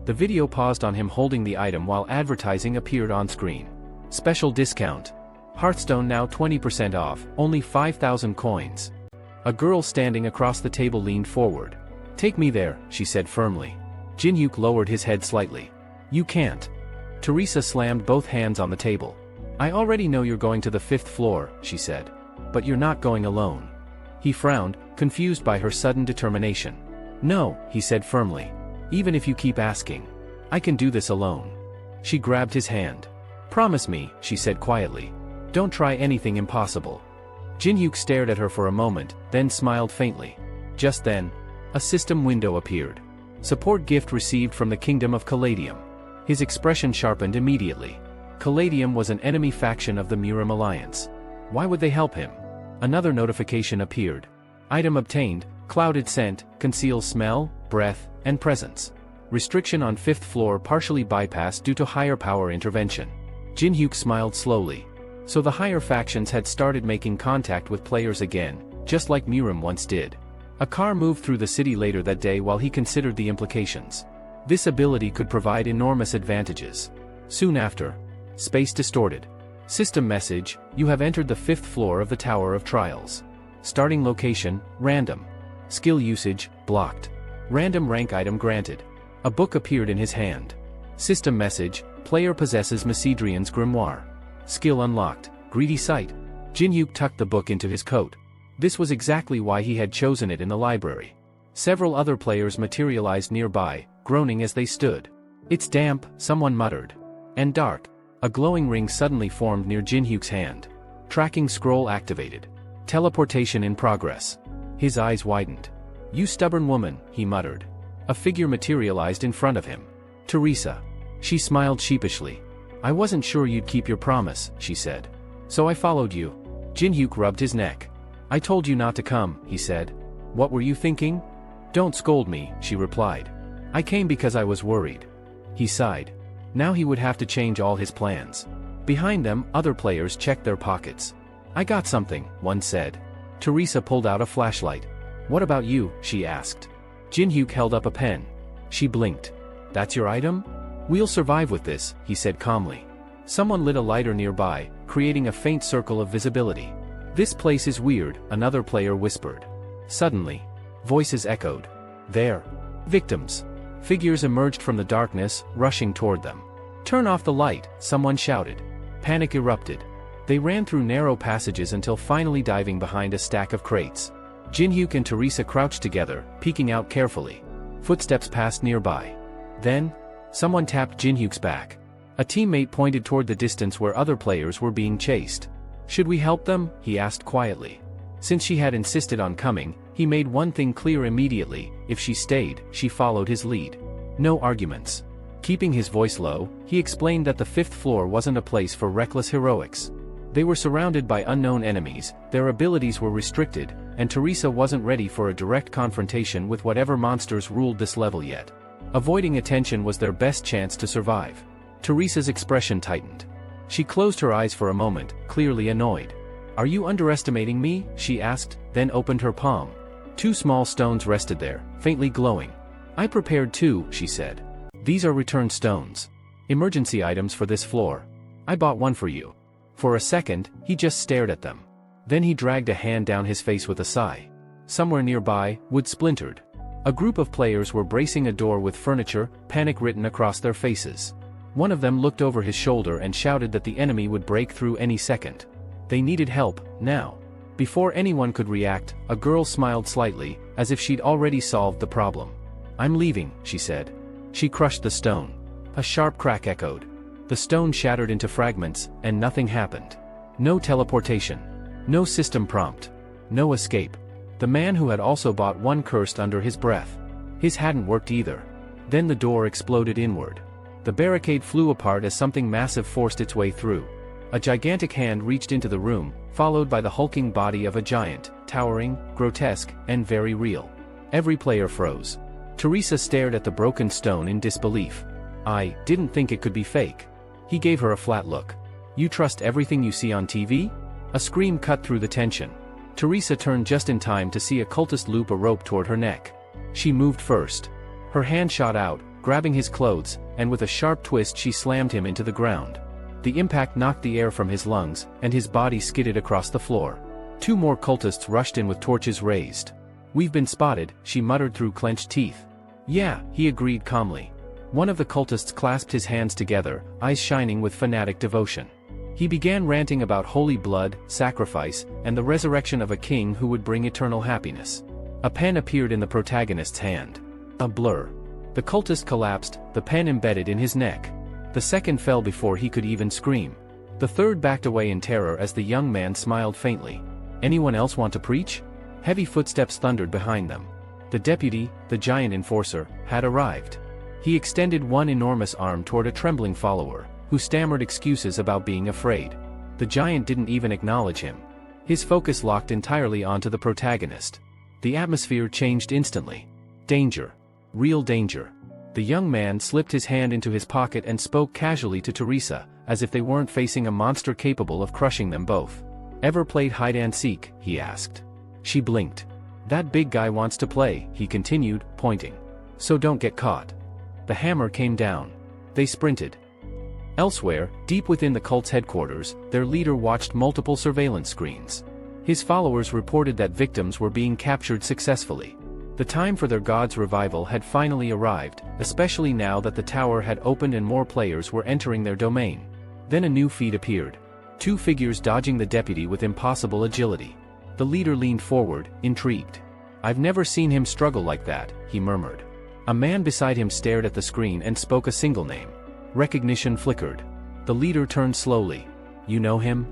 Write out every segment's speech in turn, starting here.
The video paused on him holding the item while advertising appeared on screen. Special discount. Hearthstone now 20% off, only 5,000 coins. A girl standing across the table leaned forward. "Take me there," she said firmly. Jin-hyuk lowered his head slightly. "You can't." Teresa slammed both hands on the table. "I already know you're going to the 5th floor," she said. "But you're not going alone." He frowned, confused by her sudden determination. "No," he said firmly. "Even if you keep asking. I can do this alone." She grabbed his hand. "Promise me," she said quietly. "Don't try anything impossible." Jin-hyuk stared at her for a moment, then smiled faintly. Just then, a system window appeared. Support gift received from the Kingdom of Caladium. His expression sharpened immediately. Caladium was an enemy faction of the Miram Alliance. Why would they help him? Another notification appeared. Item obtained, clouded scent, conceals smell, breath, and presence. Restriction on 5th floor partially bypassed due to higher power intervention. Jin-hyuk smiled slowly. So the higher factions had started making contact with players again, just like Miram once did. A car moved through the city later that day while he considered the implications. This ability could provide enormous advantages. Soon after, space distorted. System message: you have entered the 5th floor of the Tower of Trials. Starting location: random. Skill usage: blocked. Random rank item granted. A book appeared in his hand. System message: player possesses Macedrian's grimoire. Skill unlocked: greedy sight. Jin-hyuk tucked the book into his coat. This was exactly why he had chosen it in the library. Several other players materialized nearby, groaning as they stood. "It's damp," someone muttered. "And dark." A glowing ring suddenly formed near Jin-hyuk's hand. Tracking scroll activated. Teleportation in progress. His eyes widened. "You stubborn woman," he muttered. A figure materialized in front of him. Teresa. She smiled sheepishly. "I wasn't sure you'd keep your promise," she said. "So I followed you." Jin-hyuk rubbed his neck. "I told you not to come," he said. "What were you thinking?" "Don't scold me," she replied. "I came because I was worried." He sighed. Now he would have to change all his plans. Behind them, other players checked their pockets. "I got something," one said. Teresa pulled out a flashlight. "What about you?" she asked. Jin-hyuk held up a pen. She blinked. "That's your item?" "We'll survive with this," he said calmly. Someone lit a lighter nearby, creating a faint circle of visibility. "This place is weird," another player whispered. Suddenly, voices echoed. "There." Victims. Figures emerged from the darkness, rushing toward them. "Turn off the light," someone shouted. Panic erupted. They ran through narrow passages until finally diving behind a stack of crates. Jin-hyuk and Teresa crouched together, peeking out carefully. Footsteps passed nearby. Then, someone tapped Jin-hyuk's back. A teammate pointed toward the distance where other players were being chased. "Should we help them?" he asked quietly. Since she had insisted on coming, he made one thing clear immediately: if she stayed, she followed his lead. No arguments. Keeping his voice low, he explained that the 5th floor wasn't a place for reckless heroics. They were surrounded by unknown enemies, their abilities were restricted, and Teresa wasn't ready for a direct confrontation with whatever monsters ruled this level yet. Avoiding attention was their best chance to survive. Teresa's expression tightened. She closed her eyes for a moment, clearly annoyed. "Are you underestimating me?" she asked, then opened her palm. 2 small stones rested there, faintly glowing. "I prepared 2, she said. "These are return stones. Emergency items for this floor. I bought one for you." For a second, he just stared at them. Then he dragged a hand down his face with a sigh. Somewhere nearby, wood splintered. A group of players were bracing a door with furniture, panic written across their faces. One of them looked over his shoulder and shouted that the enemy would break through any second. They needed help, now. Before anyone could react, a girl smiled slightly, as if she'd already solved the problem. "I'm leaving," she said. She crushed the stone. A sharp crack echoed. The stone shattered into fragments, and nothing happened. No teleportation. No system prompt. No escape. The man who had also bought one cursed under his breath. His hadn't worked either. Then the door exploded inward. The barricade flew apart as something massive forced its way through. A gigantic hand reached into the room, followed by the hulking body of a giant, towering, grotesque, and very real. Every player froze. Teresa stared at the broken stone in disbelief. "I didn't think it could be fake." He gave her a flat look. "You trust everything you see on TV?" A scream cut through the tension. Teresa turned just in time to see a cultist loop a rope toward her neck. She moved first. Her hand shot out, grabbing his clothes, and with a sharp twist she slammed him into the ground. The impact knocked the air from his lungs, and his body skidded across the floor. 2 more cultists rushed in with torches raised. "We've been spotted," she muttered through clenched teeth. "Yeah," he agreed calmly. One of the cultists clasped his hands together, eyes shining with fanatic devotion. He began ranting about holy blood, sacrifice, and the resurrection of a king who would bring eternal happiness. A pen appeared in the protagonist's hand. A blur. The cultist collapsed, the pen embedded in his neck. The second fell before he could even scream. The third backed away in terror as the young man smiled faintly. "Anyone else want to preach?" Heavy footsteps thundered behind them. The deputy, the giant enforcer, had arrived. He extended one enormous arm toward a trembling follower, who stammered excuses about being afraid. The giant didn't even acknowledge him. His focus locked entirely onto the protagonist. The atmosphere changed instantly. Danger. Real danger. The young man slipped his hand into his pocket and spoke casually to Teresa, as if they weren't facing a monster capable of crushing them both. "Ever played hide-and-seek?" he asked. She blinked. "That big guy wants to play," he continued, pointing. "So don't get caught." The hammer came down. They sprinted. Elsewhere, deep within the cult's headquarters, their leader watched multiple surveillance screens. His followers reported that victims were being captured successfully. The time for their god's revival had finally arrived, especially now that the tower had opened and more players were entering their domain. Then a new feed appeared. 2 figures dodging the deputy with impossible agility. The leader leaned forward, intrigued. "I've never seen him struggle like that," he murmured. A man beside him stared at the screen and spoke a single name. Recognition flickered. The leader turned slowly. "You know him?"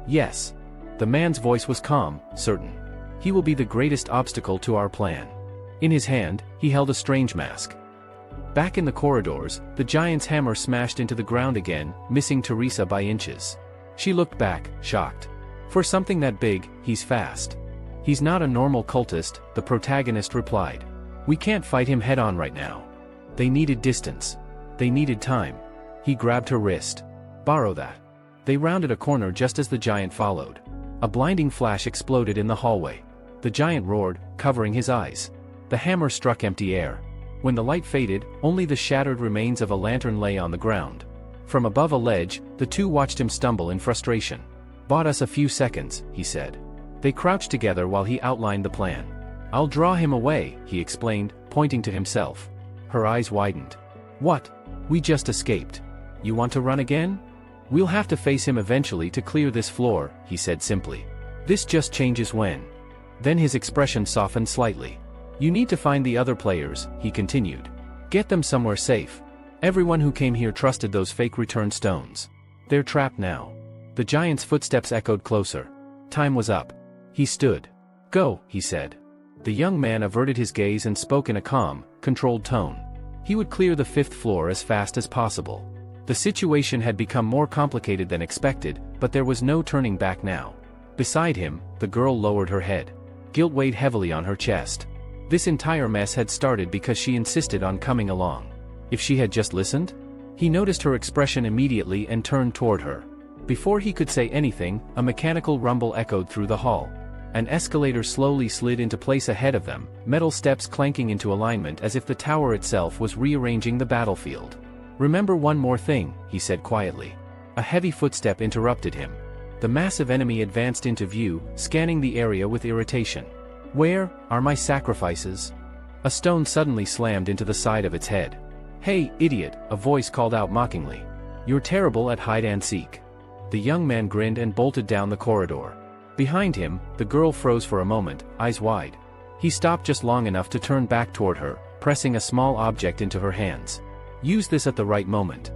"Yes." The man's voice was calm, certain. "He will be the greatest obstacle to our plan." In his hand, he held a strange mask. Back in the corridors, the giant's hammer smashed into the ground again, missing Teresa by inches. She looked back, shocked. "For something that big, he's fast." "He's not a normal cultist," the protagonist replied. "We can't fight him head-on right now." They needed distance. They needed time. He grabbed her wrist. "Borrow that." They rounded a corner just as the giant followed. A blinding flash exploded in the hallway. The giant roared, covering his eyes. The hammer struck empty air. When the light faded, only the shattered remains of a lantern lay on the ground. From above a ledge, the 2 watched him stumble in frustration. "Bought us a few seconds," he said. They crouched together while he outlined the plan. "I'll draw him away," he explained, pointing to himself. Her eyes widened. "What? We just escaped. You want to run again?" "We'll have to face him eventually to clear this floor," he said simply. "This just changes when." Then his expression softened slightly. "You need to find the other players," he continued. "Get them somewhere safe. Everyone who came here trusted those fake return stones. They're trapped now." The giant's footsteps echoed closer. Time was up. He stood. "Go," he said. The young man averted his gaze and spoke in a calm, controlled tone. He would clear the 5th floor as fast as possible. The situation had become more complicated than expected, but there was no turning back now. Beside him, the girl lowered her head. Guilt weighed heavily on her chest. This entire mess had started because she insisted on coming along. If she had just listened? He noticed her expression immediately and turned toward her. Before he could say anything, a mechanical rumble echoed through the hall. An escalator slowly slid into place ahead of them, metal steps clanking into alignment as if the tower itself was rearranging the battlefield. "Remember one more thing," he said quietly. A heavy footstep interrupted him. The massive enemy advanced into view, scanning the area with irritation. "Where are my sacrifices?" A stone suddenly slammed into the side of its head. "Hey, idiot," a voice called out mockingly. "You're terrible at hide-and-seek." The young man grinned and bolted down the corridor. Behind him, the girl froze for a moment, eyes wide. He stopped just long enough to turn back toward her, pressing a small object into her hands. "Use this at the right moment."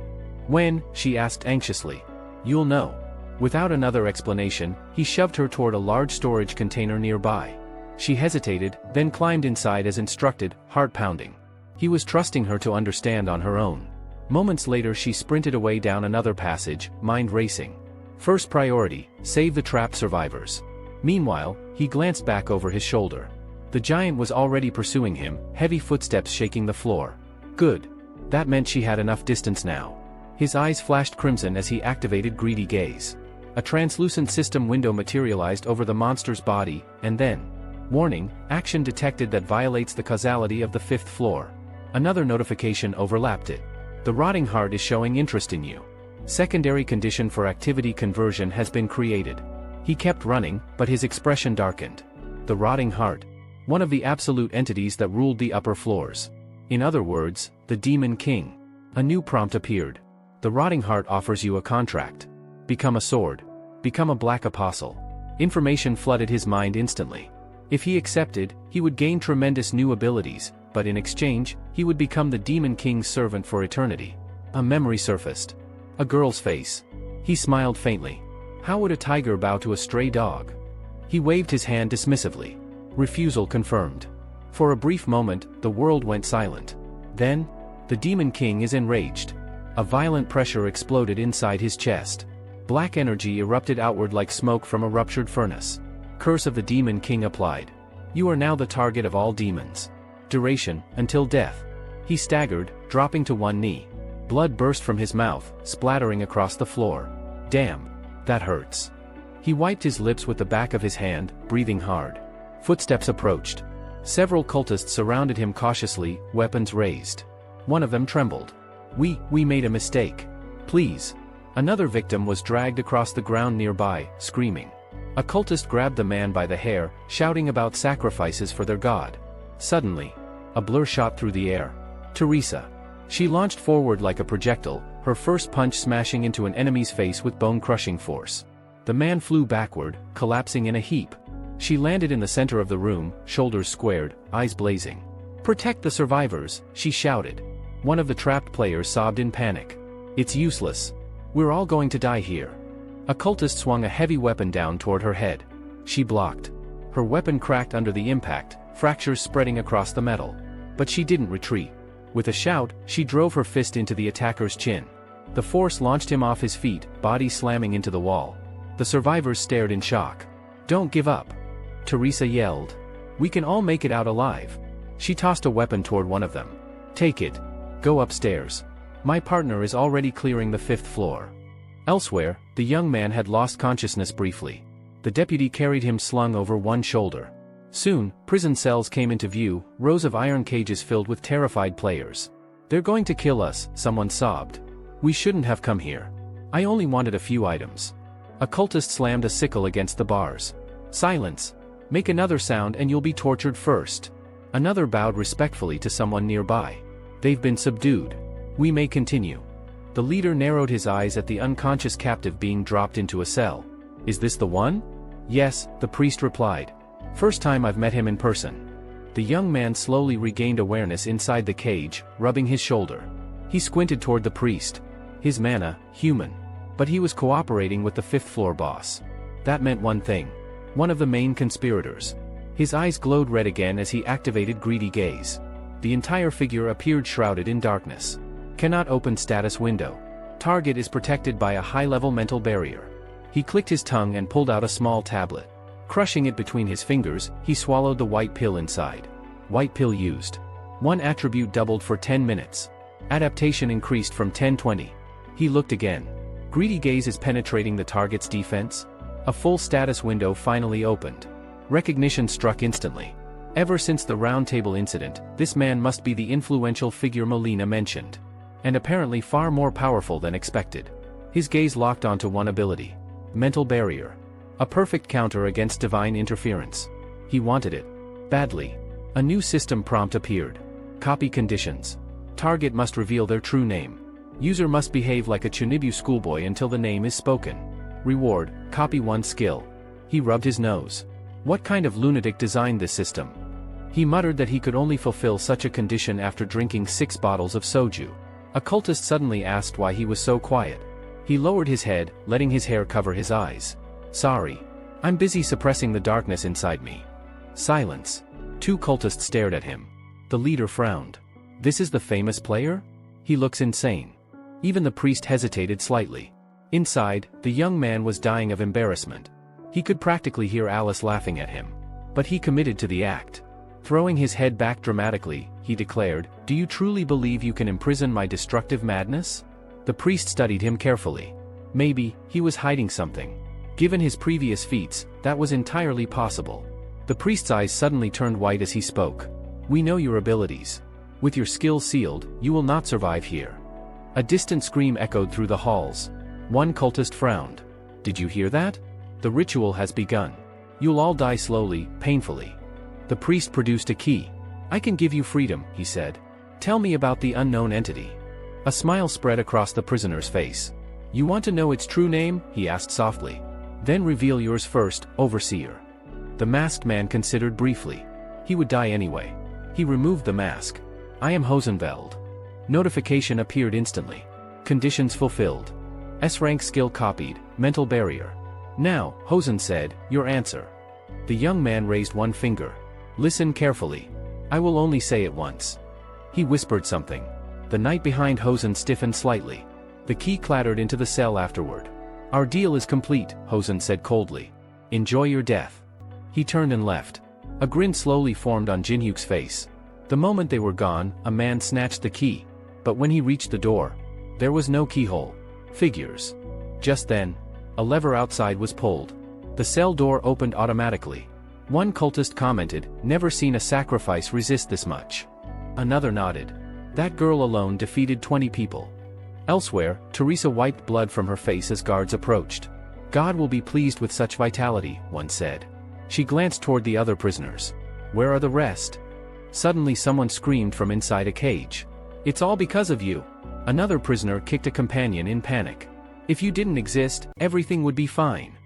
"When?" she asked anxiously. "You'll know." Without another explanation, he shoved her toward a large storage container nearby. She hesitated, then climbed inside as instructed, heart pounding. He was trusting her to understand on her own. Moments later she sprinted away down another passage, mind racing. First priority, save the trapped survivors. Meanwhile, he glanced back over his shoulder. The giant was already pursuing him, heavy footsteps shaking the floor. Good. That meant she had enough distance now. His eyes flashed crimson as he activated greedy gaze. A translucent system window materialized over the monster's body, and then... Warning, action detected that violates the causality of the 5th floor. Another notification overlapped it. The rotting heart is showing interest in you. Secondary condition for activity conversion has been created. He kept running, but his expression darkened. The rotting heart. One of the absolute entities that ruled the upper floors. In other words, the Demon King. A new prompt appeared. The rotting heart offers you a contract. Become a sword. Become a black apostle. Information flooded his mind instantly. If he accepted, he would gain tremendous new abilities, but in exchange, he would become the Demon King's servant for eternity. A memory surfaced. A girl's face. He smiled faintly. How would a tiger bow to a stray dog? He waved his hand dismissively. Refusal confirmed. For a brief moment, the world went silent. Then, the Demon King is enraged. A violent pressure exploded inside his chest. Black energy erupted outward like smoke from a ruptured furnace. Curse of the Demon King applied. You are now the target of all demons. Duration, until death. He staggered, dropping to one knee. Blood burst from his mouth, splattering across the floor. Damn. That hurts. He wiped his lips with the back of his hand, breathing hard. Footsteps approached. Several cultists surrounded him cautiously, weapons raised. One of them trembled. We made a mistake. Please. Another victim was dragged across the ground nearby, screaming. A cultist grabbed the man by the hair, shouting about sacrifices for their god. Suddenly, a blur shot through the air. Teresa. She launched forward like a projectile, her first punch smashing into an enemy's face with bone-crushing force. The man flew backward, collapsing in a heap. She landed in the center of the room, shoulders squared, eyes blazing. Protect the survivors, she shouted. One of the trapped players sobbed in panic. It's useless. We're all going to die here. A cultist swung a heavy weapon down toward her head. She blocked. Her weapon cracked under the impact, fractures spreading across the metal. But she didn't retreat. With a shout, she drove her fist into the attacker's chin. The force launched him off his feet, body slamming into the wall. The survivors stared in shock. Don't give up. Teresa yelled. We can all make it out alive. She tossed a weapon toward one of them. Take it. Go upstairs. My partner is already clearing the 5th floor. Elsewhere, the young man had lost consciousness briefly. The deputy carried him slung over one shoulder. Soon, prison cells came into view, rows of iron cages filled with terrified players. They're going to kill us, someone sobbed. We shouldn't have come here. I only wanted a few items. A cultist slammed a sickle against the bars. Silence. Make another sound and you'll be tortured first. Another bowed respectfully to someone nearby. They've been subdued. We may continue. The leader narrowed his eyes at the unconscious captive being dropped into a cell. Is this the one? Yes, the priest replied. First time I've met him in person. The young man slowly regained awareness inside the cage, rubbing his shoulder. He squinted toward the priest. His mana, human. But he was cooperating with the 5th floor boss. That meant one thing. One of the main conspirators. His eyes glowed red again as he activated greedy gaze. The entire figure appeared shrouded in darkness. Cannot open status window. Target is protected by a high-level mental barrier. He clicked his tongue and pulled out a small tablet. Crushing it between his fingers, he swallowed the white pill inside. White pill used. One attribute doubled for 10 minutes. Adaptation increased from 10-20. He looked again. Greedy gaze is penetrating the target's defense. A full status window finally opened. Recognition struck instantly. Ever since the round table incident, this man must be the influential figure Molina mentioned. And apparently far more powerful than expected. His gaze locked onto one ability. Mental barrier. A perfect counter against divine interference. He wanted it. Badly. A new system prompt appeared. Copy conditions. Target must reveal their true name. User must behave like a Chunibu schoolboy until the name is spoken. Reward, copy one skill. He rubbed his nose. What kind of lunatic designed this system? He muttered that he could only fulfill such a condition after drinking 6 bottles of soju. A cultist suddenly asked why he was so quiet. He lowered his head, letting his hair cover his eyes. Sorry. I'm busy suppressing the darkness inside me. Silence. 2 cultists stared at him. The leader frowned. This is the famous player? He looks insane. Even the priest hesitated slightly. Inside, the young man was dying of embarrassment. He could practically hear Alice laughing at him. But he committed to the act. Throwing his head back dramatically, he declared, "Do you truly believe you can imprison my destructive madness?" The priest studied him carefully. Maybe, he was hiding something. Given his previous feats, that was entirely possible. The priest's eyes suddenly turned white as he spoke. "We know your abilities. With your skills sealed, you will not survive here. A distant scream echoed through the halls. One cultist frowned. Did you hear that? The ritual has begun. You'll all die slowly, painfully. The priest produced a key. I can give you freedom, he said. Tell me about the unknown entity. A smile spread across the prisoner's face. You want to know its true name? He asked softly. Then reveal yours first, overseer. The masked man considered briefly. He would die anyway. He removed the mask. I am Hosenfeld. Notification appeared instantly. Conditions fulfilled. S-rank skill copied, mental barrier. Now, Hosen said, your answer. The young man raised one finger. Listen carefully. I will only say it once. He whispered something. The knight behind Hosen stiffened slightly. The key clattered into the cell afterward. Our deal is complete, Hosen said coldly. Enjoy your death. He turned and left. A grin slowly formed on Jinhyuk's face. The moment they were gone, a man snatched the key. But when he reached the door, there was no keyhole. Figures. Just then, a lever outside was pulled. The cell door opened automatically. One cultist commented, never seen a sacrifice resist this much. Another nodded. That girl alone defeated 20 people. Elsewhere, Teresa wiped blood from her face as guards approached. God will be pleased with such vitality, one said. She glanced toward the other prisoners. Where are the rest? Suddenly someone screamed from inside a cage. It's all because of you. Another prisoner kicked a companion in panic. If you didn't exist, everything would be fine.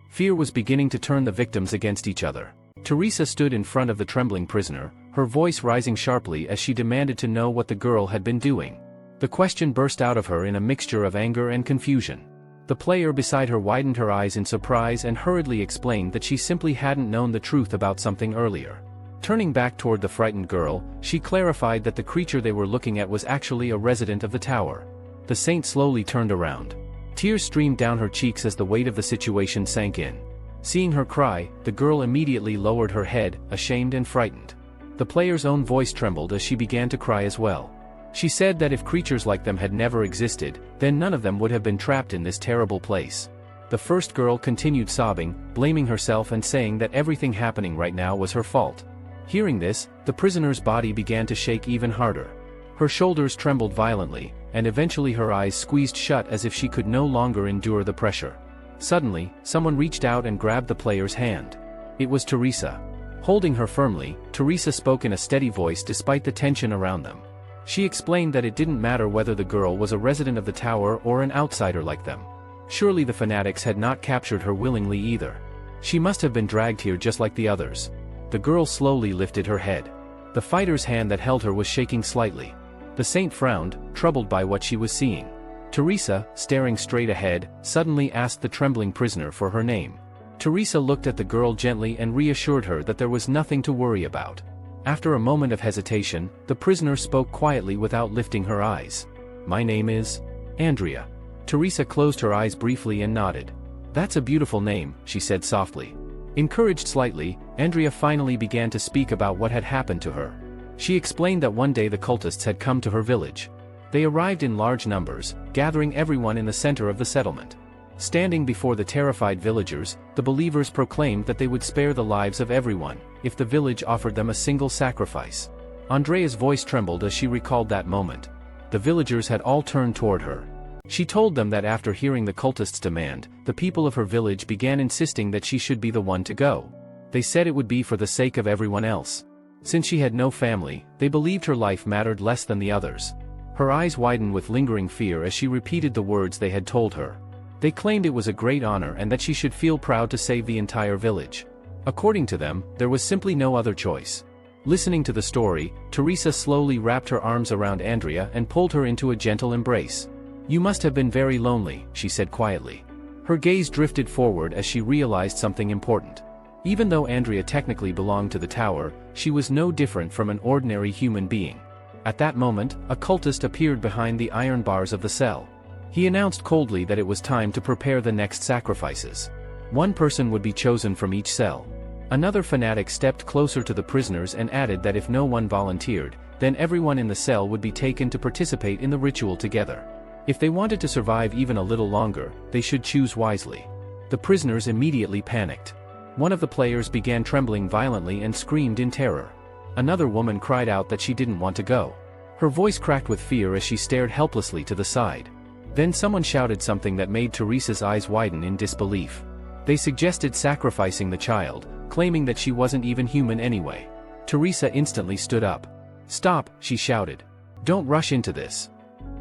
Fear was beginning to turn the victims against each other. Teresa stood in front of the trembling prisoner, her voice rising sharply as she demanded to know what the girl had been doing. The question burst out of her in a mixture of anger and confusion. The player beside her widened her eyes in surprise and hurriedly explained that she simply hadn't known the truth about something earlier. Turning back toward the frightened girl, she clarified that the creature they were looking at was actually a resident of the tower. The saint slowly turned around. Tears streamed down her cheeks as the weight of the situation sank in. Seeing her cry, the girl immediately lowered her head, ashamed and frightened. The player's own voice trembled as she began to cry as well. She said that if creatures like them had never existed, then none of them would have been trapped in this terrible place. The first girl continued sobbing, blaming herself and saying that everything happening right now was her fault. Hearing this, the prisoner's body began to shake even harder. Her shoulders trembled violently, and eventually her eyes squeezed shut as if she could no longer endure the pressure. Suddenly, someone reached out and grabbed the player's hand. It was Teresa. Holding her firmly, Teresa spoke in a steady voice despite the tension around them. She explained that it didn't matter whether the girl was a resident of the tower or an outsider like them. Surely the fanatics had not captured her willingly either. She must have been dragged here just like the others. The girl slowly lifted her head. The fighter's hand that held her was shaking slightly. The saint frowned, troubled by what she was seeing. Teresa, staring straight ahead, suddenly asked the trembling prisoner for her name. Teresa looked at the girl gently and reassured her that there was nothing to worry about. After a moment of hesitation, the prisoner spoke quietly without lifting her eyes. My name is Andrea. Teresa closed her eyes briefly and nodded. That's a beautiful name, she said softly. Encouraged slightly, Andrea finally began to speak about what had happened to her. She explained that one day the cultists had come to her village. They arrived in large numbers, gathering everyone in the center of the settlement. Standing before the terrified villagers, the believers proclaimed that they would spare the lives of everyone, if the village offered them a single sacrifice. Andrea's voice trembled as she recalled that moment. The villagers had all turned toward her. She told them that after hearing the cultists' demand, the people of her village began insisting that she should be the one to go. They said it would be for the sake of everyone else. Since she had no family, they believed her life mattered less than the others. Her eyes widened with lingering fear as she repeated the words they had told her. They claimed it was a great honor and that she should feel proud to save the entire village. According to them, there was simply no other choice. Listening to the story, Teresa slowly wrapped her arms around Andrea and pulled her into a gentle embrace. You must have been very lonely, she said quietly. Her gaze drifted forward as she realized something important. Even though Andrea technically belonged to the tower, she was no different from an ordinary human being. At that moment, a cultist appeared behind the iron bars of the cell. He announced coldly that it was time to prepare the next sacrifices. One person would be chosen from each cell. Another fanatic stepped closer to the prisoners and added that if no one volunteered, then everyone in the cell would be taken to participate in the ritual together. If they wanted to survive even a little longer, they should choose wisely. The prisoners immediately panicked. One of the players began trembling violently and screamed in terror. Another woman cried out that she didn't want to go. Her voice cracked with fear as she stared helplessly to the side. Then someone shouted something that made Teresa's eyes widen in disbelief. They suggested sacrificing the child, claiming that she wasn't even human anyway. Teresa instantly stood up. "Stop," she shouted. "Don't rush into this."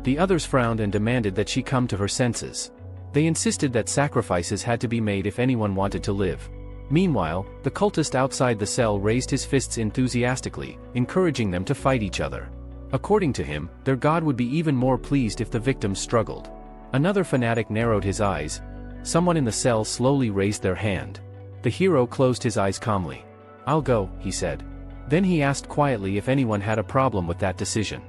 The others frowned and demanded that she come to her senses. They insisted that sacrifices had to be made if anyone wanted to live. Meanwhile, the cultist outside the cell raised his fists enthusiastically, encouraging them to fight each other. According to him, their god would be even more pleased if the victims struggled. Another fanatic narrowed his eyes. Someone in the cell slowly raised their hand. The hero closed his eyes calmly. "I'll go," he said. Then he asked quietly if anyone had a problem with that decision.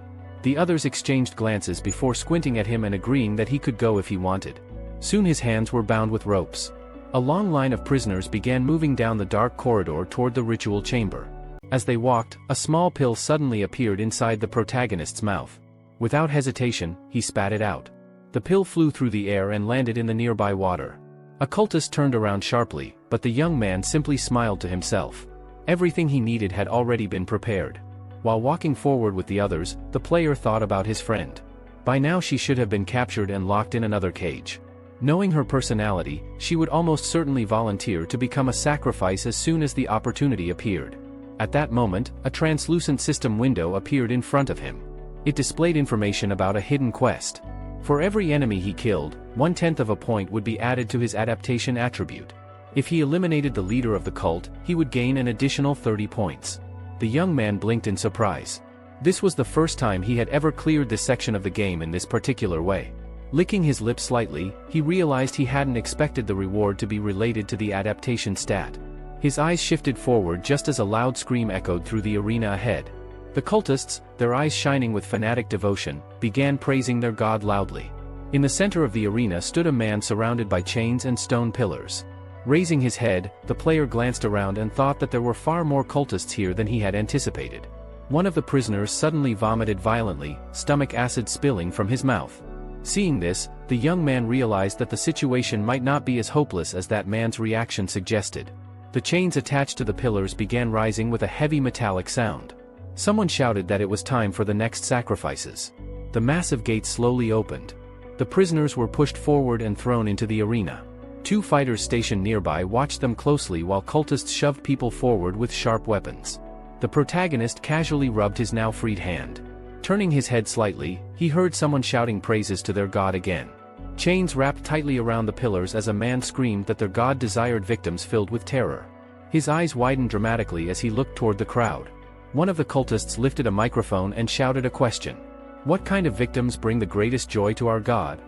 The others exchanged glances before squinting at him and agreeing that he could go if he wanted. Soon his hands were bound with ropes. A long line of prisoners began moving down the dark corridor toward the ritual chamber. As they walked, a small pill suddenly appeared inside the protagonist's mouth. Without hesitation, he spat it out. The pill flew through the air and landed in the nearby water. A cultist turned around sharply, but the young man simply smiled to himself. Everything he needed had already been prepared. While walking forward with the others, the player thought about his friend. By now she should have been captured and locked in another cage. Knowing her personality, she would almost certainly volunteer to become a sacrifice as soon as the opportunity appeared. At that moment, a translucent system window appeared in front of him. It displayed information about a hidden quest. For every enemy he killed, 1/10 of a point would be added to his adaptation attribute. If he eliminated the leader of the cult, he would gain an additional 30 points. The young man blinked in surprise. This was the first time he had ever cleared this section of the game in this particular way. Licking his lips slightly, he realized he hadn't expected the reward to be related to the adaptation stat. His eyes shifted forward just as a loud scream echoed through the arena ahead. The cultists, their eyes shining with fanatic devotion, began praising their god loudly. In the center of the arena stood a man surrounded by chains and stone pillars. Raising his head, the player glanced around and thought that there were far more cultists here than he had anticipated. One of the prisoners suddenly vomited violently, stomach acid spilling from his mouth. Seeing this, the young man realized that the situation might not be as hopeless as that man's reaction suggested. The chains attached to the pillars began rising with a heavy metallic sound. Someone shouted that it was time for the next sacrifices. The massive gates slowly opened. The prisoners were pushed forward and thrown into the arena. Two fighters stationed nearby watched them closely while cultists shoved people forward with sharp weapons. The protagonist casually rubbed his now freed hand. Turning his head slightly, he heard someone shouting praises to their god again. Chains wrapped tightly around the pillars as a man screamed that their god desired victims filled with terror. His eyes widened dramatically as he looked toward the crowd. One of the cultists lifted a microphone and shouted a question. "What kind of victims bring the greatest joy to our god?"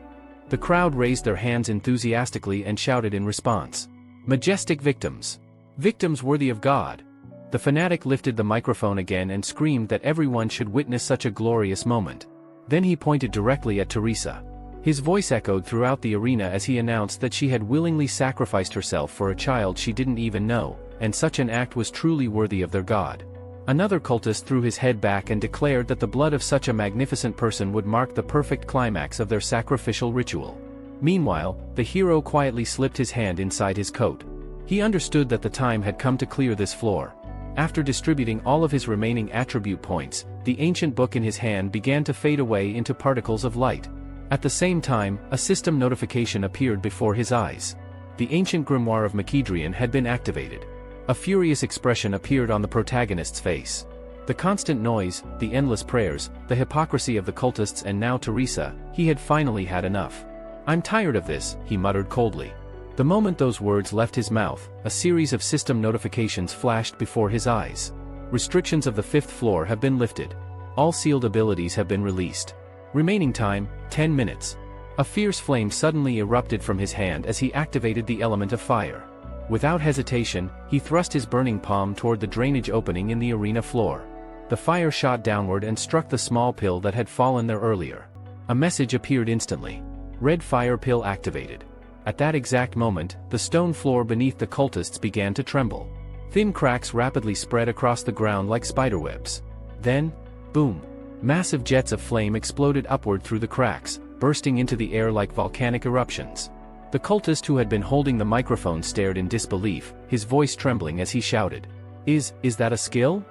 The crowd raised their hands enthusiastically and shouted in response. "Majestic victims. Victims worthy of God." The fanatic lifted the microphone again and screamed that everyone should witness such a glorious moment. Then he pointed directly at Teresa. His voice echoed throughout the arena as he announced that she had willingly sacrificed herself for a child she didn't even know, and such an act was truly worthy of their god. Another cultist threw his head back and declared that the blood of such a magnificent person would mark the perfect climax of their sacrificial ritual. Meanwhile, the hero quietly slipped his hand inside his coat. He understood that the time had come to clear this floor. After distributing all of his remaining attribute points, the ancient book in his hand began to fade away into particles of light. At the same time, a system notification appeared before his eyes. The ancient grimoire of Macedrian had been activated. A furious expression appeared on the protagonist's face. The constant noise, the endless prayers, the hypocrisy of the cultists, and now Teresa, he had finally had enough. "I'm tired of this," he muttered coldly. The moment those words left his mouth, a series of system notifications flashed before his eyes. Restrictions of the 5th floor have been lifted. All sealed abilities have been released. Remaining time, 10 minutes. A fierce flame suddenly erupted from his hand as he activated the element of fire. Without hesitation, he thrust his burning palm toward the drainage opening in the arena floor. The fire shot downward and struck the small pill that had fallen there earlier. A message appeared instantly. "Red fire pill activated." At that exact moment, the stone floor beneath the cultists began to tremble. Thin cracks rapidly spread across the ground like spiderwebs. Then, boom! Massive jets of flame exploded upward through the cracks, bursting into the air like volcanic eruptions. The cultist who had been holding the microphone stared in disbelief, his voice trembling as he shouted, Is that a skill?"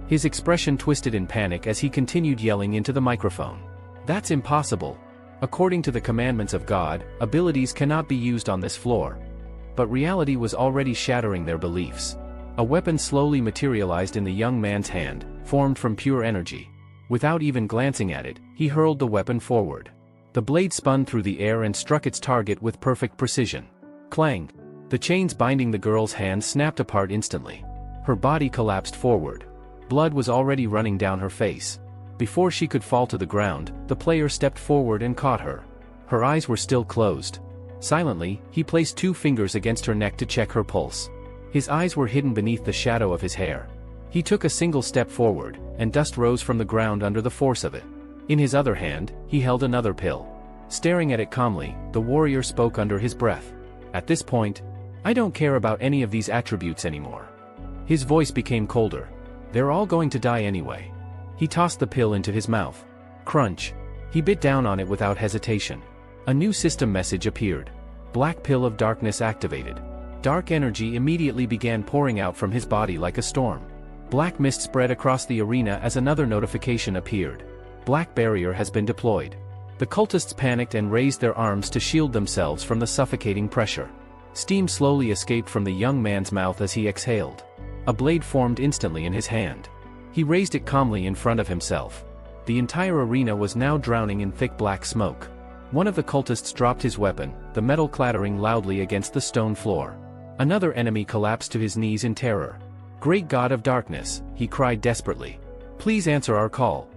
His expression twisted in panic as he continued yelling into the microphone. That's impossible. According to the commandments of God, abilities cannot be used on this floor. But reality was already shattering their beliefs. A weapon slowly materialized in the young man's hand, formed from pure energy. Without even glancing at it, he hurled the weapon forward. The blade spun through the air and struck its target with perfect precision. Clang! The chains binding the girl's hands snapped apart instantly. Her body collapsed forward. Blood was already running down her face. Before she could fall to the ground, the player stepped forward and caught her. Her eyes were still closed. Silently, he placed 2 fingers against her neck to check her pulse. His eyes were hidden beneath the shadow of his hair. He took a single step forward, and dust rose from the ground under the force of it. In his other hand, he held another pill. Staring at it calmly, the warrior spoke under his breath. At this point, I don't care about any of these attributes anymore. His voice became colder. They're all going to die anyway. He tossed the pill into his mouth. Crunch. He bit down on it without hesitation. A new system message appeared. Black pill of darkness activated. Dark energy immediately began pouring out from his body like a storm. Black mist spread across the arena as another notification appeared. Black barrier has been deployed. The cultists panicked and raised their arms to shield themselves from the suffocating pressure. Steam slowly escaped from the young man's mouth as he exhaled. A blade formed instantly in his hand. He raised it calmly in front of himself. The entire arena was now drowning in thick black smoke. One of the cultists dropped his weapon, the metal clattering loudly against the stone floor. Another enemy collapsed to his knees in terror. Great God of Darkness, he cried desperately. Please answer our call.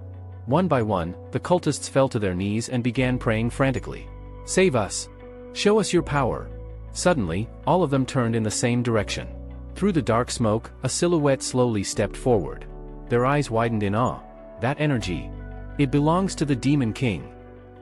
One by one, the cultists fell to their knees and began praying frantically. Save us. Show us your power. Suddenly, all of them turned in the same direction. Through the dark smoke, a silhouette slowly stepped forward. Their eyes widened in awe. That energy. It belongs to the Demon King.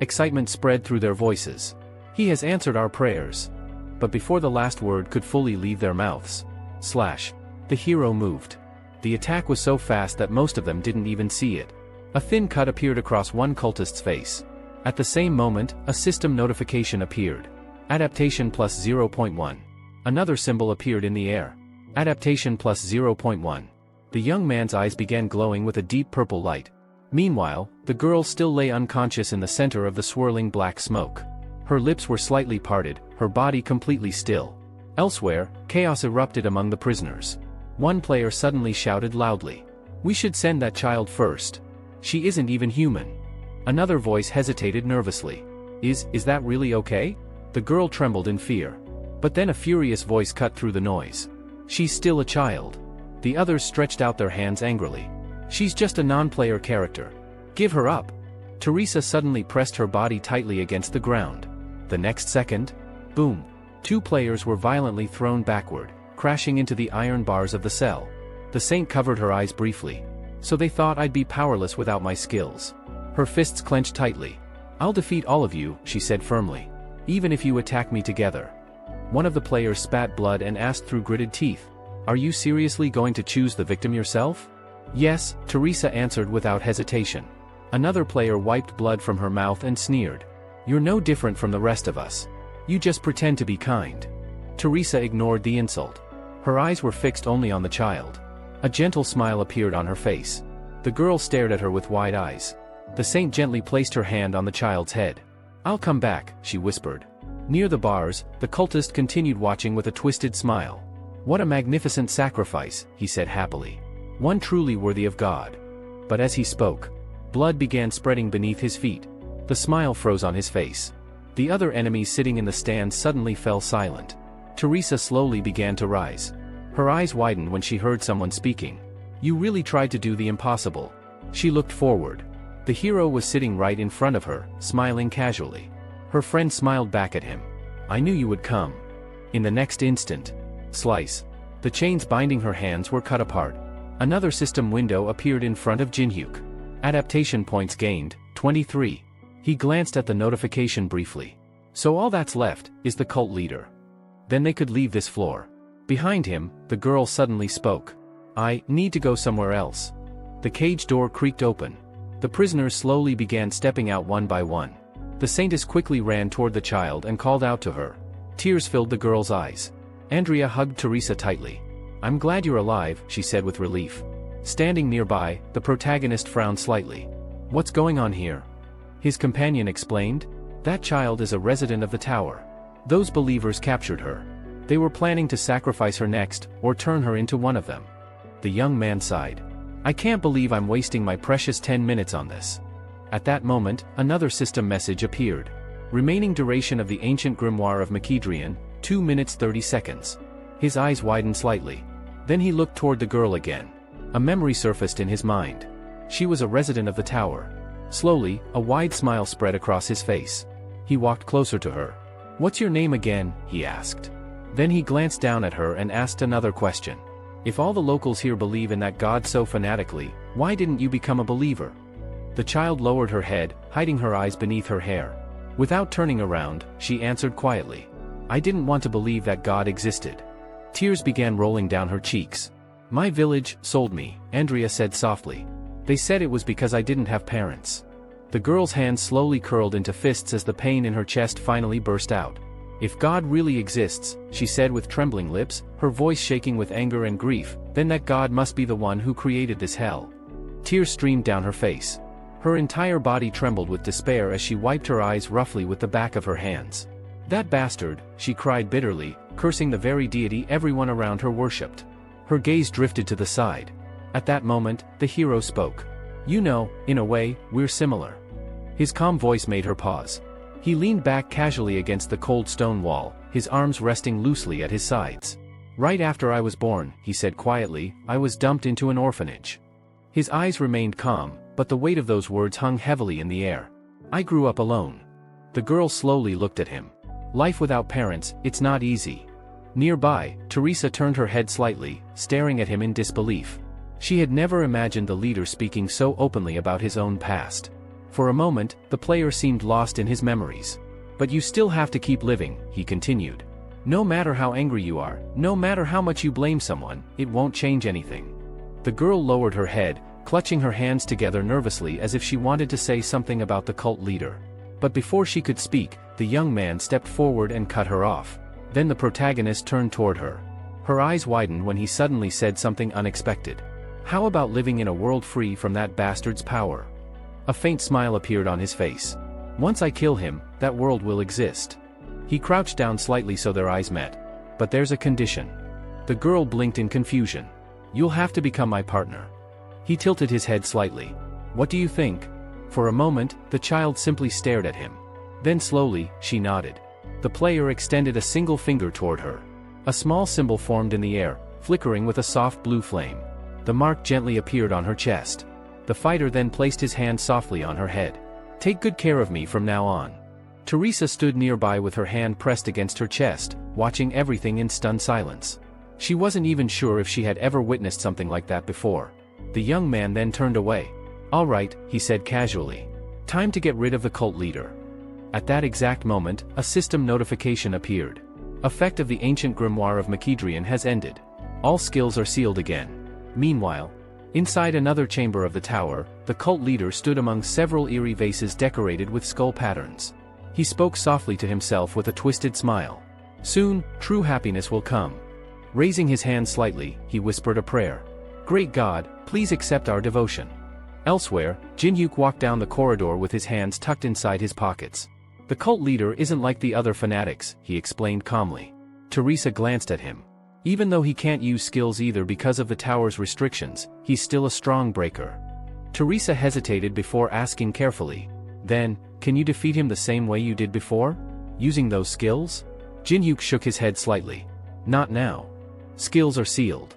Excitement spread through their voices. He has answered our prayers. But before the last word could fully leave their mouths, slash, the hero moved. The attack was so fast that most of them didn't even see it. A thin cut appeared across one cultist's face. At the same moment, a system notification appeared. Adaptation plus 0.1. Another symbol appeared in the air. Adaptation plus 0.1. The young man's eyes began glowing with a deep purple light. Meanwhile, the girl still lay unconscious in the center of the swirling black smoke. Her lips were slightly parted, her body completely still. Elsewhere, chaos erupted among the prisoners. One player suddenly shouted loudly. We should send that child first. She isn't even human. Another voice hesitated nervously. Is that really okay? The girl trembled in fear. But then a furious voice cut through the noise. She's still a child. The others stretched out their hands angrily. She's just a non-player character. Give her up. Teresa suddenly pressed her body tightly against the ground. The next second, boom. 2 players were violently thrown backward, crashing into the iron bars of the cell. The saint covered her eyes briefly. So they thought I'd be powerless without my skills. Her fists clenched tightly. I'll defeat all of you, she said firmly. Even if you attack me together. One of the players spat blood and asked through gritted teeth. Are you seriously going to choose the victim yourself? Yes, Teresa answered without hesitation. Another player wiped blood from her mouth and sneered. You're no different from the rest of us. You just pretend to be kind. Teresa ignored the insult. Her eyes were fixed only on the child. A gentle smile appeared on her face. The girl stared at her with wide eyes. The saint gently placed her hand on the child's head. I'll come back, she whispered. Near the bars, the cultist continued watching with a twisted smile. What a magnificent sacrifice, he said happily. One truly worthy of God. But as he spoke, blood began spreading beneath his feet. The smile froze on his face. The other enemies sitting in the stands suddenly fell silent. Teresa slowly began to rise. Her eyes widened when she heard someone speaking. You really tried to do the impossible. She looked forward. The hero was sitting right in front of her, smiling casually. Her friend smiled back at him. I knew you would come. In the next instant, slice. The chains binding her hands were cut apart. Another system window appeared in front of Jinhyuk. Adaptation points gained, 23. He glanced at the notification briefly. So all that's left is the cult leader. Then they could leave this floor. Behind him, the girl suddenly spoke. I need to go somewhere else. The cage door creaked open. The prisoners slowly began stepping out one by one. The saintess quickly ran toward the child and called out to her. Tears filled the girl's eyes. Andrea hugged Teresa tightly. I'm glad you're alive, she said with relief. Standing nearby, the protagonist frowned slightly. What's going on here? His companion explained. That child is a resident of the tower. Those believers captured her. They were planning to sacrifice her next, or turn her into one of them. The young man sighed. I can't believe I'm wasting my precious 10 minutes on this. At that moment, another system message appeared. Remaining duration of the ancient grimoire of Makidrian, 2 minutes 30 seconds. His eyes widened slightly. Then he looked toward the girl again. A memory surfaced in his mind. She was a resident of the tower. Slowly, a wide smile spread across his face. He walked closer to her. What's your name again? He asked. Then he glanced down at her and asked another question. If all the locals here believe in that god so fanatically, why didn't you become a believer? The child lowered her head, hiding her eyes beneath her hair. Without turning around, she answered quietly. I didn't want to believe that God existed. Tears began rolling down her cheeks. My village sold me, Andrea said softly. They said it was because I didn't have parents. The girl's hands slowly curled into fists as the pain in her chest finally burst out. If God really exists, she said with trembling lips, her voice shaking with anger and grief, then that God must be the one who created this hell. Tears streamed down her face. Her entire body trembled with despair as she wiped her eyes roughly with the back of her hands. That bastard, she cried bitterly, cursing the very deity everyone around her worshipped. Her gaze drifted to the side. At that moment, the hero spoke. You know, in a way, we're similar. His calm voice made her pause. He leaned back casually against the cold stone wall, his arms resting loosely at his sides. Right after I was born, he said quietly, I was dumped into an orphanage. His eyes remained calm, but the weight of those words hung heavily in the air. I grew up alone. The girl slowly looked at him. Life without parents, it's not easy. Nearby, Teresa turned her head slightly, staring at him in disbelief. She had never imagined the leader speaking so openly about his own past. For a moment, the player seemed lost in his memories. But you still have to keep living, he continued. No matter how angry you are, no matter how much you blame someone, it won't change anything. The girl lowered her head, clutching her hands together nervously as if she wanted to say something about the cult leader. But before she could speak, the young man stepped forward and cut her off. Then the protagonist turned toward her. Her eyes widened when he suddenly said something unexpected. How about living in a world free from that bastard's power? A faint smile appeared on his face. Once I kill him, that world will exist. He crouched down slightly so their eyes met. But there's a condition. The girl blinked in confusion. You'll have to become my partner. He tilted his head slightly. What do you think? For a moment, the child simply stared at him. Then slowly, she nodded. The player extended a single finger toward her. A small symbol formed in the air, flickering with a soft blue flame. The mark gently appeared on her chest. The fighter then placed his hand softly on her head. Take good care of me from now on. Teresa stood nearby with her hand pressed against her chest, watching everything in stunned silence. She wasn't even sure if she had ever witnessed something like that before. The young man then turned away. All right, he said casually. Time to get rid of the cult leader. At that exact moment, a system notification appeared. Effect of the ancient grimoire of Makidrian has ended. All skills are sealed again. Meanwhile, inside another chamber of the tower, the cult leader stood among several eerie vases decorated with skull patterns. He spoke softly to himself with a twisted smile. Soon, true happiness will come. Raising his hand slightly, he whispered a prayer. Great God, please accept our devotion. Elsewhere, Jinhyuk walked down the corridor with his hands tucked inside his pockets. The cult leader isn't like the other fanatics, he explained calmly. Teresa glanced at him. Even though he can't use skills either because of the tower's restrictions, he's still a strong breaker. Teresa hesitated before asking carefully. Then, can you defeat him the same way you did before? Using those skills? Jinhyuk shook his head slightly. Not now. Skills are sealed.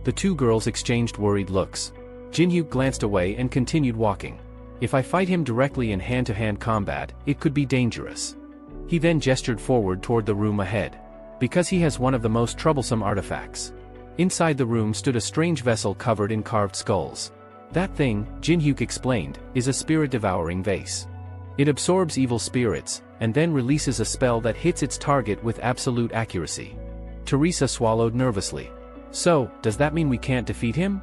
The two girls exchanged worried looks. Jinhyuk glanced away and continued walking. If I fight him directly in hand-to-hand combat, it could be dangerous. He then gestured forward toward the room ahead. Because he has one of the most troublesome artifacts. Inside the room stood a strange vessel covered in carved skulls. That thing, Jinhyuk explained, is a spirit-devouring vase. It absorbs evil spirits, and then releases a spell that hits its target with absolute accuracy. Teresa swallowed nervously. So, does that mean we can't defeat him?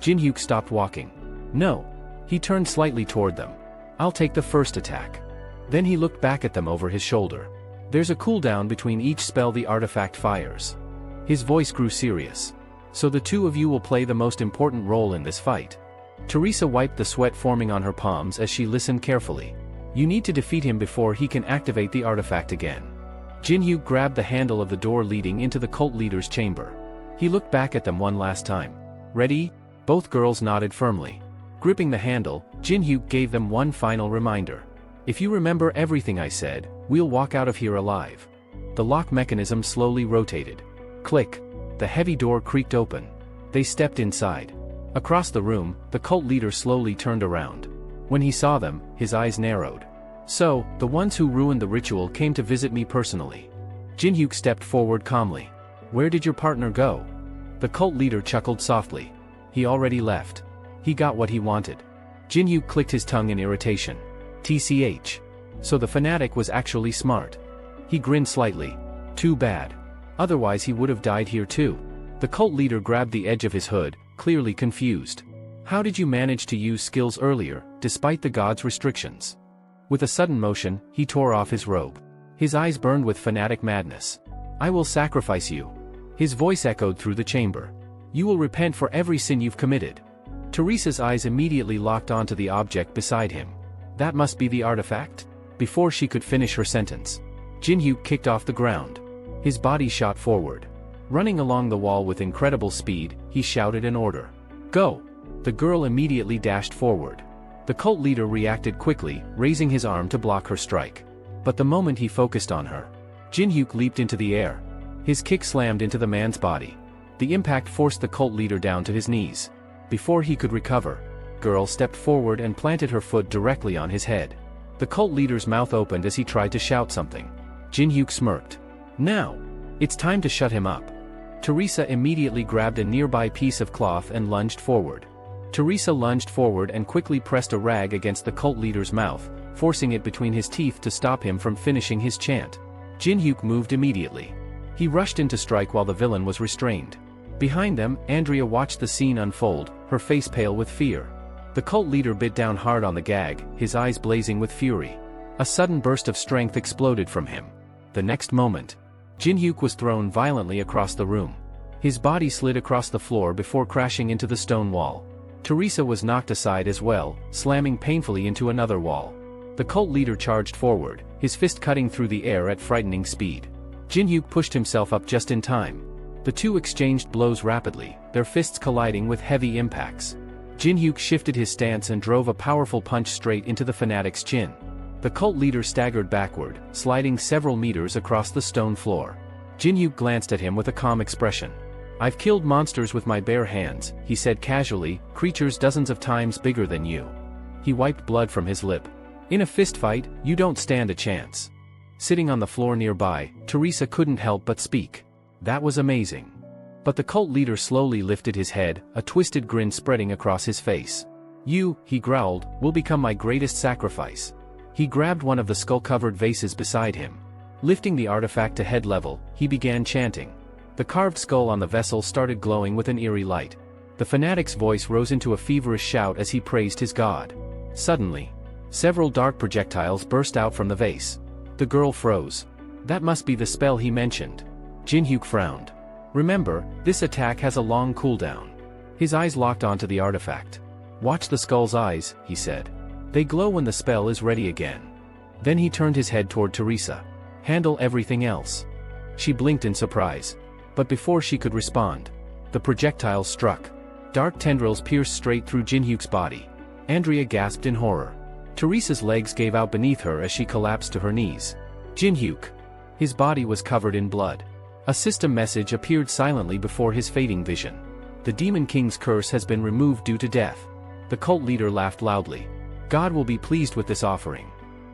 Jinhyuk stopped walking. No. He turned slightly toward them. I'll take the first attack. Then he looked back at them over his shoulder. There's a cooldown between each spell the artifact fires. His voice grew serious. So the two of you will play the most important role in this fight. Teresa wiped the sweat forming on her palms as she listened carefully. You need to defeat him before he can activate the artifact again. Jinhyuk grabbed the handle of the door leading into the cult leader's chamber. He looked back at them one last time. Ready? Both girls nodded firmly. Gripping the handle, Jinhyuk gave them one final reminder. If you remember everything I said, we'll walk out of here alive. The lock mechanism slowly rotated. Click. The heavy door creaked open. They stepped inside. Across the room, the cult leader slowly turned around. When he saw them, his eyes narrowed. So, the ones who ruined the ritual came to visit me personally. Jinhyuk stepped forward calmly. Where did your partner go? The cult leader chuckled softly. He already left. He got what he wanted. Jinhyuk clicked his tongue in irritation. TCH. So the fanatic was actually smart. He grinned slightly. Too bad. Otherwise he would have died here too. The cult leader grabbed the edge of his hood, clearly confused. How did you manage to use skills earlier, despite the god's restrictions? With a sudden motion, he tore off his robe. His eyes burned with fanatic madness. I will sacrifice you. His voice echoed through the chamber. You will repent for every sin you've committed. Teresa's eyes immediately locked onto the object beside him. That must be the artifact? Before she could finish her sentence, Jinhyuk kicked off the ground. His body shot forward. Running along the wall with incredible speed, he shouted an order. Go! The girl immediately dashed forward. The cult leader reacted quickly, raising his arm to block her strike. But the moment he focused on her, Jinhyuk leaped into the air. His kick slammed into the man's body. The impact forced the cult leader down to his knees. Before he could recover, girl stepped forward and planted her foot directly on his head. The cult leader's mouth opened as he tried to shout something. Jinhyuk smirked. Now! It's time to shut him up. Teresa immediately grabbed a nearby piece of cloth and lunged forward. Teresa lunged forward and quickly pressed a rag against the cult leader's mouth, forcing it between his teeth to stop him from finishing his chant. Jinhyuk moved immediately. He rushed in to strike while the villain was restrained. Behind them, Andrea watched the scene unfold, her face pale with fear. The cult leader bit down hard on the gag, his eyes blazing with fury. A sudden burst of strength exploded from him. The next moment, Jinhyuk was thrown violently across the room. His body slid across the floor before crashing into the stone wall. Teresa was knocked aside as well, slamming painfully into another wall. The cult leader charged forward, his fist cutting through the air at frightening speed. Jinhyuk pushed himself up just in time. The two exchanged blows rapidly, their fists colliding with heavy impacts. Jinhyuk shifted his stance and drove a powerful punch straight into the fanatic's chin. The cult leader staggered backward, sliding several meters across the stone floor. Jinhyuk glanced at him with a calm expression. I've killed monsters with my bare hands, he said casually, creatures dozens of times bigger than you. He wiped blood from his lip. In a fistfight, you don't stand a chance. Sitting on the floor nearby, Teresa couldn't help but speak. That was amazing. But the cult leader slowly lifted his head, a twisted grin spreading across his face. You, he growled, will become my greatest sacrifice. He grabbed one of the skull-covered vases beside him. Lifting the artifact to head level, he began chanting. The carved skull on the vessel started glowing with an eerie light. The fanatic's voice rose into a feverish shout as he praised his god. Suddenly, several dark projectiles burst out from the vase. The girl froze. That must be the spell he mentioned. Jinhyuk frowned. Remember, this attack has a long cooldown. His eyes locked onto the artifact. Watch the skull's eyes, he said. They glow when the spell is ready again. Then he turned his head toward Teresa. Handle everything else. She blinked in surprise. But before she could respond, the projectile struck. Dark tendrils pierced straight through Jinhyuk's body. Andrea gasped in horror. Teresa's legs gave out beneath her as she collapsed to her knees. Jinhyuk. His body was covered in blood. A system message appeared silently before his fading vision. The Demon King's curse has been removed due to death. The cult leader laughed loudly. God will be pleased with this offering.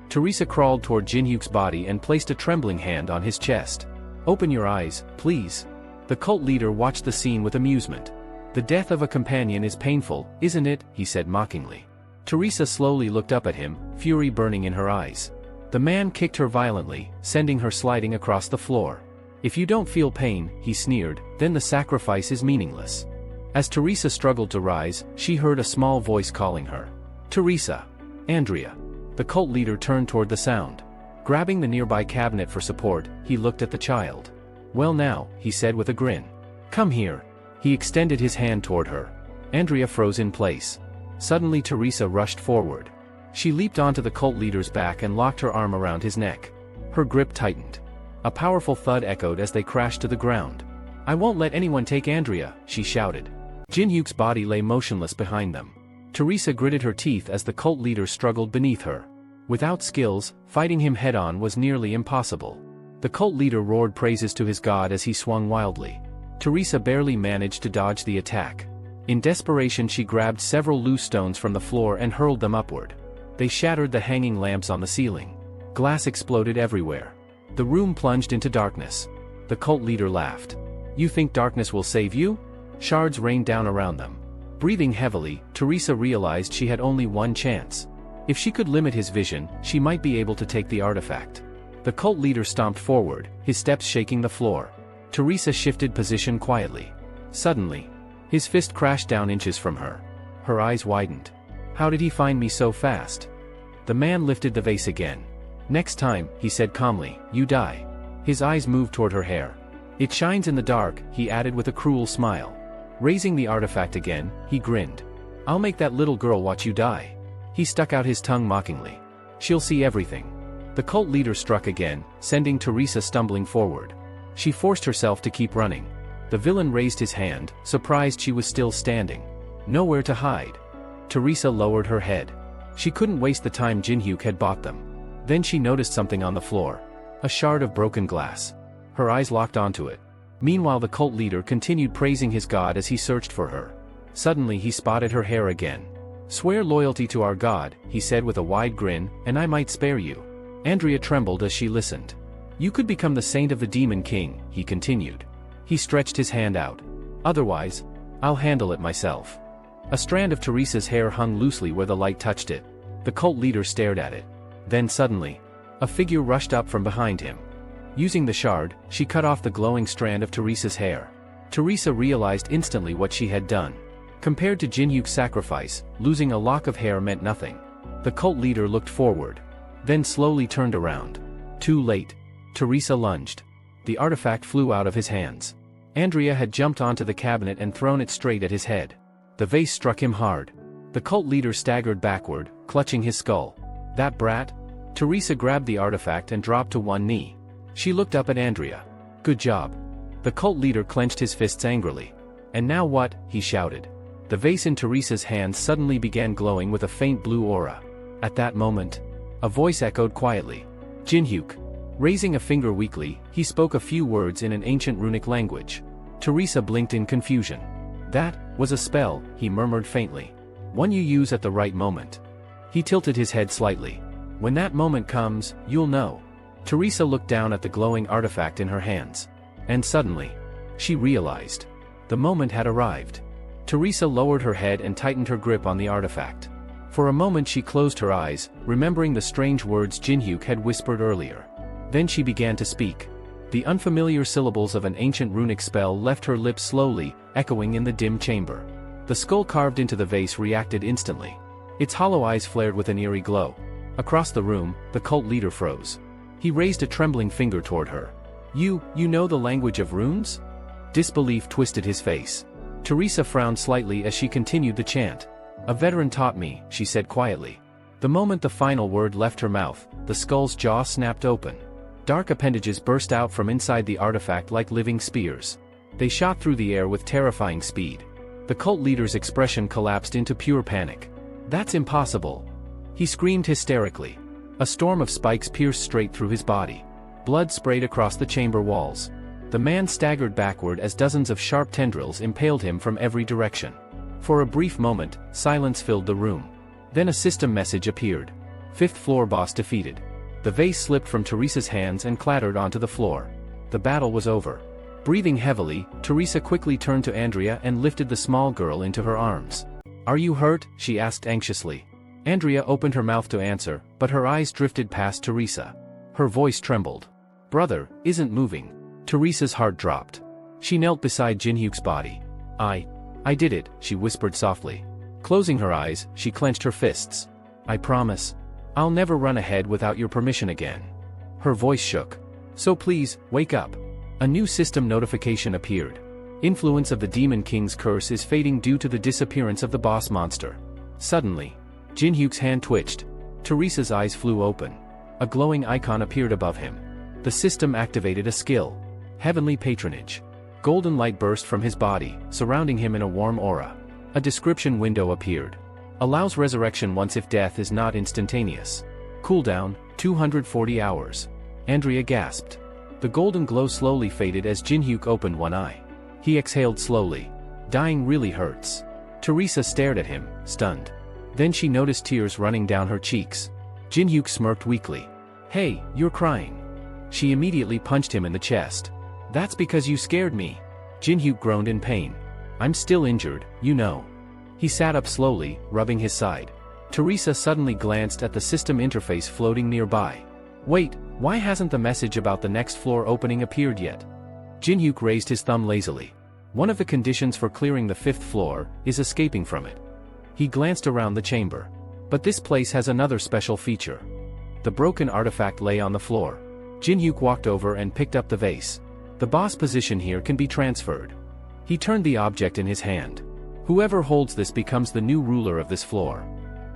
Teresa crawled toward Jinhyuk's body and placed a trembling hand on his chest. Open your eyes, please. The cult leader watched the scene with amusement. The death of a companion is painful, isn't it? He said mockingly. Teresa slowly looked up at him, fury burning in her eyes. The man kicked her violently, sending her sliding across the floor. If you don't feel pain, he sneered, then the sacrifice is meaningless. As Teresa struggled to rise, she heard a small voice calling her. Teresa. Andrea. The cult leader turned toward the sound. Grabbing the nearby cabinet for support, he looked at the child. Well now, he said with a grin. Come here. He extended his hand toward her. Andrea froze in place. Suddenly Teresa rushed forward. She leaped onto the cult leader's back and locked her arm around his neck. Her grip tightened. A powerful thud echoed as they crashed to the ground. "I won't let anyone take Andrea," she shouted. Jin-hyuk's body lay motionless behind them. Teresa gritted her teeth as the cult leader struggled beneath her. Without skills, fighting him head-on was nearly impossible. The cult leader roared praises to his god as he swung wildly. Teresa barely managed to dodge the attack. In desperation she grabbed several loose stones from the floor and hurled them upward. They shattered the hanging lamps on the ceiling. Glass exploded everywhere. The room plunged into darkness. The cult leader laughed. "You think darkness will save you?" Shards rained down around them. Breathing heavily, Teresa realized she had only one chance. If she could limit his vision, she might be able to take the artifact. The cult leader stomped forward, his steps shaking the floor. Teresa shifted position quietly. Suddenly, his fist crashed down inches from her. Her eyes widened. "How did he find me so fast?" The man lifted the vase again. "Next time," he said calmly, "you die." His eyes moved toward her hair. "It shines in the dark," he added with a cruel smile. Raising the artifact again, he grinned. "I'll make that little girl watch you die." He stuck out his tongue mockingly. "She'll see everything." The cult leader struck again, sending Teresa stumbling forward. She forced herself to keep running. The villain raised his hand, surprised she was still standing. Nowhere to hide. Teresa lowered her head. She couldn't waste the time Jin-hyuk had bought them. Then she noticed something on the floor. A shard of broken glass. Her eyes locked onto it. Meanwhile the cult leader continued praising his god as he searched for her. Suddenly he spotted her hair again. "Swear loyalty to our god," he said with a wide grin, "and I might spare you." Andrea trembled as she listened. "You could become the saint of the demon king," he continued. He stretched his hand out. "Otherwise, I'll handle it myself." A strand of Teresa's hair hung loosely where the light touched it. The cult leader stared at it. Then suddenly, a figure rushed up from behind him. Using the shard, she cut off the glowing strand of Teresa's hair. Teresa realized instantly what she had done. Compared to Jin-hyuk's sacrifice, losing a lock of hair meant nothing. The cult leader looked forward. Then slowly turned around. Too late. Teresa lunged. The artifact flew out of his hands. Andrea had jumped onto the cabinet and thrown it straight at his head. The vase struck him hard. The cult leader staggered backward, clutching his skull. "That brat?" Teresa grabbed the artifact and dropped to one knee. She looked up at Andrea. "Good job." The cult leader clenched his fists angrily. "And now what?" he shouted. The vase in Teresa's hands suddenly began glowing with a faint blue aura. At that moment, a voice echoed quietly. "Jin-hyuk." Raising a finger weakly, he spoke a few words in an ancient runic language. Teresa blinked in confusion. "That was a spell," he murmured faintly. "One you use at the right moment." He tilted his head slightly. "When that moment comes, you'll know." Teresa looked down at the glowing artifact in her hands. And suddenly, she realized. The moment had arrived. Teresa lowered her head and tightened her grip on the artifact. For a moment she closed her eyes, remembering the strange words Jin-hyuk had whispered earlier. Then she began to speak. The unfamiliar syllables of an ancient runic spell left her lips slowly, echoing in the dim chamber. The skull carved into the vase reacted instantly. Its hollow eyes flared with an eerie glow. Across the room, the cult leader froze. He raised a trembling finger toward her. You know the language of runes?" Disbelief twisted his face. Teresa frowned slightly as she continued the chant. "A veteran taught me," she said quietly. The moment the final word left her mouth, the skull's jaw snapped open. Dark appendages burst out from inside the artifact like living spears. They shot through the air with terrifying speed. The cult leader's expression collapsed into pure panic. "That's impossible!" He screamed hysterically. A storm of spikes pierced straight through his body. Blood sprayed across the chamber walls. The man staggered backward as dozens of sharp tendrils impaled him from every direction. For a brief moment, silence filled the room. Then a system message appeared. "Fifth floor boss defeated." The vase slipped from Teresa's hands and clattered onto the floor. The battle was over. Breathing heavily, Teresa quickly turned to Andrea and lifted the small girl into her arms. "Are you hurt?" she asked anxiously. Andrea opened her mouth to answer, but her eyes drifted past Teresa. Her voice trembled. "Brother, isn't moving." Teresa's heart dropped. She knelt beside Jin-hyuk's body. I did it," she whispered softly. Closing her eyes, she clenched her fists. "I promise. I'll never run ahead without your permission again." Her voice shook. "So please, wake up." A new system notification appeared. Influence of the Demon King's curse is fading due to the disappearance of the boss monster. Suddenly, Jin-hyuk's hand twitched. Teresa's eyes flew open. A glowing icon appeared above him. The system activated a skill. Heavenly Patronage. Golden light burst from his body, surrounding him in a warm aura. A description window appeared. Allows resurrection once if death is not instantaneous. Cooldown, 240 hours. Andrea gasped. The golden glow slowly faded as Jin-hyuk opened one eye. He exhaled slowly. Dying really hurts. Teresa stared at him, stunned. Then she noticed tears running down her cheeks. Jin-hyuk smirked weakly. Hey, you're crying. She immediately punched him in the chest. That's because you scared me. Jin-hyuk groaned in pain. I'm still injured, you know. He sat up slowly, rubbing his side. Teresa suddenly glanced at the system interface floating nearby. Wait, why hasn't the message about the next floor opening appeared yet? Jin-hyuk raised his thumb lazily. One of the conditions for clearing the 5th floor is escaping from it. He glanced around the chamber. But this place has another special feature. The broken artifact lay on the floor. Jin-hyuk walked over and picked up the vase. The boss position here can be transferred. He turned the object in his hand. Whoever holds this becomes the new ruler of this floor.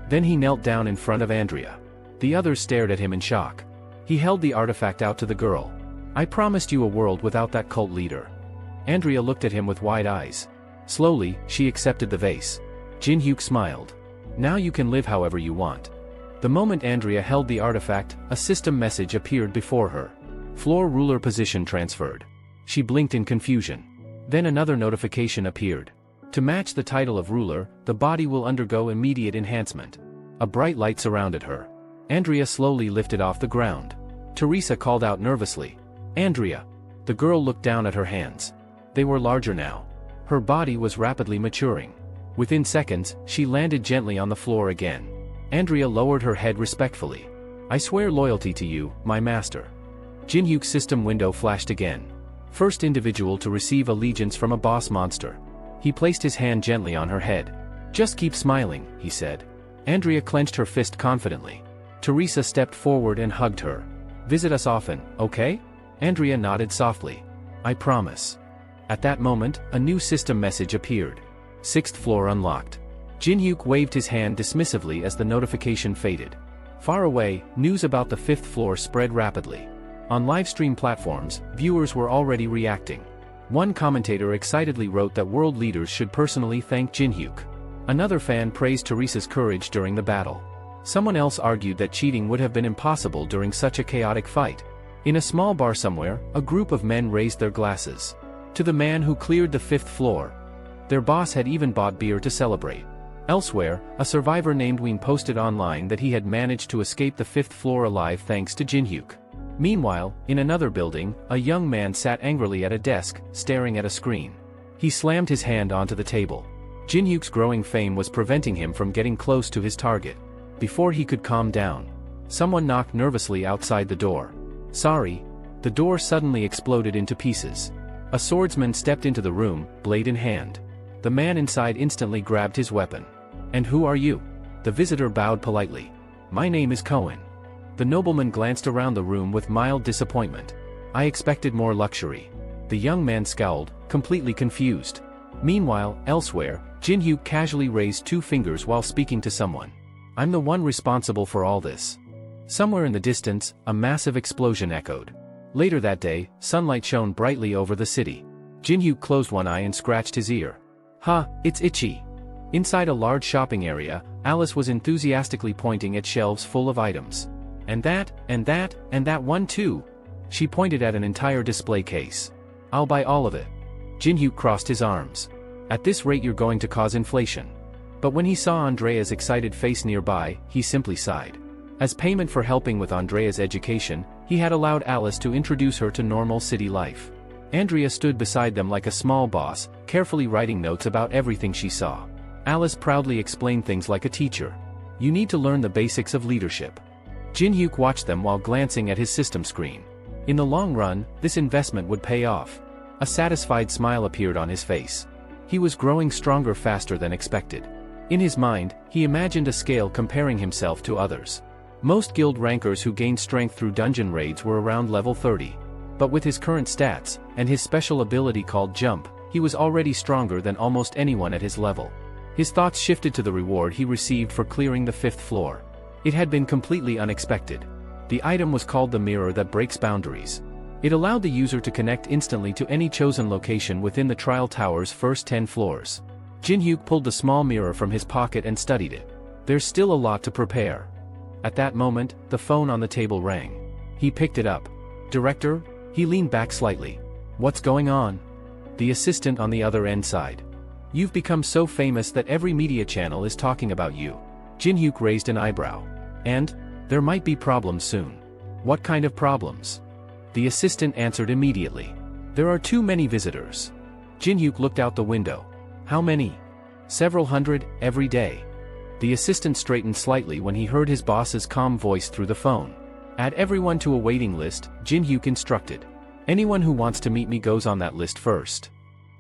Then he knelt down in front of Andrea. The others stared at him in shock. He held the artifact out to the girl. I promised you a world without that cult leader. Andrea looked at him with wide eyes. Slowly, she accepted the vase. Jin-hyuk smiled. Now you can live however you want. The moment Andrea held the artifact, a system message appeared before her. Floor ruler position transferred. She blinked in confusion. Then another notification appeared. To match the title of ruler, the body will undergo immediate enhancement. A bright light surrounded her. Andrea slowly lifted off the ground. Teresa called out nervously. Andrea. The girl looked down at her hands. They were larger now. Her body was rapidly maturing. Within seconds, she landed gently on the floor again. Andrea lowered her head respectfully. I swear loyalty to you, my master. Jin-hyuk's system window flashed again. First individual to receive allegiance from a boss monster. He placed his hand gently on her head. Just keep smiling, he said. Andrea clenched her fist confidently. Teresa stepped forward and hugged her. Visit us often, okay? Andrea nodded softly. I promise. At that moment, a new system message appeared. 6th floor unlocked. Jin-hyuk waved his hand dismissively as the notification faded. Far away, news about the 5th floor spread rapidly. On livestream platforms, viewers were already reacting. One commentator excitedly wrote that world leaders should personally thank Jin-hyuk. Another fan praised Teresa's courage during the battle. Someone else argued that cheating would have been impossible during such a chaotic fight. In a small bar somewhere, a group of men raised their glasses. To the man who cleared the 5th floor. Their boss had even bought beer to celebrate. Elsewhere, a survivor named Ween posted online that he had managed to escape the 5th floor alive thanks to Jin-hyuk. Meanwhile, in another building, a young man sat angrily at a desk, staring at a screen. He slammed his hand onto the table. Jin-hyuk's growing fame was preventing him from getting close to his target. Before he could calm down, someone knocked nervously outside the door. Sorry. The door suddenly exploded into pieces. A swordsman stepped into the room, blade in hand. The man inside instantly grabbed his weapon. And who are you? The visitor bowed politely. My name is Cohen. The nobleman glanced around the room with mild disappointment. I expected more luxury. The young man scowled, completely confused. Meanwhile, elsewhere, Jin-hyuk casually raised 2 fingers while speaking to someone. I'm the one responsible for all this. Somewhere in the distance, a massive explosion echoed. Later that day, sunlight shone brightly over the city. Jin-hyuk closed one eye and scratched his ear. Huh, it's itchy. Inside a large shopping area, Alice was enthusiastically pointing at shelves full of items. And that one too. She pointed at an entire display case. I'll buy all of it. Jin-hyuk crossed his arms. At this rate you're going to cause inflation. But when he saw Andrea's excited face nearby, he simply sighed. As payment for helping with Andrea's education, he had allowed Alice to introduce her to normal city life. Andrea stood beside them like a small boss, carefully writing notes about everything she saw. Alice proudly explained things like a teacher. You need to learn the basics of leadership. Jin-hyuk watched them while glancing at his system screen. In the long run, this investment would pay off. A satisfied smile appeared on his face. He was growing stronger faster than expected. In his mind, he imagined a scale comparing himself to others. Most guild rankers who gained strength through dungeon raids were around level 30. But with his current stats, and his special ability called Jump, he was already stronger than almost anyone at his level. His thoughts shifted to the reward he received for clearing the 5th floor. It had been completely unexpected. The item was called the mirror that breaks boundaries. It allowed the user to connect instantly to any chosen location within the trial tower's first 10 floors. Jin-hyuk pulled the small mirror from his pocket and studied it. There's still a lot to prepare. At that moment, the phone on the table rang. He picked it up. Director? He leaned back slightly. What's going on? The assistant on the other end sighed. You've become so famous that every media channel is talking about you. Jin-hyuk raised an eyebrow. And? There might be problems soon. What kind of problems? The assistant answered immediately. There are too many visitors. Jin-hyuk looked out the window. How many? Several hundred, every day. The assistant straightened slightly when he heard his boss's calm voice through the phone. Add everyone to a waiting list, Jin-hyuk instructed. Anyone who wants to meet me goes on that list first.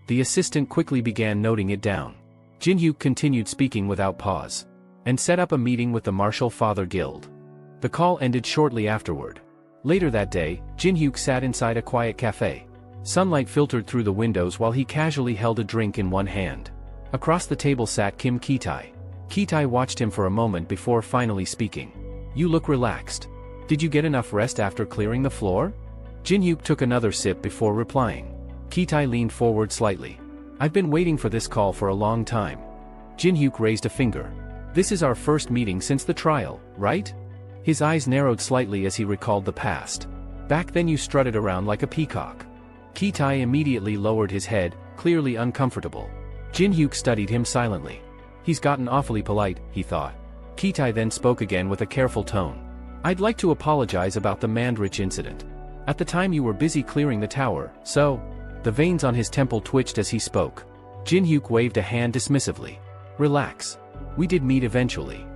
The assistant quickly began noting it down. Jin-hyuk continued speaking without pause. And set up a meeting with the Martial Father Guild. The call ended shortly afterward. Later that day, Jin-hyuk sat inside a quiet cafe. Sunlight filtered through the windows while he casually held a drink in one hand. Across the table sat Kim Ki-tae. Ki-tae watched him for a moment before finally speaking. You look relaxed. Did you get enough rest after clearing the floor? Jin-hyuk took another sip before replying. Ki-tae leaned forward slightly. I've been waiting for this call for a long time. Jin-hyuk raised a finger. This is our first meeting since the trial, right? His eyes narrowed slightly as he recalled the past. Back then you strutted around like a peacock. Ki-tae immediately lowered his head, clearly uncomfortable. Jin-hyuk studied him silently. He's gotten awfully polite, he thought. Ki-tae then spoke again with a careful tone. I'd like to apologize about the Mandrich incident. At the time you were busy clearing the tower, so... The veins on his temple twitched as he spoke. Jin-hyuk waved a hand dismissively. Relax. We did meet eventually.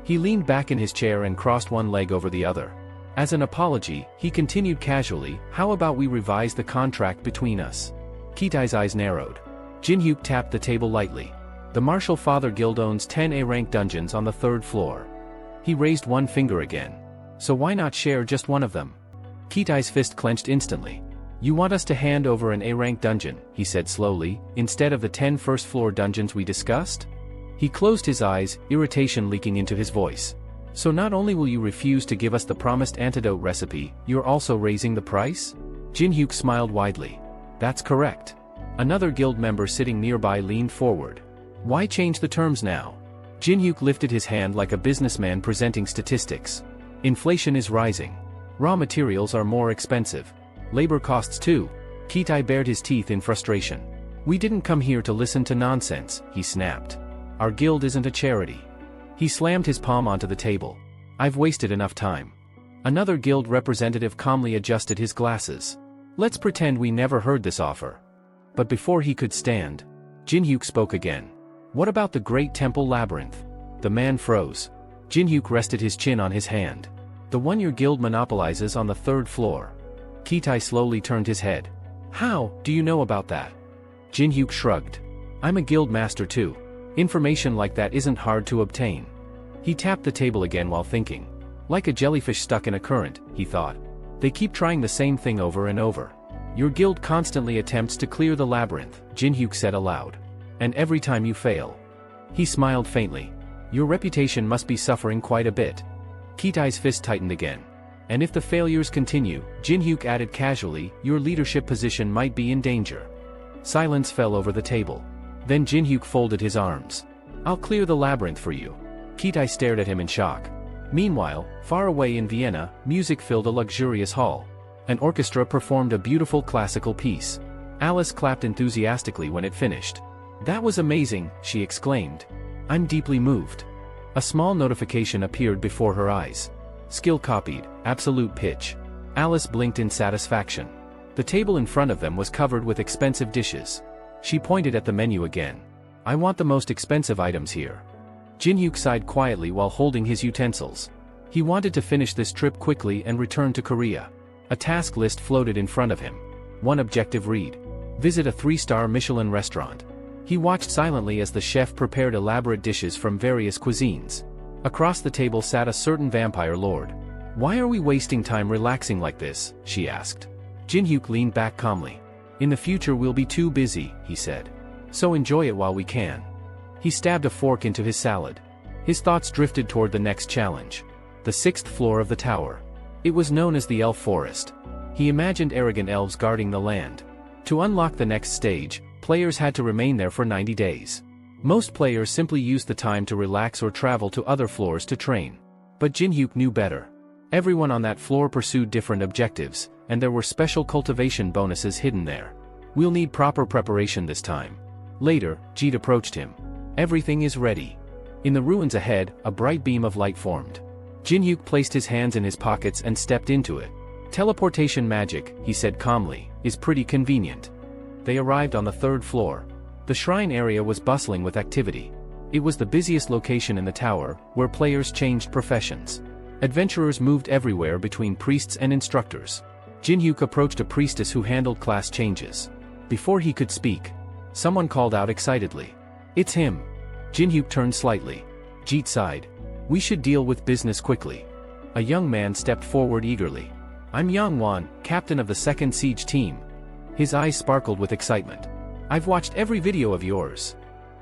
He leaned back in his chair and crossed one leg over the other. As an apology, he continued casually, how about we revise the contract between us? Ki-tae's eyes narrowed. Jin-hyuk tapped the table lightly. The Martial Father Guild owns 10 A-rank dungeons on the 3rd floor. He raised one finger again. So why not share just one of them? Ki-tae's fist clenched instantly. You want us to hand over an A-rank dungeon, he said slowly, instead of the 10 first-floor dungeons we discussed? He closed his eyes, irritation leaking into his voice. So not only will you refuse to give us the promised antidote recipe, you're also raising the price? Jin-hyuk smiled widely. That's correct. Another guild member sitting nearby leaned forward. Why change the terms now? Jin-hyuk lifted his hand like a businessman presenting statistics. Inflation is rising. Raw materials are more expensive. Labor costs too. Ki-tae bared his teeth in frustration. We didn't come here to listen to nonsense, he snapped. Our guild isn't a charity. He slammed his palm onto the table. I've wasted enough time. Another guild representative calmly adjusted his glasses. Let's pretend we never heard this offer. But before he could stand, Jin-hyuk spoke again. What about the Great Temple Labyrinth? The man froze. Jin-hyuk rested his chin on his hand. The one your guild monopolizes on the 3rd floor. Ki-tae slowly turned his head. How do you know about that? Jin-hyuk shrugged. I'm a guild master too. Information like that isn't hard to obtain. He tapped the table again while thinking. Like a jellyfish stuck in a current, he thought. They keep trying the same thing over and over. Your guild constantly attempts to clear the labyrinth, Jin-hyuk said aloud. And every time you fail. He smiled faintly. Your reputation must be suffering quite a bit. Ki-tae's fist tightened again. And if the failures continue, Jin-hyuk added casually, your leadership position might be in danger. Silence fell over the table. Then Jin-hyuk folded his arms. I'll clear the labyrinth for you. Ki-tae stared at him in shock. Meanwhile, far away in Vienna, music filled a luxurious hall. An orchestra performed a beautiful classical piece. Alice clapped enthusiastically when it finished. That was amazing, she exclaimed. I'm deeply moved. A small notification appeared before her eyes. Skill copied, absolute pitch. Alice blinked in satisfaction. The table in front of them was covered with expensive dishes. She pointed at the menu again. I want the most expensive items here. Jin-hyuk sighed quietly while holding his utensils. He wanted to finish this trip quickly and return to Korea. A task list floated in front of him. One objective read. Visit a 3-star Michelin restaurant. He watched silently as the chef prepared elaborate dishes from various cuisines. Across the table sat a certain vampire lord. Why are we wasting time relaxing like this? She asked. Jin-hyuk leaned back calmly. In the future we'll be too busy, he said. So enjoy it while we can. He stabbed a fork into his salad. His thoughts drifted toward the next challenge. The 6th floor of the tower. It was known as the Elf Forest. He imagined arrogant elves guarding the land. To unlock the next stage, players had to remain there for 90 days. Most players simply used the time to relax or travel to other floors to train. But Jin-hyuk knew better. Everyone on that floor pursued different objectives, and there were special cultivation bonuses hidden there. We'll need proper preparation this time. Later, Jeet approached him. Everything is ready. In the ruins ahead, a bright beam of light formed. Jin-hyuk placed his hands in his pockets and stepped into it. Teleportation magic, he said calmly, is pretty convenient. They arrived on the 3rd floor. The shrine area was bustling with activity. It was the busiest location in the tower, where players changed professions. Adventurers moved everywhere between priests and instructors. Jin-hyuk approached a priestess who handled class changes. Before he could speak, someone called out excitedly. It's him. Jin-hyuk turned slightly. Jeet sighed. We should deal with business quickly. A young man stepped forward eagerly. I'm Yang-won, captain of the 2nd siege team. His eyes sparkled with excitement. I've watched every video of yours.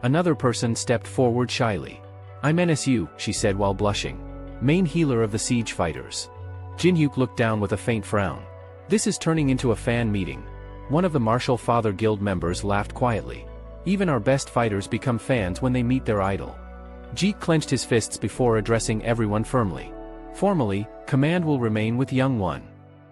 Another person stepped forward shyly. I'm NSU, she said while blushing. Main healer of the siege fighters. Jin-hyuk looked down with a faint frown. This is turning into a fan meeting. One of the Martial Father Guild members laughed quietly. Even our best fighters become fans when they meet their idol. Jeet clenched his fists before addressing everyone firmly. Formally, command will remain with Young-won.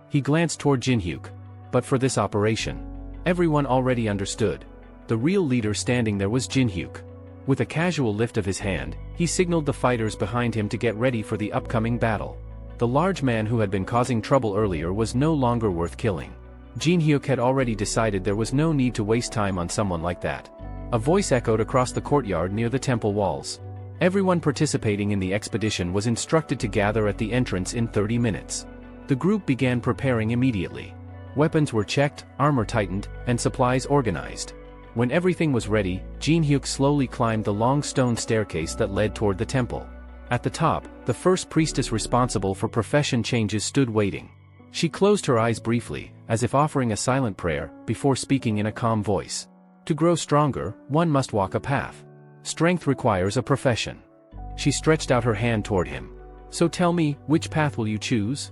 He glanced toward Jin-hyuk. But for this operation, everyone already understood. The real leader standing there was Jin-hyuk. With a casual lift of his hand, he signaled the fighters behind him to get ready for the upcoming battle. The large man who had been causing trouble earlier was no longer worth killing. Jin-hyuk had already decided there was no need to waste time on someone like that. A voice echoed across the courtyard near the temple walls. Everyone participating in the expedition was instructed to gather at the entrance in 30 minutes. The group began preparing immediately. Weapons were checked, armor tightened, and supplies organized. When everything was ready, Jin-hyuk slowly climbed the long stone staircase that led toward the temple. At the top, the first priestess responsible for profession changes stood waiting. She closed her eyes briefly, as if offering a silent prayer, before speaking in a calm voice. To grow stronger, one must walk a path. Strength requires a profession. She stretched out her hand toward him. So tell me, which path will you choose?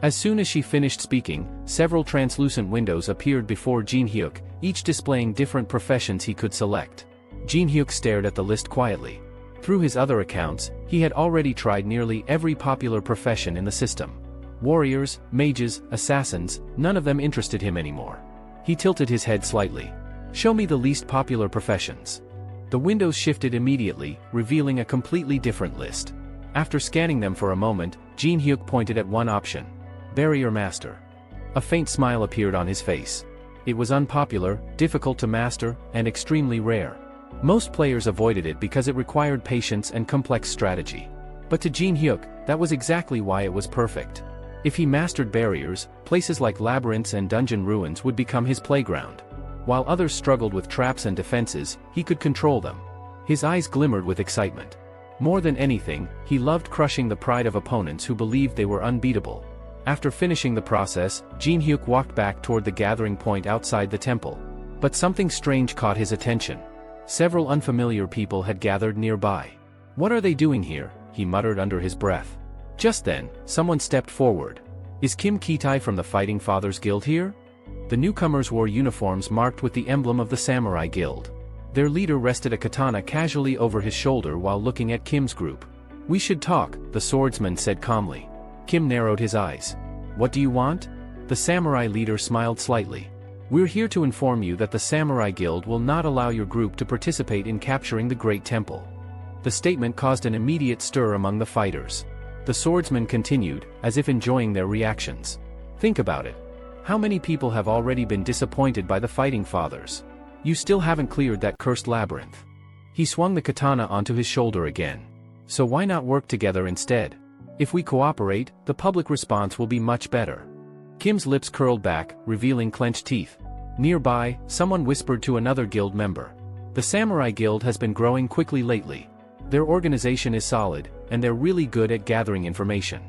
As soon as she finished speaking, several translucent windows appeared before Jin-hyuk, each displaying different professions he could select. Jin-hyuk stared at the list quietly. Through his other accounts, he had already tried nearly every popular profession in the system. Warriors, mages, assassins, none of them interested him anymore. He tilted his head slightly. Show me the least popular professions. The windows shifted immediately, revealing a completely different list. After scanning them for a moment, Jin-hyuk pointed at one option. Barrier Master. A faint smile appeared on his face. It was unpopular, difficult to master, and extremely rare. Most players avoided it because it required patience and complex strategy. But to Jin-hyuk, that was exactly why it was perfect. If he mastered barriers, places like labyrinths and dungeon ruins would become his playground. While others struggled with traps and defenses, he could control them. His eyes glimmered with excitement. More than anything, he loved crushing the pride of opponents who believed they were unbeatable. After finishing the process, Jin-hyuk walked back toward the gathering point outside the temple. But something strange caught his attention. Several unfamiliar people had gathered nearby. What are they doing here? He muttered under his breath. Just then, someone stepped forward. Is Kim Ki-tae from the Fighting Fathers Guild here? The newcomers wore uniforms marked with the emblem of the Samurai Guild. Their leader rested a katana casually over his shoulder while looking at Kim's group. We should talk, the swordsman said calmly. Kim narrowed his eyes. What do you want? The samurai leader smiled slightly. We're here to inform you that the Samurai Guild will not allow your group to participate in capturing the Great Temple. The statement caused an immediate stir among the fighters. The swordsman continued, as if enjoying their reactions. Think about it. How many people have already been disappointed by the Fighting Fathers? You still haven't cleared that cursed labyrinth. He swung the katana onto his shoulder again. So why not work together instead? If we cooperate, the public response will be much better. Kim's lips curled back, revealing clenched teeth. Nearby, someone whispered to another guild member. The Samurai Guild has been growing quickly lately. Their organization is solid, and they're really good at gathering information.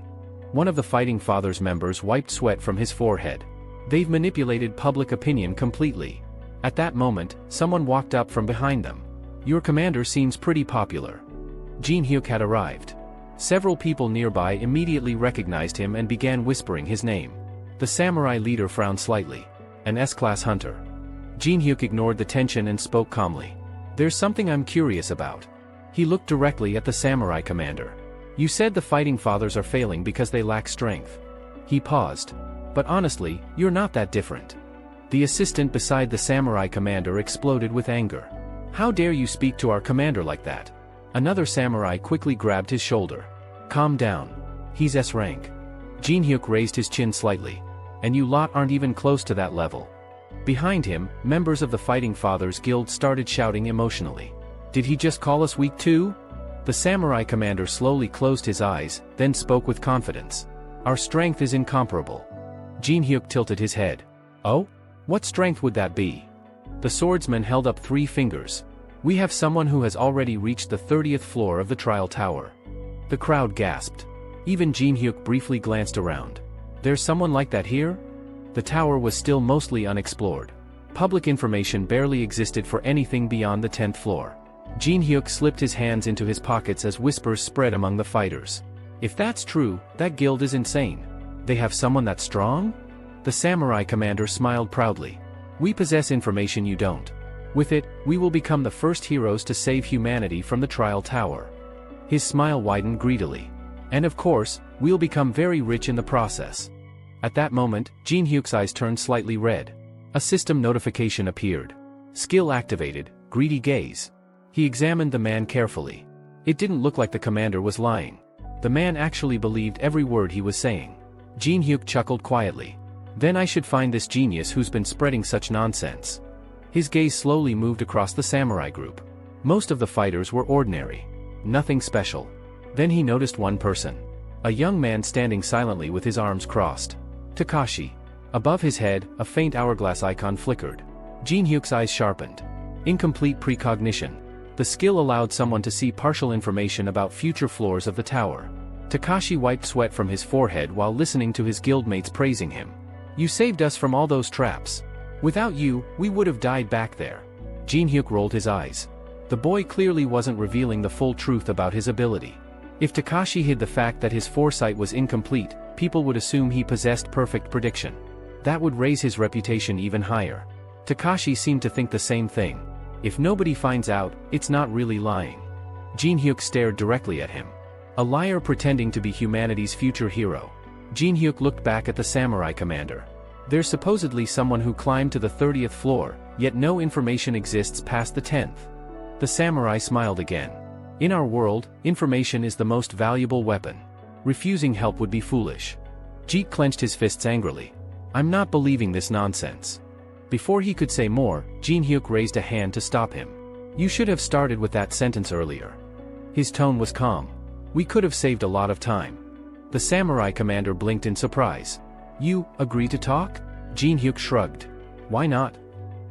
One of the Fighting Fathers members wiped sweat from his forehead. They've manipulated public opinion completely. At that moment, someone walked up from behind them. Your commander seems pretty popular. Jin Hyuk had arrived. Several people nearby immediately recognized him and began whispering his name. The samurai leader frowned slightly. An S-class hunter. Jin Hyuk ignored the tension and spoke calmly. There's something I'm curious about. He looked directly at the samurai commander. You said the fighting fathers are failing because they lack strength. He paused. But honestly, you're not that different. The assistant beside the samurai commander exploded with anger. How dare you speak to our commander like that? Another samurai quickly grabbed his shoulder. Calm down. He's S rank. Jin Hyuk raised his chin slightly. And you lot aren't even close to that level. Behind him, members of the Fighting Fathers Guild started shouting emotionally. Did he just call us weak too? The samurai commander slowly closed his eyes, then spoke with confidence. Our strength is incomparable. Jin Hyuk tilted his head. Oh? What strength would that be? The swordsman held up 3 fingers. We have someone who has already reached the 30th floor of the trial tower. The crowd gasped. Even Jin Hyuk briefly glanced around. There's someone like that here? The tower was still mostly unexplored. Public information barely existed for anything beyond the 10th floor. Jin Hyuk slipped his hands into his pockets as whispers spread among the fighters. If that's true, that guild is insane. They have someone that strong? The samurai commander smiled proudly. We possess information you don't. With it, we will become the first heroes to save humanity from the trial tower. His smile widened greedily. And of course, we'll become very rich in the process. At that moment, Jin Hyuk's eyes turned slightly red. A system notification appeared. Skill activated, greedy gaze. He examined the man carefully. It didn't look like the commander was lying. The man actually believed every word he was saying. Jin Hyuk chuckled quietly. Then I should find this genius who's been spreading such nonsense. His gaze slowly moved across the samurai group. Most of the fighters were ordinary. Nothing special. Then he noticed one person. A young man standing silently with his arms crossed. Takashi. Above his head, a faint hourglass icon flickered. Jin Hyuk's eyes sharpened. Incomplete precognition. The skill allowed someone to see partial information about future floors of the tower. Takashi wiped sweat from his forehead while listening to his guildmates praising him. You saved us from all those traps. Without you, we would have died back there. Jin Hyuk rolled his eyes. The boy clearly wasn't revealing the full truth about his ability. If Takashi hid the fact that his foresight was incomplete, people would assume he possessed perfect prediction. That would raise his reputation even higher. Takashi seemed to think the same thing. If nobody finds out, it's not really lying. Jin Hyuk stared directly at him. A liar pretending to be humanity's future hero. Jin Hyuk looked back at the samurai commander. There's supposedly someone who climbed to the 30th floor, yet no information exists past the 10th. The samurai smiled again. In our world, information is the most valuable weapon. Refusing help would be foolish. Jeet clenched his fists angrily. I'm not believing this nonsense. Before he could say more, Jin Hyuk raised a hand to stop him. You should have started with that sentence earlier. His tone was calm. We could have saved a lot of time. The samurai commander blinked in surprise. You agree to talk? Jin Hyuk shrugged. Why not?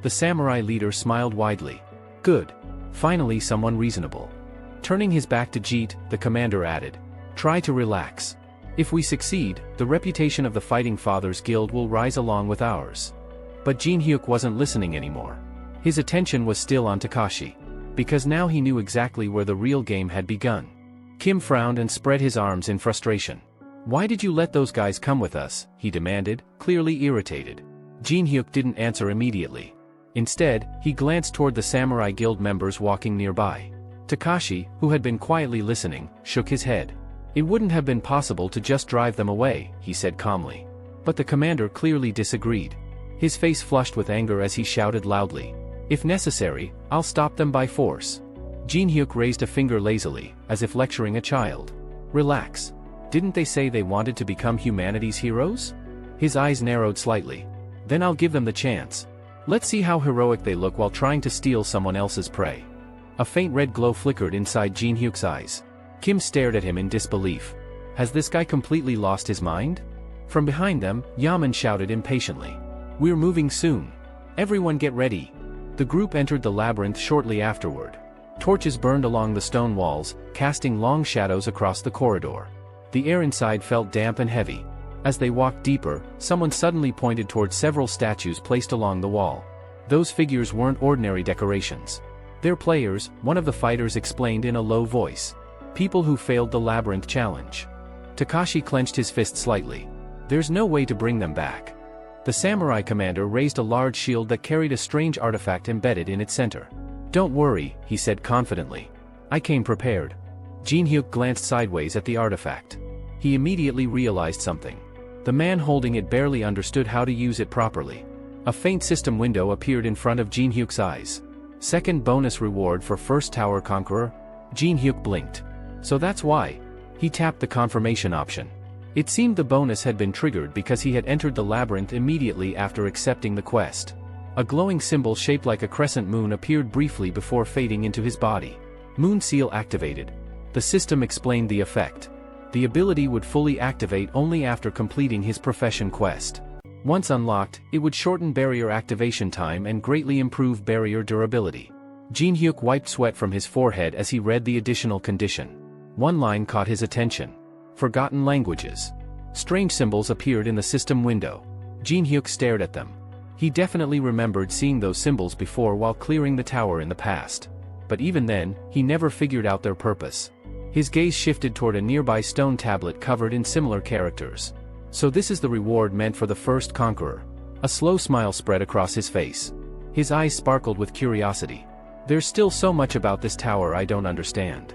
The samurai leader smiled widely. Good. Finally someone reasonable. Turning his back to Jeet, the commander added. Try to relax. If we succeed, the reputation of the Fighting Fathers Guild will rise along with ours. But Jin Hyuk wasn't listening anymore. His attention was still on Takashi. Because now he knew exactly where the real game had begun. Kim frowned and spread his arms in frustration. Why did you let those guys come with us? He demanded, clearly irritated. Jin Hyuk didn't answer immediately. Instead, he glanced toward the Samurai Guild members walking nearby. Takashi, who had been quietly listening, shook his head. It wouldn't have been possible to just drive them away, he said calmly. But the commander clearly disagreed. His face flushed with anger as he shouted loudly. If necessary, I'll stop them by force. Jin Hyuk raised a finger lazily, as if lecturing a child. Relax. Didn't they say they wanted to become humanity's heroes? His eyes narrowed slightly. Then I'll give them the chance. Let's see how heroic they look while trying to steal someone else's prey. A faint red glow flickered inside Jin Hyuk's eyes. Kim stared at him in disbelief. Has this guy completely lost his mind? From behind them, Yaman shouted impatiently. We're moving soon. Everyone get ready. The group entered the labyrinth shortly afterward. Torches burned along the stone walls, casting long shadows across the corridor. The air inside felt damp and heavy. As they walked deeper, someone suddenly pointed toward several statues placed along the wall. Those figures weren't ordinary decorations. They're players, one of the fighters explained in a low voice. People who failed the labyrinth challenge. Takashi clenched his fist slightly. There's no way to bring them back. The samurai commander raised a large shield that carried a strange artifact embedded in its center. Don't worry, he said confidently. I came prepared. Jin-hyuk glanced sideways at the artifact. He immediately realized something. The man holding it barely understood how to use it properly. A faint system window appeared in front of Jin-hyuk's eyes. Second bonus reward for first tower conqueror? Jin-hyuk blinked. So that's why. He tapped the confirmation option. It seemed the bonus had been triggered because he had entered the labyrinth immediately after accepting the quest. A glowing symbol shaped like a crescent moon appeared briefly before fading into his body. Moon seal activated. The system explained the effect. The ability would fully activate only after completing his profession quest. Once unlocked, it would shorten barrier activation time and greatly improve barrier durability. Jin-hyuk wiped sweat from his forehead as he read the additional condition. One line caught his attention. Forgotten languages. Strange symbols appeared in the system window. Jin-hyuk stared at them. He definitely remembered seeing those symbols before while clearing the tower in the past. But even then, he never figured out their purpose. His gaze shifted toward a nearby stone tablet covered in similar characters. So this is the reward meant for the first conqueror. A slow smile spread across his face. His eyes sparkled with curiosity. There's still so much about this tower I don't understand.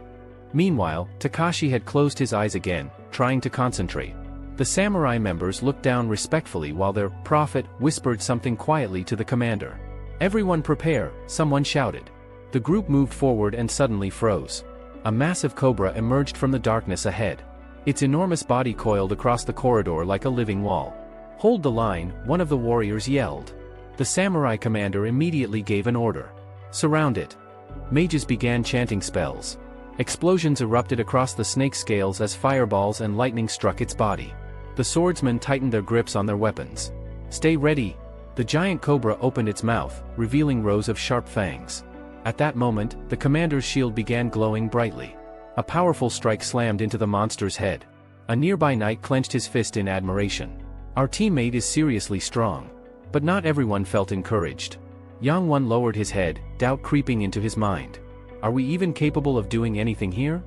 Meanwhile, Takashi had closed his eyes again, trying to concentrate. The samurai members looked down respectfully while their prophet whispered something quietly to the commander. Everyone prepare, someone shouted. The group moved forward and suddenly froze. A massive cobra emerged from the darkness ahead. Its enormous body coiled across the corridor like a living wall. Hold the line, one of the warriors yelled. The samurai commander immediately gave an order. Surround it. Mages began chanting spells. Explosions erupted across the snake scales as fireballs and lightning struck its body. The swordsmen tightened their grips on their weapons. Stay ready. The giant cobra opened its mouth, revealing rows of sharp fangs. At that moment, the commander's shield began glowing brightly. A powerful strike slammed into the monster's head. A nearby knight clenched his fist in admiration. Our teammate is seriously strong. But not everyone felt encouraged. Yang Won lowered his head, doubt creeping into his mind. Are we even capable of doing anything here?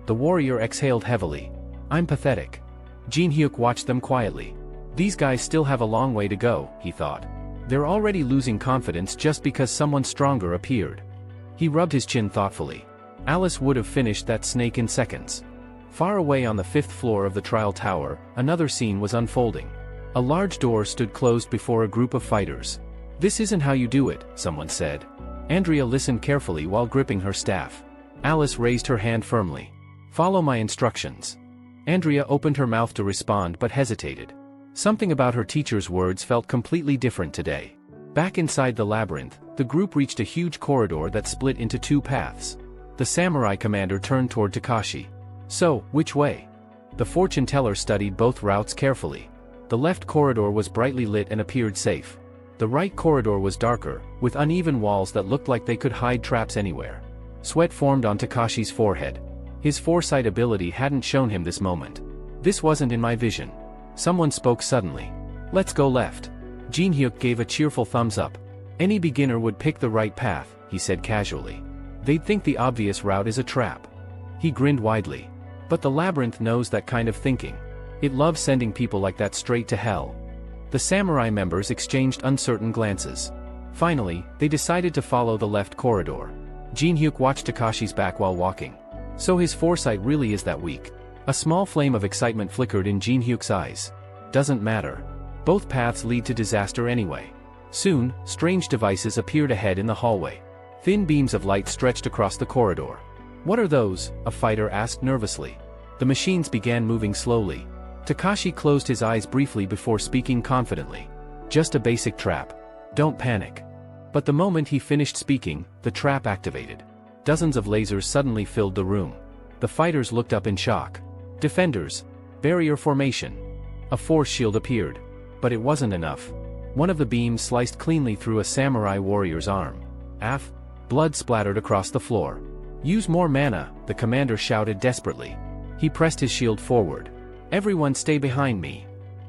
The warrior exhaled heavily. I'm pathetic. Jin-hyuk watched them quietly. These guys still have a long way to go, he thought. They're already losing confidence just because someone stronger appeared. He rubbed his chin thoughtfully. Alice would have finished that snake in seconds. Far away on the 5th floor of the trial tower, another scene was unfolding. A large door stood closed before a group of fighters. This isn't how you do it, someone said. Andrea listened carefully while gripping her staff. Alice raised her hand firmly. Follow my instructions. Andrea opened her mouth to respond but hesitated. Something about her teacher's words felt completely different today. Back inside the labyrinth, the group reached a huge corridor that split into two paths. The samurai commander turned toward Takashi. So, which way? The fortune teller studied both routes carefully. The left corridor was brightly lit and appeared safe. The right corridor was darker, with uneven walls that looked like they could hide traps anywhere. Sweat formed on Takashi's forehead. His foresight ability hadn't shown him this moment. This wasn't in my vision. Someone spoke suddenly. Let's go left. Jin-hyuk gave a cheerful thumbs up. Any beginner would pick the right path, he said casually. They'd think the obvious route is a trap. He grinned widely. But the labyrinth knows that kind of thinking. It loves sending people like that straight to hell. The samurai members exchanged uncertain glances. Finally, they decided to follow the left corridor. Jin-hyuk watched Takashi's back while walking. So his foresight really is that weak. A small flame of excitement flickered in Jin-hyuk's eyes. Doesn't matter. Both paths lead to disaster anyway. Soon, strange devices appeared ahead in the hallway. Thin beams of light stretched across the corridor. What are those? A fighter asked nervously. The machines began moving slowly. Takashi closed his eyes briefly before speaking confidently. Just a basic trap. Don't panic. But the moment he finished speaking, the trap activated. Dozens of lasers suddenly filled the room. The fighters looked up in shock. Defenders. Barrier formation. A force shield appeared. But it wasn't enough. One of the beams sliced cleanly through a samurai warrior's arm. Af. Blood splattered across the floor. Use more mana, the commander shouted desperately. He pressed his shield forward. Everyone stay behind me.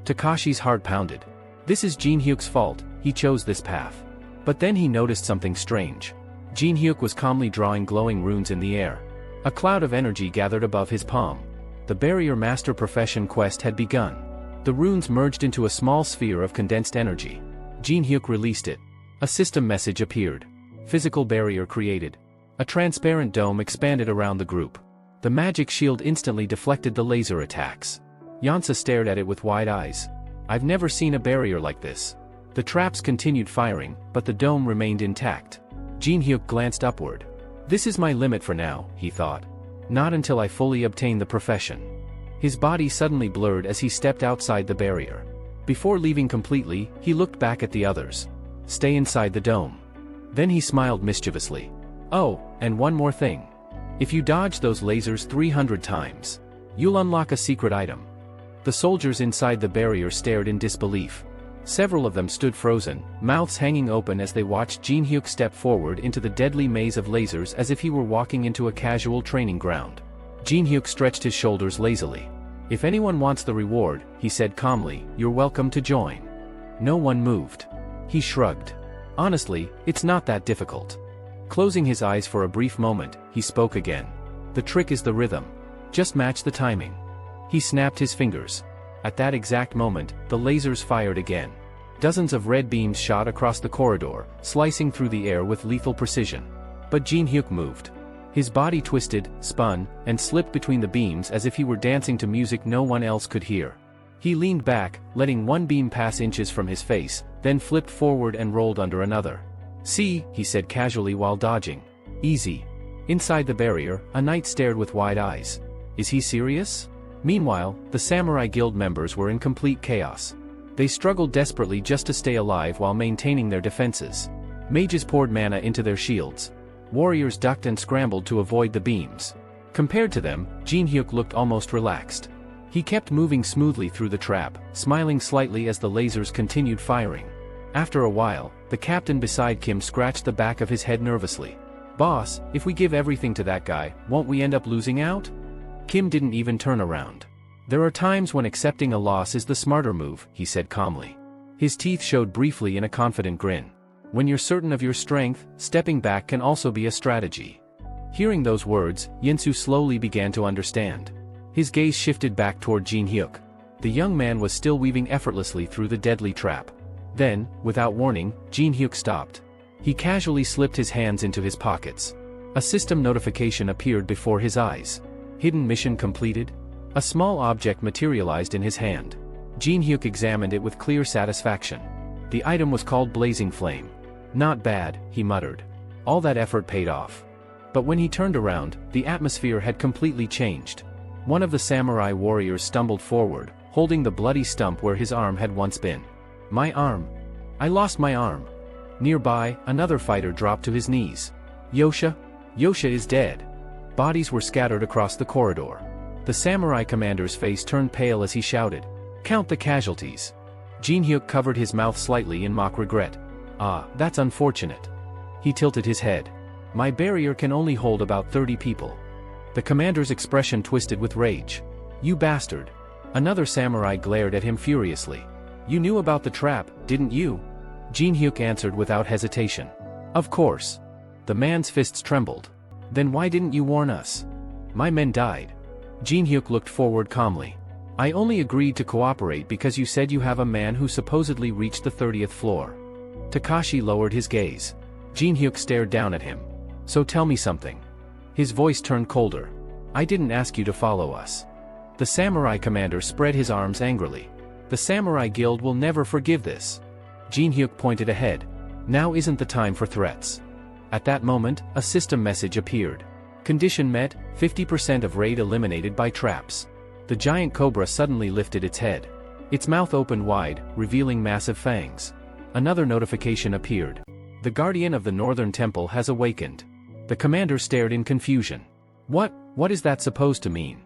Takashi's heart pounded. This is Jin Hyuk's fault, he chose this path. But then he noticed something strange. Jin Hyuk was calmly drawing glowing runes in the air. A cloud of energy gathered above his palm. The barrier master profession quest had begun. The runes merged into a small sphere of condensed energy. Jin Hyuk released it. A system message appeared. Physical barrier created. A transparent dome expanded around the group. The magic shield instantly deflected the laser attacks. Yansa stared at it with wide eyes. I've never seen a barrier like this. The traps continued firing, but the dome remained intact. Jin Hyuk glanced upward. This is my limit for now, he thought. Not until I fully obtain the profession. His body suddenly blurred as he stepped outside the barrier. Before leaving completely, he looked back at the others. Stay inside the dome. Then he smiled mischievously. Oh, and one more thing. If you dodge those lasers 300 times, you'll unlock a secret item. The soldiers inside the barrier stared in disbelief. Several of them stood frozen, mouths hanging open as they watched Jin Hyuk step forward into the deadly maze of lasers as if he were walking into a casual training ground. Jin Hyuk stretched his shoulders lazily. If anyone wants the reward, he said calmly, you're welcome to join. No one moved. He shrugged. Honestly, it's not that difficult. Closing his eyes for a brief moment, he spoke again. The trick is the rhythm. Just match the timing. He snapped his fingers. At that exact moment, the lasers fired again. Dozens of red beams shot across the corridor, slicing through the air with lethal precision. But Jin Hyuk moved. His body twisted, spun, and slipped between the beams as if he were dancing to music no one else could hear. He leaned back, letting one beam pass inches from his face, then flipped forward and rolled under another. See, he said casually while dodging. Easy. Inside the barrier, a knight stared with wide eyes. Is he serious? Meanwhile, the Samurai Guild members were in complete chaos. They struggled desperately just to stay alive while maintaining their defenses. Mages poured mana into their shields. Warriors ducked and scrambled to avoid the beams. Compared to them, Jin Hyuk looked almost relaxed. He kept moving smoothly through the trap, smiling slightly as the lasers continued firing. After a while, the captain beside Kim scratched the back of his head nervously. Boss, if we give everything to that guy, won't we end up losing out? Kim didn't even turn around. There are times when accepting a loss is the smarter move, he said calmly. His teeth showed briefly in a confident grin. When you're certain of your strength, stepping back can also be a strategy. Hearing those words, Yinsu slowly began to understand. His gaze shifted back toward Jin Hyuk. The young man was still weaving effortlessly through the deadly trap. Then, without warning, Jin Hyuk stopped. He casually slipped his hands into his pockets. A system notification appeared before his eyes. Hidden mission completed? A small object materialized in his hand. Jin Hyuk examined it with clear satisfaction. The item was called Blazing Flame. Not bad, he muttered. All that effort paid off. But when he turned around, the atmosphere had completely changed. One of the samurai warriors stumbled forward, holding the bloody stump where his arm had once been. My arm. I lost my arm. Nearby, another fighter dropped to his knees. Yosha? Yosha is dead. Bodies were scattered across the corridor. The samurai commander's face turned pale as he shouted, "Count the casualties." Jin Hyuk covered his mouth slightly in mock regret. Ah, that's unfortunate. He tilted his head. My barrier can only hold about 30 people. The commander's expression twisted with rage. You bastard. Another samurai glared at him furiously. You knew about the trap, didn't you? Jin Hyuk answered without hesitation. Of course. The man's fists trembled. Then why didn't you warn us? My men died. Jin Hyuk looked forward calmly. I only agreed to cooperate because you said you have a man who supposedly reached the 30th floor. Takashi lowered his gaze. Jin Hyuk stared down at him. So tell me something. His voice turned colder. I didn't ask you to follow us. The samurai commander spread his arms angrily. The Samurai Guild will never forgive this. Jin Hyuk pointed ahead. Now isn't the time for threats. At that moment, a system message appeared. Condition met, 50% of raid eliminated by traps. The giant cobra suddenly lifted its head. Its mouth opened wide, revealing massive fangs. Another notification appeared. The guardian of the northern temple has awakened. The commander stared in confusion. What is that supposed to mean?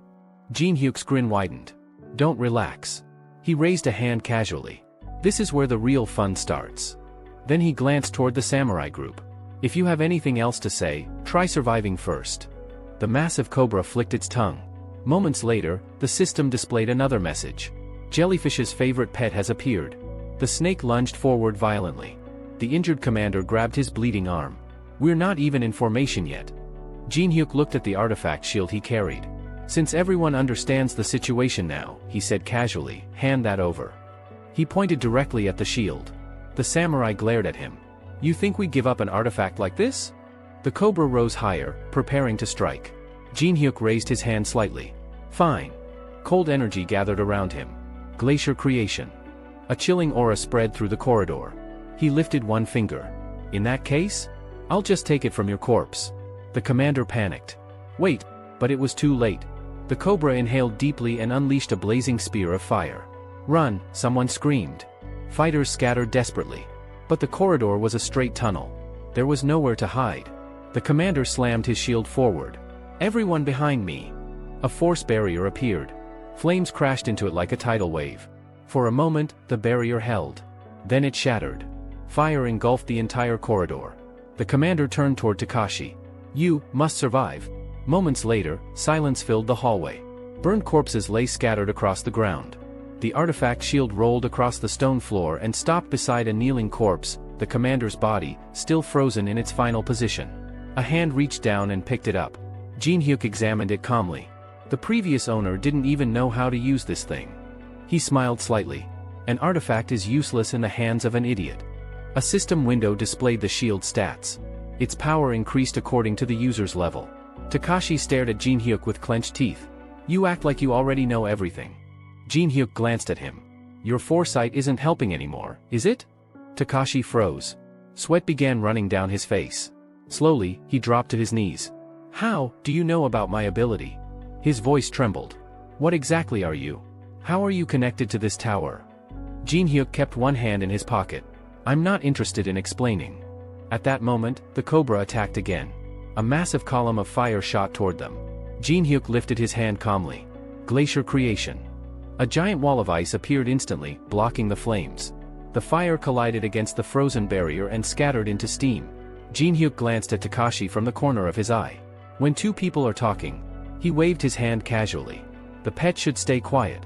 Jin Hyuk's grin widened. Don't relax. He raised a hand casually. This is where the real fun starts. Then he glanced toward the samurai group. If you have anything else to say, try surviving first. The massive cobra flicked its tongue. Moments later, the system displayed another message. Jellyfish's favorite pet has appeared. The snake lunged forward violently. The injured commander grabbed his bleeding arm. We're not even in formation yet. Jin Hyuk looked at the artifact shield he carried. Since everyone understands the situation now, he said casually, hand that over. He pointed directly at the shield. The samurai glared at him. You think we give up an artifact like this? The cobra rose higher, preparing to strike. Jin Hyuk raised his hand slightly. Fine. Cold energy gathered around him. Glacier creation. A chilling aura spread through the corridor. He lifted one finger. In that case? I'll just take it from your corpse. The commander panicked. Wait, but it was too late. The cobra inhaled deeply and unleashed a blazing spear of fire. Run, someone screamed. Fighters scattered desperately. But the corridor was a straight tunnel. There was nowhere to hide. The commander slammed his shield forward. Everyone behind me. A force barrier appeared. Flames crashed into it like a tidal wave. For a moment, the barrier held. Then it shattered. Fire engulfed the entire corridor. The commander turned toward Takashi. You must survive. Moments later, silence filled the hallway. Burned corpses lay scattered across the ground. The artifact shield rolled across the stone floor and stopped beside a kneeling corpse, the commander's body, still frozen in its final position. A hand reached down and picked it up. Jin Hyuk examined it calmly. The previous owner didn't even know how to use this thing. He smiled slightly. An artifact is useless in the hands of an idiot. A system window displayed the shield stats. Its power increased according to the user's level. Takashi stared at Jin Hyuk with clenched teeth. You act like you already know everything. Jin Hyuk glanced at him. Your foresight isn't helping anymore, is it? Takashi froze. Sweat began running down his face. Slowly, he dropped to his knees. How do you know about my ability? His voice trembled. What exactly are you? How are you connected to this tower? Jin Hyuk kept one hand in his pocket. I'm not interested in explaining. At that moment, the cobra attacked again. A massive column of fire shot toward them. Jin Hyuk lifted his hand calmly. Glacier creation. A giant wall of ice appeared instantly, blocking the flames. The fire collided against the frozen barrier and scattered into steam. Jin Hyuk glanced at Takashi from the corner of his eye. When two people are talking, he waved his hand casually. The pet should stay quiet.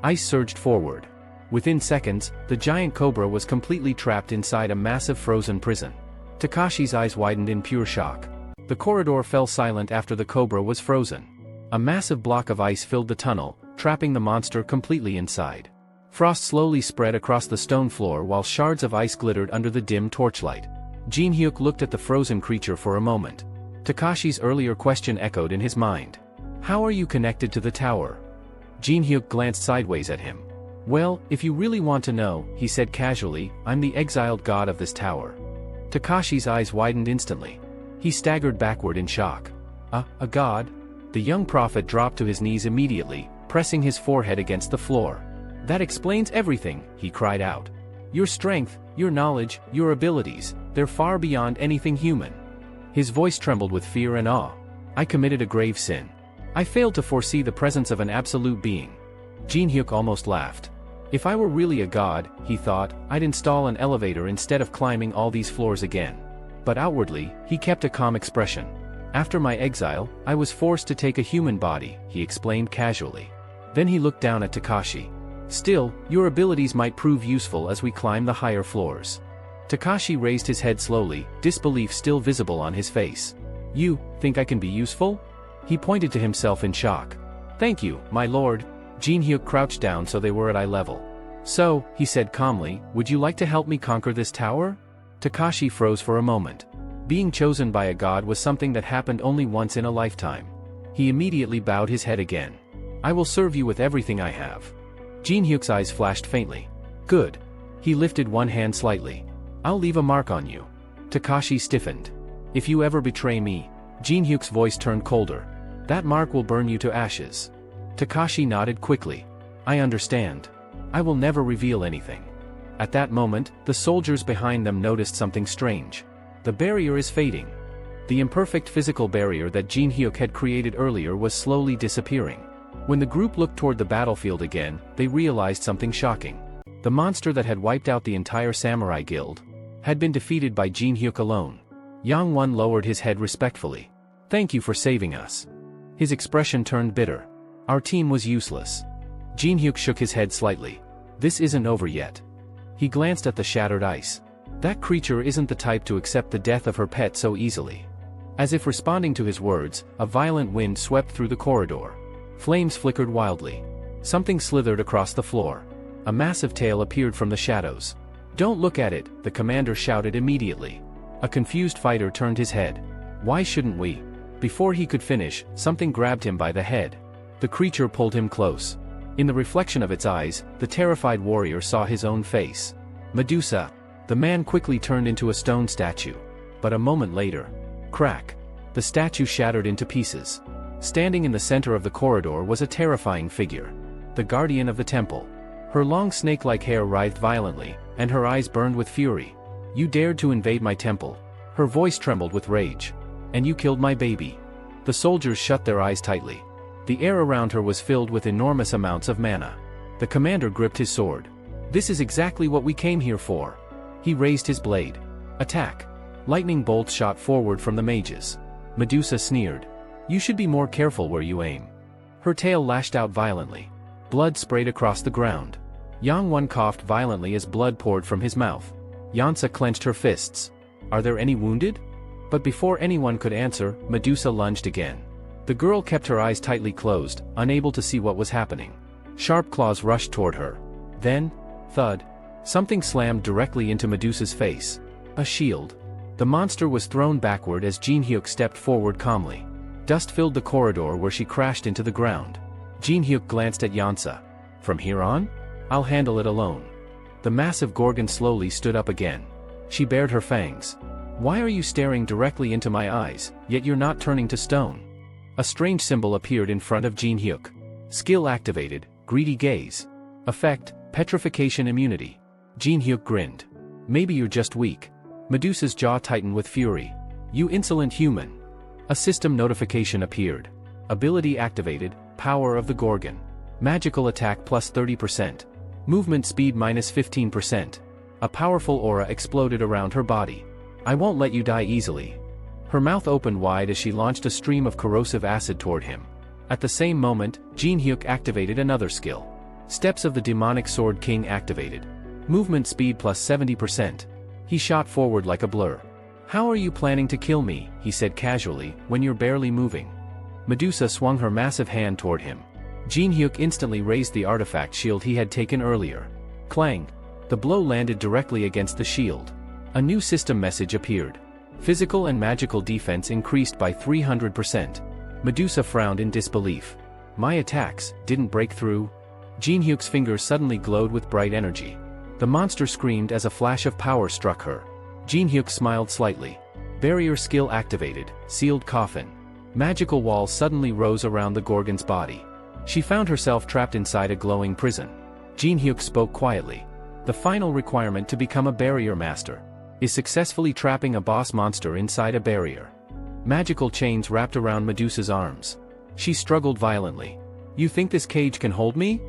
Ice surged forward. Within seconds, the giant cobra was completely trapped inside a massive frozen prison. Takashi's eyes widened in pure shock. The corridor fell silent after the cobra was frozen. A massive block of ice filled the tunnel, trapping the monster completely inside. Frost slowly spread across the stone floor while shards of ice glittered under the dim torchlight. Jin Hyuk looked at the frozen creature for a moment. Takashi's earlier question echoed in his mind. How are you connected to the tower? Jin Hyuk glanced sideways at him. Well, if you really want to know, he said casually, I'm the exiled god of this tower. Takashi's eyes widened instantly. He staggered backward in shock. A god? The young prophet dropped to his knees immediately, pressing his forehead against the floor. That explains everything, he cried out. Your strength, your knowledge, your abilities, they're far beyond anything human. His voice trembled with fear and awe. I committed a grave sin. I failed to foresee the presence of an absolute being. Jin Hyuk almost laughed. If I were really a god, he thought, I'd install an elevator instead of climbing all these floors again. But outwardly, he kept a calm expression. After my exile, I was forced to take a human body, he explained casually. Then he looked down at Takashi. Still, your abilities might prove useful as we climb the higher floors. Takashi raised his head slowly, disbelief still visible on his face. You think I can be useful? He pointed to himself in shock. Thank you, my lord. Jin Hyuk crouched down so they were at eye level. So, he said calmly, would you like to help me conquer this tower? Takashi froze for a moment. Being chosen by a god was something that happened only once in a lifetime. He immediately bowed his head again. I will serve you with everything I have. Jin Hyuk's eyes flashed faintly. Good. He lifted one hand slightly. I'll leave a mark on you. Takashi stiffened. If you ever betray me, Jin Hyuk's voice turned colder. That mark will burn you to ashes. Takashi nodded quickly. I understand. I will never reveal anything. At that moment, the soldiers behind them noticed something strange. The barrier is fading. The imperfect physical barrier that Jin Hyuk had created earlier was slowly disappearing. When the group looked toward the battlefield again, they realized something shocking. The monster that had wiped out the entire samurai guild had been defeated by Jin Hyuk alone. Yang Won lowered his head respectfully. Thank you for saving us. His expression turned bitter. Our team was useless. Jin Hyuk shook his head slightly. This isn't over yet. He glanced at the shattered ice. That creature isn't the type to accept the death of her pet so easily. As if responding to his words, a violent wind swept through the corridor. Flames flickered wildly. Something slithered across the floor. A massive tail appeared from the shadows. "Don't look at it," the commander shouted immediately. A confused fighter turned his head. "Why shouldn't we?" Before he could finish, something grabbed him by the head. The creature pulled him close. In the reflection of its eyes, the terrified warrior saw his own face. Medusa. The man quickly turned into a stone statue. But a moment later, crack. The statue shattered into pieces. Standing in the center of the corridor was a terrifying figure. The guardian of the temple. Her long snake-like hair writhed violently, and her eyes burned with fury. "You dared to invade my temple." Her voice trembled with rage. "And you killed my baby." The soldiers shut their eyes tightly. The air around her was filled with enormous amounts of mana. The commander gripped his sword. "This is exactly what we came here for." He raised his blade. "Attack." Lightning bolts shot forward from the mages. Medusa sneered. "You should be more careful where you aim." Her tail lashed out violently. Blood sprayed across the ground. Yang Won coughed violently as blood poured from his mouth. Yansa clenched her fists. "Are there any wounded?" But before anyone could answer, Medusa lunged again. The girl kept her eyes tightly closed, unable to see what was happening. Sharp claws rushed toward her. Then, thud. Something slammed directly into Medusa's face. A shield. The monster was thrown backward as Jin Hyuk stepped forward calmly. Dust filled the corridor where she crashed into the ground. Jin Hyuk glanced at Yansa. "From here on? I'll handle it alone." The massive Gorgon slowly stood up again. She bared her fangs. "Why are you staring directly into my eyes, yet you're not turning to stone?" A strange symbol appeared in front of Jin Hyuk. Skill activated, greedy gaze. Effect, petrification immunity. Jin Hyuk grinned. "Maybe you're just weak." Medusa's jaw tightened with fury. "You insolent human." A system notification appeared. Ability activated, power of the Gorgon. Magical attack plus 30%. Movement speed minus 15%. A powerful aura exploded around her body. "I won't let you die easily." Her mouth opened wide as she launched a stream of corrosive acid toward him. At the same moment, Jin Hyuk activated another skill. Steps of the Demonic Sword King activated. Movement speed plus 70%. He shot forward like a blur. "How are you planning to kill me?" he said casually, "when you're barely moving." Medusa swung her massive hand toward him. Jin Hyuk instantly raised the artifact shield he had taken earlier. Clang! The blow landed directly against the shield. A new system message appeared. Physical and magical defense increased by 300%. Medusa frowned in disbelief. "My attacks didn't break through?" Jin Hyuk's fingers suddenly glowed with bright energy. The monster screamed as a flash of power struck her. Jin Hyuk smiled slightly. Barrier skill activated, sealed coffin. Magical walls suddenly rose around the Gorgon's body. She found herself trapped inside a glowing prison. Jin Hyuk spoke quietly. "The final requirement to become a barrier master is successfully trapping a boss monster inside a barrier." Magical chains wrapped around Medusa's arms. She struggled violently. "You think this cage can hold me?"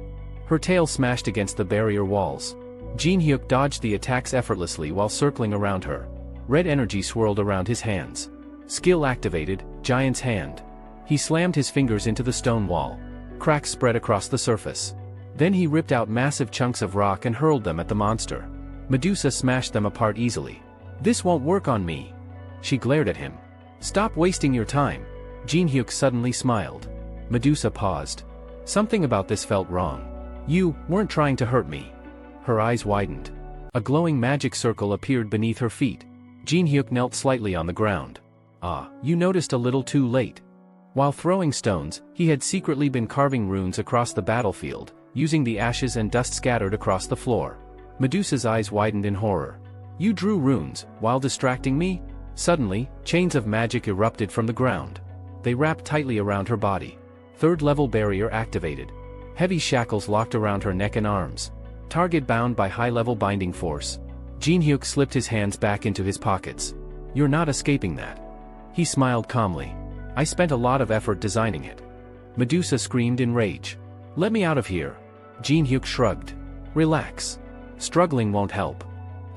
Her tail smashed against the barrier walls. Jin Hyuk dodged the attacks effortlessly while circling around her. Red energy swirled around his hands. Skill activated, Giant's Hand. He slammed his fingers into the stone wall. Cracks spread across the surface. Then he ripped out massive chunks of rock and hurled them at the monster. Medusa smashed them apart easily. "This won't work on me." She glared at him. "Stop wasting your time." Jin Hyuk suddenly smiled. Medusa paused. Something about this felt wrong. "You weren't trying to hurt me." Her eyes widened. A glowing magic circle appeared beneath her feet. Jin Hyuk knelt slightly on the ground. "Ah, you noticed a little too late." While throwing stones, he had secretly been carving runes across the battlefield, using the ashes and dust scattered across the floor. Medusa's eyes widened in horror. "You drew runes, while distracting me?" Suddenly, chains of magic erupted from the ground. They wrapped tightly around her body. Third-level barrier activated. Heavy shackles locked around her neck and arms. Target bound by high-level binding force. Jin Hyuk slipped his hands back into his pockets. "You're not escaping that." He smiled calmly. "I spent a lot of effort designing it." Medusa screamed in rage. "Let me out of here." Jin Hyuk shrugged. "Relax. Struggling won't help."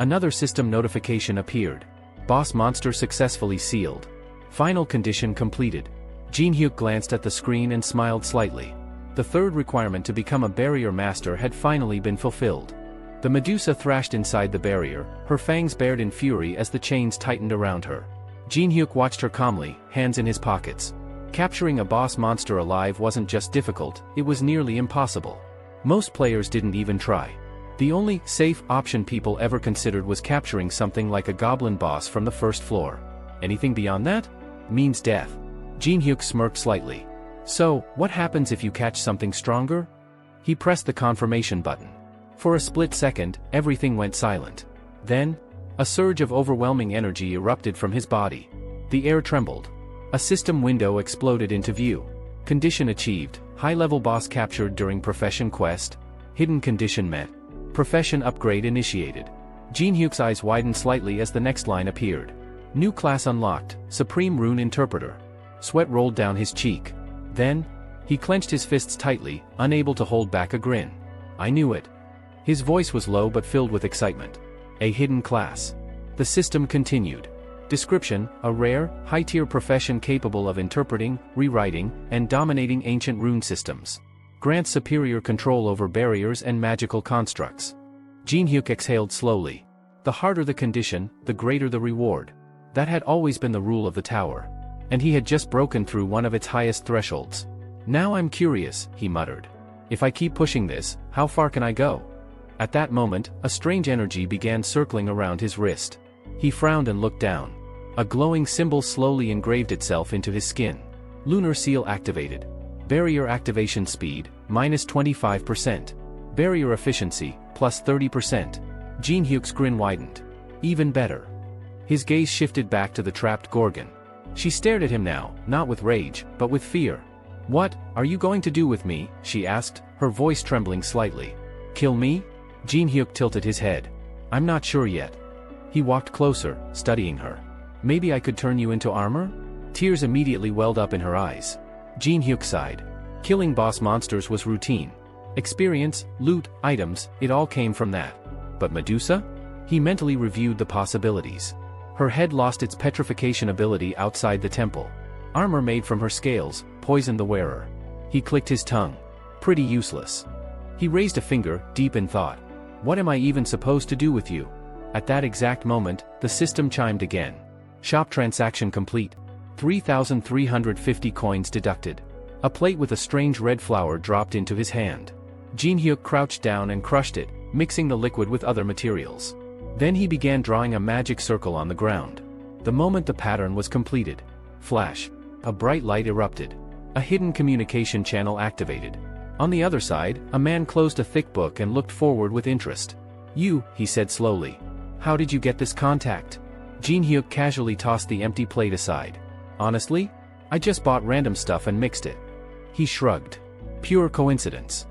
Another system notification appeared. Boss monster successfully sealed. Final condition completed. Jin Hyuk glanced at the screen and smiled slightly. The third requirement to become a barrier master had finally been fulfilled. The Medusa thrashed inside the barrier, her fangs bared in fury as the chains tightened around her. Jin-hyuk watched her calmly, hands in his pockets. Capturing a boss monster alive wasn't just difficult, it was nearly impossible. Most players didn't even try. The only safe option people ever considered was capturing something like a goblin boss from the first floor. Anything beyond that? Means death. Jin-hyuk smirked slightly. So, what happens if you catch something stronger? He pressed the confirmation button. For a split second, everything went silent. Then, a surge of overwhelming energy erupted from his body. The air trembled. A system window exploded into view. Condition achieved, high-level boss captured during profession quest. Hidden condition met. Profession upgrade initiated. Jin-hyuk's eyes widened slightly as the next line appeared. New class unlocked, Supreme Rune Interpreter. Sweat rolled down his cheek. Then, he clenched his fists tightly, unable to hold back a grin. I knew it. His voice was low but filled with excitement. A hidden class. The system continued. Description: a rare, high-tier profession capable of interpreting, rewriting, and dominating ancient rune systems. Grants superior control over barriers and magical constructs. Jin-hyuk exhaled slowly. The harder the condition, the greater the reward. That had always been the rule of the tower. And he had just broken through one of its highest thresholds. Now I'm curious, he muttered. If I keep pushing this, how far can I go? At that moment, a strange energy began circling around his wrist. He frowned and looked down. A glowing symbol slowly engraved itself into his skin. Lunar seal activated. Barrier activation speed, minus 25%. Barrier efficiency, plus 30%. Jin-hyuk's grin widened. Even better. His gaze shifted back to the trapped Gorgon. She stared at him now, not with rage, but with fear. What are you going to do with me? She asked, her voice trembling slightly. Kill me? Jin-hyuk tilted his head. I'm not sure yet. He walked closer, studying her. Maybe I could turn you into armor? Tears immediately welled up in her eyes. Jin-hyuk sighed. Killing boss monsters was routine. Experience, loot, items, it all came from that. But Medusa? He mentally reviewed the possibilities. Her head lost its petrification ability outside the temple. Armor made from her scales, poisoned the wearer. He clicked his tongue. Pretty useless. He raised a finger, deep in thought. What am I even supposed to do with you? At that exact moment, the system chimed again. Shop transaction complete. 3,350 coins deducted. A plate with a strange red flower dropped into his hand. Jin-hyuk crouched down and crushed it, mixing the liquid with other materials. Then he began drawing a magic circle on the ground. The moment the pattern was completed. Flash. A bright light erupted. A hidden communication channel activated. On the other side, a man closed a thick book and looked forward with interest. You, he said slowly. How did you get this contact? Jin-hyuk casually tossed the empty plate aside. Honestly? I just bought random stuff and mixed it. He shrugged. Pure coincidence.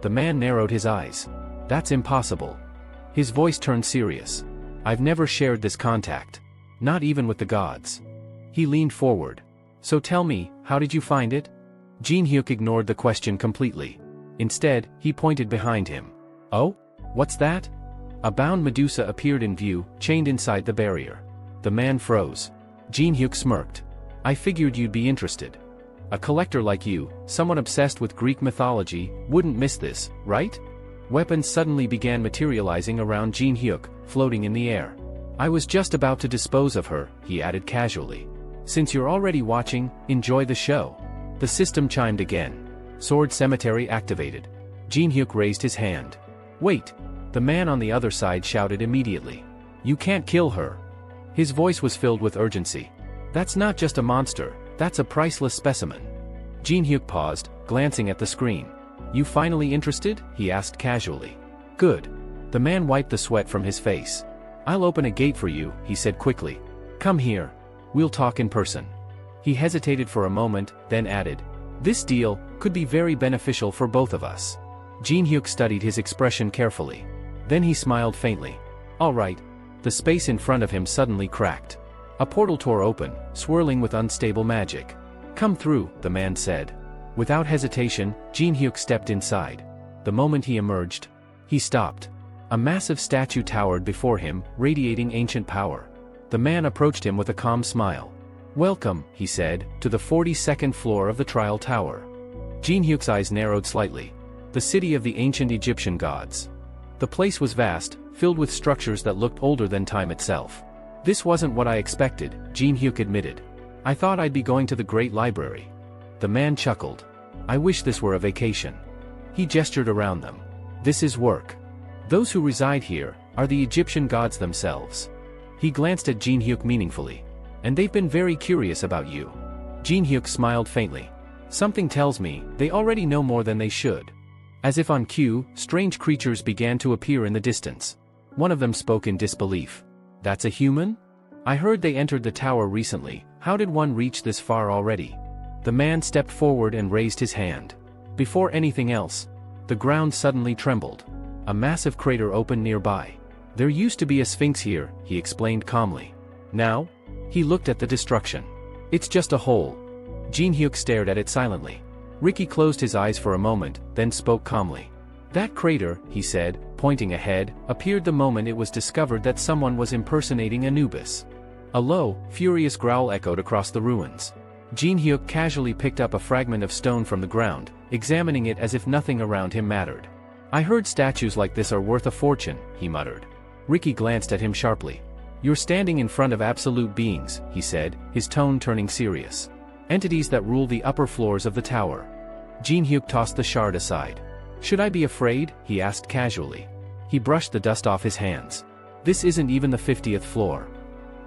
The man narrowed his eyes. That's impossible. His voice turned serious. I've never shared this contact. Not even with the gods. He leaned forward. So tell me, how did you find it? Jin-hyuk ignored the question completely. Instead, he pointed behind him. Oh? What's that? A bound Medusa appeared in view, chained inside the barrier. The man froze. Jin-hyuk smirked. I figured you'd be interested. A collector like you, someone obsessed with Greek mythology, wouldn't miss this, right? Weapons suddenly began materializing around Jin-hyuk, floating in the air. I was just about to dispose of her, he added casually. Since you're already watching, enjoy the show. The system chimed again. Sword cemetery activated. Jin-hyuk raised his hand. Wait! The man on the other side shouted immediately. You can't kill her. His voice was filled with urgency. That's not just a monster, that's a priceless specimen. Jin-hyuk paused, glancing at the screen. You finally interested? He asked casually. Good. The man wiped the sweat from his face. I'll open a gate for you, he said quickly. Come here. We'll talk in person. He hesitated for a moment, then added. This deal could be very beneficial for both of us. Jin-hyuk studied his expression carefully. Then he smiled faintly. All right. The space in front of him suddenly cracked. A portal tore open, swirling with unstable magic. Come through, the man said. Without hesitation, Jin-hyuk stepped inside. The moment he emerged, he stopped. A massive statue towered before him, radiating ancient power. The man approached him with a calm smile. Welcome, he said, to the 42nd floor of the trial tower. Jin Hyuk's eyes narrowed slightly. The city of the ancient Egyptian gods. The place was vast, filled with structures that looked older than time itself. This wasn't what I expected, Jin Hyuk admitted. I thought I'd be going to the Great Library. The man chuckled. I wish this were a vacation. He gestured around them. This is work. Those who reside here are the Egyptian gods themselves. He glanced at Jin Hyuk meaningfully. And they've been very curious about you. Jin Hyuk smiled faintly. Something tells me they already know more than they should. As if on cue, strange creatures began to appear in the distance. One of them spoke in disbelief. That's a human? I heard they entered the tower recently. How did one reach this far already? The man stepped forward and raised his hand. Before anything else, the ground suddenly trembled. A massive crater opened nearby. There used to be a sphinx here, he explained calmly. Now? He looked at the destruction. It's just a hole. Jin Hyuk stared at it silently. Ricky closed his eyes for a moment, then spoke calmly. That crater, he said, pointing ahead, appeared the moment it was discovered that someone was impersonating Anubis. A low, furious growl echoed across the ruins. Jin Hyuk casually picked up a fragment of stone from the ground, examining it as if nothing around him mattered. I heard statues like this are worth a fortune, he muttered. Ricky glanced at him sharply. You're standing in front of absolute beings, he said, his tone turning serious. Entities that rule the upper floors of the tower. Jin Hyuk tossed the shard aside. Should I be afraid? He asked casually. He brushed the dust off his hands. This isn't even the 50th floor.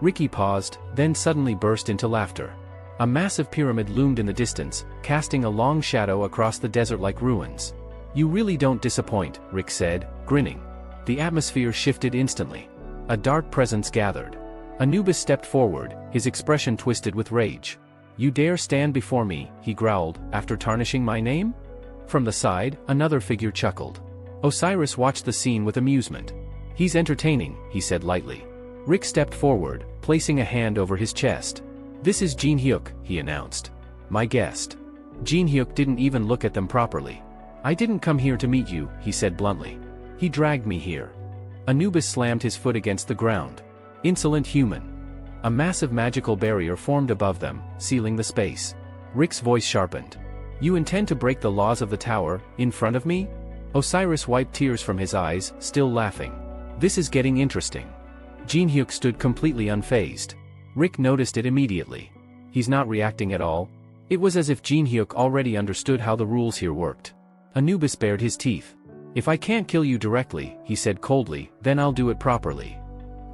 Ricky paused, then suddenly burst into laughter. A massive pyramid loomed in the distance, casting a long shadow across the desert-like ruins. You really don't disappoint, Rick said, grinning. The atmosphere shifted instantly. A dark presence gathered. Anubis stepped forward, his expression twisted with rage. You dare stand before me, he growled, after tarnishing my name? From the side, another figure chuckled. Osiris watched the scene with amusement. He's entertaining, he said lightly. Rick stepped forward, placing a hand over his chest. This is Jin Hyuk, he announced. My guest. Jin Hyuk didn't even look at them properly. I didn't come here to meet you, he said bluntly. He dragged me here. Anubis slammed his foot against the ground. Insolent human. A massive magical barrier formed above them, sealing the space. Rick's voice sharpened. You intend to break the laws of the tower, in front of me? Osiris wiped tears from his eyes, still laughing. This is getting interesting. Jin Hyuk stood completely unfazed. Rick noticed it immediately. He's not reacting at all. It was as if Jin Hyuk already understood how the rules here worked. Anubis bared his teeth. If I can't kill you directly, he said coldly, then I'll do it properly.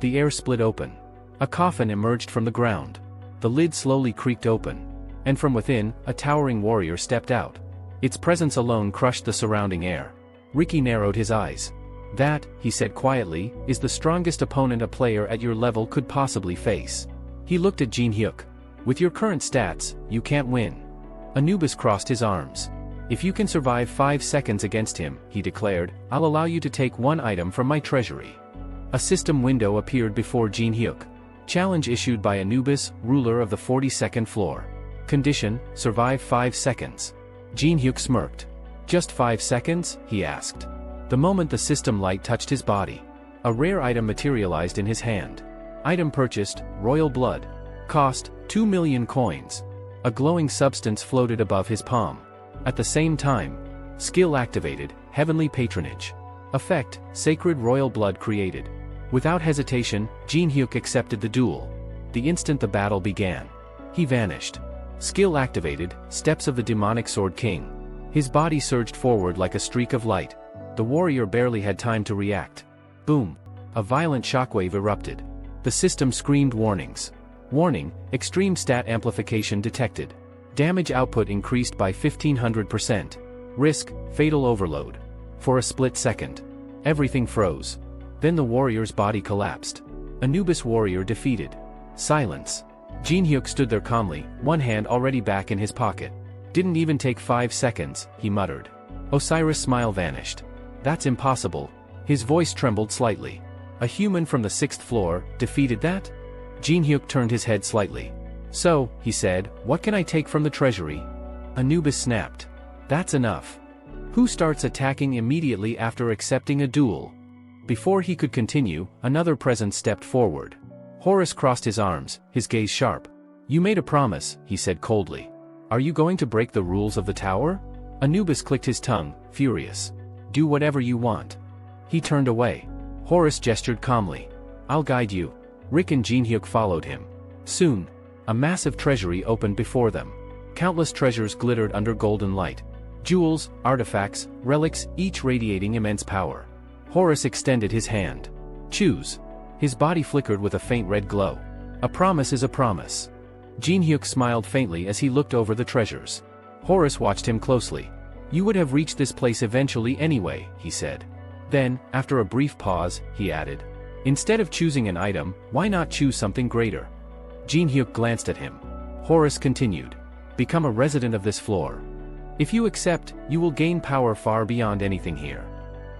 The air split open. A coffin emerged from the ground. The lid slowly creaked open. And from within, a towering warrior stepped out. Its presence alone crushed the surrounding air. Ricky narrowed his eyes. That, he said quietly, is the strongest opponent a player at your level could possibly face. He looked at Jin Hyuk. With your current stats, you can't win. Anubis crossed his arms. If you can survive 5 seconds against him, he declared, I'll allow you to take one item from my treasury. A system window appeared before Jin Hyuk. Challenge issued by Anubis, ruler of the 42nd floor. Condition, survive 5 seconds. Jin Hyuk smirked. Just 5 seconds? He asked. The moment the system light touched his body, a rare item materialized in his hand. Item purchased, royal blood. Cost, 2 million coins. A glowing substance floated above his palm. At the same time, skill activated, heavenly patronage. Effect, sacred royal blood created. Without hesitation, Jin Hyuk accepted the duel. The instant the battle began, he vanished. Skill activated, steps of the demonic sword king. His body surged forward like a streak of light. The warrior barely had time to react. Boom! A violent shockwave erupted. The system screamed warnings. Warning, extreme stat amplification detected. Damage output increased by 1500%. Risk, fatal overload. For a split second, everything froze. Then the warrior's body collapsed. Anubis warrior defeated. Silence. Jin Hyuk stood there calmly, one hand already back in his pocket. Didn't even take 5 seconds, he muttered. Osiris' smile vanished. That's impossible. His voice trembled slightly. A human from the 6th floor, defeated that? Jin Hyuk turned his head slightly. So, he said, what can I take from the treasury? Anubis snapped. That's enough. Who starts attacking immediately after accepting a duel? Before he could continue, another presence stepped forward. Horus crossed his arms, his gaze sharp. You made a promise, he said coldly. Are you going to break the rules of the tower? Anubis clicked his tongue, furious. Do whatever you want. He turned away. Horus gestured calmly. I'll guide you. Rick and Jinhyuk followed him. Soon, a massive treasury opened before them. Countless treasures glittered under golden light. Jewels, artifacts, relics, each radiating immense power. Horus extended his hand. Choose. His body flickered with a faint red glow. A promise is a promise. Jinhyuk smiled faintly as he looked over the treasures. Horus watched him closely. You would have reached this place eventually anyway, he said. Then, after a brief pause, he added. Instead of choosing an item, why not choose something greater? Jinhyuk glanced at him. Horus continued. Become a resident of this floor. If you accept, you will gain power far beyond anything here.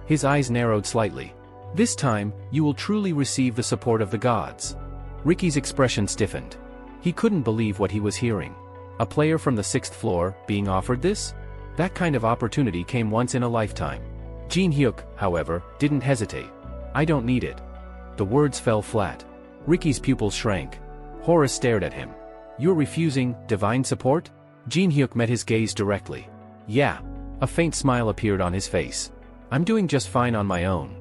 His eyes narrowed slightly. This time, you will truly receive the support of the gods. Ricky's expression stiffened. He couldn't believe what he was hearing. A player from the 6th floor, being offered this? That kind of opportunity came once in a lifetime. Jinhyuk, however, didn't hesitate. I don't need it. The words fell flat. Ricky's pupils shrank. Horus stared at him. You're refusing divine support? Jinhyuk met his gaze directly. Yeah. A faint smile appeared on his face. I'm doing just fine on my own.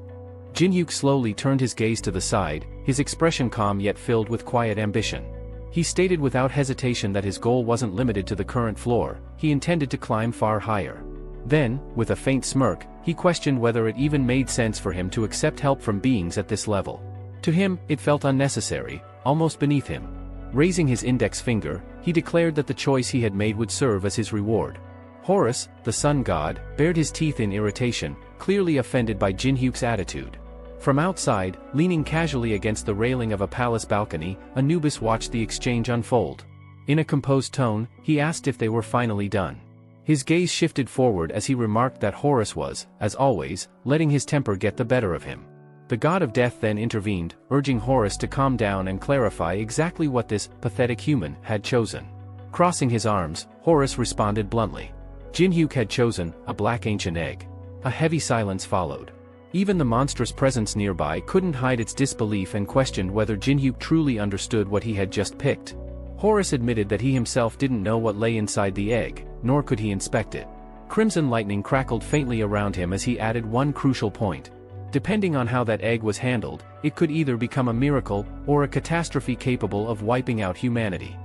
Jinhyuk slowly turned his gaze to the side, his expression calm yet filled with quiet ambition. He stated without hesitation that his goal wasn't limited to the current floor, he intended to climb far higher. Then, with a faint smirk, he questioned whether it even made sense for him to accept help from beings at this level. To him, it felt unnecessary, almost beneath him. Raising his index finger, he declared that the choice he had made would serve as his reward. Horus, the sun god, bared his teeth in irritation, clearly offended by Jinhyuk's attitude. From outside, leaning casually against the railing of a palace balcony, Anubis watched the exchange unfold. In a composed tone, he asked if they were finally done. His gaze shifted forward as he remarked that Horus was, as always, letting his temper get the better of him. The god of death then intervened, urging Horus to calm down and clarify exactly what this pathetic human had chosen. Crossing his arms, Horus responded bluntly. Jinhyuk had chosen a black ancient egg. A heavy silence followed. Even the monstrous presence nearby couldn't hide its disbelief and questioned whether Jinhyuk truly understood what he had just picked. Horus admitted that he himself didn't know what lay inside the egg, nor could he inspect it. Crimson lightning crackled faintly around him as he added one crucial point. Depending on how that egg was handled, it could either become a miracle or a catastrophe capable of wiping out humanity.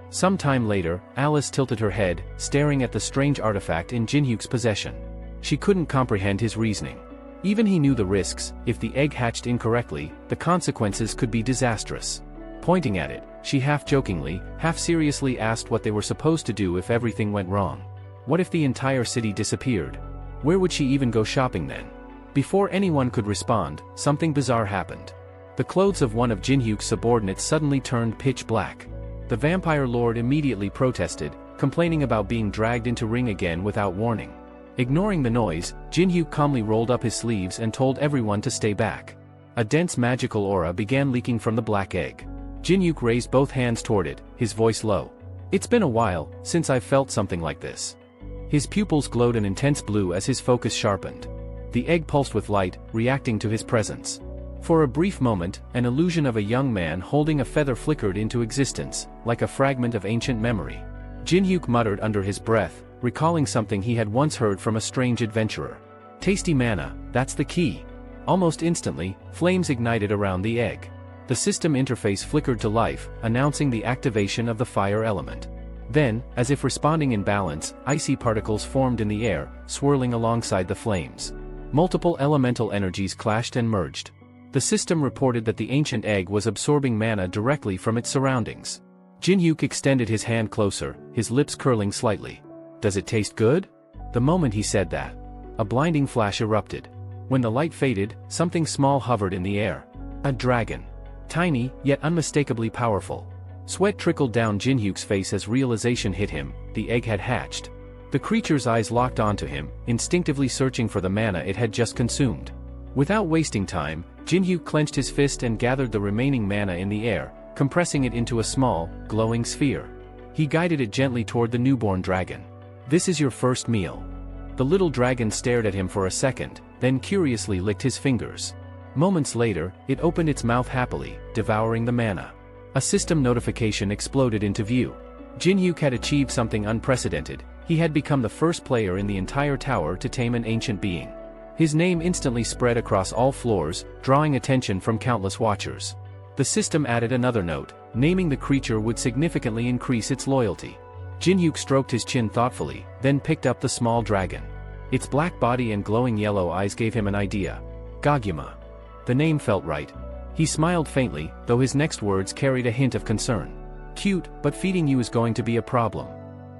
Some time later, Alice tilted her head, staring at the strange artifact in Jinhyuk's possession. She couldn't comprehend his reasoning. Even he knew the risks. If the egg hatched incorrectly, the consequences could be disastrous. Pointing at it, she half-jokingly, half-seriously asked what they were supposed to do if everything went wrong. What if the entire city disappeared? Where would she even go shopping then? Before anyone could respond, something bizarre happened. The clothes of one of Jinhyuk's subordinates suddenly turned pitch black. The vampire lord immediately protested, complaining about being dragged into ring again without warning. Ignoring the noise, Jinhyuk calmly rolled up his sleeves and told everyone to stay back. A dense magical aura began leaking from the black egg. Jinhyuk raised both hands toward it, his voice low. It's been a while since I've felt something like this. His pupils glowed an intense blue as his focus sharpened. The egg pulsed with light, reacting to his presence. For a brief moment, an illusion of a young man holding a feather flickered into existence, like a fragment of ancient memory. Jinhyuk muttered under his breath, recalling something he had once heard from a strange adventurer. Tasty mana, that's the key. Almost instantly, flames ignited around the egg. The system interface flickered to life, announcing the activation of the fire element. Then, as if responding in balance, icy particles formed in the air, swirling alongside the flames. Multiple elemental energies clashed and merged. The system reported that the ancient egg was absorbing mana directly from its surroundings. Jinhyuk extended his hand closer, his lips curling slightly. Does it taste good? The moment he said that, a blinding flash erupted. When the light faded, something small hovered in the air. A dragon. Tiny, yet unmistakably powerful. Sweat trickled down Jinhyuk's face as realization hit him, the egg had hatched. The creature's eyes locked onto him, instinctively searching for the mana it had just consumed. Without wasting time, Jinhyuk clenched his fist and gathered the remaining mana in the air, compressing it into a small, glowing sphere. He guided it gently toward the newborn dragon. This is your first meal. The little dragon stared at him for a second, then curiously licked his fingers. Moments later, it opened its mouth happily, devouring the mana. A system notification exploded into view. Jinhyuk had achieved something unprecedented. He had become the first player in the entire tower to tame an ancient being. His name instantly spread across all floors, drawing attention from countless watchers. The system added another note: naming the creature would significantly increase its loyalty. Jinhyuk stroked his chin thoughtfully, then picked up the small dragon. Its black body and glowing yellow eyes gave him an idea. Gagyama. The name felt right. He smiled faintly, though his next words carried a hint of concern. Cute, but feeding you is going to be a problem.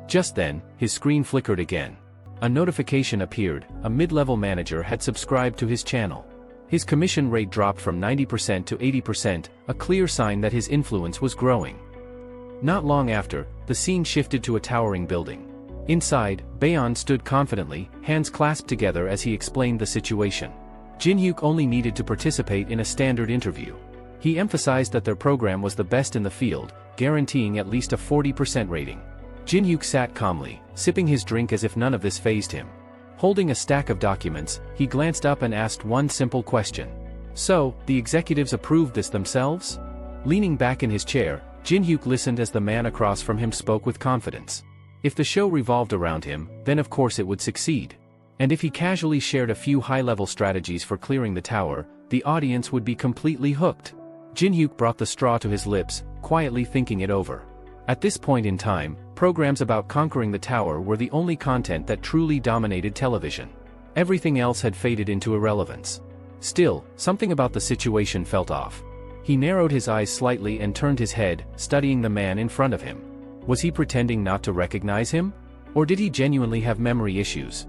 Just then, his screen flickered again. A notification appeared: a mid-level manager had subscribed to his channel. His commission rate dropped from 90% to 80%, a clear sign that his influence was growing. Not long after, the scene shifted to a towering building. Inside, Baeon stood confidently, hands clasped together as he explained the situation. Jinhyuk only needed to participate in a standard interview. He emphasized that their program was the best in the field, guaranteeing at least a 40% rating. Jinhyuk sat calmly, sipping his drink as if none of this fazed him. Holding a stack of documents, he glanced up and asked one simple question. So, the executives approved this themselves? Leaning back in his chair, Jinhyuk listened as the man across from him spoke with confidence. If the show revolved around him, then of course it would succeed. And if he casually shared a few high-level strategies for clearing the tower, the audience would be completely hooked. Jinhyuk brought the straw to his lips, quietly thinking it over. At this point in time, programs about conquering the tower were the only content that truly dominated television. Everything else had faded into irrelevance. Still, something about the situation felt off. He narrowed his eyes slightly and turned his head, studying the man in front of him. Was he pretending not to recognize him? Or did he genuinely have memory issues?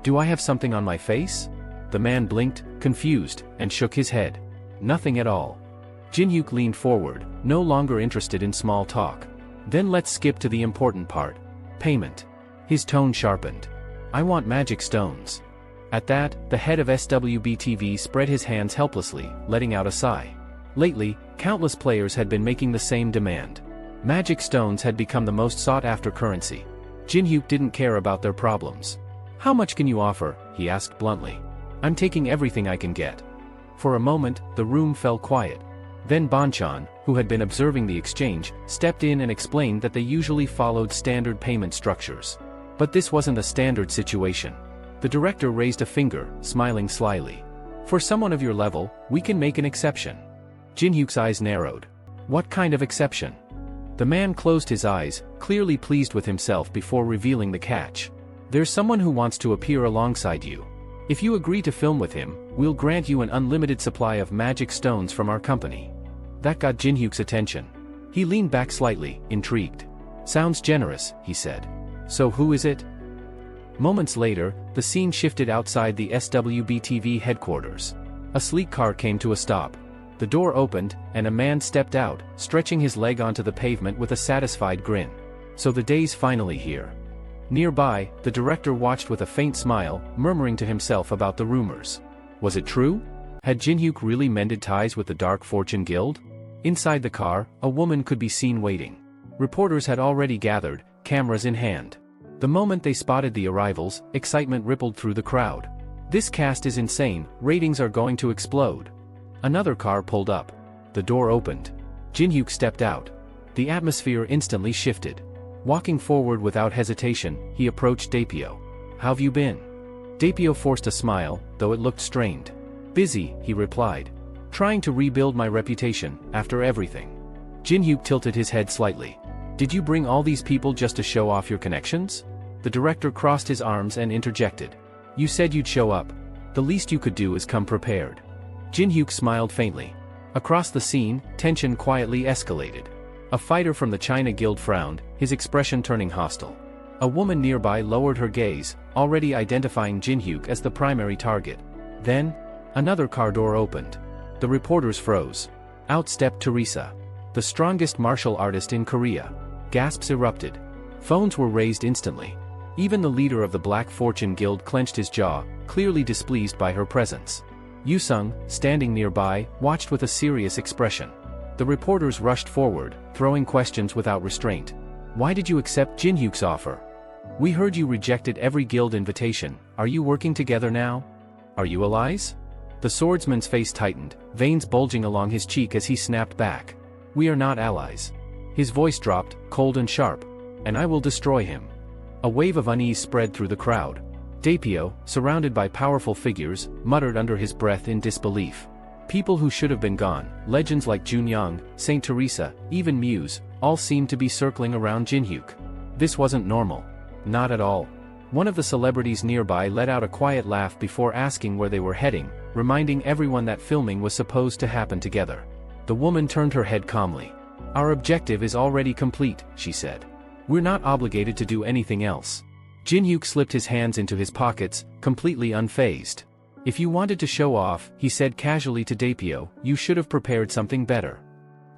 Do I have something on my face? The man blinked, confused, and shook his head. Nothing at all. Jinhyuk leaned forward, no longer interested in small talk. Then let's skip to the important part. Payment. His tone sharpened. I want magic stones. At that, the head of SWBTV spread his hands helplessly, letting out a sigh. Lately, countless players had been making the same demand. Magic stones had become the most sought-after currency. Jinhyuk didn't care about their problems. How much can you offer? He asked bluntly. I'm taking everything I can get. For a moment, the room fell quiet. Then Bonchan, who had been observing the exchange, stepped in and explained that they usually followed standard payment structures. But this wasn't a standard situation. The director raised a finger, smiling slyly. For someone of your level, we can make an exception. Jinhyuk's eyes narrowed. What kind of exception? The man closed his eyes, clearly pleased with himself before revealing the catch. There's someone who wants to appear alongside you. If you agree to film with him, we'll grant you an unlimited supply of magic stones from our company. That got Jinhyuk's attention. He leaned back slightly, intrigued. Sounds generous, he said. So who is it? Moments later, the scene shifted outside the SWBTV headquarters. A sleek car came to a stop. The door opened, and a man stepped out, stretching his leg onto the pavement with a satisfied grin. So the day's finally here. Nearby, the director watched with a faint smile, murmuring to himself about the rumors. Was it true? Had Jinhyuk really mended ties with the Dark Fortune Guild? Inside the car, a woman could be seen waiting. Reporters had already gathered, cameras in hand. The moment they spotted the arrivals, excitement rippled through the crowd. This cast is insane, ratings are going to explode. Another car pulled up. The door opened. Jinhyuk stepped out. The atmosphere instantly shifted. Walking forward without hesitation, he approached Daipyo. How've you been? Daipyo forced a smile, though it looked strained. Busy, he replied. Trying to rebuild my reputation, after everything. Jinhyuk tilted his head slightly. Did you bring all these people just to show off your connections? The director crossed his arms and interjected. You said you'd show up. The least you could do is come prepared. Jinhyuk smiled faintly. Across the scene, tension quietly escalated. A fighter from the China Guild frowned, his expression turning hostile. A woman nearby lowered her gaze, already identifying Jinhyuk as the primary target. Then, another car door opened. The reporters froze. Out stepped Teresa. The strongest martial artist in Korea. Gasps erupted. Phones were raised instantly. Even the leader of the Black Fortune Guild clenched his jaw, clearly displeased by her presence. Yusung, standing nearby, watched with a serious expression. The reporters rushed forward, throwing questions without restraint. Why did you accept Jinhyuk's offer? We heard you rejected every guild invitation. Are you working together now? Are you allies? The swordsman's face tightened, veins bulging along his cheek as he snapped back. We are not allies. His voice dropped, cold and sharp. And I will destroy him. A wave of unease spread through the crowd. Daipyo, surrounded by powerful figures, muttered under his breath in disbelief. People who should have been gone, legends like Junyang, Saint Teresa, even Muse, all seemed to be circling around Jinhyuk. This wasn't normal. Not at all. One of the celebrities nearby let out a quiet laugh before asking where they were heading, reminding everyone that filming was supposed to happen together. The woman turned her head calmly. "Our objective is already complete," she said. "We're not obligated to do anything else." Jinhyuk slipped his hands into his pockets, completely unfazed. "If you wanted to show off," he said casually to Daipyo, "you should have prepared something better."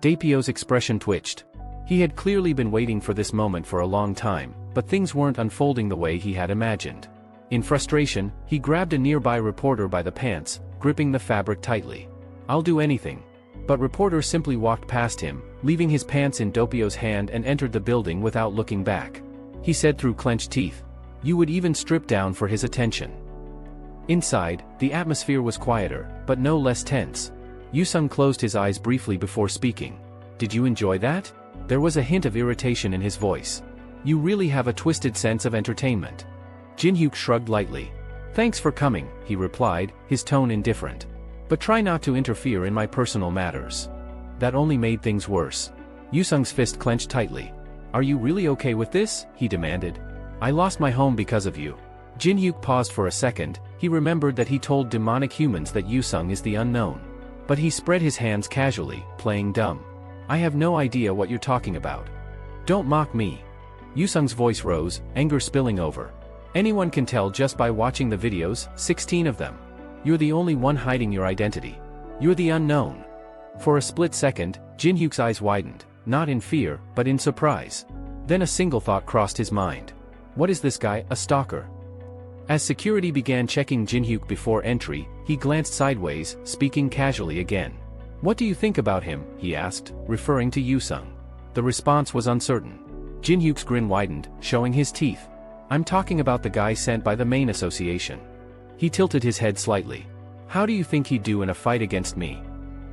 Daipyo's expression twitched. He had clearly been waiting for this moment for a long time, but things weren't unfolding the way he had imagined. In frustration, he grabbed a nearby reporter by the pants, gripping the fabric tightly. "I'll do anything." But reporter simply walked past him, leaving his pants in Daipyo's hand and entered the building without looking back. He said through clenched teeth, "You would even strip down for his attention." Inside, the atmosphere was quieter, but no less tense. Yusung closed his eyes briefly before speaking. "Did you enjoy that?" There was a hint of irritation in his voice. "You really have a twisted sense of entertainment." Jinhyuk shrugged lightly. "Thanks for coming," he replied, his tone indifferent. "But try not to interfere in my personal matters." That only made things worse. Yusung's fist clenched tightly. "Are you really okay with this?" he demanded. "I lost my home because of you." Jinhyuk paused for a second. He remembered that he told demonic humans that Yusung is the unknown. But he spread his hands casually, playing dumb. "I have no idea what you're talking about. Don't mock me." Yusung's voice rose, anger spilling over. "Anyone can tell just by watching the videos, 16 of them. You're the only one hiding your identity. You're the unknown." For a split second, Jinhyuk's eyes widened, not in fear, but in surprise. Then a single thought crossed his mind. What is this guy, a stalker? As security began checking Jinhyuk before entry, he glanced sideways, speaking casually again. "What do you think about him?" he asked, referring to Yusung. The response was uncertain. Jinhyuk's grin widened, showing his teeth. "I'm talking about the guy sent by the main association." He tilted his head slightly. "How do you think he'd do in a fight against me?"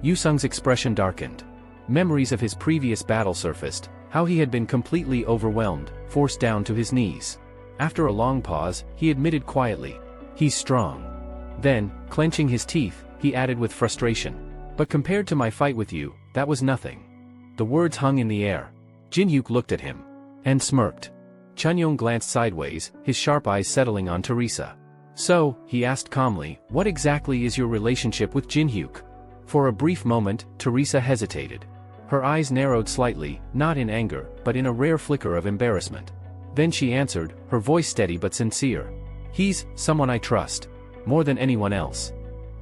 Yusung's expression darkened. Memories of his previous battle surfaced, how he had been completely overwhelmed, forced down to his knees. After a long pause, he admitted quietly, "He's strong." Then, clenching his teeth, he added with frustration, "But compared to my fight with you, that was nothing." The words hung in the air. Jinhyuk looked at him. And smirked. Chunyong glanced sideways, his sharp eyes settling on Teresa. "So," he asked calmly, "what exactly is your relationship with Jinhyuk?" For a brief moment, Teresa hesitated. Her eyes narrowed slightly, not in anger, but in a rare flicker of embarrassment. Then she answered, her voice steady but sincere. "He's someone I trust. More than anyone else."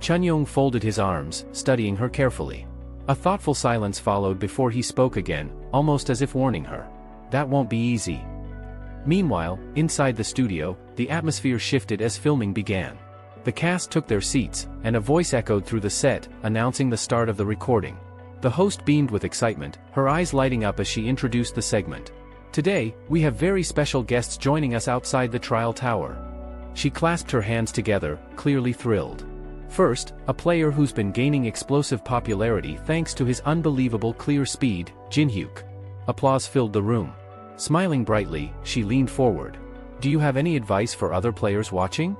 Chunyong folded his arms, studying her carefully. A thoughtful silence followed before he spoke again, almost as if warning her. "That won't be easy." Meanwhile, inside the studio, the atmosphere shifted as filming began. The cast took their seats, and a voice echoed through the set, announcing the start of the recording. The host beamed with excitement, her eyes lighting up as she introduced the segment. "Today, we have very special guests joining us outside the trial tower." She clasped her hands together, clearly thrilled. First, a player who's been gaining explosive popularity thanks to his unbelievable clear speed, Jinhyuk. Applause filled the room. Smiling brightly, she leaned forward. "Do you have any advice for other players watching?"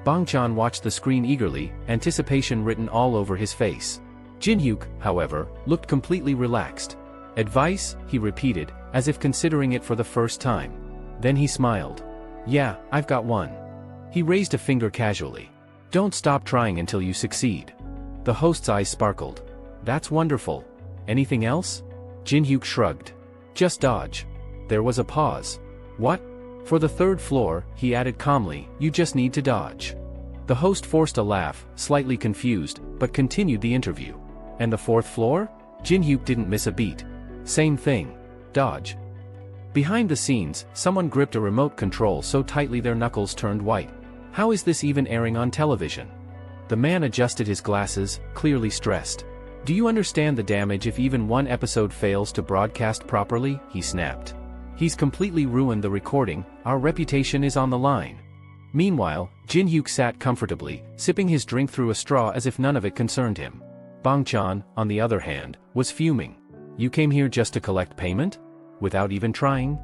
Bangchan watched the screen eagerly, anticipation written all over his face. Jinhyuk, however, looked completely relaxed. "Advice?" he repeated, as if considering it for the first time. Then he smiled. "Yeah, I've got one." He raised a finger casually. "Don't stop trying until you succeed." The host's eyes sparkled. "That's wonderful. Anything else?" Jinhyuk shrugged. "Just dodge." There was a pause. "What?" "For the third floor," he added calmly, "you just need to dodge." The host forced a laugh, slightly confused, but continued the interview. "And the fourth floor?" Jinhyuk didn't miss a beat. "Same thing. Dodge." Behind the scenes, someone gripped a remote control so tightly their knuckles turned white. How is this even airing on television? The man adjusted his glasses, clearly stressed. "Do you understand the damage if even one episode fails to broadcast properly?" he snapped. "He's completely ruined the recording, our reputation is on the line." Meanwhile, Jinhyuk sat comfortably, sipping his drink through a straw as if none of it concerned him. Bangchan, on the other hand, was fuming. "You came here just to collect payment? Without even trying?"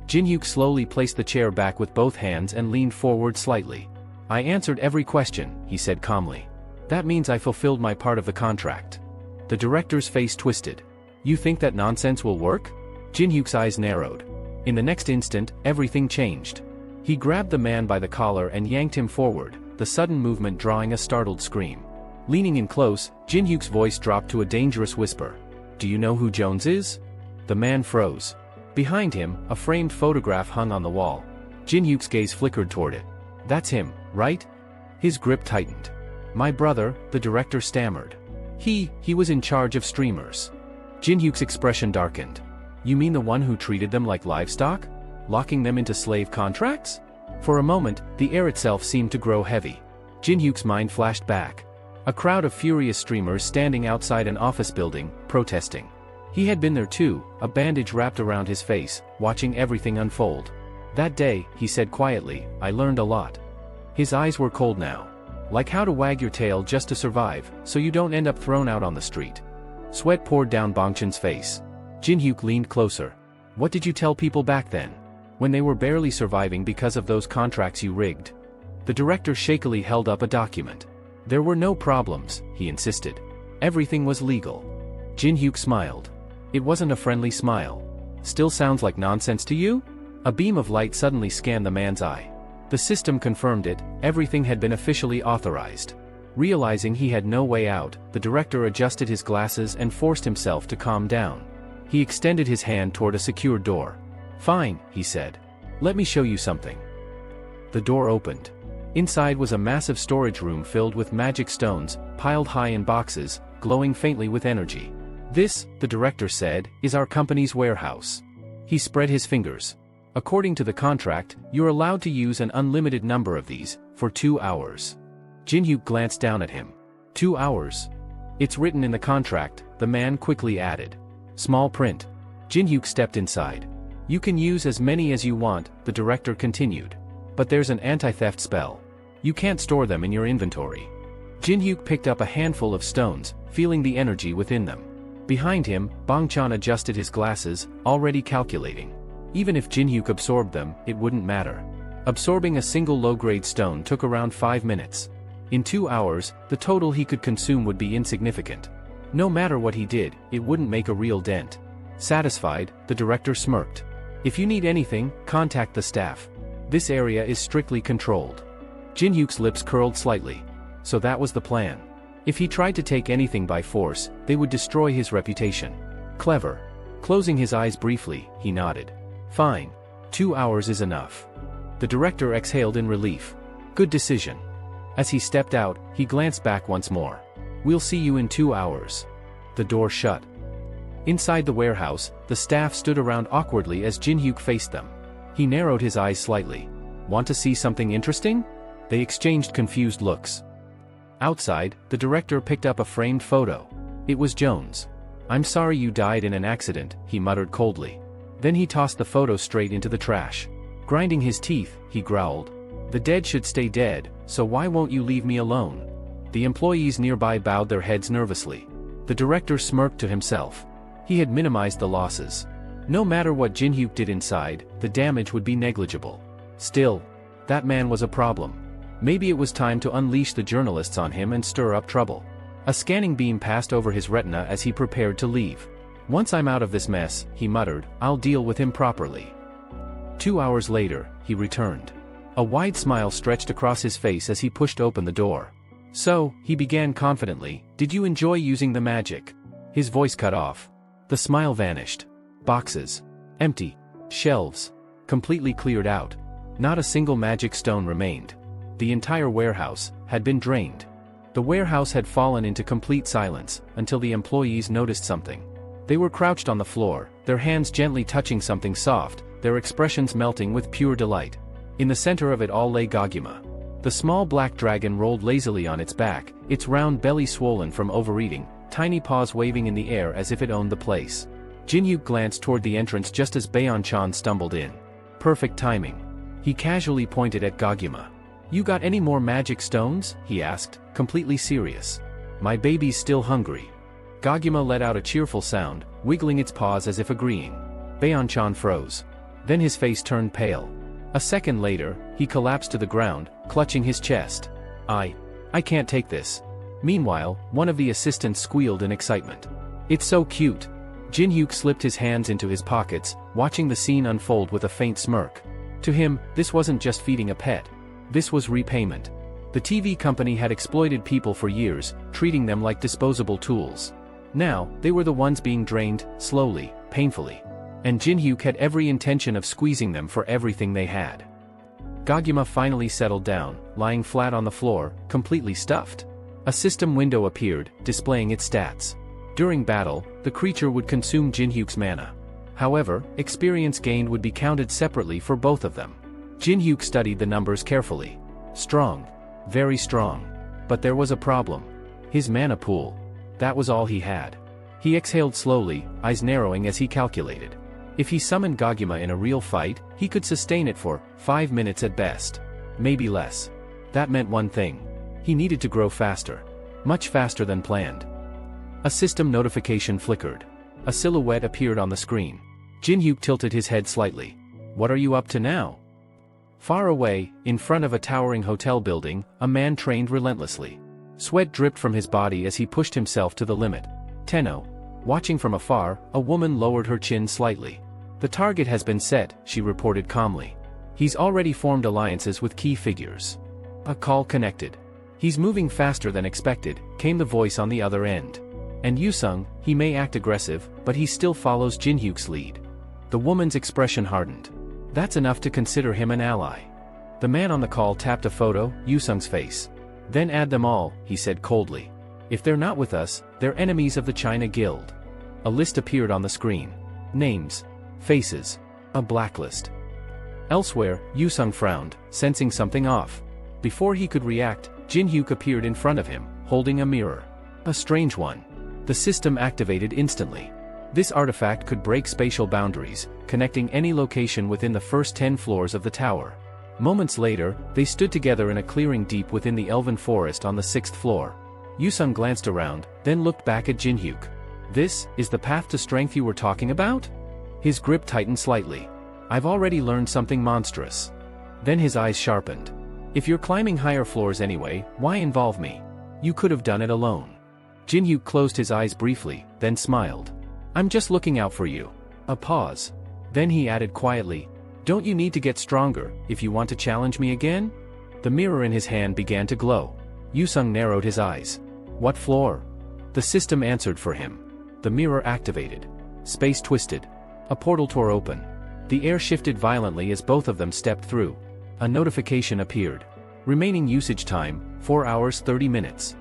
Jin-hyuk slowly placed the chair back with both hands and leaned forward slightly. I answered every question, he said calmly. That means I fulfilled my part of the contract. The director's face twisted. You think that nonsense will work? Jin-hyuk's eyes narrowed. In the next instant, everything changed. He grabbed the man by the collar and yanked him forward, the sudden movement drawing a startled scream. Leaning in close, Jin-hyuk's voice dropped to a dangerous whisper. Do you know who Jones is? The man froze. Behind him, a framed photograph hung on the wall. Jin-hyuk's gaze flickered toward it. That's him, right? His grip tightened. My brother, the director stammered. He was in charge of streamers. Jin-hyuk's expression darkened. You mean the one who treated them like livestock? Locking them into slave contracts? For a moment, the air itself seemed to grow heavy. Jin-hyuk's mind flashed back. A crowd of furious streamers standing outside an office building, protesting. He had been there too, a bandage wrapped around his face, watching everything unfold. That day, he said quietly, I learned a lot. His eyes were cold now. Like how to wag your tail just to survive, so you don't end up thrown out on the street. Sweat poured down Bongchan's face. Jin-hyuk leaned closer. What did you tell people back then? When they were barely surviving because of those contracts you rigged? The director shakily held up a document. There were no problems, he insisted. Everything was legal. Jin-hyuk smiled. It wasn't a friendly smile. Still sounds like nonsense to you? A beam of light suddenly scanned the man's eye. The system confirmed it, everything had been officially authorized. Realizing he had no way out, the director adjusted his glasses and forced himself to calm down. He extended his hand toward a secure door. Fine, he said. Let me show you something. The door opened. Inside was a massive storage room filled with magic stones, piled high in boxes, glowing faintly with energy. This, the director said, is our company's warehouse. He spread his fingers. According to the contract, you're allowed to use an unlimited number of these, for 2 hours. Jin-hyuk glanced down at him. 2 hours? It's written in the contract, the man quickly added. Small print. Jin-hyuk stepped inside. You can use as many as you want, the director continued. But there's an anti-theft spell. You can't store them in your inventory. Jin-hyuk picked up a handful of stones, feeling the energy within them. Behind him, Bongchan adjusted his glasses, already calculating. Even if Jin-hyuk absorbed them, it wouldn't matter. Absorbing a single low-grade stone took around 5 minutes. In 2 hours, the total he could consume would be insignificant. No matter what he did, it wouldn't make a real dent. Satisfied, the director smirked. If you need anything, contact the staff. This area is strictly controlled. Jin-hyuk's lips curled slightly. So that was the plan. If he tried to take anything by force, they would destroy his reputation. Clever. Closing his eyes briefly, he nodded. Fine. 2 hours is enough. The director exhaled in relief. Good decision. As he stepped out, he glanced back once more. We'll see you in 2 hours. The door shut. Inside the warehouse, the staff stood around awkwardly as Jin-hyuk faced them. He narrowed his eyes slightly. Want to see something interesting? They exchanged confused looks. Outside, the director picked up a framed photo. It was Jones. I'm sorry you died in an accident, he muttered coldly. Then he tossed the photo straight into the trash. Grinding his teeth, he growled. The dead should stay dead, so why won't you leave me alone? The employees nearby bowed their heads nervously. The director smirked to himself. He had minimized the losses. No matter what Jin-hyuk did inside, the damage would be negligible. Still, that man was a problem. Maybe it was time to unleash the journalists on him and stir up trouble. A scanning beam passed over his retina as he prepared to leave. Once I'm out of this mess, he muttered, I'll deal with him properly. 2 hours later, he returned. A wide smile stretched across his face as he pushed open the door. So, he began confidently, did you enjoy using the magic? His voice cut off. The smile vanished. Boxes. Empty. Shelves. Completely cleared out. Not a single magic stone remained. The entire warehouse had been drained. The warehouse had fallen into complete silence, until the employees noticed something. They were crouched on the floor, their hands gently touching something soft, their expressions melting with pure delight. In the center of it all lay Goguma. The small black dragon rolled lazily on its back, its round belly swollen from overeating, tiny paws waving in the air as if it owned the place. Jin-hyuk glanced toward the entrance just as Baeon-chan stumbled in. Perfect timing. He casually pointed at Goguma. You got any more magic stones? He asked, completely serious. My baby's still hungry. Goguma let out a cheerful sound, wiggling its paws as if agreeing. Baeon-chan froze. Then his face turned pale. A second later, he collapsed to the ground, clutching his chest. I can't take this. Meanwhile, one of the assistants squealed in excitement. It's so cute. Jin-hyuk slipped his hands into his pockets, watching the scene unfold with a faint smirk. To him, this wasn't just feeding a pet. This was repayment. The TV company had exploited people for years, treating them like disposable tools. Now, they were the ones being drained, slowly, painfully. And Jin-hyuk had every intention of squeezing them for everything they had. Goguma finally settled down, lying flat on the floor, completely stuffed. A system window appeared, displaying its stats. During battle, the creature would consume Jin-hyuk's mana. However, experience gained would be counted separately for both of them. Jin-hyuk studied the numbers carefully. Strong. Very strong. But there was a problem. His mana pool. That was all he had. He exhaled slowly, eyes narrowing as he calculated. If he summoned Goguma in a real fight, he could sustain it for 5 minutes at best. Maybe less. That meant one thing. He needed to grow faster. Much faster than planned. A system notification flickered. A silhouette appeared on the screen. Jin-hyuk tilted his head slightly. What are you up to now? Far away, in front of a towering hotel building, a man trained relentlessly. Sweat dripped from his body as he pushed himself to the limit. Tenno. Watching from afar, a woman lowered her chin slightly. The target has been set, she reported calmly. He's already formed alliances with key figures. A call connected. He's moving faster than expected, came the voice on the other end. And Yusung, he may act aggressive, but he still follows Jin-hyuk's lead. The woman's expression hardened. That's enough to consider him an ally. The man on the call tapped a photo, Yusung's face. Then add them all, he said coldly. If they're not with us, they're enemies of the China Guild. A list appeared on the screen. Names. Faces. A blacklist. Elsewhere, Yusung frowned, sensing something off. Before he could react, Jin-hyuk appeared in front of him, holding a mirror. A strange one. The system activated instantly. This artifact could break spatial boundaries, connecting any location within the first 10 floors of the tower. Moments later, they stood together in a clearing deep within the elven forest on the 6th floor. Yusung glanced around, then looked back at Jin-hyuk. This is the path to strength you were talking about? His grip tightened slightly. I've already learned something monstrous. Then his eyes sharpened. If you're climbing higher floors anyway, why involve me? You could have done it alone. Jin-hyuk closed his eyes briefly, then smiled. I'm just looking out for you. A pause. Then he added quietly, don't you need to get stronger, if you want to challenge me again? The mirror in his hand began to glow. Yusung narrowed his eyes. What floor? The system answered for him. The mirror activated. Space twisted. A portal tore open. The air shifted violently as both of them stepped through. A notification appeared. Remaining usage time, 4 hours 30 minutes.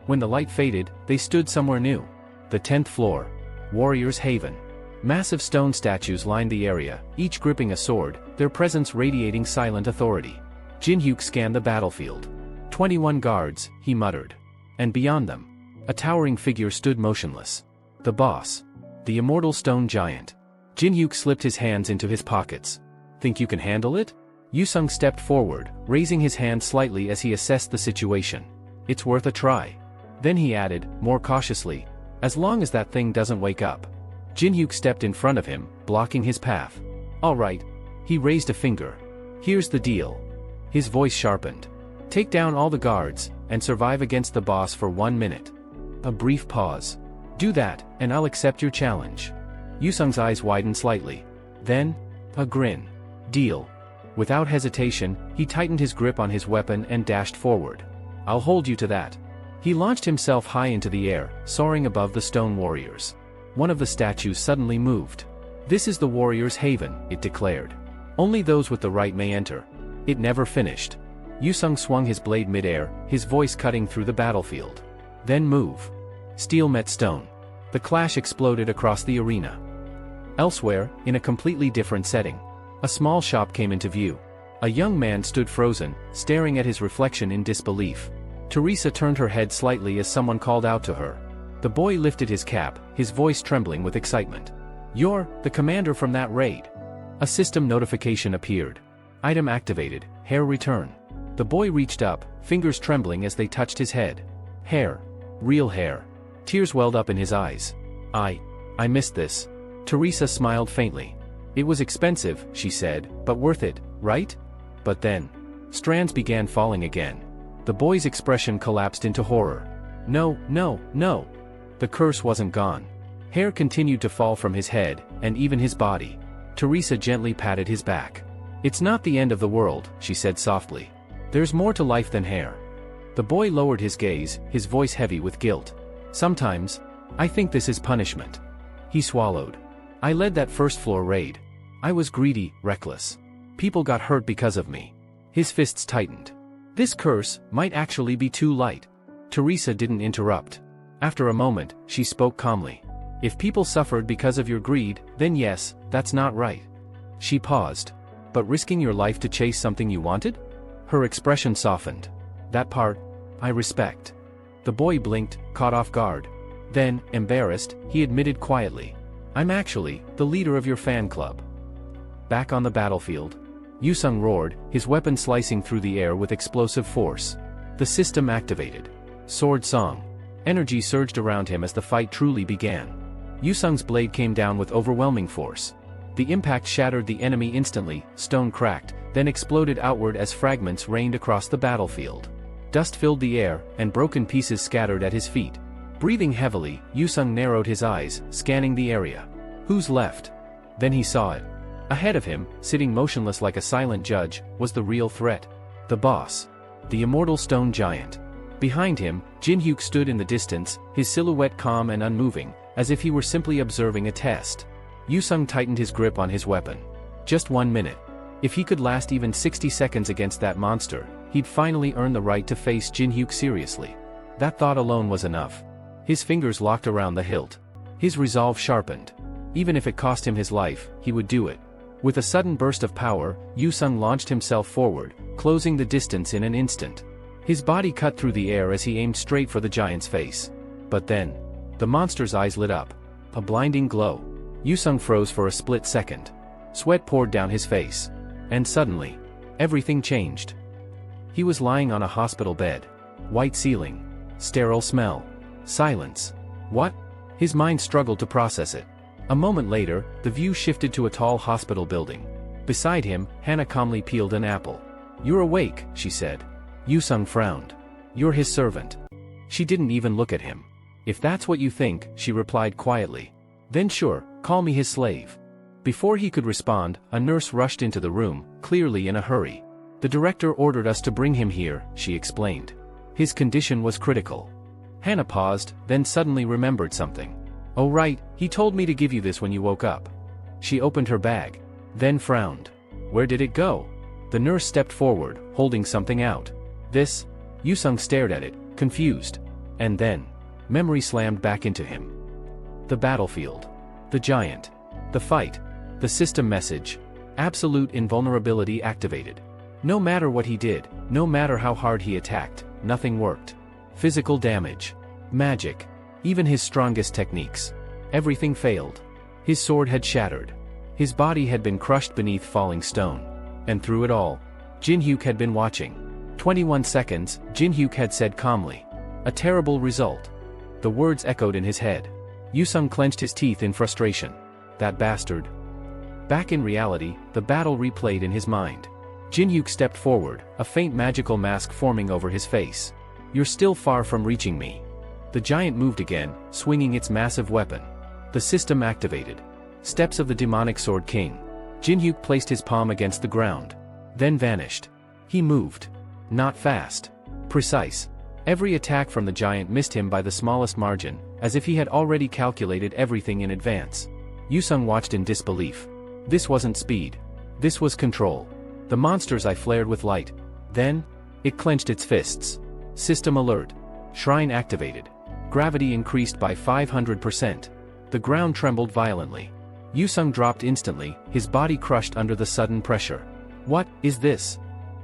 When the light faded, they stood somewhere new. The 10th floor. Warrior's Haven. Massive stone statues lined the area, each gripping a sword, their presence radiating silent authority. Jin-hyuk scanned the battlefield. 21 guards, he muttered. And beyond them, a towering figure stood motionless. The boss. The immortal stone giant. Jin-hyuk slipped his hands into his pockets. Think you can handle it? Yusung stepped forward, raising his hand slightly as he assessed the situation. It's worth a try. Then he added, more cautiously, as long as that thing doesn't wake up. Jin-hyuk stepped in front of him, blocking his path. All right. He raised a finger. Here's the deal. His voice sharpened. Take down all the guards, and survive against the boss for 1 minute. A brief pause. Do that, and I'll accept your challenge. Yusung's eyes widened slightly. Then, a grin. Deal. Without hesitation, he tightened his grip on his weapon and dashed forward. I'll hold you to that. He launched himself high into the air, soaring above the stone warriors. One of the statues suddenly moved. This is the warrior's haven, it declared. Only those with the right may enter. It never finished. Yusung swung his blade mid-air, his voice cutting through the battlefield. Then move. Steel met stone. The clash exploded across the arena. Elsewhere, in a completely different setting, a small shop came into view. A young man stood frozen, staring at his reflection in disbelief. Teresa turned her head slightly as someone called out to her. The boy lifted his cap, his voice trembling with excitement. You're the commander from that raid. A system notification appeared. Item activated, hair return. The boy reached up, fingers trembling as they touched his head. Hair. Real hair. Tears welled up in his eyes. I missed this. Teresa smiled faintly. It was expensive, she said, but worth it, right? But then, strands began falling again. The boy's expression collapsed into horror. No, no, no. The curse wasn't gone. Hair continued to fall from his head, and even his body. Teresa gently patted his back. It's not the end of the world, she said softly. There's more to life than hair. The boy lowered his gaze, his voice heavy with guilt. Sometimes, I think this is punishment. He swallowed. I led that first-floor raid. I was greedy, reckless. People got hurt because of me. His fists tightened. This curse might actually be too light. Teresa didn't interrupt. After a moment, she spoke calmly. If people suffered because of your greed, then yes, that's not right. She paused. But risking your life to chase something you wanted? Her expression softened. That part, I respect. The boy blinked, caught off guard. Then, embarrassed, he admitted quietly. I'm actually the leader of your fan club. Back on the battlefield, Yusung roared, his weapon slicing through the air with explosive force. The system activated. Sword song. Energy surged around him as the fight truly began. Yusung's blade came down with overwhelming force. The impact shattered the enemy instantly, stone cracked, then exploded outward as fragments rained across the battlefield. Dust filled the air, and broken pieces scattered at his feet. Breathing heavily, Yusung narrowed his eyes, scanning the area. Who's left? Then he saw it. Ahead of him, sitting motionless like a silent judge, was the real threat. The boss. The immortal stone giant. Behind him, Jinhyuk stood in the distance, his silhouette calm and unmoving, as if he were simply observing a test. Yusung tightened his grip on his weapon. Just 1 minute. If he could last even 60 seconds against that monster, he'd finally earn the right to face Jinhyuk seriously. That thought alone was enough. His fingers locked around the hilt. His resolve sharpened. Even if it cost him his life, he would do it. With a sudden burst of power, Yusung launched himself forward, closing the distance in an instant. His body cut through the air as he aimed straight for the giant's face. But then, the monster's eyes lit up. A blinding glow. Yusung froze for a split second. Sweat poured down his face. And suddenly, everything changed. He was lying on a hospital bed. White ceiling. Sterile smell. Silence. What? His mind struggled to process it. A moment later, the view shifted to a tall hospital building. Beside him, Hannah calmly peeled an apple. You're awake, she said. Yusung frowned. You're his servant. She didn't even look at him. If that's what you think, she replied quietly. Then sure, call me his slave. Before he could respond, a nurse rushed into the room, clearly in a hurry. The director ordered us to bring him here, she explained. His condition was critical. Hannah paused, then suddenly remembered something. Oh right, he told me to give you this when you woke up. She opened her bag. Then frowned. Where did it go? The nurse stepped forward, holding something out. This? Yusung stared at it, confused. And then, memory slammed back into him. The battlefield. The giant. The fight. The system message. Absolute invulnerability activated. No matter what he did, no matter how hard he attacked, nothing worked. Physical damage. Magic. Even his strongest techniques. Everything failed. His sword had shattered. His body had been crushed beneath falling stone. And through it all, Jinhyuk had been watching. 21 seconds, Jinhyuk had said calmly. A terrible result. The words echoed in his head. Yusung clenched his teeth in frustration. That bastard. Back in reality, the battle replayed in his mind. Jinhyuk stepped forward, a faint magical mask forming over his face. You're still far from reaching me. The giant moved again, swinging its massive weapon. The system activated. Steps of the demonic sword king. Jinhyuk placed his palm against the ground. Then vanished. He moved. Not fast. Precise. Every attack from the giant missed him by the smallest margin, as if he had already calculated everything in advance. Yusung watched in disbelief. This wasn't speed. This was control. The monster's eye flared with light. Then, it clenched its fists. System alert. Shrine activated. Gravity increased by 500%. The ground trembled violently. Yusung dropped instantly, his body crushed under the sudden pressure. What is this?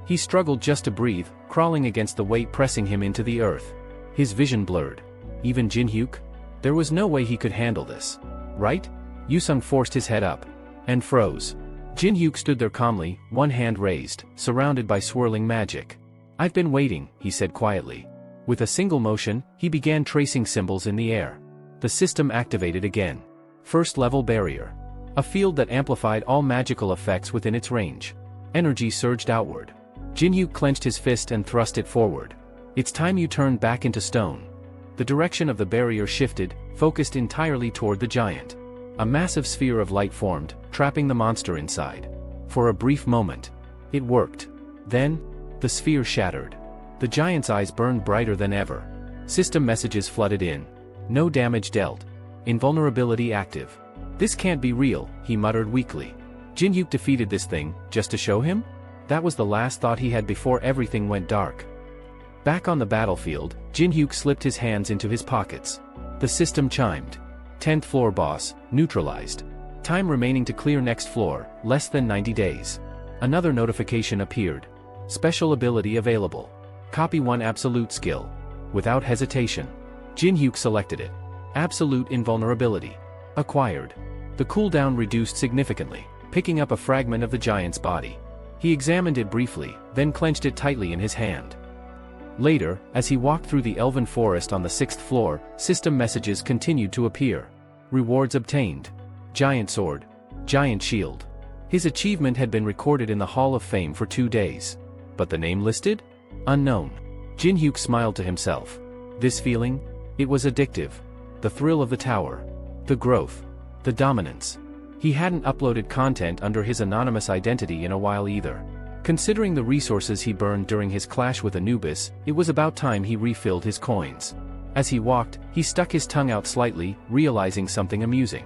He struggled just to breathe, crawling against the weight pressing him into the earth. His vision blurred. Even Jinhyuk? There was no way he could handle this. Right? Yusung forced his head up. And froze. Jinhyuk stood there calmly, one hand raised, surrounded by swirling magic. I've been waiting, he said quietly. With a single motion, he began tracing symbols in the air. The system activated again. First level barrier. A field that amplified all magical effects within its range. Energy surged outward. Jinhyuk clenched his fist and thrust it forward. It's time you turned back into stone. The direction of the barrier shifted, focused entirely toward the giant. A massive sphere of light formed, trapping the monster inside. For a brief moment, it worked. Then, the sphere shattered. The giant's eyes burned brighter than ever. System messages flooded in. No damage dealt. Invulnerability active. This can't be real, he muttered weakly. Jinhyuk defeated this thing, just to show him? That was the last thought he had before everything went dark. Back on the battlefield, Jinhyuk slipped his hands into his pockets. The system chimed. 10th floor boss, neutralized. Time remaining to clear next floor, less than 90 days. Another notification appeared. Special ability available. Copy 1 absolute skill. Without hesitation, Jinhyuk selected it. Absolute invulnerability. Acquired. The cooldown reduced significantly, picking up a fragment of the giant's body. He examined it briefly, then clenched it tightly in his hand. Later, as he walked through the elven forest on the 6th floor, system messages continued to appear. Rewards obtained. Giant sword. Giant shield. His achievement had been recorded in the Hall of Fame for 2 days. But the name listed? Unknown. Jinhyuk smiled to himself. This feeling? It was addictive. The thrill of the tower. The growth. The dominance. He hadn't uploaded content under his anonymous identity in a while either. Considering the resources he burned during his clash with Anubis, it was about time he refilled his coins. As he walked, he stuck his tongue out slightly, realizing something amusing.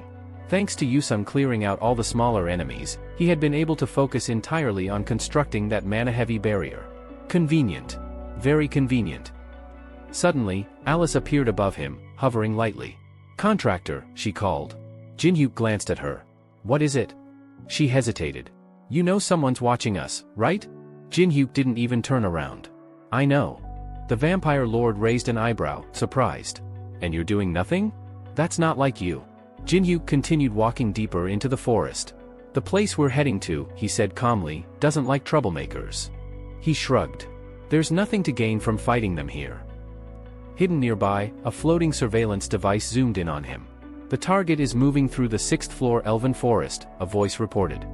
Thanks to Yusung clearing out all the smaller enemies, he had been able to focus entirely on constructing that mana-heavy barrier. Convenient. Very convenient. Suddenly, Alice appeared above him, hovering lightly. "Contractor," she called. Jinhyuk glanced at her. "What is it?" She hesitated. "You know someone's watching us, right?" Jinhyuk didn't even turn around. "I know." The vampire lord raised an eyebrow, surprised. "And you're doing nothing? That's not like you." Jinhyuk continued walking deeper into the forest. "The place we're heading to," he said calmly, "doesn't like troublemakers." He shrugged. "There's nothing to gain from fighting them here." Hidden nearby, a floating surveillance device zoomed in on him. "The target is moving through the 6th floor elven forest," a voice reported.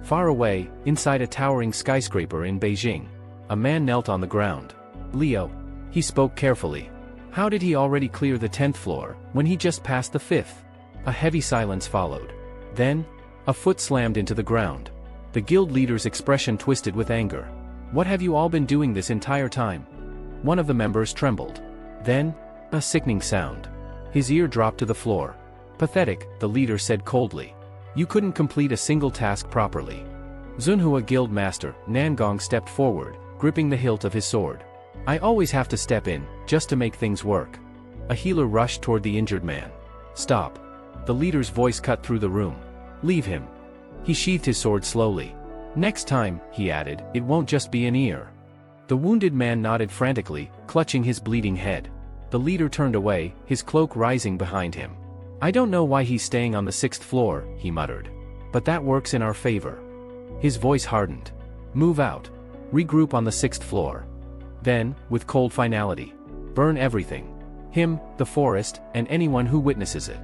Far away, inside a towering skyscraper in Beijing, a man knelt on the ground. "Leo." He spoke carefully. How did he already clear the 10th floor, when he just passed the 5th? A heavy silence followed. Then, a foot slammed into the ground. The guild leader's expression twisted with anger. "What have you all been doing this entire time?" One of the members trembled. Then, a sickening sound. His ear dropped to the floor. "Pathetic," the leader said coldly. "You couldn't complete a single task properly." Zunhua guild master, Nangong stepped forward, gripping the hilt of his sword. "I always have to step in, just to make things work." A healer rushed toward the injured man. "Stop." The leader's voice cut through the room. "Leave him." He sheathed his sword slowly. "Next time," he added, "it won't just be an ear." The wounded man nodded frantically, clutching his bleeding head. The leader turned away, his cloak rising behind him. "I don't know why he's staying on the 6th floor," he muttered. "But that works in our favor." His voice hardened. "Move out. Regroup on the 6th floor." Then, with cold finality, "Burn everything. Him, the forest, and anyone who witnesses it."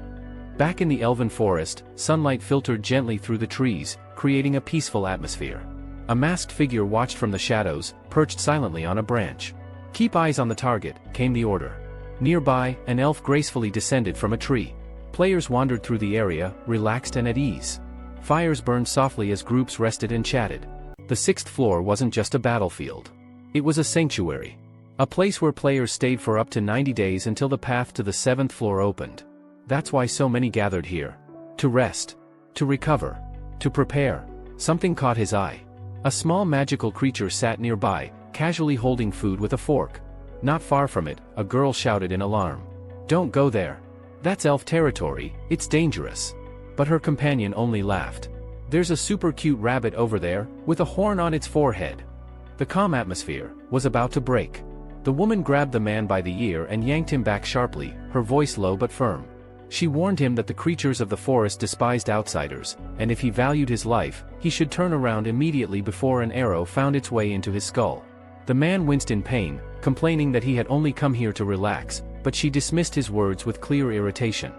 Back in the elven forest, sunlight filtered gently through the trees, creating a peaceful atmosphere. A masked figure watched from the shadows, perched silently on a branch. "Keep eyes on the target," came the order. Nearby, an elf gracefully descended from a tree. Players wandered through the area, relaxed and at ease. Fires burned softly as groups rested and chatted. The 6th floor wasn't just a battlefield. It was a sanctuary. A place where players stayed for up to 90 days until the path to the 7th floor opened. That's why so many gathered here. To rest. To recover. To prepare. Something caught his eye. A small magical creature sat nearby, casually holding food with a fork. Not far from it, a girl shouted in alarm. "Don't go there. That's elf territory, it's dangerous." But her companion only laughed. "There's a super cute rabbit over there, with a horn on its forehead." The calm atmosphere was about to break. The woman grabbed the man by the ear and yanked him back sharply, her voice low but firm. She warned him that the creatures of the forest despised outsiders, and if he valued his life, he should turn around immediately before an arrow found its way into his skull. The man winced in pain, complaining that he had only come here to relax, but she dismissed his words with clear irritation.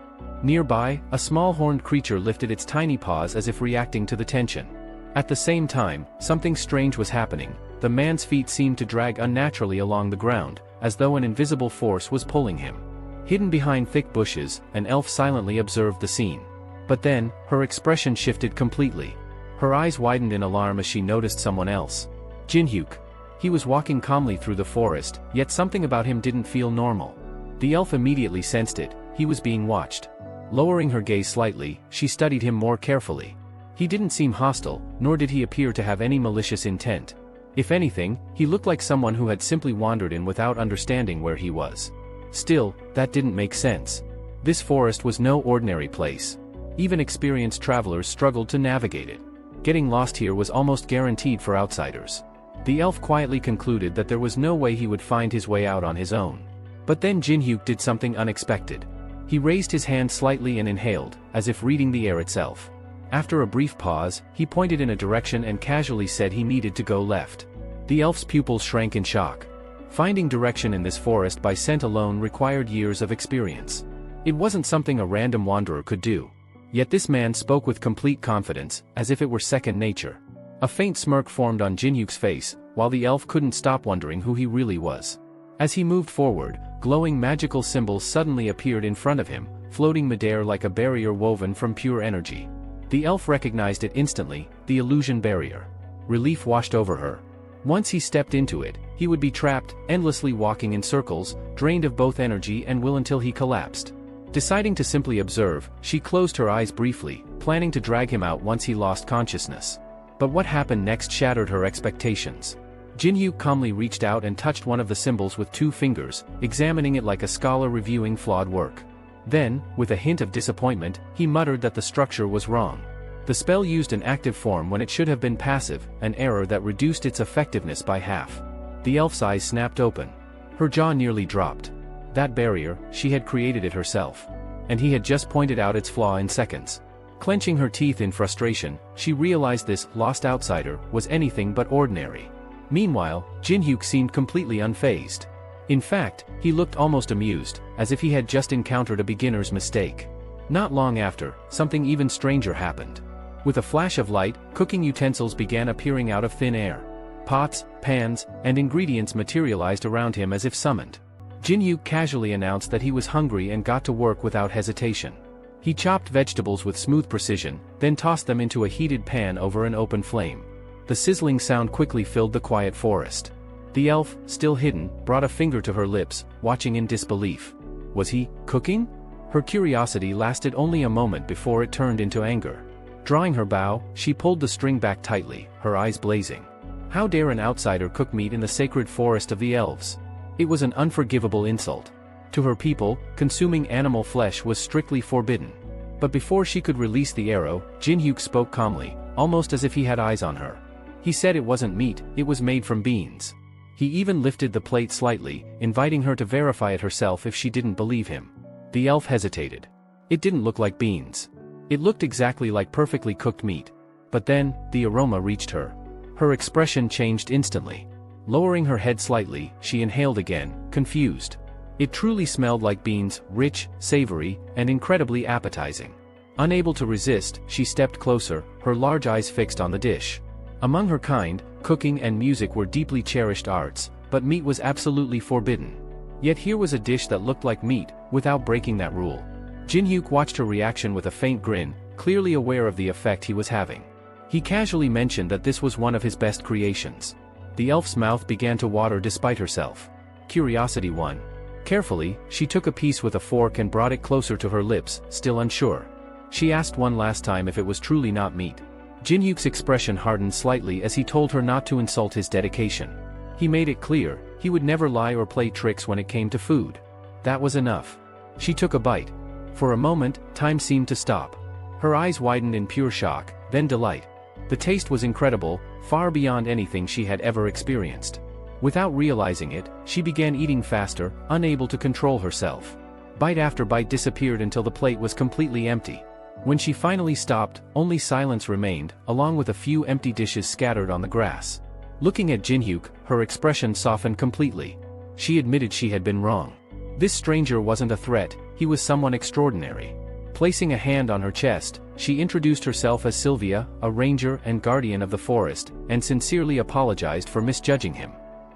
Nearby, a small horned creature lifted its tiny paws as if reacting to the tension. At the same time, something strange was happening. The man's feet seemed to drag unnaturally along the ground, as though an invisible force was pulling him. Hidden behind thick bushes, an elf silently observed the scene. But then, her expression shifted completely. Her eyes widened in alarm as she noticed someone else. Jinhyuk. He was walking calmly through the forest, yet something about him didn't feel normal. The elf immediately sensed it. He was being watched. Lowering her gaze slightly, she studied him more carefully. He didn't seem hostile, nor did he appear to have any malicious intent. If anything, he looked like someone who had simply wandered in without understanding where he was. Still, that didn't make sense. This forest was no ordinary place. Even experienced travelers struggled to navigate it. Getting lost here was almost guaranteed for outsiders. The elf quietly concluded that there was no way he would find his way out on his own. But then Jinhyuk did something unexpected. He raised his hand slightly and inhaled, as if reading the air itself. After a brief pause, he pointed in a direction and casually said he needed to go left. The elf's pupils shrank in shock. Finding direction in this forest by scent alone required years of experience. It wasn't something a random wanderer could do. Yet this man spoke with complete confidence, as if it were second nature. A faint smirk formed on Jinhyuk's face, while the elf couldn't stop wondering who he really was. As he moved forward, glowing magical symbols suddenly appeared in front of him, floating midair like a barrier woven from pure energy. The elf recognized it instantly, the illusion barrier. Relief washed over her. Once he stepped into it, he would be trapped, endlessly walking in circles, drained of both energy and will until he collapsed. Deciding to simply observe, she closed her eyes briefly, planning to drag him out once he lost consciousness. But what happened next shattered her expectations. Jinhyuk calmly reached out and touched one of the symbols with 2 fingers, examining it like a scholar reviewing flawed work. Then, with a hint of disappointment, he muttered that the structure was wrong. The spell used an active form when it should have been passive, an error that reduced its effectiveness by half. The elf's eyes snapped open. Her jaw nearly dropped. That barrier, she had created it herself. And he had just pointed out its flaw in seconds. Clenching her teeth in frustration, she realized this lost outsider was anything but ordinary. Meanwhile, Jinhyuk seemed completely unfazed. In fact, he looked almost amused, as if he had just encountered a beginner's mistake. Not long after, something even stranger happened. With a flash of light, cooking utensils began appearing out of thin air. Pots, pans, and ingredients materialized around him as if summoned. Jinhyuk casually announced that he was hungry and got to work without hesitation. He chopped vegetables with smooth precision, then tossed them into a heated pan over an open flame. The sizzling sound quickly filled the quiet forest. The elf, still hidden, brought a finger to her lips, watching in disbelief. Was he cooking? Her curiosity lasted only a moment before it turned into anger. Drawing her bow, she pulled the string back tightly, her eyes blazing. How dare an outsider cook meat in the sacred forest of the elves? It was an unforgivable insult. To her people, consuming animal flesh was strictly forbidden. But before she could release the arrow, Jinhyuk spoke calmly, almost as if he had eyes on her. He said it wasn't meat, it was made from beans. He even lifted the plate slightly, inviting her to verify it herself if she didn't believe him. The elf hesitated. It didn't look like beans. It looked exactly like perfectly cooked meat. But then, the aroma reached her. Her expression changed instantly. Lowering her head slightly, she inhaled again, confused. It truly smelled like beans, rich, savory, and incredibly appetizing. Unable to resist, she stepped closer, her large eyes fixed on the dish. Among her kind, cooking and music were deeply cherished arts, but meat was absolutely forbidden. Yet here was a dish that looked like meat, without breaking that rule. Jinhyuk watched her reaction with a faint grin, clearly aware of the effect he was having. He casually mentioned that this was one of his best creations. The elf's mouth began to water despite herself. Curiosity won. Carefully, she took a piece with a fork and brought it closer to her lips, still unsure. She asked one last time if it was truly not meat. Jinhyuk's expression hardened slightly as he told her not to insult his dedication. He made it clear, he would never lie or play tricks when it came to food. That was enough. She took a bite. For a moment, time seemed to stop. Her eyes widened in pure shock, then delight. The taste was incredible, far beyond anything she had ever experienced. Without realizing it, she began eating faster, unable to control herself. Bite after bite disappeared until the plate was completely empty. When she finally stopped, only silence remained, along with a few empty dishes scattered on the grass. Looking at Jinhyuk, her expression softened completely. She admitted she had been wrong. This stranger wasn't a threat, he was someone extraordinary. Placing a hand on her chest, she introduced herself as Sylvia, a ranger and guardian of the forest, and sincerely apologized for misjudging him.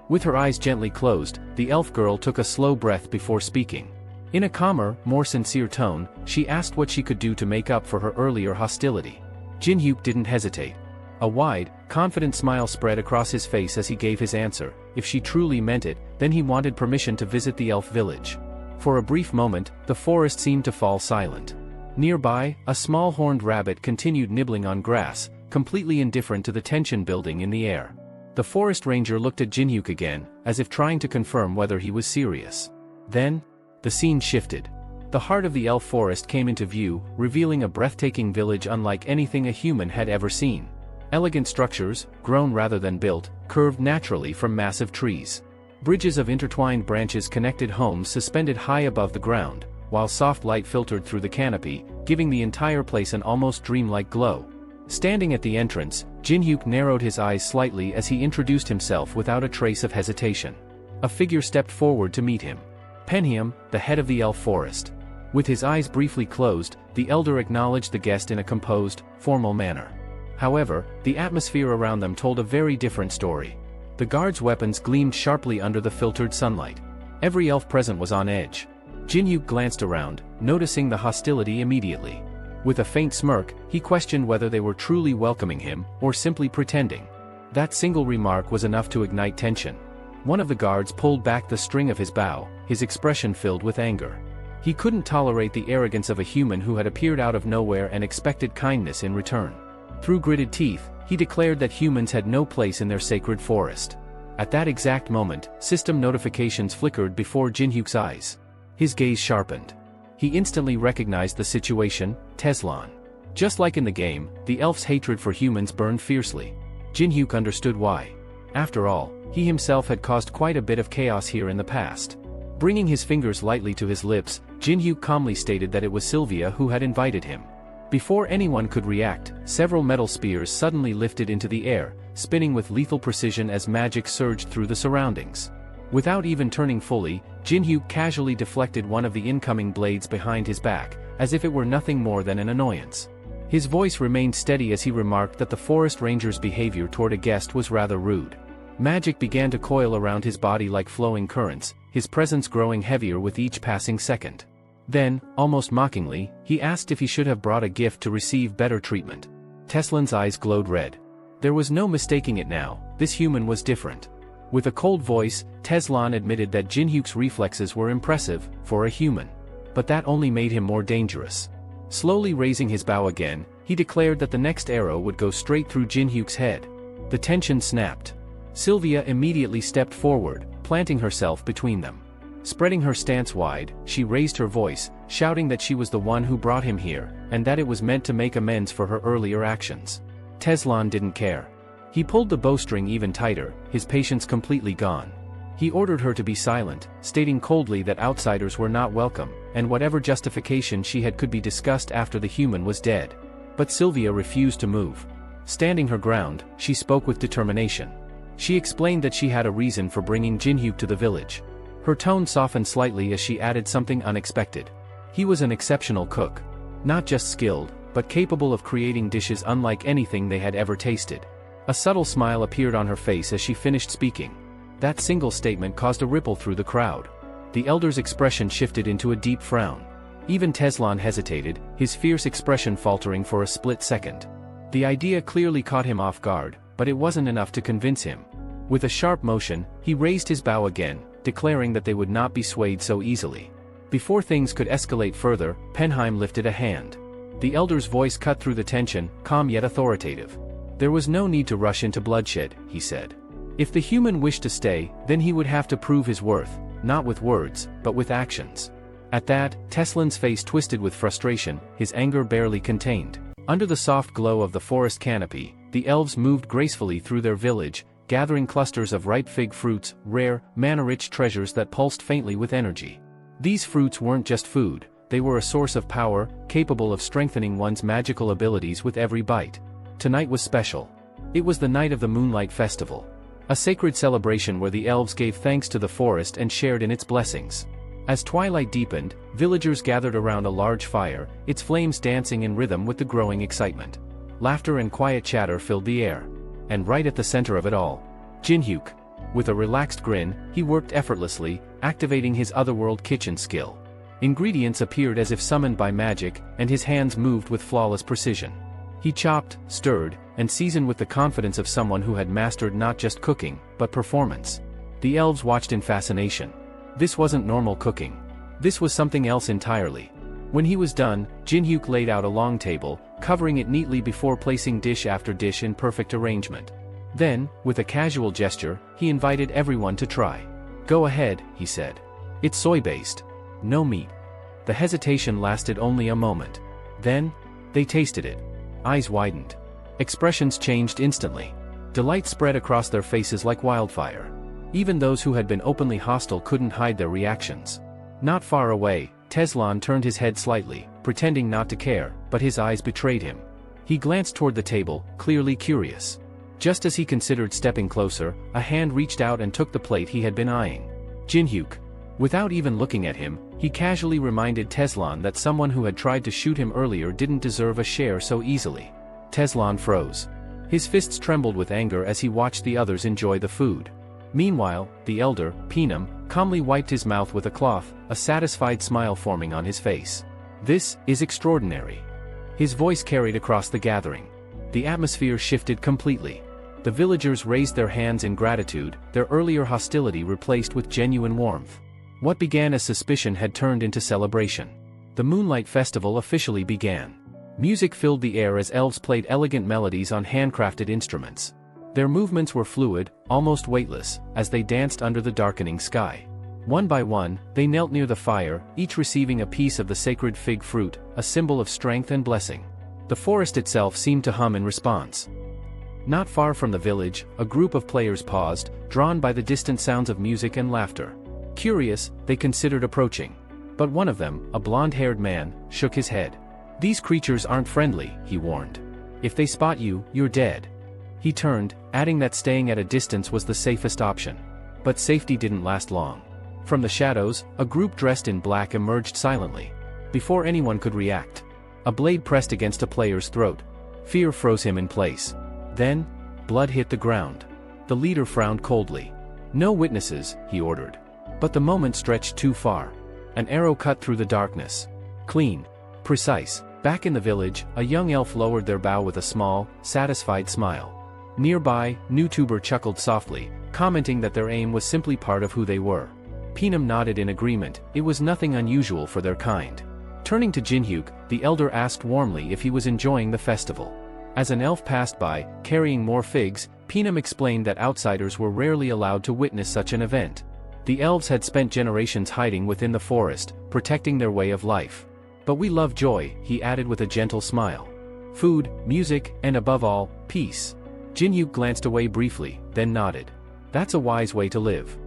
With her eyes gently closed, the elf girl took a slow breath before speaking. In a calmer, more sincere tone, she asked what she could do to make up for her earlier hostility. Jin-hyuk didn't hesitate. A wide, confident smile spread across his face as he gave his answer. If she truly meant it, then he wanted permission to visit the elf village. For a brief moment, the forest seemed to fall silent. Nearby, a small horned rabbit continued nibbling on grass, completely indifferent to the tension building in the air. The forest ranger looked at Jin-hyuk again, as if trying to confirm whether he was serious. Then, the scene shifted. The heart of the elf forest came into view, revealing a breathtaking village unlike anything a human had ever seen. Elegant structures, grown rather than built, curved naturally from massive trees. Bridges of intertwined branches connected homes suspended high above the ground, while soft light filtered through the canopy, giving the entire place an almost dreamlike glow. Standing at the entrance, Jin-hyuk narrowed his eyes slightly as he introduced himself without a trace of hesitation. A figure stepped forward to meet him. Penhyam, the head of the elf forest. With his eyes briefly closed, the elder acknowledged the guest in a composed, formal manner. However, the atmosphere around them told a very different story. The guards' weapons gleamed sharply under the filtered sunlight. Every elf present was on edge. Jin-hyuk glanced around, noticing the hostility immediately. With a faint smirk, he questioned whether they were truly welcoming him, or simply pretending. That single remark was enough to ignite tension. One of the guards pulled back the string of his bow, his expression filled with anger. He couldn't tolerate the arrogance of a human who had appeared out of nowhere and expected kindness in return. Through gritted teeth, he declared that humans had no place in their sacred forest. At that exact moment, system notifications flickered before Jin-hyuk's eyes. His gaze sharpened. He instantly recognized the situation: Teslan. Just like in the game, the elf's hatred for humans burned fiercely. Jin-hyuk understood why. After all, he himself had caused quite a bit of chaos here in the past. Bringing his fingers lightly to his lips, Jin-hyuk calmly stated that it was Sylvia who had invited him. Before anyone could react, several metal spears suddenly lifted into the air, spinning with lethal precision as magic surged through the surroundings. Without even turning fully, Jin-hyuk casually deflected one of the incoming blades behind his back, as if it were nothing more than an annoyance. His voice remained steady as he remarked that the forest ranger's behavior toward a guest was rather rude. Magic began to coil around his body like flowing currents, his presence growing heavier with each passing second. Then, almost mockingly, he asked if he should have brought a gift to receive better treatment. Teslan's eyes glowed red. There was no mistaking it now, this human was different. With a cold voice, Teslan admitted that Jin-hyuk's reflexes were impressive, for a human. But that only made him more dangerous. Slowly raising his bow again, he declared that the next arrow would go straight through Jin-hyuk's head. The tension snapped. Sylvia immediately stepped forward, planting herself between them. Spreading her stance wide, she raised her voice, shouting that she was the one who brought him here, and that it was meant to make amends for her earlier actions. Teslan didn't care. He pulled the bowstring even tighter, his patience completely gone. He ordered her to be silent, stating coldly that outsiders were not welcome, and whatever justification she had could be discussed after the human was dead. But Sylvia refused to move. Standing her ground, she spoke with determination. She explained that she had a reason for bringing Jin-hyuk to the village. Her tone softened slightly as she added something unexpected. He was an exceptional cook. Not just skilled, but capable of creating dishes unlike anything they had ever tasted. A subtle smile appeared on her face as she finished speaking. That single statement caused a ripple through the crowd. The elder's expression shifted into a deep frown. Even Teslan hesitated, his fierce expression faltering for a split second. The idea clearly caught him off guard, but it wasn't enough to convince him. With a sharp motion, he raised his bow again, declaring that they would not be swayed so easily. Before things could escalate further, Penhyam lifted a hand. The elder's voice cut through the tension, calm yet authoritative. There was no need to rush into bloodshed, he said. If the human wished to stay, then he would have to prove his worth, not with words, but with actions. At that, Teslan's face twisted with frustration, his anger barely contained. Under the soft glow of the forest canopy, the elves moved gracefully through their village, gathering clusters of ripe fig fruits, rare, mana-rich treasures that pulsed faintly with energy. These fruits weren't just food, they were a source of power, capable of strengthening one's magical abilities with every bite. Tonight was special. It was the night of the Moonlight Festival. A sacred celebration where the elves gave thanks to the forest and shared in its blessings. As twilight deepened, villagers gathered around a large fire, its flames dancing in rhythm with the growing excitement. Laughter and quiet chatter filled the air. And right at the center of it all, Jinhyuk. With a relaxed grin, he worked effortlessly, activating his otherworld kitchen skill. Ingredients appeared as if summoned by magic, and his hands moved with flawless precision. He chopped, stirred, and seasoned with the confidence of someone who had mastered not just cooking, but performance. The elves watched in fascination. This wasn't normal cooking. This was something else entirely. When he was done, Jinhyuk laid out a long table, covering it neatly before placing dish after dish in perfect arrangement. Then, with a casual gesture, he invited everyone to try. "Go ahead," he said. "It's soy-based. No meat." The hesitation lasted only a moment. Then, they tasted it. Eyes widened. Expressions changed instantly. Delight spread across their faces like wildfire. Even those who had been openly hostile couldn't hide their reactions. Not far away, Teslan turned his head slightly, pretending not to care, but his eyes betrayed him. He glanced toward the table, clearly curious. Just as he considered stepping closer, a hand reached out and took the plate he had been eyeing. Jinhyuk. Without even looking at him, he casually reminded Teslan that someone who had tried to shoot him earlier didn't deserve a share so easily. Teslan froze. His fists trembled with anger as he watched the others enjoy the food. Meanwhile, the elder, Pinam, calmly wiped his mouth with a cloth, a satisfied smile forming on his face. "This is extraordinary." His voice carried across the gathering. The atmosphere shifted completely. The villagers raised their hands in gratitude, their earlier hostility replaced with genuine warmth. What began as suspicion had turned into celebration. The Moonlight Festival officially began. Music filled the air as elves played elegant melodies on handcrafted instruments. Their movements were fluid, almost weightless, as they danced under the darkening sky. One by one, they knelt near the fire, each receiving a piece of the sacred fig fruit, a symbol of strength and blessing. The forest itself seemed to hum in response. Not far from the village, a group of players paused, drawn by the distant sounds of music and laughter. Curious, they considered approaching. But one of them, a blonde-haired man, shook his head. "These creatures aren't friendly," he warned. "If they spot you, you're dead." He turned, adding that staying at a distance was the safest option. But safety didn't last long. From the shadows, a group dressed in black emerged silently. Before anyone could react, a blade pressed against a player's throat. Fear froze him in place. Then, blood hit the ground. The leader frowned coldly. "No witnesses," he ordered. But the moment stretched too far. An arrow cut through the darkness. Clean. Precise. Back in the village, a young elf lowered their bow with a small, satisfied smile. Nearby, Newtuber chuckled softly, commenting that their aim was simply part of who they were. Pinam nodded in agreement, it was nothing unusual for their kind. Turning to Jinhyuk, the elder asked warmly if he was enjoying the festival. As an elf passed by, carrying more figs, Pinam explained that outsiders were rarely allowed to witness such an event. The elves had spent generations hiding within the forest, protecting their way of life. "But we love joy," he added with a gentle smile. "Food, music, and above all, peace." Jinhyuk glanced away briefly, then nodded. "That's a wise way to live."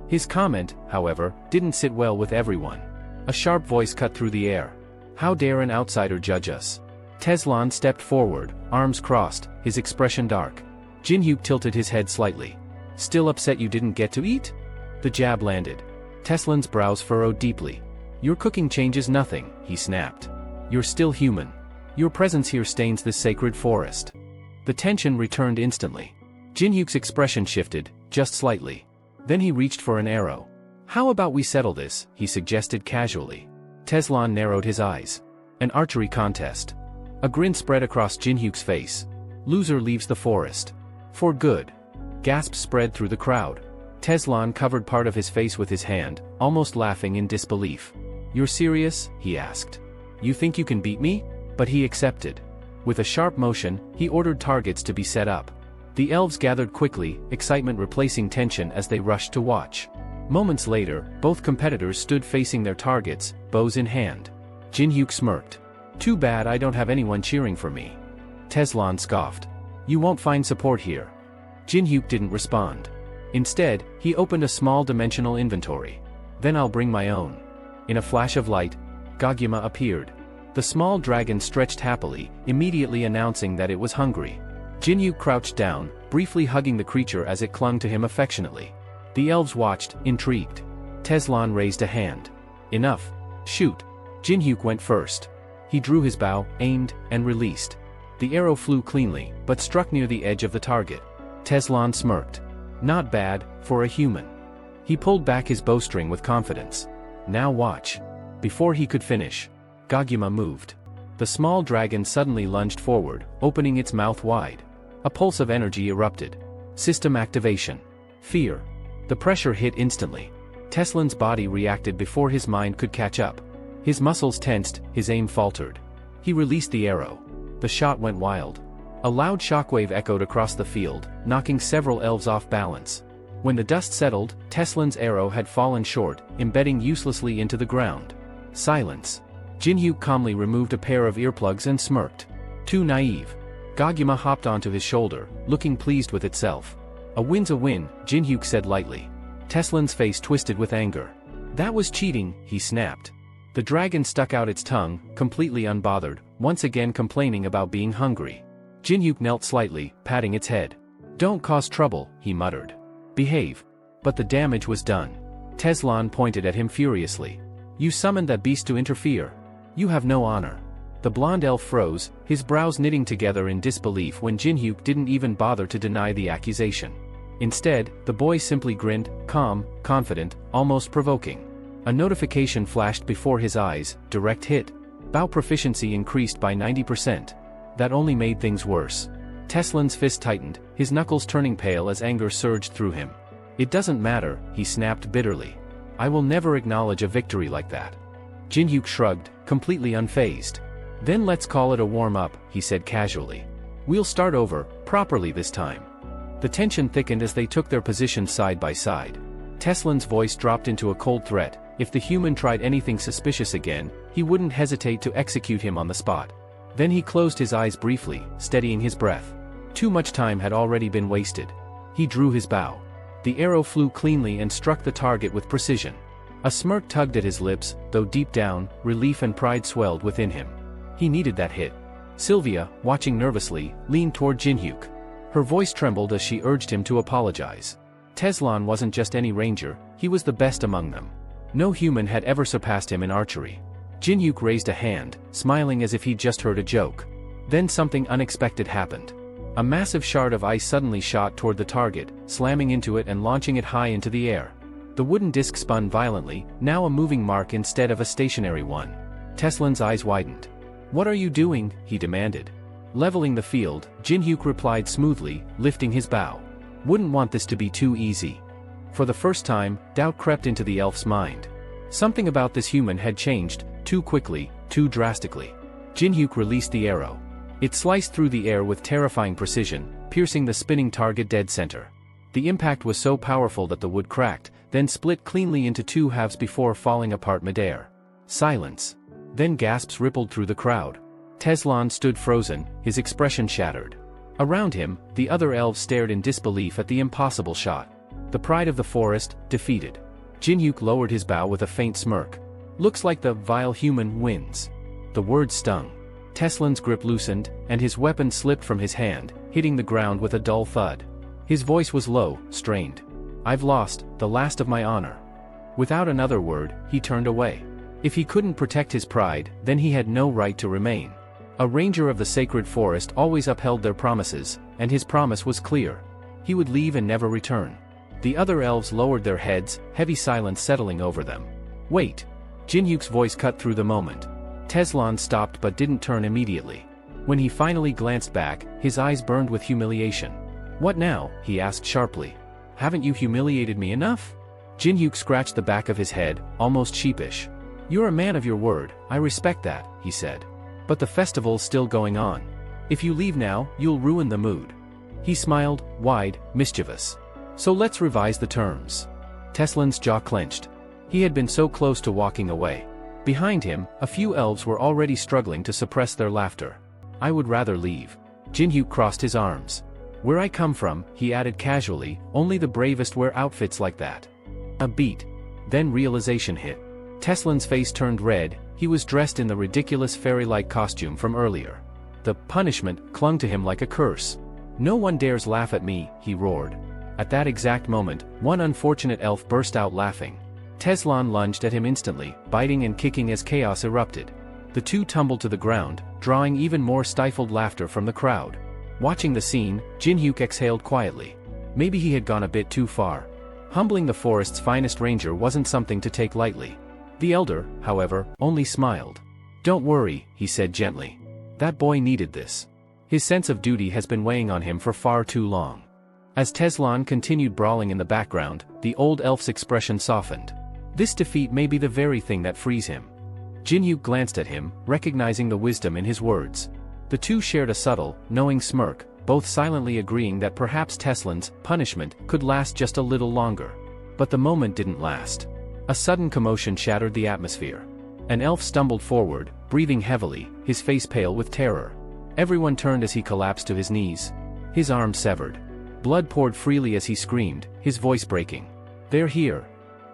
His comment, however, didn't sit well with everyone. A sharp voice cut through the air. "How dare an outsider judge us?" Teslan stepped forward, arms crossed, his expression dark. Jinhyuk tilted his head slightly. "Still upset you didn't get to eat?" The jab landed. Teslan's brows furrowed deeply. "Your cooking changes nothing," he snapped. "You're still human. Your presence here stains this sacred forest." The tension returned instantly. Jinhyuk's expression shifted, just slightly. Then he reached for an arrow. "How about we settle this?" he suggested casually. Teslan narrowed his eyes. "An archery contest." A grin spread across Jinhyuk's face. "Loser leaves the forest. For good." Gasps spread through the crowd. Teslan covered part of his face with his hand, almost laughing in disbelief. "You're serious?" he asked. "You think you can beat me?" But he accepted. With a sharp motion, he ordered targets to be set up. The elves gathered quickly, excitement replacing tension as they rushed to watch. Moments later, both competitors stood facing their targets, bows in hand. Jinhyuk smirked. "Too bad I don't have anyone cheering for me." Teslan scoffed. "You won't find support here." Jinhyuk didn't respond. Instead, he opened a small dimensional inventory. "Then I'll bring my own." In a flash of light, Gagyama appeared. The small dragon stretched happily, immediately announcing that it was hungry. Jinhyuk crouched down, briefly hugging the creature as it clung to him affectionately. The elves watched, intrigued. Teslan raised a hand. Enough. Shoot. Jinhyuk went first. He drew his bow, aimed, and released. The arrow flew cleanly, but struck near the edge of the target. Teslan smirked. Not bad, for a human. He pulled back his bowstring with confidence. Now watch. Before he could finish, Gaguma moved. The small dragon suddenly lunged forward, opening its mouth wide. A pulse of energy erupted. System activation. Fear. The pressure hit instantly. Teslan's body reacted before his mind could catch up. His muscles tensed, his aim faltered. He released the arrow. The shot went wild. A loud shockwave echoed across the field, knocking several elves off balance. When the dust settled, Teslan's arrow had fallen short, embedding uselessly into the ground. Silence. Jinhyuk calmly removed a pair of earplugs and smirked. Too naive. Gaguma hopped onto his shoulder, looking pleased with itself. A win's a win, Jinhyuk said lightly. Teslan's face twisted with anger. That was cheating, he snapped. The dragon stuck out its tongue, completely unbothered, once again complaining about being hungry. Jinhyuk knelt slightly, patting its head. Don't cause trouble, he muttered. Behave. But the damage was done. Teslan pointed at him furiously. You summoned that beast to interfere. You have no honor. The blonde elf froze, his brows knitting together in disbelief when Jinhyuk didn't even bother to deny the accusation. Instead, the boy simply grinned, calm, confident, almost provoking. A notification flashed before his eyes, direct hit. Bow proficiency increased by 90%. That only made things worse. Teslan's fist tightened, his knuckles turning pale as anger surged through him. It doesn't matter, he snapped bitterly. I will never acknowledge a victory like that. Jinhyuk shrugged, completely unfazed. Then let's call it a warm-up, he said casually. We'll start over, properly this time. The tension thickened as they took their positions side by side. Teslan's voice dropped into a cold threat. If the human tried anything suspicious again, he wouldn't hesitate to execute him on the spot. Then he closed his eyes briefly, steadying his breath. Too much time had already been wasted. He drew his bow. The arrow flew cleanly and struck the target with precision. A smirk tugged at his lips, though deep down, relief and pride swelled within him. He needed that hit. Sylvia, watching nervously, leaned toward Jinhyuk. Her voice trembled as she urged him to apologize. Teslan wasn't just any ranger, he was the best among them. No human had ever surpassed him in archery. Jinhyuk raised a hand, smiling as if he'd just heard a joke. Then something unexpected happened. A massive shard of ice suddenly shot toward the target, slamming into it and launching it high into the air. The wooden disc spun violently, now a moving mark instead of a stationary one. Teslan's eyes widened. What are you doing? He demanded. Leveling the field, Jinhyuk replied smoothly, lifting his bow. Wouldn't want this to be too easy. For the first time, doubt crept into the elf's mind. Something about this human had changed, too quickly, too drastically. Jinhyuk released the arrow. It sliced through the air with terrifying precision, piercing the spinning target dead center. The impact was so powerful that the wood cracked, then split cleanly into two halves before falling apart midair. Silence. Then gasps rippled through the crowd. Teslan stood frozen, his expression shattered. Around him, the other elves stared in disbelief at the impossible shot. The pride of the forest, defeated. Jinhyuk lowered his bow with a faint smirk. Looks like the vile human wins. The words stung. Teslan's grip loosened, and his weapon slipped from his hand, hitting the ground with a dull thud. His voice was low, strained. I've lost, the last of my honor. Without another word, he turned away. If he couldn't protect his pride, then he had no right to remain. A ranger of the sacred forest always upheld their promises, and his promise was clear. He would leave and never return. The other elves lowered their heads, heavy silence settling over them. Wait. Jinhyuk's voice cut through the moment. Teslan stopped but didn't turn immediately. When he finally glanced back, his eyes burned with humiliation. What now? He asked sharply. Haven't you humiliated me enough? Jinhyuk scratched the back of his head, almost sheepish. You're a man of your word, I respect that, he said. But the festival's still going on. If you leave now, you'll ruin the mood. He smiled, wide, mischievous. So let's revise the terms. Teslan's jaw clenched. He had been so close to walking away. Behind him, a few elves were already struggling to suppress their laughter. I would rather leave. Jinhyuk crossed his arms. Where I come from, he added casually, only the bravest wear outfits like that. A beat. Then realization hit. Teslan's face turned red, he was dressed in the ridiculous fairy-like costume from earlier. The punishment clung to him like a curse. No one dares laugh at me, he roared. At that exact moment, one unfortunate elf burst out laughing. Teslan lunged at him instantly, biting and kicking as chaos erupted. The two tumbled to the ground, drawing even more stifled laughter from the crowd. Watching the scene, Jinhyuk exhaled quietly. Maybe he had gone a bit too far. Humbling the forest's finest ranger wasn't something to take lightly. The elder, however, only smiled. "Don't worry," he said gently. "That boy needed this. His sense of duty has been weighing on him for far too long." As Teslan continued brawling in the background, the old elf's expression softened. This defeat may be the very thing that frees him. Jinhyuk glanced at him, recognizing the wisdom in his words. The two shared a subtle, knowing smirk, both silently agreeing that perhaps Teslan's punishment could last just a little longer. But the moment didn't last. A sudden commotion shattered the atmosphere. An elf stumbled forward, breathing heavily, his face pale with terror. Everyone turned as he collapsed to his knees. His arms severed. Blood poured freely as he screamed, his voice breaking. "They're here.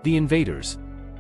The invaders."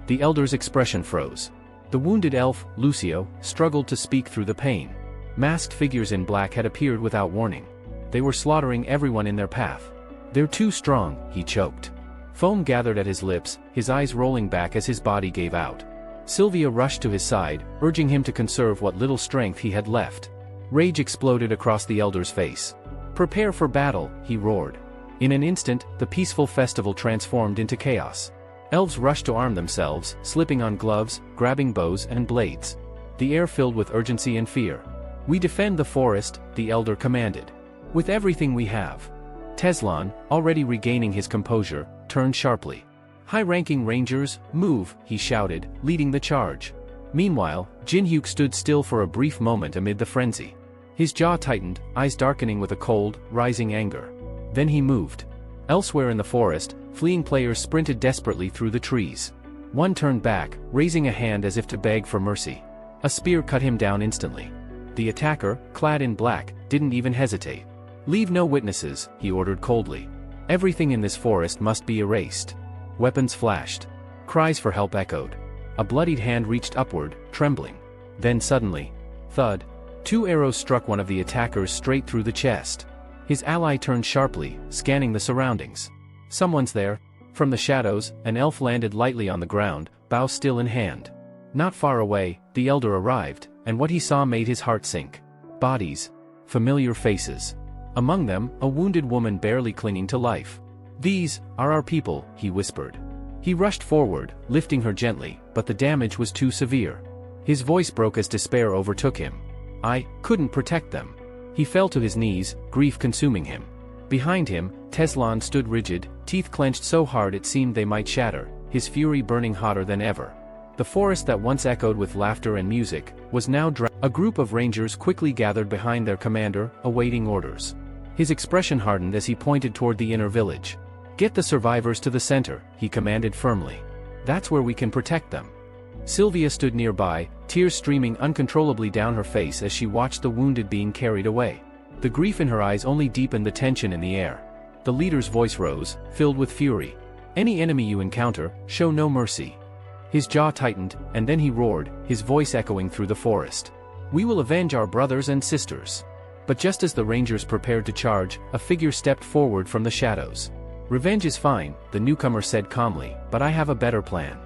The elder's expression froze. The wounded elf, Lucio, struggled to speak through the pain. Masked figures in black had appeared without warning. They were slaughtering everyone in their path. "They're too strong," he choked. Foam gathered at his lips, his eyes rolling back as his body gave out. Sylvia rushed to his side, urging him to conserve what little strength he had left. Rage exploded across the elder's face. "Prepare for battle," he roared. In an instant, the peaceful festival transformed into chaos. Elves rushed to arm themselves, slipping on gloves, grabbing bows and blades. The air filled with urgency and fear. "We defend the forest," the elder commanded. "With everything we have." Teslan, already regaining his composure, turned sharply. "High-ranking rangers, move," he shouted, leading the charge. Meanwhile, Jinhyuk stood still for a brief moment amid the frenzy. His jaw tightened, eyes darkening with a cold, rising anger. Then he moved. Elsewhere in the forest, fleeing players sprinted desperately through the trees. One turned back, raising a hand as if to beg for mercy. A spear cut him down instantly. The attacker, clad in black, didn't even hesitate. "Leave no witnesses," he ordered coldly. "Everything in this forest must be erased." Weapons flashed. Cries for help echoed. A bloodied hand reached upward, trembling. Then suddenly, thud. Two arrows struck one of the attackers straight through the chest. His ally turned sharply, scanning the surroundings. "Someone's there." From the shadows, an elf landed lightly on the ground, bow still in hand. Not far away, the elder arrived, and what he saw made his heart sink. Bodies. Familiar faces. Among them, a wounded woman barely clinging to life. "These are our people," he whispered. He rushed forward, lifting her gently, but the damage was too severe. His voice broke as despair overtook him. "I couldn't protect them." He fell to his knees, grief consuming him. Behind him, Teslan stood rigid, teeth clenched so hard it seemed they might shatter, his fury burning hotter than ever. The forest that once echoed with laughter and music was now dry. A group of rangers quickly gathered behind their commander, awaiting orders. His expression hardened as he pointed toward the inner village. "Get the survivors to the center," he commanded firmly. "That's where we can protect them." Sylvia stood nearby, tears streaming uncontrollably down her face as she watched the wounded being carried away. The grief in her eyes only deepened the tension in the air. The leader's voice rose, filled with fury. "Any enemy you encounter, show no mercy." His jaw tightened, and then he roared, his voice echoing through the forest. "We will avenge our brothers and sisters." But just as the rangers prepared to charge, a figure stepped forward from the shadows. "Revenge is fine," the newcomer said calmly, "but I have a better plan."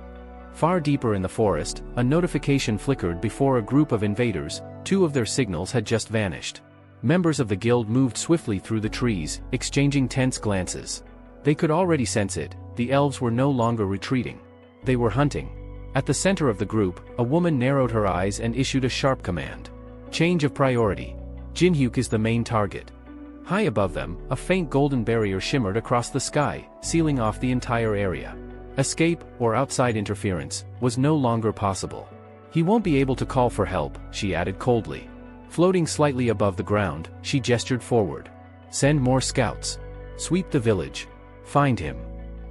Far deeper in the forest, a notification flickered before a group of invaders. Two of their signals had just vanished. Members of the guild moved swiftly through the trees, exchanging tense glances. They could already sense it, the elves were no longer retreating. They were hunting. At the center of the group, a woman narrowed her eyes and issued a sharp command. "Change of priority. Jinhyuk is the main target." High above them, a faint golden barrier shimmered across the sky, sealing off the entire area. Escape, or outside interference, was no longer possible. "He won't be able to call for help," she added coldly. Floating slightly above the ground, she gestured forward. "Send more scouts. Sweep the village. Find him."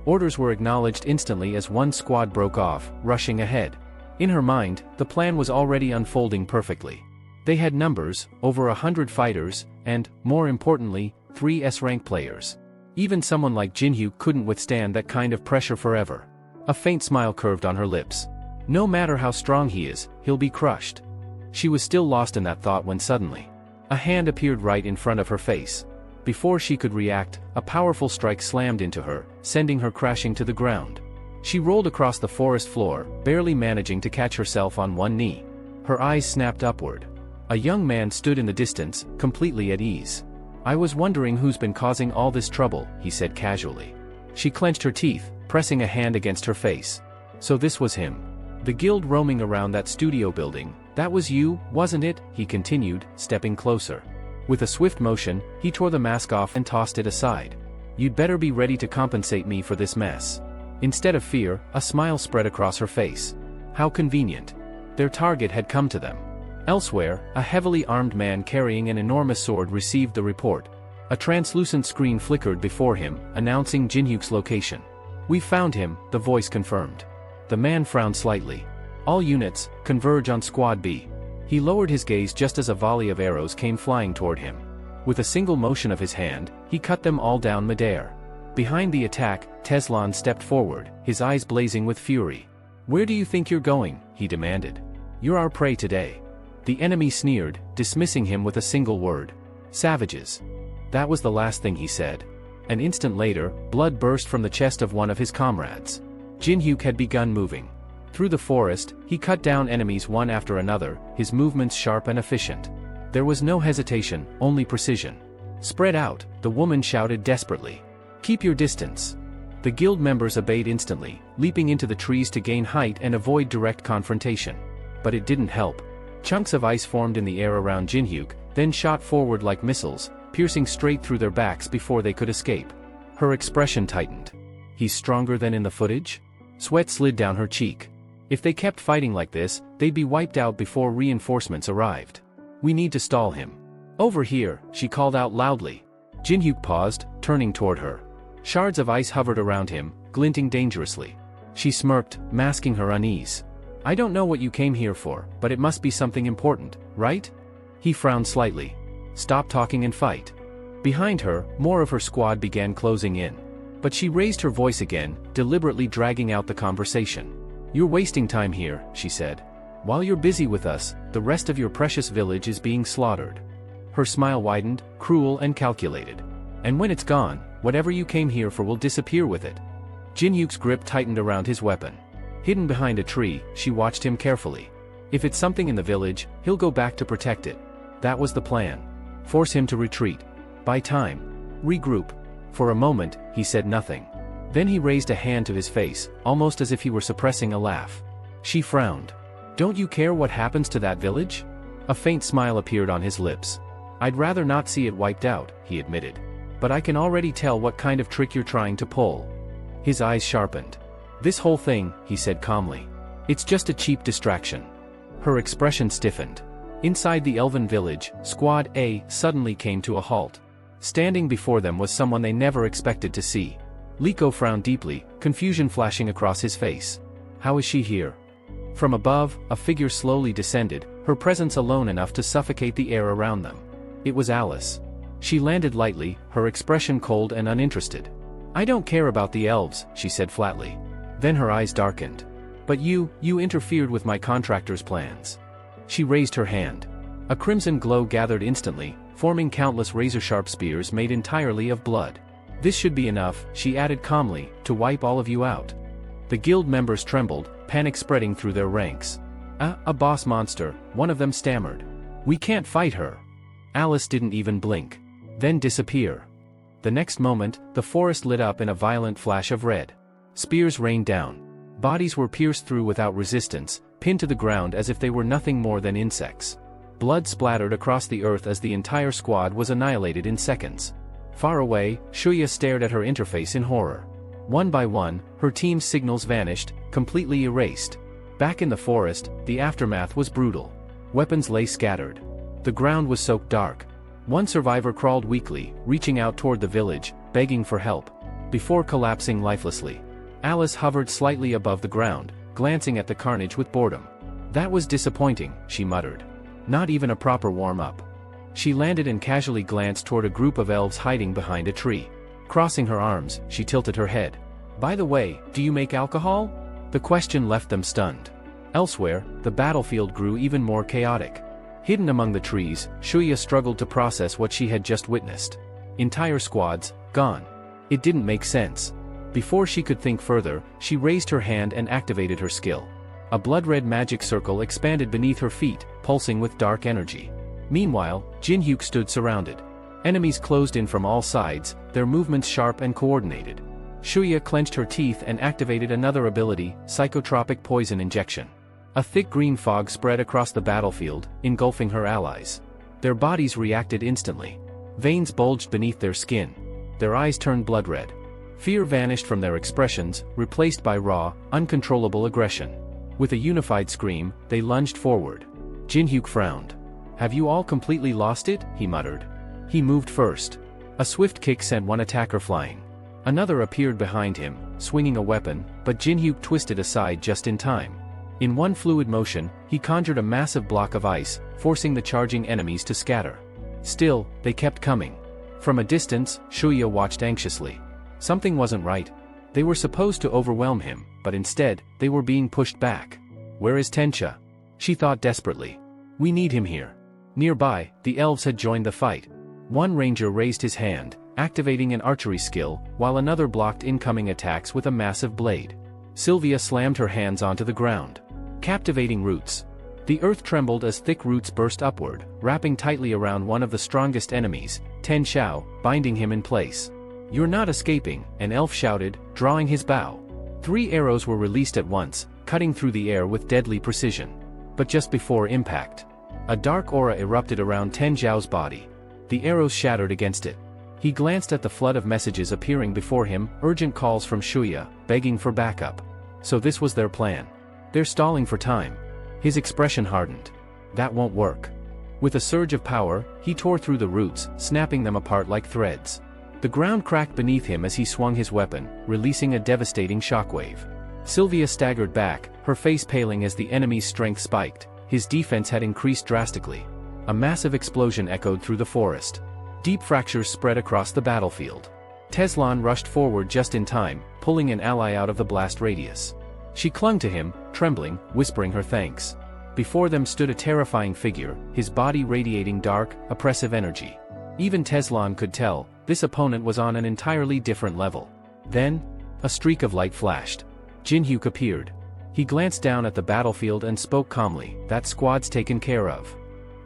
Orders were acknowledged instantly as one squad broke off, rushing ahead. In her mind, the plan was already unfolding perfectly. They had numbers, over 100 fighters, and, more importantly, 3 S-rank players. Even someone like Jinhyuk couldn't withstand that kind of pressure forever. A faint smile curved on her lips. No matter how strong he is, he'll be crushed. She was still lost in that thought when suddenly, a hand appeared right in front of her face. Before she could react, a powerful strike slammed into her, sending her crashing to the ground. She rolled across the forest floor, barely managing to catch herself on one knee. Her eyes snapped upward. A young man stood in the distance, completely at ease. "I was wondering who's been causing all this trouble," he said casually. She clenched her teeth, pressing a hand against her face. So this was him. The guild roaming around that studio building. "That was you, wasn't it?" he continued, stepping closer. With a swift motion, he tore the mask off and tossed it aside. "You'd better be ready to compensate me for this mess." Instead of fear, a smile spread across her face. How convenient. Their target had come to them. Elsewhere, a heavily armed man carrying an enormous sword received the report. A translucent screen flickered before him, announcing Jinhyuk's location. "We found him," the voice confirmed. The man frowned slightly. "All units, converge on Squad B." He lowered his gaze just as a volley of arrows came flying toward him. With a single motion of his hand, he cut them all down midair. Behind the attack, Teslan stepped forward, his eyes blazing with fury. "Where do you think you're going?" he demanded. "You're our prey today." The enemy sneered, dismissing him with a single word. "Savages." That was the last thing he said. An instant later, blood burst from the chest of one of his comrades. Jinhyuk had begun moving. Through the forest, he cut down enemies one after another, his movements sharp and efficient. There was no hesitation, only precision. "Spread out," the woman shouted desperately. "Keep your distance." The guild members obeyed instantly, leaping into the trees to gain height and avoid direct confrontation. But it didn't help. Chunks of ice formed in the air around Jinhyuk, then shot forward like missiles, piercing straight through their backs before they could escape. Her expression tightened. "He's stronger than in the footage?" Sweat slid down her cheek. If they kept fighting like this, they'd be wiped out before reinforcements arrived. "We need to stall him." "Over here," she called out loudly. Jinhyuk paused, turning toward her. Shards of ice hovered around him, glinting dangerously. She smirked, masking her unease. "I don't know what you came here for, but it must be something important, right?" He frowned slightly. "Stop talking and fight." Behind her, more of her squad began closing in. But she raised her voice again, deliberately dragging out the conversation. "You're wasting time here," she said. "While you're busy with us, the rest of your precious village is being slaughtered." Her smile widened, cruel and calculated. "And when it's gone, whatever you came here for will disappear with it." Jinhyuk's grip tightened around his weapon. Hidden behind a tree, she watched him carefully. If it's something in the village, he'll go back to protect it. That was the plan. Force him to retreat. Buy time. Regroup. For a moment, he said nothing. Then he raised a hand to his face, almost as if he were suppressing a laugh. She frowned. "Don't you care what happens to that village?" A faint smile appeared on his lips. "I'd rather not see it wiped out," he admitted. "But I can already tell what kind of trick you're trying to pull." His eyes sharpened. "This whole thing," he said calmly. "It's just a cheap distraction." Her expression stiffened. Inside the elven village, Squad A suddenly came to a halt. Standing before them was someone they never expected to see. Liko frowned deeply, confusion flashing across his face. "How is she here?" From above, a figure slowly descended, her presence alone enough to suffocate the air around them. It was Alice. She landed lightly, her expression cold and uninterested. "I don't care about the elves," she said flatly. Then her eyes darkened. "But you interfered with my contractor's plans." She raised her hand. A crimson glow gathered instantly, forming countless razor-sharp spears made entirely of blood. "This should be enough," she added calmly, "to wipe all of you out." The guild members trembled, panic spreading through their ranks. A boss monster," one of them stammered. "We can't fight her." Alice didn't even blink. Then disappear. The next moment, the forest lit up in a violent flash of red. Spears rained down. Bodies were pierced through without resistance, pinned to the ground as if they were nothing more than insects. Blood splattered across the earth as the entire squad was annihilated in seconds. Far away, Shuya stared at her interface in horror. One by one, her team's signals vanished, completely erased. Back in the forest, the aftermath was brutal. Weapons lay scattered. The ground was soaked dark. One survivor crawled weakly, reaching out toward the village, begging for help. Before collapsing lifelessly. Alice hovered slightly above the ground, glancing at the carnage with boredom. "That was disappointing," she muttered. "Not even a proper warm-up." She landed and casually glanced toward a group of elves hiding behind a tree. Crossing her arms, she tilted her head. "By the way, do you make alcohol?" The question left them stunned. Elsewhere, the battlefield grew even more chaotic. Hidden among the trees, Shuya struggled to process what she had just witnessed. Entire squads, gone. It didn't make sense. Before she could think further, she raised her hand and activated her skill. A blood-red magic circle expanded beneath her feet, pulsing with dark energy. Meanwhile, Jin-hyuk stood surrounded. Enemies closed in from all sides, their movements sharp and coordinated. Shuya clenched her teeth and activated another ability, psychotropic poison injection. A thick green fog spread across the battlefield, engulfing her allies. Their bodies reacted instantly. Veins bulged beneath their skin. Their eyes turned blood-red. Fear vanished from their expressions, replaced by raw, uncontrollable aggression. With a unified scream, they lunged forward. Jin-hyuk frowned. "Have you all completely lost it?" he muttered. He moved first. A swift kick sent one attacker flying. Another appeared behind him, swinging a weapon, but Jin-hyuk twisted aside just in time. In one fluid motion, he conjured a massive block of ice, forcing the charging enemies to scatter. Still, they kept coming. From a distance, Shuya watched anxiously. Something wasn't right. They were supposed to overwhelm him, but instead, they were being pushed back. "Where is Tencha?" she thought desperately. "We need him here." Nearby, the elves had joined the fight. One ranger raised his hand, activating an archery skill, while another blocked incoming attacks with a massive blade. Sylvia slammed her hands onto the ground. Captivating roots. The earth trembled as thick roots burst upward, wrapping tightly around one of the strongest enemies, Ten Xiao, binding him in place. "You're not escaping," an elf shouted, drawing his bow. 3 arrows were released at once, cutting through the air with deadly precision. But just before impact, a dark aura erupted around Ten Xiao's body. The arrows shattered against it. He glanced at the flood of messages appearing before him, urgent calls from Shuya, begging for backup. So this was their plan. They're stalling for time. His expression hardened. That won't work. With a surge of power, he tore through the roots, snapping them apart like threads. The ground cracked beneath him as he swung his weapon, releasing a devastating shockwave. Sylvia staggered back, her face paling as the enemy's strength spiked. His defense had increased drastically. A massive explosion echoed through the forest. Deep fractures spread across the battlefield. Teslan rushed forward just in time, pulling an ally out of the blast radius. She clung to him, trembling, whispering her thanks. Before them stood a terrifying figure, his body radiating dark, oppressive energy. Even Teslan could tell, this opponent was on an entirely different level. Then, a streak of light flashed. Jin-hyuk appeared. He glanced down at the battlefield and spoke calmly, "That squad's taken care of."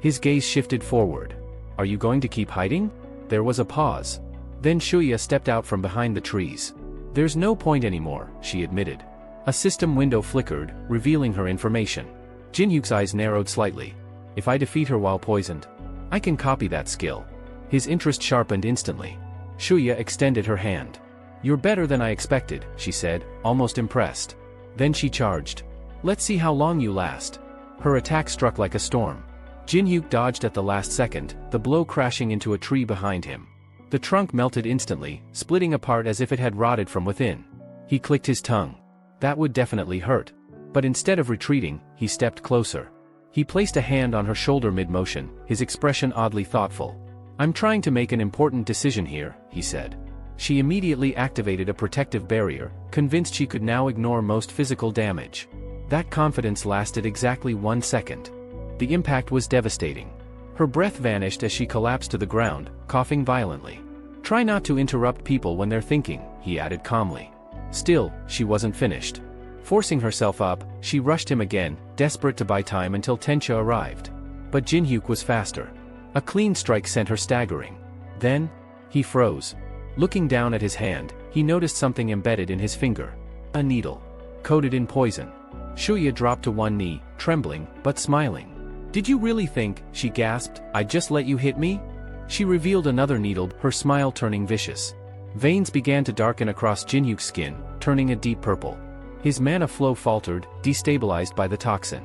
His gaze shifted forward. "Are you going to keep hiding?" There was a pause. Then Shuya stepped out from behind the trees. "There's no point anymore," she admitted. A system window flickered, revealing her information. Jin-hyuk's eyes narrowed slightly. "If I defeat her while poisoned, I can copy that skill." His interest sharpened instantly. Shuya extended her hand. "You're better than I expected," she said, almost impressed. Then she charged. "Let's see how long you last." Her attack struck like a storm. Jin-hyuk dodged at the last second, the blow crashing into a tree behind him. The trunk melted instantly, splitting apart as if it had rotted from within. He clicked his tongue. That would definitely hurt. But instead of retreating, he stepped closer. He placed a hand on her shoulder mid-motion, his expression oddly thoughtful. "I'm trying to make an important decision here," he said. She immediately activated a protective barrier, convinced she could now ignore most physical damage. That confidence lasted exactly 1 second. The impact was devastating. Her breath vanished as she collapsed to the ground, coughing violently. "Try not to interrupt people when they're thinking," he added calmly. Still, she wasn't finished. Forcing herself up, she rushed him again, desperate to buy time until Tencha arrived. But Jin-hyuk was faster. A clean strike sent her staggering. Then, he froze. Looking down at his hand, he noticed something embedded in his finger. A needle. Coated in poison. Shuya dropped to one knee, trembling, but smiling. "Did you really think," she gasped, "I'd just let you hit me?" She revealed another needle, her smile turning vicious. Veins began to darken across Jin-hyuk's skin, turning a deep purple. His mana flow faltered, destabilized by the toxin.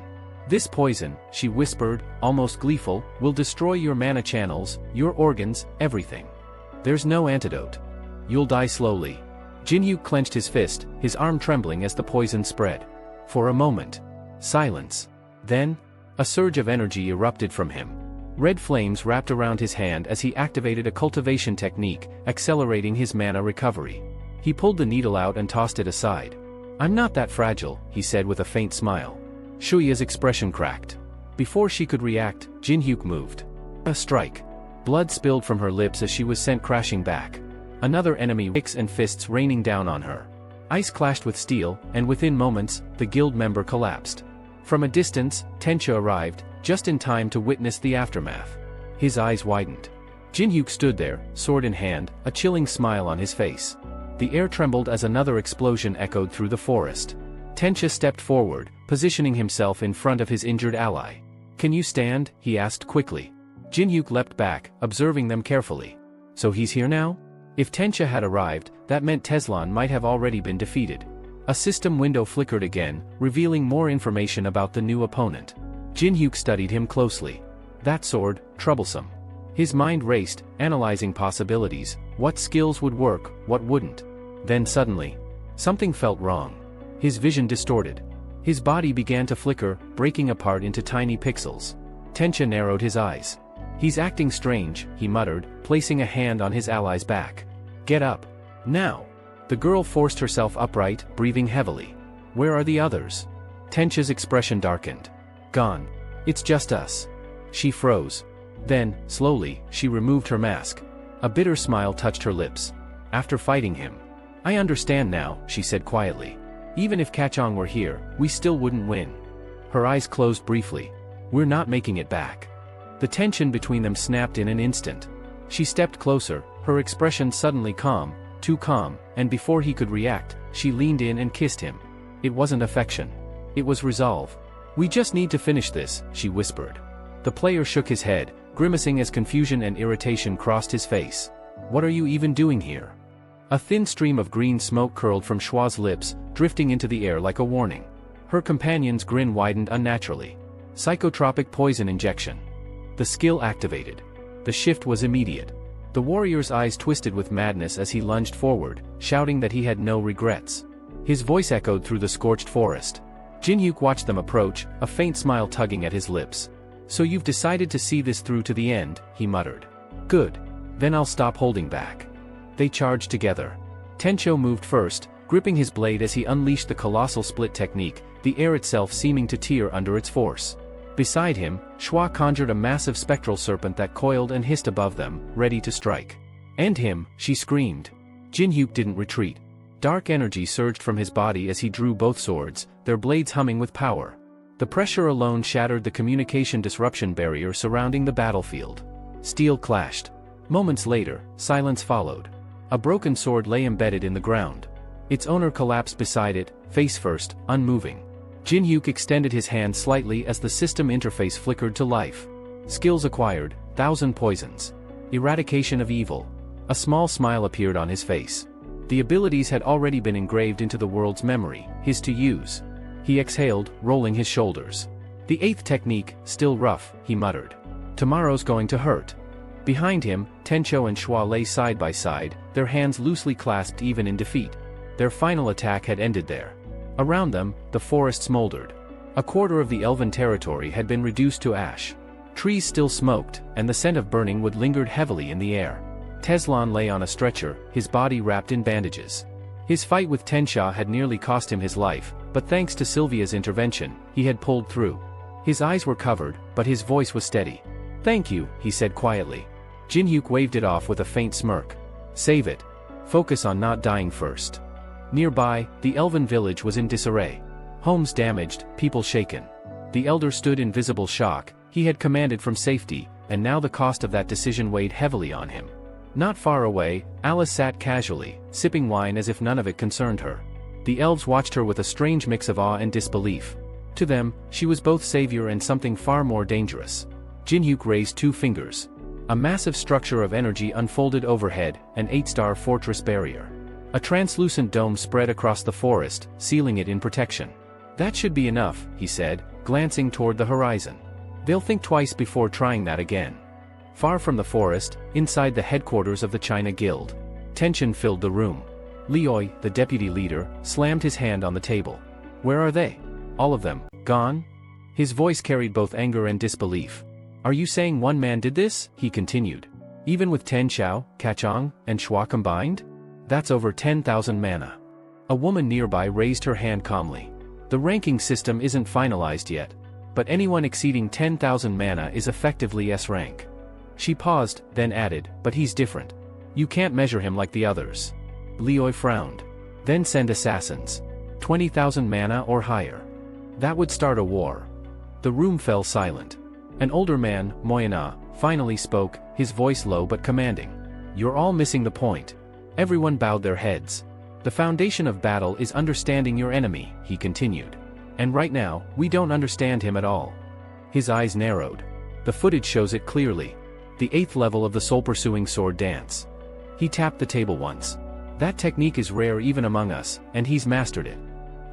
"This poison," she whispered, almost gleeful, "will destroy your mana channels, your organs, everything. There's no antidote. You'll die slowly." Jin-hyuk clenched his fist, his arm trembling as the poison spread. For a moment, silence. Then, a surge of energy erupted from him. Red flames wrapped around his hand as he activated a cultivation technique, accelerating his mana recovery. He pulled the needle out and tossed it aside. "I'm not that fragile," he said with a faint smile. Shuya's expression cracked. Before she could react, Jin-hyuk moved. A strike. Blood spilled from her lips as she was sent crashing back. Another enemy, kicks and fists raining down on her. Ice clashed with steel, and within moments, the guild member collapsed. From a distance, Tencha arrived, just in time to witness the aftermath. His eyes widened. Jinhyuk stood there, sword in hand, a chilling smile on his face. The air trembled as another explosion echoed through the forest. Tencha stepped forward, positioning himself in front of his injured ally. "Can you stand?" he asked quickly. Jinhyuk leapt back, observing them carefully. So he's here now? If Tencha had arrived, that meant Teslan might have already been defeated. A system window flickered again, revealing more information about the new opponent. Jinhyuk studied him closely. That sword, troublesome. His mind raced, analyzing possibilities, what skills would work, what wouldn't. Then suddenly, something felt wrong. His vision distorted. His body began to flicker, breaking apart into tiny pixels. Tencha narrowed his eyes. "He's acting strange," he muttered, placing a hand on his ally's back. "Get up. Now." The girl forced herself upright, breathing heavily. "Where are the others?" Tencha's expression darkened. "Gone. It's just us." She froze. Then, slowly, she removed her mask. A bitter smile touched her lips. "After fighting him. I understand now," she said quietly. "Even if Kachong were here, we still wouldn't win." Her eyes closed briefly. "We're not making it back." The tension between them snapped in an instant. She stepped closer, her expression suddenly calm, too calm, and before he could react, she leaned in and kissed him. It wasn't affection. It was resolve. "We just need to finish this," she whispered. The player shook his head, grimacing as confusion and irritation crossed his face. "What are you even doing here?" A thin stream of green smoke curled from Shua's lips, drifting into the air like a warning. Her companion's grin widened unnaturally. Psychotropic poison injection. The skill activated. The shift was immediate. The warrior's eyes twisted with madness as he lunged forward, shouting that he had no regrets. His voice echoed through the scorched forest. Jinhyuk watched them approach, a faint smile tugging at his lips. "So you've decided to see this through to the end," he muttered. "Good. Then I'll stop holding back." They charged together. Tencho moved first, gripping his blade as he unleashed the colossal split technique, the air itself seeming to tear under its force. Beside him, Shua conjured a massive spectral serpent that coiled and hissed above them, ready to strike. "End him," she screamed. Jinhyuk didn't retreat. Dark energy surged from his body as he drew both swords, their blades humming with power. The pressure alone shattered the communication disruption barrier surrounding the battlefield. Steel clashed. Moments later, silence followed. A broken sword lay embedded in the ground. Its owner collapsed beside it, face first, unmoving. Jinhyuk extended his hand slightly as the system interface flickered to life. Skills acquired, 1,000 poisons. Eradication of evil. A small smile appeared on his face. The abilities had already been engraved into the world's memory, his to use. He exhaled, rolling his shoulders. "The 8th technique, still rough," he muttered. "Tomorrow's going to hurt." Behind him, Tencho and Shua lay side by side, their hands loosely clasped even in defeat. Their final attack had ended there. Around them, the forest smoldered. A quarter of the elven territory had been reduced to ash. Trees still smoked, and the scent of burning wood lingered heavily in the air. Teslan lay on a stretcher, his body wrapped in bandages. His fight with Tensha had nearly cost him his life, but thanks to Sylvia's intervention, he had pulled through. His eyes were covered, but his voice was steady. "Thank you," he said quietly. Jinhyuk waved it off with a faint smirk. "Save it. Focus on not dying first." Nearby, the elven village was in disarray. Homes damaged, people shaken. The elder stood in visible shock. He had commanded from safety, and now the cost of that decision weighed heavily on him. Not far away, Alice sat casually, sipping wine as if none of it concerned her. The elves watched her with a strange mix of awe and disbelief. To them, she was both savior and something far more dangerous. Jinhyuk raised 2 fingers. A massive structure of energy unfolded overhead, an 8-star fortress barrier. A translucent dome spread across the forest, sealing it in protection. "That should be enough," he said, glancing toward the horizon. "They'll think twice before trying that again." Far from the forest, inside the headquarters of the China Guild. Tension filled the room. Lioi, the deputy leader, slammed his hand on the table. "Where are they? All of them, gone?" His voice carried both anger and disbelief. "Are you saying one man did this?" he continued. "Even with Ten Xiao, Kachong, and Shua combined? That's over 10,000 mana." A woman nearby raised her hand calmly. "The ranking system isn't finalized yet, but anyone exceeding 10,000 mana is effectively S rank." She paused, then added, "But he's different. You can't measure him like the others." Lioi frowned. Then send assassins. 20,000 mana or higher. That would start a war. The room fell silent. An older man, Moyana, finally spoke, his voice low but commanding. You're all missing the point. Everyone bowed their heads. The foundation of battle is understanding your enemy, he continued. And right now, we don't understand him at all. His eyes narrowed. The footage shows it clearly. The 8th level of the soul-pursuing sword dance. He tapped the table once. That technique is rare even among us, and he's mastered it.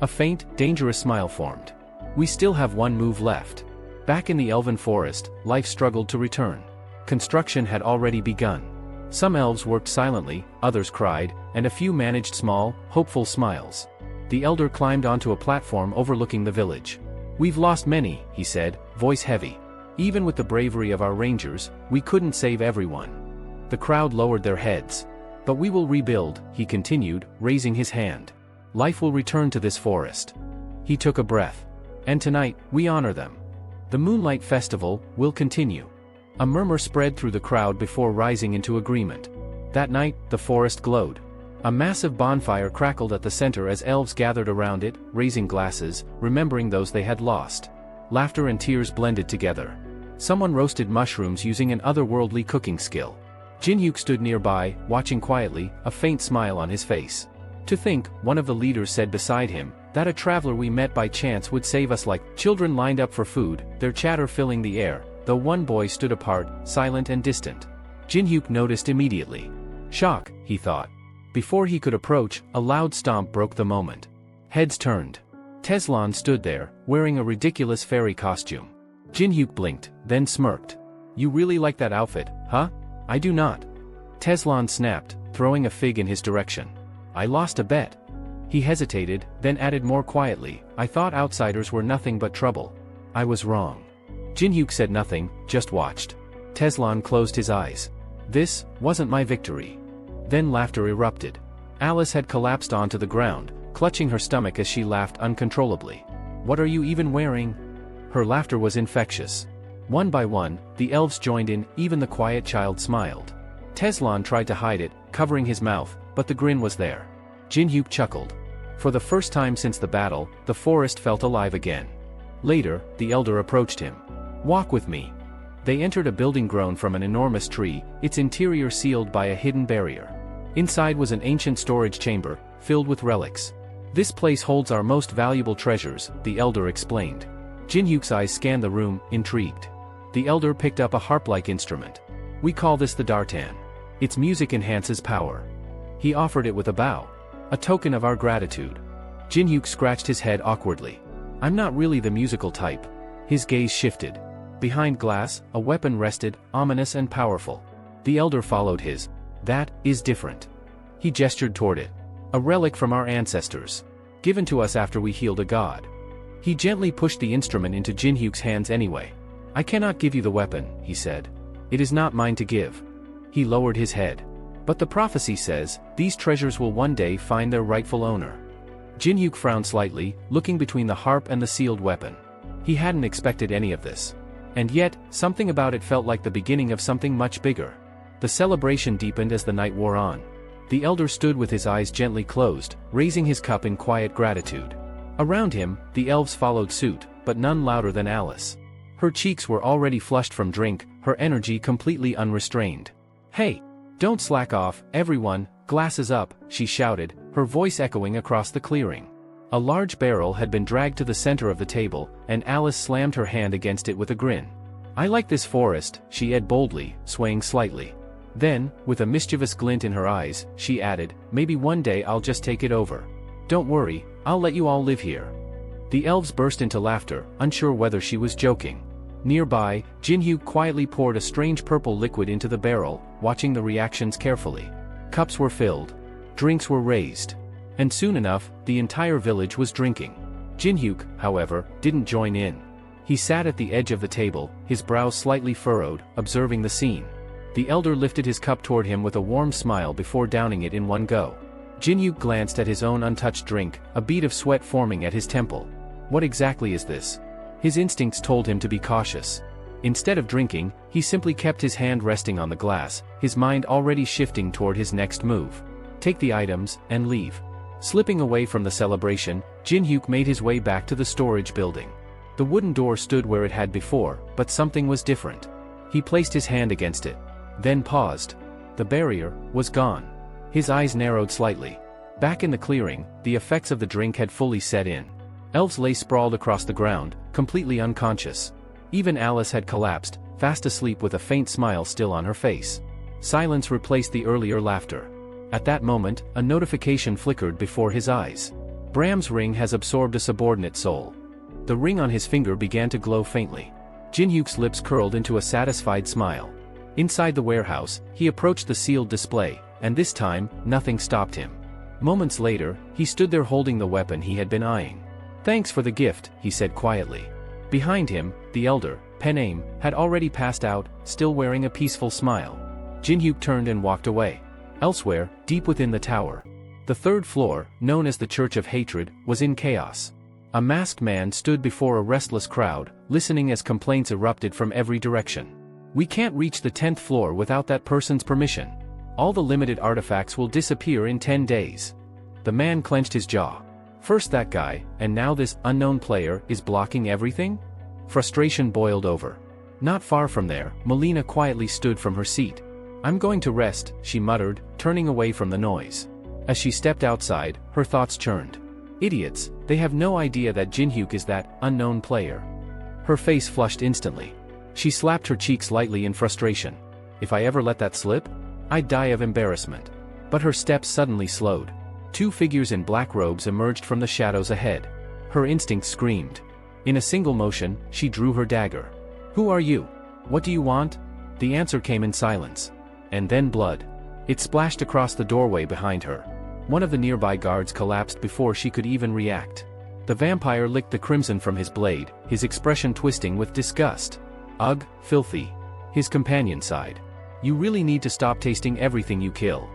A faint, dangerous smile formed. We still have one move left. Back in the elven forest, life struggled to return. Construction had already begun. Some elves worked silently, others cried, and a few managed small, hopeful smiles. The elder climbed onto a platform overlooking the village. We've lost many, he said, voice heavy. Even with the bravery of our rangers, we couldn't save everyone. The crowd lowered their heads. But we will rebuild, he continued, raising his hand. Life will return to this forest. He took a breath. And tonight, we honor them. The Moonlight Festival will continue. A murmur spread through the crowd before rising into agreement. That night, the forest glowed. A massive bonfire crackled at the center as elves gathered around it, raising glasses, remembering those they had lost. Laughter and tears blended together. Someone roasted mushrooms using an otherworldly cooking skill. Jinhyuk stood nearby, watching quietly, a faint smile on his face. To think, one of the leaders said beside him, that a traveler we met by chance would save us. Like children lined up for food, their chatter filling the air, though one boy stood apart, silent and distant. Jinhyuk noticed immediately. Shock, he thought. Before he could approach, a loud stomp broke the moment. Heads turned. Teslan stood there, wearing a ridiculous fairy costume. Jinhyuk blinked, then smirked. You really like that outfit, huh? I do not. Teslan snapped, throwing a fig in his direction. I lost a bet. He hesitated, then added more quietly, I thought outsiders were nothing but trouble. I was wrong. Jinhyuk said nothing, just watched. Teslan closed his eyes. This wasn't my victory. Then laughter erupted. Alice had collapsed onto the ground, clutching her stomach as she laughed uncontrollably. What are you even wearing? Her laughter was infectious. One by one, the elves joined in, even the quiet child smiled. Teslan tried to hide it, covering his mouth, but the grin was there. Jinhyuk chuckled. For the first time since the battle, the forest felt alive again. Later, the elder approached him. Walk with me. They entered a building grown from an enormous tree, its interior sealed by a hidden barrier. Inside was an ancient storage chamber, filled with relics. This place holds our most valuable treasures, the elder explained. Jinhyuk's eyes scanned the room, intrigued. The elder picked up a harp-like instrument. We call this the dartan. Its music enhances power. He offered it with a bow. A token of our gratitude. Jinhyuk scratched his head awkwardly. I'm not really the musical type. His gaze shifted. Behind glass, a weapon rested, ominous and powerful. The elder followed his. That is different. He gestured toward it. A relic from our ancestors. Given to us after we healed a god. He gently pushed the instrument into Jinhyuk's hands anyway. I cannot give you the weapon, he said. It is not mine to give. He lowered his head. But the prophecy says, these treasures will one day find their rightful owner. Jinhyuk frowned slightly, looking between the harp and the sealed weapon. He hadn't expected any of this. And yet, something about it felt like the beginning of something much bigger. The celebration deepened as the night wore on. The elder stood with his eyes gently closed, raising his cup in quiet gratitude. Around him, the elves followed suit, but none louder than Alice. Her cheeks were already flushed from drink, her energy completely unrestrained. Hey! Don't slack off, everyone, glasses up, she shouted, her voice echoing across the clearing. A large barrel had been dragged to the center of the table, and Alice slammed her hand against it with a grin. I like this forest, she said boldly, swaying slightly. Then, with a mischievous glint in her eyes, she added, maybe one day I'll just take it over. Don't worry, I'll let you all live here. The elves burst into laughter, unsure whether she was joking. Nearby, Jinhyuk quietly poured a strange purple liquid into the barrel, watching the reactions carefully. Cups were filled. Drinks were raised. And soon enough, the entire village was drinking. Jinhyuk, however, didn't join in. He sat at the edge of the table, his brows slightly furrowed, observing the scene. The elder lifted his cup toward him with a warm smile before downing it in one go. Jinhyuk glanced at his own untouched drink, a bead of sweat forming at his temple. What exactly is this? His instincts told him to be cautious. Instead of drinking, he simply kept his hand resting on the glass, his mind already shifting toward his next move. Take the items, and leave. Slipping away from the celebration, Jin-hyuk made his way back to the storage building. The wooden door stood where it had before, but something was different. He placed his hand against it, then paused. The barrier was gone. His eyes narrowed slightly. Back in the clearing, the effects of the drink had fully set in. Elves lay sprawled across the ground, completely unconscious. Even Alice had collapsed, fast asleep with a faint smile still on her face. Silence replaced the earlier laughter. At that moment, a notification flickered before his eyes. Bram's ring has absorbed a subordinate soul. The ring on his finger began to glow faintly. Jin-hyuk's lips curled into a satisfied smile. Inside the warehouse, he approached the sealed display, and this time, nothing stopped him. Moments later, he stood there holding the weapon he had been eyeing. "Thanks for the gift," he said quietly. Behind him, the elder, Pen-aim, had already passed out, still wearing a peaceful smile. Jin-hyuk turned and walked away. Elsewhere, deep within the tower, the third floor, known as the Church of Hatred, was in chaos. A masked man stood before a restless crowd, listening as complaints erupted from every direction. "We can't reach the 10th floor without that person's permission. All the limited artifacts will disappear in 10 days. The man clenched his jaw. First that guy, and now this unknown player is blocking everything? Frustration boiled over. Not far from there, Melina quietly stood from her seat. "I'm going to rest," she muttered, turning away from the noise. As she stepped outside, her thoughts churned. Idiots, they have no idea that Jin-hyuk is that unknown player. Her face flushed instantly. She slapped her cheeks lightly in frustration. If I ever let that slip, I'd die of embarrassment. But her steps suddenly slowed. Two figures in black robes emerged from the shadows ahead. Her instinct screamed. In a single motion, she drew her dagger. "Who are you? What do you want?" The answer came in silence. And then blood. It splashed across the doorway behind her. One of the nearby guards collapsed before she could even react. The vampire licked the crimson from his blade, his expression twisting with disgust. "Ugh, filthy." His companion sighed. "You really need to stop tasting everything you kill."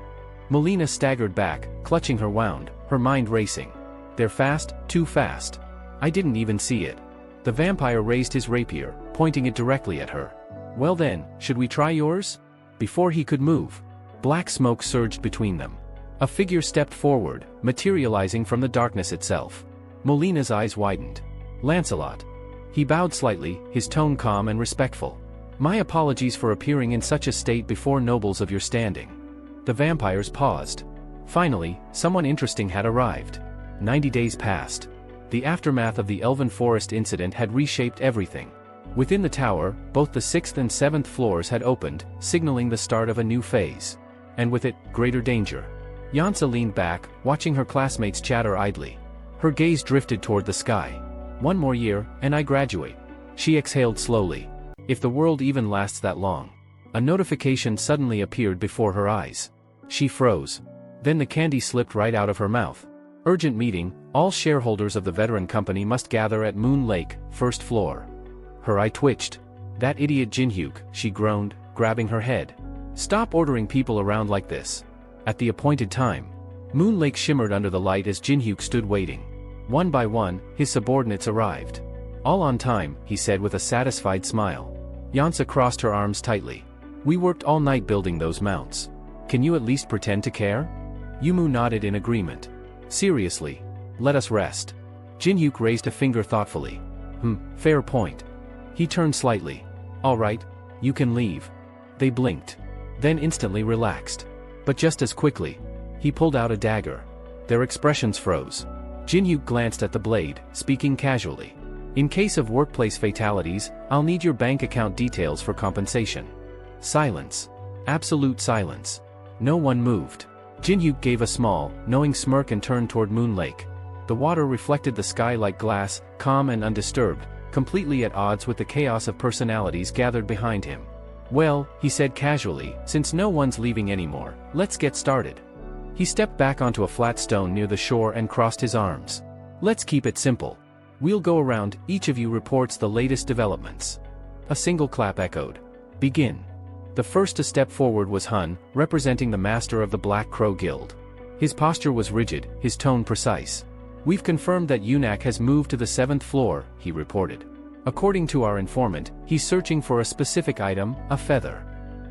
Melina staggered back, clutching her wound, her mind racing. "They're fast, too fast. I didn't even see it." The vampire raised his rapier, pointing it directly at her. "Well then, should we try yours?" Before he could move, black smoke surged between them. A figure stepped forward, materializing from the darkness itself. Molina's eyes widened. "Lancelot." He bowed slightly, his tone calm and respectful. "My apologies for appearing in such a state before nobles of your standing." The vampires paused. Finally, someone interesting had arrived. 90 days passed. The aftermath of the Elven Forest incident had reshaped everything. Within the tower, both the 6th and 7th floors had opened, signaling the start of a new phase. And with it, greater danger. Yansa leaned back, watching her classmates chatter idly. Her gaze drifted toward the sky. "One more year, and I graduate." She exhaled slowly. If the world even lasts that long. A notification suddenly appeared before her eyes. She froze. Then the candy slipped right out of her mouth. "Urgent meeting, all shareholders of the veteran company must gather at Moon Lake, 1st floor." Her eye twitched. "That idiot Jin-hyuk," she groaned, grabbing her head. "Stop ordering people around like this." At the appointed time, Moon Lake shimmered under the light as Jin-hyuk stood waiting. One by one, his subordinates arrived. "All on time," he said with a satisfied smile. Yansa crossed her arms tightly. "We worked all night building those mounts. Can you at least pretend to care?" Yumu nodded in agreement. "Seriously. Let us rest." Jin-hyuk raised a finger thoughtfully. Fair point." He turned slightly. "All right, you can leave." They blinked. Then instantly relaxed. But just as quickly, he pulled out a dagger. Their expressions froze. Jin-hyuk glanced at the blade, speaking casually. "In case of workplace fatalities, I'll need your bank account details for compensation." Silence. Absolute silence. No one moved. Jin-hyuk gave a small, knowing smirk and turned toward Moon Lake. The water reflected the sky like glass, calm and undisturbed, completely at odds with the chaos of personalities gathered behind him. "Well," he said casually, "since no one's leaving anymore, let's get started." He stepped back onto a flat stone near the shore and crossed his arms. "Let's keep it simple. We'll go around, each of you reports the latest developments." A single clap echoed. "Begin." The first to step forward was Hun, representing the master of the Black Crow Guild. His posture was rigid, his tone precise. "We've confirmed that Yunak has moved to the 7th floor," he reported. "According to our informant, he's searching for a specific item, a feather."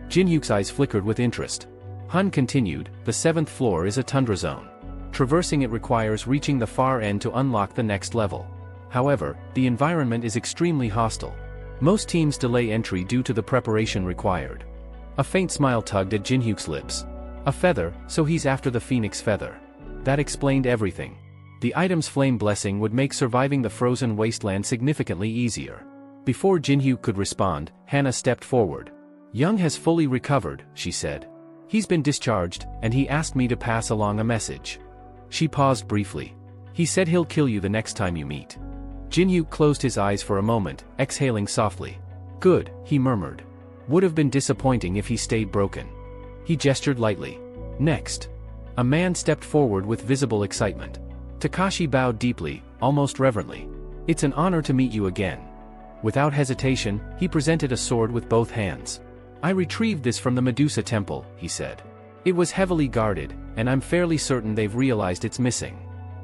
Jin-hyuk's eyes flickered with interest. Hun continued, "The 7th floor is a tundra zone. Traversing it requires reaching the far end to unlock the next level. However, the environment is extremely hostile. Most teams delay entry due to the preparation required. A faint smile tugged at Jinhyuk's lips. A feather, so he's after the phoenix feather. That explained everything. The item's flame blessing would make surviving the frozen wasteland significantly easier. Before Jinhyuk could respond, Hannah stepped forward. Young has fully recovered, she said. He's been discharged, and he asked me to pass along a message. She paused briefly. He said he'll kill you the next time you meet. Jinhyuk closed his eyes for a moment, exhaling softly. Good, he murmured. Would have been disappointing if he stayed broken. He gestured lightly. Next. A man stepped forward with visible excitement. Takashi bowed deeply, almost reverently. It's an honor to meet you again. Without hesitation, he presented a sword with both hands. I retrieved this from the Medusa temple, he said. It was heavily guarded, and I'm fairly certain they've realized it's missing.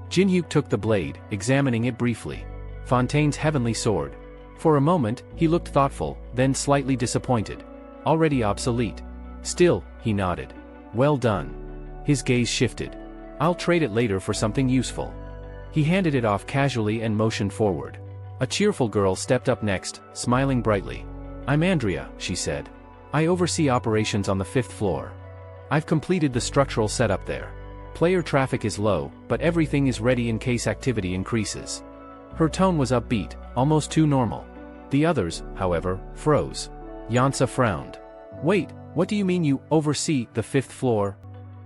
Jinhyuk took the blade, examining it briefly. Fontaine's heavenly sword. For a moment, he looked thoughtful, then slightly disappointed. Already obsolete. Still, he nodded. Well done. His gaze shifted. I'll trade it later for something useful. He handed it off casually and motioned forward. A cheerful girl stepped up next, smiling brightly. I'm Andrea, she said. I oversee operations on the 5th floor. I've completed the structural setup there. Player traffic is low, but everything is ready in case activity increases. Her tone was upbeat, almost too normal. The others, however, froze. Yansa frowned. Wait, what do you mean you oversee the 5th floor?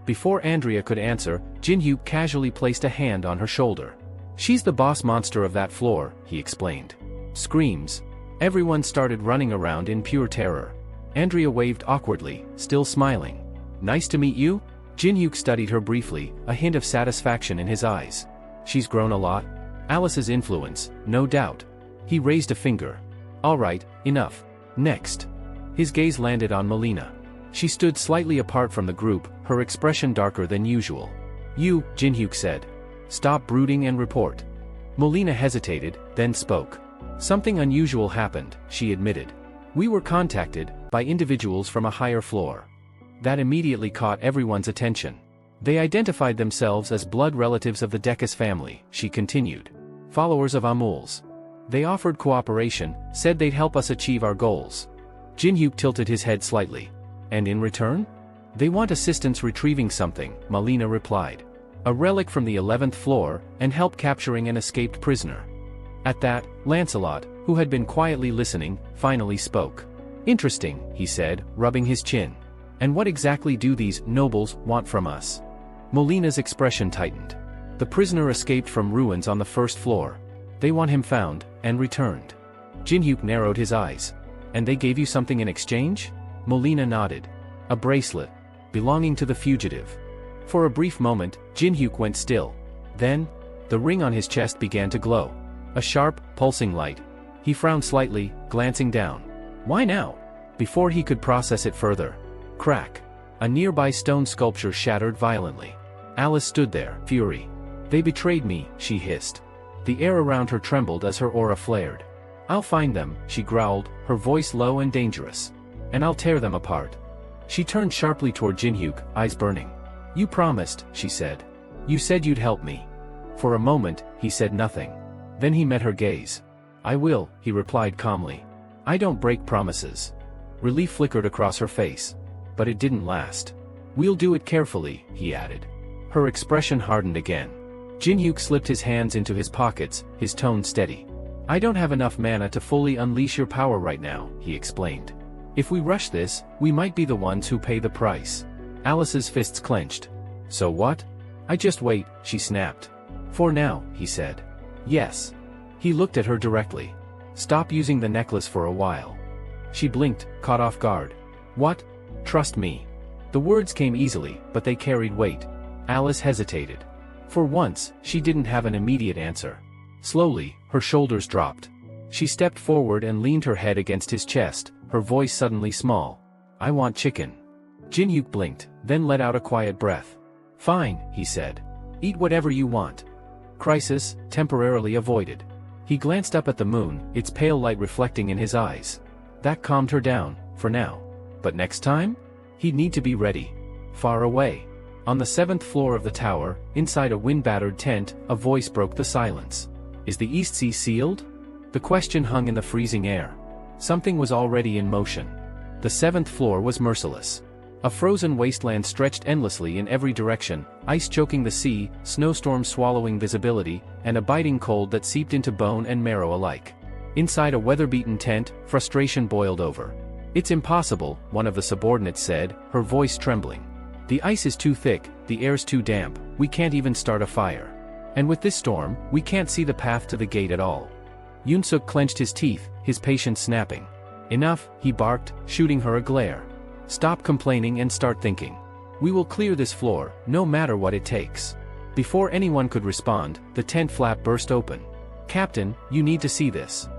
Before Andrea could answer, Jinhyuk casually placed a hand on her shoulder. She's the boss monster of that floor, he explained. Screams. Everyone started running around in pure terror. Andrea waved awkwardly, still smiling. Nice to meet you? Jinhyuk studied her briefly, a hint of satisfaction in his eyes. She's grown a lot? Alice's influence, no doubt. He raised a finger. All right, enough. Next. His gaze landed on Melina. She stood slightly apart from the group, her expression darker than usual. You, Jinhyuk said. Stop brooding and report. Melina hesitated, then spoke. Something unusual happened, she admitted. We were contacted by individuals from a higher floor. That immediately caught everyone's attention. They identified themselves as blood relatives of the Dekas family, she continued. Followers of Amul's. They offered cooperation, said they'd help us achieve our goals. Jinhyuk tilted his head slightly. And in return? They want assistance retrieving something, Melina replied. A relic from the 11th floor, and help capturing an escaped prisoner. At that, Lancelot, who had been quietly listening, finally spoke. Interesting, he said, rubbing his chin. And what exactly do these nobles want from us? Melina's expression tightened. The prisoner escaped from ruins on the 1st floor. They want him found, and returned. Jinhyuk narrowed his eyes. And they gave you something in exchange? Melina nodded. A bracelet. Belonging to the fugitive. For a brief moment, Jinhyuk went still. Then, the ring on his chest began to glow. A sharp, pulsing light. He frowned slightly, glancing down. Why now? Before he could process it further. Crack. A nearby stone sculpture shattered violently. Alice stood there, fury. They betrayed me, she hissed. The air around her trembled as her aura flared. I'll find them, she growled, her voice low and dangerous. And I'll tear them apart. She turned sharply toward Jinhyuk, eyes burning. You promised, she said. You said you'd help me. For a moment, he said nothing. Then he met her gaze. I will, he replied calmly. I don't break promises. Relief flickered across her face. But it didn't last. We'll do it carefully, he added. Her expression hardened again. Jinhyuk slipped his hands into his pockets, his tone steady. I don't have enough mana to fully unleash your power right now, he explained. If we rush this, we might be the ones who pay the price. Alice's fists clenched. So what? I just wait, she snapped. For now, he said. Yes. He looked at her directly. Stop using the necklace for a while. She blinked, caught off guard. What? Trust me. The words came easily, but they carried weight. Alice hesitated. For once, she didn't have an immediate answer. Slowly, her shoulders dropped. She stepped forward and leaned her head against his chest, her voice suddenly small. I want chicken. Jinhyuk blinked, then let out a quiet breath. Fine, he said. Eat whatever you want. Crisis, temporarily avoided. He glanced up at the moon, its pale light reflecting in his eyes. That calmed her down, for now. But next time? He'd need to be ready. Far away. On the 7th floor of the tower, inside a wind-battered tent, a voice broke the silence. Is the East Sea sealed? The question hung in the freezing air. Something was already in motion. The 7th floor was merciless. A frozen wasteland stretched endlessly in every direction, ice choking the sea, snowstorms swallowing visibility, and a biting cold that seeped into bone and marrow alike. Inside a weather-beaten tent, frustration boiled over. It's impossible, one of the subordinates said, her voice trembling. The ice is too thick, the air's too damp, we can't even start a fire. And with this storm, we can't see the path to the gate at all. Yoon-suk clenched his teeth, his patience snapping. Enough, he barked, shooting her a glare. Stop complaining and start thinking. We will clear this floor, no matter what it takes. Before anyone could respond, the tent flap burst open. Captain, you need to see this.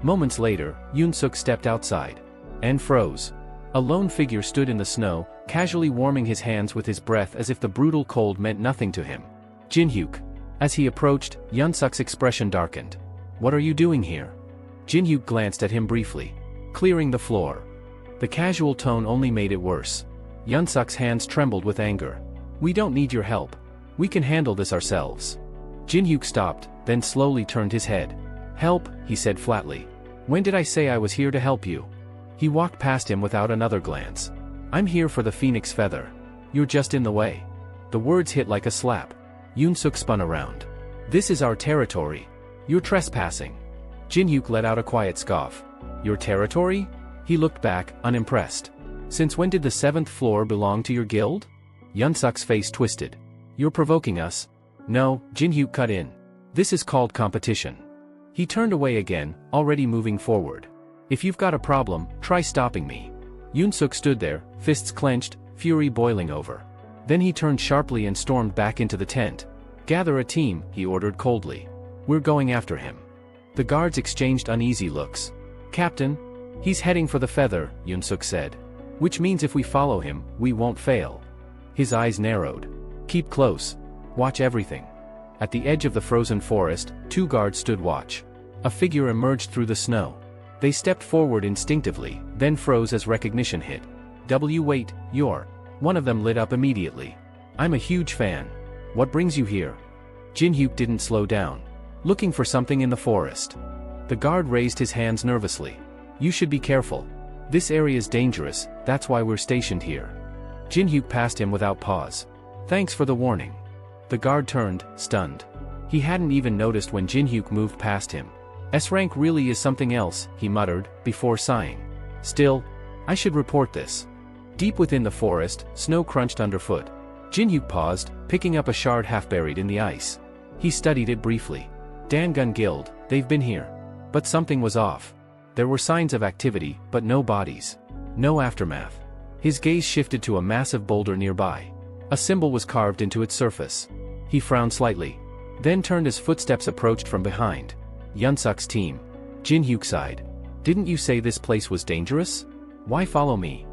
Moments later, Yoon-suk stepped outside. And froze. A lone figure stood in the snow, casually warming his hands with his breath as if the brutal cold meant nothing to him. Jin-hyuk. As he approached, Yoon-suk's expression darkened. What are you doing here? Jin-hyuk glanced at him briefly. Clearing the floor. The casual tone only made it worse. Yoon-suk's hands trembled with anger. We don't need your help. We can handle this ourselves. Jin-hyuk stopped, then slowly turned his head. Help, he said flatly. When did I say I was here to help you? He walked past him without another glance. I'm here for the phoenix feather. You're just in the way. The words hit like a slap. Yoon-suk spun around. This is our territory. You're trespassing. Jin-hyuk let out a quiet scoff. Your territory? He looked back, unimpressed. Since when did the 7th floor belong to your guild? Yoon-suk's face twisted. You're provoking us. No, Jin-hyuk cut in. This is called competition. He turned away again, already moving forward. If you've got a problem, try stopping me. Yoon-suk stood there, fists clenched, fury boiling over. Then he turned sharply and stormed back into the tent. Gather a team, he ordered coldly. We're going after him. The guards exchanged uneasy looks. Captain? He's heading for the feather, Yoon-suk said. Which means if we follow him, we won't fail. His eyes narrowed. Keep close. Watch everything. At the edge of the frozen forest, 2 guards stood watch. A figure emerged through the snow. They stepped forward instinctively, then froze as recognition hit. Wait, you're... One of them lit up immediately. I'm a huge fan. What brings you here? Jin-hyuk didn't slow down. Looking for something in the forest. The guard raised his hands nervously. You should be careful. This area's dangerous, that's why we're stationed here. Jin-hyuk passed him without pause. Thanks for the warning. The guard turned, stunned. He hadn't even noticed when Jin-hyuk moved past him. S-rank really is something else, he muttered, before sighing. Still, I should report this. Deep within the forest, snow crunched underfoot. Jin-hyuk paused, picking up a shard half buried in the ice. He studied it briefly. Dangun Guild, they've been here. But something was off. There were signs of activity, but no bodies. No aftermath. His gaze shifted to a massive boulder nearby. A symbol was carved into its surface. He frowned slightly. Then turned as footsteps approached from behind. Yoon-suk's team. Jin-hyuk sighed. Didn't you say this place was dangerous? Why follow me?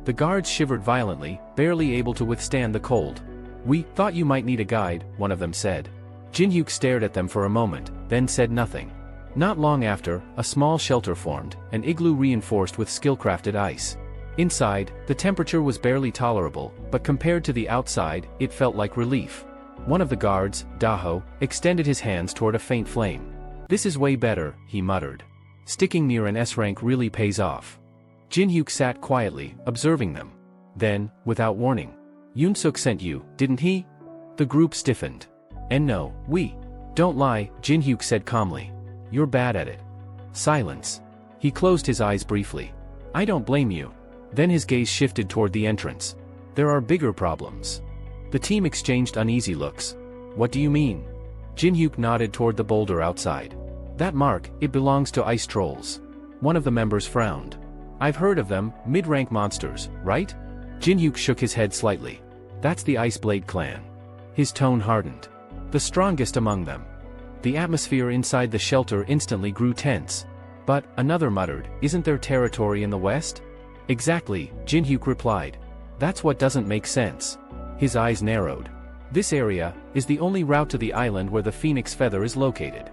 The guards shivered violently, barely able to withstand the cold. We thought you might need a guide, one of them said. Jin-hyuk stared at them for a moment, then said nothing. Not long after, a small shelter formed, an igloo reinforced with skill-crafted ice. Inside, the temperature was barely tolerable, but compared to the outside, it felt like relief. One of the guards, Daho, extended his hands toward a faint flame. This is way better, he muttered. Sticking near an S-rank really pays off. Jin-hyuk sat quietly, observing them. Then, without warning. Yoon-suk sent you, didn't he? The group stiffened. And no, we. Don't lie, Jin-hyuk said calmly. You're bad at it. Silence. He closed his eyes briefly. I don't blame you. Then his gaze shifted toward the entrance. There are bigger problems. The team exchanged uneasy looks. What do you mean? Jin-hyuk nodded toward the boulder outside. That mark, it belongs to ice trolls. One of the members frowned. I've heard of them, mid-rank monsters, right? Jin-hyuk shook his head slightly. That's the Ice Blade clan. His tone hardened. The strongest among them. The atmosphere inside the shelter instantly grew tense. But, another muttered, isn't there territory in the west? Exactly, Jin-hyuk replied. That's what doesn't make sense. His eyes narrowed. This area is the only route to the island where the phoenix feather is located.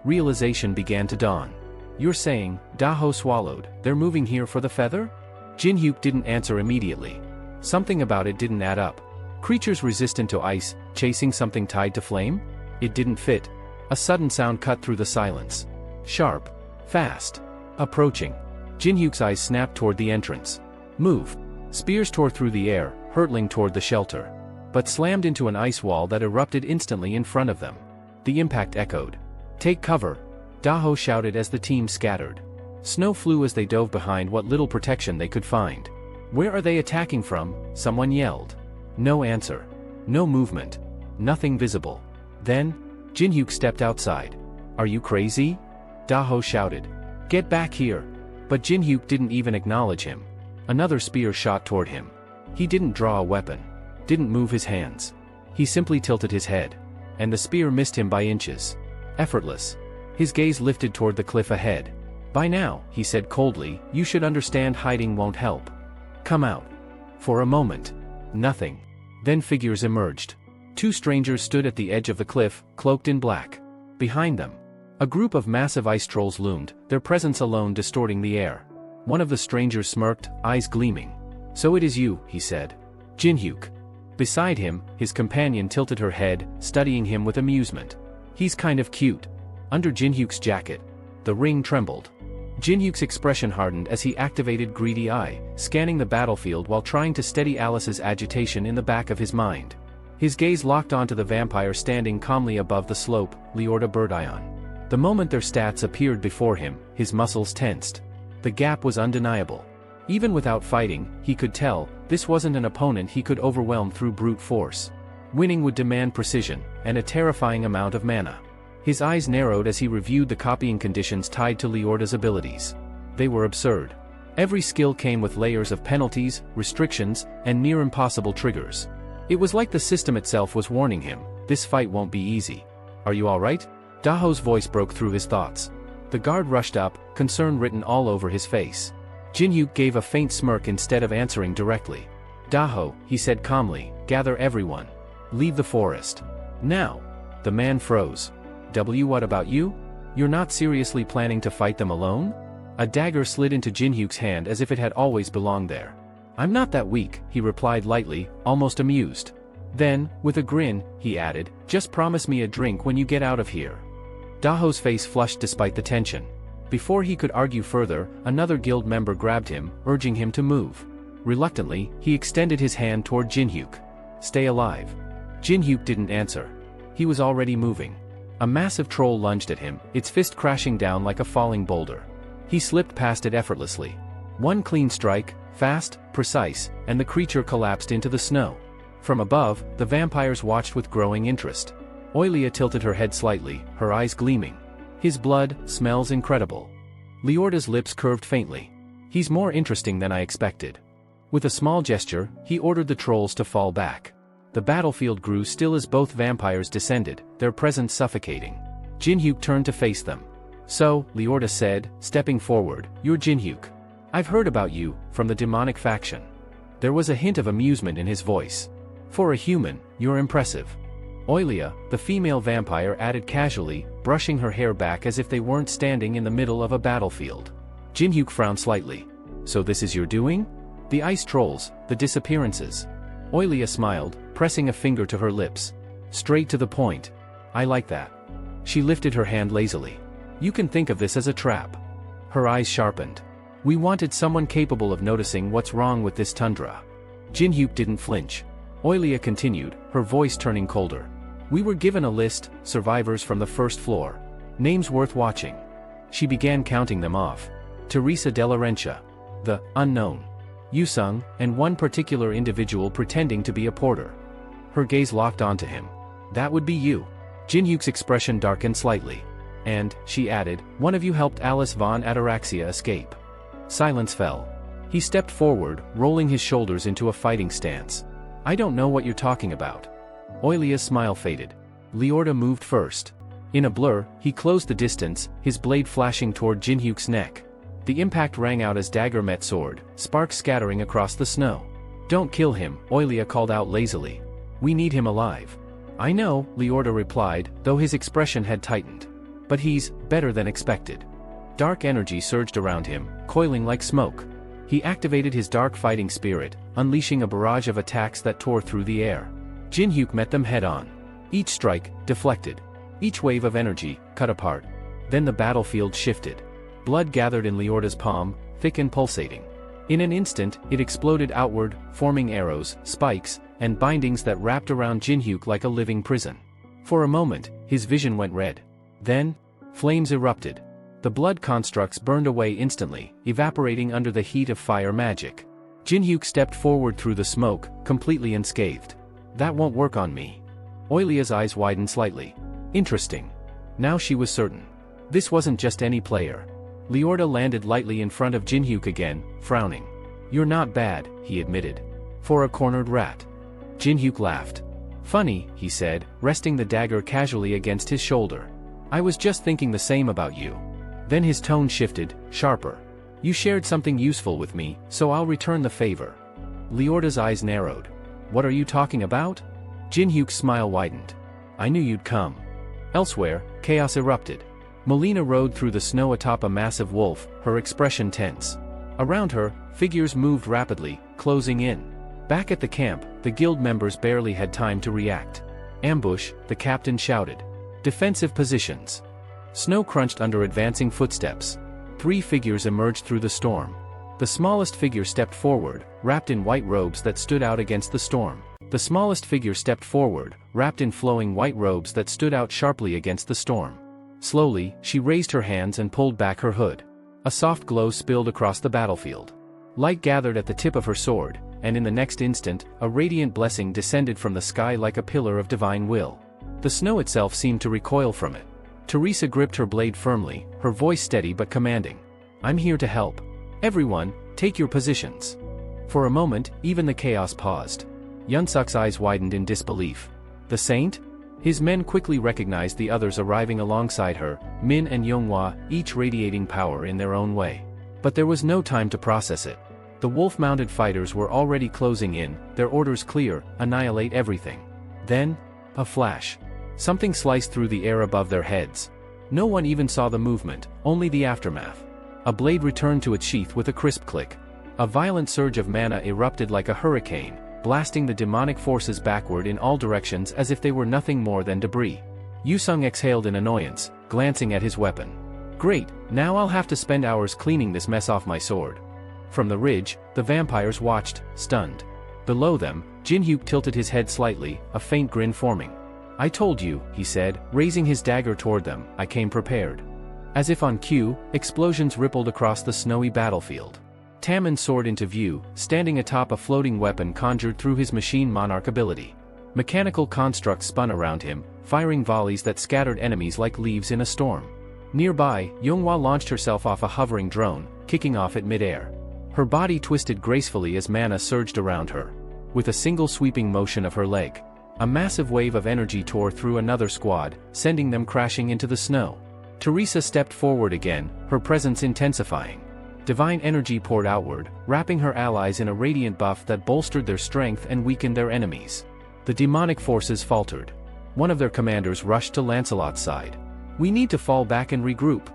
Realization began to dawn. You're saying, Daho swallowed, they're moving here for the feather? Jin-hyuk didn't answer immediately. Something about it didn't add up. Creatures resistant to ice, chasing something tied to flame? It didn't fit. A sudden sound cut through the silence. Sharp. Fast. Approaching. Jinhyuk's eyes snapped toward the entrance. Move. Spears tore through the air, hurtling toward the shelter. But slammed into an ice wall that erupted instantly in front of them. The impact echoed. Take cover. Daho shouted as the team scattered. Snow flew as they dove behind what little protection they could find. Where are they attacking from? Someone yelled. No answer. No movement. Nothing visible. Then, Jinhyuk stepped outside. Are you crazy? Daho shouted. Get back here. But Jinhyuk didn't even acknowledge him. Another spear shot toward him. He didn't draw a weapon. Didn't move his hands. He simply tilted his head. And the spear missed him by inches. Effortless. His gaze lifted toward the cliff ahead. By now, he said coldly, you should understand hiding won't help. Come out. For a moment. Nothing. Then figures emerged. Two strangers stood at the edge of the cliff, cloaked in black. Behind them, a group of massive ice trolls loomed, their presence alone distorting the air. One of the strangers smirked, eyes gleaming. So it is you, he said. Jinhyuk. Beside him, his companion tilted her head, studying him with amusement. He's kind of cute. Under Jinhyuk's jacket. The ring trembled. Jinhyuk's expression hardened as he activated Greedy Eye, scanning the battlefield while trying to steady Alice's agitation in the back of his mind. His gaze locked onto the vampire standing calmly above the slope, Leorda Birdion. The moment their stats appeared before him, his muscles tensed. The gap was undeniable. Even without fighting, he could tell, this wasn't an opponent he could overwhelm through brute force. Winning would demand precision, and a terrifying amount of mana. His eyes narrowed as he reviewed the copying conditions tied to Leorda's abilities. They were absurd. Every skill came with layers of penalties, restrictions, and near impossible triggers. It was like the system itself was warning him, this fight won't be easy. Are you alright? Daho's voice broke through his thoughts. The guard rushed up, concern written all over his face. Jinhyuk gave a faint smirk instead of answering directly. Daho, he said calmly, gather everyone. Leave the forest. Now. The man froze. What about you? You're not seriously planning to fight them alone? A dagger slid into Jinhyuk's hand as if it had always belonged there. I'm not that weak, he replied lightly, almost amused. Then, with a grin, he added, just promise me a drink when you get out of here. Daho's face flushed despite the tension. Before he could argue further, another guild member grabbed him, urging him to move. Reluctantly, he extended his hand toward Jinhyuk. Stay alive. Jinhyuk didn't answer. He was already moving. A massive troll lunged at him, its fist crashing down like a falling boulder. He slipped past it effortlessly. One clean strike, fast, precise, and the creature collapsed into the snow. From above, the vampires watched with growing interest. Oilia tilted her head slightly, her eyes gleaming. His blood smells incredible. Leorda's lips curved faintly. He's more interesting than I expected. With a small gesture, he ordered the trolls to fall back. The battlefield grew still as both vampires descended, their presence suffocating. Jinhyuk turned to face them. So, Leorda said, stepping forward, you're Jinhyuk. I've heard about you, from the demonic faction. There was a hint of amusement in his voice. For a human, you're impressive. Oilia, the female vampire, added casually, brushing her hair back as if they weren't standing in the middle of a battlefield. Jinhyuk frowned slightly. So this is your doing? The ice trolls, the disappearances. Oilia smiled, pressing a finger to her lips. Straight to the point. I like that. She lifted her hand lazily. You can think of this as a trap. Her eyes sharpened. We wanted someone capable of noticing what's wrong with this tundra. Jinhyuk didn't flinch. Oilia continued, her voice turning colder. We were given a list, survivors from the first floor. Names worth watching. She began counting them off. Teresa de la Rencia. The unknown. Yusung, and one particular individual pretending to be a porter. Her gaze locked onto him. That would be you. Jinhyuk's expression darkened slightly. And, she added, one of you helped Alice von Ataraxia escape. Silence fell. He stepped forward, rolling his shoulders into a fighting stance. I don't know what you're talking about. Oilia's smile faded. Leorda moved first. In a blur, he closed the distance, his blade flashing toward Jinhyuk's neck. The impact rang out as dagger met sword, sparks scattering across the snow. Don't kill him, Oilia called out lazily. We need him alive. I know, Leorda replied, though his expression had tightened. But he's better than expected. Dark energy surged around him, coiling like smoke. He activated his dark fighting spirit, unleashing a barrage of attacks that tore through the air. Jinhyuk met them head-on. Each strike, deflected. Each wave of energy, cut apart. Then the battlefield shifted. Blood gathered in Leorda's palm, thick and pulsating. In an instant, it exploded outward, forming arrows, spikes, and bindings that wrapped around Jinhyuk like a living prison. For a moment, his vision went red. Then, flames erupted. The blood constructs burned away instantly, evaporating under the heat of fire magic. Jinhyuk stepped forward through the smoke, completely unscathed. That won't work on me. Oilia's eyes widened slightly. Interesting. Now she was certain. This wasn't just any player. Leorda landed lightly in front of Jinhyuk again, frowning. You're not bad, he admitted. For a cornered rat. Jinhyuk laughed. Funny, he said, resting the dagger casually against his shoulder. I was just thinking the same about you. Then his tone shifted, sharper. You shared something useful with me, so I'll return the favor. Leorda's eyes narrowed. What are you talking about? Jinhyuk's smile widened. I knew you'd come. Elsewhere, chaos erupted. Melina rode through the snow atop a massive wolf, her expression tense. Around her, figures moved rapidly, closing in. Back at the camp, the guild members barely had time to react. Ambush, the captain shouted. Defensive positions. Snow crunched under advancing footsteps. 3 figures emerged through the storm. The smallest figure stepped forward, wrapped in white robes that stood out against the storm. The smallest figure stepped forward, wrapped in flowing white robes that stood out sharply against the storm. Slowly, she raised her hands and pulled back her hood. A soft glow spilled across the battlefield. Light gathered at the tip of her sword, and in the next instant, a radiant blessing descended from the sky like a pillar of divine will. The snow itself seemed to recoil from it. Teresa gripped her blade firmly, her voice steady but commanding. I'm here to help. Everyone, take your positions. For a moment, even the chaos paused. Yunsuk's eyes widened in disbelief. The saint? His men quickly recognized the others arriving alongside her, Min and Yonghua, each radiating power in their own way. But there was no time to process it. The wolf-mounted fighters were already closing in, their orders clear: annihilate everything. Then, a flash. Something sliced through the air above their heads. No one even saw the movement, only the aftermath. A blade returned to its sheath with a crisp click. A violent surge of mana erupted like a hurricane, blasting the demonic forces backward in all directions as if they were nothing more than debris. Yusung exhaled in annoyance, glancing at his weapon. Great, now I'll have to spend hours cleaning this mess off my sword. From the ridge, the vampires watched, stunned. Below them, Jinhyuk tilted his head slightly, a faint grin forming. I told you, he said, raising his dagger toward them, I came prepared. As if on cue, explosions rippled across the snowy battlefield. Tamon soared into view, standing atop a floating weapon conjured through his machine monarch ability. Mechanical constructs spun around him, firing volleys that scattered enemies like leaves in a storm. Nearby, Yonghua launched herself off a hovering drone, kicking off at midair. Her body twisted gracefully as mana surged around her. With a single sweeping motion of her leg, a massive wave of energy tore through another squad, sending them crashing into the snow. Teresa stepped forward again, her presence intensifying. Divine energy poured outward, wrapping her allies in a radiant buff that bolstered their strength and weakened their enemies. The demonic forces faltered. One of their commanders rushed to Lancelot's side. We need to fall back and regroup.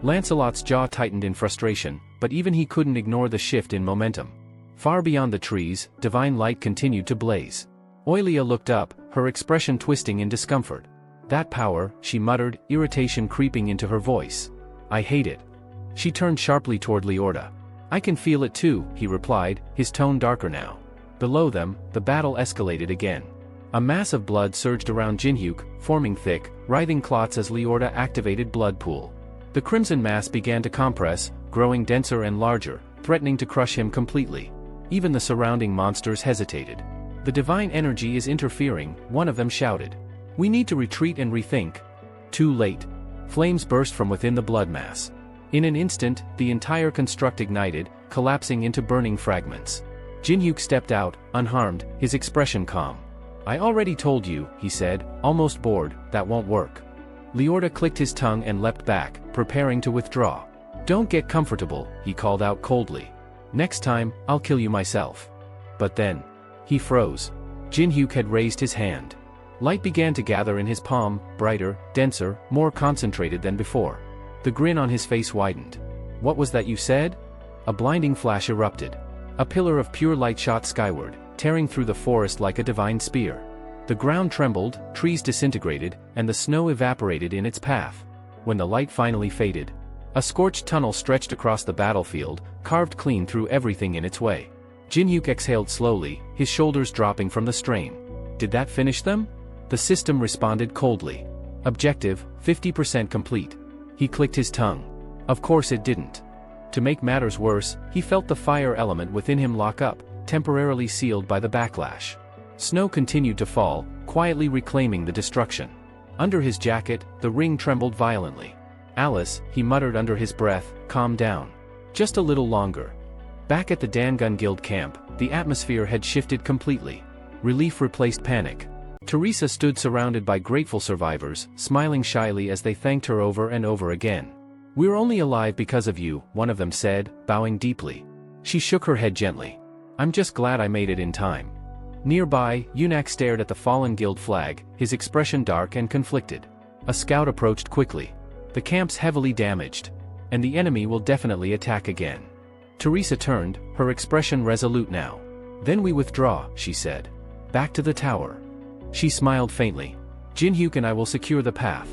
Lancelot's jaw tightened in frustration, but even he couldn't ignore the shift in momentum. Far beyond the trees, divine light continued to blaze. Oilia looked up, her expression twisting in discomfort. That power, she muttered, irritation creeping into her voice. I hate it. She turned sharply toward Leorda. I can feel it too, he replied, his tone darker now. Below them, the battle escalated again. A mass of blood surged around Jinhyuk, forming thick, writhing clots as Leorda activated Blood Pool. The crimson mass began to compress, growing denser and larger, threatening to crush him completely. Even the surrounding monsters hesitated. The divine energy is interfering, one of them shouted. We need to retreat and rethink. Too late. Flames burst from within the blood mass. In an instant, the entire construct ignited, collapsing into burning fragments. Jinhyuk stepped out, unharmed, his expression calm. I already told you, he said, almost bored, that won't work. Leorda clicked his tongue and leapt back, preparing to withdraw. Don't get comfortable, he called out coldly. Next time, I'll kill you myself. But then, he froze. Jinhyuk had raised his hand. Light began to gather in his palm, brighter, denser, more concentrated than before. The grin on his face widened. What was that you said? A blinding flash erupted. A pillar of pure light shot skyward, tearing through the forest like a divine spear. The ground trembled, trees disintegrated, and the snow evaporated in its path. When the light finally faded, a scorched tunnel stretched across the battlefield, carved clean through everything in its way. Jin-hyuk exhaled slowly, his shoulders dropping from the strain. Did that finish them? The system responded coldly. Objective, 50% complete. He clicked his tongue. Of course it didn't. To make matters worse, he felt the fire element within him lock up, temporarily sealed by the backlash. Snow continued to fall, quietly reclaiming the destruction. Under his jacket, the ring trembled violently. "Alice," he muttered under his breath, "calm down. Just a little longer." Back at the Dangun Guild camp, the atmosphere had shifted completely. Relief replaced panic. Teresa stood surrounded by grateful survivors, smiling shyly as they thanked her over and over again. "We're only alive because of you," one of them said, bowing deeply. She shook her head gently. "I'm just glad I made it in time." Nearby, Yunak stared at the fallen guild flag, his expression dark and conflicted. A scout approached quickly. "The camp's heavily damaged. And the enemy will definitely attack again." Teresa turned, her expression resolute now. "Then we withdraw," she said. "Back to the tower." She smiled faintly. "Jin-hyuk and I will secure the path."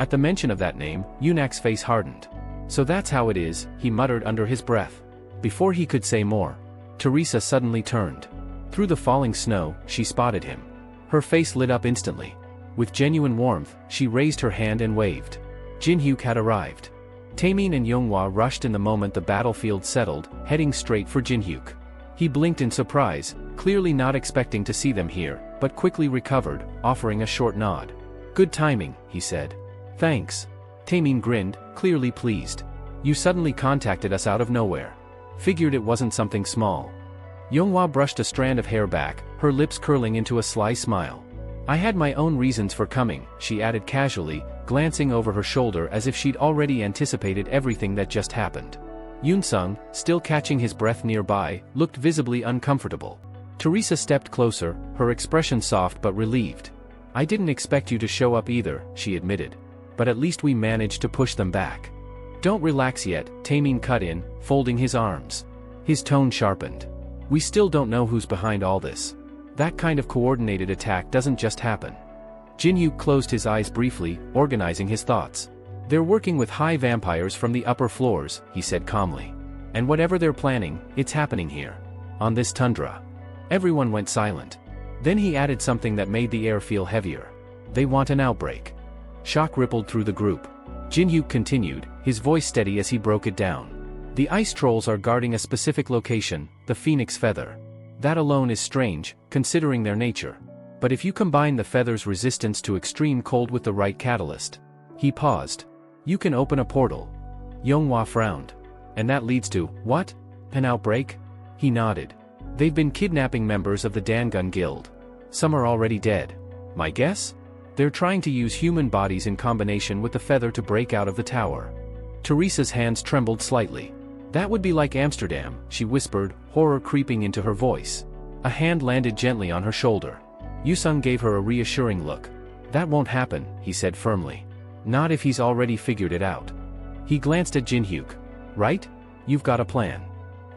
At the mention of that name, Yunak's face hardened. "So that's how it is," he muttered under his breath. Before he could say more, Teresa suddenly turned. Through the falling snow, she spotted him. Her face lit up instantly. With genuine warmth, she raised her hand and waved. Jin-hyuk had arrived. Taemin and Yonghwa rushed in the moment the battlefield settled, heading straight for Jin-hyuk. He blinked in surprise, clearly not expecting to see them here, but quickly recovered, offering a short nod. "Good timing," he said. "Thanks." Taemin grinned, clearly pleased. "You suddenly contacted us out of nowhere. Figured it wasn't something small." Yonghwa brushed a strand of hair back, her lips curling into a sly smile. "I had my own reasons for coming," she added casually, glancing over her shoulder as if she'd already anticipated everything that just happened. Yoon-sung, still catching his breath nearby, looked visibly uncomfortable. Teresa stepped closer, her expression soft but relieved. "I didn't expect you to show up either," she admitted. "But at least we managed to push them back." "Don't relax yet," Taemin cut in, folding his arms. His tone sharpened. "We still don't know who's behind all this. That kind of coordinated attack doesn't just happen." Jin-hyuk closed his eyes briefly, organizing his thoughts. "They're working with high vampires from the upper floors," he said calmly. "And whatever they're planning, it's happening here. On this tundra." Everyone went silent. Then he added something that made the air feel heavier. "They want an outbreak." Shock rippled through the group. Jin-hyuk continued, his voice steady as he broke it down. "The ice trolls are guarding a specific location, the Phoenix Feather. That alone is strange, considering their nature. But if you combine the feather's resistance to extreme cold with the right catalyst..." He paused. "You can open a portal." Yonghwa frowned. "And that leads to, what? An outbreak?" He nodded. "They've been kidnapping members of the Dangun Guild. Some are already dead. My guess? They're trying to use human bodies in combination with the feather to break out of the tower." Teresa's hands trembled slightly. "That would be like Amsterdam," she whispered, horror creeping into her voice. A hand landed gently on her shoulder. Yoon-sung gave her a reassuring look. "That won't happen," he said firmly. "Not if he's already figured it out." He glanced at Jin-hyuk. "Right? You've got a plan."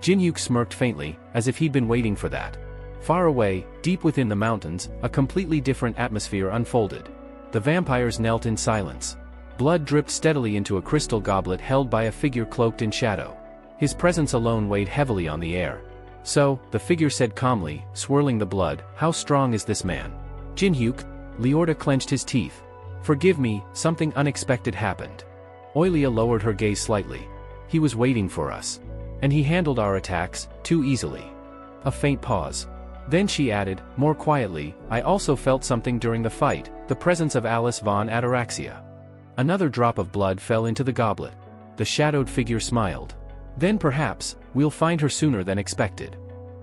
Jin-hyuk smirked faintly, as if he'd been waiting for that. Far away, deep within the mountains, a completely different atmosphere unfolded. The vampires knelt in silence. Blood dripped steadily into a crystal goblet held by a figure cloaked in shadow. His presence alone weighed heavily on the air. "So," the figure said calmly, swirling the blood, "how strong is this man?" "Jin-hyuk," Leorda clenched his teeth. "Forgive me, something unexpected happened." Oilia lowered her gaze slightly. "He was waiting for us. And he handled our attacks, too easily." A faint pause. Then she added, more quietly, "I also felt something during the fight, the presence of Alice von Ataraxia." Another drop of blood fell into the goblet. The shadowed figure smiled. "Then perhaps, we'll find her sooner than expected."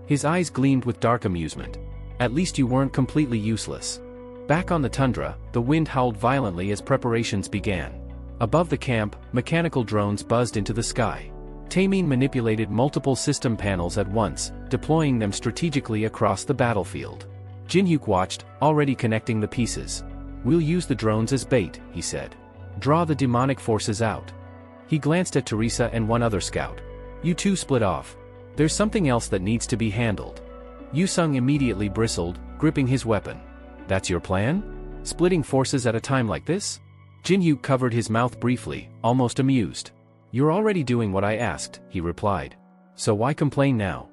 His eyes gleamed with dark amusement. "At least you weren't completely useless." Back on the tundra, the wind howled violently as preparations began. Above the camp, mechanical drones buzzed into the sky. Taemin manipulated multiple system panels at once, deploying them strategically across the battlefield. Jin-hyuk watched, already connecting the pieces. "We'll use the drones as bait," he said. "Draw the demonic forces out." He glanced at Teresa and one other scout. You two split off. There's something else that needs to be handled. Yusung immediately bristled, gripping his weapon. That's your plan? Splitting forces at a time like this? Jinhyuk covered his mouth briefly, almost amused. You're already doing what I asked, he replied. So why complain now?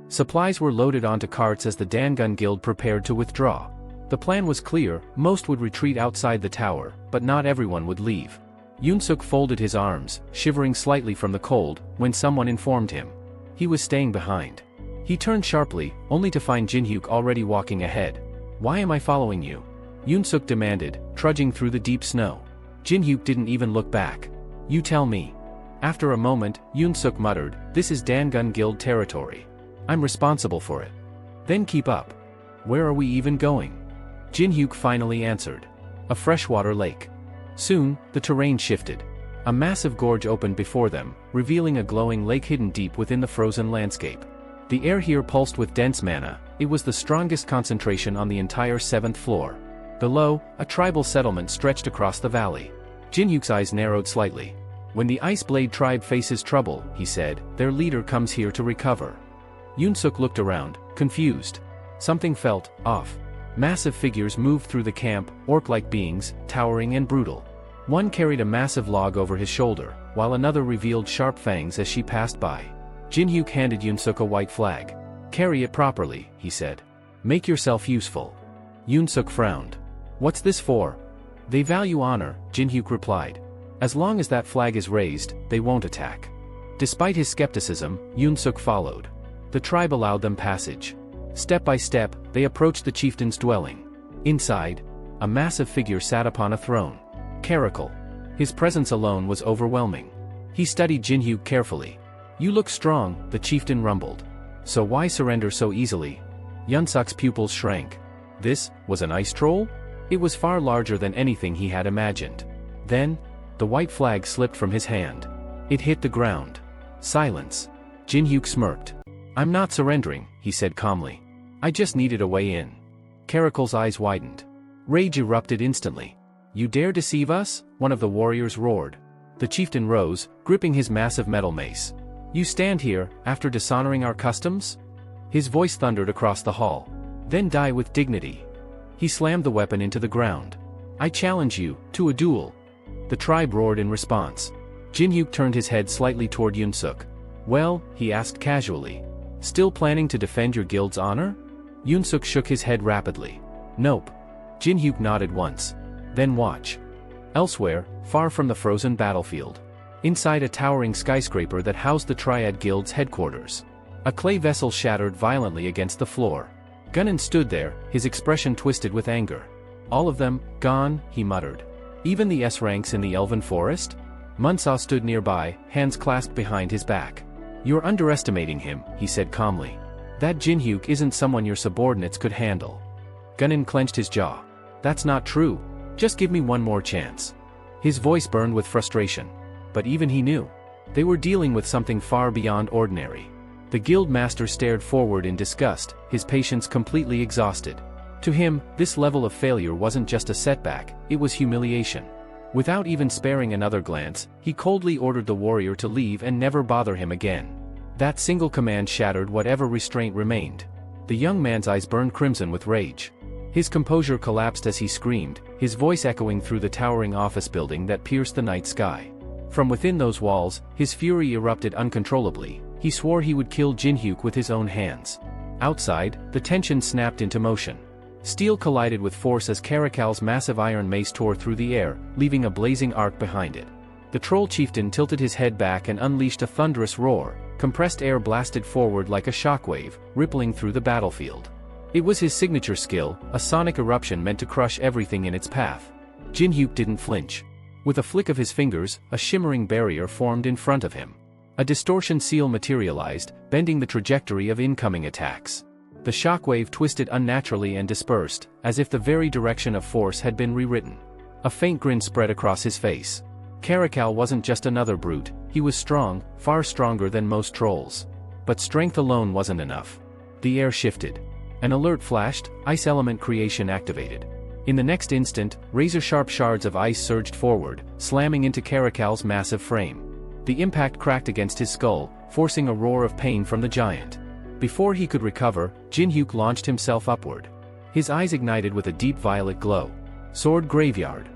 Supplies were loaded onto carts as the Dangun Guild prepared to withdraw. The plan was clear, most would retreat outside the tower, but not everyone would leave. Yoon-suk folded his arms, shivering slightly from the cold, when someone informed him. He was staying behind. He turned sharply, only to find Jinhyuk already walking ahead. Why am I following you? Yoon-suk demanded, trudging through the deep snow. Jinhyuk didn't even look back. You tell me. After a moment, Yoon-suk muttered, this is Dangun Guild territory. I'm responsible for it. Then keep up. Where are we even going? Jinhyuk finally answered. A freshwater lake. Soon, the terrain shifted. A massive gorge opened before them, revealing a glowing lake hidden deep within the frozen landscape. The air here pulsed with dense mana, it was the strongest concentration on the entire 7th floor. Below, a tribal settlement stretched across the valley. Jinhyuk's eyes narrowed slightly. When the Ice Blade tribe faces trouble, he said, their leader comes here to recover. Yoon-suk looked around, confused. Something felt off. Massive figures moved through the camp, orc-like beings, towering and brutal. One carried a massive log over his shoulder, while another revealed sharp fangs as she passed by. Jinhyuk handed Yoon-suk a white flag. Carry it properly, he said. Make yourself useful. Yoon-suk frowned. What's this for? They value honor, Jinhyuk replied. As long as that flag is raised, they won't attack. Despite his skepticism, Yoon-suk followed. The tribe allowed them passage. Step by step, they approached the chieftain's dwelling. Inside, a massive figure sat upon a throne. Caracal. His presence alone was overwhelming. He studied Jinhyuk carefully. You look strong, the chieftain rumbled. So why surrender so easily? Yoon-suk's pupils shrank. This was an ice troll? It was far larger than anything he had imagined. Then, the white flag slipped from his hand. It hit the ground. Silence. Jinhyuk smirked. I'm not surrendering, he said calmly. I just needed a way in. Caracal's eyes widened. Rage erupted instantly. You dare deceive us? One of the warriors roared. The chieftain rose, gripping his massive metal mace. You stand here, after dishonoring our customs? His voice thundered across the hall. Then die with dignity. He slammed the weapon into the ground. I challenge you, to a duel. The tribe roared in response. Jinhyuk turned his head slightly toward Yoon-suk. Well, he asked casually. Still planning to defend your guild's honor? Yoon-suk shook his head rapidly. Nope. Jinhyuk nodded once. Then watch. Elsewhere, far from the frozen battlefield. Inside a towering skyscraper that housed the Triad Guild's headquarters. A clay vessel shattered violently against the floor. Gunnan stood there, his expression twisted with anger. All of them, gone, he muttered. Even the S-ranks in the Elven Forest? Munsaw stood nearby, hands clasped behind his back. You're underestimating him, he said calmly. That Jinhyuk isn't someone your subordinates could handle. Gunnan clenched his jaw. That's not true. Just give me one more chance. His voice burned with frustration. But even he knew. They were dealing with something far beyond ordinary. The guild master stared forward in disgust, his patience completely exhausted. To him, this level of failure wasn't just a setback, it was humiliation. Without even sparing another glance, he coldly ordered the warrior to leave and never bother him again. That single command shattered whatever restraint remained. The young man's eyes burned crimson with rage. His composure collapsed as he screamed, his voice echoing through the towering office building that pierced the night sky. From within those walls, his fury erupted uncontrollably. He swore he would kill Jinhyuk with his own hands. Outside, the tension snapped into motion. Steel collided with force as Caracal's massive iron mace tore through the air, leaving a blazing arc behind it. The troll chieftain tilted his head back and unleashed a thunderous roar. Compressed air blasted forward like a shockwave, rippling through the battlefield. It was his signature skill, a sonic eruption meant to crush everything in its path. Jinhyuk didn't flinch. With a flick of his fingers, a shimmering barrier formed in front of him. A distortion seal materialized, bending the trajectory of incoming attacks. The shockwave twisted unnaturally and dispersed, as if the very direction of force had been rewritten. A faint grin spread across his face. Caracal wasn't just another brute, he was strong, far stronger than most trolls. But strength alone wasn't enough. The air shifted. An alert flashed, ice element creation activated. In the next instant, razor-sharp shards of ice surged forward, slamming into Caracal's massive frame. The impact cracked against his skull, forcing a roar of pain from the giant. Before he could recover, Jin-hyuk launched himself upward. His eyes ignited with a deep violet glow. Sword graveyard.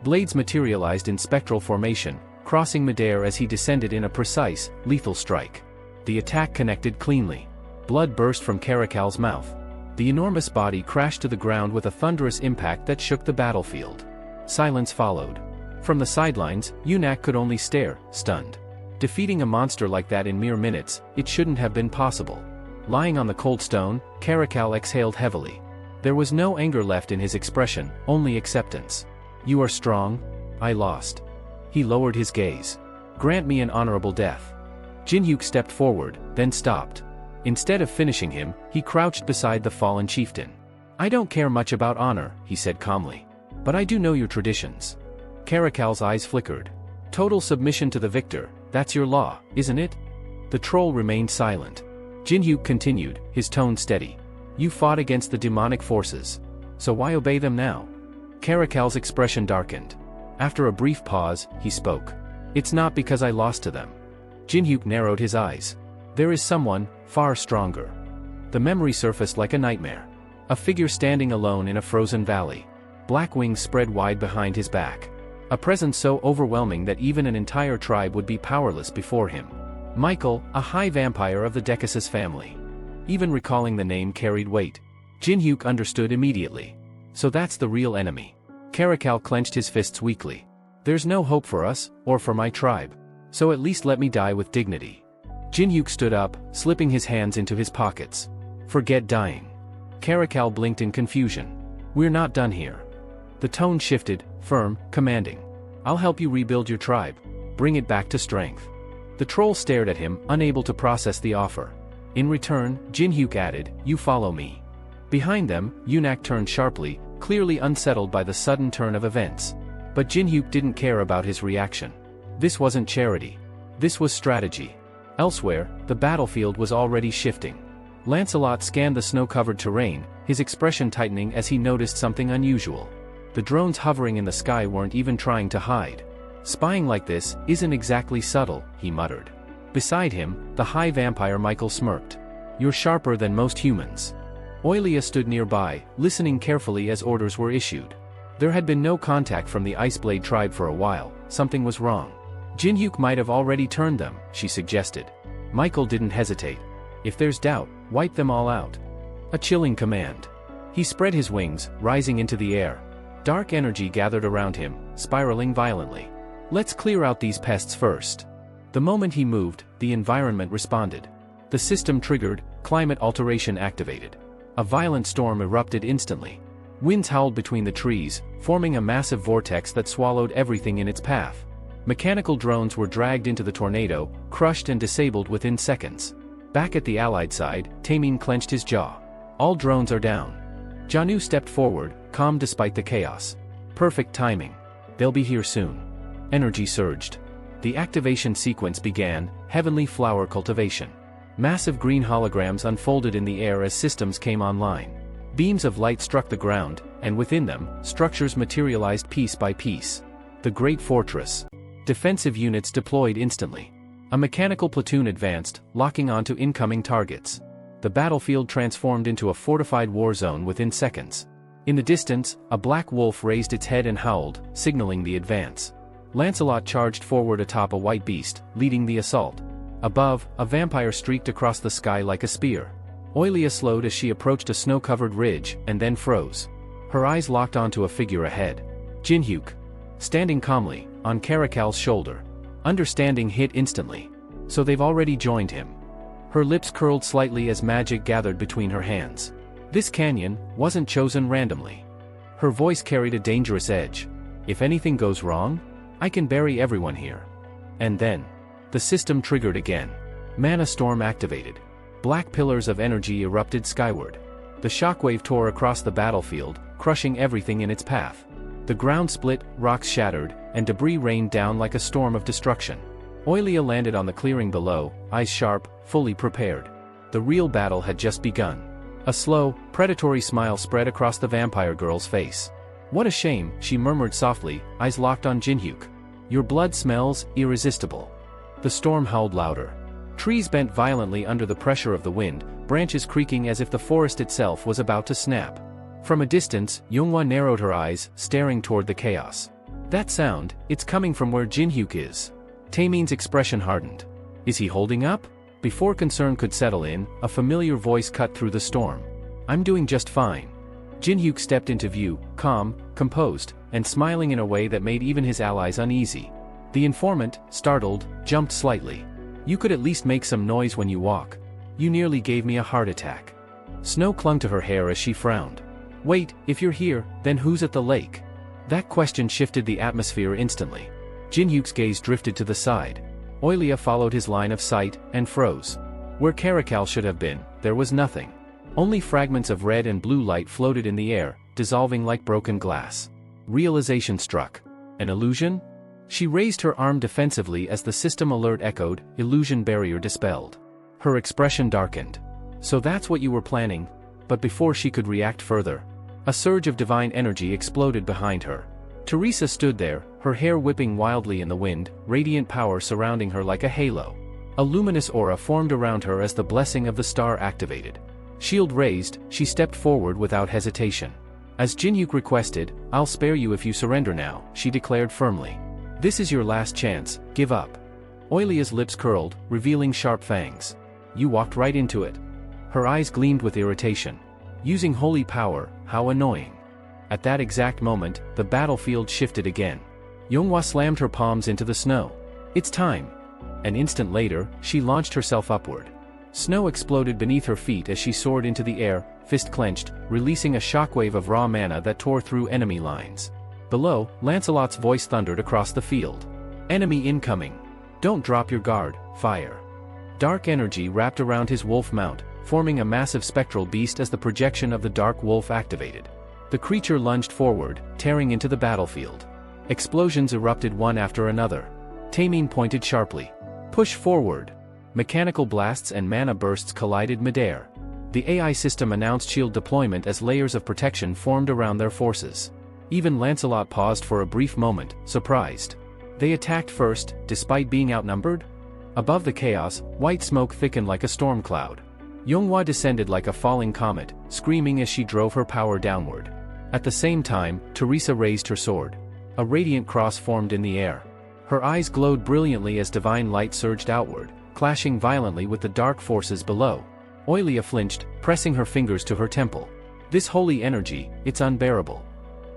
Blades materialized in spectral formation, crossing midair as he descended in a precise, lethal strike. The attack connected cleanly. Blood burst from Caracal's mouth. The enormous body crashed to the ground with a thunderous impact that shook the battlefield. Silence followed. From the sidelines, Yunak could only stare, stunned. Defeating a monster like that in mere minutes, it shouldn't have been possible. Lying on the cold stone, Caracal exhaled heavily. There was no anger left in his expression, only acceptance. You are strong? I lost. He lowered his gaze. Grant me an honorable death. Jin-hyuk stepped forward, then stopped. Instead of finishing him, he crouched beside the fallen chieftain. I don't care much about honor, he said calmly. But I do know your traditions. Caracal's eyes flickered. Total submission to the victor, that's your law, isn't it? The troll remained silent. Jin-hyuk continued, his tone steady. You fought against the demonic forces. So why obey them now? Caracal's expression darkened. After a brief pause, he spoke. It's not because I lost to them. Jin-hyuk narrowed his eyes. There is someone, far stronger. The memory surfaced like a nightmare. A figure standing alone in a frozen valley. Black wings spread wide behind his back. A presence so overwhelming that even an entire tribe would be powerless before him. Michael, a high vampire of the Decasus family. Even recalling the name carried weight. Jin-hyuk understood immediately. So that's the real enemy. Caracal clenched his fists weakly. There's no hope for us, or for my tribe. So at least let me die with dignity. Jin-hyuk stood up, slipping his hands into his pockets. Forget dying. Caracal blinked in confusion. We're not done here. The tone shifted, firm, commanding. I'll help you rebuild your tribe. Bring it back to strength. The troll stared at him, unable to process the offer. In return, Jin-hyuk added, you follow me. Behind them, Yunak turned sharply, clearly unsettled by the sudden turn of events. But Jin-hyuk didn't care about his reaction. This wasn't charity. This was strategy. Elsewhere, the battlefield was already shifting. Lancelot scanned the snow-covered terrain, his expression tightening as he noticed something unusual. The drones hovering in the sky weren't even trying to hide. Spying like this isn't exactly subtle, he muttered. Beside him, the high vampire Michael smirked. You're sharper than most humans. Oilia stood nearby, listening carefully as orders were issued. There had been no contact from the Iceblade tribe for a while, something was wrong. Jin-hyuk might have already turned them, she suggested. Michael didn't hesitate. If there's doubt, wipe them all out. A chilling command. He spread his wings, rising into the air. Dark energy gathered around him, spiraling violently. Let's clear out these pests first. The moment he moved, the environment responded. The system triggered, climate alteration activated. A violent storm erupted instantly. Winds howled between the trees, forming a massive vortex that swallowed everything in its path. Mechanical drones were dragged into the tornado, crushed and disabled within seconds. Back at the Allied side, Taemin clenched his jaw. All drones are down. Janu stepped forward, calm despite the chaos. Perfect timing. They'll be here soon. Energy surged. The activation sequence began, heavenly flower cultivation. Massive green holograms unfolded in the air as systems came online. Beams of light struck the ground, and within them, structures materialized piece by piece. The Great Fortress. Defensive units deployed instantly. A mechanical platoon advanced, locking onto incoming targets. The battlefield transformed into a fortified war zone within seconds. In the distance, a black wolf raised its head and howled, signaling the advance. Lancelot charged forward atop a white beast, leading the assault. Above, a vampire streaked across the sky like a spear. Oilia slowed as she approached a snow-covered ridge, and then froze. Her eyes locked onto a figure ahead. Jin-hyuk. Standing calmly, on Caracal's shoulder. Understanding hit instantly. So they've already joined him. Her lips curled slightly as magic gathered between her hands. This canyon wasn't chosen randomly. Her voice carried a dangerous edge. If anything goes wrong, I can bury everyone here. And then, the system triggered again. Mana storm activated. Black pillars of energy erupted skyward. The shockwave tore across the battlefield, crushing everything in its path. The ground split, rocks shattered, and debris rained down like a storm of destruction. Oilia landed on the clearing below, eyes sharp, fully prepared. The real battle had just begun. A slow, predatory smile spread across the vampire girl's face. What a shame, she murmured softly, eyes locked on Jin-hyuk. Your blood smells irresistible. The storm howled louder. Trees bent violently under the pressure of the wind, branches creaking as if the forest itself was about to snap. From a distance, Yonghwa narrowed her eyes, staring toward the chaos. That sound, it's coming from where Jinhyuk is. Taemin's expression hardened. Is he holding up? Before concern could settle in, a familiar voice cut through the storm. I'm doing just fine. Jinhyuk stepped into view, calm, composed, and smiling in a way that made even his allies uneasy. The informant, startled, jumped slightly. You could at least make some noise when you walk. You nearly gave me a heart attack. Snow clung to her hair as she frowned. Wait, if you're here, then who's at the lake? That question shifted the atmosphere instantly. Jinhyuk's gaze drifted to the side. Oilia followed his line of sight, and froze. Where Caracal should have been, there was nothing. Only fragments of red and blue light floated in the air, dissolving like broken glass. Realization struck. An illusion? She raised her arm defensively as the system alert echoed, illusion barrier dispelled. Her expression darkened. So that's what you were planning? But before she could react further, a surge of divine energy exploded behind her. Teresa stood there, her hair whipping wildly in the wind, radiant power surrounding her like a halo. A luminous aura formed around her as the blessing of the star activated. Shield raised, she stepped forward without hesitation. As Jinhyuk requested, I'll spare you if you surrender now, she declared firmly. This is your last chance, give up. Oilia's lips curled, revealing sharp fangs. You walked right into it. Her eyes gleamed with irritation. Using holy power, how annoying. At that exact moment, the battlefield shifted again. Yonghwa slammed her palms into the snow. It's time. An instant later, she launched herself upward. Snow exploded beneath her feet as she soared into the air, fist clenched, releasing a shockwave of raw mana that tore through enemy lines. Below, Lancelot's voice thundered across the field. Enemy incoming. Don't drop your guard, fire. Dark energy wrapped around his wolf mount, forming a massive spectral beast as the projection of the dark wolf activated. The creature lunged forward, tearing into the battlefield. Explosions erupted one after another. Taemin pointed sharply. Push forward. Mechanical blasts and mana bursts collided midair. The AI system announced shield deployment as layers of protection formed around their forces. Even Lancelot paused for a brief moment, surprised. They attacked first, despite being outnumbered? Above the chaos, white smoke thickened like a storm cloud. Yonghwa descended like a falling comet, screaming as she drove her power downward. At the same time, Teresa raised her sword. A radiant cross formed in the air. Her eyes glowed brilliantly as divine light surged outward, clashing violently with the dark forces below. Oilia flinched, pressing her fingers to her temple. This holy energy, it's unbearable.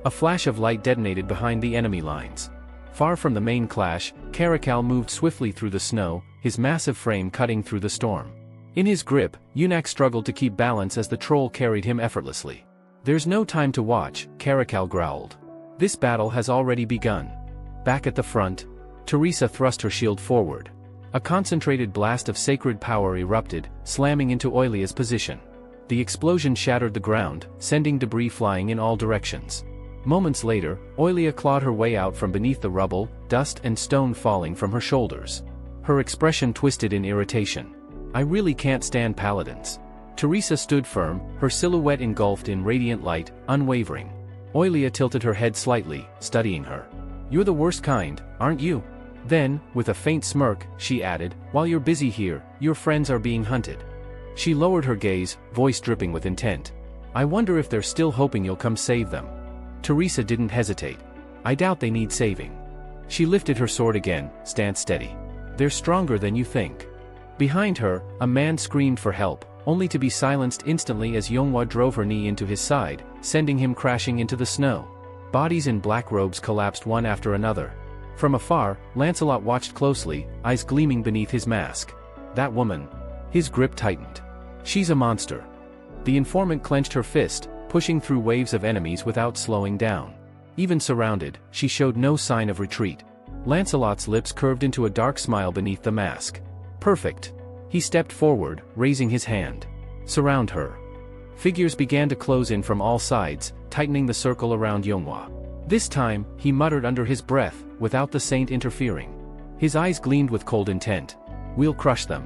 A flash of light detonated behind the enemy lines. Far from the main clash, Caracal moved swiftly through the snow, his massive frame cutting through the storm. In his grip, Yunak struggled to keep balance as the troll carried him effortlessly. There's no time to watch, Caracal growled. This battle has already begun. Back at the front, Teresa thrust her shield forward. A concentrated blast of sacred power erupted, slamming into Oilia's position. The explosion shattered the ground, sending debris flying in all directions. Moments later, Oilia clawed her way out from beneath the rubble, dust and stone falling from her shoulders. Her expression twisted in irritation. I really can't stand paladins. Teresa stood firm, her silhouette engulfed in radiant light, unwavering. Oilia tilted her head slightly, studying her. You're the worst kind, aren't you? Then, with a faint smirk, she added, while you're busy here, your friends are being hunted. She lowered her gaze, voice dripping with intent. I wonder if they're still hoping you'll come save them. Teresa didn't hesitate. I doubt they need saving. She lifted her sword again, stand steady. They're stronger than you think. Behind her, a man screamed for help, only to be silenced instantly as Yonghwa drove her knee into his side, sending him crashing into the snow. Bodies in black robes collapsed one after another. From afar, Lancelot watched closely, eyes gleaming beneath his mask. That woman. His grip tightened. She's a monster. The informant clenched her fist, pushing through waves of enemies without slowing down. Even surrounded, she showed no sign of retreat. Lancelot's lips curved into a dark smile beneath the mask. Perfect. He stepped forward, raising his hand. Surround her. Figures began to close in from all sides, tightening the circle around Yonghwa. This time, he muttered under his breath, without the saint interfering. His eyes gleamed with cold intent. We'll crush them.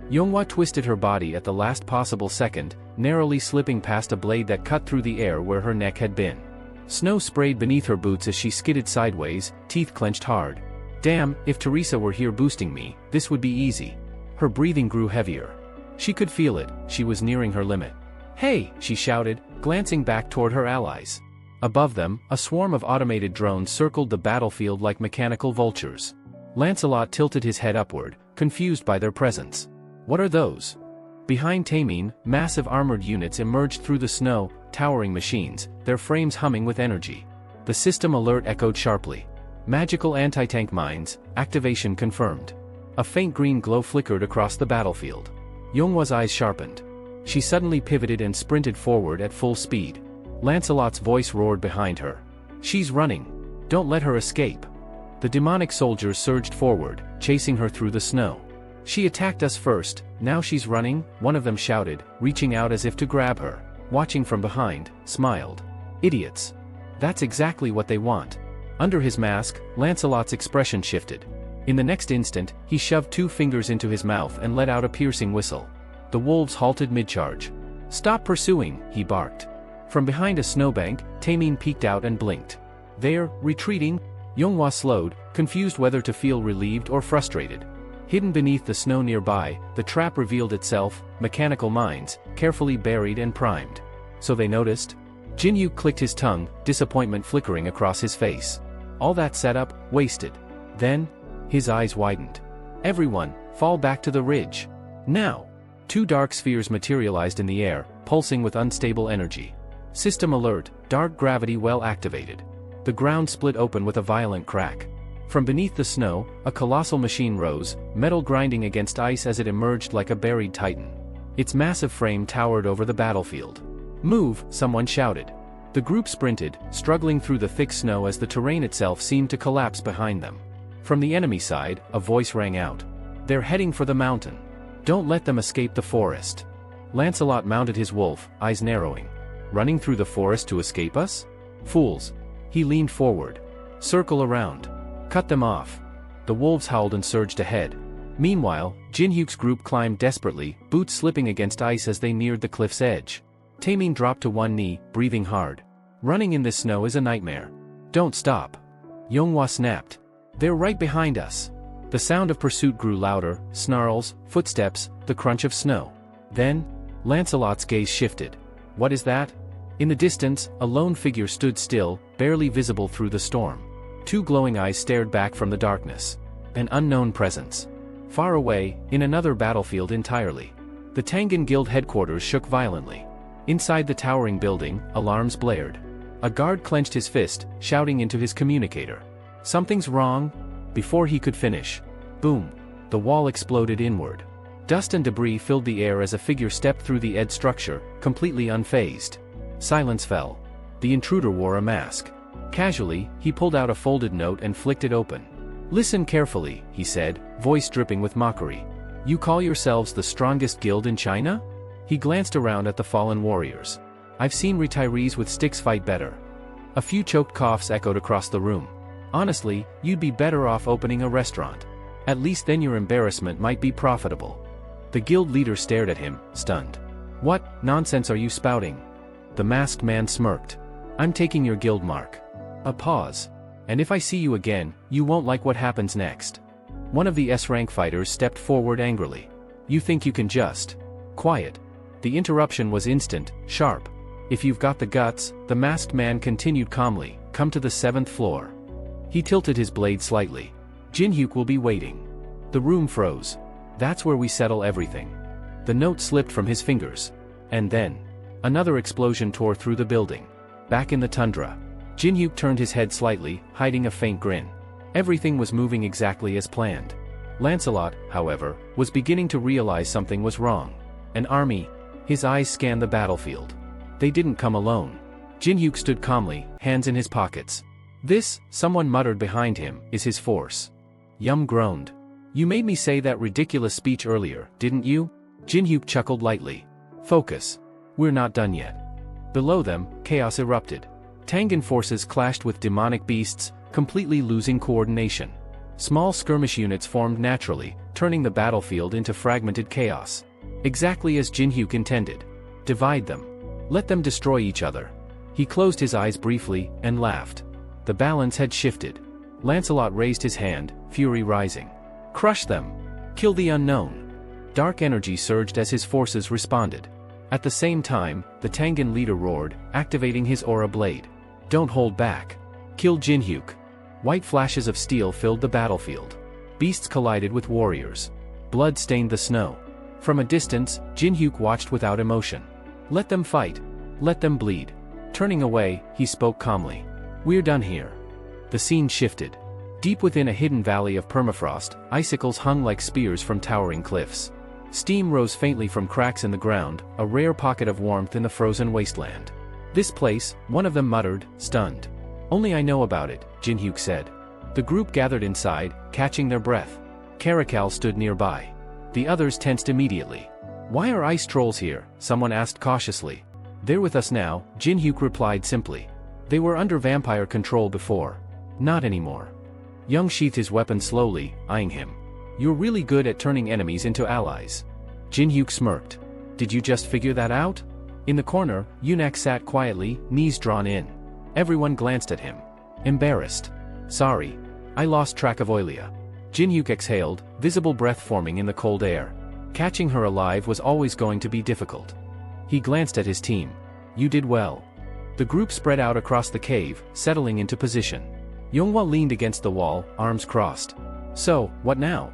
Yonghwa twisted her body at the last possible second, narrowly slipping past a blade that cut through the air where her neck had been. Snow sprayed beneath her boots as she skidded sideways, teeth clenched hard. Damn, if Teresa were here boosting me, this would be easy. Her breathing grew heavier. She could feel it, she was nearing her limit. "Hey!" she shouted, glancing back toward her allies. Above them, a swarm of automated drones circled the battlefield like mechanical vultures. Lancelot tilted his head upward, confused by their presence. "What are those?" Behind Taemin, massive armored units emerged through the snow, towering machines, their frames humming with energy. The system alert echoed sharply. "Magical anti-tank mines, activation confirmed." A faint green glow flickered across the battlefield. Yonghwa's eyes sharpened. She suddenly pivoted and sprinted forward at full speed. Lancelot's voice roared behind her. "She's running. Don't let her escape." The demonic soldiers surged forward, chasing her through the snow. "She attacked us first, now she's running," one of them shouted, reaching out as if to grab her. Watching from behind, smiled. "Idiots. That's exactly what they want." Under his mask, Lancelot's expression shifted. In the next instant, he shoved 2 fingers into his mouth and let out a piercing whistle. The wolves halted mid-charge. "Stop pursuing," he barked. From behind a snowbank, Taemin peeked out and blinked. "They're retreating?" Yonghwa slowed, confused whether to feel relieved or frustrated. Hidden beneath the snow nearby, the trap revealed itself, mechanical mines, carefully buried and primed. "So they noticed?" Jinyu clicked his tongue, disappointment flickering across his face. "All that setup, wasted." Then, his eyes widened. "Everyone, fall back to the ridge. Now!" 2 dark spheres materialized in the air, pulsing with unstable energy. System alert, dark gravity well activated. The ground split open with a violent crack. From beneath the snow, a colossal machine rose, metal grinding against ice as it emerged like a buried titan. Its massive frame towered over the battlefield. "Move!" someone shouted. The group sprinted, struggling through the thick snow as the terrain itself seemed to collapse behind them. From the enemy side, a voice rang out. "They're heading for the mountain. Don't let them escape the forest." Lancelot mounted his wolf, eyes narrowing. "Running through the forest to escape us? Fools." He leaned forward. "Circle around. Cut them off." The wolves howled and surged ahead. Meanwhile, Jinhyuk's group climbed desperately, boots slipping against ice as they neared the cliff's edge. Taemin dropped to one knee, breathing hard. "Running in this snow is a nightmare. Don't stop." Yonghwa snapped. "They're right behind us." The sound of pursuit grew louder, snarls, footsteps, the crunch of snow. Then, Lancelot's gaze shifted. "What is that?" In the distance, a lone figure stood still, barely visible through the storm. 2 glowing eyes stared back from the darkness. An unknown presence. Far away, in another battlefield entirely. The Tangan Guild headquarters shook violently. Inside the towering building, alarms blared. A guard clenched his fist, shouting into his communicator. "Something's wrong?" Before he could finish. Boom! The wall exploded inward. Dust and debris filled the air as a figure stepped through the edge structure, completely unfazed. Silence fell. The intruder wore a mask. Casually, he pulled out a folded note and flicked it open. "Listen carefully," he said, voice dripping with mockery. "You call yourselves the strongest guild in China?" He glanced around at the fallen warriors. "I've seen retirees with sticks fight better." A few choked coughs echoed across the room. "Honestly, you'd be better off opening a restaurant. At least then your embarrassment might be profitable." The guild leader stared at him, stunned. "What nonsense are you spouting?" The masked man smirked. "I'm taking your guild mark." A pause. "And if I see you again, you won't like what happens next." One of the S-rank fighters stepped forward angrily. "You think you can just..." "Quiet." The interruption was instant, sharp. "If you've got the guts," the masked man continued calmly, "come to the 7th floor." He tilted his blade slightly. "Jinhyuk will be waiting." The room froze. "That's where we settle everything." The note slipped from his fingers. And then, another explosion tore through the building. Back in the tundra, Jinhyuk turned his head slightly, hiding a faint grin. Everything was moving exactly as planned. Lancelot, however, was beginning to realize something was wrong. An army. His eyes scanned the battlefield. They didn't come alone. Jinhyuk stood calmly, hands in his pockets. "This," someone muttered behind him, "is his force." Yum groaned. "You made me say that ridiculous speech earlier, didn't you?" Jinhyuk chuckled lightly. "Focus. We're not done yet." Below them, chaos erupted. Tangan forces clashed with demonic beasts, completely losing coordination. Small skirmish units formed naturally, turning the battlefield into fragmented chaos. Exactly as Jinhyuk intended. Divide them. Let them destroy each other. He closed his eyes briefly, and laughed. The balance had shifted. Lancelot raised his hand, fury rising. "Crush them! Kill the unknown!" Dark energy surged as his forces responded. At the same time, the Tengen leader roared, activating his aura blade. Don't hold back. Kill Jinhyuk. White flashes of steel filled the battlefield. Beasts collided with warriors. Blood stained the snow. From a distance, Jinhyuk watched without emotion. Let them fight. Let them bleed. Turning away, he spoke calmly. We're done here. The scene shifted. Deep within a hidden valley of permafrost, icicles hung like spears from towering cliffs. Steam rose faintly from cracks in the ground, a rare pocket of warmth in the frozen wasteland. This place, one of them muttered, stunned. Only I know about it, Jinhyuk said. The group gathered inside, catching their breath. Caracal stood nearby. The others tensed immediately. Why are ice trolls here? Someone asked cautiously. They're with us now, Jinhyuk replied simply. They were under vampire control before. Not anymore. Young sheathed his weapon slowly, eyeing him. You're really good at turning enemies into allies. Jinhyuk smirked. Did you just figure that out? In the corner, Yunak sat quietly, knees drawn in. Everyone glanced at him. Embarrassed. Sorry. I lost track of Oilia. Jinhyuk exhaled, visible breath forming in the cold air. Catching her alive was always going to be difficult. He glanced at his team. You did well. The group spread out across the cave, settling into position. Yonghwa leaned against the wall, arms crossed. So, what now?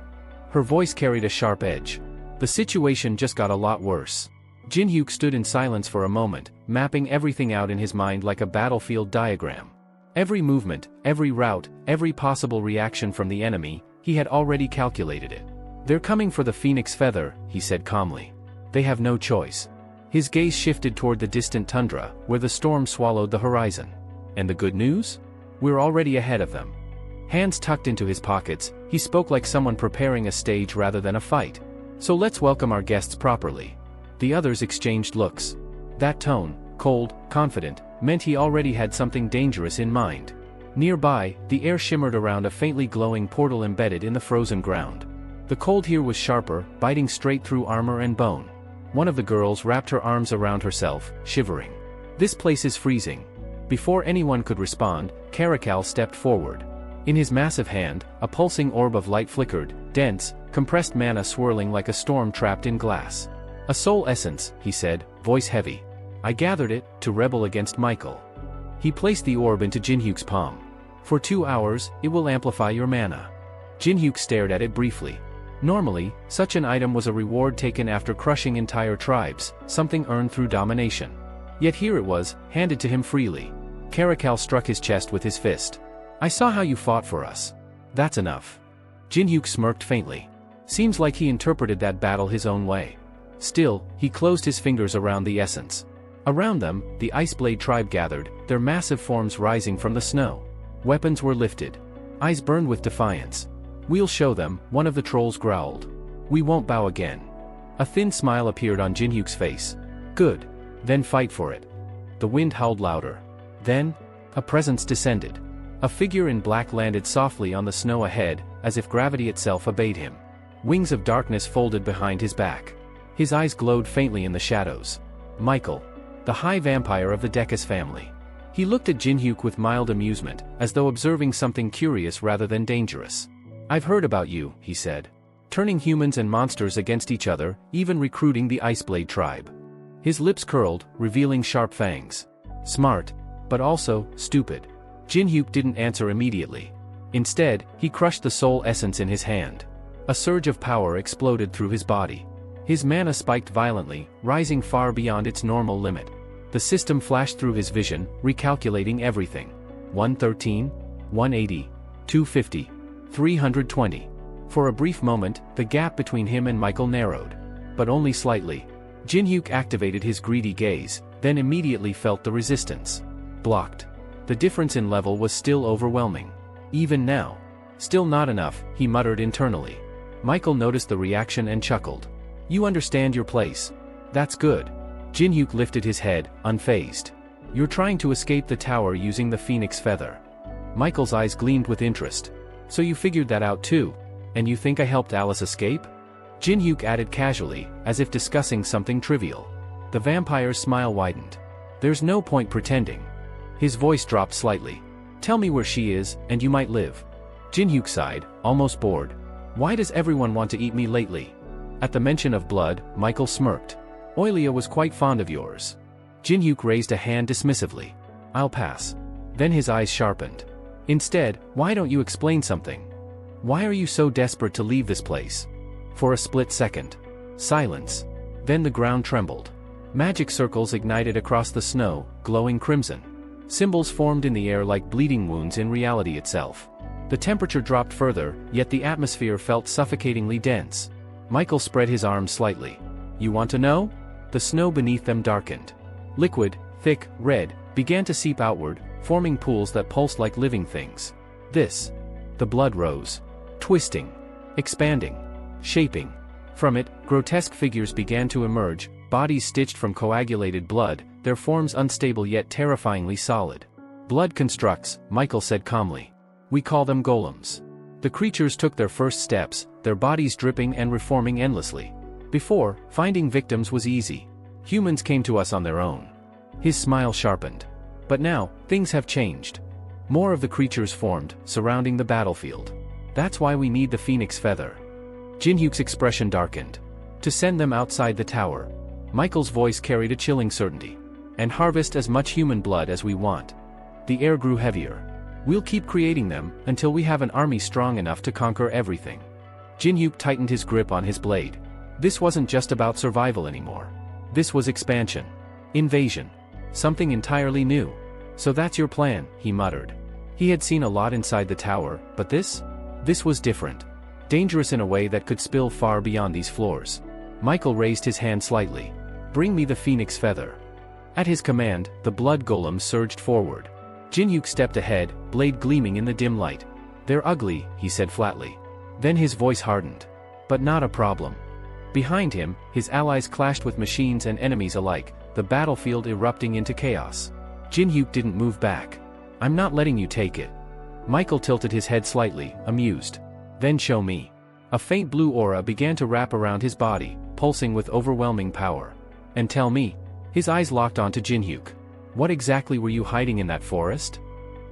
Her voice carried a sharp edge. The situation just got a lot worse. Jinhyuk stood in silence for a moment, mapping everything out in his mind like a battlefield diagram. Every movement, every route, every possible reaction from the enemy, he had already calculated it. They're coming for the phoenix feather, he said calmly. They have no choice. His gaze shifted toward the distant tundra, where the storm swallowed the horizon. And the good news? We're already ahead of them. Hands tucked into his pockets, he spoke like someone preparing a stage rather than a fight. So let's welcome our guests properly. The others exchanged looks. That tone, cold, confident, meant he already had something dangerous in mind. Nearby, the air shimmered around a faintly glowing portal embedded in the frozen ground. The cold here was sharper, biting straight through armor and bone. One of the girls wrapped her arms around herself, shivering. This place is freezing. Before anyone could respond, Caracal stepped forward. In his massive hand, a pulsing orb of light flickered, dense, compressed mana swirling like a storm trapped in glass. A soul essence, he said, voice heavy. I gathered it, to rebel against Michael. He placed the orb into Jinhyuk's palm. For 2 hours, it will amplify your mana. Jinhyuk stared at it briefly. Normally, such an item was a reward taken after crushing entire tribes, something earned through domination. Yet here it was, handed to him freely. Caracal struck his chest with his fist. I saw how you fought for us. That's enough. Jinhyuk smirked faintly. Seems like he interpreted that battle his own way. Still, he closed his fingers around the essence. Around them, the Iceblade tribe gathered, their massive forms rising from the snow. Weapons were lifted. Eyes burned with defiance. We'll show them, one of the trolls growled. We won't bow again. A thin smile appeared on Jinhyuk's face. Good. Then fight for it. The wind howled louder. Then, a presence descended. A figure in black landed softly on the snow ahead, as if gravity itself obeyed him. Wings of darkness folded behind his back. His eyes glowed faintly in the shadows. Michael. The high vampire of the Decus family. He looked at Jinhyuk with mild amusement, as though observing something curious rather than dangerous. I've heard about you, he said. Turning humans and monsters against each other, even recruiting the Iceblade tribe. His lips curled, revealing sharp fangs. Smart. But also, stupid. Jinhyuk didn't answer immediately. Instead, he crushed the soul essence in his hand. A surge of power exploded through his body. His mana spiked violently, rising far beyond its normal limit. The system flashed through his vision, recalculating everything. 113, 180, 250, 320. For a brief moment, the gap between him and Michael narrowed. But only slightly. Jinhyuk activated his greedy gaze, then immediately felt the resistance. Blocked. The difference in level was still overwhelming. Even now. Still not enough, he muttered internally. Michael noticed the reaction and chuckled. You understand your place. That's good. Jinhyuk lifted his head, unfazed. You're trying to escape the tower using the phoenix feather. Michael's eyes gleamed with interest. So you figured that out too? And you think I helped Alice escape? Jinhyuk added casually, as if discussing something trivial. The vampire's smile widened. There's no point pretending. His voice dropped slightly. Tell me where she is, and you might live. Jinhyuk sighed, almost bored. Why does everyone want to eat me lately? At the mention of blood, Michael smirked. Oilia was quite fond of yours. Jinhyuk raised a hand dismissively. I'll pass. Then his eyes sharpened. Instead, why don't you explain something? Why are you so desperate to leave this place? For a split second. Silence. Then the ground trembled. Magic circles ignited across the snow, glowing crimson. Symbols formed in the air like bleeding wounds in reality itself. The temperature dropped further, yet the atmosphere felt suffocatingly dense. Michael spread his arms slightly. You want to know? The snow beneath them darkened. Liquid, thick, red, began to seep outward, forming pools that pulsed like living things. The blood rose. Twisting. Expanding. Shaping. From it, grotesque figures began to emerge, bodies stitched from coagulated blood, their forms unstable yet terrifyingly solid. Blood constructs, Michael said calmly. We call them golems. The creatures took their first steps, their bodies dripping and reforming endlessly. Before, finding victims was easy. Humans came to us on their own. His smile sharpened. But now, things have changed. More of the creatures formed, surrounding the battlefield. That's why we need the phoenix feather. Jinhyuk's expression darkened. To send them outside the tower. Michael's voice carried a chilling certainty. And harvest as much human blood as we want. The air grew heavier. We'll keep creating them, until we have an army strong enough to conquer everything. Jinhyuk tightened his grip on his blade. This wasn't just about survival anymore. This was expansion. Invasion. Something entirely new. So that's your plan, he muttered. He had seen a lot inside the tower, but this was different. Dangerous in a way that could spill far beyond these floors. Michael raised his hand slightly. Bring me the phoenix feather. At his command, the blood golem surged forward. Jinhyuk stepped ahead, blade gleaming in the dim light. They're ugly, he said flatly. Then his voice hardened. But not a problem. Behind him, his allies clashed with machines and enemies alike, the battlefield erupting into chaos. Jinhyuk didn't move back. I'm not letting you take it. Michael tilted his head slightly, amused. Then show me. A faint blue aura began to wrap around his body, pulsing with overwhelming power. And tell me. His eyes locked onto Jinhyuk. What exactly were you hiding in that forest?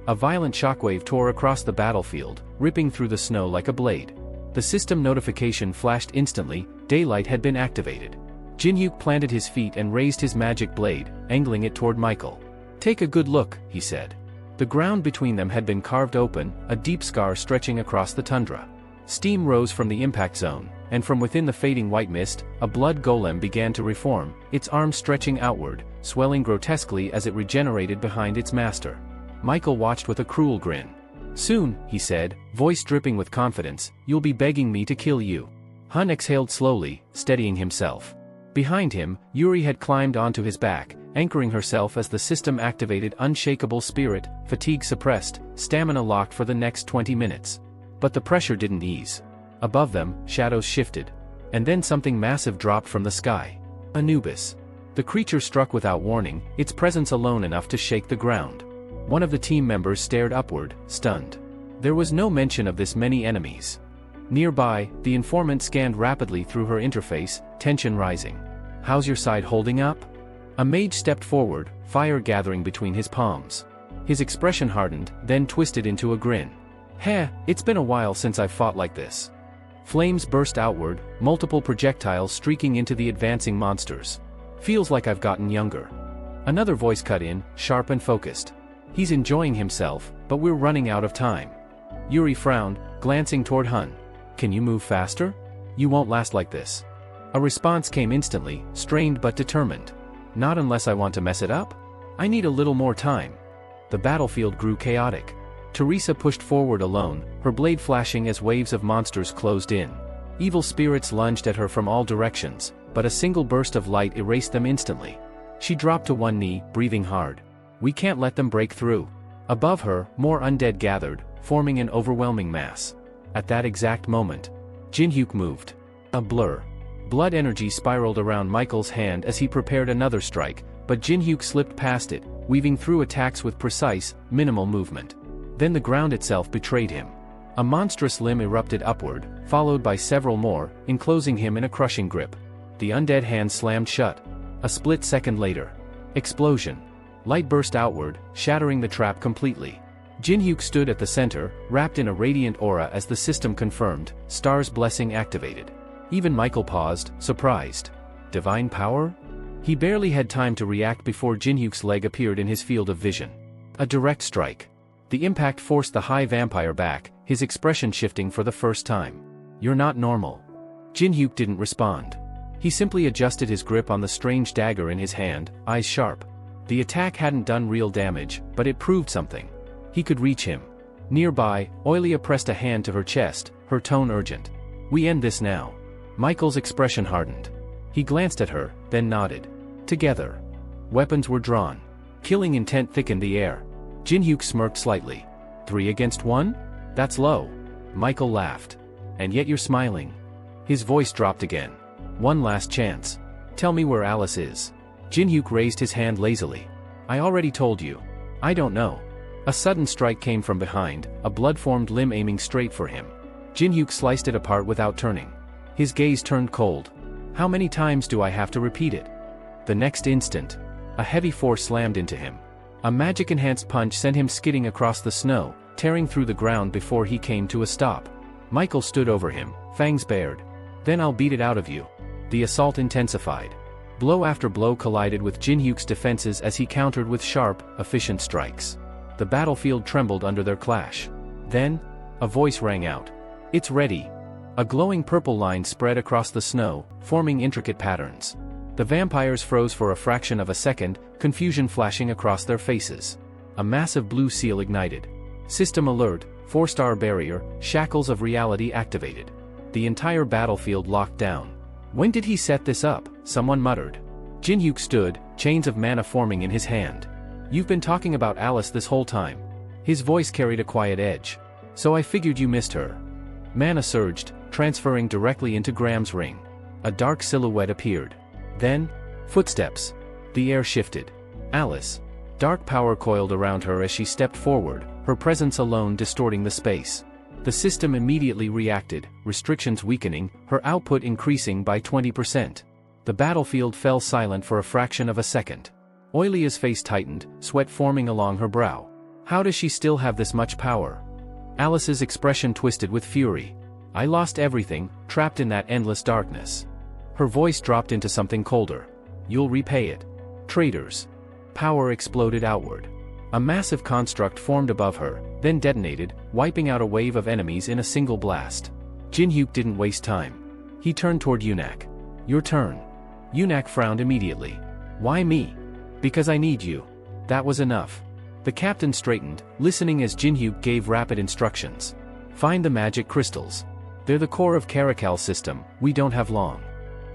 A violent shockwave tore across the battlefield, ripping through the snow like a blade. The system notification flashed instantly, daylight had been activated. Jinhyuk planted his feet and raised his magic blade, angling it toward Michael. Take a good look, he said. The ground between them had been carved open, a deep scar stretching across the tundra. Steam rose from the impact zone, and from within the fading white mist, a blood golem began to reform, its arms stretching outward, swelling grotesquely as it regenerated behind its master. Michael watched with a cruel grin. Soon, he said, voice dripping with confidence, you'll be begging me to kill you. Hun exhaled slowly, steadying himself. Behind him, Yuri had climbed onto his back, anchoring herself as the system activated unshakable spirit, fatigue suppressed, stamina locked for the next 20 minutes. But the pressure didn't ease. Above them, shadows shifted. And then something massive dropped from the sky. Anubis. The creature struck without warning, its presence alone enough to shake the ground. One of the team members stared upward, stunned. There was no mention of this many enemies. Nearby, the informant scanned rapidly through her interface, tension rising. How's your side holding up? A mage stepped forward, fire gathering between his palms. His expression hardened, then twisted into a grin. Heh, it's been a while since I've fought like this. Flames burst outward, multiple projectiles streaking into the advancing monsters. Feels like I've gotten younger. Another voice cut in, sharp and focused. He's enjoying himself, but we're running out of time. Yuri frowned, glancing toward Hun. Can you move faster? You won't last like this. A response came instantly, strained but determined. Not unless I want to mess it up? I need a little more time. The battlefield grew chaotic. Teresa pushed forward alone, her blade flashing as waves of monsters closed in. Evil spirits lunged at her from all directions, but a single burst of light erased them instantly. She dropped to one knee, breathing hard. We can't let them break through. Above her, more undead gathered, forming an overwhelming mass. At that exact moment, Jinhyuk moved. A blur. Blood energy spiraled around Michael's hand as he prepared another strike, but Jinhyuk slipped past it, weaving through attacks with precise, minimal movement. Then the ground itself betrayed him. A monstrous limb erupted upward, followed by several more, enclosing him in a crushing grip. The undead hand slammed shut. A split second later. Explosion. Light burst outward, shattering the trap completely. Jinhyuk stood at the center, wrapped in a radiant aura as the system confirmed, Star's blessing activated. Even Michael paused, surprised. Divine power? He barely had time to react before Jinhyuk's leg appeared in his field of vision. A direct strike. The impact forced the high vampire back, his expression shifting for the first time. "You're not normal." Jinhyuk didn't respond. He simply adjusted his grip on the strange dagger in his hand, eyes sharp. The attack hadn't done real damage, but it proved something. He could reach him. Nearby, Oilia pressed a hand to her chest, her tone urgent. "We end this now." Michael's expression hardened. He glanced at her, then nodded. Together. Weapons were drawn. Killing intent thickened the air. Jinhyuk smirked slightly. 3 against 1? That's low. Michael laughed. "And yet you're smiling." His voice dropped again. "One last chance. Tell me where Alice is." Jinhyuk raised his hand lazily. "I already told you. I don't know." A sudden strike came from behind, a blood-formed limb aiming straight for him. Jinhyuk sliced it apart without turning. His gaze turned cold. "How many times do I have to repeat it?" The next instant, a heavy force slammed into him. A magic-enhanced punch sent him skidding across the snow, tearing through the ground before he came to a stop. Michael stood over him, fangs bared. "Then I'll beat it out of you." The assault intensified. Blow after blow collided with Jinhyuk's defenses as he countered with sharp, efficient strikes. The battlefield trembled under their clash. Then, a voice rang out. "It's ready." A glowing purple line spread across the snow, forming intricate patterns. The vampires froze for a fraction of a second, confusion flashing across their faces. A massive blue seal ignited. System alert, 4-star barrier, shackles of reality activated. The entire battlefield locked down. "When did he set this up?" someone muttered. Jinhyuk stood, chains of mana forming in his hand. "You've been talking about Alice this whole time." His voice carried a quiet edge. "So I figured you missed her." Mana surged, transferring directly into Graham's ring. A dark silhouette appeared. Then, footsteps. The air shifted. Alice. Dark power coiled around her as she stepped forward, her presence alone distorting the space. The system immediately reacted, restrictions weakening, her output increasing by 20%. The battlefield fell silent for a fraction of a second. Oilia's face tightened, sweat forming along her brow. How does she still have this much power? Alice's expression twisted with fury. "I lost everything, trapped in that endless darkness." Her voice dropped into something colder. "You'll repay it." Traitors. Power exploded outward. A massive construct formed above her, then detonated, wiping out a wave of enemies in a single blast. Jinhyuk didn't waste time. He turned toward Yunak. "Your turn." Yunak frowned immediately. "Why me?" "Because I need you." That was enough. The captain straightened, listening as Jinhyuk gave rapid instructions. "Find the magic crystals. They're the core of Carakal's system, we don't have long."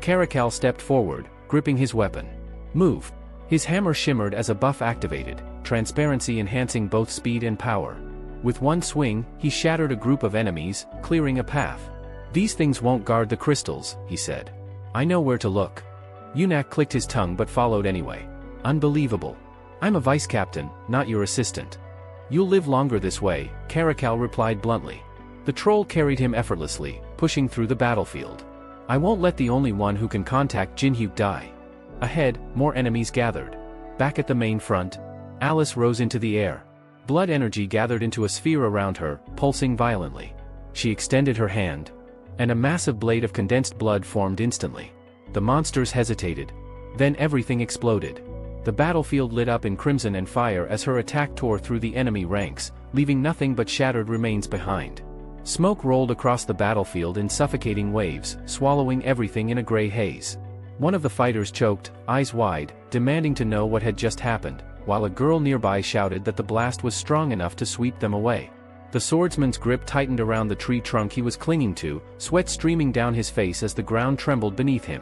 Carakal stepped forward, gripping his weapon. "Move." His hammer shimmered as a buff activated, transparency enhancing both speed and power. With one swing, he shattered a group of enemies, clearing a path. "These things won't guard the crystals," he said. "I know where to look." Yunak clicked his tongue but followed anyway. "Unbelievable. I'm a vice captain, not your assistant." "You'll live longer this way," Carakal replied bluntly. The troll carried him effortlessly, pushing through the battlefield. "I won't let the only one who can contact Jinhyuk die." Ahead, more enemies gathered. Back at the main front, Alice rose into the air. Blood energy gathered into a sphere around her, pulsing violently. She extended her hand, and a massive blade of condensed blood formed instantly. The monsters hesitated. Then everything exploded. The battlefield lit up in crimson and fire as her attack tore through the enemy ranks, leaving nothing but shattered remains behind. Smoke rolled across the battlefield in suffocating waves, swallowing everything in a gray haze. One of the fighters choked, eyes wide, demanding to know what had just happened, while a girl nearby shouted that the blast was strong enough to sweep them away. The swordsman's grip tightened around the tree trunk he was clinging to, sweat streaming down his face as the ground trembled beneath him.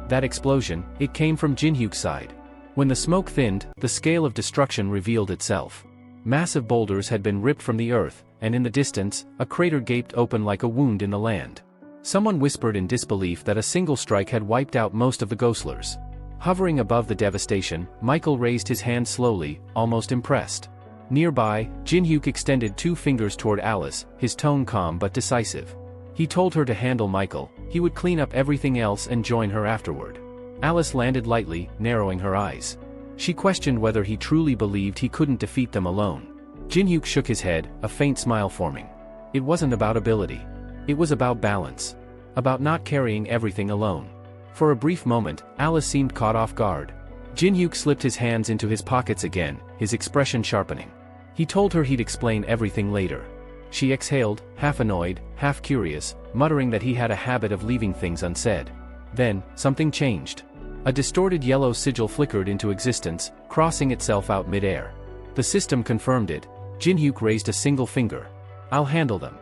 That explosion, it came from Jinhyuk's side. When the smoke thinned, the scale of destruction revealed itself. Massive boulders had been ripped from the earth, and in the distance, a crater gaped open like a wound in the land. Someone whispered in disbelief that a single strike had wiped out most of the ghostlers. Hovering above the devastation, Michael raised his hand slowly, almost impressed. Nearby, Jinhyuk extended 2 fingers toward Alice, his tone calm but decisive. He told her to handle Michael, he would clean up everything else and join her afterward. Alice landed lightly, narrowing her eyes. She questioned whether he truly believed he couldn't defeat them alone. Jinhyuk shook his head, a faint smile forming. It wasn't about ability. It was about balance. about not carrying everything alone. For a brief moment, Alice seemed caught off guard. Jin-hyuk slipped his hands into his pockets again, his expression sharpening. He told her he'd explain everything later. She exhaled, half annoyed, half curious, muttering that he had a habit of leaving things unsaid. Then, something changed. A distorted yellow sigil flickered into existence, crossing itself out mid-air. The system confirmed it. Jin-hyuk raised a single finger. "I'll handle them."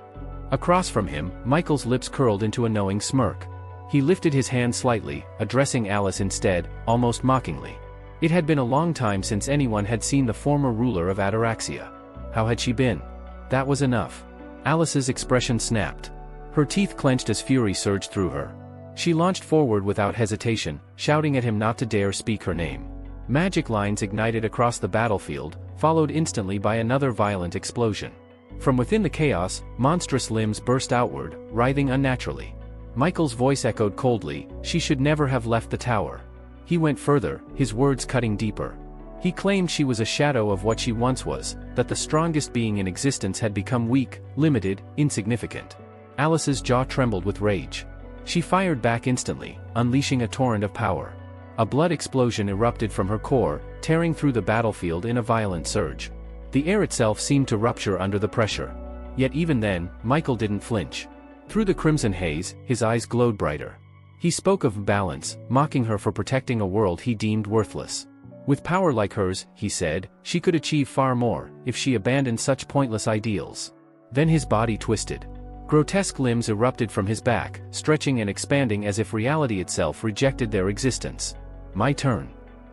Across from him, Michael's lips curled into a knowing smirk. He lifted his hand slightly, addressing Alice instead, almost mockingly. It had been a long time since anyone had seen the former ruler of Ataraxia. How had she been? That was enough. Alice's expression snapped. Her teeth clenched as fury surged through her. She launched forward without hesitation, shouting at him not to dare speak her name. Magic lines ignited across the battlefield, followed instantly by another violent explosion. From within the chaos, monstrous limbs burst outward, writhing unnaturally. Michael's voice echoed coldly, "She should never have left the tower." He went further, his words cutting deeper. He claimed she was a shadow of what she once was, that the strongest being in existence had become weak, limited, insignificant. Alice's jaw trembled with rage. She fired back instantly, unleashing a torrent of power. A blood explosion erupted from her core, tearing through the battlefield in a violent surge. The air itself seemed to rupture under the pressure. Yet even then, Michael didn't flinch. Through the crimson haze, his eyes glowed brighter. He spoke of balance, mocking her for protecting a world he deemed worthless. With power like hers, he said, she could achieve far more, if she abandoned such pointless ideals. Then his body twisted. Grotesque limbs erupted from his back, stretching and expanding as if reality itself rejected their existence. "My turn."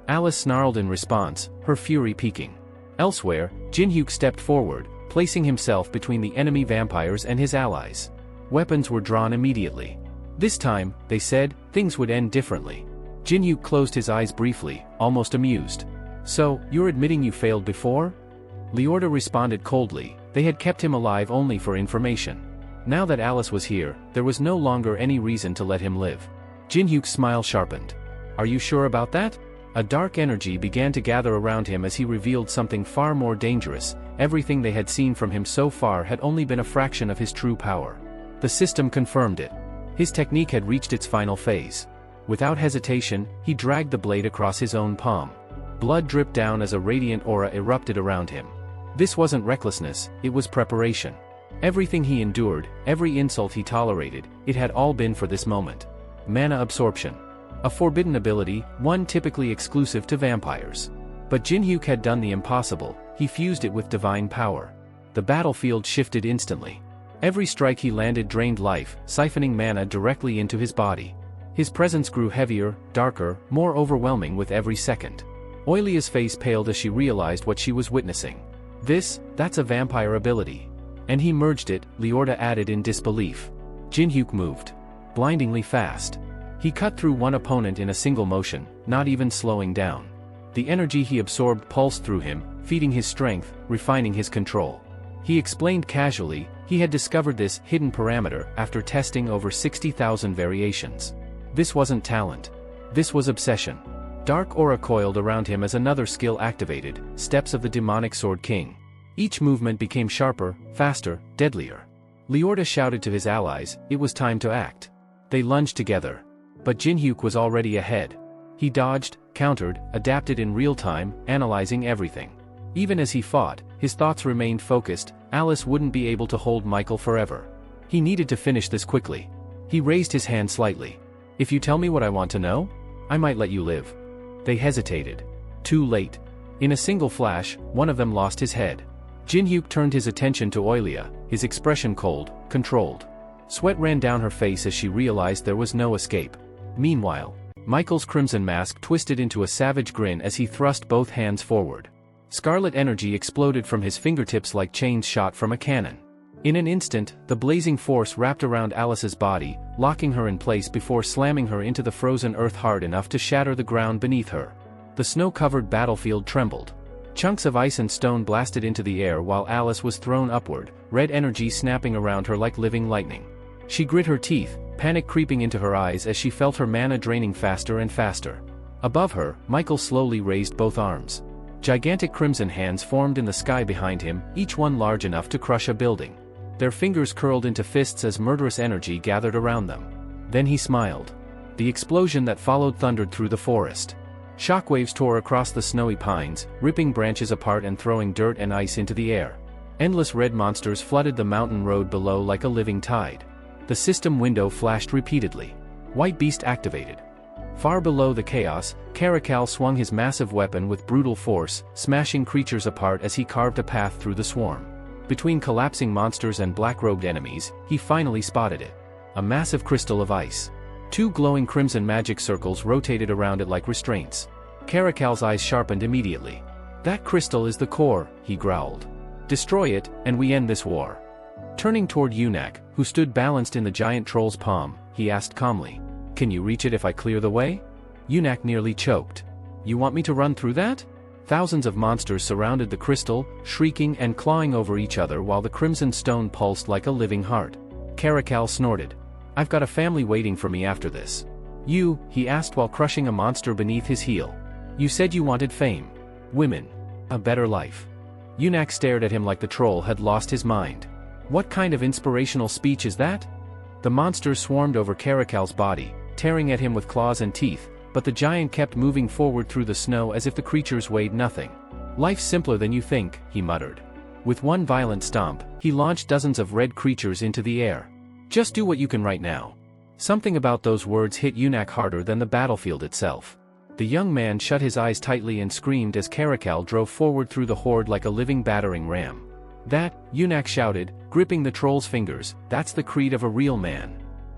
Alice snarled in response, her fury peaking. Elsewhere, Jin-hyuk stepped forward, placing himself between the enemy vampires and his allies. Weapons were drawn immediately. This time, they said, things would end differently. Jin-hyuk closed his eyes briefly, almost amused. "So, you're admitting you failed before?" Leorda responded coldly. They had kept him alive only for information. Now that Alice was here, there was no longer any reason to let him live. Jin-hyuk's smile sharpened. "Are you sure about that?" A dark energy began to gather around him as he revealed something far more dangerous. Everything they had seen from him so far had only been a fraction of his true power. The system confirmed it. His technique had reached its final phase. Without hesitation, he dragged the blade across his own palm. Blood dripped down as a radiant aura erupted around him. This wasn't recklessness, it was preparation. Everything he endured, every insult he tolerated, it had all been for this moment. Mana absorption. A forbidden ability, one typically exclusive to vampires. But Jin-hyuk had done the impossible, he fused it with divine power. The battlefield shifted instantly. Every strike he landed drained life, siphoning mana directly into his body. His presence grew heavier, darker, more overwhelming with every second. Oilia's face paled as she realized what she was witnessing. That's a vampire ability. And he merged it, Leorda added in disbelief. Jin-hyuk moved. Blindingly fast. He cut through one opponent in a single motion, not even slowing down. The energy he absorbed pulsed through him, feeding his strength, refining his control. He explained casually, he had discovered this hidden parameter after testing over 60,000 variations. This wasn't talent. This was obsession. Dark aura coiled around him as another skill activated, steps of the demonic Sword King. Each movement became sharper, faster, deadlier. Leorda shouted to his allies, it was time to act. They lunged together. But Jin-hyuk was already ahead. He dodged, countered, adapted in real time, analyzing everything. Even as he fought, his thoughts remained focused. Alice wouldn't be able to hold Michael forever. He needed to finish this quickly. He raised his hand slightly. "If you tell me what I want to know, I might let you live." They hesitated. Too late. In a single flash, one of them lost his head. Jin-hyuk turned his attention to Oilia, his expression cold, controlled. Sweat ran down her face as she realized there was no escape. Meanwhile, Michael's crimson mask twisted into a savage grin as he thrust both hands forward. Scarlet energy exploded from his fingertips like chains shot from a cannon. In an instant, the blazing force wrapped around Alice's body, locking her in place before slamming her into the frozen earth hard enough to shatter the ground beneath her. The snow-covered battlefield trembled. Chunks of ice and stone blasted into the air while Alice was thrown upward, red energy snapping around her like living lightning. She grit her teeth, panic creeping into her eyes as she felt her mana draining faster and faster. Above her, Michael slowly raised both arms. Gigantic crimson hands formed in the sky behind him, each one large enough to crush a building. Their fingers curled into fists as murderous energy gathered around them. Then he smiled. The explosion that followed thundered through the forest. Shockwaves tore across the snowy pines, ripping branches apart and throwing dirt and ice into the air. Endless red monsters flooded the mountain road below like a living tide. The system window flashed repeatedly. White Beast activated. Far below the chaos, Caracal swung his massive weapon with brutal force, smashing creatures apart as he carved a path through the swarm. Between collapsing monsters and black-robed enemies, he finally spotted it. A massive crystal of ice. 2 glowing crimson magic circles rotated around it like restraints. Caracal's eyes sharpened immediately. "That crystal is the core," he growled. "Destroy it, and we end this war." Turning toward Yunak, who stood balanced in the giant troll's palm, he asked calmly, "Can you reach it if I clear the way?" Yunak nearly choked. "You want me to run through that?" Thousands of monsters surrounded the crystal, shrieking and clawing over each other while the crimson stone pulsed like a living heart. Caracal snorted. "I've got a family waiting for me after this." "You?" he asked while crushing a monster beneath his heel. "You said you wanted fame. Women. A better life." Yunak stared at him like the troll had lost his mind. "What kind of inspirational speech is that?" The monsters swarmed over Caracal's body, tearing at him with claws and teeth, but the giant kept moving forward through the snow as if the creatures weighed nothing. "Life's simpler than you think," he muttered. With one violent stomp, he launched dozens of red creatures into the air. "Just do what you can right now." Something about those words hit Yunak harder than the battlefield itself. The young man shut his eyes tightly and screamed as Caracal drove forward through the horde like a living battering ram. "That," Yunak shouted, gripping the troll's fingers, "that's the creed of a real man."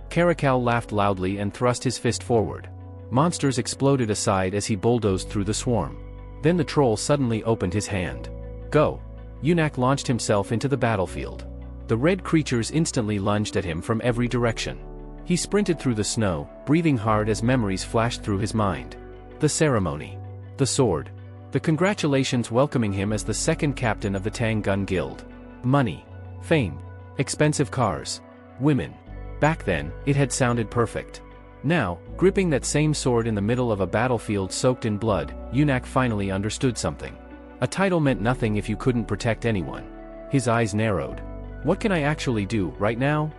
Caracal laughed loudly and thrust his fist forward. Monsters exploded aside as he bulldozed through the swarm. Then the troll suddenly opened his hand. "Go!" Yunak launched himself into the battlefield. The red creatures instantly lunged at him from every direction. He sprinted through the snow, breathing hard as memories flashed through his mind. The ceremony. The sword. The congratulations welcoming him as the second captain of the Tang Gun Guild. Money. Fame. Expensive cars. Women. Back then, it had sounded perfect. Now, gripping that same sword in the middle of a battlefield soaked in blood, Yunak finally understood something. A title meant nothing if you couldn't protect anyone. His eyes narrowed. What can I actually do, right now?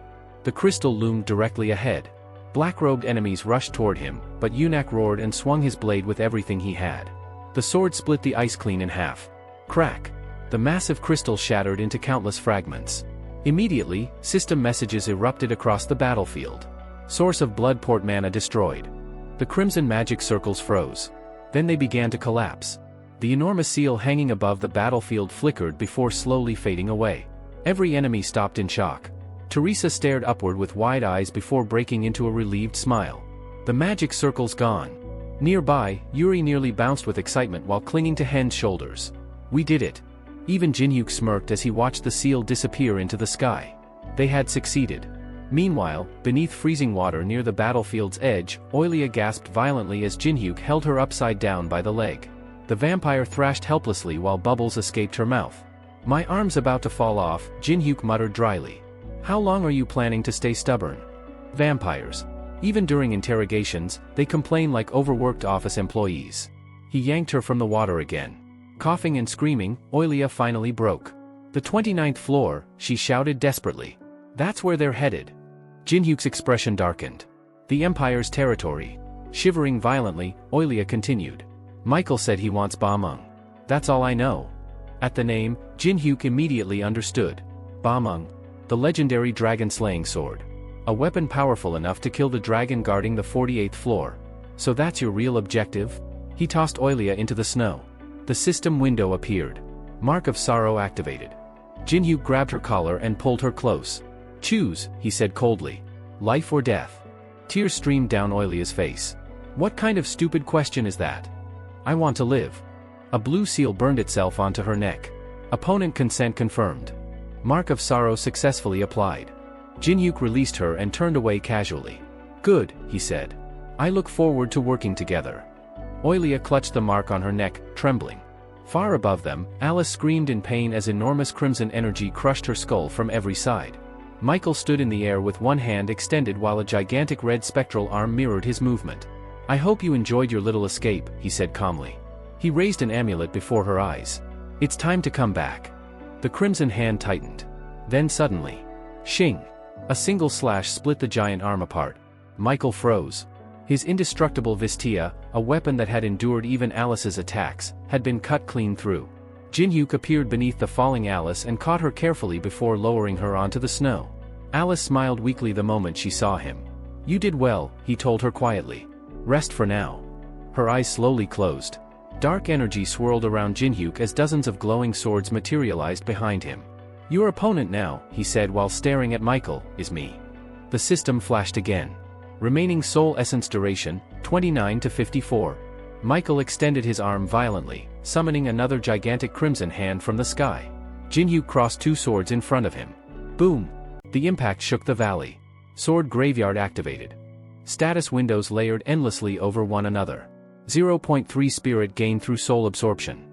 The crystal loomed directly ahead. Black-robed enemies rushed toward him, but Yunak roared and swung his blade with everything he had. The sword split the ice clean in half. Crack! The massive crystal shattered into countless fragments. Immediately, system messages erupted across the battlefield. Source of blood port mana destroyed. The crimson magic circles froze. Then they began to collapse. The enormous seal hanging above the battlefield flickered before slowly fading away. Every enemy stopped in shock. Teresa stared upward with wide eyes before breaking into a relieved smile. The magic circle's gone. Nearby, Yuri nearly bounced with excitement while clinging to Hen's shoulders. "We did it." Even Jinhyuk smirked as he watched the seal disappear into the sky. They had succeeded. Meanwhile, beneath freezing water near the battlefield's edge, Oilia gasped violently as Jinhyuk held her upside down by the leg. The vampire thrashed helplessly while bubbles escaped her mouth. "My arm's about to fall off," Jinhyuk muttered dryly. "How long are you planning to stay stubborn?" Vampires. Even during interrogations, they complain like overworked office employees. He yanked her from the water again. Coughing and screaming, Oilia finally broke. "The 29th floor," she shouted desperately. "That's where they're headed." Jinhyuk's expression darkened. "The Empire's territory." Shivering violently, Oilia continued. "Michael said he wants Bamung. That's all I know." At the name, Jinhyuk immediately understood. Bamung. The legendary dragon-slaying sword. A weapon powerful enough to kill the dragon guarding the 48th floor. "So that's your real objective?" He tossed Oilia into the snow. The system window appeared. Mark of Sorrow activated. Jinhyuk grabbed her collar and pulled her close. "Choose," he said coldly. "Life or death?" Tears streamed down Oilia's face. "What kind of stupid question is that?" "I want to live." A blue seal burned itself onto her neck. Opponent consent confirmed. Mark of Sorrow successfully applied. Jinhyuk released her and turned away casually. "Good," he said. "I look forward to working together." Oilia clutched the mark on her neck, trembling. Far above them, Alice screamed in pain as enormous crimson energy crushed her skull from every side. Michael stood in the air with one hand extended while a gigantic red spectral arm mirrored his movement. "I hope you enjoyed your little escape," he said calmly. He raised an amulet before her eyes. "It's time to come back." The crimson hand tightened. Then suddenly, shing! A single slash split the giant arm apart. Michael froze. His indestructible Vistia, a weapon that had endured even Alice's attacks, had been cut clean through. Jin-hyuk appeared beneath the falling Alice and caught her carefully before lowering her onto the snow. Alice smiled weakly the moment she saw him. "You did well," he told her quietly. "Rest for now." Her eyes slowly closed. Dark energy swirled around Jin-hyuk as dozens of glowing swords materialized behind him. "Your opponent now," he said while staring at Michael, "is me." The system flashed again. Remaining soul essence duration, 29 to 54. Michael extended his arm violently, summoning another gigantic crimson hand from the sky. Jin-hyuk crossed two swords in front of him. Boom! The impact shook the valley. Sword graveyard activated. Status windows layered endlessly over one another. 0.3 spirit gain through soul absorption.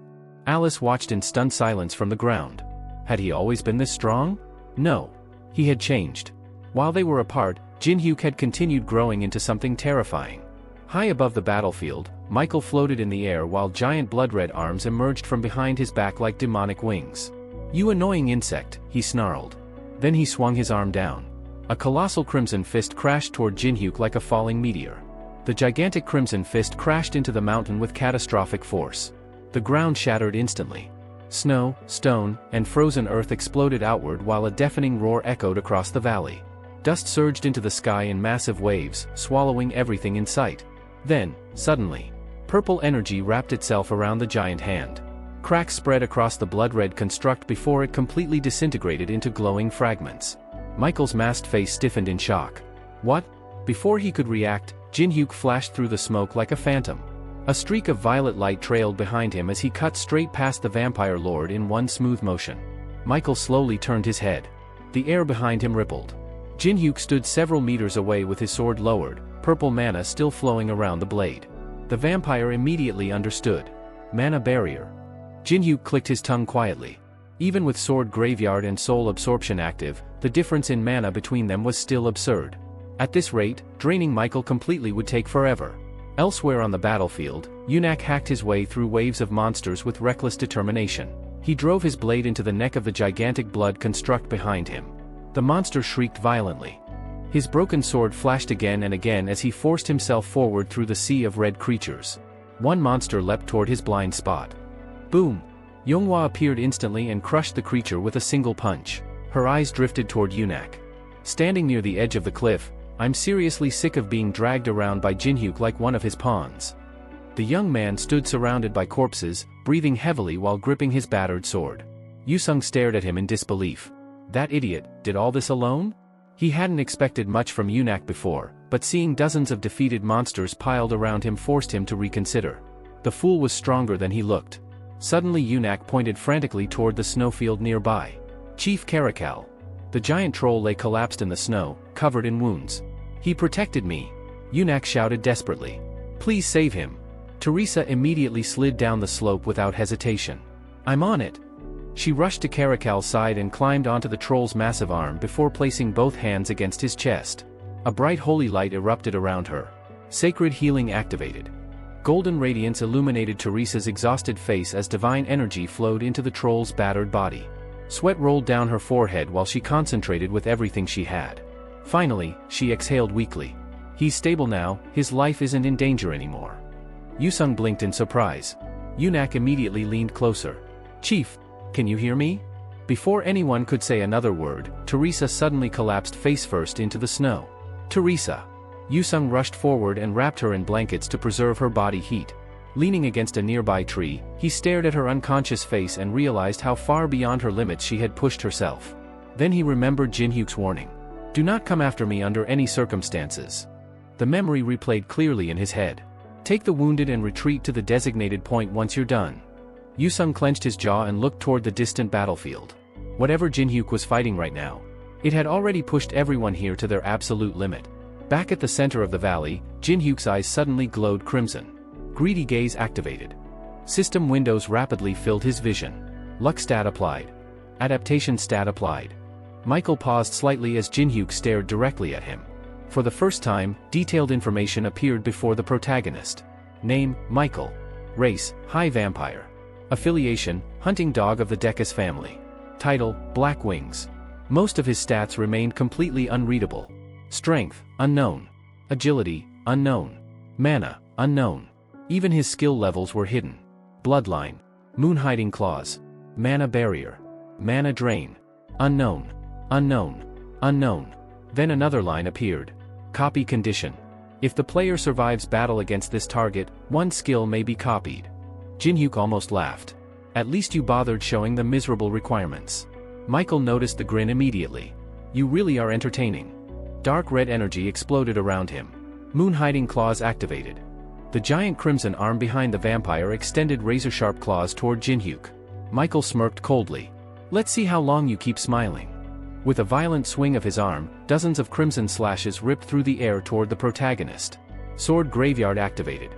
Alice watched in stunned silence from the ground. Had he always been this strong? No. He had changed. While they were apart, Jin-hyuk had continued growing into something terrifying. High above the battlefield, Michael floated in the air while giant blood-red arms emerged from behind his back like demonic wings. "You annoying insect," he snarled. Then he swung his arm down. A colossal crimson fist crashed toward Jin-hyuk like a falling meteor. The gigantic crimson fist crashed into the mountain with catastrophic force. The ground shattered instantly. Snow, stone, and frozen earth exploded outward while a deafening roar echoed across the valley. Dust surged into the sky in massive waves, swallowing everything in sight. Then, suddenly, purple energy wrapped itself around the giant hand. Cracks spread across the blood-red construct before it completely disintegrated into glowing fragments. Michael's masked face stiffened in shock. What? Before he could react, Jin-hyuk flashed through the smoke like a phantom. A streak of violet light trailed behind him as he cut straight past the vampire lord in one smooth motion. Michael slowly turned his head. The air behind him rippled. Jin-hyuk stood several meters away with his sword lowered, purple mana still flowing around the blade. The vampire immediately understood. Mana barrier. Jin-hyuk clicked his tongue quietly. Even with sword graveyard and soul absorption active, the difference in mana between them was still absurd. At this rate, draining Michael completely would take forever. Elsewhere on the battlefield, Yunak hacked his way through waves of monsters with reckless determination. He drove his blade into the neck of the gigantic blood construct behind him. The monster shrieked violently. His broken sword flashed again and again as he forced himself forward through the sea of red creatures. One monster leapt toward his blind spot. Boom! Yonghwa appeared instantly and crushed the creature with a single punch. Her eyes drifted toward Yunak. Standing near the edge of the cliff, "I'm seriously sick of being dragged around by Jin-hyuk like one of his pawns." The young man stood surrounded by corpses, breathing heavily while gripping his battered sword. Yusung stared at him in disbelief. That idiot, did all this alone? He hadn't expected much from Yunak before, but seeing dozens of defeated monsters piled around him forced him to reconsider. The fool was stronger than he looked. Suddenly Yunak pointed frantically toward the snowfield nearby. "Chief Caracal." The giant troll lay collapsed in the snow, covered in wounds. "He protected me," Yunak shouted desperately. "Please save him." Teresa immediately slid down the slope without hesitation. "I'm on it." She rushed to Caracal's side and climbed onto the troll's massive arm before placing both hands against his chest. A bright holy light erupted around her. Sacred healing activated. Golden radiance illuminated Teresa's exhausted face as divine energy flowed into the troll's battered body. Sweat rolled down her forehead while she concentrated with everything she had. Finally, she exhaled weakly. "He's stable now, his life isn't in danger anymore." Yusung blinked in surprise. Yunak immediately leaned closer. "Chief, can you hear me?" Before anyone could say another word, Teresa suddenly collapsed face first into the snow. "Teresa!" Yusung rushed forward and wrapped her in blankets to preserve her body heat. Leaning against a nearby tree, he stared at her unconscious face and realized how far beyond her limits she had pushed herself. Then he remembered Jin-hyuk's warning. "Do not come after me under any circumstances." The memory replayed clearly in his head. "Take the wounded and retreat to the designated point once you're done." Yusung clenched his jaw and looked toward the distant battlefield. Whatever Jin-hyuk was fighting right now, it had already pushed everyone here to their absolute limit. Back at the center of the valley, Jin-hyuk's eyes suddenly glowed crimson. Greedy gaze activated. System windows rapidly filled his vision. Luck stat applied. Adaptation stat applied. Michael paused slightly as Jin-hyuk stared directly at him. For the first time, detailed information appeared before the protagonist. Name, Michael. Race, High Vampire. Affiliation, Hunting Dog of the Decus family. Title, Black Wings. Most of his stats remained completely unreadable. Strength, unknown. Agility, unknown. Mana, unknown. Even his skill levels were hidden. Bloodline. Moon hiding claws. Mana barrier. Mana drain. Unknown. Unknown. Unknown. Then another line appeared. Copy condition. If the player survives battle against this target, one skill may be copied. Jinhyuk almost laughed. At least you bothered showing the miserable requirements. Michael noticed the grin immediately. You really are entertaining. Dark red energy exploded around him. Moon hiding claws activated. The giant crimson arm behind the vampire extended razor-sharp claws toward Jinhyuk. Michael smirked coldly. Let's see how long you keep smiling. With a violent swing of his arm, dozens of crimson slashes ripped through the air toward the protagonist. Sword graveyard activated.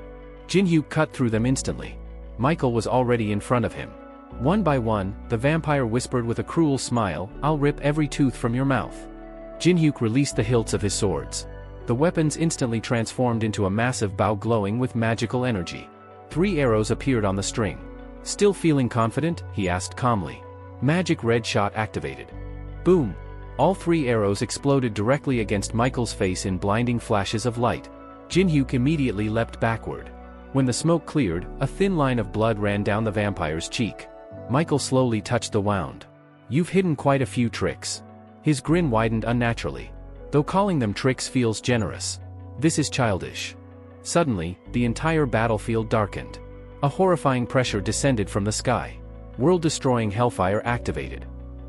Jinhyuk cut through them instantly. Michael was already in front of him. One by one, the vampire whispered with a cruel smile, "I'll rip every tooth from your mouth." Jinhyuk released the hilts of his swords. The weapons instantly transformed into a massive bow glowing with magical energy. 3 arrows appeared on the string. Still feeling confident? He asked calmly. Magic red shot activated. Boom! All 3 arrows exploded directly against Michael's face in blinding flashes of light. Jinhyuk immediately leapt backward. When the smoke cleared, a thin line of blood ran down the vampire's cheek. Michael slowly touched the wound. You've hidden quite a few tricks. His grin widened unnaturally. Though calling them tricks feels generous. This is childish. Suddenly, the entire battlefield darkened. A horrifying pressure descended from the sky. World-destroying hellfire activated.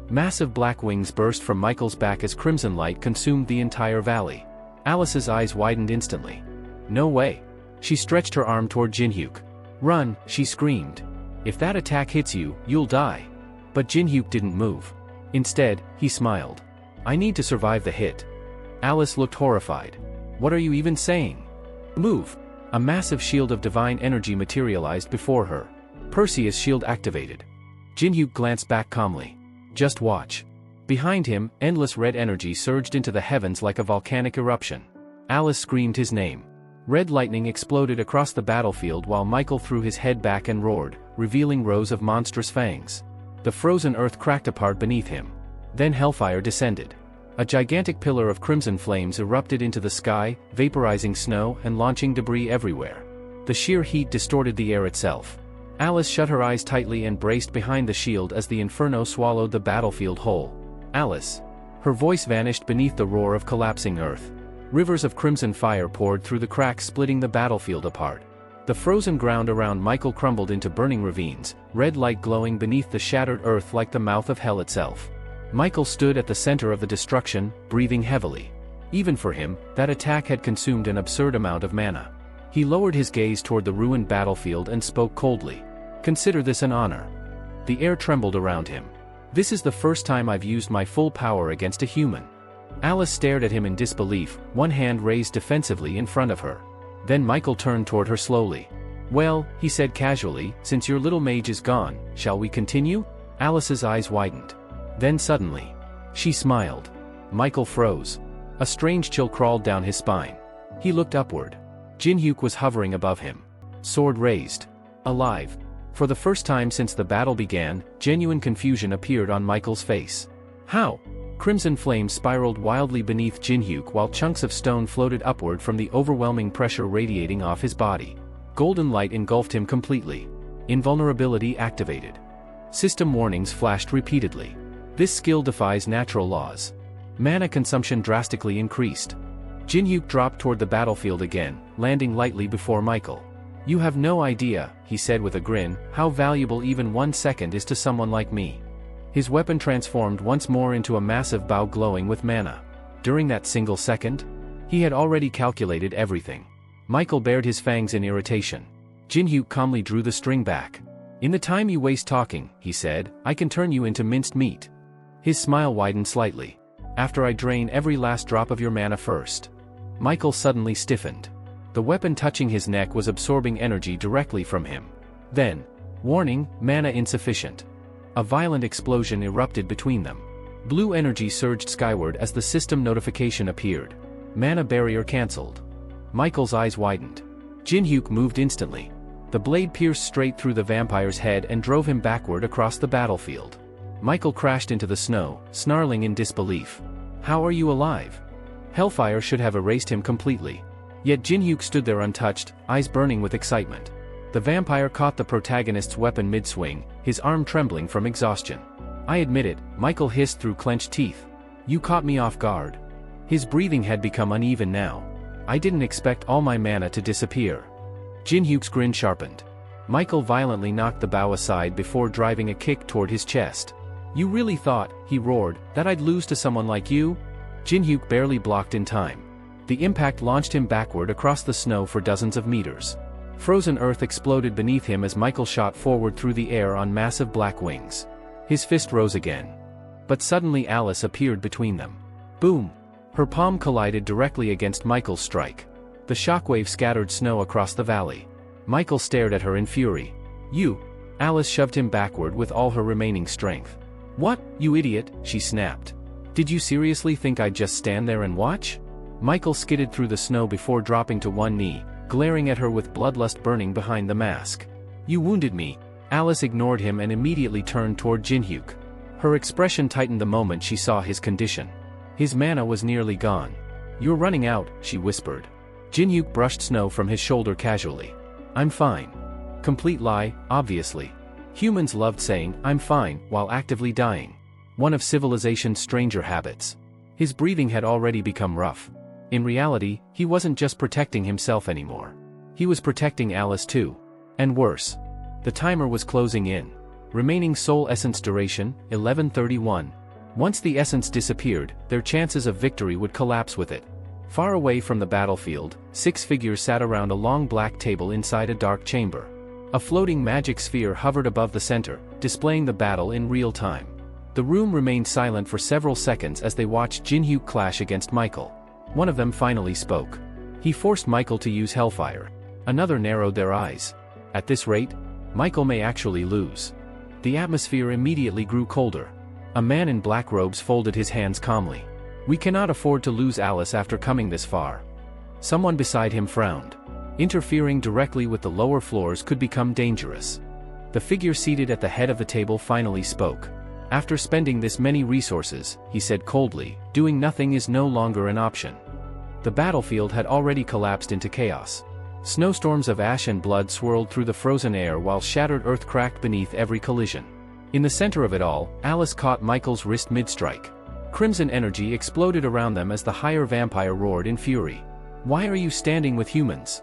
Massive black wings burst from Michael's back as crimson light consumed the entire valley. Alice's eyes widened instantly. No way. She stretched her arm toward Jinhyuk. Run, she screamed. If that attack hits you, you'll die. But Jinhyuk didn't move. Instead, he smiled. I need to survive the hit. Alice looked horrified. What are you even saying? Move. A massive shield of divine energy materialized before her. Perseus' shield activated. Jinhyuk glanced back calmly. Just watch. Behind him, endless red energy surged into the heavens like a volcanic eruption. Alice screamed his name. Red lightning exploded across the battlefield while Michael threw his head back and roared, revealing rows of monstrous fangs. The frozen earth cracked apart beneath him. Then hellfire descended. A gigantic pillar of crimson flames erupted into the sky, vaporizing snow and launching debris everywhere. The sheer heat distorted the air itself. Alice shut her eyes tightly and braced behind the shield as the inferno swallowed the battlefield whole. Alice. Her voice vanished beneath the roar of collapsing earth. Rivers of crimson fire poured through the cracks, splitting the battlefield apart. The frozen ground around Michael crumbled into burning ravines, red light glowing beneath the shattered earth like the mouth of hell itself. Michael stood at the center of the destruction, breathing heavily. Even for him, that attack had consumed an absurd amount of mana. He lowered his gaze toward the ruined battlefield and spoke coldly. Consider this an honor. The air trembled around him. This is the first time I've used my full power against a human. Alice stared at him in disbelief, one hand raised defensively in front of her. Then Michael turned toward her slowly. Well, he said casually, since your little mage is gone, shall we continue? Alice's eyes widened. Then suddenly, she smiled. Michael froze. A strange chill crawled down his spine. He looked upward. Jinhyuk was hovering above him. Sword raised. Alive. For the first time since the battle began, genuine confusion appeared on Michael's face. How? Crimson flames spiraled wildly beneath Jinhyuk while chunks of stone floated upward from the overwhelming pressure radiating off his body. Golden light engulfed him completely. Invulnerability activated. System warnings flashed repeatedly. This skill defies natural laws. Mana consumption drastically increased. Jinhyuk dropped toward the battlefield again, landing lightly before Michael. You have no idea, he said with a grin, how valuable even 1 second is to someone like me. His weapon transformed once more into a massive bow glowing with mana. During that single second, he had already calculated everything. Michael bared his fangs in irritation. Jinhyuk calmly drew the string back. In the time you waste talking, he said, I can turn you into minced meat. His smile widened slightly. After I drain every last drop of your mana first. Michael suddenly stiffened. The weapon touching his neck was absorbing energy directly from him. Then, warning, mana insufficient. A violent explosion erupted between them. Blue energy surged skyward as the system notification appeared. Mana barrier cancelled. Michael's eyes widened. Jinhyuk moved instantly. The blade pierced straight through the vampire's head and drove him backward across the battlefield. Michael crashed into the snow, snarling in disbelief. How are you alive? Hellfire should have erased him completely. Yet Jin-hyuk stood there untouched, eyes burning with excitement. The vampire caught the protagonist's weapon mid-swing, his arm trembling from exhaustion. "I admit it," Michael hissed through clenched teeth. "You caught me off guard." His breathing had become uneven now. "I didn't expect all my mana to disappear." Jin-hyuk's grin sharpened. Michael violently knocked the bow aside before driving a kick toward his chest. "You really thought," he roared, "that I'd lose to someone like you?" Jin-hyuk barely blocked in time. The impact launched him backward across the snow for dozens of meters. Frozen earth exploded beneath him as Michael shot forward through the air on massive black wings. His fist rose again. But suddenly Alice appeared between them. Boom! Her palm collided directly against Michael's strike. The shockwave scattered snow across the valley. Michael stared at her in fury. "You!" Alice shoved him backward with all her remaining strength. "What, you idiot?" she snapped. "Did you seriously think I'd just stand there and watch?" Michael skidded through the snow before dropping to one knee, glaring at her with bloodlust burning behind the mask. "You wounded me." Alice ignored him and immediately turned toward Jin-hyuk. Her expression tightened the moment she saw his condition. His mana was nearly gone. "You're running out," she whispered. Jin-hyuk brushed snow from his shoulder casually. "I'm fine." Complete lie, obviously. Humans loved saying, "I'm fine," while actively dying. One of civilization's stranger habits. His breathing had already become rough. In reality, he wasn't just protecting himself anymore. He was protecting Alice too. And worse. The timer was closing in. Remaining soul essence duration, 1131. Once the essence disappeared, their chances of victory would collapse with it. Far away from the battlefield, 6 figures sat around a long black table inside a dark chamber. A floating magic sphere hovered above the center, displaying the battle in real time. The room remained silent for several seconds as they watched Jin-hyuk clash against Michael. One of them finally spoke. He forced Michael to use Hellfire. Another narrowed their eyes. At this rate, Michael may actually lose. The atmosphere immediately grew colder. A man in black robes folded his hands calmly. "We cannot afford to lose Alice after coming this far." Someone beside him frowned. Interfering directly with the lower floors could become dangerous. The figure seated at the head of the table finally spoke. "After spending this many resources," he said coldly, "doing nothing is no longer an option." The battlefield had already collapsed into chaos. Snowstorms of ash and blood swirled through the frozen air while shattered earth cracked beneath every collision. In the center of it all, Alice caught Michael's wrist mid-strike. Crimson energy exploded around them as the higher vampire roared in fury. "Why are you standing with humans?"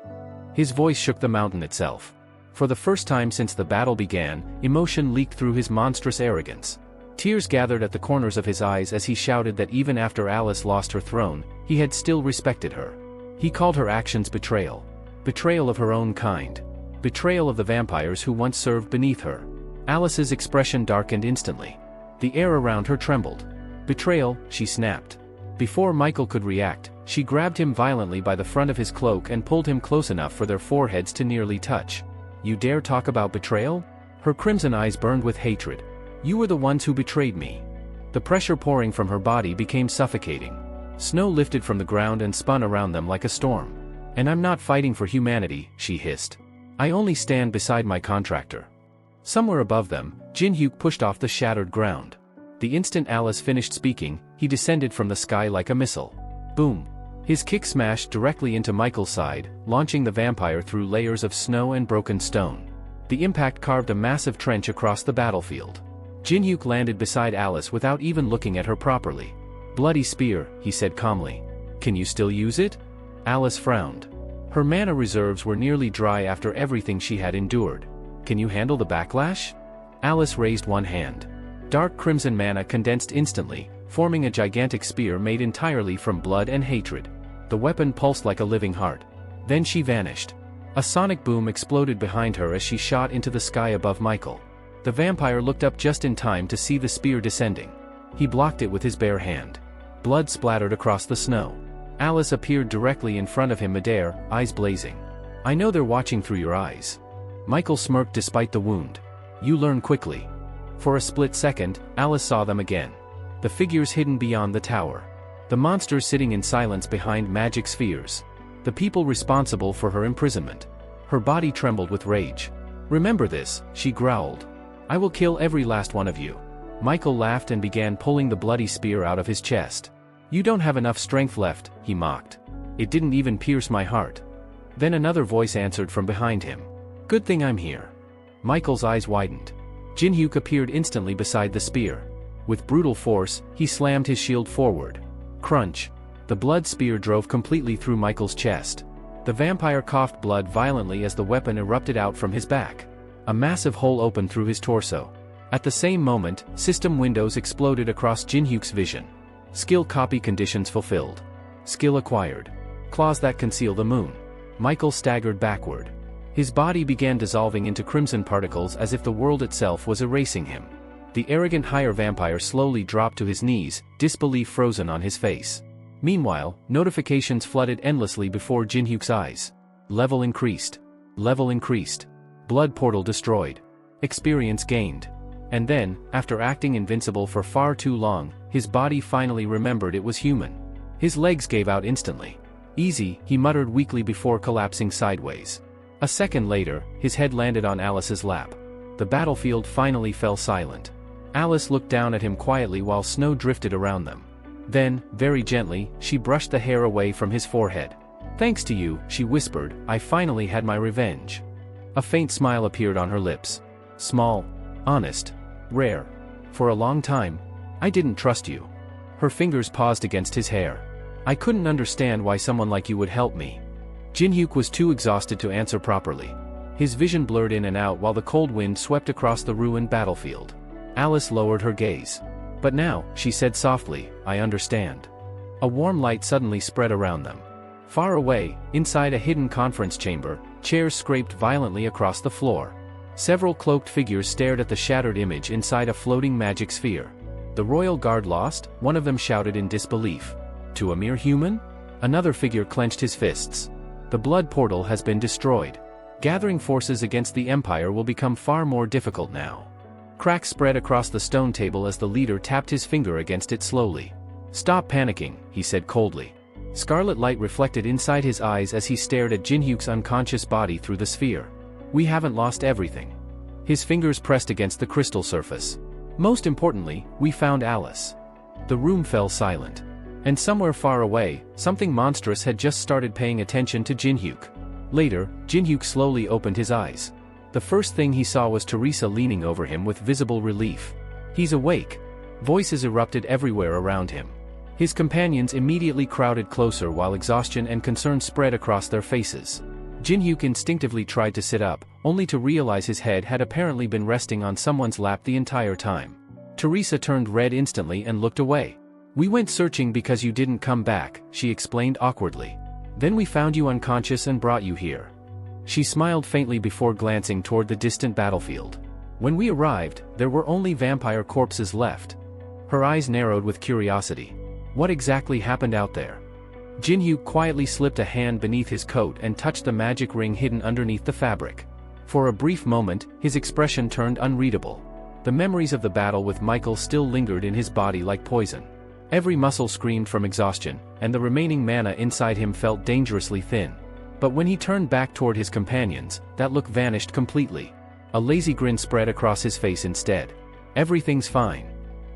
His voice shook the mountain itself. For the first time since the battle began, emotion leaked through his monstrous arrogance. Tears gathered at the corners of his eyes as he shouted that even after Alice lost her throne, he had still respected her. He called her actions betrayal. Betrayal of her own kind. Betrayal of the vampires who once served beneath her. Alice's expression darkened instantly. The air around her trembled. "Betrayal," she snapped. Before Michael could react, she grabbed him violently by the front of his cloak and pulled him close enough for their foreheads to nearly touch. "You dare talk about betrayal?" Her crimson eyes burned with hatred. "You were the ones who betrayed me." The pressure pouring from her body became suffocating. Snow lifted from the ground and spun around them like a storm. "And I'm not fighting for humanity," she hissed. "I only stand beside my contractor." Somewhere above them, Jin-hyuk pushed off the shattered ground. The instant Alice finished speaking, he descended from the sky like a missile. Boom! His kick smashed directly into Michael's side, launching the vampire through layers of snow and broken stone. The impact carved a massive trench across the battlefield. Jin-hyuk landed beside Alice without even looking at her properly. "Bloody spear," he said calmly. "Can you still use it?" Alice frowned. Her mana reserves were nearly dry after everything she had endured. "Can you handle the backlash?" Alice raised one hand. Dark crimson mana condensed instantly, forming a gigantic spear made entirely from blood and hatred. The weapon pulsed like a living heart. Then she vanished. A sonic boom exploded behind her as she shot into the sky above Michael. The vampire looked up just in time to see the spear descending. He blocked it with his bare hand. Blood splattered across the snow. Alice appeared directly in front of him midair, eyes blazing. "I know they're watching through your eyes." Michael smirked despite the wound. "You learn quickly." For a split second, Alice saw them again. The figures hidden beyond the tower. The monsters sitting in silence behind magic spheres. The people responsible for her imprisonment. Her body trembled with rage. "Remember this," she growled. "I will kill every last one of you." Michael laughed and began pulling the bloody spear out of his chest. You don't have enough strength left, he mocked. It didn't even pierce my heart. Then another voice answered from behind him. Good thing I'm here. Michael's eyes widened. Jinhyuk appeared instantly beside the spear. With brutal force, he slammed his shield forward. Crunch. The blood spear drove completely through Michael's chest. The vampire coughed blood violently as the weapon erupted out from his back. A massive hole opened through his torso. At the same moment, system windows exploded across Jinhyuk's vision. Skill copy conditions fulfilled. Skill acquired. Claws that conceal the moon. Michael staggered backward. His body began dissolving into crimson particles as if the world itself was erasing him. The arrogant higher vampire slowly dropped to his knees, disbelief frozen on his face. Meanwhile, notifications flooded endlessly before Jinhyuk's eyes. Level increased. Level increased. Blood portal destroyed. Experience gained. And then, after acting invincible for far too long, his body finally remembered it was human. His legs gave out instantly. Easy, he muttered weakly before collapsing sideways. A second later, his head landed on Alice's lap. The battlefield finally fell silent. Alice looked down at him quietly while snow drifted around them. Then, very gently, she brushed the hair away from his forehead. Thanks to you, she whispered, I finally had my revenge. A faint smile appeared on her lips. Small. Honest. Rare. For a long time, I didn't trust you. Her fingers paused against his hair. I couldn't understand why someone like you would help me. Jinhyuk was too exhausted to answer properly. His vision blurred in and out while the cold wind swept across the ruined battlefield. Alice lowered her gaze. But now, she said softly, I understand. A warm light suddenly spread around them. Far away, inside a hidden conference chamber, chairs scraped violently across the floor. Several cloaked figures stared at the shattered image inside a floating magic sphere. The royal guard lost? One of them shouted in disbelief. To a mere human? Another figure clenched his fists. The blood portal has been destroyed. Gathering forces against the Empire will become far more difficult now. Cracks spread across the stone table as the leader tapped his finger against it slowly. Stop panicking, he said coldly. Scarlet light reflected inside his eyes as he stared at Jinhyuk's unconscious body through the sphere. We haven't lost everything. His fingers pressed against the crystal surface. Most importantly, we found Alice. The room fell silent. And somewhere far away, something monstrous had just started paying attention to Jinhyuk. Later, Jinhyuk slowly opened his eyes. The first thing he saw was Teresa leaning over him with visible relief. He's awake. Voices erupted everywhere around him. His companions immediately crowded closer while exhaustion and concern spread across their faces. Jinhyuk instinctively tried to sit up, only to realize his head had apparently been resting on someone's lap the entire time. Teresa turned red instantly and looked away. We went searching because you didn't come back, she explained awkwardly. Then we found you unconscious and brought you here. She smiled faintly before glancing toward the distant battlefield. When we arrived, there were only vampire corpses left. Her eyes narrowed with curiosity. What exactly happened out there? Jinhyuk quietly slipped a hand beneath his coat and touched the magic ring hidden underneath the fabric. For a brief moment, his expression turned unreadable. The memories of the battle with Michael still lingered in his body like poison. Every muscle screamed from exhaustion, and the remaining mana inside him felt dangerously thin. But when he turned back toward his companions, that look vanished completely. A lazy grin spread across his face instead. Everything's fine.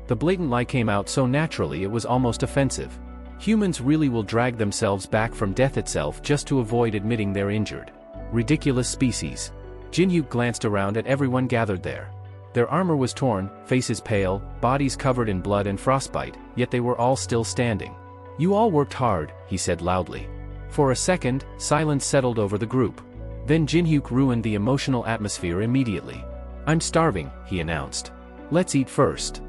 The blatant lie came out so naturally it was almost offensive. Humans really will drag themselves back from death itself just to avoid admitting they're injured. Ridiculous species. Jinhyuk glanced around at everyone gathered there. Their armor was torn, faces pale, bodies covered in blood and frostbite, yet they were all still standing. You all worked hard, he said loudly. For a second, silence settled over the group. Then Jinhyuk ruined the emotional atmosphere immediately. I'm starving, he announced. Let's eat first.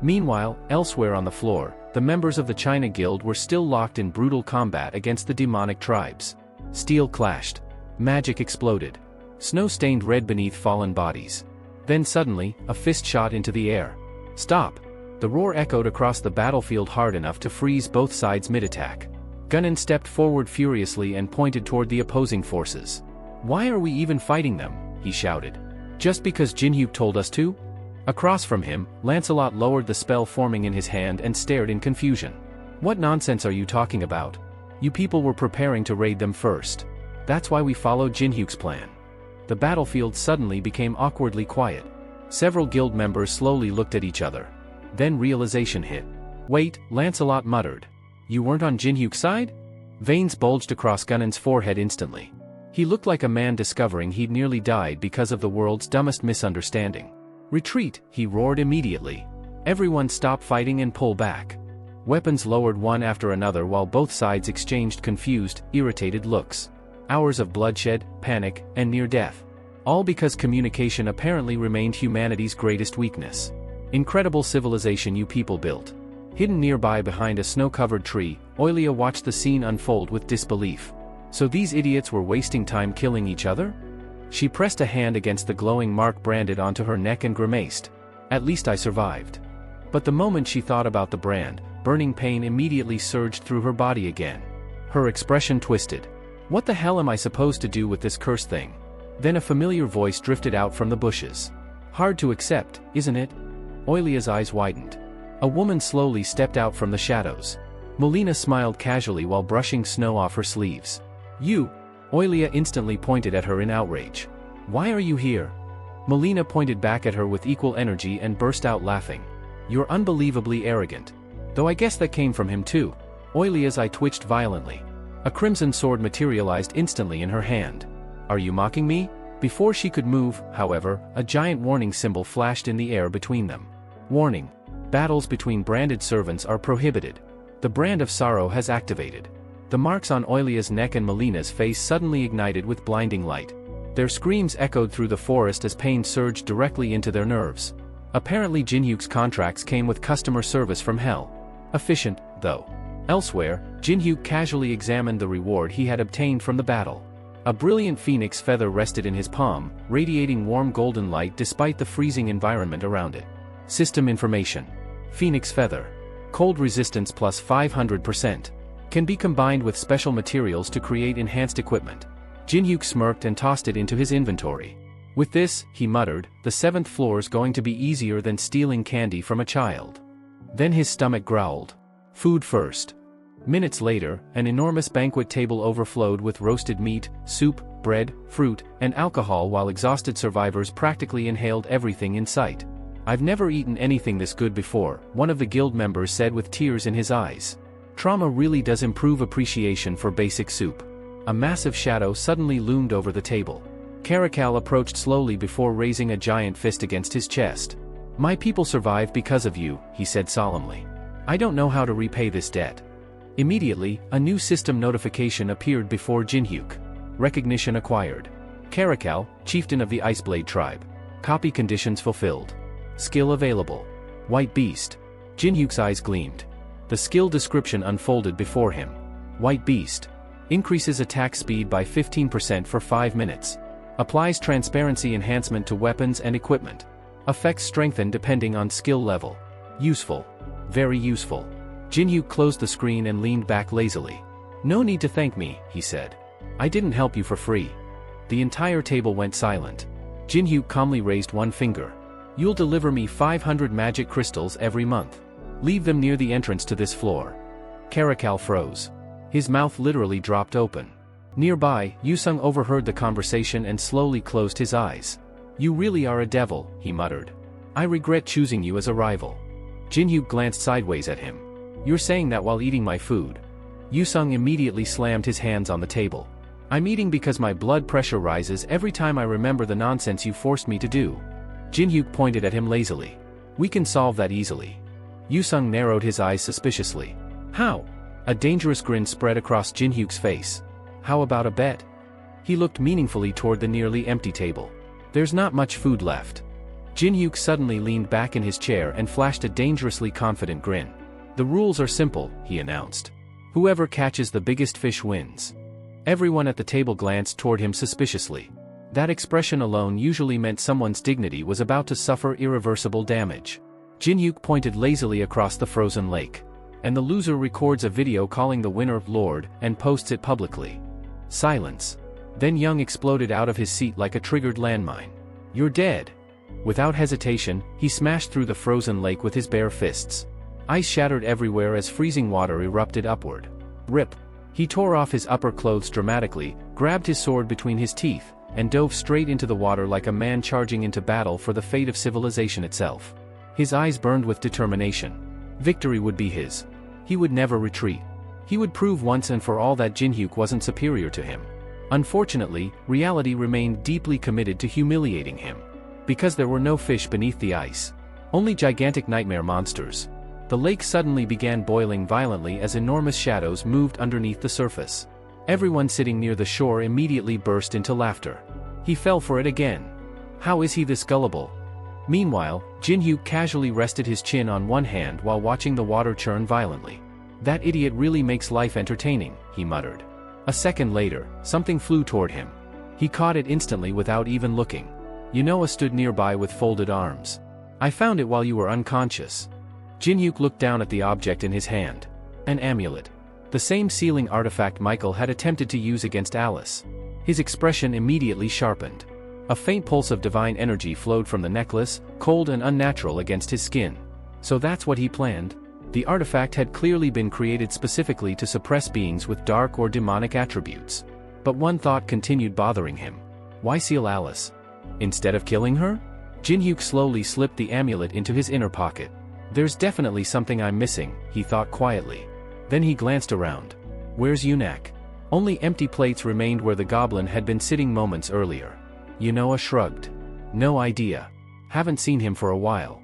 Meanwhile, elsewhere on the floor, the members of the China Guild were still locked in brutal combat against the demonic tribes. Steel clashed. Magic exploded. Snow stained red beneath fallen bodies. Then suddenly, a fist shot into the air. Stop! The roar echoed across the battlefield hard enough to freeze both sides mid-attack. Gunnan stepped forward furiously and pointed toward the opposing forces. Why are we even fighting them? He shouted. Just because Jinhyuk told us to? Across from him, Lancelot lowered the spell forming in his hand and stared in confusion. What nonsense are you talking about? You people were preparing to raid them first. That's why we followed Jinhyuk's plan. The battlefield suddenly became awkwardly quiet. Several guild members slowly looked at each other. Then realization hit. Wait, Lancelot muttered. You weren't on Jinhyuk's side? Veins bulged across Gunnan's forehead instantly. He looked like a man discovering he'd nearly died because of the world's dumbest misunderstanding. Retreat, he roared immediately. Everyone stop fighting and pull back. Weapons lowered one after another while both sides exchanged confused, irritated looks. Hours of bloodshed, panic, and near death. All because communication apparently remained humanity's greatest weakness. Incredible civilization you people built. Hidden nearby behind a snow-covered tree, Oilia watched the scene unfold with disbelief. So these idiots were wasting time killing each other? She pressed a hand against the glowing mark branded onto her neck and grimaced. At least I survived. But the moment she thought about the brand, burning pain immediately surged through her body again. Her expression twisted. What the hell am I supposed to do with this cursed thing? Then a familiar voice drifted out from the bushes. Hard to accept, isn't it? Oilia's eyes widened. A woman slowly stepped out from the shadows. Melina smiled casually while brushing snow off her sleeves. You! Oilia instantly pointed at her in outrage. Why are you here? Melina pointed back at her with equal energy and burst out laughing. You're unbelievably arrogant. Though I guess that came from him too. Oilia's eye twitched violently. A crimson sword materialized instantly in her hand. Are you mocking me? Before she could move, however, a giant warning symbol flashed in the air between them. Warning. Battles between branded servants are prohibited. The brand of sorrow has activated. The marks on Oilia's neck and Melina's face suddenly ignited with blinding light. Their screams echoed through the forest as pain surged directly into their nerves. Apparently Jinhyuk's contracts came with customer service from hell. Efficient, though. Elsewhere, Jinhyuk casually examined the reward he had obtained from the battle. A brilliant phoenix feather rested in his palm, radiating warm golden light despite the freezing environment around it. System information. Phoenix feather. Cold resistance plus 500%. Can be combined with special materials to create enhanced equipment. Jinhyuk smirked and tossed it into his inventory. With this, he muttered, the 7th floor's going to be easier than stealing candy from a child. Then his stomach growled. Food first. Minutes later, an enormous banquet table overflowed with roasted meat, soup, bread, fruit, and alcohol while exhausted survivors practically inhaled everything in sight. I've never eaten anything this good before, one of the guild members said with tears in his eyes. Trauma really does improve appreciation for basic soup. A massive shadow suddenly loomed over the table. Caracal approached slowly before raising a giant fist against his chest. My people survived because of you, he said solemnly. I don't know how to repay this debt. Immediately, a new system notification appeared before Jinhyuk. Recognition acquired. Caracal, chieftain of the Iceblade tribe. Copy conditions fulfilled. Skill available. White Beast. Jinhyuk's eyes gleamed. The skill description unfolded before him. White Beast. Increases attack speed by 15% for 5 minutes. Applies transparency enhancement to weapons and equipment. Effects strengthen depending on skill level. Useful. Very useful. Jinhyuk closed the screen and leaned back lazily. No need to thank me, he said. I didn't help you for free. The entire table went silent. Jinhyuk calmly raised one finger. You'll deliver me 500 magic crystals every month. Leave them near the entrance to this floor. Caracal froze. His mouth literally dropped open. Nearby, Yusung overheard the conversation and slowly closed his eyes. You really are a devil, he muttered. I regret choosing you as a rival. Jinhyuk glanced sideways at him. You're saying that while eating my food. Yusung immediately slammed his hands on the table. I'm eating because my blood pressure rises every time I remember the nonsense you forced me to do. Jinhyuk pointed at him lazily. We can solve that easily. Yusung narrowed his eyes suspiciously. How? A dangerous grin spread across Jinhyuk's face. How about a bet? He looked meaningfully toward the nearly empty table. There's not much food left. Jinhyuk suddenly leaned back in his chair and flashed a dangerously confident grin. The rules are simple, he announced. Whoever catches the biggest fish wins. Everyone at the table glanced toward him suspiciously. That expression alone usually meant someone's dignity was about to suffer irreversible damage. Jinhyuk pointed lazily across the frozen lake. And the loser records a video calling the winner Lord and posts it publicly. Silence. Then Young exploded out of his seat like a triggered landmine. You're dead. Without hesitation, he smashed through the frozen lake with his bare fists. Ice shattered everywhere as freezing water erupted upward. Rip. He tore off his upper clothes dramatically, grabbed his sword between his teeth, and dove straight into the water like a man charging into battle for the fate of civilization itself. His eyes burned with determination. Victory would be his. He would never retreat. He would prove once and for all that Jinhyuk wasn't superior to him. Unfortunately, reality remained deeply committed to humiliating him. Because there were no fish beneath the ice. Only gigantic nightmare monsters. The lake suddenly began boiling violently as enormous shadows moved underneath the surface. Everyone sitting near the shore immediately burst into laughter. He fell for it again. How is he this gullible? Meanwhile, Jinhyuk casually rested his chin on one hand while watching the water churn violently. That idiot really makes life entertaining, he muttered. A second later, something flew toward him. He caught it instantly without even looking. Yunoa stood nearby with folded arms. I found it while you were unconscious. Jinhyuk looked down at the object in his hand. An amulet. The same sealing artifact Michael had attempted to use against Alice. His expression immediately sharpened. A faint pulse of divine energy flowed from the necklace, cold and unnatural against his skin. So that's what he planned? The artifact had clearly been created specifically to suppress beings with dark or demonic attributes. But one thought continued bothering him. Why seal Alice? Instead of killing her? Jinhyuk slowly slipped the amulet into his inner pocket. There's definitely something I'm missing, he thought quietly. Then he glanced around. Where's Yunak? Only empty plates remained where the goblin had been sitting moments earlier. Yunoa shrugged. No idea. Haven't seen him for a while.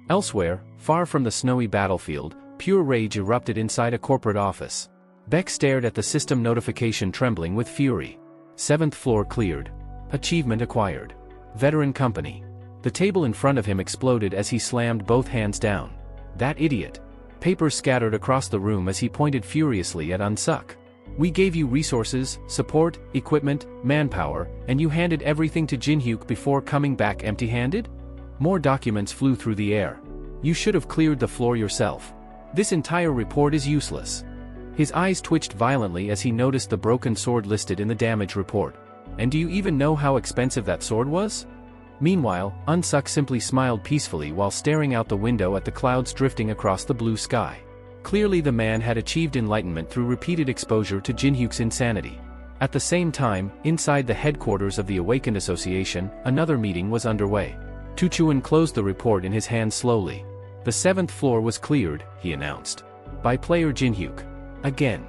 Elsewhere, far from the snowy battlefield, pure rage erupted inside a corporate office. Beck stared at the system notification trembling with fury. 7th floor cleared. Achievement acquired. Veteran company. The table in front of him exploded as he slammed both hands down. That idiot. Papers scattered across the room as he pointed furiously at Unsuk. We gave you resources, support, equipment, manpower, and you handed everything to Jinhyuk before coming back empty-handed? More documents flew through the air. You should have cleared the floor yourself. This entire report is useless. His eyes twitched violently as he noticed the broken sword listed in the damage report. And do you even know how expensive that sword was? Meanwhile, Unsuk simply smiled peacefully while staring out the window at the clouds drifting across the blue sky. Clearly the man had achieved enlightenment through repeated exposure to Jinhyuk's insanity. At the same time, inside the headquarters of the Awakened Association, another meeting was underway. Tuchuan closed the report in his hand slowly. The 7th floor was cleared, he announced. By player Jinhyuk. Again.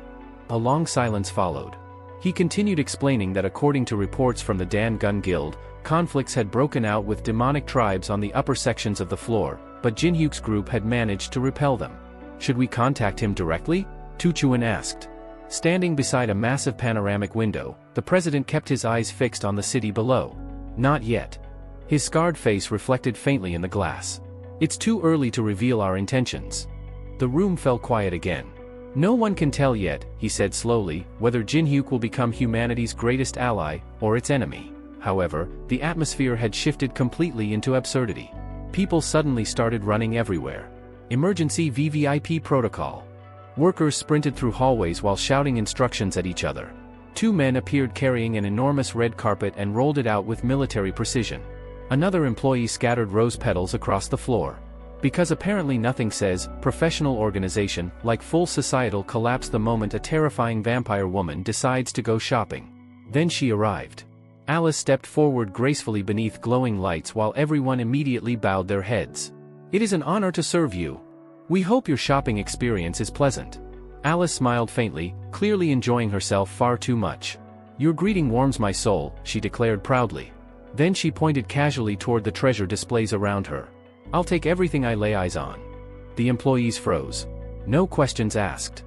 A long silence followed. He continued explaining that according to reports from the Dan Gun Guild, conflicts had broken out with demonic tribes on the upper sections of the floor, but Jinhyuk's group had managed to repel them. Should we contact him directly? Tuchuan asked. Standing beside a massive panoramic window, the president kept his eyes fixed on the city below. Not yet. His scarred face reflected faintly in the glass. It's too early to reveal our intentions. The room fell quiet again. No one can tell yet, he said slowly, whether Jinhyuk will become humanity's greatest ally, or its enemy. However, the atmosphere had shifted completely into absurdity. People suddenly started running everywhere. Emergency VVIP protocol. Workers sprinted through hallways while shouting instructions at each other. 2 men appeared carrying an enormous red carpet and rolled it out with military precision. Another employee scattered rose petals across the floor. Because apparently nothing says professional organization like full societal collapse the moment a terrifying vampire woman decides to go shopping. Then she arrived. Alice stepped forward gracefully beneath glowing lights while everyone immediately bowed their heads. It is an honor to serve you. We hope your shopping experience is pleasant. Alice smiled faintly, clearly enjoying herself far too much. Your greeting warms my soul, she declared proudly. Then she pointed casually toward the treasure displays around her. I'll take everything I lay eyes on. The employees froze. No questions asked.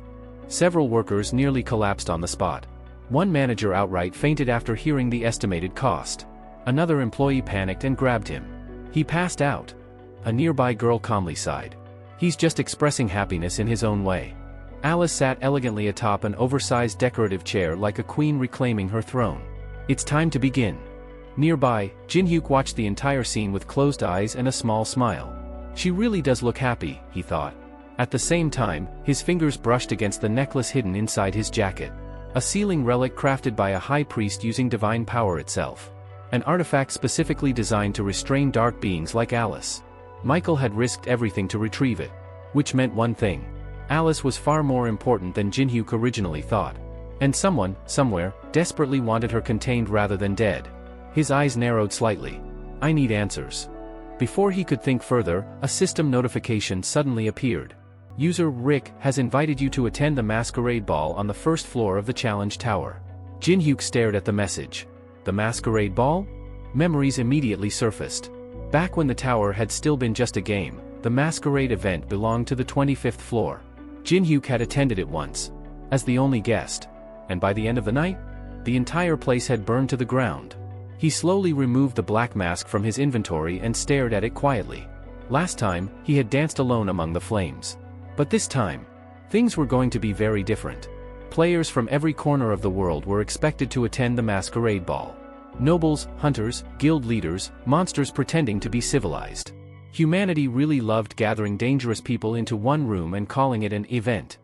Several workers nearly collapsed on the spot. One manager outright fainted after hearing the estimated cost. Another employee panicked and grabbed him. He passed out. A nearby girl calmly sighed. He's just expressing happiness in his own way. Alice sat elegantly atop an oversized decorative chair like a queen reclaiming her throne. It's time to begin. Nearby, Jinhyuk watched the entire scene with closed eyes and a small smile. She really does look happy, he thought. At the same time, his fingers brushed against the necklace hidden inside his jacket. A sealing relic crafted by a high priest using divine power itself. An artifact specifically designed to restrain dark beings like Alice. Michael had risked everything to retrieve it. Which meant one thing. Alice was far more important than Jinhyuk originally thought. And someone, somewhere, desperately wanted her contained rather than dead. His eyes narrowed slightly. I need answers. Before he could think further, a system notification suddenly appeared. User Rick has invited you to attend the masquerade ball on the first floor of the challenge tower. Jin-hyuk stared at the message. The masquerade ball? Memories immediately surfaced. Back when the tower had still been just a game, the masquerade event belonged to the 25th floor. Jin-hyuk had attended it once, as the only guest, and by the end of the night, the entire place had burned to the ground. He slowly removed the black mask from his inventory and stared at it quietly. Last time, he had danced alone among the flames. But this time, things were going to be very different. Players from every corner of the world were expected to attend the masquerade ball. Nobles, hunters, guild leaders, monsters pretending to be civilized. Humanity really loved gathering dangerous people into one room and calling it an event.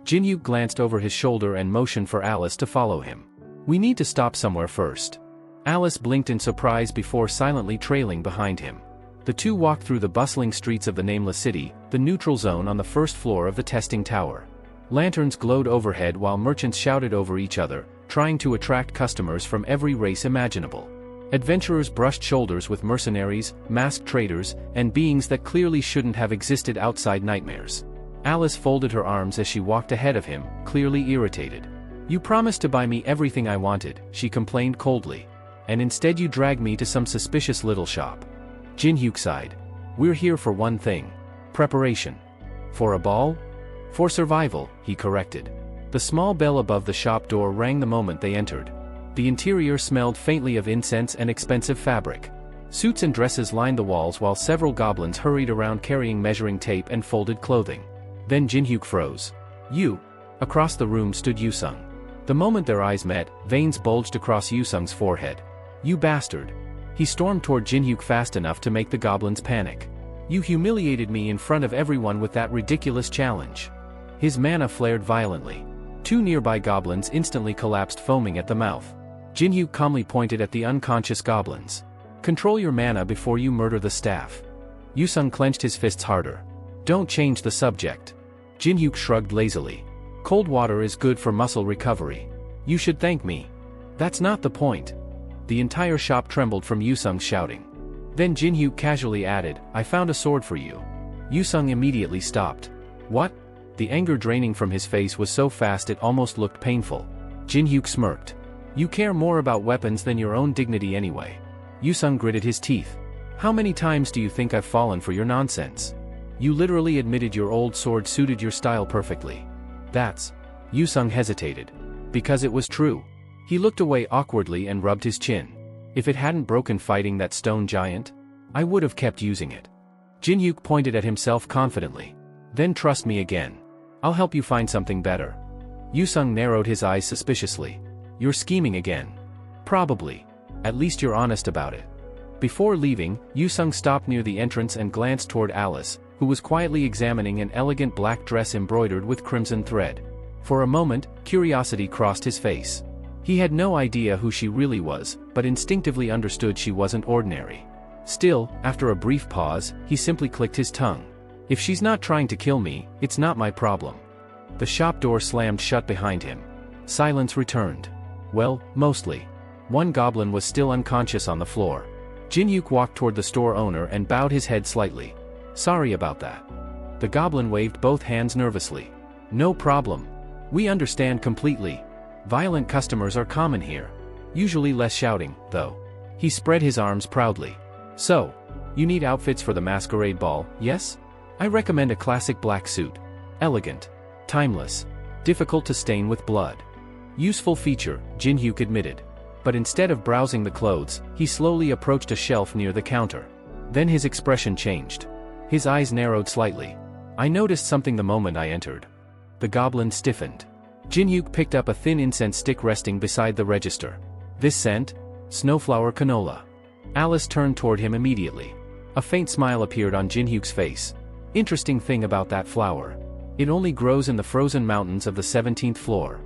Jin-hyuk glanced over his shoulder and motioned for Alice to follow him. We need to stop somewhere first. Alice blinked in surprise before silently trailing behind him. The two walked through the bustling streets of the nameless city, the neutral zone on the first floor of the testing tower. Lanterns glowed overhead while merchants shouted over each other, trying to attract customers from every race imaginable. Adventurers brushed shoulders with mercenaries, masked traders, and beings that clearly shouldn't have existed outside nightmares. Alice folded her arms as she walked ahead of him, clearly irritated. You promised to buy me everything I wanted, she complained coldly. And instead you dragged me to some suspicious little shop. Jin-hyuk sighed. We're here for one thing. Preparation. For a ball? For survival, he corrected. The small bell above the shop door rang the moment they entered. The interior smelled faintly of incense and expensive fabric. Suits and dresses lined the walls while several goblins hurried around carrying measuring tape and folded clothing. Then Jin-hyuk froze. You. Across the room stood Yusung. The moment their eyes met, veins bulged across Yusung's forehead. You bastard. He stormed toward Jin-hyuk fast enough to make the goblins panic. You humiliated me in front of everyone with that ridiculous challenge. His mana flared violently. Two nearby goblins instantly collapsed foaming at the mouth. Jin-hyuk calmly pointed at the unconscious goblins. Control your mana before you murder the staff. Yusung clenched his fists harder. Don't change the subject. Jin-hyuk shrugged lazily. Cold water is good for muscle recovery. You should thank me. That's not the point. The entire shop trembled from Yusung's shouting. Then Jin-hyuk casually added, I found a sword for you. Yusung immediately stopped. What? The anger draining from his face was so fast it almost looked painful. Jin-hyuk smirked. You care more about weapons than your own dignity anyway. Yusung gritted his teeth. How many times do you think I've fallen for your nonsense? You literally admitted your old sword suited your style perfectly. That's... Yusung hesitated. Because it was true. He looked away awkwardly and rubbed his chin. If it hadn't broken fighting that stone giant, I would have kept using it. Jin-hyuk pointed at himself confidently. Then trust me again. I'll help you find something better. Yusung narrowed his eyes suspiciously. You're scheming again. Probably. At least you're honest about it. Before leaving, Yusung stopped near the entrance and glanced toward Alice, who was quietly examining an elegant black dress embroidered with crimson thread. For a moment, curiosity crossed his face. He had no idea who she really was, but instinctively understood she wasn't ordinary. Still, after a brief pause, he simply clicked his tongue. If she's not trying to kill me, it's not my problem. The shop door slammed shut behind him. Silence returned. Well, mostly. One goblin was still unconscious on the floor. Jin-hyuk walked toward the store owner and bowed his head slightly. Sorry about that. The goblin waved both hands nervously. No problem. We understand completely. Violent customers are common here. Usually less shouting, though. He spread his arms proudly. So, you need outfits for the masquerade ball, yes? I recommend a classic black suit. Elegant. Timeless. Difficult to stain with blood. Useful feature, Jin-hyuk admitted. But instead of browsing the clothes, he slowly approached a shelf near the counter. Then his expression changed. His eyes narrowed slightly. I noticed something the moment I entered. The goblin stiffened. Jin-hyuk picked up a thin incense stick resting beside the register. This scent? Snowflower canola. Alice turned toward him immediately. A faint smile appeared on Jin-hyuk's face. Interesting thing about that flower. It only grows in the frozen mountains of the 17th floor.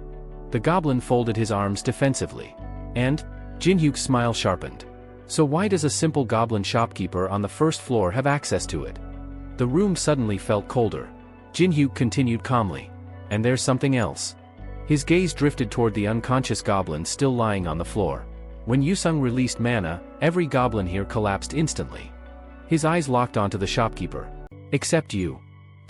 The goblin folded his arms defensively. And? Jin-hyuk's smile sharpened. So why does a simple goblin shopkeeper on the first floor have access to it? The room suddenly felt colder. Jin-hyuk continued calmly. And there's something else. His gaze drifted toward the unconscious goblin still lying on the floor. When Yusung released mana, every goblin here collapsed instantly. His eyes locked onto the shopkeeper. Except you.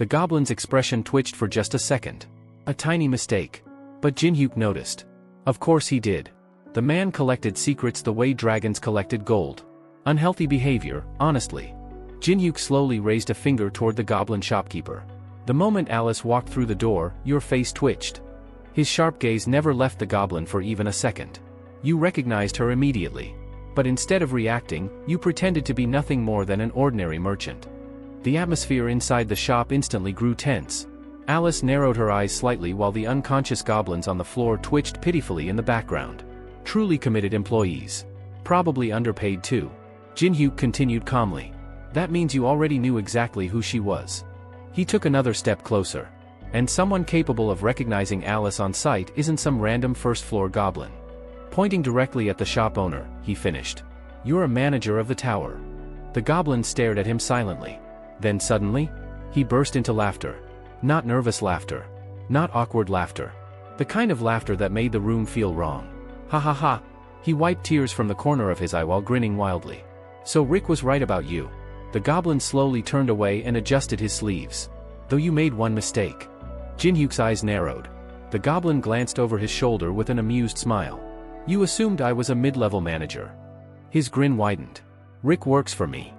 The goblin's expression twitched for just a second. A tiny mistake. But Jin-hyuk noticed. Of course he did. The man collected secrets the way dragons collected gold. Unhealthy behavior, honestly. Jin-hyuk slowly raised a finger toward the goblin shopkeeper. The moment Alice walked through the door, your face twitched. His sharp gaze never left the goblin for even a second. You recognized her immediately. But instead of reacting, you pretended to be nothing more than an ordinary merchant. The atmosphere inside the shop instantly grew tense. Alice narrowed her eyes slightly while the unconscious goblins on the floor twitched pitifully in the background. Truly committed employees. Probably underpaid too. Jin-hyuk continued calmly. That means you already knew exactly who she was. He took another step closer. And someone capable of recognizing Alice on sight isn't some random first-floor goblin. Pointing directly at the shop owner, he finished. You're a manager of the tower. The goblin stared at him silently. Then suddenly, he burst into laughter. Not nervous laughter. Not awkward laughter. The kind of laughter that made the room feel wrong. Ha ha ha. He wiped tears from the corner of his eye while grinning wildly. So Rick was right about you. The goblin slowly turned away and adjusted his sleeves. Though you made one mistake. Jin-hyuk's eyes narrowed. The goblin glanced over his shoulder with an amused smile. You assumed I was a mid-level manager. His grin widened. Rick works for me.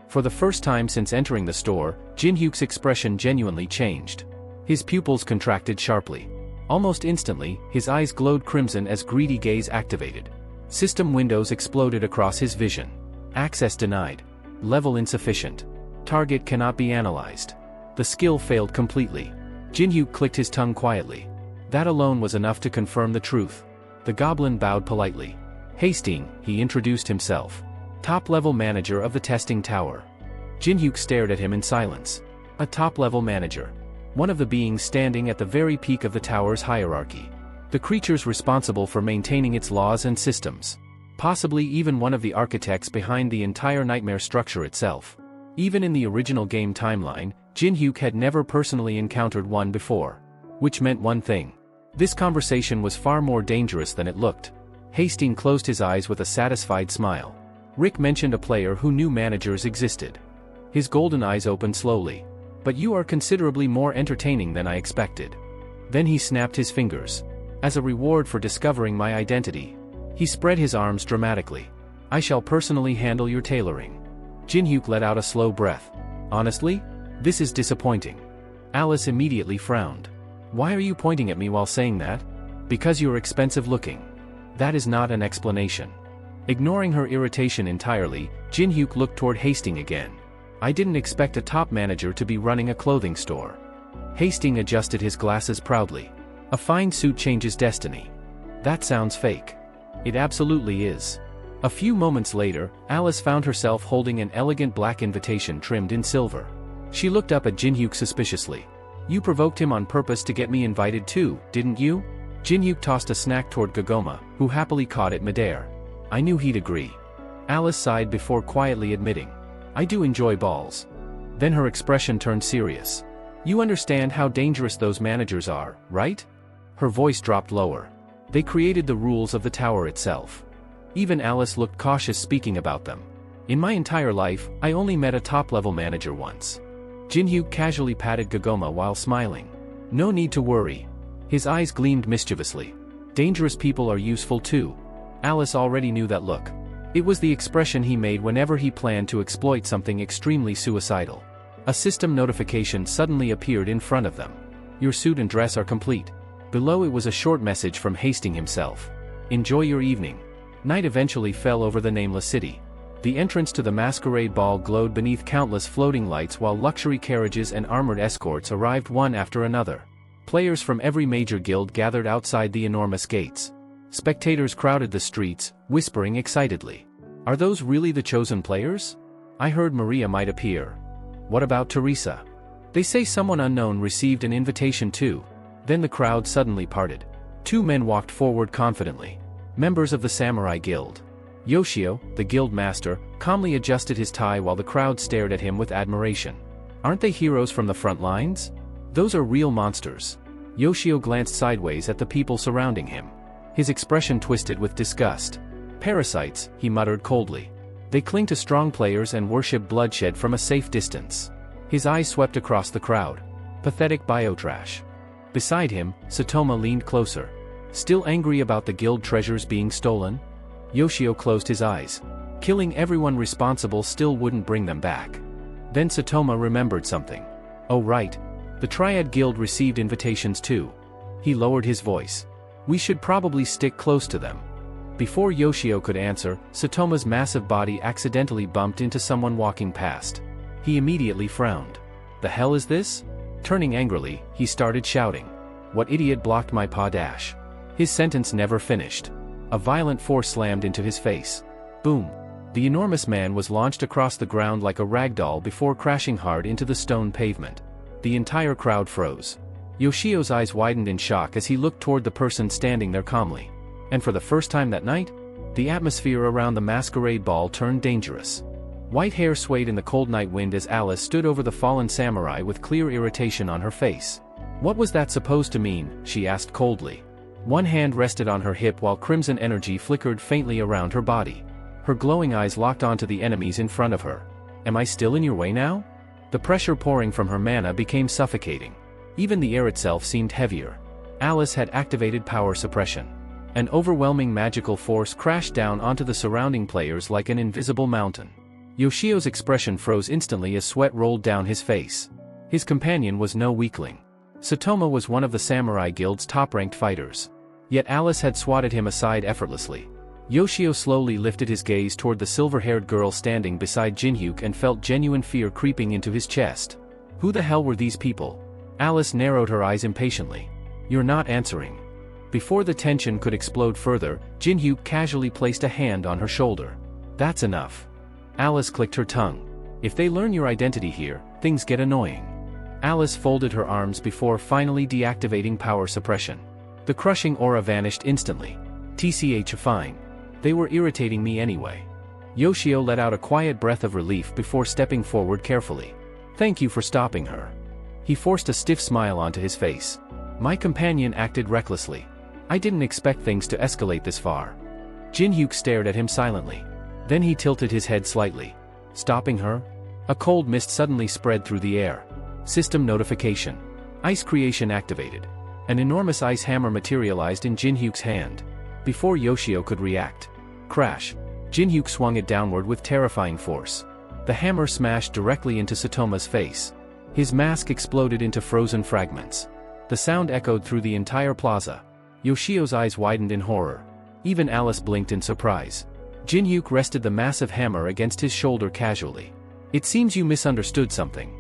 For the first time since entering the store, Jin-hyuk's expression genuinely changed. His pupils contracted sharply. Almost instantly, his eyes glowed crimson as greedy gaze activated. System windows exploded across his vision. Access denied. Level insufficient. Target cannot be analyzed. The skill failed completely. Jin-hyuk clicked his tongue quietly. That alone was enough to confirm the truth. The goblin bowed politely. Hastings, he introduced himself. Top-level manager of the testing tower. Jin-hyuk stared at him in silence. A top-level manager. One of the beings standing at the very peak of the tower's hierarchy. The creatures responsible for maintaining its laws and systems. Possibly even one of the architects behind the entire nightmare structure itself. Even in the original game timeline, Jin-hyuk had never personally encountered one before. Which meant one thing. This conversation was far more dangerous than it looked. Hastings closed his eyes with a satisfied smile. Rick mentioned a player who knew managers existed. His golden eyes opened slowly. But you are considerably more entertaining than I expected. Then he snapped his fingers. As a reward for discovering my identity. He spread his arms dramatically. I shall personally handle your tailoring. Jin-hyuk let out a slow breath. Honestly? This is disappointing. Alice immediately frowned. Why are you pointing at me while saying that? Because you're expensive looking. That is not an explanation. Ignoring her irritation entirely, Jin-hyuk looked toward Hastings again. I didn't expect a top manager to be running a clothing store. Hastings adjusted his glasses proudly. A fine suit changes destiny. That sounds fake. It absolutely is. A few moments later, Alice found herself holding an elegant black invitation trimmed in silver. She looked up at Jin-hyuk suspiciously. You provoked him on purpose to get me invited too, didn't you? Jin-hyuk tossed a snack toward Gogoma, who happily caught it midair. I knew he'd agree. Alice sighed before quietly admitting. I do enjoy balls. Then her expression turned serious. You understand how dangerous those managers are, right? Her voice dropped lower. They created the rules of the tower itself. Even Alice looked cautious speaking about them. In my entire life, I only met a top-level manager once. Jin-hyuk casually patted Gogoma while smiling. No need to worry. His eyes gleamed mischievously. Dangerous people are useful too. Alice already knew that look. It was the expression he made whenever he planned to exploit something extremely suicidal. A system notification suddenly appeared in front of them. Your suit and dress are complete. Below it was a short message from Hastings himself. Enjoy your evening. Night eventually fell over the nameless city. The entrance to the masquerade ball glowed beneath countless floating lights while luxury carriages and armored escorts arrived one after another. Players from every major guild gathered outside the enormous gates. Spectators crowded the streets, whispering excitedly. Are those really the chosen players? I heard Maria might appear. What about Teresa? They say someone unknown received an invitation too. Then the crowd suddenly parted. Two men walked forward confidently. Members of the Samurai Guild. Yoshio, the guild master, calmly adjusted his tie while the crowd stared at him with admiration. Aren't they heroes from the front lines? Those are real monsters. Yoshio glanced sideways at the people surrounding him. His expression twisted with disgust. Parasites, he muttered coldly. They cling to strong players and worship bloodshed from a safe distance. His eyes swept across the crowd. Pathetic biotrash. Beside him, Satoma leaned closer. Still angry about the guild treasures being stolen? Yoshio closed his eyes. Killing everyone responsible still wouldn't bring them back. Then Satoma remembered something. Oh right. The Triad Guild received invitations too. He lowered his voice. We should probably stick close to them. Before Yoshio could answer, Satoma's massive body accidentally bumped into someone walking past. He immediately frowned. The hell is this? Turning angrily, he started shouting. What idiot blocked my paw dash? His sentence never finished. A violent force slammed into his face. Boom. The enormous man was launched across the ground like a ragdoll before crashing hard into the stone pavement. The entire crowd froze. Yoshio's eyes widened in shock as he looked toward the person standing there calmly. And for the first time that night, the atmosphere around the masquerade ball turned dangerous. White hair swayed in the cold night wind as Alice stood over the fallen samurai with clear irritation on her face. What was that supposed to mean? She asked coldly. One hand rested on her hip while crimson energy flickered faintly around her body. Her glowing eyes locked onto the enemies in front of her. Am I still in your way now? The pressure pouring from her mana became suffocating. Even the air itself seemed heavier. Alice had activated power suppression. An overwhelming magical force crashed down onto the surrounding players like an invisible mountain. Yoshio's expression froze instantly as sweat rolled down his face. His companion was no weakling. Satoma was one of the Samurai Guild's top-ranked fighters. Yet Alice had swatted him aside effortlessly. Yoshio slowly lifted his gaze toward the silver-haired girl standing beside Jinhyuk and felt genuine fear creeping into his chest. Who the hell were these people? Alice narrowed her eyes impatiently. You're not answering. Before the tension could explode further, Jinhyuk casually placed a hand on her shoulder. That's enough. Alice clicked her tongue. If they learn your identity here, things get annoying. Alice folded her arms before finally deactivating power suppression. The crushing aura vanished instantly. TCH fine. They were irritating me anyway. Yoshio let out a quiet breath of relief before stepping forward carefully. Thank you for stopping her. He forced a stiff smile onto his face. My companion acted recklessly. I didn't expect things to escalate this far. Jinhyuk stared at him silently. Then he tilted his head slightly. Stopping her? A cold mist suddenly spread through the air. System notification. Ice creation activated. An enormous ice hammer materialized in Jinhyuk's hand. Before Yoshio could react. Crash. Jinhyuk swung it downward with terrifying force. The hammer smashed directly into Satoma's face. His mask exploded into frozen fragments. The sound echoed through the entire plaza. Yoshio's eyes widened in horror. Even Alice blinked in surprise. Jinhyuk rested the massive hammer against his shoulder casually. It seems you misunderstood something.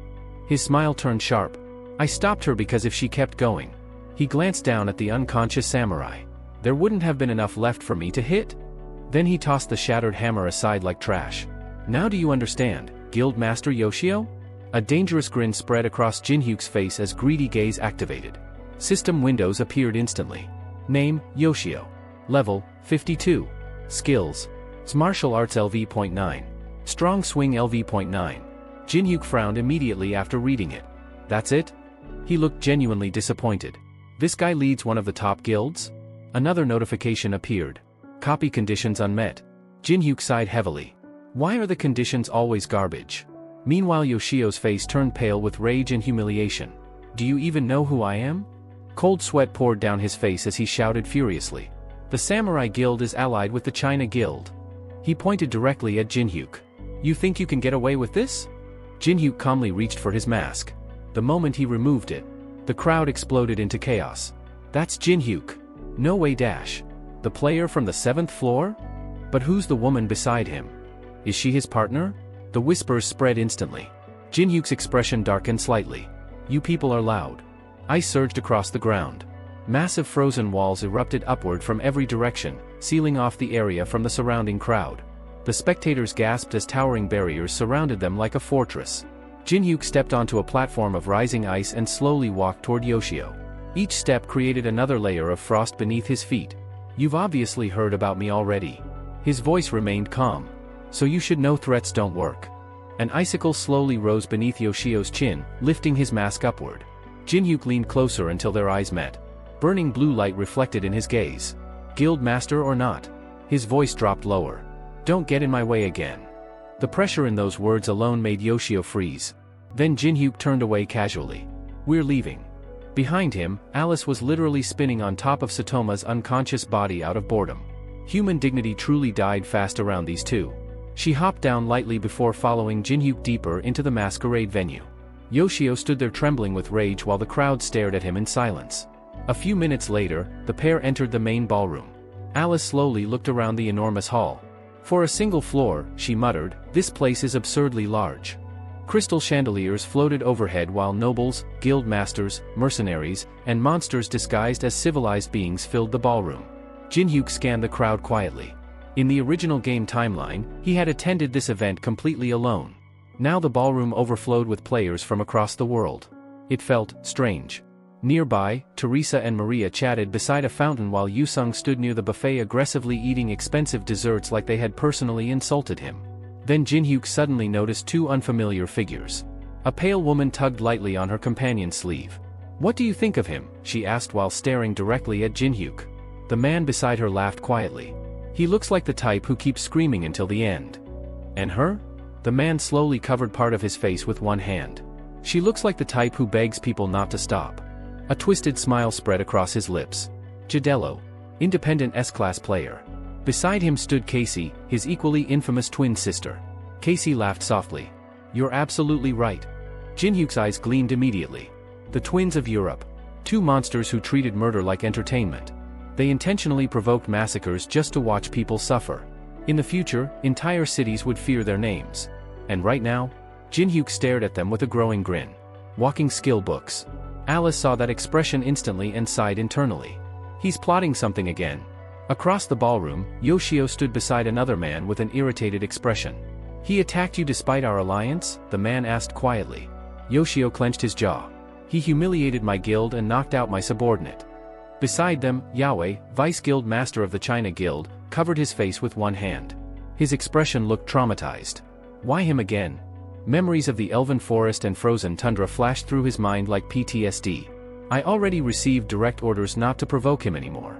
His smile turned sharp. I stopped her because if she kept going. He glanced down at the unconscious samurai. There wouldn't have been enough left for me to hit? Then he tossed the shattered hammer aside like trash. Now do you understand, Guild Master Yoshio? A dangerous grin spread across Jinhyuk's face as greedy gaze activated. System windows appeared instantly. Name, Yoshio. Level, 52. Skills. Martial Arts LV.9. Strong Swing LV.9. Jinhyuk frowned immediately after reading it. That's it? He looked genuinely disappointed. This guy leads one of the top guilds? Another notification appeared. Copy conditions unmet. Jinhyuk sighed heavily. Why are the conditions always garbage? Meanwhile Yoshio's face turned pale with rage and humiliation. Do you even know who I am? Cold sweat poured down his face as he shouted furiously. The Samurai Guild is allied with the China Guild. He pointed directly at Jinhyuk. You think you can get away with this? Jinhyuk calmly reached for his mask. The moment he removed it, the crowd exploded into chaos. That's Jinhyuk. No way dash. The player from the 7th floor? But who's the woman beside him? Is she his partner? The whispers spread instantly. Jinhyuk's expression darkened slightly. You people are loud. Ice surged across the ground. Massive frozen walls erupted upward from every direction, sealing off the area from the surrounding crowd. The spectators gasped as towering barriers surrounded them like a fortress. Jinhyuk stepped onto a platform of rising ice and slowly walked toward Yoshio. Each step created another layer of frost beneath his feet. You've obviously heard about me already. His voice remained calm. So you should know threats don't work. An icicle slowly rose beneath Yoshio's chin, lifting his mask upward. Jinhyuk leaned closer until their eyes met. Burning blue light reflected in his gaze. Guild master or not? His voice dropped lower. Don't get in my way again. The pressure in those words alone made Yoshio freeze. Then Jinhyuk turned away casually. We're leaving. Behind him, Alice was literally spinning on top of Satoma's unconscious body out of boredom. Human dignity truly died fast around these two. She hopped down lightly before following Jinhyuk deeper into the masquerade venue. Yoshio stood there trembling with rage while the crowd stared at him in silence. A few minutes later, the pair entered the main ballroom. Alice slowly looked around the enormous hall. For a single floor, she muttered, this place is absurdly large. Crystal chandeliers floated overhead while nobles, guild masters, mercenaries, and monsters disguised as civilized beings filled the ballroom. Jinhyuk scanned the crowd quietly. In the original game timeline, he had attended this event completely alone. Now the ballroom overflowed with players from across the world. It felt strange. Nearby, Teresa and Maria chatted beside a fountain while Yusung stood near the buffet aggressively eating expensive desserts like they had personally insulted him. Then Jinhyuk suddenly noticed two unfamiliar figures. A pale woman tugged lightly on her companion's sleeve. "What do you think of him?" she asked while staring directly at Jinhyuk. The man beside her laughed quietly. "He looks like the type who keeps screaming until the end." "And her?" The man slowly covered part of his face with one hand. "She looks like the type who begs people not to stop." A twisted smile spread across his lips. Gidello. Independent S-class player. Beside him stood Casey, his equally infamous twin sister. Casey laughed softly. "You're absolutely right." Jinhyuk's eyes gleamed immediately. The twins of Europe. Two monsters who treated murder like entertainment. They intentionally provoked massacres just to watch people suffer. In the future, entire cities would fear their names. And right now? Jinhyuk stared at them with a growing grin. Walking skill books. Alice saw that expression instantly and sighed internally. He's plotting something again. Across the ballroom, Yoshio stood beside another man with an irritated expression. "He attacked you despite our alliance?" the man asked quietly. Yoshio clenched his jaw. "He humiliated my guild and knocked out my subordinate." Beside them, Yahweh, vice guild master of the China Guild, covered his face with one hand. His expression looked traumatized. Why him again? Memories of the elven forest and frozen tundra flashed through his mind like PTSD. I already received direct orders not to provoke him anymore.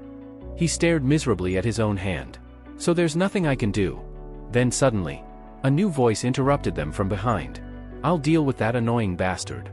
He stared miserably at his own hand. "So there's nothing I can do." Then suddenly, a new voice interrupted them from behind. "I'll deal with that annoying bastard."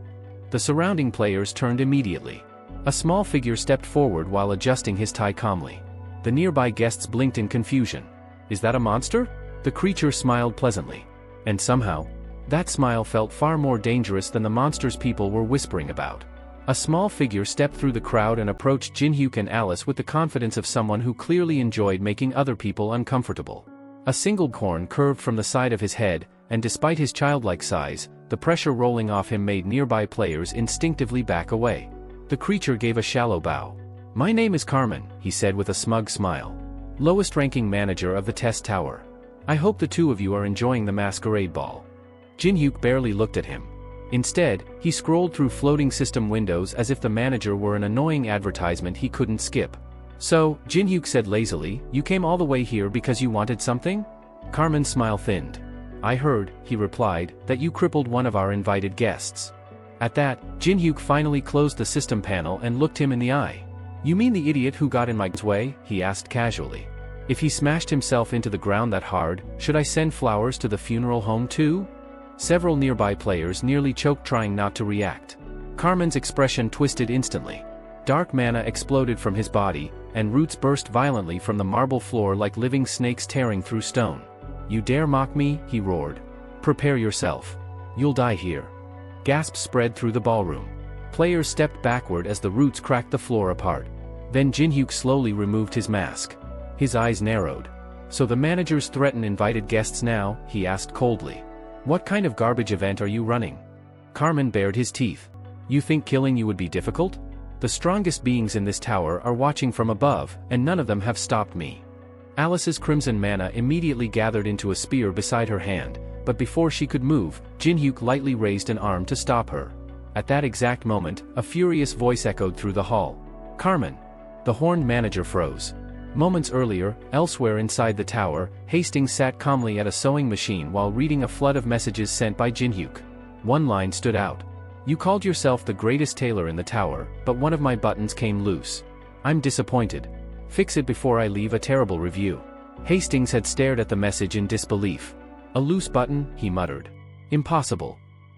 The surrounding players turned immediately. A small figure stepped forward while adjusting his tie calmly. The nearby guests blinked in confusion. "Is that a monster?" The creature smiled pleasantly. And somehow, that smile felt far more dangerous than the monsters people were whispering about. A small figure stepped through the crowd and approached Jinhyuk and Alice with the confidence of someone who clearly enjoyed making other people uncomfortable. A single corn curved from the side of his head, and despite his childlike size, the pressure rolling off him made nearby players instinctively back away. The creature gave a shallow bow. "My name is Carmen," he said with a smug smile. "Lowest-ranking manager of the test tower. I hope the two of you are enjoying the masquerade ball." Jinhyuk barely looked at him. Instead, he scrolled through floating system windows as if the manager were an annoying advertisement he couldn't skip. "So," Jinhyuk said lazily, "you came all the way here because you wanted something?" Carmen's smile thinned. "I heard," he replied, "that you crippled one of our invited guests." At that, Jinhyuk finally closed the system panel and looked him in the eye. "You mean the idiot who got in my way?" he asked casually. "If he smashed himself into the ground that hard, should I send flowers to the funeral home too?" Several nearby players nearly choked trying not to react. Carmen's expression twisted instantly. Dark mana exploded from his body, and roots burst violently from the marble floor like living snakes tearing through stone. "You dare mock me?" he roared. "Prepare yourself. You'll die here." Gasps spread through the ballroom. Players stepped backward as the roots cracked the floor apart. Then Jinhyuk slowly removed his mask. His eyes narrowed. "So the managers threaten invited guests now?" he asked coldly. "What kind of garbage event are you running?" Carmen bared his teeth. "You think killing you would be difficult? The strongest beings in this tower are watching from above, and none of them have stopped me." Alice's crimson mana immediately gathered into a spear beside her hand, but before she could move, Jinhyuk lightly raised an arm to stop her. At that exact moment, a furious voice echoed through the hall. "Carmen!" The horned manager froze. Moments earlier, elsewhere inside the tower, Hastings sat calmly at a sewing machine while reading a flood of messages sent by Jinhyuk. One line stood out. "You called yourself the greatest tailor in the tower, but one of my buttons came loose. I'm disappointed. Fix it before I leave a terrible review." Hastings had stared at the message in disbelief. "A loose button?" he muttered. "Impossible."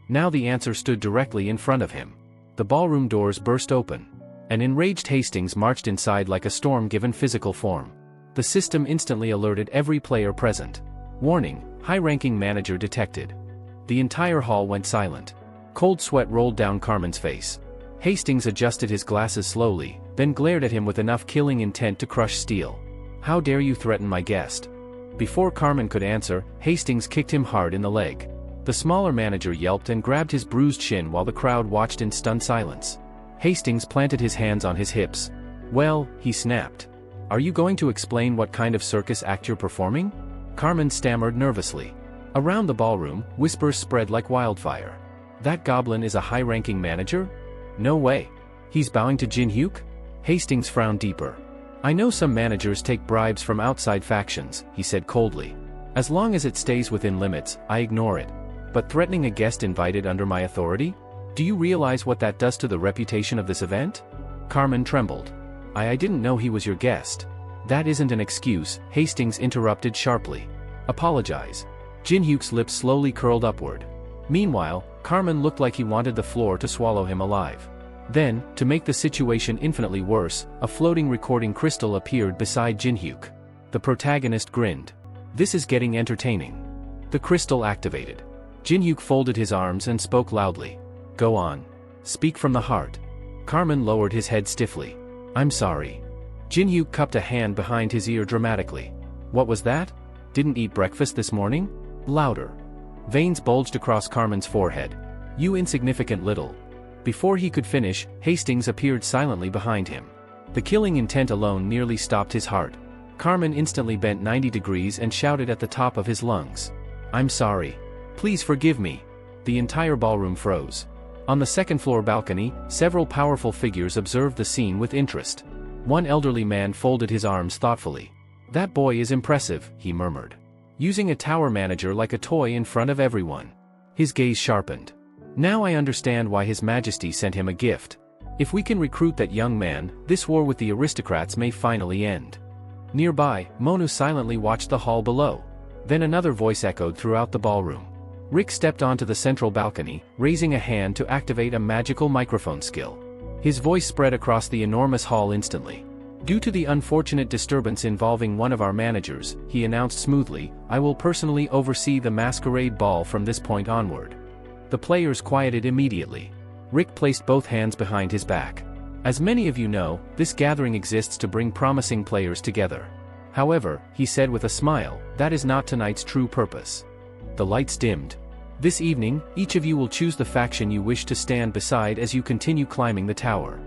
Now the answer stood directly in front of him. The ballroom doors burst open. An enraged Hastings marched inside like a storm given physical form. The system instantly alerted every player present. Warning, high-ranking manager detected. The entire hall went silent. Cold sweat rolled down Carmen's face. Hastings adjusted his glasses slowly, then glared at him with enough killing intent to crush steel. How dare you threaten my guest? Before Carmen could answer, Hastings kicked him hard in the leg. The smaller manager yelped and grabbed his bruised shin while the crowd watched in stunned silence. Hastings planted his hands on his hips. Well, he snapped. Are you going to explain what kind of circus act you're performing? Carmen stammered nervously. Around the ballroom, whispers spread like wildfire. That goblin is a high-ranking manager? No way. He's bowing to Jin Hyuk? Hastings frowned deeper. I know some managers take bribes from outside factions, he said coldly. As long as it stays within limits, I ignore it. But threatening a guest invited under my authority? Do you realize what that does to the reputation of this event? Carmen trembled. I didn't know he was your guest. That isn't an excuse, Hastings interrupted sharply. Apologize. Jin Hyuk's lips slowly curled upward. Meanwhile, Carmen looked like he wanted the floor to swallow him alive. Then, to make the situation infinitely worse, a floating recording crystal appeared beside Jin Hyuk. The protagonist grinned. This is getting entertaining. The crystal activated. Jin Hyuk folded his arms and spoke loudly. Go on. Speak from the heart. Carmen lowered his head stiffly. I'm sorry. Jin Hyuk cupped a hand behind his ear dramatically. What was that? Didn't eat breakfast this morning? Louder. Veins bulged across Carmen's forehead. You insignificant little. Before he could finish, Hastings appeared silently behind him. The killing intent alone nearly stopped his heart. Carmen instantly bent 90 degrees and shouted at the top of his lungs. I'm sorry. Please forgive me. The entire ballroom froze. On the second-floor balcony, several powerful figures observed the scene with interest. One elderly man folded his arms thoughtfully. That boy is impressive, he murmured. Using a tower manager like a toy in front of everyone. His gaze sharpened. Now I understand why His Majesty sent him a gift. If we can recruit that young man, this war with the aristocrats may finally end. Nearby, Monu silently watched the hall below. Then another voice echoed throughout the ballroom. Rick stepped onto the central balcony, raising a hand to activate a magical microphone skill. His voice spread across the enormous hall instantly. Due to the unfortunate disturbance involving one of our managers, he announced smoothly, I will personally oversee the masquerade ball from this point onward. The players quieted immediately. Rick placed both hands behind his back. As many of you know, this gathering exists to bring promising players together. However, he said with a smile, that is not tonight's true purpose. The lights dimmed. This evening, each of you will choose the faction you wish to stand beside as you continue climbing the tower.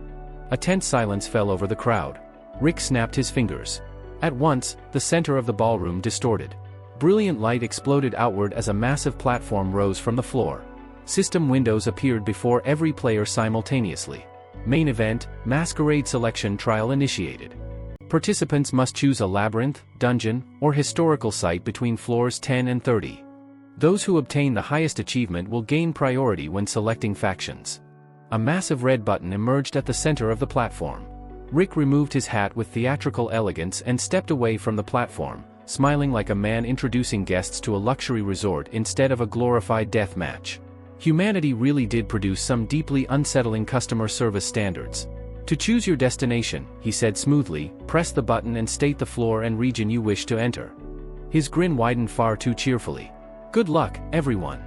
A tense silence fell over the crowd. Rick snapped his fingers. At once, the center of the ballroom distorted. Brilliant light exploded outward as a massive platform rose from the floor. System windows appeared before every player simultaneously. Main event, Masquerade Selection Trial initiated. Participants must choose a labyrinth, dungeon, or historical site between floors 10 and 30. Those who obtain the highest achievement will gain priority when selecting factions. A massive red button emerged at the center of the platform. Rick removed his hat with theatrical elegance and stepped away from the platform, smiling like a man introducing guests to a luxury resort instead of a glorified death match. Humanity really did produce some deeply unsettling customer service standards. To choose your destination, he said smoothly, press the button and state the floor and region you wish to enter. His grin widened far too cheerfully. Good luck, everyone.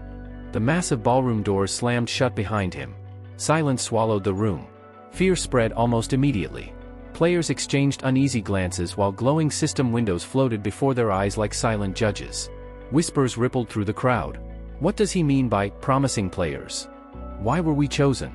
The massive ballroom doors slammed shut behind him. Silence swallowed the room. Fear spread almost immediately. Players exchanged uneasy glances while glowing system windows floated before their eyes like silent judges. Whispers rippled through the crowd. What does he mean by promising players? Why were we chosen?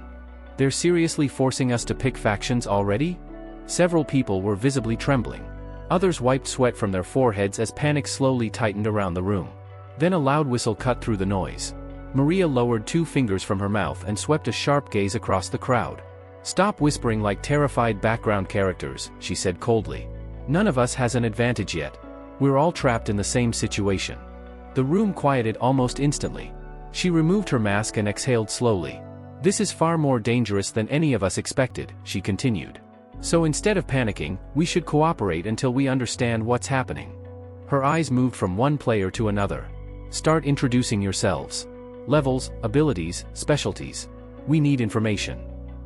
They're seriously forcing us to pick factions already? Several people were visibly trembling. Others wiped sweat from their foreheads as panic slowly tightened around the room. Then a loud whistle cut through the noise. Maria lowered 2 fingers from her mouth and swept a sharp gaze across the crowd. Stop whispering like terrified background characters, she said coldly. None of us has an advantage yet. We're all trapped in the same situation. The room quieted almost instantly. She removed her mask and exhaled slowly. This is far more dangerous than any of us expected, she continued. So instead of panicking, we should cooperate until we understand what's happening. Her eyes moved from one player to another. Start introducing yourselves. Levels, abilities, specialties. We need information.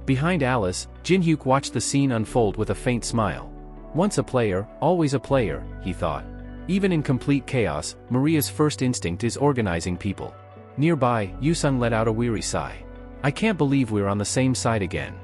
Behind Alice, Jin-hyuk watched the scene unfold with a faint smile. Once a player, always a player, he thought. Even in complete chaos, Maria's first instinct is organizing people. Nearby, Yusung let out a weary sigh. I can't believe we're on the same side again.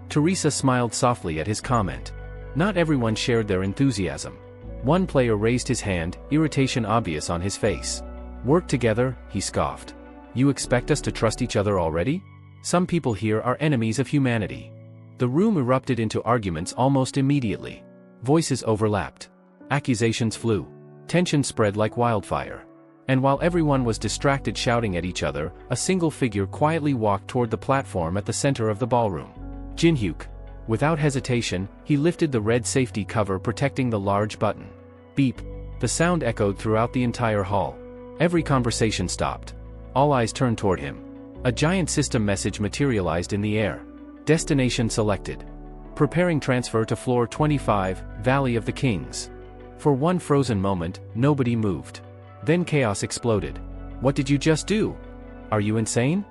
Teresa smiled softly at his comment. Not everyone shared their enthusiasm. One player raised his hand, irritation obvious on his face. Work together, he scoffed. You expect us to trust each other already? Some people here are enemies of humanity. The room erupted into arguments almost immediately. Voices overlapped. Accusations flew. Tension spread like wildfire. And while everyone was distracted shouting at each other, a single figure quietly walked toward the platform at the center of the ballroom. Jin-hyuk. Without hesitation, he lifted the red safety cover protecting the large button. Beep. The sound echoed throughout the entire hall. Every conversation stopped. All eyes turned toward him. A giant system message materialized in the air. Destination selected. Preparing transfer to floor 25, Valley of the Kings. For one frozen moment, nobody moved. Then chaos exploded. What did you just do? Are you insane?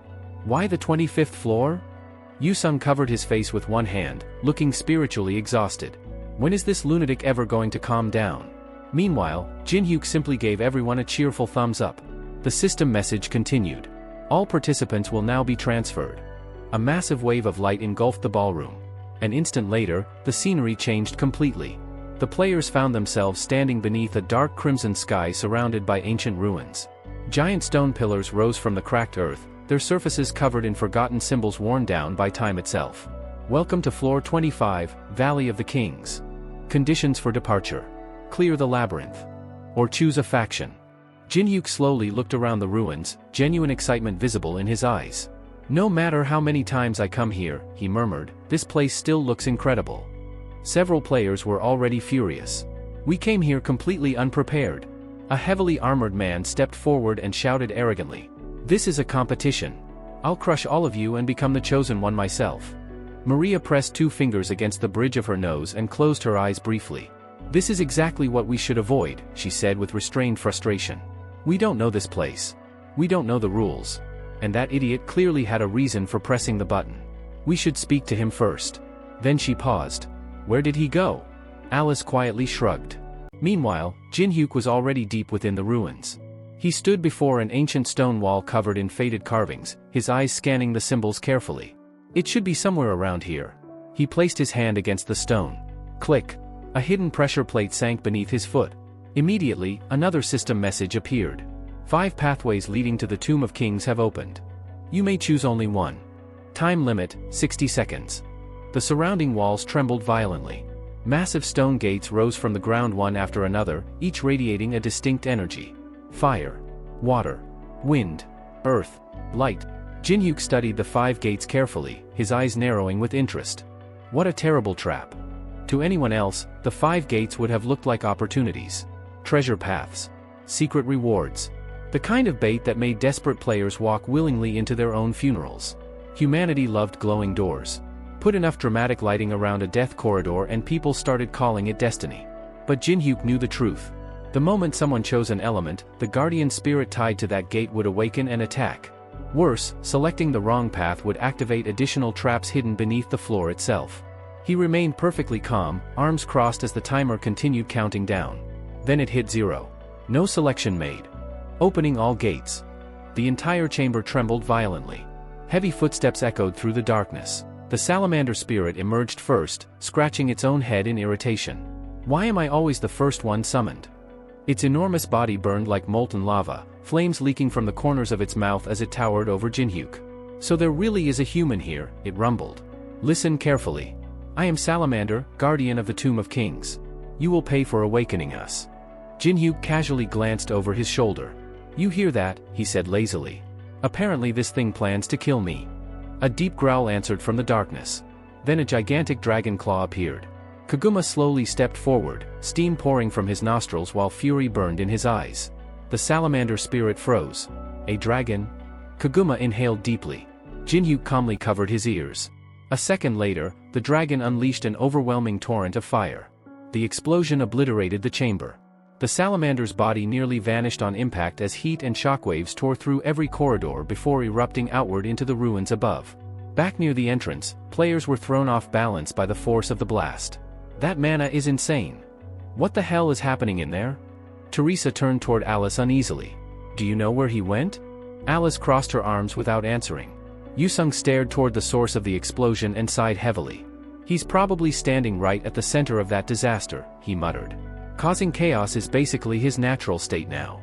Why the 25th floor? Yusung covered his face with one hand, looking spiritually exhausted. When is this lunatic ever going to calm down? Meanwhile, Jin-hyuk simply gave everyone a cheerful thumbs up. The system message continued. All participants will now be transferred. A massive wave of light engulfed the ballroom. An instant later, the scenery changed completely. The players found themselves standing beneath a dark crimson sky surrounded by ancient ruins. Giant stone pillars rose from the cracked earth, their surfaces covered in forgotten symbols worn down by time itself. Welcome to floor 25, Valley of the Kings. Conditions for departure. Clear the labyrinth. Or choose a faction. Jin-hyuk slowly looked around the ruins, genuine excitement visible in his eyes. No matter how many times I come here, he murmured, this place still looks incredible. Several players were already furious. We came here completely unprepared. A heavily armored man stepped forward and shouted arrogantly. This is a competition. I'll crush all of you and become the chosen one myself. Maria pressed two fingers against the bridge of her nose and closed her eyes briefly. This is exactly what we should avoid, she said with restrained frustration. We don't know this place. We don't know the rules. And that idiot clearly had a reason for pressing the button. We should speak to him first. Then she paused. Where did he go? Alice quietly shrugged. Meanwhile, Jin-hyuk was already deep within the ruins. He stood before an ancient stone wall covered in faded carvings, his eyes scanning the symbols carefully. It should be somewhere around here. He placed his hand against the stone. Click. A hidden pressure plate sank beneath his foot. Immediately, another system message appeared. 5 pathways leading to the Tomb of Kings have opened. You may choose only one. Time limit, 60 seconds. The surrounding walls trembled violently. Massive stone gates rose from the ground one after another, each radiating a distinct energy. Fire. Water. Wind. Earth. Light. Jin-hyuk studied the 5 gates carefully, his eyes narrowing with interest. What a terrible trap. To anyone else, the 5 gates would have looked like opportunities. Treasure paths. Secret rewards. The kind of bait that made desperate players walk willingly into their own funerals. Humanity loved glowing doors. Put enough dramatic lighting around a death corridor and people started calling it destiny. But Jin-hyuk knew the truth. The moment someone chose an element, the guardian spirit tied to that gate would awaken and attack. Worse, selecting the wrong path would activate additional traps hidden beneath the floor itself. He remained perfectly calm, arms crossed as the timer continued counting down. Then it hit 0. No selection made. Opening all gates. The entire chamber trembled violently. Heavy footsteps echoed through the darkness. The salamander spirit emerged first, scratching its own head in irritation. Why am I always the first one summoned? Its enormous body burned like molten lava, flames leaking from the corners of its mouth as it towered over Jin-hyuk. So there really is a human here, it rumbled. Listen carefully. I am Salamander, guardian of the Tomb of Kings. You will pay for awakening us. Jin-hyuk casually glanced over his shoulder. You hear that, he said lazily. Apparently this thing plans to kill me. A deep growl answered from the darkness. Then a gigantic dragon claw appeared. Kaguma slowly stepped forward, steam pouring from his nostrils while fury burned in his eyes. The salamander spirit froze. A dragon? Kaguma inhaled deeply. Jin-hyuk calmly covered his ears. A second later, the dragon unleashed an overwhelming torrent of fire. The explosion obliterated the chamber. The salamander's body nearly vanished on impact as heat and shockwaves tore through every corridor before erupting outward into the ruins above. Back near the entrance, players were thrown off balance by the force of the blast. That mana is insane. What the hell is happening in there? Teresa turned toward Alice uneasily. Do you know where he went? Alice crossed her arms without answering. Yusung stared toward the source of the explosion and sighed heavily. He's probably standing right at the center of that disaster, he muttered. Causing chaos is basically his natural state now.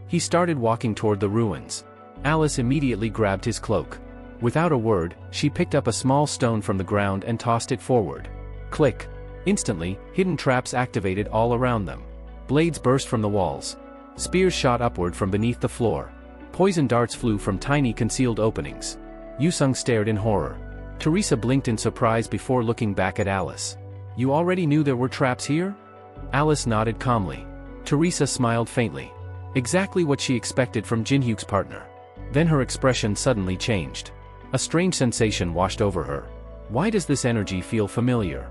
He started walking toward the ruins. Alice immediately grabbed his cloak. Without a word, she picked up a small stone from the ground and tossed it forward. Click. Instantly, hidden traps activated all around them. Blades burst from the walls. Spears shot upward from beneath the floor. Poison darts flew from tiny concealed openings. Yusung stared in horror. Teresa blinked in surprise before looking back at Alice. You already knew there were traps here? Alice nodded calmly. Teresa smiled faintly. Exactly what she expected from Jinhyuk's partner. Then her expression suddenly changed. A strange sensation washed over her. Why does this energy feel familiar?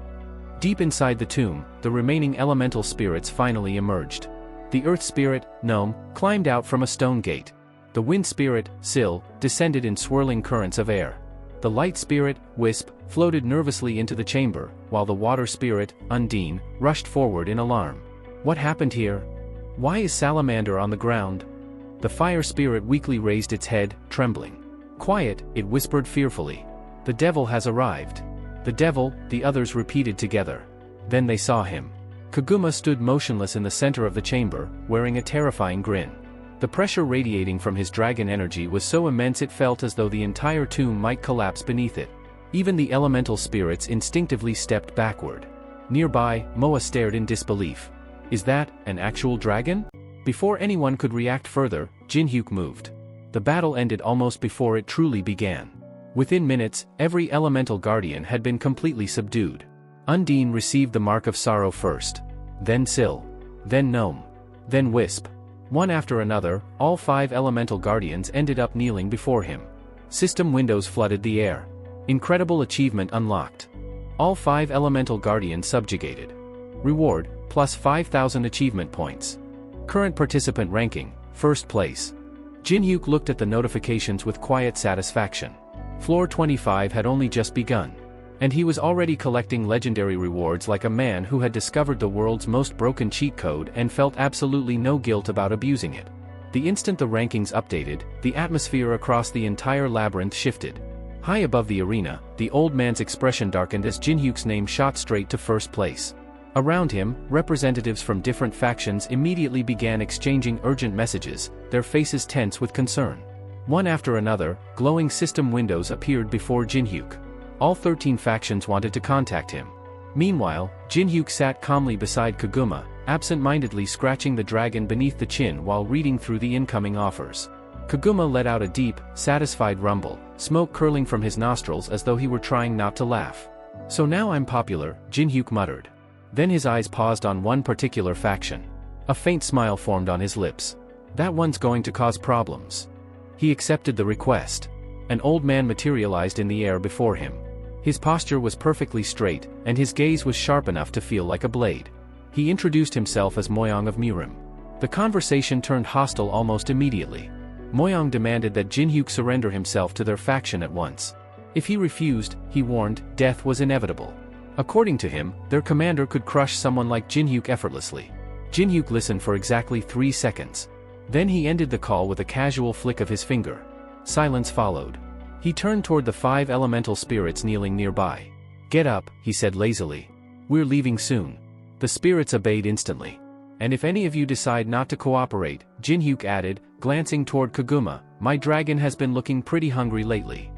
Deep inside the tomb, the remaining elemental spirits finally emerged. The earth spirit, Gnome, climbed out from a stone gate. The wind spirit, Sil, descended in swirling currents of air. The light spirit, Wisp, floated nervously into the chamber, while the water spirit, Undine, rushed forward in alarm. What happened here? Why is Salamander on the ground? The fire spirit weakly raised its head, trembling. Quiet, it whispered fearfully. The devil has arrived. The devil, the others repeated together. Then they saw him. Kaguma stood motionless in the center of the chamber, wearing a terrifying grin. The pressure radiating from his dragon energy was so immense it felt as though the entire tomb might collapse beneath it. Even the elemental spirits instinctively stepped backward. Nearby, Moa stared in disbelief. Is that an actual dragon? Before anyone could react further, Jinhyuk moved. The battle ended almost before it truly began. Within minutes, every elemental guardian had been completely subdued. Undine received the mark of sorrow first. Then Sil. Then Gnome. Then Wisp. One after another, all 5 elemental guardians ended up kneeling before him. System windows flooded the air. Incredible achievement unlocked. All 5 elemental guardians subjugated. Reward, plus 5,000 achievement points. Current participant ranking, first place. Jinhyuk looked at the notifications with quiet satisfaction. Floor 25 had only just begun. And he was already collecting legendary rewards like a man who had discovered the world's most broken cheat code and felt absolutely no guilt about abusing it. The instant the rankings updated, the atmosphere across the entire labyrinth shifted. High above the arena, the old man's expression darkened as Jinhyuk's name shot straight to first place. Around him, representatives from different factions immediately began exchanging urgent messages, their faces tense with concern. One after another, glowing system windows appeared before Jinhyuk. All 13 factions wanted to contact him. Meanwhile, Jinhyuk sat calmly beside Kaguma, absent-mindedly scratching the dragon beneath the chin while reading through the incoming offers. Kaguma let out a deep, satisfied rumble, smoke curling from his nostrils as though he were trying not to laugh. So now I'm popular, Jinhyuk muttered. Then his eyes paused on one particular faction. A faint smile formed on his lips. That one's going to cause problems. He accepted the request. An old man materialized in the air before him. His posture was perfectly straight, and his gaze was sharp enough to feel like a blade. He introduced himself as Moyong of Mirim. The conversation turned hostile almost immediately. Moyong demanded that Jinhyuk surrender himself to their faction at once. If he refused, he warned, death was inevitable. According to him, their commander could crush someone like Jinhyuk effortlessly. Jinhyuk listened for exactly 3 seconds. Then he ended the call with a casual flick of his finger. Silence followed. He turned toward the 5 elemental spirits kneeling nearby. Get up, he said lazily. We're leaving soon. The spirits obeyed instantly. And if any of you decide not to cooperate, Jinhyuk added, glancing toward Kaguma, my dragon has been looking pretty hungry lately.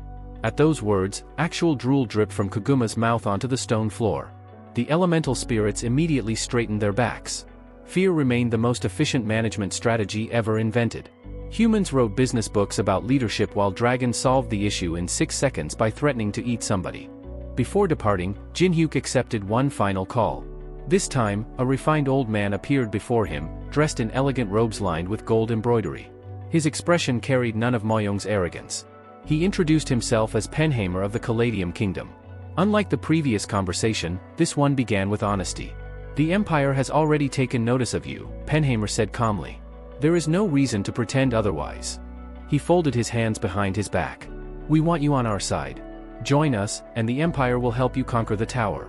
At those words, actual drool dripped from Kaguma's mouth onto the stone floor. The elemental spirits immediately straightened their backs. Fear remained the most efficient management strategy ever invented. Humans wrote business books about leadership while dragons solved the issue in 6 seconds by threatening to eat somebody. Before departing, Jinhyuk accepted one final call. This time, a refined old man appeared before him, dressed in elegant robes lined with gold embroidery. His expression carried none of Moyong's arrogance. He introduced himself as Penhamer of the Caladium Kingdom. Unlike the previous conversation, this one began with honesty. The Empire has already taken notice of you, Penhamer said calmly. There is no reason to pretend otherwise. He folded his hands behind his back. We want you on our side. Join us, and the Empire will help you conquer the tower.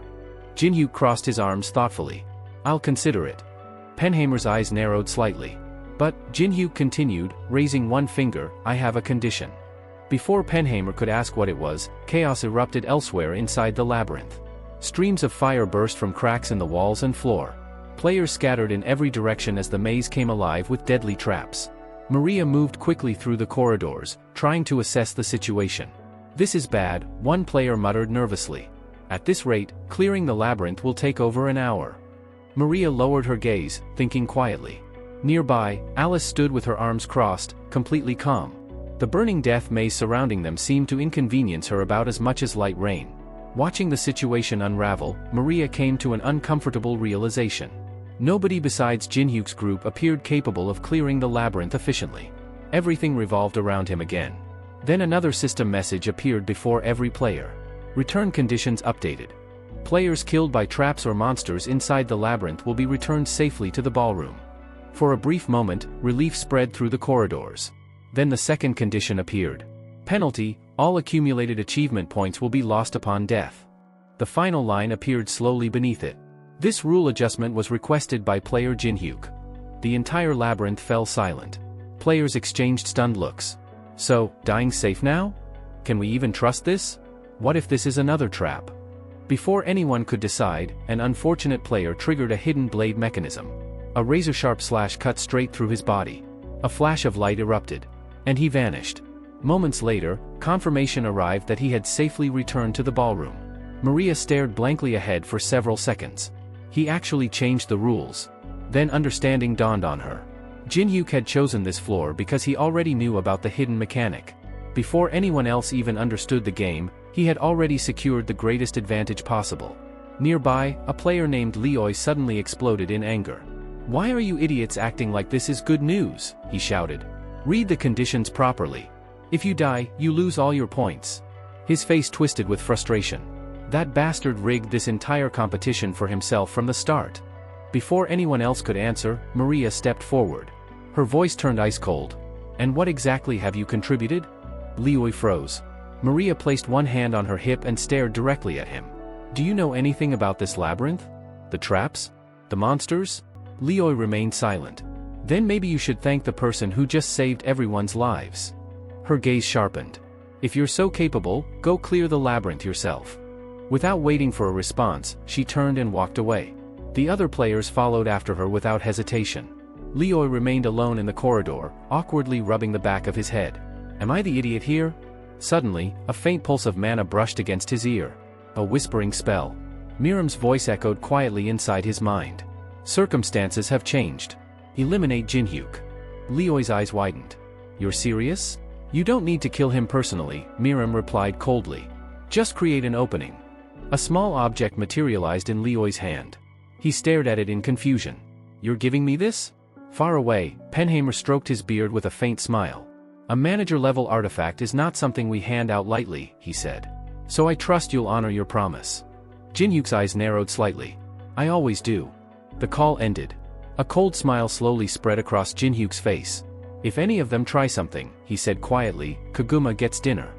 Jinhyuk crossed his arms thoughtfully. I'll consider it. Penheimer's eyes narrowed slightly. But, Jinhyuk continued, raising one finger, I have a condition. Before Penheimer could ask what it was, chaos erupted elsewhere inside the labyrinth. Streams of fire burst from cracks in the walls and floor. Players scattered in every direction as the maze came alive with deadly traps. Maria moved quickly through the corridors, trying to assess the situation. This is bad, one player muttered nervously. At this rate, clearing the labyrinth will take over an hour. Maria lowered her gaze, thinking quietly. Nearby, Alice stood with her arms crossed, completely calm. The burning death maze surrounding them seemed to inconvenience her about as much as light rain. Watching the situation unravel, Maria came to an uncomfortable realization. Nobody besides Jinhyuk's group appeared capable of clearing the labyrinth efficiently. Everything revolved around him again. Then another system message appeared before every player. Return conditions updated. Players killed by traps or monsters inside the labyrinth will be returned safely to the ballroom. For a brief moment, relief spread through the corridors. Then the second condition appeared. Penalty, all accumulated achievement points will be lost upon death. The final line appeared slowly beneath it. This rule adjustment was requested by player Jinhyuk. The entire labyrinth fell silent. Players exchanged stunned looks. So, dying safe now? Can we even trust this? What if this is another trap? Before anyone could decide, an unfortunate player triggered a hidden blade mechanism. A razor-sharp slash cut straight through his body. A flash of light erupted. And he vanished. Moments later, confirmation arrived that he had safely returned to the ballroom. Maria stared blankly ahead for several seconds. He actually changed the rules. Then understanding dawned on her. Jinhyuk had chosen this floor because he already knew about the hidden mechanic. Before anyone else even understood the game, he had already secured the greatest advantage possible. Nearby, a player named Leoi suddenly exploded in anger. Why are you idiots acting like this is good news? He shouted. Read the conditions properly. If you die, you lose all your points. His face twisted with frustration. That bastard rigged this entire competition for himself from the start. Before anyone else could answer, Maria stepped forward. Her voice turned ice cold. And what exactly have you contributed? Leoi froze. Maria placed one hand on her hip and stared directly at him. Do you know anything about this labyrinth? The traps? The monsters? Leoi remained silent. Then maybe you should thank the person who just saved everyone's lives. Her gaze sharpened. If you're so capable, go clear the labyrinth yourself. Without waiting for a response, she turned and walked away. The other players followed after her without hesitation. Leoi remained alone in the corridor, awkwardly rubbing the back of his head. Am I the idiot here? Suddenly, a faint pulse of mana brushed against his ear. A whispering spell. Miram's voice echoed quietly inside his mind. Circumstances have changed. Eliminate Jinhyuk. Leoi's eyes widened. You're serious? You don't need to kill him personally, Miram replied coldly. Just create an opening. A small object materialized in Leoi's hand. He stared at it in confusion. You're giving me this? Far away, Penheimer stroked his beard with a faint smile. A manager-level artifact is not something we hand out lightly, he said. So I trust you'll honor your promise. Jinhyuk's eyes narrowed slightly. I always do. The call ended. A cold smile slowly spread across Jinhyuk's face. If any of them try something, he said quietly, Kaguma gets dinner.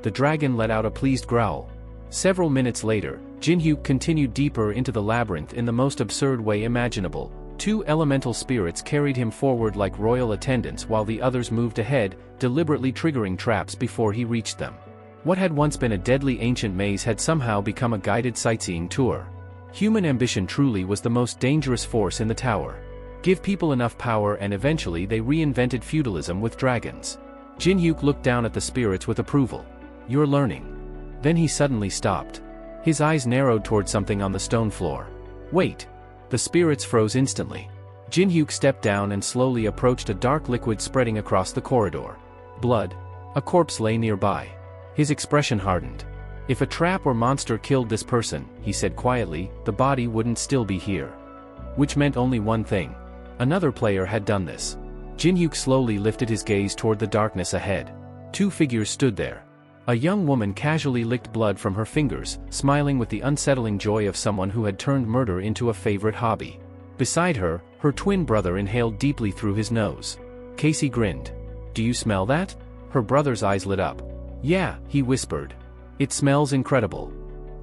The dragon let out a pleased growl. Several minutes later, Jinhyuk continued deeper into the labyrinth in the most absurd way imaginable. Two elemental spirits carried him forward like royal attendants while the others moved ahead, deliberately triggering traps before he reached them. What had once been a deadly ancient maze had somehow become a guided sightseeing tour. Human ambition truly was the most dangerous force in the tower. Give people enough power and eventually they reinvented feudalism with dragons. Jinhyuk looked down at the spirits with approval. You're learning. Then he suddenly stopped. His eyes narrowed toward something on the stone floor. Wait. The spirits froze instantly. Jinhyuk stepped down and slowly approached a dark liquid spreading across the corridor. Blood. A corpse lay nearby. His expression hardened. If a trap or monster killed this person, he said quietly, the body wouldn't still be here. Which meant only one thing. Another player had done this. Jinhyuk slowly lifted his gaze toward the darkness ahead. Two figures stood there. A young woman casually licked blood from her fingers, smiling with the unsettling joy of someone who had turned murder into a favorite hobby. Beside her, her twin brother inhaled deeply through his nose. Casey grinned. Do you smell that? Her brother's eyes lit up. Yeah, he whispered. It smells incredible.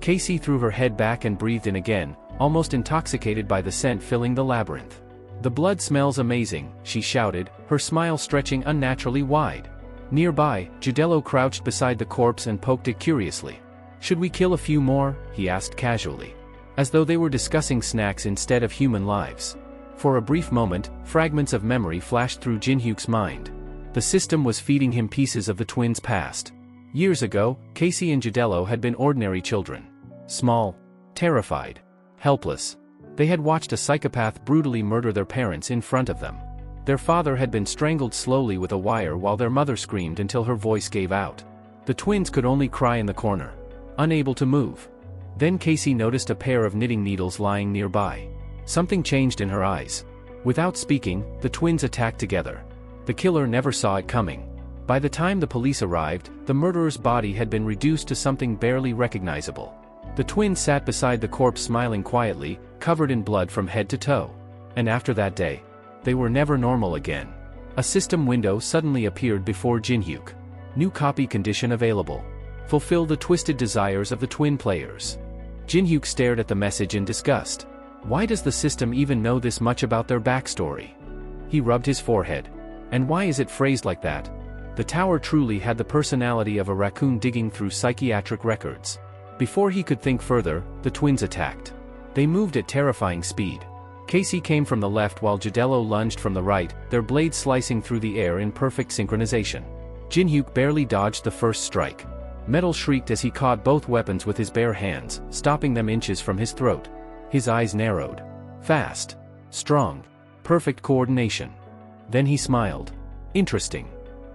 Casey threw her head back and breathed in again, almost intoxicated by the scent filling the labyrinth. The blood smells amazing, she shouted, her smile stretching unnaturally wide. Nearby, Judello crouched beside the corpse and poked it curiously. Should we kill a few more? He asked casually. As though they were discussing snacks instead of human lives. For a brief moment, fragments of memory flashed through Jinhyuk's mind. The system was feeding him pieces of the twins' past. Years ago, Casey and Judello had been ordinary children. Small, terrified, helpless. They had watched a psychopath brutally murder their parents in front of them. Their father had been strangled slowly with a wire while their mother screamed until her voice gave out. The twins could only cry in the corner, unable to move. Then Casey noticed a pair of knitting needles lying nearby. Something changed in her eyes. Without speaking, the twins attacked together. The killer never saw it coming. By the time the police arrived, the murderer's body had been reduced to something barely recognizable. The twins sat beside the corpse smiling quietly, covered in blood from head to toe. And after that day, they were never normal again. A system window suddenly appeared before Jinhyuk. New copy condition available. Fulfill the twisted desires of the twin players. Jinhyuk stared at the message in disgust. Why does the system even know this much about their backstory? He rubbed his forehead. And why is it phrased like that? The tower truly had the personality of a raccoon digging through psychiatric records. Before he could think further, the twins attacked. They moved at terrifying speed. Casey came from the left while Judello lunged from the right, their blades slicing through the air in perfect synchronization. Jinhyuk barely dodged the first strike. Metal shrieked as he caught both weapons with his bare hands, stopping them inches from his throat. His eyes narrowed. Fast. Strong. Perfect coordination. Then he smiled. Interesting.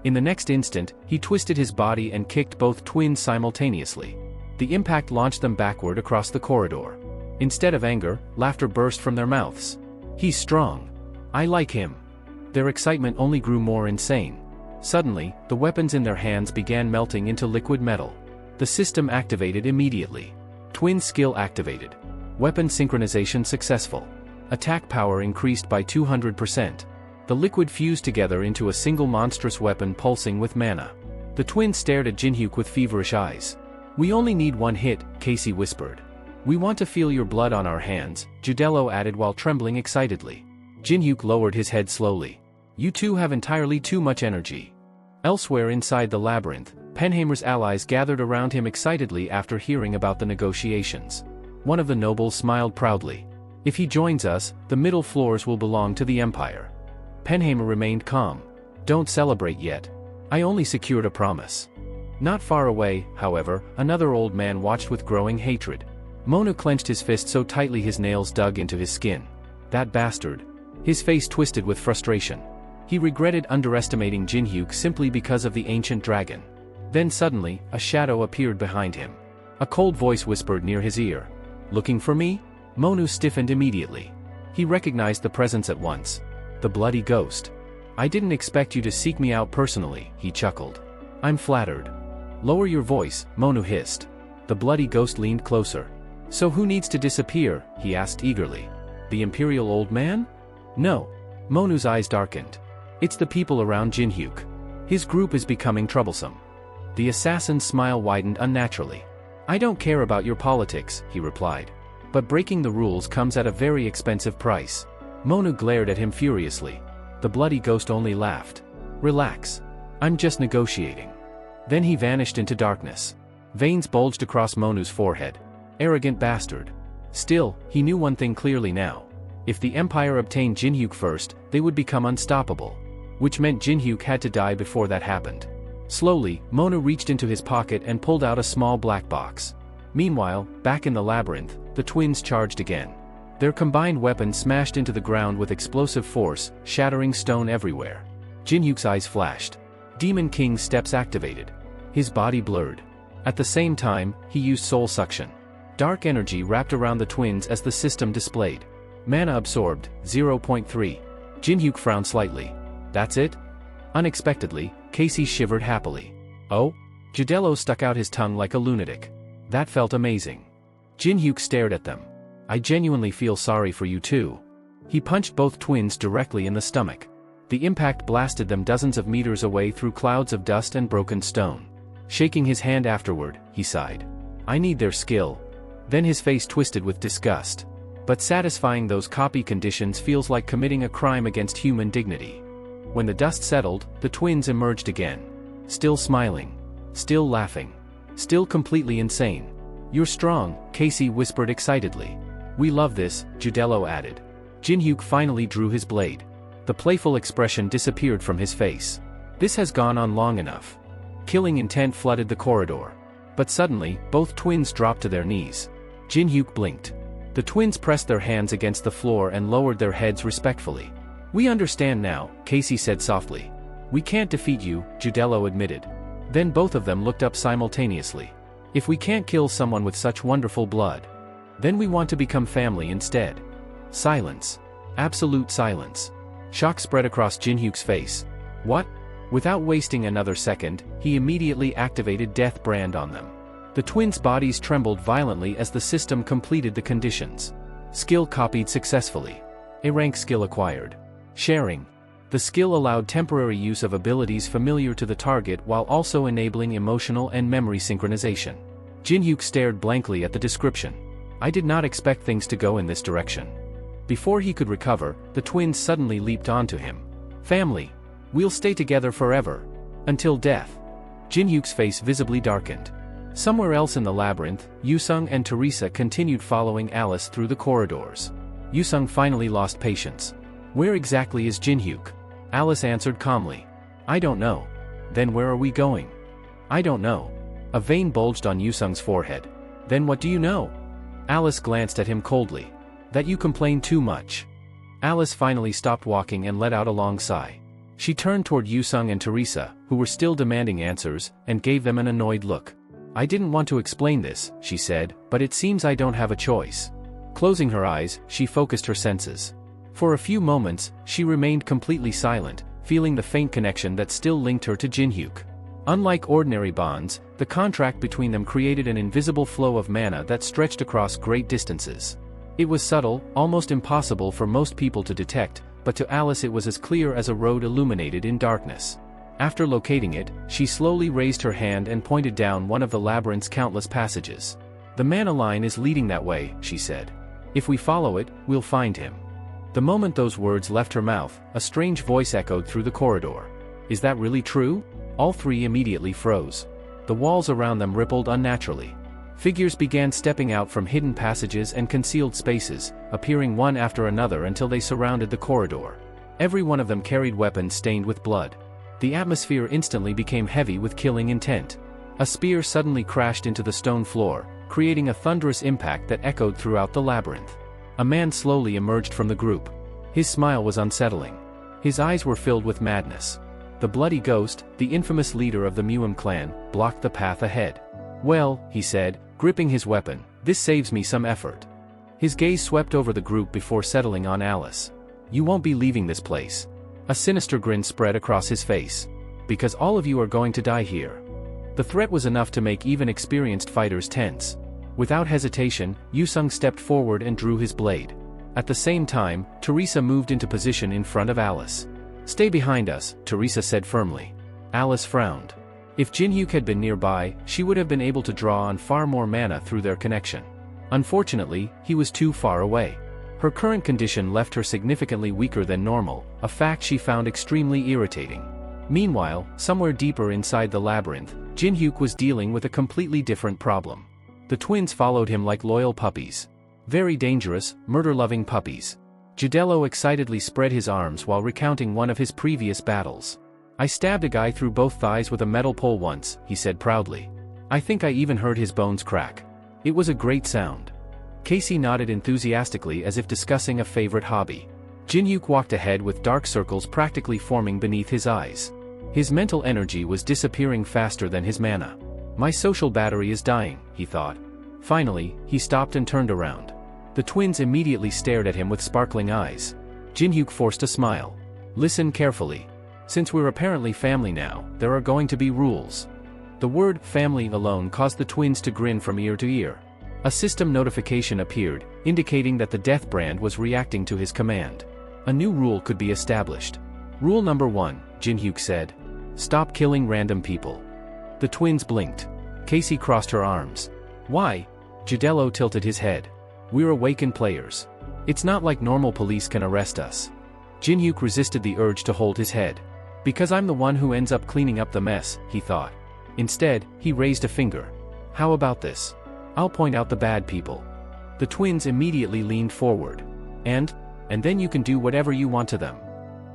In the next instant, he twisted his body and kicked both twins simultaneously. The impact launched them backward across the corridor. Instead of anger, laughter burst from their mouths. He's strong. I like him. Their excitement only grew more insane. Suddenly, the weapons in their hands began melting into liquid metal. The system activated immediately. Twin skill activated. Weapon synchronization successful. Attack power increased by 200%. The liquid fused together into a single monstrous weapon pulsing with mana. The twins stared at Jinhyuk with feverish eyes. We only need one hit, Casey whispered. We want to feel your blood on our hands, Judello added while trembling excitedly. Jinhyuk lowered his head slowly. You two have entirely too much energy. Elsewhere inside the labyrinth, Penheimer's allies gathered around him excitedly after hearing about the negotiations. One of the nobles smiled proudly. If he joins us, the middle floors will belong to the Empire. Penheimer remained calm. Don't celebrate yet. I only secured a promise. Not far away, however, another old man watched with growing hatred. Monu clenched his fist so tightly his nails dug into his skin. That bastard. His face twisted with frustration. He regretted underestimating Jinhyuk simply because of the ancient dragon. Then suddenly, a shadow appeared behind him. A cold voice whispered near his ear. Looking for me? Monu stiffened immediately. He recognized the presence at once. The bloody ghost. I didn't expect you to seek me out personally, he chuckled. I'm flattered. Lower your voice, Monu hissed. The bloody ghost leaned closer. So who needs to disappear? He asked eagerly. The imperial old man? No. Monu's eyes darkened. It's the people around Jinhyuk. His group is becoming troublesome. The assassin's smile widened unnaturally. I don't care about your politics, he replied. But breaking the rules comes at a very expensive price. Monu glared at him furiously. The bloody ghost only laughed. Relax. I'm just negotiating. Then he vanished into darkness. Veins bulged across Monu's forehead. Arrogant bastard. Still, he knew one thing clearly now. If the Empire obtained Jinhyuk first, they would become unstoppable. Which meant Jinhyuk had to die before that happened. Slowly, Monu reached into his pocket and pulled out a small black box. Meanwhile, back in the labyrinth, the twins charged again. Their combined weapons smashed into the ground with explosive force, shattering stone everywhere. Jinhyuk's eyes flashed. Demon King's steps activated. His body blurred. At the same time, he used soul suction. Dark energy wrapped around the twins as the system displayed. Mana absorbed, 0.3. Jinhyuk frowned slightly. That's it? Unexpectedly, Casey shivered happily. Oh? Judello stuck out his tongue like a lunatic. That felt amazing. Jinhyuk stared at them. I genuinely feel sorry for you too. He punched both twins directly in the stomach. The impact blasted them dozens of meters away through clouds of dust and broken stone. Shaking his hand afterward, he sighed. I need their skill. Then his face twisted with disgust. But satisfying those copy conditions feels like committing a crime against human dignity. When the dust settled, the twins emerged again. Still smiling. Still laughing. Still completely insane. You're strong, Casey whispered excitedly. We love this, Judello added. Jinhyuk finally drew his blade. The playful expression disappeared from his face. This has gone on long enough. Killing intent flooded the corridor. But suddenly, both twins dropped to their knees. Jinhyuk blinked. The twins pressed their hands against the floor and lowered their heads respectfully. We understand now, Casey said softly. We can't defeat you, Judello admitted. Then both of them looked up simultaneously. If we can't kill someone with such wonderful blood, then we want to become family instead. Silence. Absolute silence. Shock spread across Jinhyuk's face. What? Without wasting another second, he immediately activated Death Brand on them. The twins' bodies trembled violently as the system completed the conditions. Skill copied successfully. A rank skill acquired. Sharing. The skill allowed temporary use of abilities familiar to the target while also enabling emotional and memory synchronization. Jinhyuk stared blankly at the description. I did not expect things to go in this direction. Before he could recover, the twins suddenly leaped onto him. Family. We'll stay together forever. Until death. Jinhyuk's face visibly darkened. Somewhere else in the labyrinth, Yusung and Teresa continued following Alice through the corridors. Yusung finally lost patience. Where exactly is Jinhyuk? Alice answered calmly. I don't know. Then where are we going? I don't know. A vein bulged on Yusung's forehead. Then what do you know? Alice glanced at him coldly. That you complain too much. Alice finally stopped walking and let out a long sigh. She turned toward Yusung and Teresa, who were still demanding answers, and gave them an annoyed look. I didn't want to explain this, she said, but it seems I don't have a choice. Closing her eyes, she focused her senses. For a few moments, she remained completely silent, feeling the faint connection that still linked her to Jinhyuk. Unlike ordinary bonds, the contract between them created an invisible flow of mana that stretched across great distances. It was subtle, almost impossible for most people to detect, but to Alice it was as clear as a road illuminated in darkness. After locating it, she slowly raised her hand and pointed down one of the labyrinth's countless passages. The mana line is leading that way, she said. If we follow it, we'll find him. The moment those words left her mouth, a strange voice echoed through the corridor. Is that really true? All three immediately froze. The walls around them rippled unnaturally. Figures began stepping out from hidden passages and concealed spaces, appearing one after another until they surrounded the corridor. Every one of them carried weapons stained with blood. The atmosphere instantly became heavy with killing intent. A spear suddenly crashed into the stone floor, creating a thunderous impact that echoed throughout the labyrinth. A man slowly emerged from the group. His smile was unsettling. His eyes were filled with madness. The bloody ghost, the infamous leader of the Muim clan, blocked the path ahead. Well, he said, gripping his weapon, this saves me some effort. His gaze swept over the group before settling on Alice. You won't be leaving this place. A sinister grin spread across his face. Because all of you are going to die here. The threat was enough to make even experienced fighters tense. Without hesitation, Yusung stepped forward and drew his blade. At the same time, Teresa moved into position in front of Alice. Stay behind us, Teresa said firmly. Alice frowned. If Jinhyuk had been nearby, she would have been able to draw on far more mana through their connection. Unfortunately, he was too far away. Her current condition left her significantly weaker than normal, a fact she found extremely irritating. Meanwhile, somewhere deeper inside the labyrinth, Jinhyuk was dealing with a completely different problem. The twins followed him like loyal puppies. Very dangerous, murder-loving puppies. Judello excitedly spread his arms while recounting one of his previous battles. I stabbed a guy through both thighs with a metal pole once, he said proudly. I think I even heard his bones crack. It was a great sound. Casey nodded enthusiastically as if discussing a favorite hobby. Jinhyuk walked ahead with dark circles practically forming beneath his eyes. His mental energy was disappearing faster than his mana. My social battery is dying, he thought. Finally, he stopped and turned around. The twins immediately stared at him with sparkling eyes. Jinhyuk forced a smile. Listen carefully. Since we're apparently family now, there are going to be rules. The word family alone caused the twins to grin from ear to ear. A system notification appeared, indicating that the Death Brand was reacting to his command. A new rule could be established. Rule number 1, Jinhyuk said. Stop killing random people. The twins blinked. Casey crossed her arms. Why? Gidello tilted his head. We're awakened players. It's not like normal police can arrest us. Jinhyuk resisted the urge to hold his head. Because I'm the one who ends up cleaning up the mess, he thought. Instead, he raised a finger. How about this? I'll point out the bad people. The twins immediately leaned forward. And then you can do whatever you want to them.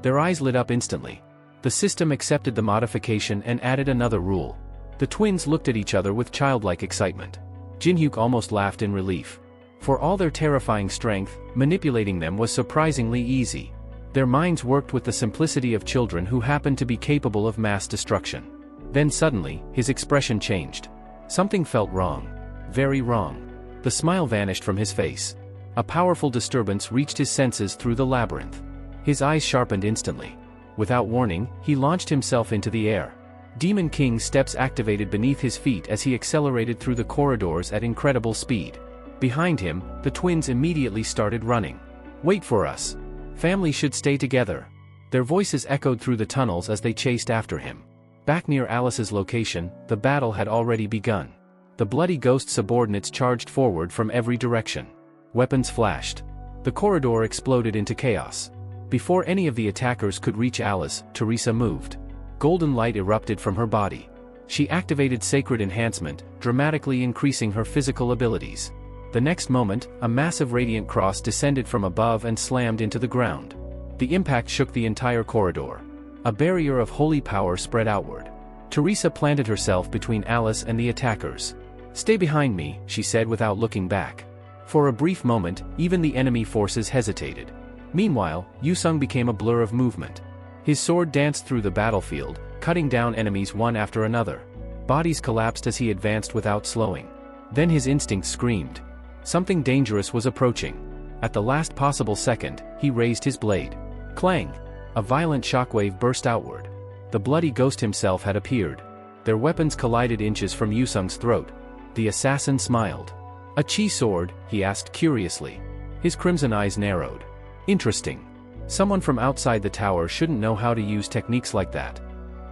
Their eyes lit up instantly. The system accepted the modification and added another rule. The twins looked at each other with childlike excitement. Jinhyuk almost laughed in relief. For all their terrifying strength, manipulating them was surprisingly easy. Their minds worked with the simplicity of children who happened to be capable of mass destruction. Then suddenly, his expression changed. Something felt wrong. Very wrong. The smile vanished from his face. A powerful disturbance reached his senses through the labyrinth. His eyes sharpened instantly. Without warning, he launched himself into the air. Demon King's steps activated beneath his feet as he accelerated through the corridors at incredible speed. Behind him, the twins immediately started running. Wait for us. Family should stay together. Their voices echoed through the tunnels as they chased after him. Back near Alice's location, the battle had already begun. The bloody ghost subordinates charged forward from every direction. Weapons flashed. The corridor exploded into chaos. Before any of the attackers could reach Alice, Teresa moved. Golden light erupted from her body. She activated Sacred Enhancement, dramatically increasing her physical abilities. The next moment, a massive radiant cross descended from above and slammed into the ground. The impact shook the entire corridor. A barrier of holy power spread outward. Teresa planted herself between Alice and the attackers. Stay behind me, she said without looking back. For a brief moment, even the enemy forces hesitated. Meanwhile, Yusung became a blur of movement. His sword danced through the battlefield, cutting down enemies one after another. Bodies collapsed as he advanced without slowing. Then his instincts screamed. Something dangerous was approaching. At the last possible second, he raised his blade. Clang! A violent shockwave burst outward. The bloody ghost himself had appeared. Their weapons collided inches from Yusung's throat. The assassin smiled. A chi sword? He asked curiously. His crimson eyes narrowed. Interesting. Someone from outside the tower shouldn't know how to use techniques like that.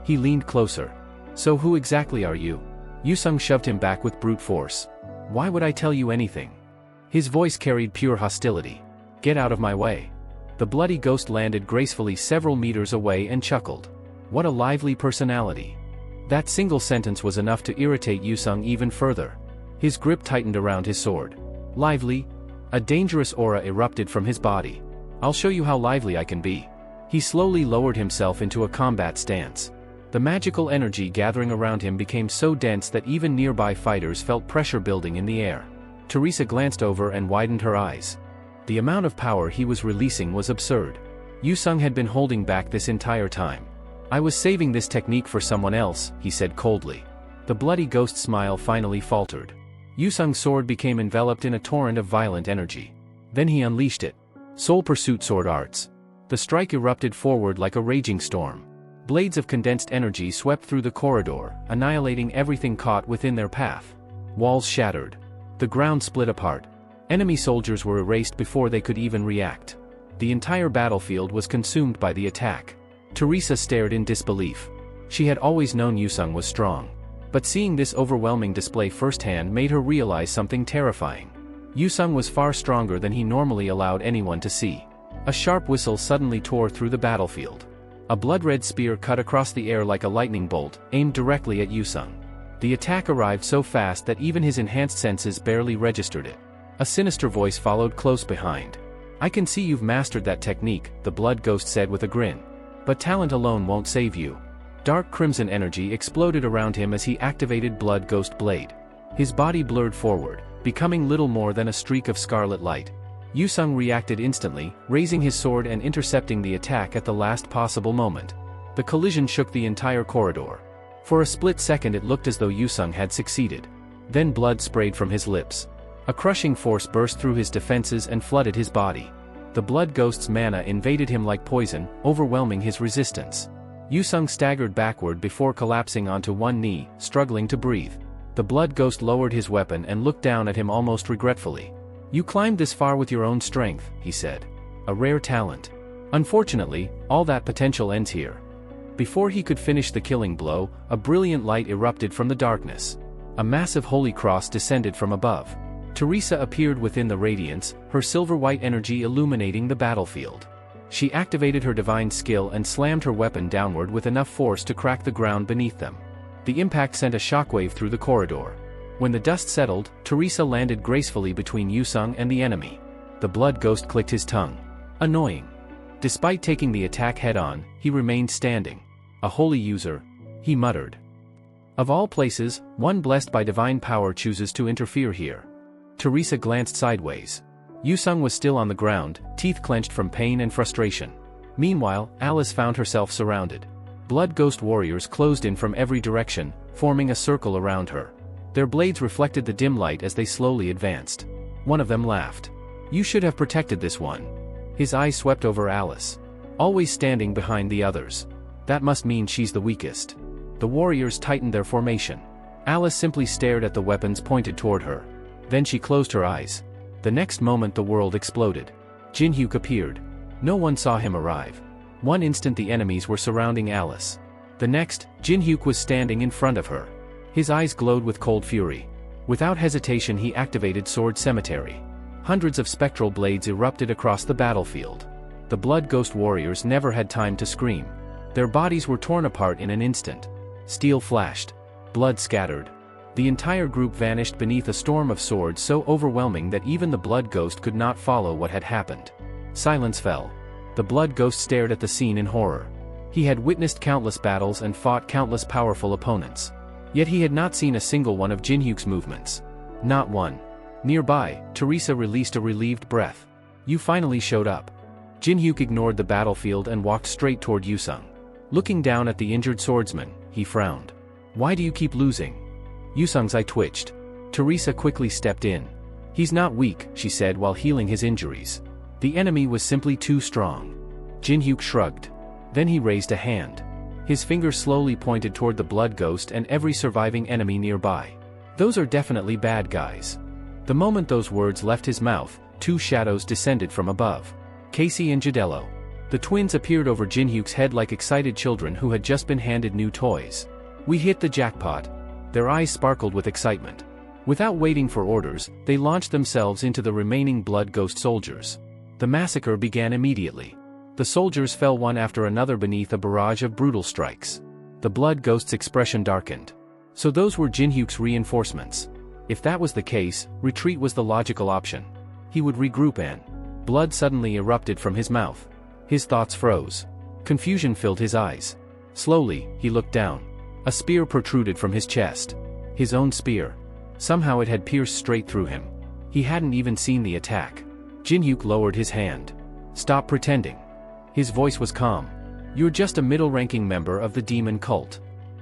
He leaned closer. So who exactly are you? Yusung shoved him back with brute force. Why would I tell you anything? His voice carried pure hostility. Get out of my way. The bloody ghost landed gracefully several meters away and chuckled. What a lively personality. That single sentence was enough to irritate Yusung even further. His grip tightened around his sword. Lively? A dangerous aura erupted from his body. I'll show you how lively I can be. He slowly lowered himself into a combat stance. The magical energy gathering around him became so dense that even nearby fighters felt pressure building in the air. Teresa glanced over and widened her eyes. The amount of power he was releasing was absurd. Yusung had been holding back this entire time. I was saving this technique for someone else, he said coldly. The bloody ghost smile finally faltered. Yusung's sword became enveloped in a torrent of violent energy. Then he unleashed it. Soul Pursuit Sword Arts. The strike erupted forward like a raging storm. Blades of condensed energy swept through the corridor, annihilating everything caught within their path. Walls shattered. The ground split apart. Enemy soldiers were erased before they could even react. The entire battlefield was consumed by the attack. Teresa stared in disbelief. She had always known Yusung was strong. But seeing this overwhelming display firsthand made her realize something terrifying. Yusung was far stronger than he normally allowed anyone to see. A sharp whistle suddenly tore through the battlefield. A blood-red spear cut across the air like a lightning bolt, aimed directly at Yusung. The attack arrived so fast that even his enhanced senses barely registered it. A sinister voice followed close behind. I can see you've mastered that technique, the blood ghost said with a grin. But talent alone won't save you. Dark crimson energy exploded around him as he activated Blood Ghost Blade. His body blurred forward, becoming little more than a streak of scarlet light. Yusung reacted instantly, raising his sword and intercepting the attack at the last possible moment. The collision shook the entire corridor. For a split second it looked as though Yusung had succeeded. Then blood sprayed from his lips. A crushing force burst through his defenses and flooded his body. The blood ghost's mana invaded him like poison, overwhelming his resistance. Yusung staggered backward before collapsing onto one knee, struggling to breathe. The blood ghost lowered his weapon and looked down at him almost regretfully. You climbed this far with your own strength, he said. A rare talent. Unfortunately, all that potential ends here. Before he could finish the killing blow, a brilliant light erupted from the darkness. A massive holy cross descended from above. Teresa appeared within the radiance, her silver-white energy illuminating the battlefield. She activated her divine skill and slammed her weapon downward with enough force to crack the ground beneath them. The impact sent a shockwave through the corridor. When the dust settled, Teresa landed gracefully between Yusung and the enemy. The blood ghost clicked his tongue. Annoying. Despite taking the attack head-on, he remained standing. A holy user, he muttered. Of all places, one blessed by divine power chooses to interfere here. Teresa glanced sideways. Yusung was still on the ground, teeth clenched from pain and frustration. Meanwhile, Alice found herself surrounded. Blood ghost warriors closed in from every direction, forming a circle around her. Their blades reflected the dim light as they slowly advanced. One of them laughed. "You should have protected this one." His eyes swept over Alice. Always standing behind the others. That must mean she's the weakest. The warriors tightened their formation. Alice simply stared at the weapons pointed toward her. Then she closed her eyes. The next moment the world exploded. Jinhyuk appeared. No one saw him arrive. One instant the enemies were surrounding Alice. The next, Jinhyuk was standing in front of her. His eyes glowed with cold fury. Without hesitation he activated Sword Cemetery. Hundreds of spectral blades erupted across the battlefield. The blood ghost warriors never had time to scream. Their bodies were torn apart in an instant. Steel flashed. Blood scattered. The entire group vanished beneath a storm of swords so overwhelming that even the blood ghost could not follow what had happened. Silence fell. The blood ghost stared at the scene in horror. He had witnessed countless battles and fought countless powerful opponents. Yet he had not seen a single one of Jinhyuk's movements. Not one. Nearby, Teresa released a relieved breath. "You finally showed up." Jinhyuk ignored the battlefield and walked straight toward Yusung. Looking down at the injured swordsman, he frowned. "Why do you keep losing?" Yusung's eye twitched. Teresa quickly stepped in. "He's not weak," she said while healing his injuries. "The enemy was simply too strong." Jinhyuk shrugged. Then he raised a hand. His finger slowly pointed toward the blood ghost and every surviving enemy nearby. "Those are definitely bad guys." The moment those words left his mouth, two shadows descended from above. Casey and Jadello. The twins appeared over Jinhyuk's head like excited children who had just been handed new toys. "We hit the jackpot." Their eyes sparkled with excitement. Without waiting for orders, they launched themselves into the remaining blood ghost soldiers. The massacre began immediately. The soldiers fell one after another beneath a barrage of brutal strikes. The blood ghost's expression darkened. So those were Jinhyuk's reinforcements. If that was the case, retreat was the logical option. He would regroup and... Blood suddenly erupted from his mouth. His thoughts froze. Confusion filled his eyes. Slowly, he looked down. A spear protruded from his chest. His own spear. Somehow it had pierced straight through him. He hadn't even seen the attack. Jinhyuk lowered his hand. "Stop pretending." His voice was calm. "You're just a middle-ranking member of the demon cult."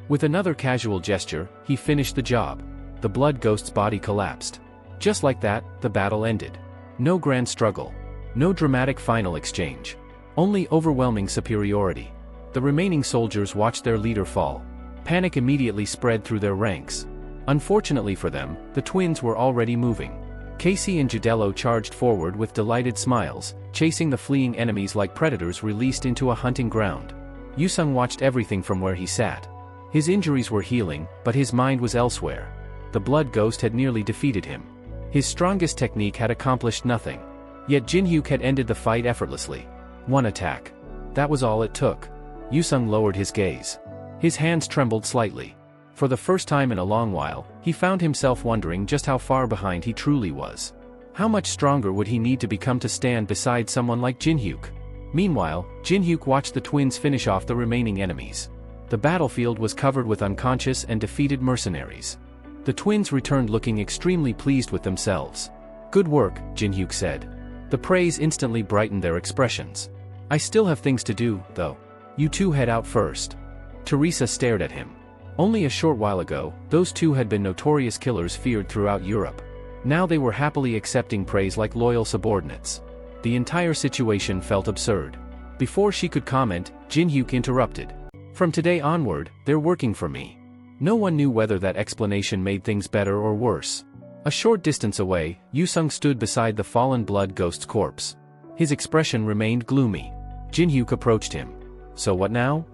With another casual gesture, he finished the job. The blood ghost's body collapsed. Just like that, the battle ended. No grand struggle. No dramatic final exchange. Only overwhelming superiority. The remaining soldiers watched their leader fall. Panic immediately spread through their ranks. Unfortunately for them, the twins were already moving. Casey and Jadello charged forward with delighted smiles, chasing the fleeing enemies like predators released into a hunting ground. Yusung watched everything from where he sat. His injuries were healing, but his mind was elsewhere. The blood ghost had nearly defeated him. His strongest technique had accomplished nothing. Yet Jinhyuk had ended the fight effortlessly. One attack. That was all it took. Yusung lowered his gaze. His hands trembled slightly. For the first time in a long while, he found himself wondering just how far behind he truly was. How much stronger would he need to become to stand beside someone like Jinhyuk? Meanwhile, Jinhyuk watched the twins finish off the remaining enemies. The battlefield was covered with unconscious and defeated mercenaries. The twins returned looking extremely pleased with themselves. "Good work," Jinhyuk said. The praise instantly brightened their expressions. "I still have things to do, though. You two head out first." Teresa stared at him. Only a short while ago, those two had been notorious killers feared throughout Europe. Now they were happily accepting praise like loyal subordinates. The entire situation felt absurd. Before she could comment, Jinhyuk interrupted. "From today onward, they're working for me." No one knew whether that explanation made things better or worse. A short distance away, Yusung stood beside the fallen blood ghost's corpse. His expression remained gloomy. Jinhyuk approached him. "So what now?"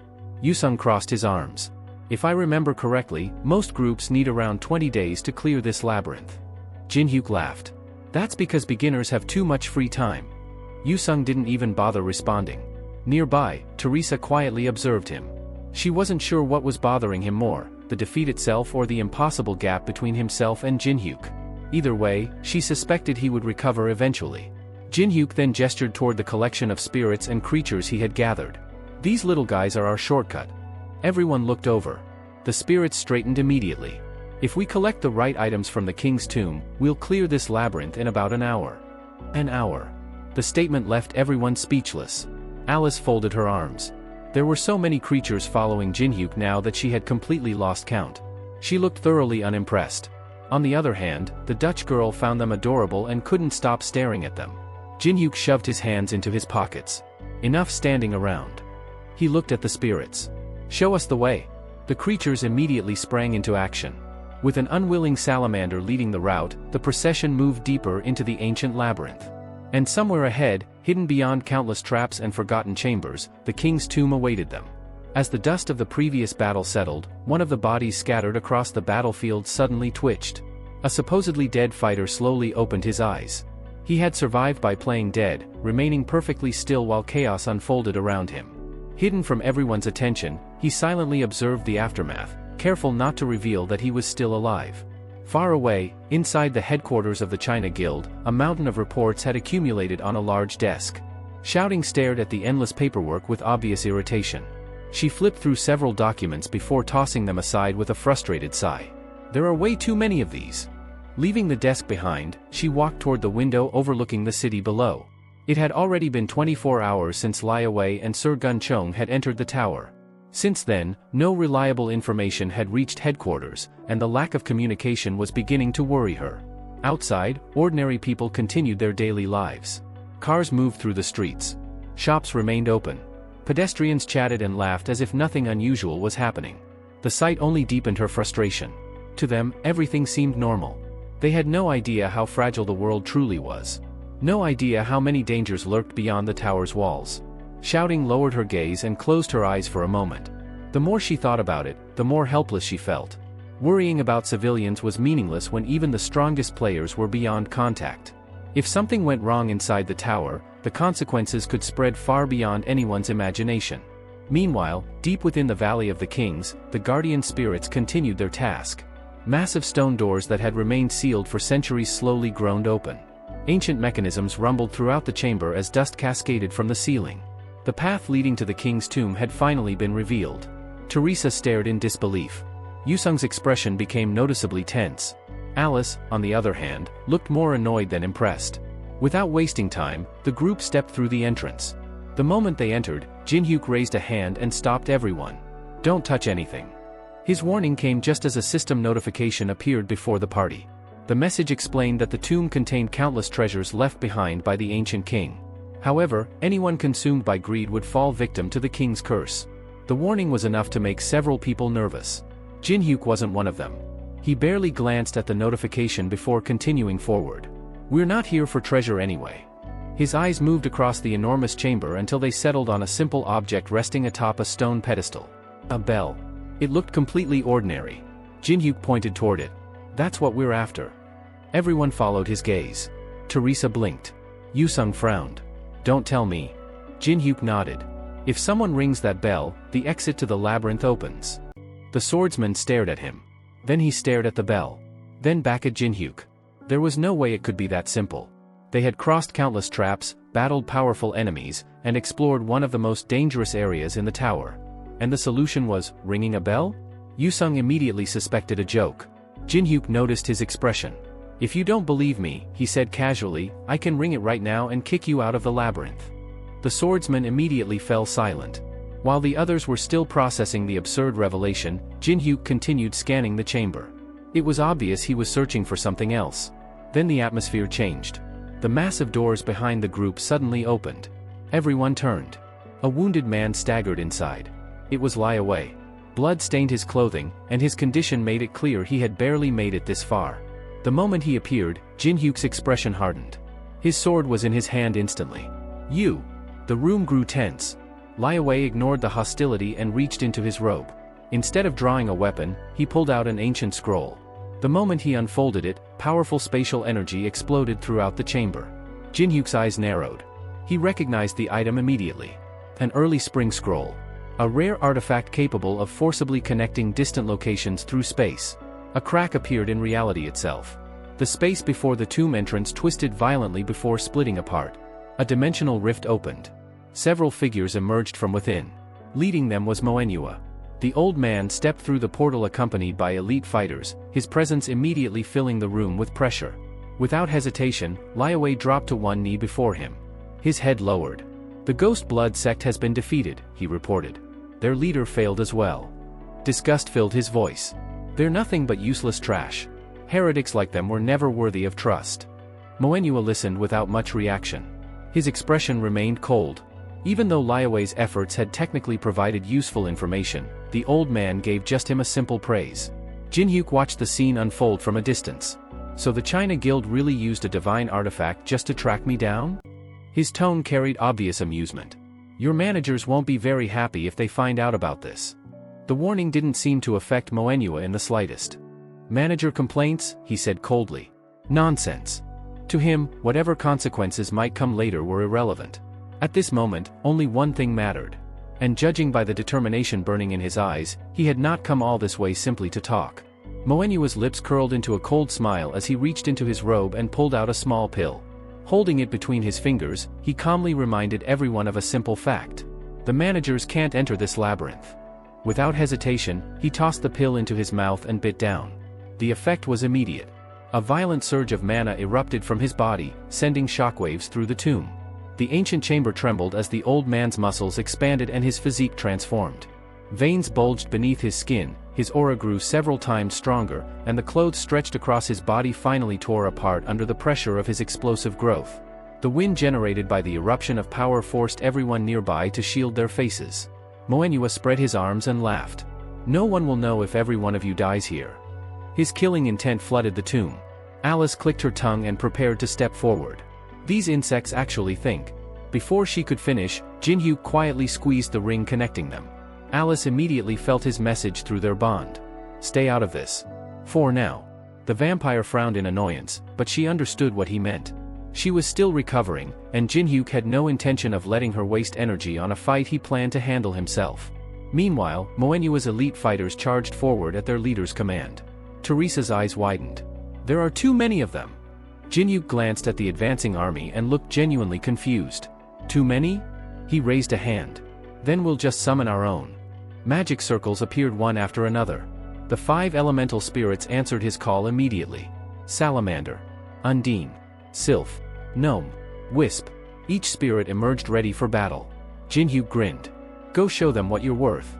Yusung crossed his arms. If I remember correctly, most groups need around 20 days to clear this labyrinth. Jinhyuk laughed. That's because beginners have too much free time. Yusung didn't even bother responding. Nearby, Teresa quietly observed him. She wasn't sure what was bothering him more, the defeat itself or the impossible gap between himself and Jinhyuk. Either way, she suspected he would recover eventually. Jinhyuk then gestured toward the collection of spirits and creatures he had gathered. These little guys are our shortcut. Everyone looked over. The spirits straightened immediately. If we collect the right items from the king's tomb, we'll clear this labyrinth in about an hour. An hour. The statement left everyone speechless. Alice folded her arms. There were so many creatures following Jinhyuk now that she had completely lost count. She looked thoroughly unimpressed. On the other hand, the Dutch girl found them adorable and couldn't stop staring at them. Jinhyuk shoved his hands into his pockets. Enough standing around. He looked at the spirits. Show us the way. The creatures immediately sprang into action. With an unwilling salamander leading the route, the procession moved deeper into the ancient labyrinth. And somewhere ahead, hidden beyond countless traps and forgotten chambers, the king's tomb awaited them. As the dust of the previous battle settled, one of the bodies scattered across the battlefield suddenly twitched. A supposedly dead fighter slowly opened his eyes. He had survived by playing dead, remaining perfectly still while chaos unfolded around him. Hidden from everyone's attention, he silently observed the aftermath, careful not to reveal that he was still alive. Far away, inside the headquarters of the China Guild, a mountain of reports had accumulated on a large desk. Shouting stared at the endless paperwork with obvious irritation. She flipped through several documents before tossing them aside with a frustrated sigh. There are way too many of these. Leaving the desk behind, she walked toward the window overlooking the city below. It had already been 24 hours since Lai Wei and Sir Gun Chong had entered the tower. Since then, no reliable information had reached headquarters, and the lack of communication was beginning to worry her. Outside, ordinary people continued their daily lives. Cars moved through the streets. Shops remained open. Pedestrians chatted and laughed as if nothing unusual was happening. The sight only deepened her frustration. To them, everything seemed normal. They had no idea how fragile the world truly was. No idea how many dangers lurked beyond the tower's walls. Shouting lowered her gaze and closed her eyes for a moment. The more she thought about it, the more helpless she felt. Worrying about civilians was meaningless when even the strongest players were beyond contact. If something went wrong inside the tower, the consequences could spread far beyond anyone's imagination. Meanwhile, deep within the Valley of the Kings, the guardian spirits continued their task. Massive stone doors that had remained sealed for centuries slowly groaned open. Ancient mechanisms rumbled throughout the chamber as dust cascaded from the ceiling. The path leading to the king's tomb had finally been revealed. Teresa stared in disbelief. Yusung's expression became noticeably tense. Alice, on the other hand, looked more annoyed than impressed. Without wasting time, the group stepped through the entrance. The moment they entered, Jinhyuk raised a hand and stopped everyone. Don't touch anything. His warning came just as a system notification appeared before the party. The message explained that the tomb contained countless treasures left behind by the ancient king. However, anyone consumed by greed would fall victim to the king's curse. The warning was enough to make several people nervous. Jinhyuk wasn't one of them. He barely glanced at the notification before continuing forward. We're not here for treasure anyway. His eyes moved across the enormous chamber until they settled on a simple object resting atop a stone pedestal. A bell. It looked completely ordinary. Jinhyuk pointed toward it. That's what we're after. Everyone followed his gaze. Teresa blinked. Yusung frowned. Don't tell me. Jinhyuk nodded. If someone rings that bell, the exit to the labyrinth opens. The swordsman stared at him. Then he stared at the bell. Then back at Jinhyuk. There was no way it could be that simple. They had crossed countless traps, battled powerful enemies, and explored one of the most dangerous areas in the tower. And the solution was, ringing a bell? Yusung immediately suspected a joke. Jinhyuk noticed his expression. If you don't believe me, he said casually, I can ring it right now and kick you out of the labyrinth. The swordsman immediately fell silent. While the others were still processing the absurd revelation, Jinhyuk continued scanning the chamber. It was obvious he was searching for something else. Then the atmosphere changed. The massive doors behind the group suddenly opened. Everyone turned. A wounded man staggered inside. It was Lai Wei. Blood stained his clothing, and his condition made it clear he had barely made it this far. The moment he appeared, Jinhyuk's expression hardened. His sword was in his hand instantly. You! The room grew tense. Lie Wei ignored the hostility and reached into his robe. Instead of drawing a weapon, he pulled out an ancient scroll. The moment he unfolded it, powerful spatial energy exploded throughout the chamber. Jinhyuk's eyes narrowed. He recognized the item immediately. An early spring scroll. A rare artifact capable of forcibly connecting distant locations through space. A crack appeared in reality itself. The space before the tomb entrance twisted violently before splitting apart. A dimensional rift opened. Several figures emerged from within. Leading them was manhwa. The old man stepped through the portal accompanied by elite fighters, his presence immediately filling the room with pressure. Without hesitation, Lie Wei dropped to one knee before him. His head lowered. The Ghost Blood sect has been defeated, he reported. Their leader failed as well. Disgust filled his voice. They're nothing but useless trash. Heretics like them were never worthy of trust. manhwa listened without much reaction. His expression remained cold. Even though Lie Wei's efforts had technically provided useful information, the old man gave just him a simple praise. Jinhyuk watched the scene unfold from a distance. So the China Guild really used a divine artifact just to track me down? His tone carried obvious amusement. Your managers won't be very happy if they find out about this. The warning didn't seem to affect manhwa in the slightest. Manager complaints, he said coldly. Nonsense. To him, whatever consequences might come later were irrelevant. At this moment, only one thing mattered. And judging by the determination burning in his eyes, he had not come all this way simply to talk. manhwa's lips curled into a cold smile as he reached into his robe and pulled out a small pill. Holding it between his fingers, he calmly reminded everyone of a simple fact. The managers can't enter this labyrinth. Without hesitation, he tossed the pill into his mouth and bit down. The effect was immediate. A violent surge of mana erupted from his body, sending shockwaves through the tomb. The ancient chamber trembled as the old man's muscles expanded and his physique transformed. Veins bulged beneath his skin, his aura grew several times stronger, and the clothes stretched across his body finally tore apart under the pressure of his explosive growth. The wind generated by the eruption of power forced everyone nearby to shield their faces. manhwa spread his arms and laughed. No one will know if every one of you dies here. His killing intent flooded the tomb. Alice clicked her tongue and prepared to step forward. These insects actually think. Before she could finish, Jinhyuk quietly squeezed the ring connecting them. Alice immediately felt his message through their bond. Stay out of this. For now. The vampire frowned in annoyance, but she understood what he meant. She was still recovering, and Jinhyuk had no intention of letting her waste energy on a fight he planned to handle himself. Meanwhile, manhwa's elite fighters charged forward at their leader's command. Teresa's eyes widened. There are too many of them. Jinhyuk glanced at the advancing army and looked genuinely confused. Too many? He raised a hand. Then we'll just summon our own. Magic circles appeared one after another. The 5 elemental spirits answered his call immediately. Salamander, Undine, Sylph, Gnome, Wisp. Each spirit emerged ready for battle. Jinhyuk grinned. Go show them what you're worth.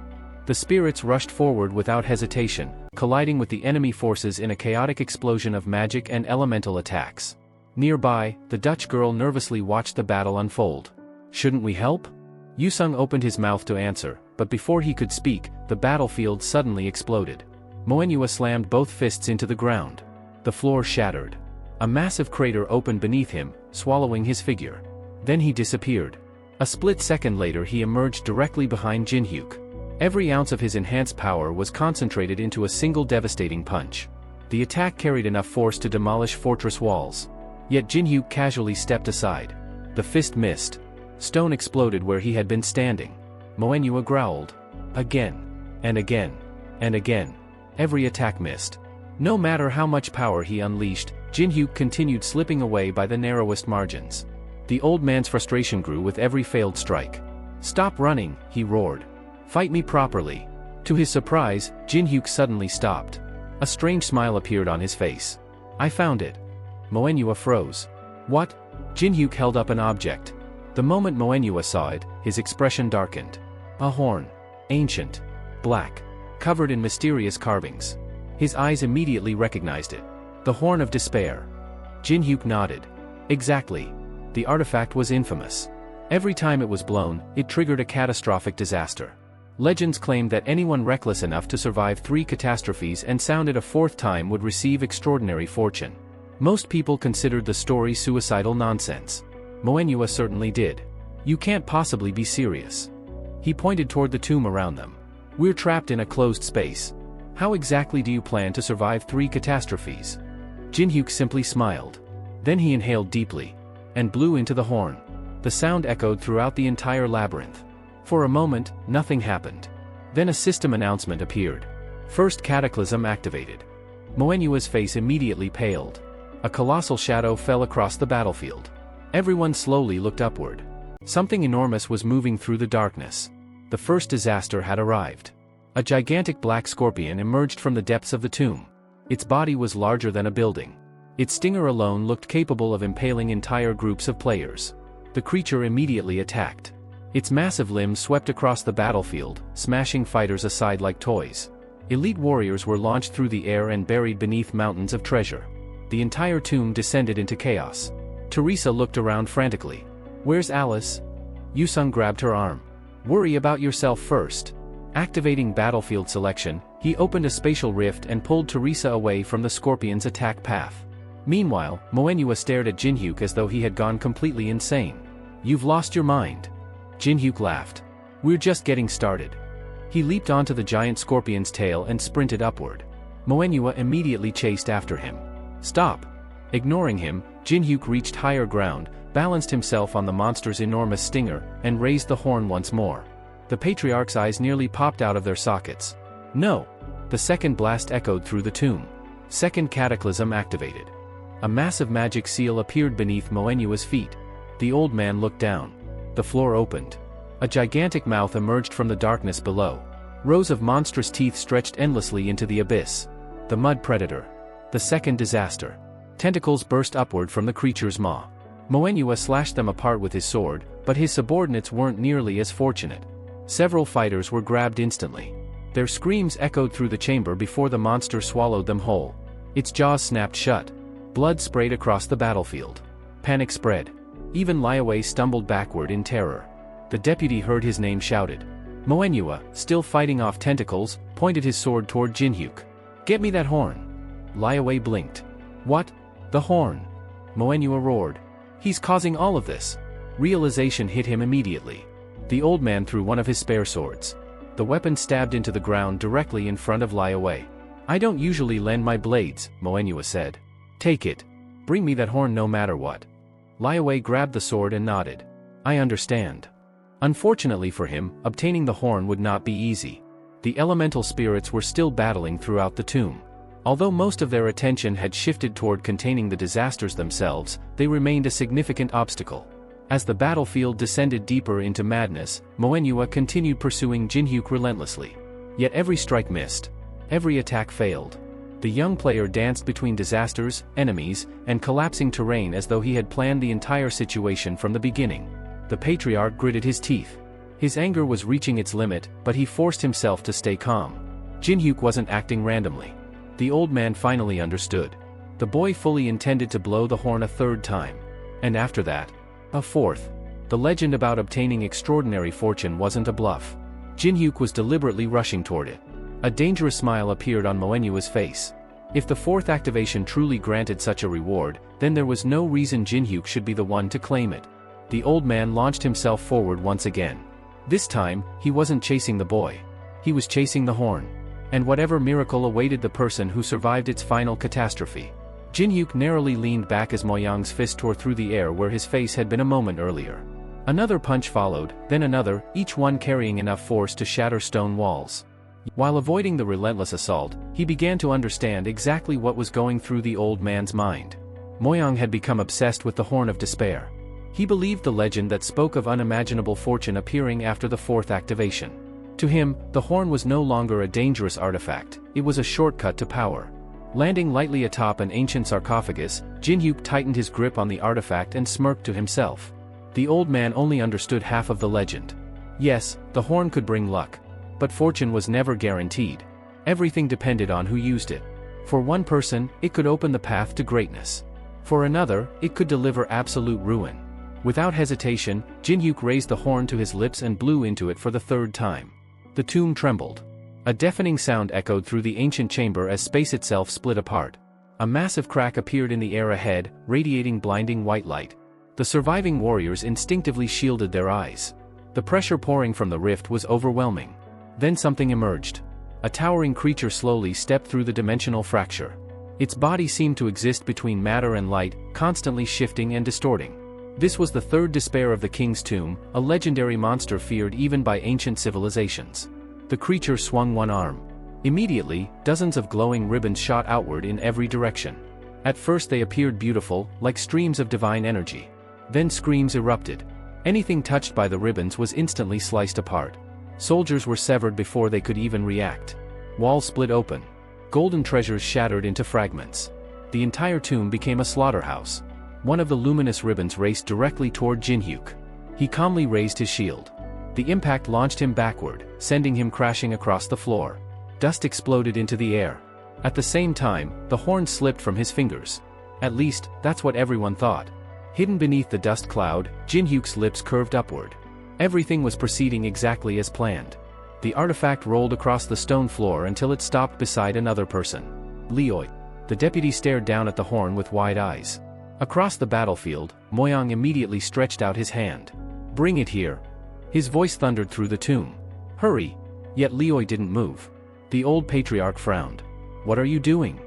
The spirits rushed forward without hesitation, colliding with the enemy forces in a chaotic explosion of magic and elemental attacks. Nearby, the Dutch girl nervously watched the battle unfold. Shouldn't we help? Yusung opened his mouth to answer, but before he could speak, the battlefield suddenly exploded. manhwa slammed both fists into the ground. The floor shattered. A massive crater opened beneath him, swallowing his figure. Then he disappeared. A split second later he emerged directly behind Jinhyuk. Every ounce of his enhanced power was concentrated into a single devastating punch. The attack carried enough force to demolish fortress walls. Yet Jinhyuk casually stepped aside. The fist missed. Stone exploded where he had been standing. manhwa growled. Again. And again. And again. Every attack missed. No matter how much power he unleashed, Jinhyuk continued slipping away by the narrowest margins. The old man's frustration grew with every failed strike. Stop running, he roared. Fight me properly. To his surprise, Jinhyuk suddenly stopped. A strange smile appeared on his face. I found it. manhwa froze. What? Jinhyuk held up an object. The moment manhwa saw it, his expression darkened. A horn. Ancient. Black. Covered in mysterious carvings. His eyes immediately recognized it. The Horn of Despair. Jinhyuk nodded. Exactly. The artifact was infamous. Every time it was blown, it triggered a catastrophic disaster. Legends claimed that anyone reckless enough to survive 3 catastrophes and sound it a 4th time would receive extraordinary fortune. Most people considered the story suicidal nonsense. manhwa certainly did. You can't possibly be serious. He pointed toward the tomb around them. "We're trapped in a closed space. How exactly do you plan to survive 3 catastrophes?" Jinhyuk simply smiled. Then he inhaled deeply and blew into the horn. The sound echoed throughout the entire labyrinth. For a moment, nothing happened. Then a system announcement appeared. First cataclysm activated. Moenua's face immediately paled. A colossal shadow fell across the battlefield. Everyone slowly looked upward. Something enormous was moving through the darkness. The first disaster had arrived. A gigantic black scorpion emerged from the depths of the tomb. Its body was larger than a building. Its stinger alone looked capable of impaling entire groups of players. The creature immediately attacked. Its massive limbs swept across the battlefield, smashing fighters aside like toys. Elite warriors were launched through the air and buried beneath mountains of treasure. The entire tomb descended into chaos. Teresa looked around frantically. "Where's Alice?" Yusung grabbed her arm. "Worry about yourself first." Activating battlefield selection, he opened a spatial rift and pulled Teresa away from the scorpion's attack path. Meanwhile, Moenua stared at Jinhyuk as though he had gone completely insane. "You've lost your mind." Jinhyuk laughed. "We're just getting started." He leaped onto the giant scorpion's tail and sprinted upward. Moenua immediately chased after him. "Stop!" Ignoring him, Jinhyuk reached higher ground, balanced himself on the monster's enormous stinger, and raised the horn once more. The patriarch's eyes nearly popped out of their sockets. "No!" The second blast echoed through the tomb. Second cataclysm activated. A massive magic seal appeared beneath Moenua's feet. The old man looked down. The floor opened. A gigantic mouth emerged from the darkness below. Rows of monstrous teeth stretched endlessly into the abyss. The mud predator. The second disaster. Tentacles burst upward from the creature's maw. Moenua slashed them apart with his sword, but his subordinates weren't nearly as fortunate. Several fighters were grabbed instantly. Their screams echoed through the chamber before the monster swallowed them whole. Its jaws snapped shut. Blood sprayed across the battlefield. Panic spread. Even Liawei stumbled backward in terror. The deputy heard his name shouted. Moenua, still fighting off tentacles, pointed his sword toward Jinhyuk. "Get me that horn." Liawei blinked. "What? The horn?" Moenua roared. "He's causing all of this." Realization hit him immediately. The old man threw one of his spare swords. The weapon stabbed into the ground directly in front of Liawei. "I don't usually lend my blades," Moenua said. "Take it. Bring me that horn no matter what." Liawei grabbed the sword and nodded. "I understand." Unfortunately for him, obtaining the horn would not be easy. The elemental spirits were still battling throughout the tomb. Although most of their attention had shifted toward containing the disasters themselves, they remained a significant obstacle. As the battlefield descended deeper into madness, Moenua continued pursuing Jinhyuk relentlessly. Yet every strike missed. Every attack failed. The young player danced between disasters, enemies, and collapsing terrain as though he had planned the entire situation from the beginning. The patriarch gritted his teeth. His anger was reaching its limit, but he forced himself to stay calm. Jinhyuk wasn't acting randomly. The old man finally understood. The boy fully intended to blow the horn a third time. And after that, a fourth. The legend about obtaining extraordinary fortune wasn't a bluff. Jinhyuk was deliberately rushing toward it. A dangerous smile appeared on Moenua's face. If the fourth activation truly granted such a reward, then there was no reason Jinhyuk should be the one to claim it. The old man launched himself forward once again. This time, he wasn't chasing the boy. He was chasing the horn. And whatever miracle awaited the person who survived its final catastrophe. Jinhyuk narrowly leaned back as Moyang's fist tore through the air where his face had been a moment earlier. Another punch followed, then another, each one carrying enough force to shatter stone walls. While avoiding the relentless assault, he began to understand exactly what was going through the old man's mind. Moyang had become obsessed with the Horn of Despair. He believed the legend that spoke of unimaginable fortune appearing after the fourth activation. To him, the horn was no longer a dangerous artifact, it was a shortcut to power. Landing lightly atop an ancient sarcophagus, Jinhyuk tightened his grip on the artifact and smirked to himself. The old man only understood half of the legend. Yes, the horn could bring luck. But fortune was never guaranteed. Everything depended on who used it. For one person, it could open the path to greatness. For another, it could deliver absolute ruin. Without hesitation, Jinhyuk raised the horn to his lips and blew into it for the third time. The tomb trembled. A deafening sound echoed through the ancient chamber as space itself split apart. A massive crack appeared in the air ahead, radiating blinding white light. The surviving warriors instinctively shielded their eyes. The pressure pouring from the rift was overwhelming. Then something emerged. A towering creature slowly stepped through the dimensional fracture. Its body seemed to exist between matter and light, constantly shifting and distorting. This was the third despair of the King's Tomb, a legendary monster feared even by ancient civilizations. The creature swung one arm. Immediately, dozens of glowing ribbons shot outward in every direction. At first they appeared beautiful, like streams of divine energy. Then screams erupted. Anything touched by the ribbons was instantly sliced apart. Soldiers were severed before they could even react. Walls split open. Golden treasures shattered into fragments. The entire tomb became a slaughterhouse. One of the luminous ribbons raced directly toward Jinhyuk. He calmly raised his shield. The impact launched him backward, sending him crashing across the floor. Dust exploded into the air. At the same time, the horn slipped from his fingers. At least, that's what everyone thought. Hidden beneath the dust cloud, Jinhyuk's lips curved upward. Everything was proceeding exactly as planned. The artifact rolled across the stone floor until it stopped beside another person. Leoi. The deputy stared down at the horn with wide eyes. Across the battlefield, Moyang immediately stretched out his hand. "Bring it here." His voice thundered through the tomb. "Hurry!" Yet Leoi didn't move. The old patriarch frowned. "What are you doing?"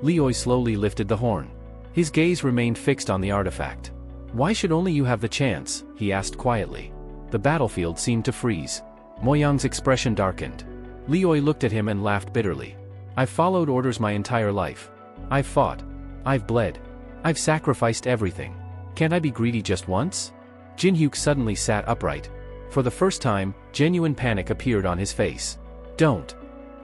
Leoi slowly lifted the horn. His gaze remained fixed on the artifact. "Why should only you have the chance?" he asked quietly. The battlefield seemed to freeze. Moyang's expression darkened. Leoi looked at him and laughed bitterly. "I've followed orders my entire life. I've fought. I've bled. I've sacrificed everything. Can't I be greedy just once?" Jinhyuk suddenly sat upright. For the first time, genuine panic appeared on his face. "Don't!"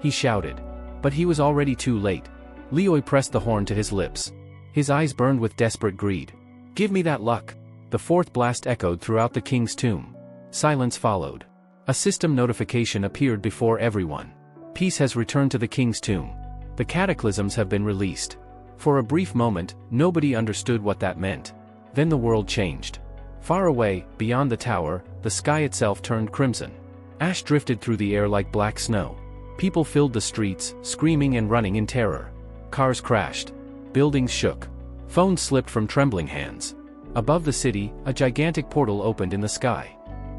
he shouted. But he was already too late. Leoi pressed the horn to his lips. His eyes burned with desperate greed. "Give me that luck!" The fourth blast echoed throughout the king's tomb. Silence followed. A system notification appeared before everyone. Peace has returned to the king's tomb. The cataclysms have been released. For a brief moment, nobody understood what that meant. Then the world changed. Far away, beyond the tower, the sky itself turned crimson. Ash drifted through the air like black snow. People filled the streets, screaming and running in terror. Cars crashed. Buildings shook. Phones slipped from trembling hands. Above the city, a gigantic portal opened in the sky.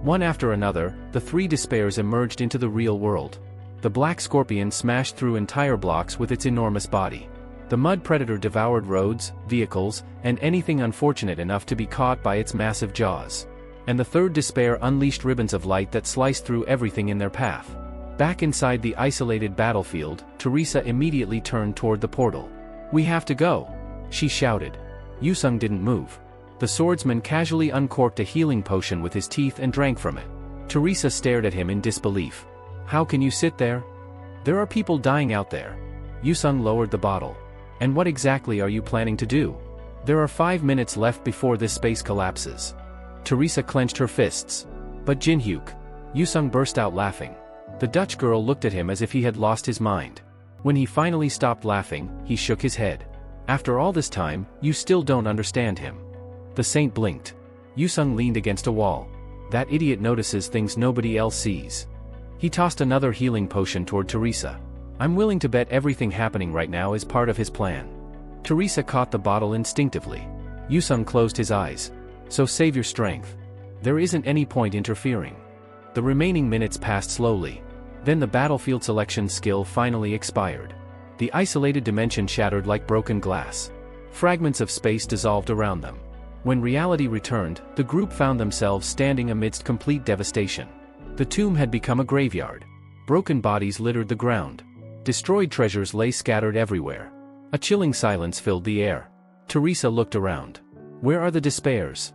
One after another, the three despairs emerged into the real world. The black scorpion smashed through entire blocks with its enormous body. The mud predator devoured roads, vehicles, and anything unfortunate enough to be caught by its massive jaws. And the third despair unleashed ribbons of light that sliced through everything in their path. Back inside the isolated battlefield, Teresa immediately turned toward the portal. "We have to go!" she shouted. Yusung didn't move. The swordsman casually uncorked a healing potion with his teeth and drank from it. Teresa stared at him in disbelief. "How can you sit there? There are people dying out there." Yusung lowered the bottle. "And what exactly are you planning to do? There are 5 minutes left before this space collapses." Teresa clenched her fists. "But Jinhyuk!" Yusung burst out laughing. The Dutch girl looked at him as if he had lost his mind. When he finally stopped laughing, he shook his head. "After all this time, you still don't understand him." The saint blinked. Yusung leaned against a wall. "That idiot notices things nobody else sees." He tossed another healing potion toward Teresa. "I'm willing to bet everything happening right now is part of his plan." Teresa caught the bottle instinctively. Yusung closed his eyes. "So save your strength. There isn't any point interfering." The remaining minutes passed slowly. Then the battlefield selection skill finally expired. The isolated dimension shattered like broken glass. Fragments of space dissolved around them. When reality returned, the group found themselves standing amidst complete devastation. The tomb had become a graveyard. Broken bodies littered the ground. Destroyed treasures lay scattered everywhere. A chilling silence filled the air. Teresa looked around. "Where are the despairs?"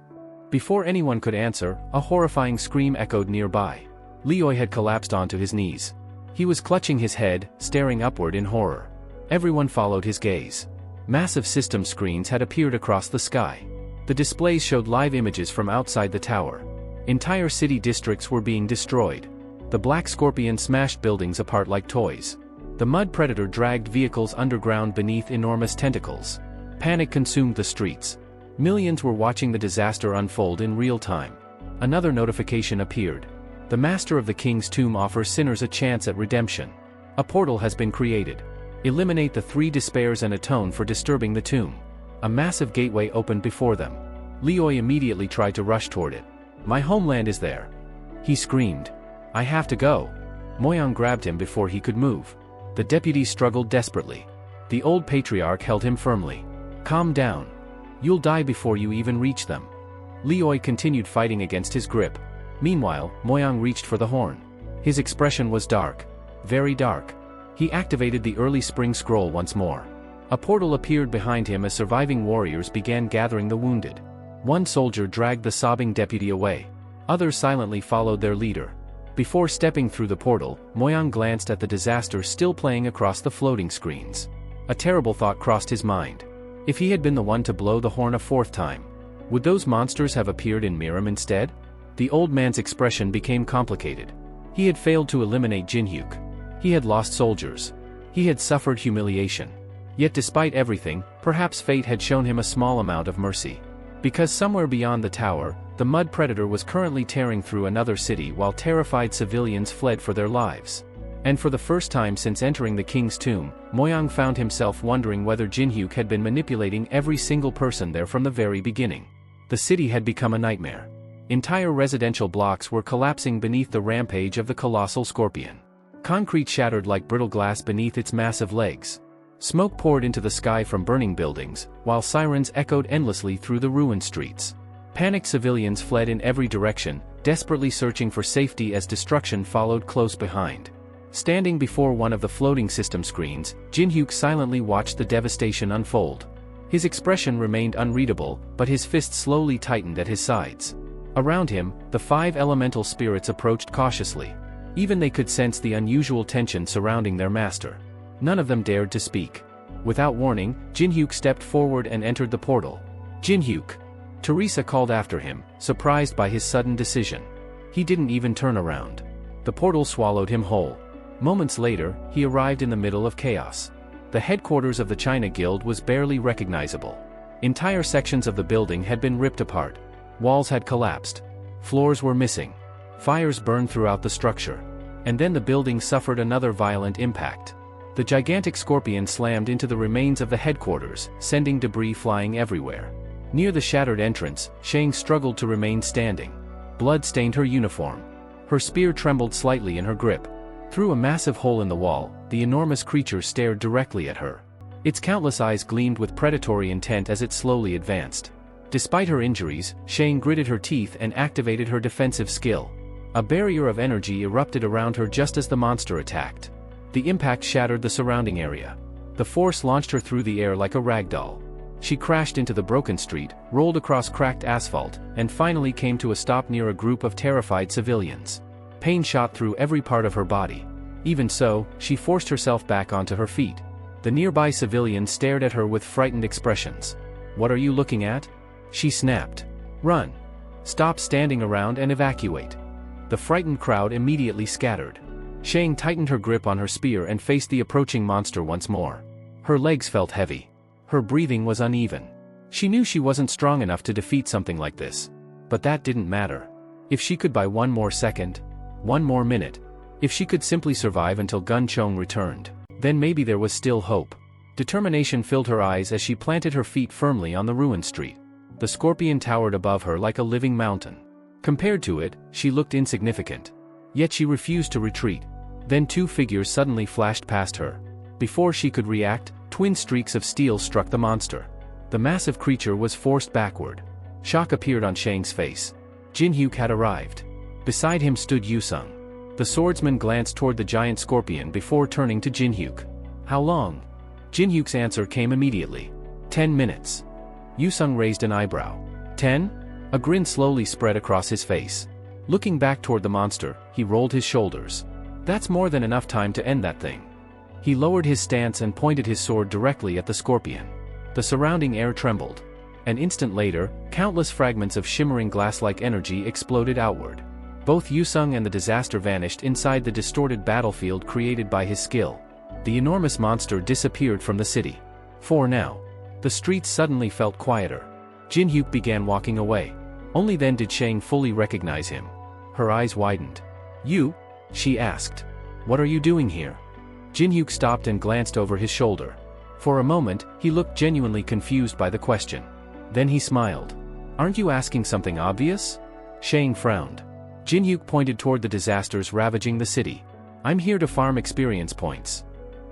Before anyone could answer, a horrifying scream echoed nearby. Leoi had collapsed onto his knees. He was clutching his head, staring upward in horror. Everyone followed his gaze. Massive system screens had appeared across the sky. The displays showed live images from outside the tower. Entire city districts were being destroyed. The black scorpion smashed buildings apart like toys. The mud predator dragged vehicles underground beneath enormous tentacles. Panic consumed the streets. Millions were watching the disaster unfold in real time. Another notification appeared. The master of the king's tomb offers sinners a chance at redemption. A portal has been created. Eliminate the three despairs and atone for disturbing the tomb. A massive gateway opened before them. Leoi immediately tried to rush toward it. "My homeland is there." He screamed. "I have to go." Moyang grabbed him before he could move. The deputy struggled desperately. The old patriarch held him firmly. "Calm down. You'll die before you even reach them." Lioi continued fighting against his grip. Meanwhile, Moyang reached for the horn. His expression was dark. Very dark. He activated the early spring scroll once more. A portal appeared behind him as surviving warriors began gathering the wounded. One soldier dragged the sobbing deputy away. Others silently followed their leader. Before stepping through the portal, Moyang glanced at the disaster still playing across the floating screens. A terrible thought crossed his mind. If he had been the one to blow the horn a fourth time, would those monsters have appeared in Miram instead? The old man's expression became complicated. He had failed to eliminate Jinhyuk. He had lost soldiers. He had suffered humiliation. Yet despite everything, perhaps fate had shown him a small amount of mercy. Because somewhere beyond the tower, the mud predator was currently tearing through another city while terrified civilians fled for their lives. And for the first time since entering the king's tomb, Moyang found himself wondering whether Jinhyuk had been manipulating every single person there from the very beginning. The city had become a nightmare. Entire residential blocks were collapsing beneath the rampage of the colossal scorpion. Concrete shattered like brittle glass beneath its massive legs. Smoke poured into the sky from burning buildings, while sirens echoed endlessly through the ruined streets. Panicked civilians fled in every direction, desperately searching for safety as destruction followed close behind. Standing before one of the floating system screens, Jinhyuk silently watched the devastation unfold. His expression remained unreadable, but his fists slowly tightened at his sides. Around him, the 5 elemental spirits approached cautiously. Even they could sense the unusual tension surrounding their master. None of them dared to speak. Without warning, Jinhyuk stepped forward and entered the portal. "Jinhyuk!" Teresa called after him, surprised by his sudden decision. He didn't even turn around. The portal swallowed him whole. Moments later, he arrived in the middle of chaos. The headquarters of the China Guild was barely recognizable. Entire sections of the building had been ripped apart. Walls had collapsed. Floors were missing. Fires burned throughout the structure. And then the building suffered another violent impact. The gigantic scorpion slammed into the remains of the headquarters, sending debris flying everywhere. Near the shattered entrance, Shang struggled to remain standing. Blood stained her uniform. Her spear trembled slightly in her grip. Through a massive hole in the wall, the enormous creature stared directly at her. Its countless eyes gleamed with predatory intent as it slowly advanced. Despite her injuries, Shang gritted her teeth and activated her defensive skill. A barrier of energy erupted around her just as the monster attacked. The impact shattered the surrounding area. The force launched her through the air like a ragdoll. She crashed into the broken street, rolled across cracked asphalt, and finally came to a stop near a group of terrified civilians. Pain shot through every part of her body. Even so, she forced herself back onto her feet. The nearby civilians stared at her with frightened expressions. "What are you looking at?" she snapped. "Run! Stop standing around and evacuate." The frightened crowd immediately scattered. Shang tightened her grip on her spear and faced the approaching monster once more. Her legs felt heavy. Her breathing was uneven. She knew she wasn't strong enough to defeat something like this. But that didn't matter. If she could buy one more second, one more minute, if she could simply survive until Gun Chong returned, then maybe there was still hope. Determination filled her eyes as she planted her feet firmly on the ruined street. The scorpion towered above her like a living mountain. Compared to it, she looked insignificant. Yet she refused to retreat. Then 2 figures suddenly flashed past her. Before she could react, twin streaks of steel struck the monster. The massive creature was forced backward. Shock appeared on Shang's face. Jinhyuk had arrived. Beside him stood Yusung. The swordsman glanced toward the giant scorpion before turning to Jinhyuk. "How long?" Jinhyuk's answer came immediately. 10 minutes. Yusung raised an eyebrow. 10? A grin slowly spread across his face. Looking back toward the monster, he rolled his shoulders. "That's more than enough time to end that thing." He lowered his stance and pointed his sword directly at the scorpion. The surrounding air trembled. An instant later, countless fragments of shimmering glass-like energy exploded outward. Both Yusung and the disaster vanished inside the distorted battlefield created by his skill. The enormous monster disappeared from the city. For now. The streets suddenly felt quieter. Jinhyuk began walking away. Only then did Shang fully recognize him. Her eyes widened. "You?" she asked. "What are you doing here?" Jinhyuk stopped and glanced over his shoulder. For a moment, he looked genuinely confused by the question. Then he smiled. "Aren't you asking something obvious?" Shang frowned. Jinhyuk pointed toward the disasters ravaging the city. I'm here to farm experience points.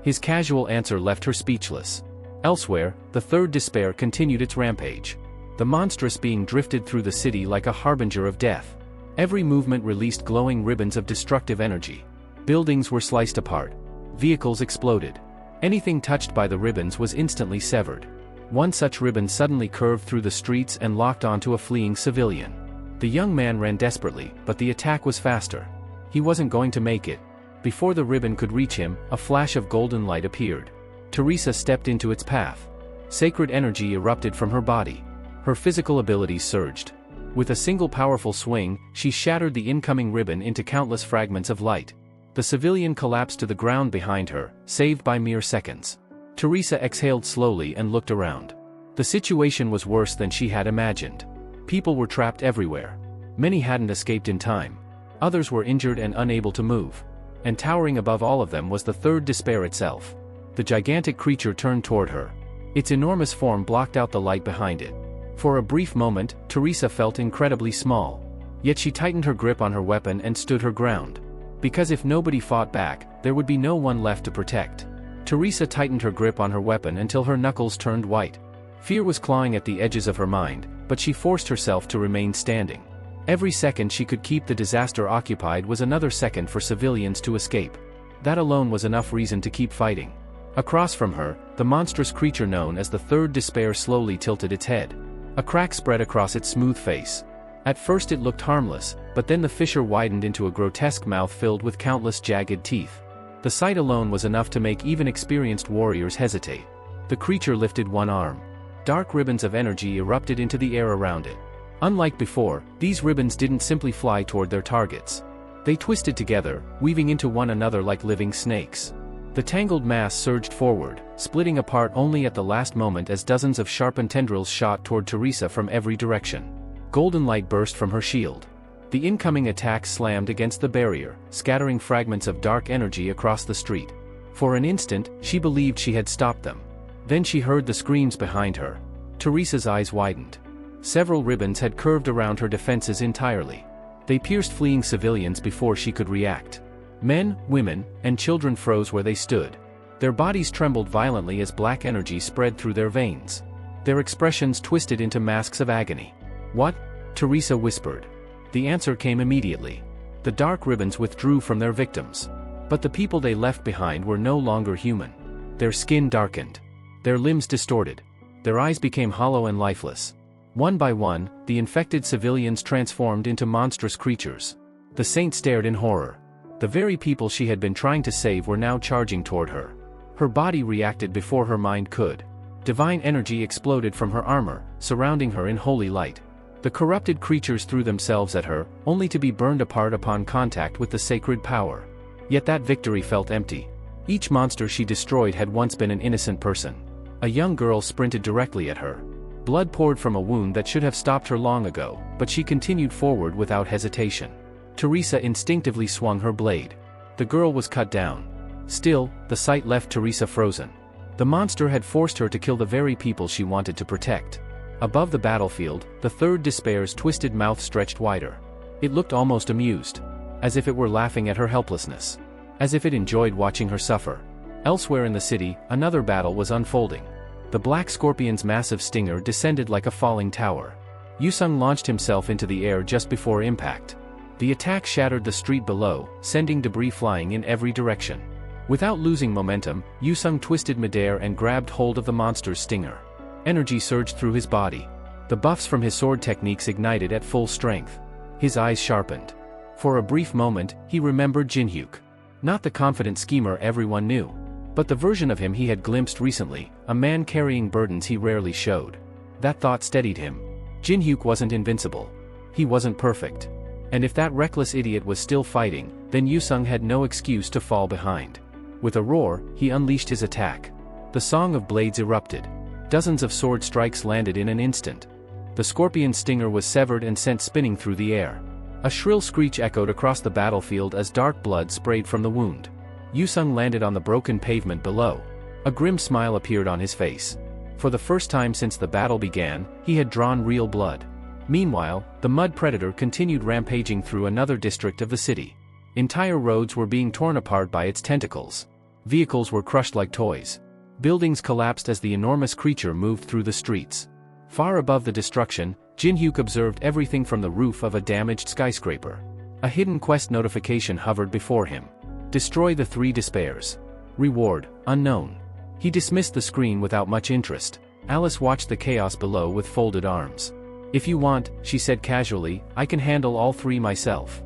His casual answer left her speechless. Elsewhere, the third despair continued its rampage. The monstrous being drifted through the city like a harbinger of death. Every movement released glowing ribbons of destructive energy. Buildings were sliced apart. Vehicles exploded. Anything touched by the ribbons was instantly severed. One such ribbon suddenly curved through the streets and locked onto a fleeing civilian. The young man ran desperately, but the attack was faster. He wasn't going to make it. Before the ribbon could reach him, a flash of golden light appeared. Teresa stepped into its path. Sacred energy erupted from her body. Her physical abilities surged. With a single powerful swing, she shattered the incoming ribbon into countless fragments of light. The civilian collapsed to the ground behind her, saved by mere seconds. Teresa exhaled slowly and looked around. The situation was worse than she had imagined. People were trapped everywhere. Many hadn't escaped in time. Others were injured and unable to move. And towering above all of them was the third despair itself. The gigantic creature turned toward her. Its enormous form blocked out the light behind it. For a brief moment, Teresa felt incredibly small. Yet she tightened her grip on her weapon and stood her ground. Because if nobody fought back, there would be no one left to protect. Teresa tightened her grip on her weapon until her knuckles turned white. Fear was clawing at the edges of her mind, but she forced herself to remain standing. Every second she could keep the disaster occupied was another second for civilians to escape. That alone was enough reason to keep fighting. Across from her, the monstrous creature known as the Third Despair slowly tilted its head. A crack spread across its smooth face. At first it looked harmless, but then the fissure widened into a grotesque mouth filled with countless jagged teeth. The sight alone was enough to make even experienced warriors hesitate. The creature lifted one arm. Dark ribbons of energy erupted into the air around it. Unlike before, these ribbons didn't simply fly toward their targets. They twisted together, weaving into one another like living snakes. The tangled mass surged forward, splitting apart only at the last moment as dozens of sharpened tendrils shot toward Teresa from every direction. Golden light burst from her shield. The incoming attack slammed against the barrier, scattering fragments of dark energy across the street. For an instant, she believed she had stopped them. Then she heard the screams behind her. Teresa's eyes widened. Several ribbons had curved around her defenses entirely. They pierced fleeing civilians before she could react. Men, women, and children froze where they stood. Their bodies trembled violently as black energy spread through their veins. Their expressions twisted into masks of agony. "What?" Teresa whispered. The answer came immediately. The dark ribbons withdrew from their victims. But the people they left behind were no longer human. Their skin darkened. Their limbs distorted. Their eyes became hollow and lifeless. One by one, the infected civilians transformed into monstrous creatures. The saint stared in horror. The very people she had been trying to save were now charging toward her. Her body reacted before her mind could. Divine energy exploded from her armor, surrounding her in holy light. The corrupted creatures threw themselves at her, only to be burned apart upon contact with the sacred power. Yet that victory felt empty. Each monster she destroyed had once been an innocent person. A young girl sprinted directly at her. Blood poured from a wound that should have stopped her long ago, but she continued forward without hesitation. Teresa instinctively swung her blade. The girl was cut down. Still, the sight left Teresa frozen. The monster had forced her to kill the very people she wanted to protect. Above the battlefield, the Third Despair's twisted mouth stretched wider. It looked almost amused. As if it were laughing at her helplessness. As if it enjoyed watching her suffer. Elsewhere in the city, another battle was unfolding. The Black Scorpion's massive stinger descended like a falling tower. Yusung launched himself into the air just before impact. The attack shattered the street below, sending debris flying in every direction. Without losing momentum, Yusung twisted midair and grabbed hold of the monster's stinger. Energy surged through his body. The buffs from his sword techniques ignited at full strength. His eyes sharpened. For a brief moment, he remembered Jinhyuk. Not the confident schemer everyone knew. But the version of him he had glimpsed recently, a man carrying burdens he rarely showed. That thought steadied him. Jinhyuk wasn't invincible. He wasn't perfect. And if that reckless idiot was still fighting, then Yusung had no excuse to fall behind. With a roar, he unleashed his attack. The Song of Blades erupted. Dozens of sword strikes landed in an instant. The scorpion's stinger was severed and sent spinning through the air. A shrill screech echoed across the battlefield as dark blood sprayed from the wound. Yusung landed on the broken pavement below. A grim smile appeared on his face. For the first time since the battle began, he had drawn real blood. Meanwhile, the mud predator continued rampaging through another district of the city. Entire roads were being torn apart by its tentacles. Vehicles were crushed like toys. Buildings collapsed as the enormous creature moved through the streets. Far above the destruction, Jin-hyuk observed everything from the roof of a damaged skyscraper. A hidden quest notification hovered before him. Destroy the 3 despairs. Reward, unknown. He dismissed the screen without much interest. Alice watched the chaos below with folded arms. If you want, she said casually, I can handle all 3 myself.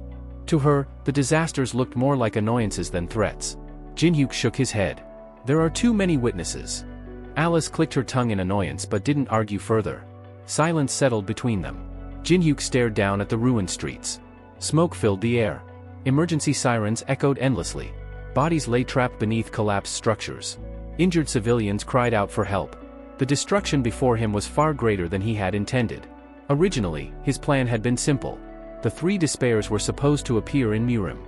To her, the disasters looked more like annoyances than threats. Jin-hyuk shook his head. There are too many witnesses. Alice clicked her tongue in annoyance but didn't argue further. Silence settled between them. Jin-hyuk stared down at the ruined streets. Smoke filled the air. Emergency sirens echoed endlessly. Bodies lay trapped beneath collapsed structures. Injured civilians cried out for help. The destruction before him was far greater than he had intended. Originally, his plan had been simple. The 3 despairs were supposed to appear in Murim.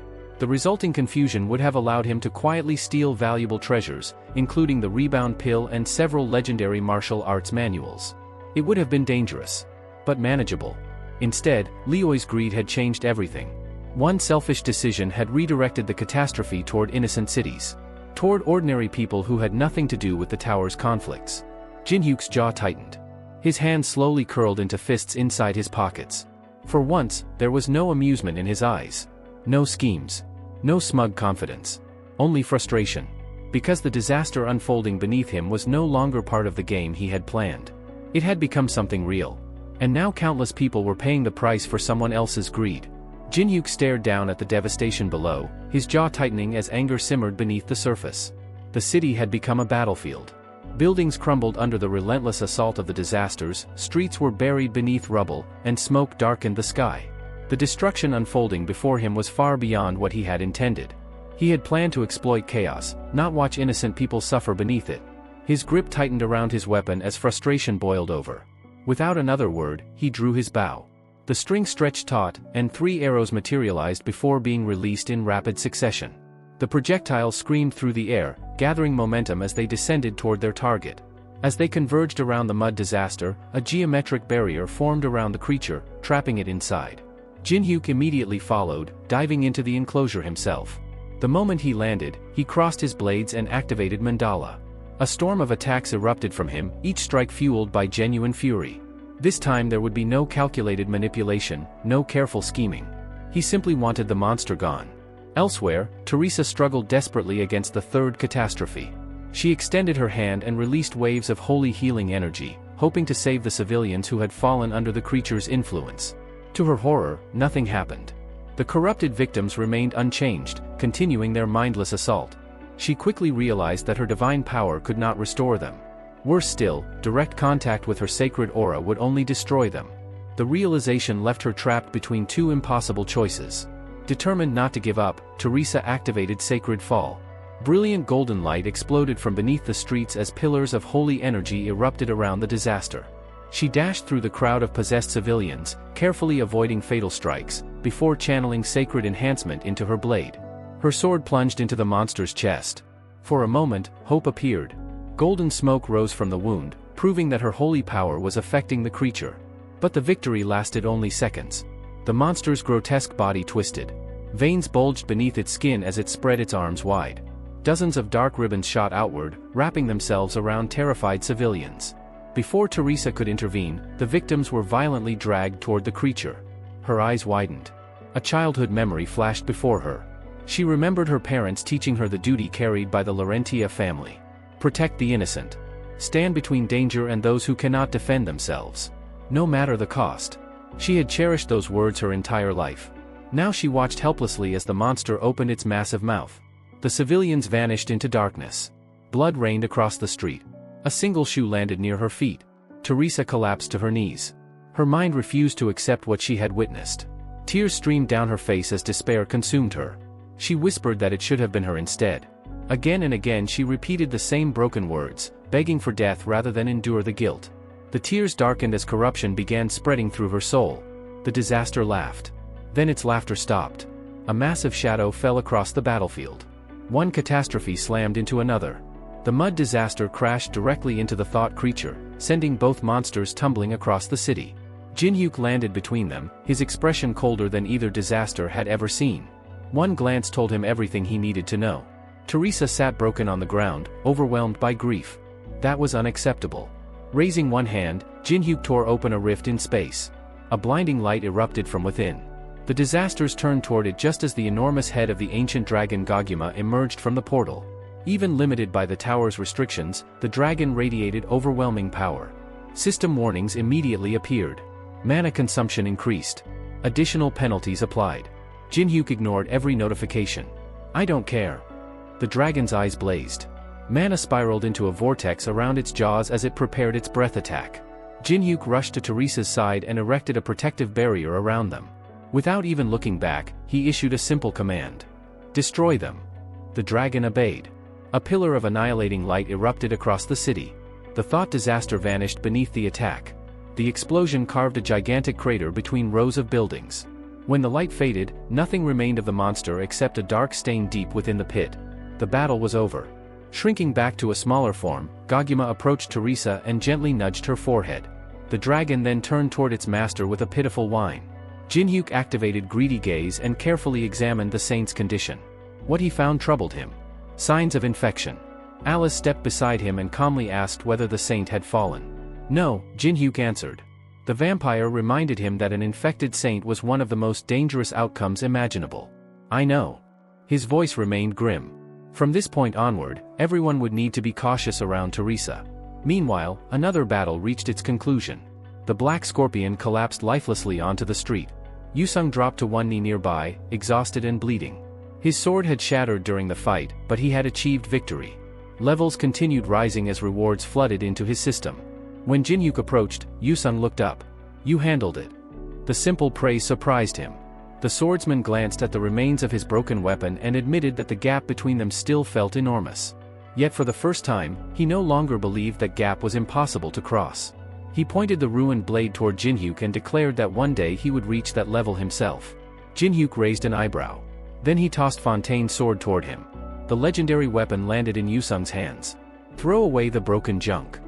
The resulting confusion would have allowed him to quietly steal valuable treasures, including the rebound pill and several legendary martial arts manuals. It would have been dangerous, but manageable. Instead, Leoi's greed had changed everything. One selfish decision had redirected the catastrophe toward innocent cities. Toward ordinary people who had nothing to do with the tower's conflicts. Jin-hyuk's jaw tightened. His hands slowly curled into fists inside his pockets. For once, there was no amusement in his eyes. No schemes. No smug confidence. Only frustration. Because the disaster unfolding beneath him was no longer part of the game he had planned. It had become something real. And now countless people were paying the price for someone else's greed. Jin-hyuk stared down at the devastation below, his jaw tightening as anger simmered beneath the surface. The city had become a battlefield. Buildings crumbled under the relentless assault of the disasters, streets were buried beneath rubble, and smoke darkened the sky. The destruction unfolding before him was far beyond what he had intended. He had planned to exploit chaos, not watch innocent people suffer beneath it. His grip tightened around his weapon as frustration boiled over. Without another word, he drew his bow. The string stretched taut, and 3 arrows materialized before being released in rapid succession. The projectiles screamed through the air, gathering momentum as they descended toward their target. As they converged around the mud disaster, a geometric barrier formed around the creature, trapping it inside. Jin-hyuk immediately followed, diving into the enclosure himself. The moment he landed, he crossed his blades and activated Mandala. A storm of attacks erupted from him, each strike fueled by genuine fury. This time there would be no calculated manipulation, no careful scheming. He simply wanted the monster gone. Elsewhere, Teresa struggled desperately against the 3rd catastrophe. She extended her hand and released waves of holy healing energy, hoping to save the civilians who had fallen under the creature's influence. To her horror, nothing happened. The corrupted victims remained unchanged, continuing their mindless assault. She quickly realized that her divine power could not restore them. Worse still, direct contact with her sacred aura would only destroy them. The realization left her trapped between 2 impossible choices. Determined not to give up, Teresa activated Sacred Fall. Brilliant golden light exploded from beneath the streets as pillars of holy energy erupted around the disaster. She dashed through the crowd of possessed civilians, carefully avoiding fatal strikes, before channeling sacred enhancement into her blade. Her sword plunged into the monster's chest. For a moment, hope appeared. Golden smoke rose from the wound, proving that her holy power was affecting the creature. But the victory lasted only seconds. The monster's grotesque body twisted. Veins bulged beneath its skin as it spread its arms wide. Dozens of dark ribbons shot outward, wrapping themselves around terrified civilians. Before Teresa could intervene, the victims were violently dragged toward the creature. Her eyes widened. A childhood memory flashed before her. She remembered her parents teaching her the duty carried by the Larentia family. Protect the innocent. Stand between danger and those who cannot defend themselves. No matter the cost. She had cherished those words her entire life. Now she watched helplessly as the monster opened its massive mouth. The civilians vanished into darkness. Blood rained across the street. A single shoe landed near her feet. Teresa collapsed to her knees. Her mind refused to accept what she had witnessed. Tears streamed down her face as despair consumed her. She whispered that it should have been her instead. Again and again she repeated the same broken words, begging for death rather than endure the guilt. The tears darkened as corruption began spreading through her soul. The disaster laughed. Then its laughter stopped. A massive shadow fell across the battlefield. One catastrophe slammed into another. The mud disaster crashed directly into the thought creature, sending both monsters tumbling across the city. Jin-hyuk landed between them, his expression colder than either disaster had ever seen. One glance told him everything he needed to know. Teresa sat broken on the ground, overwhelmed by grief. That was unacceptable. Raising one hand, Jin-hyuk tore open a rift in space. A blinding light erupted from within. The disasters turned toward it just as the enormous head of the ancient dragon Goguma emerged from the portal. Even limited by the tower's restrictions, the dragon radiated overwhelming power. System warnings immediately appeared. Mana consumption increased. Additional penalties applied. Jin-hyuk ignored every notification. "I don't care." The dragon's eyes blazed. Mana spiraled into a vortex around its jaws as it prepared its breath attack. Jin-hyuk rushed to Teresa's side and erected a protective barrier around them. Without even looking back, he issued a simple command. "Destroy them." The dragon obeyed. A pillar of annihilating light erupted across the city. The thought disaster vanished beneath the attack. The explosion carved a gigantic crater between rows of buildings. When the light faded, nothing remained of the monster except a dark stain deep within the pit. The battle was over. Shrinking back to a smaller form, Goguma approached Teresa and gently nudged her forehead. The dragon then turned toward its master with a pitiful whine. Jin-hyuk activated greedy gaze and carefully examined the saint's condition. What he found troubled him. Signs of infection. Alice stepped beside him and calmly asked whether the saint had fallen. "No," Jin-hyuk answered. The vampire reminded him that an infected saint was one of the most dangerous outcomes imaginable. "I know." His voice remained grim. From this point onward, everyone would need to be cautious around Teresa. Meanwhile, another battle reached its conclusion. The black scorpion collapsed lifelessly onto the street. Yusung dropped to one knee nearby, exhausted and bleeding. His sword had shattered during the fight, but he had achieved victory. Levels continued rising as rewards flooded into his system. When Jin-hyuk approached, Yusung looked up. "You handled it." The simple praise surprised him. The swordsman glanced at the remains of his broken weapon and admitted that the gap between them still felt enormous. Yet for the first time, he no longer believed that gap was impossible to cross. He pointed the ruined blade toward Jin-hyuk and declared that one day he would reach that level himself. Jin-hyuk raised an eyebrow. Then he tossed Fontaine's sword toward him. The legendary weapon landed in Yusung's hands. "Throw away the broken junk."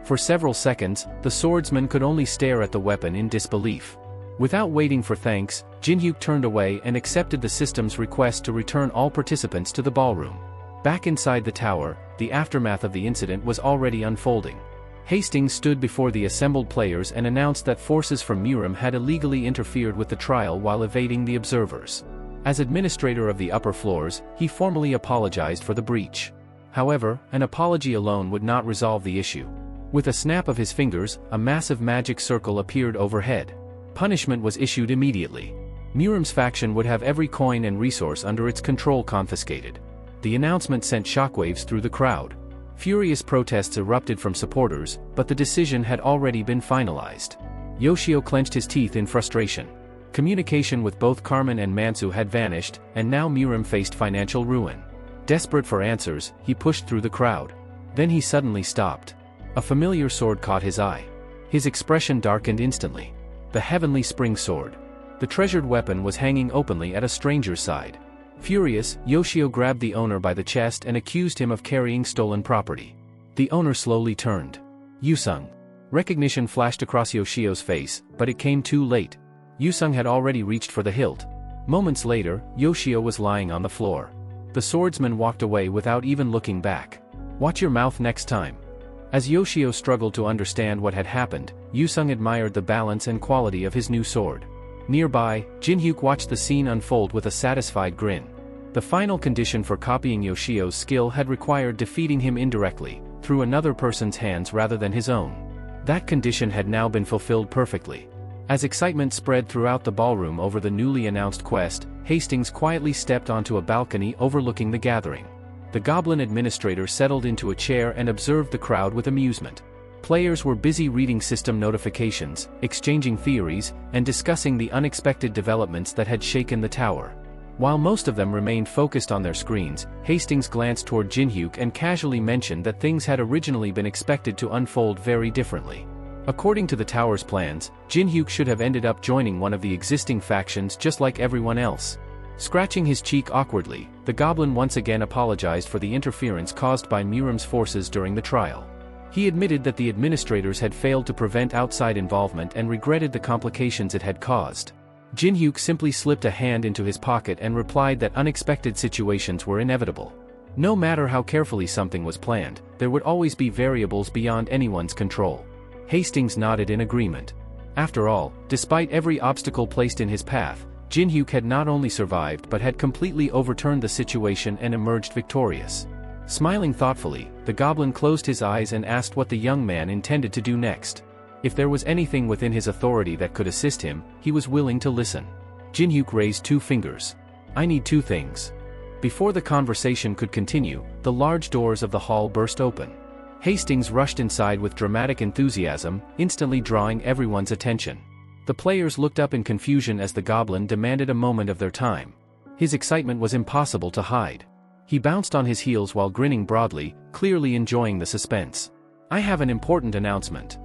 For several seconds, the swordsman could only stare at the weapon in disbelief. Without waiting for thanks, Jin-hyuk turned away and accepted the system's request to return all participants to the ballroom. Back inside the tower, the aftermath of the incident was already unfolding. Hastings stood before the assembled players and announced that forces from Murim had illegally interfered with the trial while evading the observers. As administrator of the upper floors, he formally apologized for the breach. However, an apology alone would not resolve the issue. With a snap of his fingers, a massive magic circle appeared overhead. Punishment was issued immediately. Murim's faction would have every coin and resource under its control confiscated. The announcement sent shockwaves through the crowd. Furious protests erupted from supporters, but the decision had already been finalized. Yoshio clenched his teeth in frustration. Communication with both Carmen and Mansu had vanished, and now Murim faced financial ruin. Desperate for answers, he pushed through the crowd. Then he suddenly stopped. A familiar sword caught his eye. His expression darkened instantly. The heavenly spring sword. The treasured weapon was hanging openly at a stranger's side. Furious, Yoshio grabbed the owner by the chest and accused him of carrying stolen property. The owner slowly turned. Yusung. Recognition flashed across Yoshio's face, but it came too late. Yusung had already reached for the hilt. Moments later, Yoshio was lying on the floor. The swordsman walked away without even looking back. "Watch your mouth next time." As Yoshio struggled to understand what had happened, Yusung admired the balance and quality of his new sword. Nearby, Jin-hyuk watched the scene unfold with a satisfied grin. The final condition for copying Yoshio's skill had required defeating him indirectly, through another person's hands rather than his own. That condition had now been fulfilled perfectly. As excitement spread throughout the ballroom over the newly announced quest, Hastings quietly stepped onto a balcony overlooking the gathering. The goblin administrator settled into a chair and observed the crowd with amusement. Players were busy reading system notifications, exchanging theories, and discussing the unexpected developments that had shaken the tower. While most of them remained focused on their screens, Hastings glanced toward Jin-hyuk and casually mentioned that things had originally been expected to unfold very differently. According to the tower's plans, Jin-hyuk should have ended up joining one of the existing factions just like everyone else. Scratching his cheek awkwardly, the goblin once again apologized for the interference caused by Murim's forces during the trial. He admitted that the administrators had failed to prevent outside involvement and regretted the complications it had caused. Jin-hyuk simply slipped a hand into his pocket and replied that unexpected situations were inevitable. No matter how carefully something was planned, there would always be variables beyond anyone's control. Hastings nodded in agreement. After all, despite every obstacle placed in his path, Jin-hyuk had not only survived but had completely overturned the situation and emerged victorious. Smiling thoughtfully, the goblin closed his eyes and asked what the young man intended to do next. If there was anything within his authority that could assist him, he was willing to listen. Jin-hyuk raised 2 fingers. "I need 2 things." Before the conversation could continue, the large doors of the hall burst open. Hastings rushed inside with dramatic enthusiasm, instantly drawing everyone's attention. The players looked up in confusion as the goblin demanded a moment of their time. His excitement was impossible to hide. He bounced on his heels while grinning broadly, clearly enjoying the suspense. "I have an important announcement."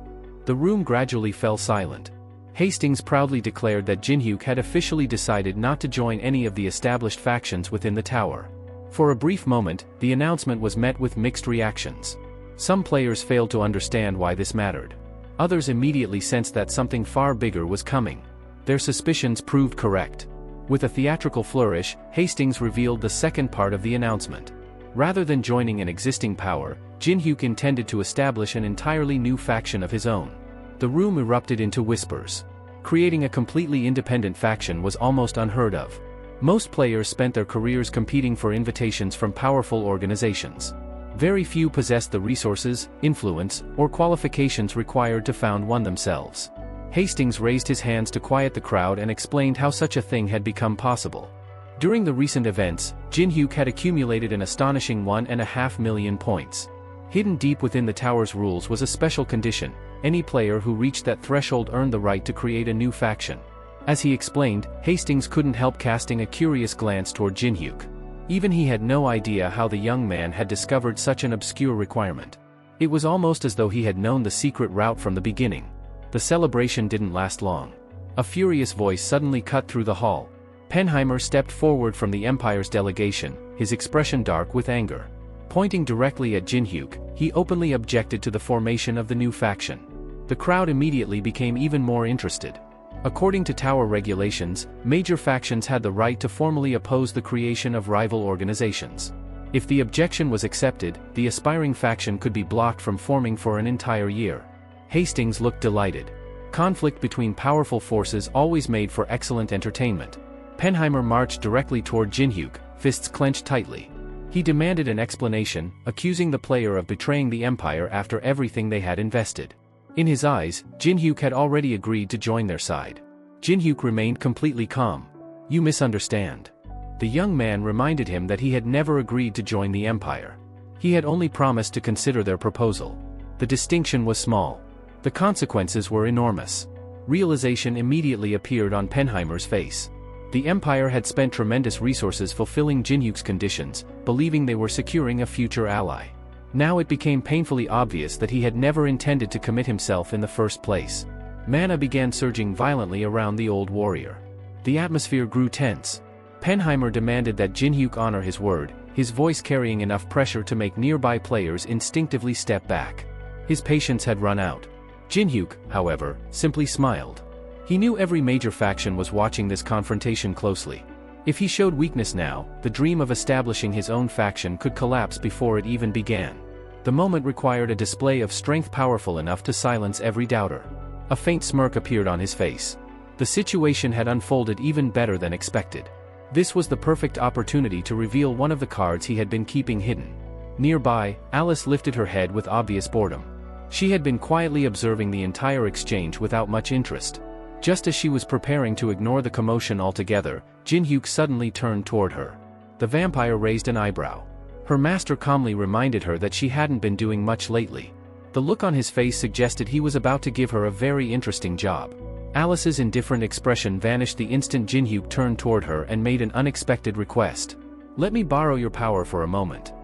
The room gradually fell silent. Hastings proudly declared that Jin-hyuk had officially decided not to join any of the established factions within the tower. For a brief moment, the announcement was met with mixed reactions. Some players failed to understand why this mattered. Others immediately sensed that something far bigger was coming. Their suspicions proved correct. With a theatrical flourish, Hastings revealed the second part of the announcement. Rather than joining an existing power, Jin-hyuk intended to establish an entirely new faction of his own. The room erupted into whispers. Creating a completely independent faction was almost unheard of. Most players spent their careers competing for invitations from powerful organizations. Very few possessed the resources, influence, or qualifications required to found one themselves. Hastings raised his hands to quiet the crowd and explained how such a thing had become possible. During the recent events, Jin-hyuk had accumulated an astonishing 1.5 million points. Hidden deep within the tower's rules was a special condition: any player who reached that threshold earned the right to create a new faction. As he explained, Hastings couldn't help casting a curious glance toward Jin-hyuk. Even he had no idea how the young man had discovered such an obscure requirement. It was almost as though he had known the secret route from the beginning. The celebration didn't last long. A furious voice suddenly cut through the hall. Penheimer stepped forward from the Empire's delegation, his expression dark with anger. Pointing directly at Jin-hyuk, he openly objected to the formation of the new faction. The crowd immediately became even more interested. According to tower regulations, major factions had the right to formally oppose the creation of rival organizations. If the objection was accepted, the aspiring faction could be blocked from forming for an entire year. Hastings looked delighted. Conflict between powerful forces always made for excellent entertainment. Penheimer marched directly toward Jin-hyuk, fists clenched tightly. He demanded an explanation, accusing the player of betraying the Empire after everything they had invested. In his eyes, Jin-hyuk had already agreed to join their side. Jin-hyuk remained completely calm. "You misunderstand." The young man reminded him that he had never agreed to join the Empire. He had only promised to consider their proposal. The distinction was small. The consequences were enormous. Realization immediately appeared on Penheimer's face. The Empire had spent tremendous resources fulfilling Jin-hyuk's conditions, believing they were securing a future ally. Now it became painfully obvious that he had never intended to commit himself in the first place. Mana began surging violently around the old warrior. The atmosphere grew tense. Penheimer demanded that Jin-hyuk honor his word, his voice carrying enough pressure to make nearby players instinctively step back. His patience had run out. Jin-hyuk, however, simply smiled. He knew every major faction was watching this confrontation closely. If he showed weakness now, the dream of establishing his own faction could collapse before it even began. The moment required a display of strength powerful enough to silence every doubter. A faint smirk appeared on his face. The situation had unfolded even better than expected. This was the perfect opportunity to reveal one of the cards he had been keeping hidden. Nearby, Alice lifted her head with obvious boredom. She had been quietly observing the entire exchange without much interest. Just as she was preparing to ignore the commotion altogether, Jin-hyuk suddenly turned toward her. The vampire raised an eyebrow. Her master calmly reminded her that she hadn't been doing much lately. The look on his face suggested he was about to give her a very interesting job. Alice's indifferent expression vanished the instant Jin-hyuk turned toward her and made an unexpected request. "Let me borrow your power for a moment."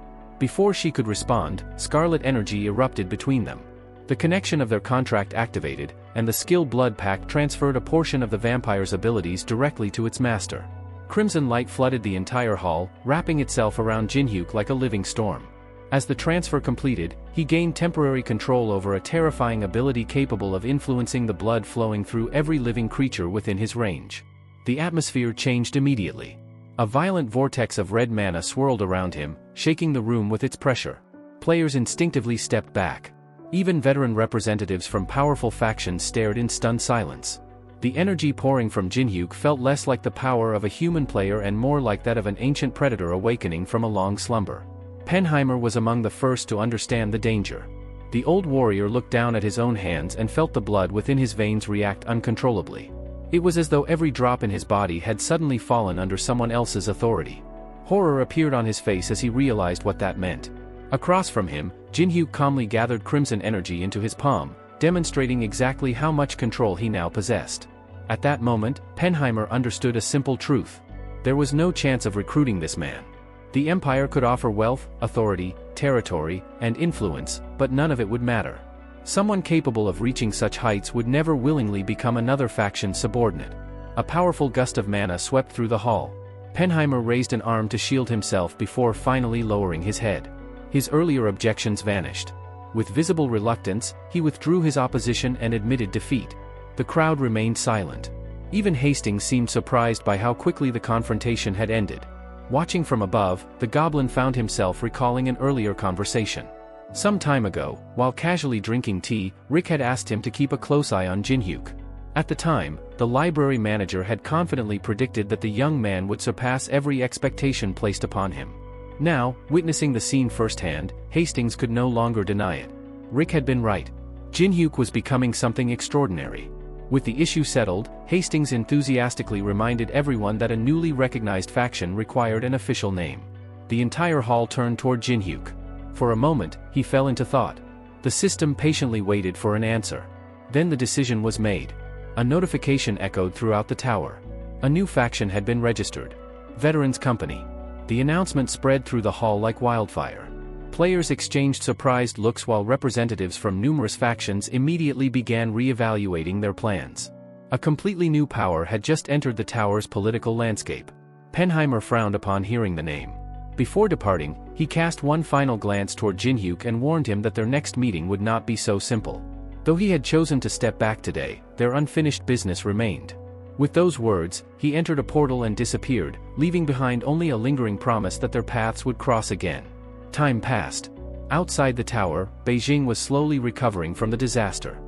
Before she could respond, scarlet energy erupted between them. The connection of their contract activated, and the skill blood pact transferred a portion of the vampire's abilities directly to its master. Crimson light flooded the entire hall, wrapping itself around Jin-hyuk like a living storm. As the transfer completed, he gained temporary control over a terrifying ability capable of influencing the blood flowing through every living creature within his range. The atmosphere changed immediately. A violent vortex of red mana swirled around him, shaking the room with its pressure. Players instinctively stepped back. Even veteran representatives from powerful factions stared in stunned silence. The energy pouring from Jinhyuk felt less like the power of a human player and more like that of an ancient predator awakening from a long slumber. Penheimer was among the first to understand the danger. The old warrior looked down at his own hands and felt the blood within his veins react uncontrollably. It was as though every drop in his body had suddenly fallen under someone else's authority. Horror appeared on his face as he realized what that meant. Across from him, Jinhyuk calmly gathered crimson energy into his palm, demonstrating exactly how much control he now possessed. At that moment, Penheimer understood a simple truth. There was no chance of recruiting this man. The Empire could offer wealth, authority, territory, and influence, but none of it would matter. Someone capable of reaching such heights would never willingly become another faction's subordinate. A powerful gust of mana swept through the hall. Penheimer raised an arm to shield himself before finally lowering his head. His earlier objections vanished. With visible reluctance, he withdrew his opposition and admitted defeat. The crowd remained silent. Even Hastings seemed surprised by how quickly the confrontation had ended. Watching from above, the goblin found himself recalling an earlier conversation. Some time ago, while casually drinking tea, Rick had asked him to keep a close eye on Jinhyuk. At the time, the library manager had confidently predicted that the young man would surpass every expectation placed upon him. Now, witnessing the scene firsthand, Hastings could no longer deny it. Rick had been right. Jinhyuk was becoming something extraordinary. With the issue settled, Hastings enthusiastically reminded everyone that a newly recognized faction required an official name. The entire hall turned toward Jinhyuk. For a moment, he fell into thought. The system patiently waited for an answer. Then the decision was made. A notification echoed throughout the tower. A new faction had been registered. Veterans Company. The announcement spread through the hall like wildfire. Players exchanged surprised looks while representatives from numerous factions immediately began re-evaluating their plans. A completely new power had just entered the tower's political landscape. Penheimer frowned upon hearing the name. Before departing, he cast one final glance toward Jinhyuk and warned him that their next meeting would not be so simple. Though he had chosen to step back today, their unfinished business remained. With those words, he entered a portal and disappeared, leaving behind only a lingering promise that their paths would cross again. Time passed. Outside the tower, Beijing was slowly recovering from the disaster.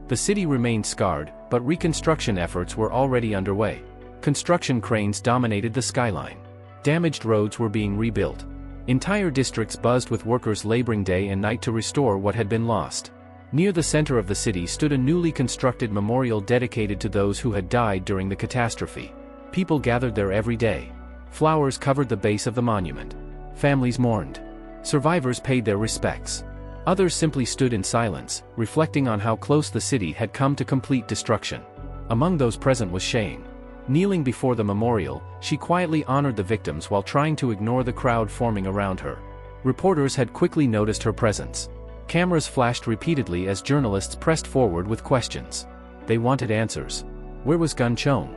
The city remained scarred, but reconstruction efforts were already underway. Construction cranes dominated the skyline. Damaged roads were being rebuilt. Entire districts buzzed with workers laboring day and night to restore what had been lost. Near the center of the city stood a newly constructed memorial dedicated to those who had died during the catastrophe. People gathered there every day. Flowers covered the base of the monument. Families mourned. Survivors paid their respects. Others simply stood in silence, reflecting on how close the city had come to complete destruction. Among those present was Shang. Kneeling before the memorial, she quietly honored the victims while trying to ignore the crowd forming around her. Reporters had quickly noticed her presence. Cameras flashed repeatedly as journalists pressed forward with questions. They wanted answers. Where was Gun Chong?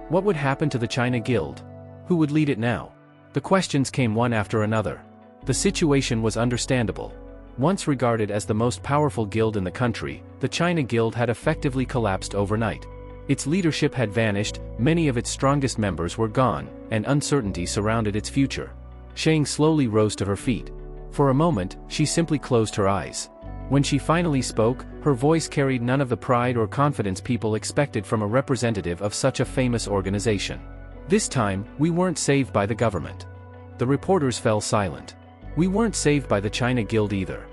What would happen to the China Guild? Who would lead it now? The questions came one after another. The situation was understandable. Once regarded as the most powerful guild in the country, the China Guild had effectively collapsed overnight. Its leadership had vanished, many of its strongest members were gone, and uncertainty surrounded its future. Shang slowly rose to her feet. For a moment, she simply closed her eyes. When she finally spoke, her voice carried none of the pride or confidence people expected from a representative of such a famous organization. This time, we weren't saved by the government. The reporters fell silent. We weren't saved by the China Guild either.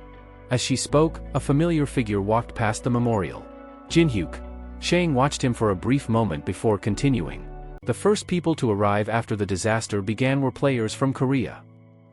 As she spoke, a familiar figure walked past the memorial. Jinhyuk. Shang watched him for a brief moment before continuing. The first people to arrive after the disaster began were players from Korea.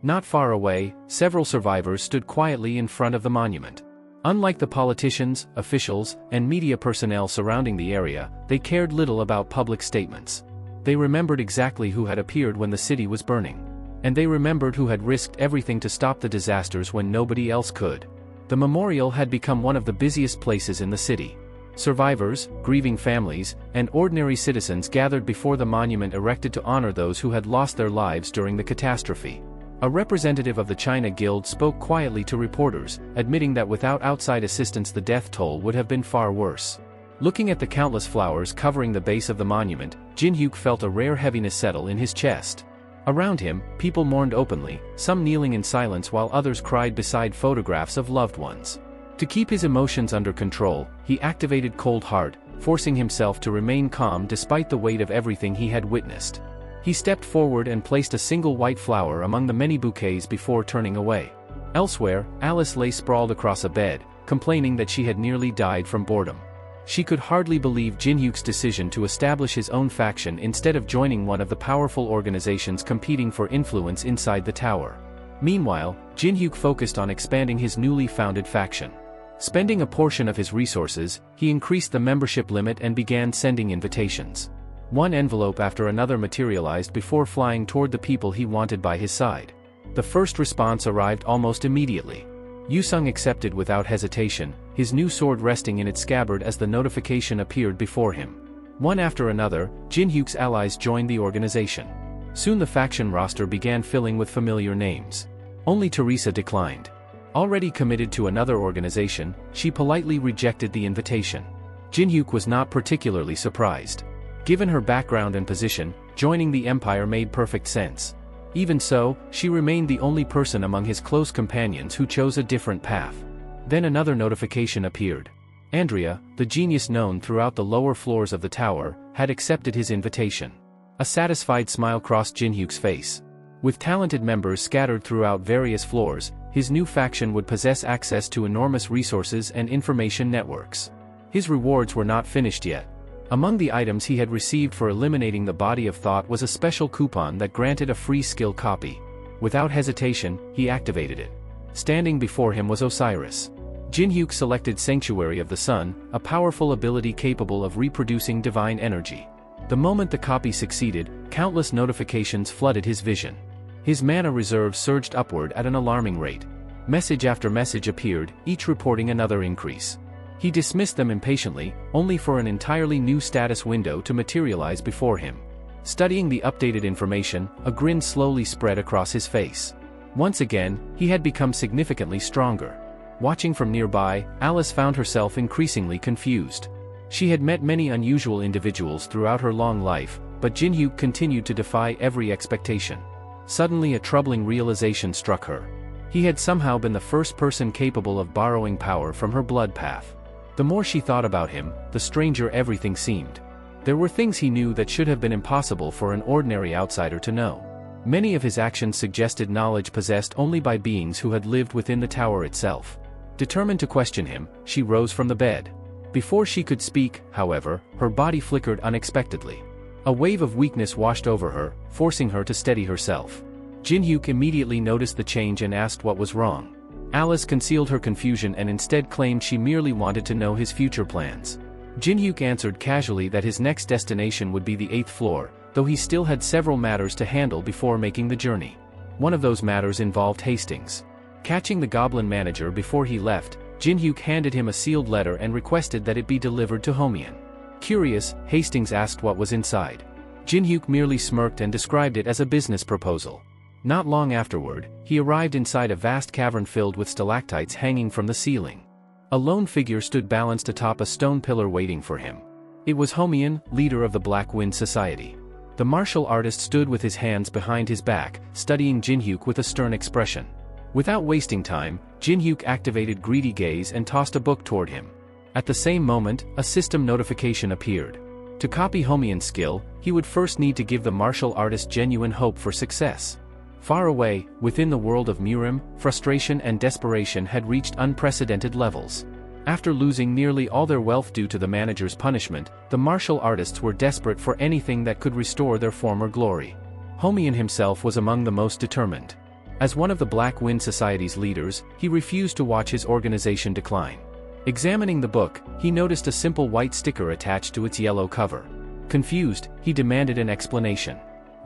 Not far away, several survivors stood quietly in front of the monument. Unlike the politicians, officials, and media personnel surrounding the area, they cared little about public statements. They remembered exactly who had appeared when the city was burning. And they remembered who had risked everything to stop the disasters when nobody else could. The memorial had become one of the busiest places in the city. Survivors, grieving families, and ordinary citizens gathered before the monument erected to honor those who had lost their lives during the catastrophe. A representative of the China Guild spoke quietly to reporters, admitting that without outside assistance the death toll would have been far worse. Looking at the countless flowers covering the base of the monument, Jin-hyuk felt a rare heaviness settle in his chest. Around him, people mourned openly, some kneeling in silence while others cried beside photographs of loved ones. To keep his emotions under control, he activated Cold Heart, forcing himself to remain calm despite the weight of everything he had witnessed. He stepped forward and placed a single white flower among the many bouquets before turning away. Elsewhere, Alice lay sprawled across a bed, complaining that she had nearly died from boredom. She could hardly believe Jin-hyuk's decision to establish his own faction instead of joining one of the powerful organizations competing for influence inside the tower. Meanwhile, Jin-hyuk focused on expanding his newly founded faction. Spending a portion of his resources, he increased the membership limit and began sending invitations. One envelope after another materialized before flying toward the people he wanted by his side. The first response arrived almost immediately. Yusung accepted without hesitation, his new sword resting in its scabbard as the notification appeared before him. One after another, Jin-hyuk's allies joined the organization. Soon the faction roster began filling with familiar names. Only Teresa declined. Already committed to another organization, she politely rejected the invitation. Jin-hyuk was not particularly surprised. Given her background and position, joining the Empire made perfect sense. Even so, she remained the only person among his close companions who chose a different path. Then another notification appeared. Andrea, the genius known throughout the lower floors of the tower, had accepted his invitation. A satisfied smile crossed Jin-hyuk's face. With talented members scattered throughout various floors, his new faction would possess access to enormous resources and information networks. His rewards were not finished yet. Among the items he had received for eliminating the body of thought was a special coupon that granted a free skill copy. Without hesitation, he activated it. Standing before him was Osiris. Jin-hyuk selected Sanctuary of the Sun, a powerful ability capable of reproducing divine energy. The moment the copy succeeded, countless notifications flooded his vision. His mana reserve surged upward at an alarming rate. Message after message appeared, each reporting another increase. He dismissed them impatiently, only for an entirely new status window to materialize before him. Studying the updated information, a grin slowly spread across his face. Once again, he had become significantly stronger. Watching from nearby, Alice found herself increasingly confused. She had met many unusual individuals throughout her long life, but Jin-hyuk continued to defy every expectation. Suddenly a troubling realization struck her. He had somehow been the first person capable of borrowing power from her blood path. The more she thought about him, the stranger everything seemed. There were things he knew that should have been impossible for an ordinary outsider to know. Many of his actions suggested knowledge possessed only by beings who had lived within the tower itself. Determined to question him, she rose from the bed. Before she could speak, however, her body flickered unexpectedly. A wave of weakness washed over her, forcing her to steady herself. Jin-hyuk immediately noticed the change and asked what was wrong. Alice concealed her confusion and instead claimed she merely wanted to know his future plans. Jin-hyuk answered casually that his next destination would be the 8th floor, though he still had several matters to handle before making the journey. One of those matters involved Hastings. Catching the goblin manager before he left, Jin-hyuk handed him a sealed letter and requested that it be delivered to Homian. Curious, Hastings asked what was inside. Jin-hyuk merely smirked and described it as a business proposal. Not long afterward, he arrived inside a vast cavern filled with stalactites hanging from the ceiling. A lone figure stood balanced atop a stone pillar waiting for him. It was Homian, leader of the Black Wind Society. The martial artist stood with his hands behind his back, studying Jin-hyuk with a stern expression. Without wasting time, Jin-hyuk activated Greedy Gaze and tossed a book toward him. At the same moment, a system notification appeared. To copy Homian's skill, he would first need to give the martial artist genuine hope for success. Far away, within the world of Murim, frustration and desperation had reached unprecedented levels. After losing nearly all their wealth due to the manager's punishment, the martial artists were desperate for anything that could restore their former glory. Homian himself was among the most determined. As one of the Black Wind Society's leaders, he refused to watch his organization decline. Examining the book, he noticed a simple white sticker attached to its yellow cover. Confused, he demanded an explanation.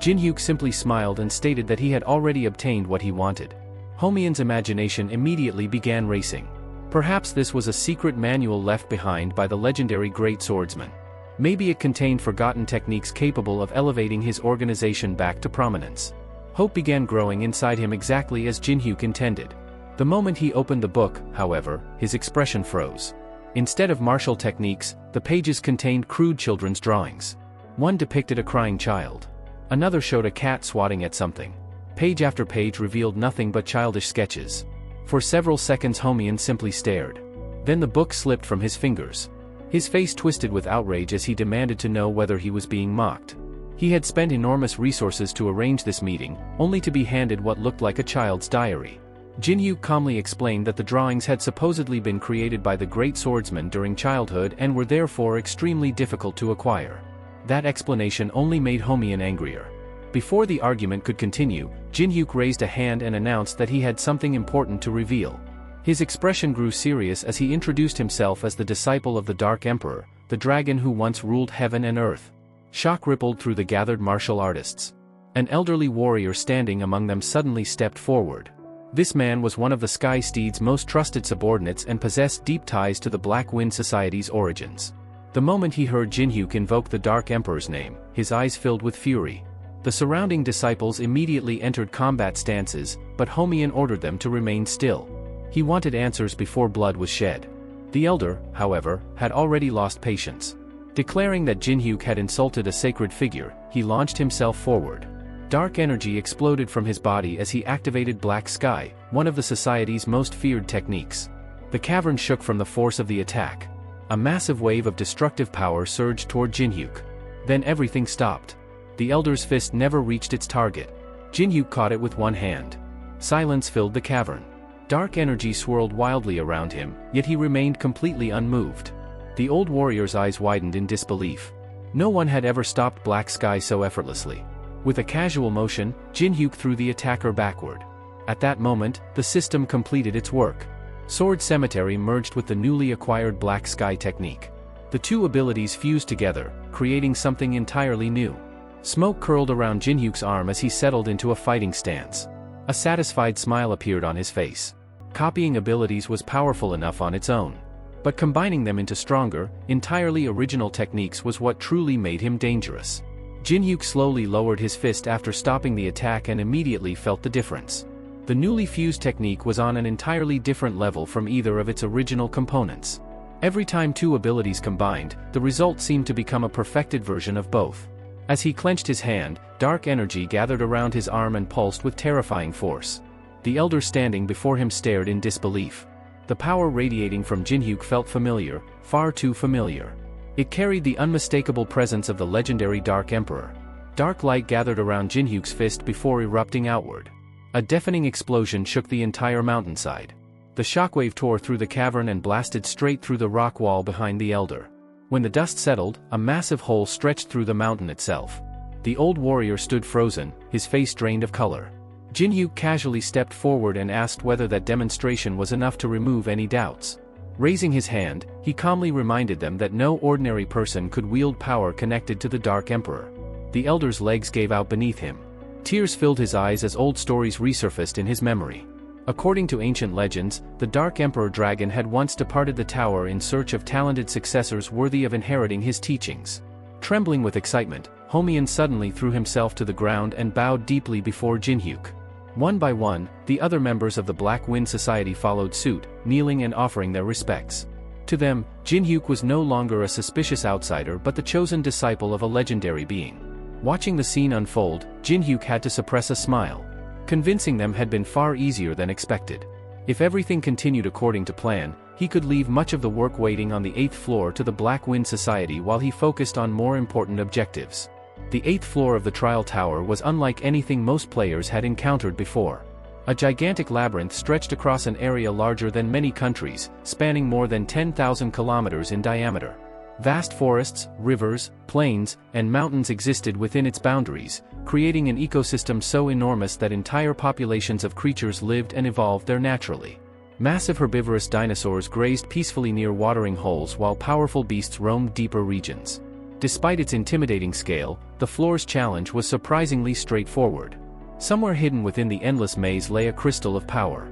Jin-hyuk simply smiled and stated that he had already obtained what he wanted. Homian's imagination immediately began racing. Perhaps this was a secret manual left behind by the legendary great swordsman. Maybe it contained forgotten techniques capable of elevating his organization back to prominence. Hope began growing inside him exactly as Jinhyuk intended. The moment he opened the book, however, his expression froze. Instead of martial techniques, the pages contained crude children's drawings. One depicted a crying child. Another showed a cat swatting at something. Page after page revealed nothing but childish sketches. For several seconds Homian simply stared. Then the book slipped from his fingers. His face twisted with outrage as he demanded to know whether he was being mocked. He had spent enormous resources to arrange this meeting, only to be handed what looked like a child's diary. Jinhyuk calmly explained that the drawings had supposedly been created by the great swordsman during childhood and were therefore extremely difficult to acquire. That explanation only made Homian angrier. Before the argument could continue, Jinhyuk raised a hand and announced that he had something important to reveal. His expression grew serious as he introduced himself as the disciple of the Dark Emperor, the dragon who once ruled heaven and earth. Shock rippled through the gathered martial artists. An elderly warrior standing among them suddenly stepped forward. This man was one of the Sky Steed's most trusted subordinates and possessed deep ties to the Black Wind Society's origins. The moment he heard Jinhyuk invoke the Dark Emperor's name, his eyes filled with fury. The surrounding disciples immediately entered combat stances, but Homian ordered them to remain still. He wanted answers before blood was shed. The elder, however, had already lost patience. Declaring that Jinhyuk had insulted a sacred figure, he launched himself forward. Dark energy exploded from his body as he activated Black Sky, one of the society's most feared techniques. The cavern shook from the force of the attack. A massive wave of destructive power surged toward Jinhyuk. Then everything stopped. The elder's fist never reached its target. Jinhyuk caught it with one hand. Silence filled the cavern. Dark energy swirled wildly around him, yet he remained completely unmoved. The old warrior's eyes widened in disbelief. No one had ever stopped Black Sky so effortlessly. With a casual motion, Jinhyuk threw the attacker backward. At that moment, the system completed its work. Sword Cemetery merged with the newly acquired Black Sky technique. The two abilities fused together, creating something entirely new. Smoke curled around Jinhyuk's arm as he settled into a fighting stance. A satisfied smile appeared on his face. Copying abilities was powerful enough on its own. But combining them into stronger, entirely original techniques was what truly made him dangerous. Jinhyuk slowly lowered his fist after stopping the attack and immediately felt the difference. The newly fused technique was on an entirely different level from either of its original components. Every time two abilities combined, the result seemed to become a perfected version of both. As he clenched his hand, dark energy gathered around his arm and pulsed with terrifying force. The elder standing before him stared in disbelief. The power radiating from Jinhyuk felt familiar, far too familiar. It carried the unmistakable presence of the legendary Dark Emperor. Dark light gathered around Jinhyuk's fist before erupting outward. A deafening explosion shook the entire mountainside. The shockwave tore through the cavern and blasted straight through the rock wall behind the elder. When the dust settled, a massive hole stretched through the mountain itself. The old warrior stood frozen, his face drained of color. Jinhyuk casually stepped forward and asked whether that demonstration was enough to remove any doubts. Raising his hand, he calmly reminded them that no ordinary person could wield power connected to the Dark Emperor. The elder's legs gave out beneath him. Tears filled his eyes as old stories resurfaced in his memory. According to ancient legends, the Dark Emperor dragon had once departed the tower in search of talented successors worthy of inheriting his teachings. Trembling with excitement, Homian suddenly threw himself to the ground and bowed deeply before Jinhyuk. One by one, the other members of the Black Wind Society followed suit, kneeling and offering their respects. To them, Jinhyuk was no longer a suspicious outsider but the chosen disciple of a legendary being. Watching the scene unfold, Jinhyuk had to suppress a smile. Convincing them had been far easier than expected. If everything continued according to plan, he could leave much of the work waiting on the 8th floor to the Black Wind Society while he focused on more important objectives. The 8th floor of the trial tower was unlike anything most players had encountered before. A gigantic labyrinth stretched across an area larger than many countries, spanning more than 10,000 kilometers in diameter. Vast forests, rivers, plains, and mountains existed within its boundaries, creating an ecosystem so enormous that entire populations of creatures lived and evolved there naturally. Massive herbivorous dinosaurs grazed peacefully near watering holes while powerful beasts roamed deeper regions. Despite its intimidating scale, the floor's challenge was surprisingly straightforward. Somewhere hidden within the endless maze lay a crystal of power.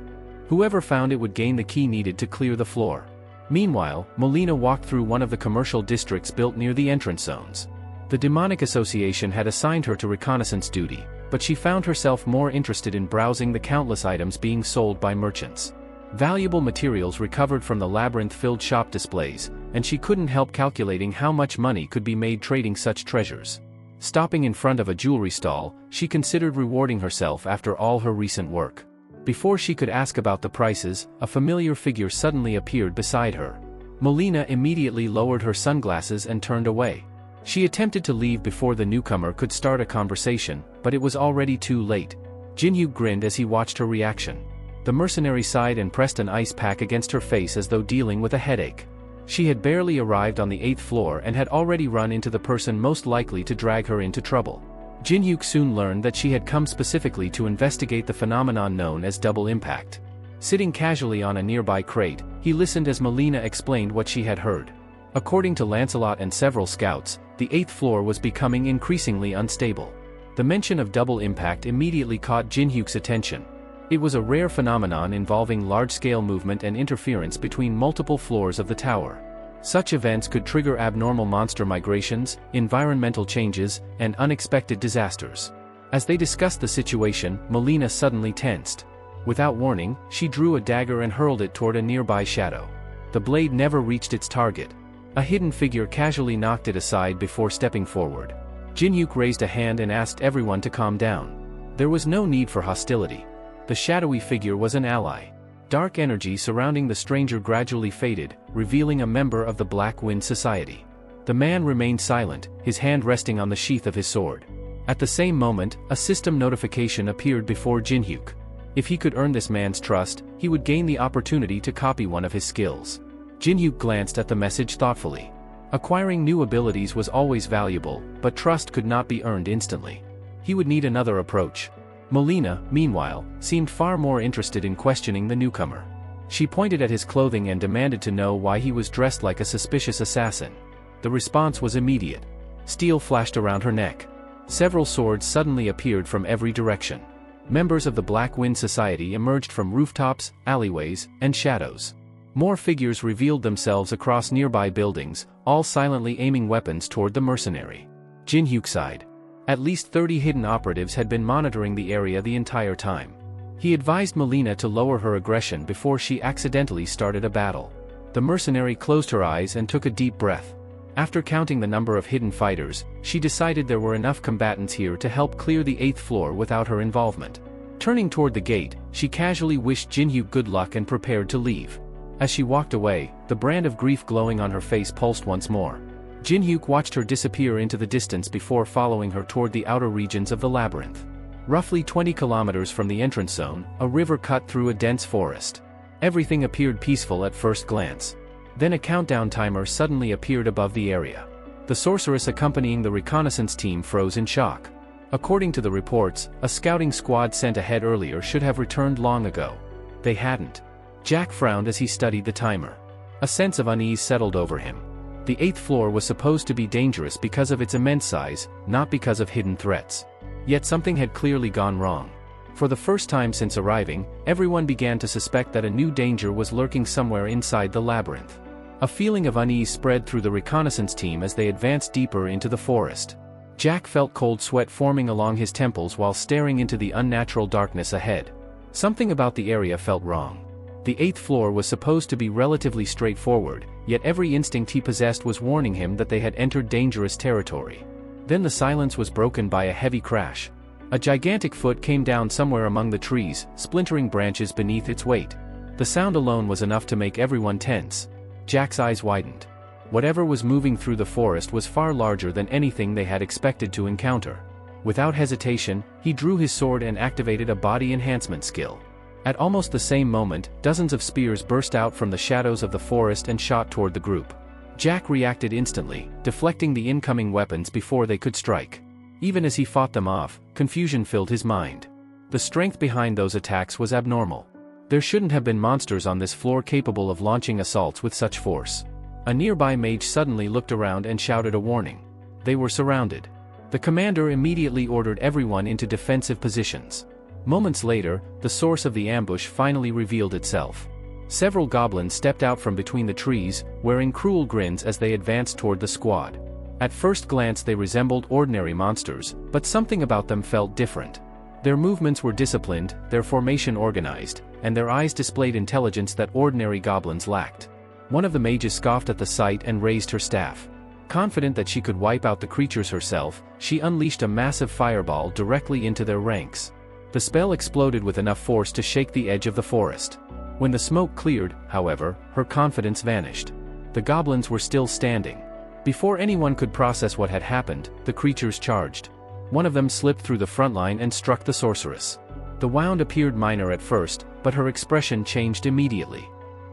Whoever found it would gain the key needed to clear the floor. Meanwhile, Molina walked through one of the commercial districts built near the entrance zones. The Demonic Association had assigned her to reconnaissance duty, but she found herself more interested in browsing the countless items being sold by merchants. Valuable materials recovered from the labyrinth-filled shop displays, and she couldn't help calculating how much money could be made trading such treasures. Stopping in front of a jewelry stall, she considered rewarding herself after all her recent work. Before she could ask about the prices, a familiar figure suddenly appeared beside her. Melina immediately lowered her sunglasses and turned away. She attempted to leave before the newcomer could start a conversation, but it was already too late. Jinhyuk grinned as he watched her reaction. The mercenary sighed and pressed an ice pack against her face as though dealing with a headache. She had barely arrived on the 8th floor and had already run into the person most likely to drag her into trouble. Jinhyuk soon learned that she had come specifically to investigate the phenomenon known as double impact. Sitting casually on a nearby crate, he listened as Melina explained what she had heard. According to Lancelot and several scouts, the 8th floor was becoming increasingly unstable. The mention of double impact immediately caught Jinhyuk's attention. It was a rare phenomenon involving large-scale movement and interference between multiple floors of the tower. Such events could trigger abnormal monster migrations, environmental changes, and unexpected disasters. As they discussed the situation, Melina suddenly tensed. Without warning, she drew a dagger and hurled it toward a nearby shadow. The blade never reached its target. A hidden figure casually knocked it aside before stepping forward. Jinhyuk raised a hand and asked everyone to calm down. There was no need for hostility. The shadowy figure was an ally. Dark energy surrounding the stranger gradually faded, revealing a member of the Black Wind Society. The man remained silent, his hand resting on the sheath of his sword. At the same moment, a system notification appeared before Jinhyuk. If he could earn this man's trust, he would gain the opportunity to copy one of his skills. Jinhyuk glanced at the message thoughtfully. Acquiring new abilities was always valuable, but trust could not be earned instantly. He would need another approach. Melina, meanwhile, seemed far more interested in questioning the newcomer. She pointed at his clothing and demanded to know why he was dressed like a suspicious assassin. The response was immediate. Steel flashed around her neck. Several swords suddenly appeared from every direction. Members of the Black Wind Society emerged from rooftops, alleyways, and shadows. More figures revealed themselves across nearby buildings, all silently aiming weapons toward the mercenary. Jinhyuk sighed. At least 30 hidden operatives had been monitoring the area the entire time. He advised Melina to lower her aggression before she accidentally started a battle. The mercenary closed her eyes and took a deep breath. After counting the number of hidden fighters, she decided there were enough combatants here to help clear the 8th floor without her involvement. Turning toward the gate, she casually wished Jinhyuk good luck and prepared to leave. As she walked away, the brand of grief glowing on her face pulsed once more. Jinhyuk watched her disappear into the distance before following her toward the outer regions of the labyrinth. Roughly 20 kilometers from the entrance zone, a river cut through a dense forest. Everything appeared peaceful at first glance. Then a countdown timer suddenly appeared above the area. The sorceress accompanying the reconnaissance team froze in shock. According to the reports, a scouting squad sent ahead earlier should have returned long ago. They hadn't. Jack frowned as he studied the timer. A sense of unease settled over him. The 8th floor was supposed to be dangerous because of its immense size, not because of hidden threats. Yet something had clearly gone wrong. For the first time since arriving, everyone began to suspect that a new danger was lurking somewhere inside the labyrinth. A feeling of unease spread through the reconnaissance team as they advanced deeper into the forest. Jack felt cold sweat forming along his temples while staring into the unnatural darkness ahead. Something about the area felt wrong. The 8th floor was supposed to be relatively straightforward, yet every instinct he possessed was warning him that they had entered dangerous territory. Then the silence was broken by a heavy crash. A gigantic foot came down somewhere among the trees, splintering branches beneath its weight. The sound alone was enough to make everyone tense. Jack's eyes widened. Whatever was moving through the forest was far larger than anything they had expected to encounter. Without hesitation, he drew his sword and activated a body enhancement skill. At almost the same moment, dozens of spears burst out from the shadows of the forest and shot toward the group. Jack reacted instantly, deflecting the incoming weapons before they could strike. Even as he fought them off, confusion filled his mind. The strength behind those attacks was abnormal. There shouldn't have been monsters on this floor capable of launching assaults with such force. A nearby mage suddenly looked around and shouted a warning. They were surrounded. The commander immediately ordered everyone into defensive positions. Moments later, the source of the ambush finally revealed itself. Several goblins stepped out from between the trees, wearing cruel grins as they advanced toward the squad. At first glance they resembled ordinary monsters, but something about them felt different. Their movements were disciplined, their formation organized, and their eyes displayed intelligence that ordinary goblins lacked. One of the mages scoffed at the sight and raised her staff. Confident that she could wipe out the creatures herself, she unleashed a massive fireball directly into their ranks. The spell exploded with enough force to shake the edge of the forest. When the smoke cleared, however, her confidence vanished. The goblins were still standing. Before anyone could process what had happened, the creatures charged. One of them slipped through the front line and struck the sorceress. The wound appeared minor at first, but her expression changed immediately.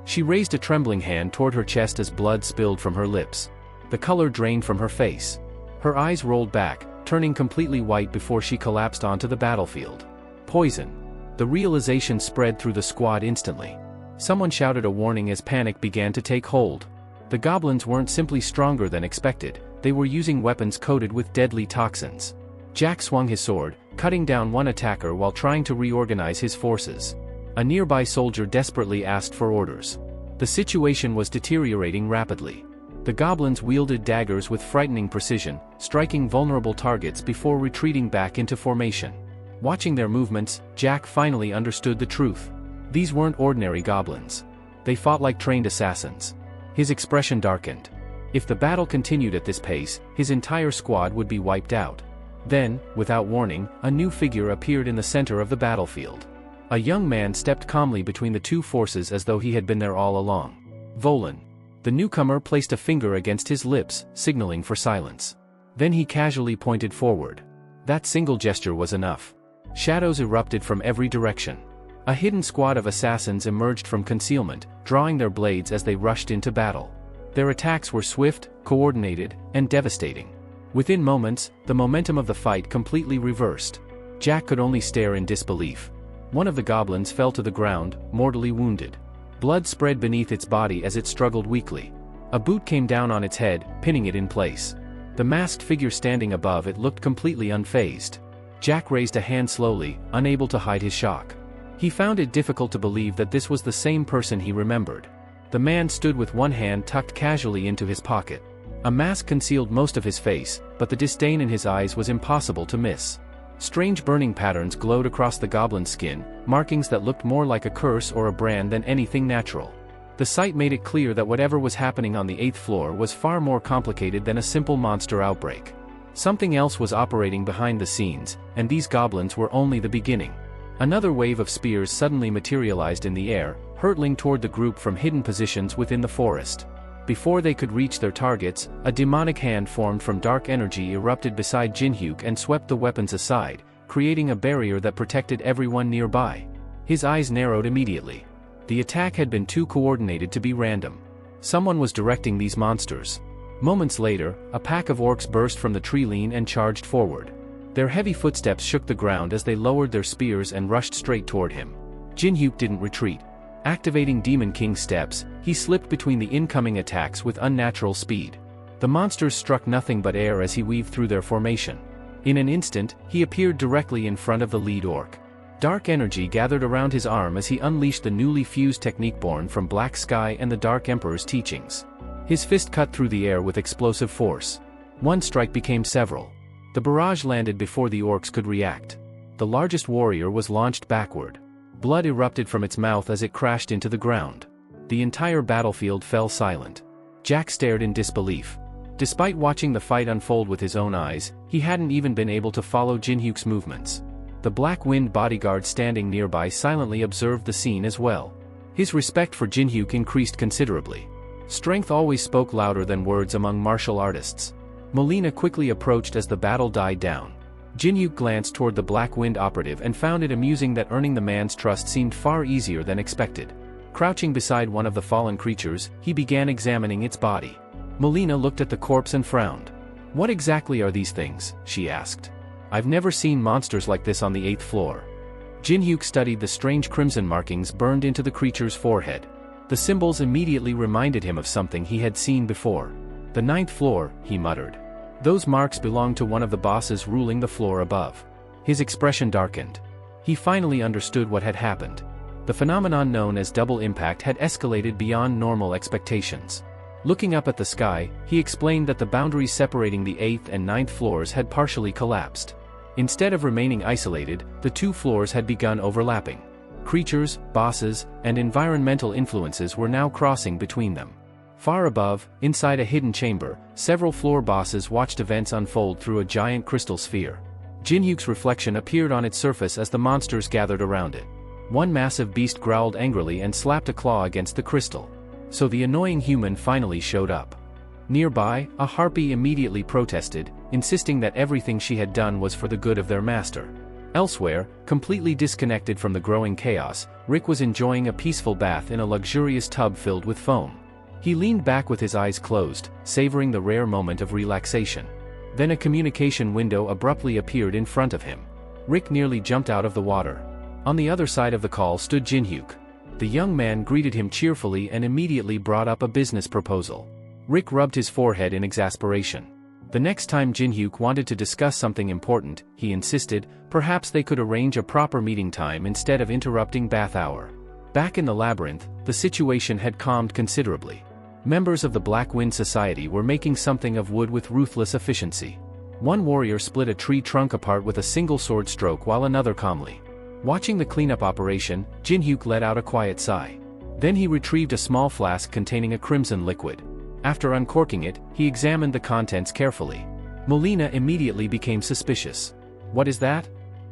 She raised a trembling hand toward her chest as blood spilled from her lips. The color drained from her face. Her eyes rolled back, turning completely white before she collapsed onto the battlefield. Poison. The realization spread through the squad instantly. Someone shouted a warning as panic began to take hold. The goblins weren't simply stronger than expected, they were using weapons coated with deadly toxins. Jack swung his sword, cutting down one attacker while trying to reorganize his forces. A nearby soldier desperately asked for orders. The situation was deteriorating rapidly. The goblins wielded daggers with frightening precision, striking vulnerable targets before retreating back into formation. Watching their movements, Jack finally understood the truth. These weren't ordinary goblins. They fought like trained assassins. His expression darkened. If the battle continued at this pace, his entire squad would be wiped out. Then, without warning, a new figure appeared in the center of the battlefield. A young man stepped calmly between the two forces as though he had been there all along. Volan. The newcomer placed a finger against his lips, signaling for silence. Then he casually pointed forward. That single gesture was enough. Shadows erupted from every direction. A hidden squad of assassins emerged from concealment, drawing their blades as they rushed into battle. Their attacks were swift, coordinated, and devastating. Within moments, the momentum of the fight completely reversed. Jack could only stare in disbelief. One of the goblins fell to the ground, mortally wounded. Blood spread beneath its body as it struggled weakly. A boot came down on its head, pinning it in place. The masked figure standing above it looked completely unfazed. Jack raised a hand slowly, unable to hide his shock. He found it difficult to believe that this was the same person he remembered. The man stood with one hand tucked casually into his pocket. A mask concealed most of his face, but the disdain in his eyes was impossible to miss. Strange burning patterns glowed across the goblin's skin, markings that looked more like a curse or a brand than anything natural. The sight made it clear that whatever was happening on the 8th floor was far more complicated than a simple monster outbreak. Something else was operating behind the scenes, and these goblins were only the beginning. Another wave of spears suddenly materialized in the air, hurtling toward the group from hidden positions within the forest. Before they could reach their targets, a demonic hand formed from dark energy erupted beside Jinhyuk and swept the weapons aside, creating a barrier that protected everyone nearby. His eyes narrowed immediately. The attack had been too coordinated to be random. Someone was directing these monsters. Moments later, a pack of orcs burst from the tree line and charged forward. Their heavy footsteps shook the ground as they lowered their spears and rushed straight toward him. Jinhyuk didn't retreat. Activating Demon King's steps, he slipped between the incoming attacks with unnatural speed. The monsters struck nothing but air as he weaved through their formation. In an instant, he appeared directly in front of the lead orc. Dark energy gathered around his arm as he unleashed the newly fused technique born from Black Sky and the Dark Emperor's teachings. His fist cut through the air with explosive force. One strike became several. The barrage landed before the orcs could react. The largest warrior was launched backward. Blood erupted from its mouth as it crashed into the ground. The entire battlefield fell silent. Jack stared in disbelief. Despite watching the fight unfold with his own eyes, he hadn't even been able to follow Jinhyuk's movements. The Black Wind bodyguard standing nearby silently observed the scene as well. His respect for Jinhyuk increased considerably. Strength always spoke louder than words among martial artists. Molina quickly approached as the battle died down. Jinhyuk glanced toward the Black Wind operative and found it amusing that earning the man's trust seemed far easier than expected. Crouching beside one of the fallen creatures, he began examining its body. Molina looked at the corpse and frowned. "What exactly are these things?" she asked. "I've never seen monsters like this on the 8th floor." Jinhyuk studied the strange crimson markings burned into the creature's forehead. The symbols immediately reminded him of something he had seen before. "The 9th floor," he muttered. "Those marks belong to one of the bosses ruling the floor above." His expression darkened. He finally understood what had happened. The phenomenon known as double impact had escalated beyond normal expectations. Looking up at the sky, he explained that the boundaries separating the 8th and 9th floors had partially collapsed. Instead of remaining isolated, the two floors had begun overlapping. Creatures, bosses, and environmental influences were now crossing between them. Far above, inside a hidden chamber, several floor bosses watched events unfold through a giant crystal sphere. Jinhyuk's reflection appeared on its surface as the monsters gathered around it. One massive beast growled angrily and slapped a claw against the crystal. So the annoying human finally showed up. Nearby, a harpy immediately protested, insisting that everything she had done was for the good of their master. Elsewhere, completely disconnected from the growing chaos, Rick was enjoying a peaceful bath in a luxurious tub filled with foam. He leaned back with his eyes closed, savoring the rare moment of relaxation. Then a communication window abruptly appeared in front of him. Rick nearly jumped out of the water. On the other side of the call stood Jinhyuk. The young man greeted him cheerfully and immediately brought up a business proposal. Rick rubbed his forehead in exasperation. The next time Jinhyuk wanted to discuss something important, he insisted, perhaps they could arrange a proper meeting time instead of interrupting bath hour. Back in the labyrinth, the situation had calmed considerably. Members of the Black Wind Society were making something of wood with ruthless efficiency. One warrior split a tree trunk apart with a single sword stroke while another calmly. Watching the cleanup operation, Jinhyuk let out a quiet sigh. Then he retrieved a small flask containing a crimson liquid. After uncorking it, he examined the contents carefully. Molina immediately became suspicious. "What is that?"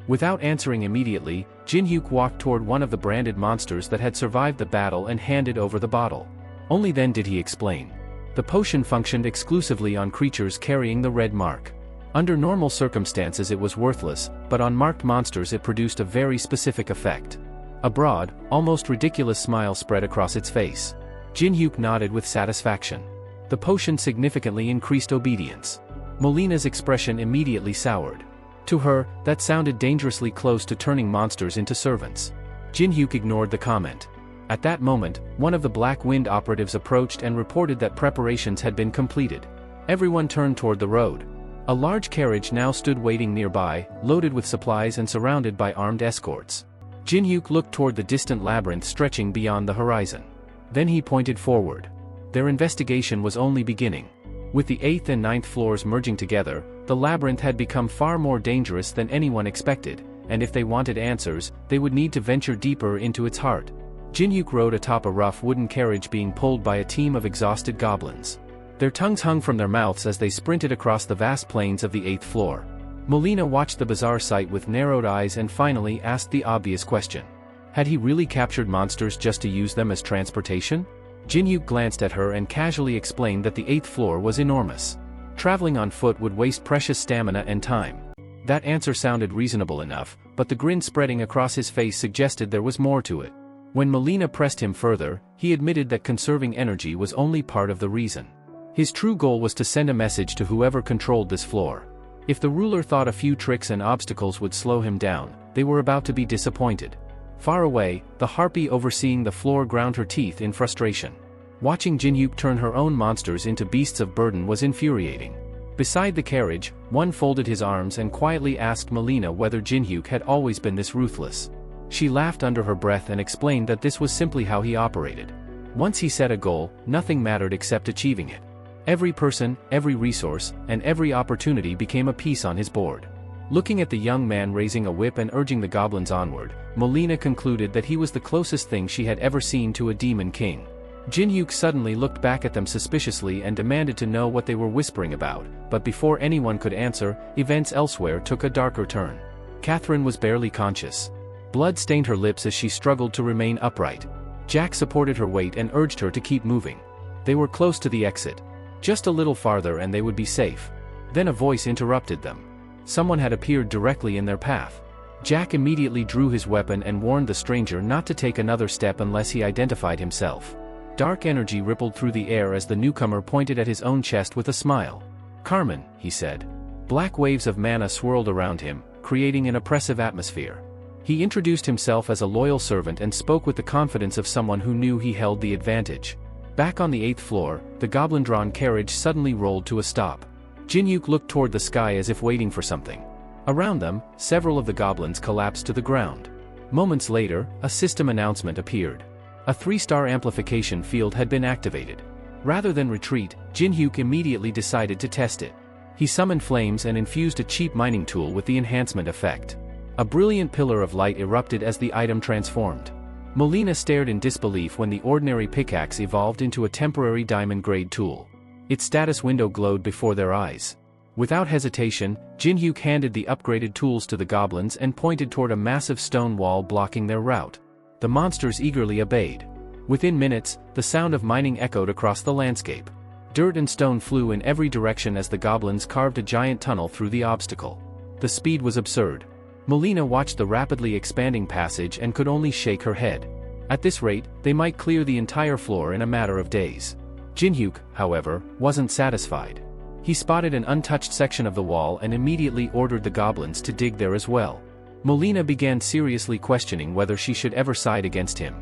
Without answering immediately, Jinhyuk walked toward one of the branded monsters that had survived the battle and handed over the bottle. Only then did he explain. The potion functioned exclusively on creatures carrying the red mark. Under normal circumstances it was worthless, but on marked monsters it produced a very specific effect. A broad, almost ridiculous smile spread across its face. Jinhyuk nodded with satisfaction. The potion significantly increased obedience. Molina's expression immediately soured. To her, that sounded dangerously close to turning monsters into servants. Jinhyuk ignored the comment. At that moment, one of the Black Wind operatives approached and reported that preparations had been completed. Everyone turned toward the road. A large carriage now stood waiting nearby, loaded with supplies and surrounded by armed escorts. Jinhyuk looked toward the distant labyrinth stretching beyond the horizon. Then he pointed forward. Their investigation was only beginning. With the 8th and 9th floors merging together, the labyrinth had become far more dangerous than anyone expected, and if they wanted answers, they would need to venture deeper into its heart. Jinhyuk rode atop a rough wooden carriage being pulled by a team of exhausted goblins. Their tongues hung from their mouths as they sprinted across the vast plains of the 8th floor. Molina watched the bizarre sight with narrowed eyes and finally asked the obvious question. Had he really captured monsters just to use them as transportation? Jinhyuk glanced at her and casually explained that the 8th floor was enormous. Traveling on foot would waste precious stamina and time. That answer sounded reasonable enough, but the grin spreading across his face suggested there was more to it. When Molina pressed him further, he admitted that conserving energy was only part of the reason. His true goal was to send a message to whoever controlled this floor. If the ruler thought a few tricks and obstacles would slow him down, they were about to be disappointed. Far away, the harpy overseeing the floor ground her teeth in frustration. Watching Jinhyuk turn her own monsters into beasts of burden was infuriating. Beside the carriage, one folded his arms and quietly asked Molina whether Jinhyuk had always been this ruthless. She laughed under her breath and explained that this was simply how he operated. Once he set a goal, nothing mattered except achieving it. Every person, every resource, and every opportunity became a piece on his board. Looking at the young man raising a whip and urging the goblins onward, Molina concluded that he was the closest thing she had ever seen to a demon king. Jinhyuk suddenly looked back at them suspiciously and demanded to know what they were whispering about, but before anyone could answer, events elsewhere took a darker turn. Catherine was barely conscious. Blood stained her lips as she struggled to remain upright. Jack supported her weight and urged her to keep moving. They were close to the exit. Just a little farther and they would be safe. Then a voice interrupted them. Someone had appeared directly in their path. Jack immediately drew his weapon and warned the stranger not to take another step unless he identified himself. Dark energy rippled through the air as the newcomer pointed at his own chest with a smile. "Carmen," he said. Black waves of mana swirled around him, creating an oppressive atmosphere. He introduced himself as a loyal servant and spoke with the confidence of someone who knew he held the advantage. Back on the 8th floor, the goblin-drawn carriage suddenly rolled to a stop. Jinhyuk looked toward the sky as if waiting for something. Around them, several of the goblins collapsed to the ground. Moments later, a system announcement appeared. A 3-star amplification field had been activated. Rather than retreat, Jin-hyuk immediately decided to test it. He summoned flames and infused a cheap mining tool with the enhancement effect. A brilliant pillar of light erupted as the item transformed. Molina stared in disbelief when the ordinary pickaxe evolved into a temporary diamond-grade tool. Its status window glowed before their eyes. Without hesitation, Jin-hyuk handed the upgraded tools to the goblins and pointed toward a massive stone wall blocking their route. The monsters eagerly obeyed. Within minutes, the sound of mining echoed across the landscape. Dirt and stone flew in every direction as the goblins carved a giant tunnel through the obstacle. The speed was absurd. Molina watched the rapidly expanding passage and could only shake her head. At this rate, they might clear the entire floor in a matter of days. Jin-hyuk, however, wasn't satisfied. He spotted an untouched section of the wall and immediately ordered the goblins to dig there as well. Molina began seriously questioning whether she should ever side against him.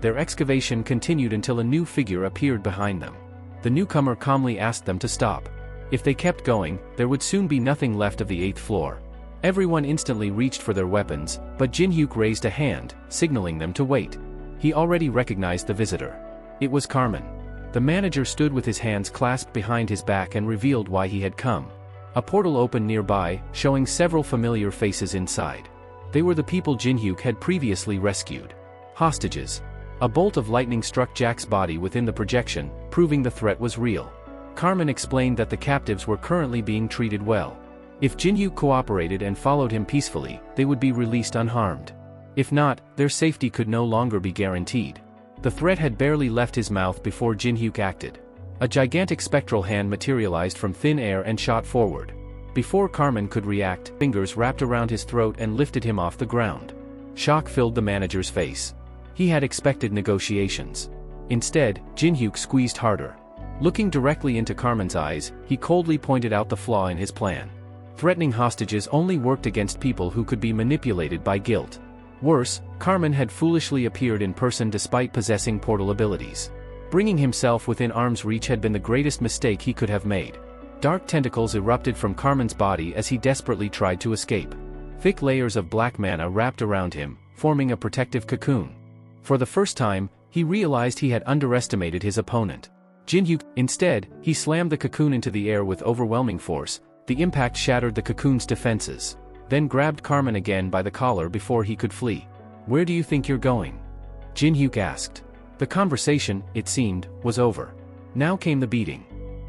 Their excavation continued until a new figure appeared behind them. The newcomer calmly asked them to stop. If they kept going, there would soon be nothing left of the 8th floor. Everyone instantly reached for their weapons, but Jin-hyuk raised a hand, signaling them to wait. He already recognized the visitor. It was Carmen. The manager stood with his hands clasped behind his back and revealed why he had come. A portal opened nearby, showing several familiar faces inside. They were the people Jin-hyuk had previously rescued. Hostages. A bolt of lightning struck Jack's body within the projection, proving the threat was real. Carmen explained that the captives were currently being treated well. If Jin-hyuk cooperated and followed him peacefully, they would be released unharmed. If not, their safety could no longer be guaranteed. The threat had barely left his mouth before Jin-hyuk acted. A gigantic spectral hand materialized from thin air and shot forward. Before Carmen could react, fingers wrapped around his throat and lifted him off the ground. Shock filled the manager's face. He had expected negotiations. Instead, Jin-hyuk squeezed harder. Looking directly into Carmen's eyes, he coldly pointed out the flaw in his plan. Threatening hostages only worked against people who could be manipulated by guilt. Worse, Carmen had foolishly appeared in person despite possessing portal abilities. Bringing himself within arm's reach had been the greatest mistake he could have made. Dark tentacles erupted from Carmen's body as he desperately tried to escape. Thick layers of black mana wrapped around him, forming a protective cocoon. For the first time, he realized he had underestimated his opponent. Jin-hyuk. Instead, he slammed the cocoon into the air with overwhelming force. The impact shattered the cocoon's defenses. Then grabbed Carmen again by the collar before he could flee. "Where do you think you're going?" Jin-hyuk asked. The conversation, it seemed, was over. Now came the beating.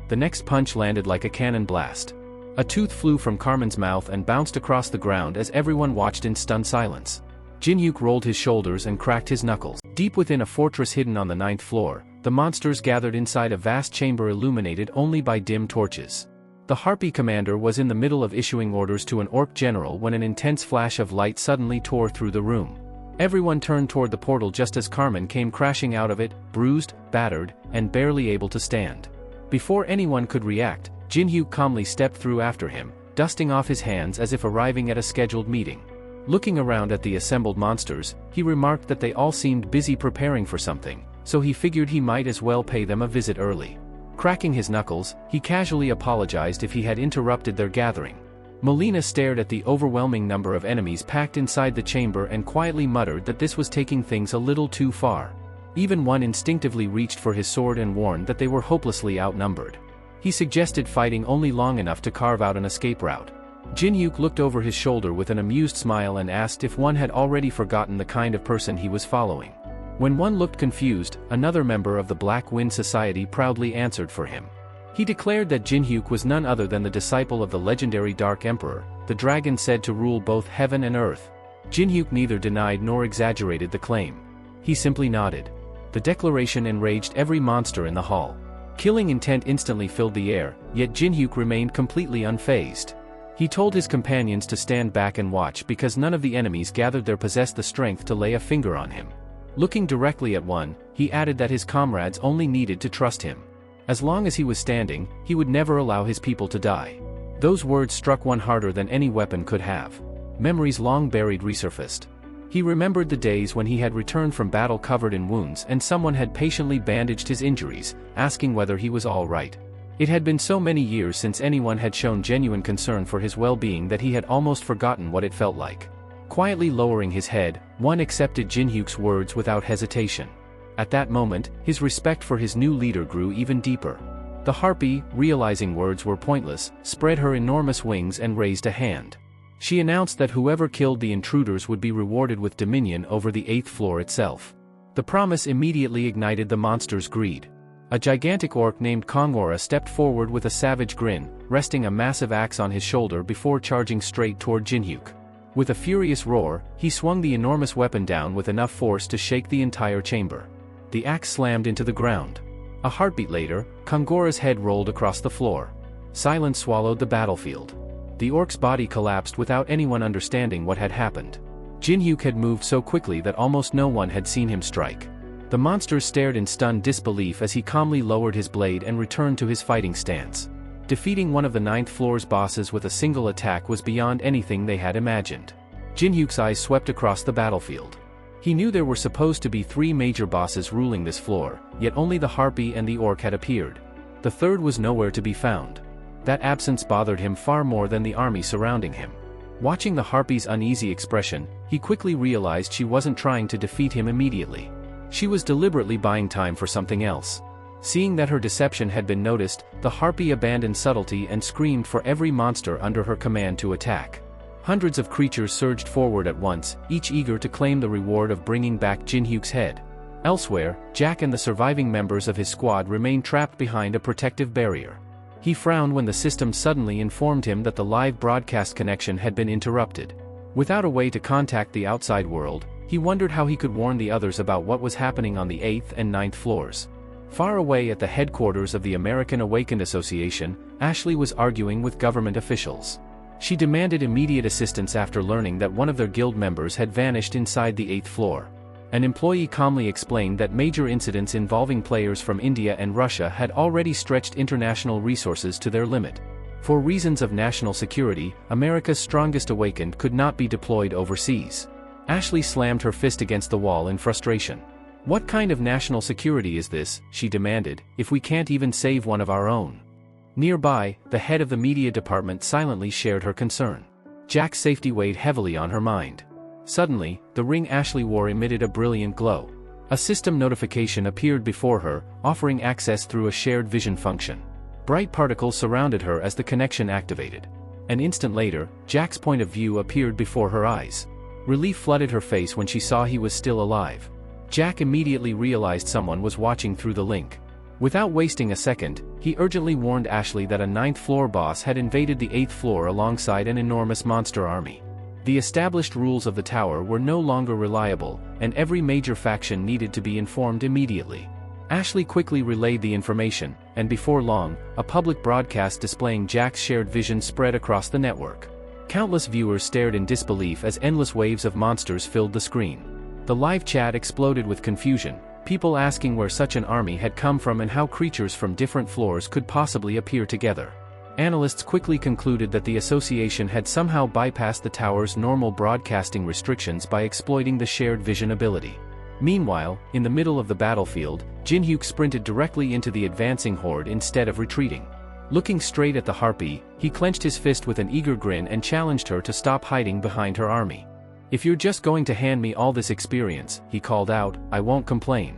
The next punch landed like a cannon blast. A tooth flew from Carmen's mouth and bounced across the ground as everyone watched in stunned silence. Jin-hyuk rolled his shoulders and cracked his knuckles. Deep within a fortress hidden on the 9th floor, the monsters gathered inside a vast chamber illuminated only by dim torches. The Harpy commander was in the middle of issuing orders to an orc general when an intense flash of light suddenly tore through the room. Everyone turned toward the portal just as Carmen came crashing out of it, bruised, battered, and barely able to stand. Before anyone could react, Jin-hyuk calmly stepped through after him, dusting off his hands as if arriving at a scheduled meeting. Looking around at the assembled monsters, he remarked that they all seemed busy preparing for something, so he figured he might as well pay them a visit early. Cracking his knuckles, he casually apologized if he had interrupted their gathering. Molina stared at the overwhelming number of enemies packed inside the chamber and quietly muttered that this was taking things a little too far. Even one instinctively reached for his sword and warned that they were hopelessly outnumbered. He suggested fighting only long enough to carve out an escape route. Jin-hyuk looked over his shoulder with an amused smile and asked if one had already forgotten the kind of person he was following. When one looked confused, another member of the Black Wind Society proudly answered for him. He declared that Jin-hyuk was none other than the disciple of the legendary Dark Emperor, the dragon said to rule both heaven and earth. Jin-hyuk neither denied nor exaggerated the claim. He simply nodded. The declaration enraged every monster in the hall. Killing intent instantly filled the air, yet Jin-hyuk remained completely unfazed. He told his companions to stand back and watch because none of the enemies gathered there possessed the strength to lay a finger on him. Looking directly at one, he added that his comrades only needed to trust him. As long as he was standing, he would never allow his people to die. Those words struck one harder than any weapon could have. Memories long buried resurfaced. He remembered the days when he had returned from battle covered in wounds and someone had patiently bandaged his injuries, asking whether he was all right. It had been so many years since anyone had shown genuine concern for his well-being that he had almost forgotten what it felt like. Quietly lowering his head, one accepted Jin-hyuk's words without hesitation. At that moment, his respect for his new leader grew even deeper. The harpy, realizing words were pointless, spread her enormous wings and raised a hand. She announced that whoever killed the intruders would be rewarded with dominion over the 8th floor itself. The promise immediately ignited the monster's greed. A gigantic orc named Kongora stepped forward with a savage grin, resting a massive axe on his shoulder before charging straight toward Jinhyuk. With a furious roar, he swung the enormous weapon down with enough force to shake the entire chamber. The axe slammed into the ground. A heartbeat later, Kongora's head rolled across the floor. Silence swallowed the battlefield. The orc's body collapsed without anyone understanding what had happened. Jinhyuk had moved so quickly that almost no one had seen him strike. The monster stared in stunned disbelief as he calmly lowered his blade and returned to his fighting stance. Defeating one of the 9th floor's bosses with a single attack was beyond anything they had imagined. Jinhyuk's eyes swept across the battlefield. He knew there were supposed to be 3 major bosses ruling this floor, yet only the harpy and the orc had appeared. The third was nowhere to be found. That absence bothered him far more than the army surrounding him. Watching the harpy's uneasy expression, he quickly realized she wasn't trying to defeat him immediately. She was deliberately buying time for something else. Seeing that her deception had been noticed, the harpy abandoned subtlety and screamed for every monster under her command to attack. Hundreds of creatures surged forward at once, each eager to claim the reward of bringing back Jinhyuk's head. Elsewhere, Jack and the surviving members of his squad remained trapped behind a protective barrier. He frowned when the system suddenly informed him that the live broadcast connection had been interrupted. Without a way to contact the outside world, he wondered how he could warn the others about what was happening on the 8th and 9th floors. Far away at the headquarters of the American Awakened Association, Ashley was arguing with government officials. She demanded immediate assistance after learning that one of their guild members had vanished inside the 8th floor. An employee calmly explained that major incidents involving players from India and Russia had already stretched international resources to their limit. For reasons of national security, America's strongest Awakened could not be deployed overseas. Ashley slammed her fist against the wall in frustration. "What kind of national security is this," she demanded, "if we can't even save one of our own?" Nearby, the head of the media department silently shared her concern. Jack's safety weighed heavily on her mind. Suddenly, the ring Ashley wore emitted a brilliant glow. A system notification appeared before her, offering access through a shared vision function. Bright particles surrounded her as the connection activated. An instant later, Jack's point of view appeared before her eyes. Relief flooded her face when she saw he was still alive. Jack immediately realized someone was watching through the link. Without wasting a second, he urgently warned Ashley that a 9th floor boss had invaded the 8th floor alongside an enormous monster army. The established rules of the tower were no longer reliable, and every major faction needed to be informed immediately. Ashley quickly relayed the information, and before long, a public broadcast displaying Jack's shared vision spread across the network. Countless viewers stared in disbelief as endless waves of monsters filled the screen. The live chat exploded with confusion, people asking where such an army had come from and how creatures from different floors could possibly appear together. Analysts quickly concluded that the association had somehow bypassed the tower's normal broadcasting restrictions by exploiting the shared vision ability. Meanwhile, in the middle of the battlefield, Jinhyuk sprinted directly into the advancing horde instead of retreating. Looking straight at the harpy, he clenched his fist with an eager grin and challenged her to stop hiding behind her army. "If you're just going to hand me all this experience," he called out, "I won't complain."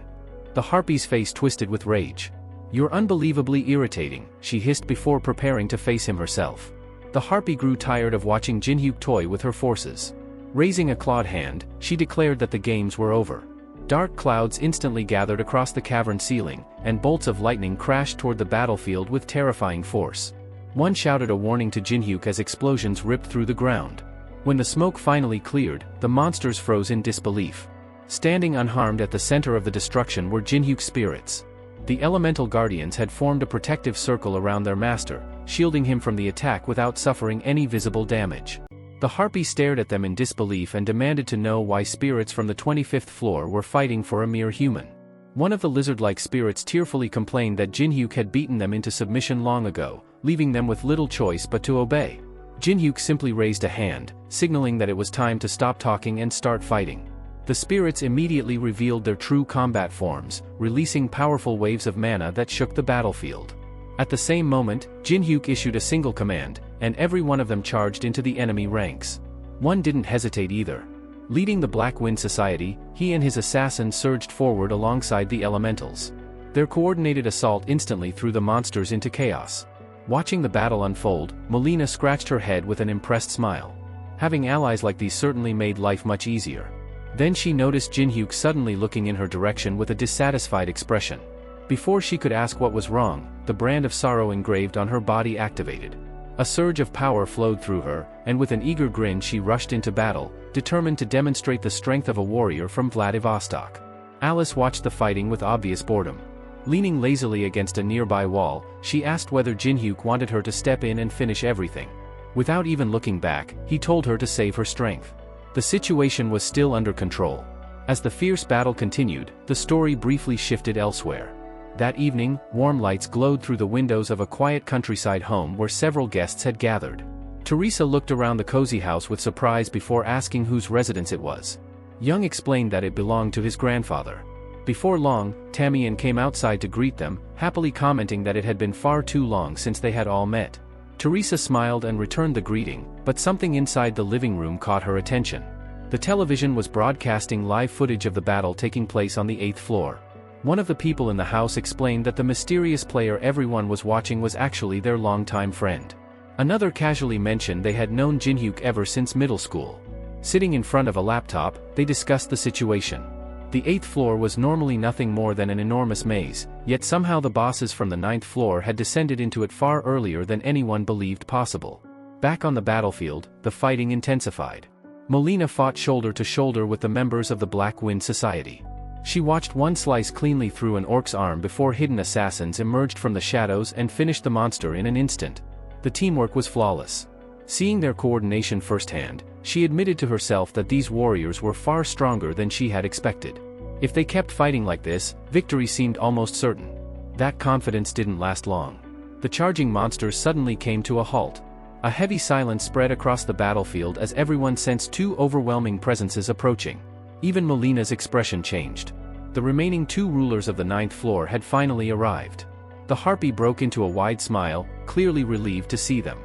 The harpy's face twisted with rage. "You're unbelievably irritating," she hissed before preparing to face him herself. The harpy grew tired of watching Jinhyuk toy with her forces. Raising a clawed hand, she declared that the games were over. Dark clouds instantly gathered across the cavern ceiling, and bolts of lightning crashed toward the battlefield with terrifying force. One shouted a warning to Jinhyuk as explosions ripped through the ground. When the smoke finally cleared, the monsters froze in disbelief. Standing unharmed at the center of the destruction were Jinhyuk's spirits. The elemental guardians had formed a protective circle around their master, shielding him from the attack without suffering any visible damage. The harpy stared at them in disbelief and demanded to know why spirits from the 25th floor were fighting for a mere human. One of the lizard-like spirits tearfully complained that Jinhyuk had beaten them into submission long ago, leaving them with little choice but to obey. Jinhyuk simply raised a hand, signaling that it was time to stop talking and start fighting. The spirits immediately revealed their true combat forms, releasing powerful waves of mana that shook the battlefield. At the same moment, Jinhyuk issued a single command, and every one of them charged into the enemy ranks. One didn't hesitate either. Leading the Black Wind Society, he and his assassin surged forward alongside the elementals. Their coordinated assault instantly threw the monsters into chaos. Watching the battle unfold, Melina scratched her head with an impressed smile. Having allies like these certainly made life much easier. Then she noticed Jinhyuk suddenly looking in her direction with a dissatisfied expression. Before she could ask what was wrong, the brand of sorrow engraved on her body activated. A surge of power flowed through her, and with an eager grin she rushed into battle, determined to demonstrate the strength of a warrior from Vladivostok. Alice watched the fighting with obvious boredom. Leaning lazily against a nearby wall, she asked whether Jinhyuk wanted her to step in and finish everything. Without even looking back, he told her to save her strength. The situation was still under control. As the fierce battle continued, the story briefly shifted elsewhere. That evening, warm lights glowed through the windows of a quiet countryside home where several guests had gathered. Teresa looked around the cozy house with surprise before asking whose residence it was. Young explained that it belonged to his grandfather. Before long, Tamian came outside to greet them, happily commenting that it had been far too long since they had all met. Teresa smiled and returned the greeting, but something inside the living room caught her attention. The television was broadcasting live footage of the battle taking place on the 8th floor. One of the people in the house explained that the mysterious player everyone was watching was actually their longtime friend. Another casually mentioned they had known Jinhyuk ever since middle school. Sitting in front of a laptop, they discussed the situation. The 8th floor was normally nothing more than an enormous maze, yet somehow the bosses from the 9th floor had descended into it far earlier than anyone believed possible. Back on the battlefield, the fighting intensified. Melina fought shoulder to shoulder with the members of the Black Wind Society. She watched one slice cleanly through an orc's arm before hidden assassins emerged from the shadows and finished the monster in an instant. The teamwork was flawless. Seeing their coordination firsthand, she admitted to herself that these warriors were far stronger than she had expected. If they kept fighting like this, victory seemed almost certain. That confidence didn't last long. The charging monsters suddenly came to a halt. A heavy silence spread across the battlefield as everyone sensed two overwhelming presences approaching. Even Melina's expression changed. The remaining two rulers of the 9th floor had finally arrived. The harpy broke into a wide smile, clearly relieved to see them.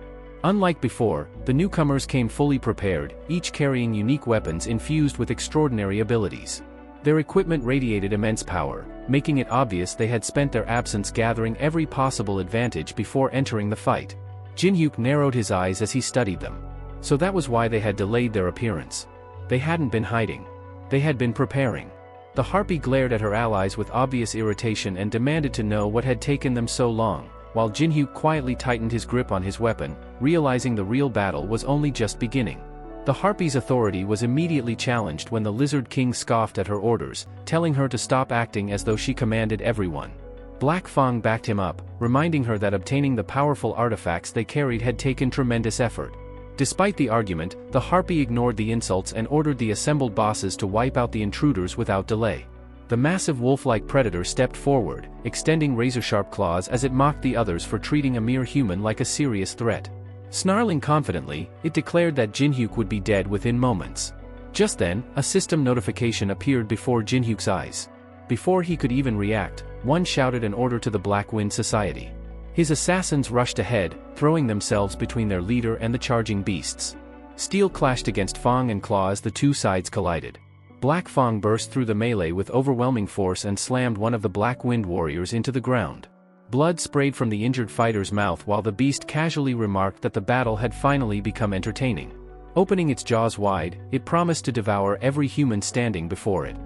Unlike before, the newcomers came fully prepared, each carrying unique weapons infused with extraordinary abilities. Their equipment radiated immense power, making it obvious they had spent their absence gathering every possible advantage before entering the fight. Jinhyuk narrowed his eyes as he studied them. So that was why they had delayed their appearance. They hadn't been hiding. They had been preparing. The harpy glared at her allies with obvious irritation and demanded to know what had taken them so long, while Jinhyuk quietly tightened his grip on his weapon, realizing the real battle was only just beginning. The harpy's authority was immediately challenged when the Lizard King scoffed at her orders, telling her to stop acting as though she commanded everyone. Black Fang backed him up, reminding her that obtaining the powerful artifacts they carried had taken tremendous effort. Despite the argument, the harpy ignored the insults and ordered the assembled bosses to wipe out the intruders without delay. The massive wolf-like predator stepped forward, extending razor-sharp claws as it mocked the others for treating a mere human like a serious threat. Snarling confidently, it declared that Jinhyuk would be dead within moments. Just then, a system notification appeared before Jinhyuk's eyes. Before he could even react, one shouted an order to the Black Wind Society. His assassins rushed ahead, throwing themselves between their leader and the charging beasts. Steel clashed against Fang and Claw as the two sides collided. Black Fang burst through the melee with overwhelming force and slammed one of the Black Wind warriors into the ground. Blood sprayed from the injured fighter's mouth while the beast casually remarked that the battle had finally become entertaining. Opening its jaws wide, it promised to devour every human standing before it.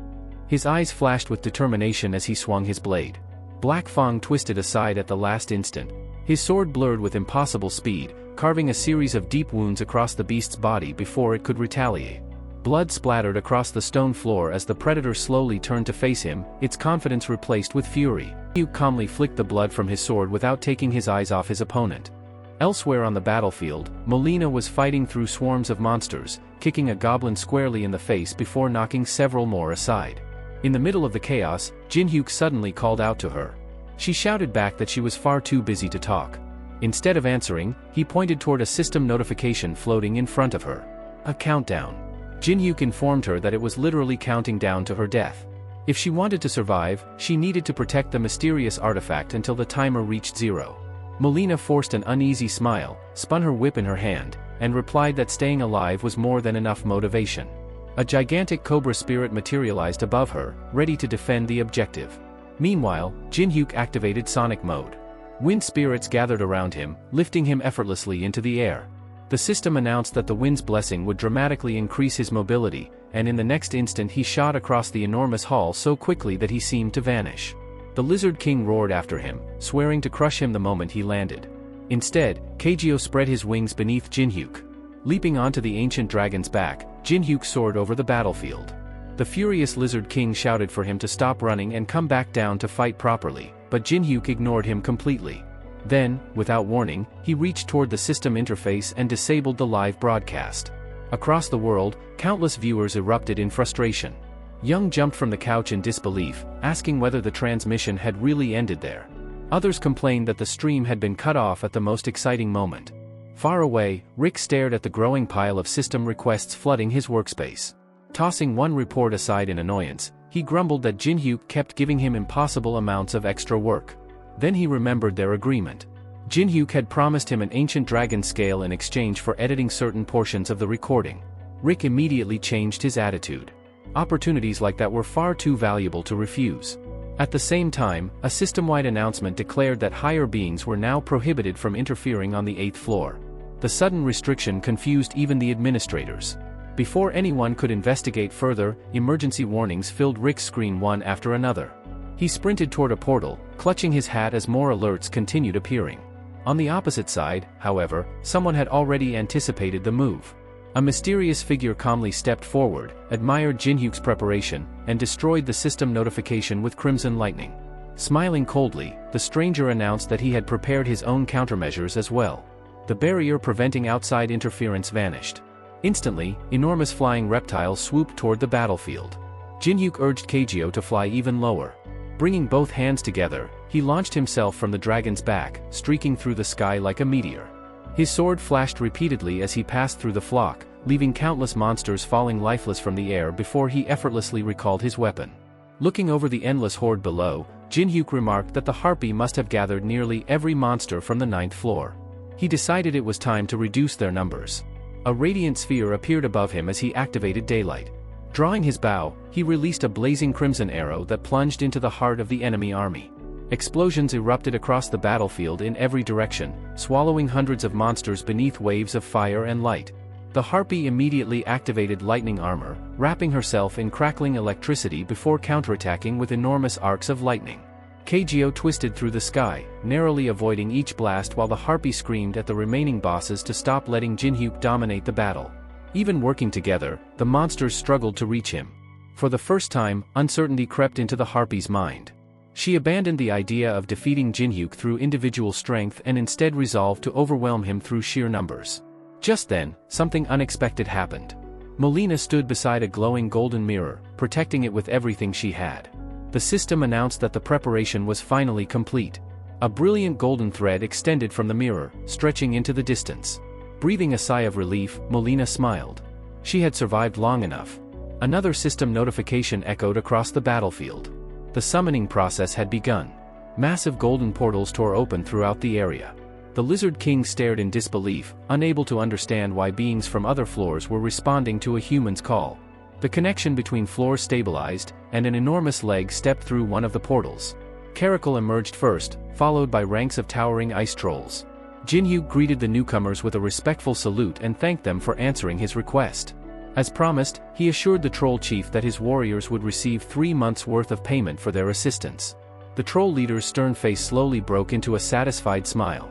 His eyes flashed with determination as he swung his blade. Black Fang twisted aside at the last instant. His sword blurred with impossible speed, carving a series of deep wounds across the beast's body before it could retaliate. Blood splattered across the stone floor as the predator slowly turned to face him, its confidence replaced with fury. Jinhyuk calmly flicked the blood from his sword without taking his eyes off his opponent. Elsewhere on the battlefield, Melina was fighting through swarms of monsters, kicking a goblin squarely in the face before knocking several more aside. In the middle of the chaos, Jinhyuk suddenly called out to her. She shouted back that she was far too busy to talk. Instead of answering, he pointed toward a system notification floating in front of her. A countdown. Jinhyuk informed her that it was literally counting down to her death. If she wanted to survive, she needed to protect the mysterious artifact until the timer reached 0. Melina forced an uneasy smile, spun her whip in her hand, and replied that staying alive was more than enough motivation. A gigantic cobra spirit materialized above her, ready to defend the objective. Meanwhile, Jin-hyuk activated sonic mode. Wind spirits gathered around him, lifting him effortlessly into the air. The system announced that the wind's blessing would dramatically increase his mobility, and in the next instant he shot across the enormous hall so quickly that he seemed to vanish. The Lizard King roared after him, swearing to crush him the moment he landed. Instead, Kageo spread his wings beneath Jin-hyuk. Leaping onto the ancient dragon's back, Jin-hyuk soared over the battlefield. The furious Lizard King shouted for him to stop running and come back down to fight properly, but Jin-hyuk ignored him completely. Then, without warning, he reached toward the system interface and disabled the live broadcast. Across the world, countless viewers erupted in frustration. Young jumped from the couch in disbelief, asking whether the transmission had really ended there. Others complained that the stream had been cut off at the most exciting moment. Far away, Rick stared at the growing pile of system requests flooding his workspace. Tossing one report aside in annoyance, he grumbled that Jin-hyuk kept giving him impossible amounts of extra work. Then he remembered their agreement. Jin-hyuk had promised him an ancient dragon scale in exchange for editing certain portions of the recording. Rick immediately changed his attitude. Opportunities like that were far too valuable to refuse. At the same time, a system-wide announcement declared that higher beings were now prohibited from interfering on the 8th floor. The sudden restriction confused even the administrators. Before anyone could investigate further, emergency warnings filled Rick's screen one after another. He sprinted toward a portal, clutching his hat as more alerts continued appearing. On the opposite side, however, someone had already anticipated the move. A mysterious figure calmly stepped forward, admired Jin-hyuk's preparation, and destroyed the system notification with crimson lightning. Smiling coldly, the stranger announced that he had prepared his own countermeasures as well. The barrier preventing outside interference vanished. Instantly, enormous flying reptiles swooped toward the battlefield. Jin-hyuk urged Kageo to fly even lower. Bringing both hands together, he launched himself from the dragon's back, streaking through the sky like a meteor. His sword flashed repeatedly as he passed through the flock, leaving countless monsters falling lifeless from the air before he effortlessly recalled his weapon. Looking over the endless horde below, Jin-hyuk remarked that the harpy must have gathered nearly every monster from the 9th floor. He decided it was time to reduce their numbers. A radiant sphere appeared above him as he activated daylight. Drawing his bow, he released a blazing crimson arrow that plunged into the heart of the enemy army. Explosions erupted across the battlefield in every direction, swallowing hundreds of monsters beneath waves of fire and light. The harpy immediately activated lightning armor, wrapping herself in crackling electricity before counterattacking with enormous arcs of lightning. Kageo twisted through the sky, narrowly avoiding each blast while the harpy screamed at the remaining bosses to stop letting Jin-hyuk dominate the battle. Even working together, the monsters struggled to reach him. For the first time, uncertainty crept into the harpy's mind. She abandoned the idea of defeating Jin-hyuk through individual strength and instead resolved to overwhelm him through sheer numbers. Just then, something unexpected happened. Molina stood beside a glowing golden mirror, protecting it with everything she had. The system announced that the preparation was finally complete. A brilliant golden thread extended from the mirror, stretching into the distance. Breathing a sigh of relief, Molina smiled. She had survived long enough. Another system notification echoed across the battlefield. The summoning process had begun. Massive golden portals tore open throughout the area. The Lizard King stared in disbelief, unable to understand why beings from other floors were responding to a human's call. The connection between floors stabilized, and an enormous leg stepped through one of the portals. Caracal emerged first, followed by ranks of towering ice trolls. Jin-hyuk greeted the newcomers with a respectful salute and thanked them for answering his request. As promised, he assured the troll chief that his warriors would receive 3 months' worth of payment for their assistance. The troll leader's stern face slowly broke into a satisfied smile.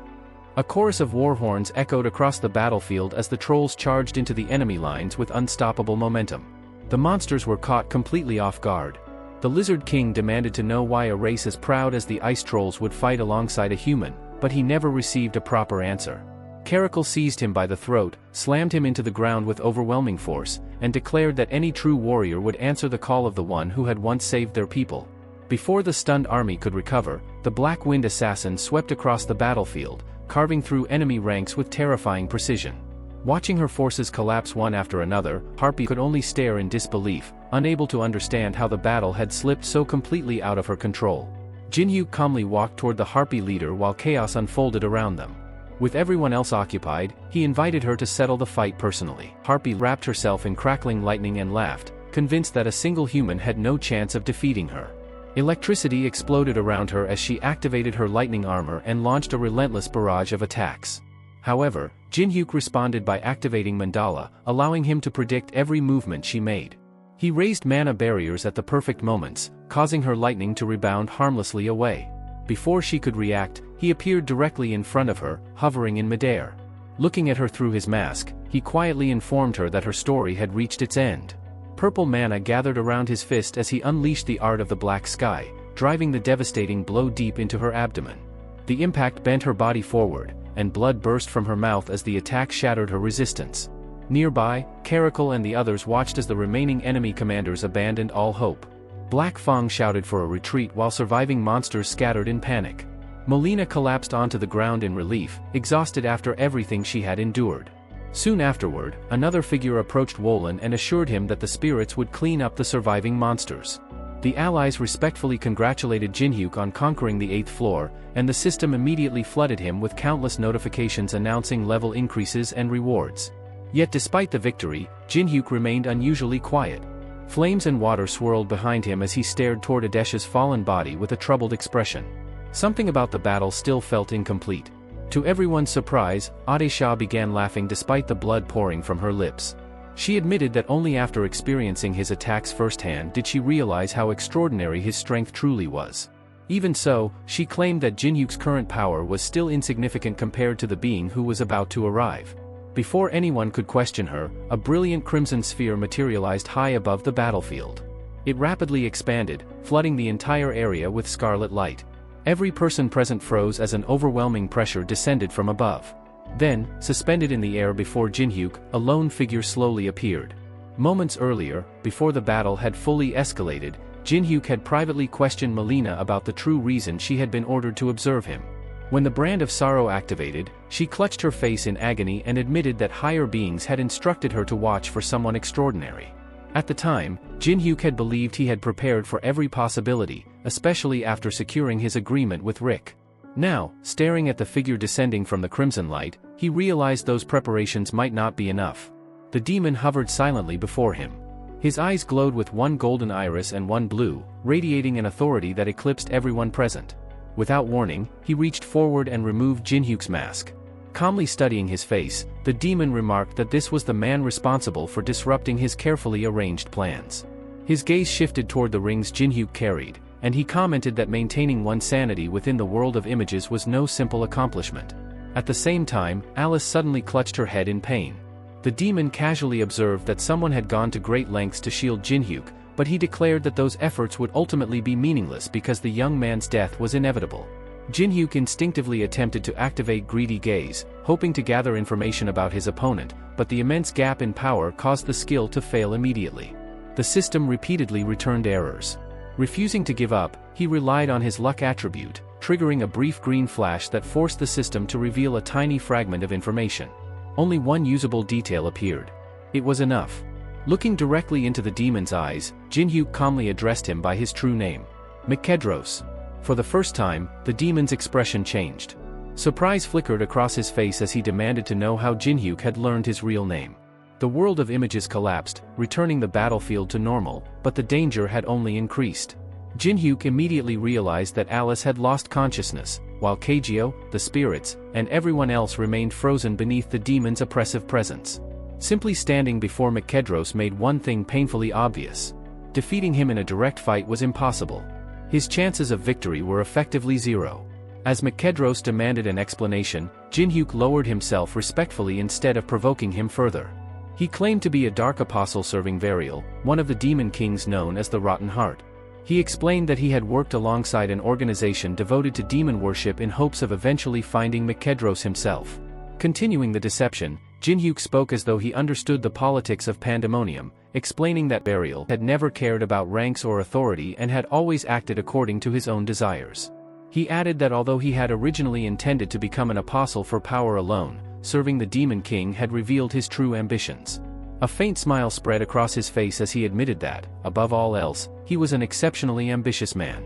A chorus of war horns echoed across the battlefield as the trolls charged into the enemy lines with unstoppable momentum. The monsters were caught completely off guard. The Lizard King demanded to know why a race as proud as the ice trolls would fight alongside a human, but he never received a proper answer. Caracal seized him by the throat, slammed him into the ground with overwhelming force, and declared that any true warrior would answer the call of the one who had once saved their people. Before the stunned army could recover, the Black Wind assassin swept across the battlefield, carving through enemy ranks with terrifying precision. Watching her forces collapse one after another, Harpy could only stare in disbelief, unable to understand how the battle had slipped so completely out of her control. Jin-hyuk calmly walked toward the Harpy leader while chaos unfolded around them. With everyone else occupied, he invited her to settle the fight personally. Harpy wrapped herself in crackling lightning and laughed, convinced that a single human had no chance of defeating her. Electricity exploded around her as she activated her lightning armor and launched a relentless barrage of attacks. However, Jin-hyuk responded by activating Mandala, allowing him to predict every movement she made. He raised mana barriers at the perfect moments, causing her lightning to rebound harmlessly away. Before she could react, he appeared directly in front of her, hovering in midair. Looking at her through his mask, he quietly informed her that her story had reached its end. Purple mana gathered around his fist as he unleashed the art of the black sky, driving the devastating blow deep into her abdomen. The impact bent her body forward, and blood burst from her mouth as the attack shattered her resistance. Nearby, Caracal and the others watched as the remaining enemy commanders abandoned all hope. Black Fang shouted for a retreat while surviving monsters scattered in panic. Molina collapsed onto the ground in relief, exhausted after everything she had endured. Soon afterward, another figure approached Wolin and assured him that the spirits would clean up the surviving monsters. The allies respectfully congratulated Jin-hyuk on conquering the 8th floor, and the system immediately flooded him with countless notifications announcing level increases and rewards. Yet despite the victory, Jin-hyuk remained unusually quiet. Flames and water swirled behind him as he stared toward Adesh's fallen body with a troubled expression. Something about the battle still felt incomplete. To everyone's surprise, Adesha began laughing despite the blood pouring from her lips. She admitted that only after experiencing his attacks firsthand did she realize how extraordinary his strength truly was. Even so, she claimed that Jin-hyuk's current power was still insignificant compared to the being who was about to arrive. Before anyone could question her, a brilliant crimson sphere materialized high above the battlefield. It rapidly expanded, flooding the entire area with scarlet light. Every person present froze as an overwhelming pressure descended from above. Then, suspended in the air before Jin-hyuk, a lone figure slowly appeared. Moments earlier, before the battle had fully escalated, Jin-hyuk had privately questioned Molina about the true reason she had been ordered to observe him. When the brand of sorrow activated, she clutched her face in agony and admitted that higher beings had instructed her to watch for someone extraordinary. At the time, Jin-hyuk had believed he had prepared for every possibility, especially after securing his agreement with Rick. Now, staring at the figure descending from the crimson light, he realized those preparations might not be enough. The demon hovered silently before him. His eyes glowed with one golden iris and one blue, radiating an authority that eclipsed everyone present. Without warning, he reached forward and removed Jin-hyuk's mask. Calmly studying his face, the demon remarked that this was the man responsible for disrupting his carefully arranged plans. His gaze shifted toward the rings Jin-hyuk carried, and he commented that maintaining one's sanity within the world of images was no simple accomplishment. At the same time, Alice suddenly clutched her head in pain. The demon casually observed that someone had gone to great lengths to shield Jin-hyuk, but he declared that those efforts would ultimately be meaningless because the young man's death was inevitable. Jin-hyuk instinctively attempted to activate Greedy Gaze, hoping to gather information about his opponent, but the immense gap in power caused the skill to fail immediately. The system repeatedly returned errors. Refusing to give up, he relied on his luck attribute, triggering a brief green flash that forced the system to reveal a tiny fragment of information. Only one usable detail appeared. It was enough. Looking directly into the demon's eyes, Jin-hyuk calmly addressed him by his true name. Mikedros. For the first time, the demon's expression changed. Surprise flickered across his face as he demanded to know how Jin-hyuk had learned his real name. The world of images collapsed, returning the battlefield to normal, but the danger had only increased. Jin-hyuk immediately realized that Alice had lost consciousness, while Kagyo, the spirits, and everyone else remained frozen beneath the demon's oppressive presence. Simply standing before Mikedros made one thing painfully obvious. Defeating him in a direct fight was impossible. His chances of victory were effectively zero. As Mikedros demanded an explanation, Jin-hyuk lowered himself respectfully instead of provoking him further. He claimed to be a dark apostle serving Variel, one of the demon kings known as the Rotten Heart. He explained that he had worked alongside an organization devoted to demon worship in hopes of eventually finding Mikedros himself. Continuing the deception, Jin-hyuk spoke as though he understood the politics of pandemonium, explaining that Variel had never cared about ranks or authority and had always acted according to his own desires. He added that although he had originally intended to become an apostle for power alone, serving the Demon King had revealed his true ambitions. A faint smile spread across his face as he admitted that, above all else, he was an exceptionally ambitious man.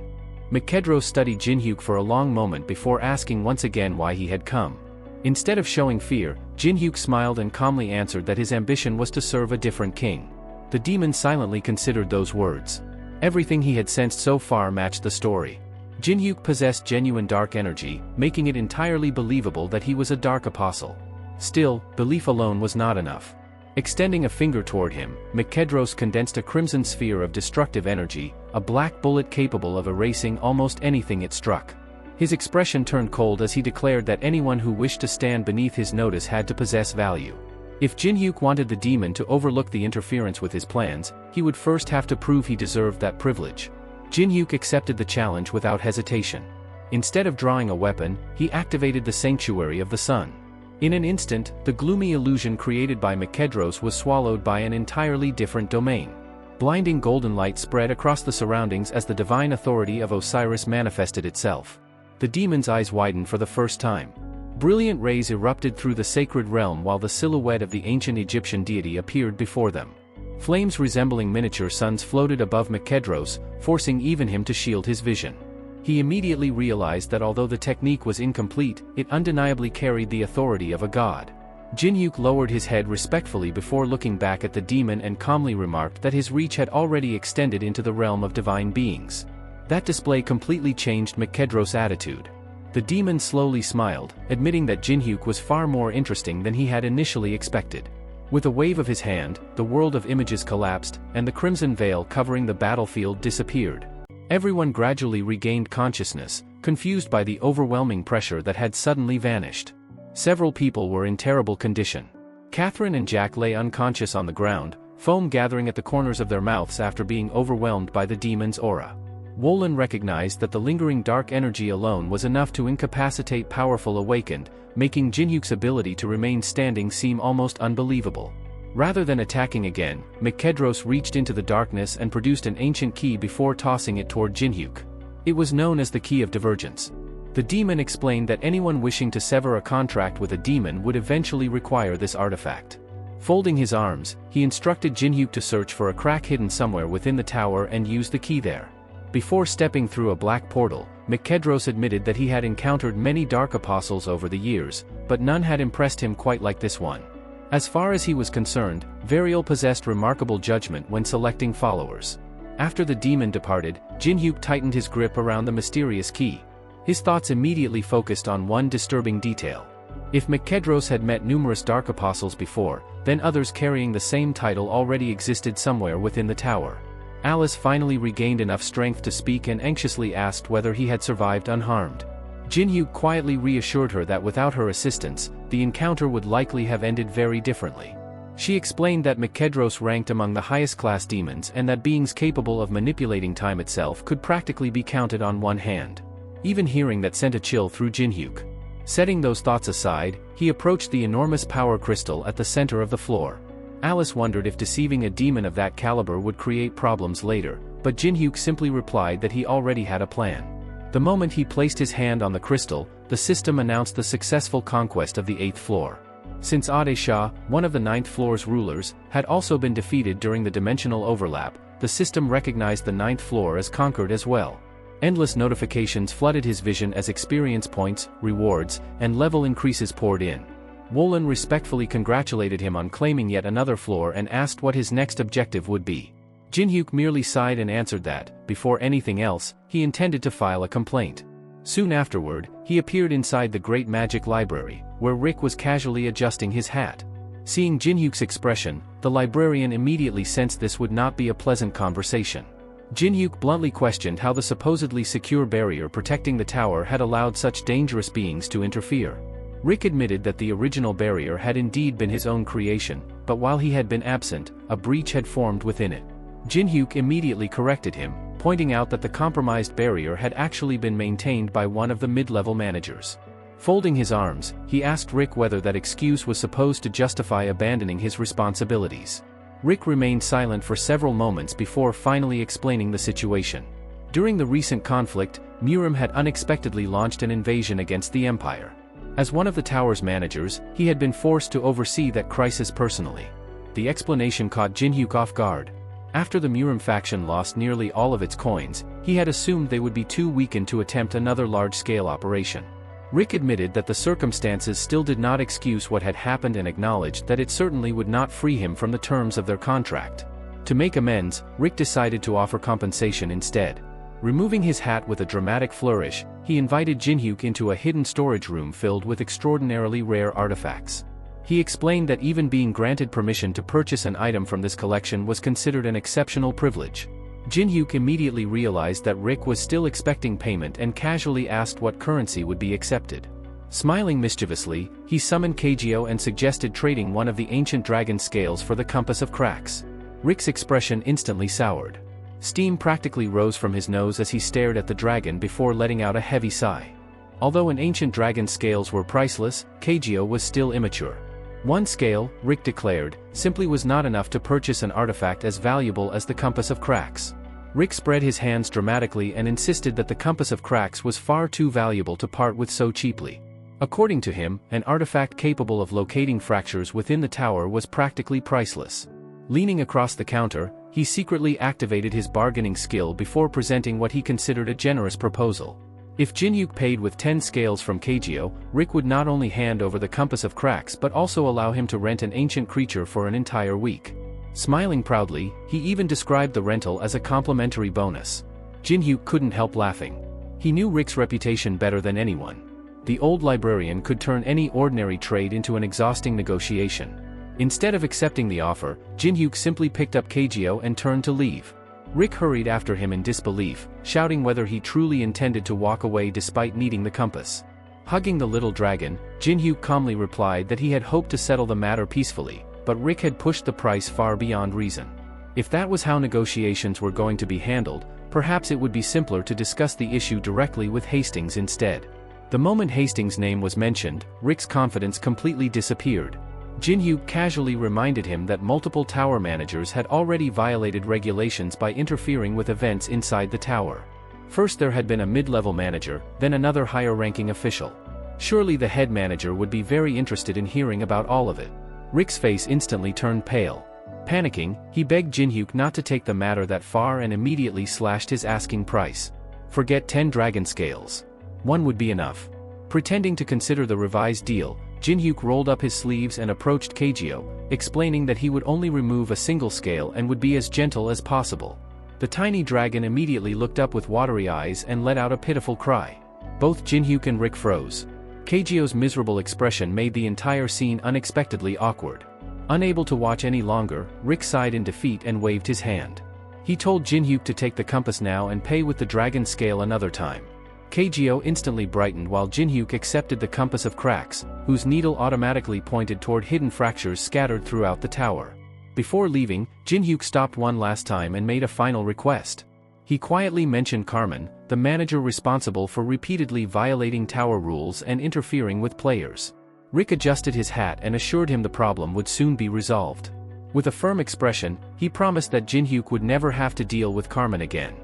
Mikedros studied Jin-hyuk for a long moment before asking once again why he had come. Instead of showing fear, Jin-hyuk smiled and calmly answered that his ambition was to serve a different king. The demon silently considered those words. Everything he had sensed so far matched the story. Jin-hyuk possessed genuine dark energy, making it entirely believable that he was a dark apostle. Still, belief alone was not enough. Extending a finger toward him, Mkedros condensed a crimson sphere of destructive energy, a black bullet capable of erasing almost anything it struck. His expression turned cold as he declared that anyone who wished to stand beneath his notice had to possess value. If Jin-hyuk wanted the demon to overlook the interference with his plans, he would first have to prove he deserved that privilege. Jin-hyuk accepted the challenge without hesitation. Instead of drawing a weapon, he activated the Sanctuary of the Sun. In an instant, the gloomy illusion created by Mkedros was swallowed by an entirely different domain. Blinding golden light spread across the surroundings as the divine authority of Osiris manifested itself. The demon's eyes widened for the first time. Brilliant rays erupted through the sacred realm while the silhouette of the ancient Egyptian deity appeared before them. Flames resembling miniature suns floated above Mkedros, forcing even him to shield his vision. He immediately realized that although the technique was incomplete, it undeniably carried the authority of a god. Jin-hyuk lowered his head respectfully before looking back at the demon and calmly remarked that his reach had already extended into the realm of divine beings. That display completely changed Mkedros' attitude. The demon slowly smiled, admitting that Jin-hyuk was far more interesting than he had initially expected. With a wave of his hand, the world of images collapsed, and the crimson veil covering the battlefield disappeared. Everyone gradually regained consciousness, confused by the overwhelming pressure that had suddenly vanished. Several people were in terrible condition. Catherine and Jack lay unconscious on the ground, foam gathering at the corners of their mouths after being overwhelmed by the demon's aura. Wolin recognized that the lingering dark energy alone was enough to incapacitate powerful awakened, making Jin-hyuk's ability to remain standing seem almost unbelievable. Rather than attacking again, Mkedros reached into the darkness and produced an ancient key before tossing it toward Jin-hyuk. It was known as the Key of Divergence. The demon explained that anyone wishing to sever a contract with a demon would eventually require this artifact. Folding his arms, he instructed Jin-hyuk to search for a crack hidden somewhere within the tower and use the key there. Before stepping through a black portal, Mkedros admitted that he had encountered many dark apostles over the years, but none had impressed him quite like this one. As far as he was concerned, Variel possessed remarkable judgment when selecting followers. After the demon departed, Jin-hyuk tightened his grip around the mysterious key. His thoughts immediately focused on one disturbing detail. If Mkedros had met numerous dark apostles before, then others carrying the same title already existed somewhere within the tower. Alice finally regained enough strength to speak and anxiously asked whether he had survived unharmed. Jin-hyuk quietly reassured her that without her assistance, the encounter would likely have ended very differently. She explained that Mkedros ranked among the highest class demons and that beings capable of manipulating time itself could practically be counted on one hand. Even hearing that sent a chill through Jin-hyuk. Setting those thoughts aside, he approached the enormous power crystal at the center of the floor. Alice wondered if deceiving a demon of that caliber would create problems later, but Jin-hyuk simply replied that he already had a plan. The moment he placed his hand on the crystal, the system announced the successful conquest of the 8th floor. Since Ade Shah, one of the 9th floor's rulers, had also been defeated during the dimensional overlap, the system recognized the 9th floor as conquered as well. Endless notifications flooded his vision as experience points, rewards, and level increases poured in. Wolin respectfully congratulated him on claiming yet another floor and asked what his next objective would be. Jin-hyuk merely sighed and answered that, before anything else, he intended to file a complaint. Soon afterward, he appeared inside the Great Magic Library, where Rick was casually adjusting his hat. Seeing Jin-hyuk's expression, the librarian immediately sensed this would not be a pleasant conversation. Jin-hyuk bluntly questioned how the supposedly secure barrier protecting the tower had allowed such dangerous beings to interfere. Rick admitted that the original barrier had indeed been his own creation, but while he had been absent, a breach had formed within it. Jin-hyuk immediately corrected him, pointing out that the compromised barrier had actually been maintained by one of the mid-level managers. Folding his arms, he asked Rick whether that excuse was supposed to justify abandoning his responsibilities. Rick remained silent for several moments before finally explaining the situation. During the recent conflict, Murim had unexpectedly launched an invasion against the Empire. As one of the tower's managers, he had been forced to oversee that crisis personally. The explanation caught Jin-hyuk off guard. After the Murim faction lost nearly all of its coins, he had assumed they would be too weakened to attempt another large-scale operation. Rick admitted that the circumstances still did not excuse what had happened and acknowledged that it certainly would not free him from the terms of their contract. To make amends, Rick decided to offer compensation instead. Removing his hat with a dramatic flourish, he invited Jinhyuk into a hidden storage room filled with extraordinarily rare artifacts. He explained that even being granted permission to purchase an item from this collection was considered an exceptional privilege. Jinhyuk immediately realized that Rick was still expecting payment and casually asked what currency would be accepted. Smiling mischievously, he summoned Kagyo and suggested trading one of the ancient dragon scales for the compass of cracks. Rick's expression instantly soured. Steam practically rose from his nose as he stared at the dragon before letting out a heavy sigh. Although an ancient dragon's scales were priceless, Kagyo was still immature. One scale, Rick declared, simply was not enough to purchase an artifact as valuable as the compass of cracks. Rick spread his hands dramatically and insisted that the compass of cracks was far too valuable to part with so cheaply. According to him, an artifact capable of locating fractures within the tower was practically priceless. Leaning across the counter, he secretly activated his bargaining skill before presenting what he considered a generous proposal. If Jinhyuk paid with 10 scales from Kagyo, Rick would not only hand over the compass of cracks but also allow him to rent an ancient creature for an entire week. Smiling proudly, he even described the rental as a complimentary bonus. Jinhyuk couldn't help laughing. He knew Rick's reputation better than anyone. The old librarian could turn any ordinary trade into an exhausting negotiation. Instead of accepting the offer, Jinhyuk simply picked up Kagyo and turned to leave. Rick hurried after him in disbelief, shouting whether he truly intended to walk away despite needing the compass. Hugging the little dragon, Jinhyuk calmly replied that he had hoped to settle the matter peacefully, but Rick had pushed the price far beyond reason. If that was how negotiations were going to be handled, perhaps it would be simpler to discuss the issue directly with Hastings instead. The moment Hastings' name was mentioned, Rick's confidence completely disappeared. Jinhyuk casually reminded him that multiple tower managers had already violated regulations by interfering with events inside the tower. First there had been a mid-level manager, then another higher-ranking official. Surely the head manager would be very interested in hearing about all of it. Rick's face instantly turned pale. Panicking, he begged Jinhyuk not to take the matter that far and immediately slashed his asking price. Forget 10 dragon scales. One would be enough. Pretending to consider the revised deal, Jinhyuk rolled up his sleeves and approached Kagyo, explaining that he would only remove a single scale and would be as gentle as possible. The tiny dragon immediately looked up with watery eyes and let out a pitiful cry. Both Jinhyuk and Rick froze. Kagyo's miserable expression made the entire scene unexpectedly awkward. Unable to watch any longer, Rick sighed in defeat and waved his hand. He told Jinhyuk to take the compass now and pay with the dragon scale another time. Kagyo instantly brightened while Jinhyuk accepted the compass of cracks, whose needle automatically pointed toward hidden fractures scattered throughout the tower. Before leaving, Jinhyuk stopped one last time and made a final request. He quietly mentioned Carmen, the manager responsible for repeatedly violating tower rules and interfering with players. Rick adjusted his hat and assured him the problem would soon be resolved. With a firm expression, he promised that Jinhyuk would never have to deal with Carmen again.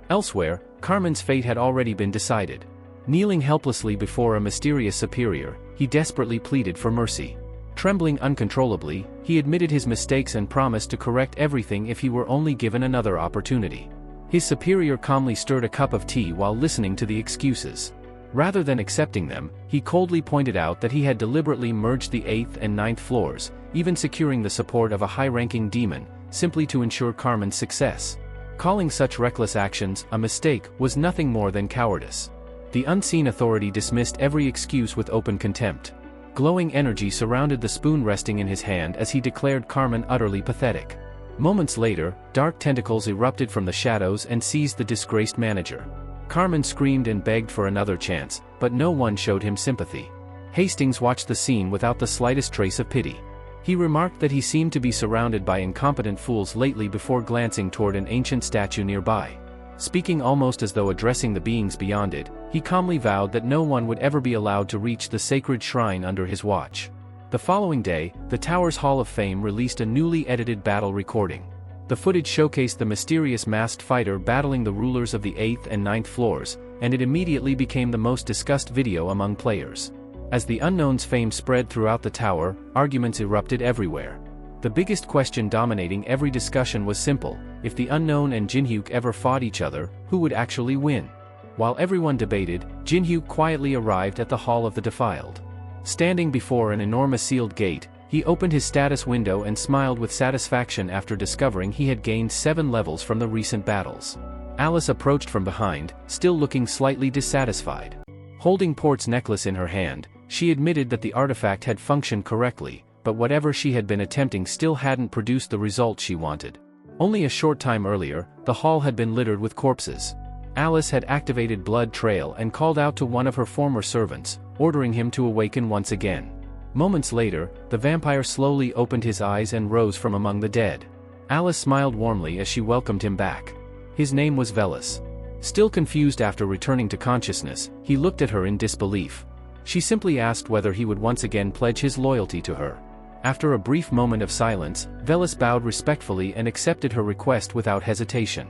Elsewhere, Carmen's fate had already been decided. Kneeling helplessly before a mysterious superior, he desperately pleaded for mercy. Trembling uncontrollably, he admitted his mistakes and promised to correct everything if he were only given another opportunity. His superior calmly stirred a cup of tea while listening to the excuses. Rather than accepting them, he coldly pointed out that he had deliberately merged the 8th and 9th floors, even securing the support of a high-ranking demon, simply to ensure Carmen's success. Calling such reckless actions a mistake was nothing more than cowardice. The unseen authority dismissed every excuse with open contempt. Glowing energy surrounded the spoon resting in his hand as he declared Carmen utterly pathetic. Moments later, dark tentacles erupted from the shadows and seized the disgraced manager. Carmen screamed and begged for another chance, but no one showed him sympathy. Hastings watched the scene without the slightest trace of pity. He remarked that he seemed to be surrounded by incompetent fools lately before glancing toward an ancient statue nearby. Speaking almost as though addressing the beings beyond it, he calmly vowed that no one would ever be allowed to reach the sacred shrine under his watch. The following day, the tower's Hall of Fame released a newly edited battle recording. The footage showcased the mysterious masked fighter battling the rulers of the 8th and 9th floors, and it immediately became the most discussed video among players. As the unknown's fame spread throughout the tower, arguments erupted everywhere. The biggest question dominating every discussion was simple: if the unknown and Jinhyuk ever fought each other, who would actually win? While everyone debated, Jinhyuk quietly arrived at the Hall of the Defiled. Standing before an enormous sealed gate, he opened his status window and smiled with satisfaction after discovering he had gained 7 levels from the recent battles. Alice approached from behind, still looking slightly dissatisfied. Holding Port's necklace in her hand, she admitted that the artifact had functioned correctly, but whatever she had been attempting still hadn't produced the result she wanted. Only a short time earlier, the hall had been littered with corpses. Alice had activated Blood Trail and called out to one of her former servants, ordering him to awaken once again. Moments later, the vampire slowly opened his eyes and rose from among the dead. Alice smiled warmly as she welcomed him back. His name was Velas. Still confused after returning to consciousness, he looked at her in disbelief. She simply asked whether he would once again pledge his loyalty to her. After a brief moment of silence, Velas bowed respectfully and accepted her request without hesitation.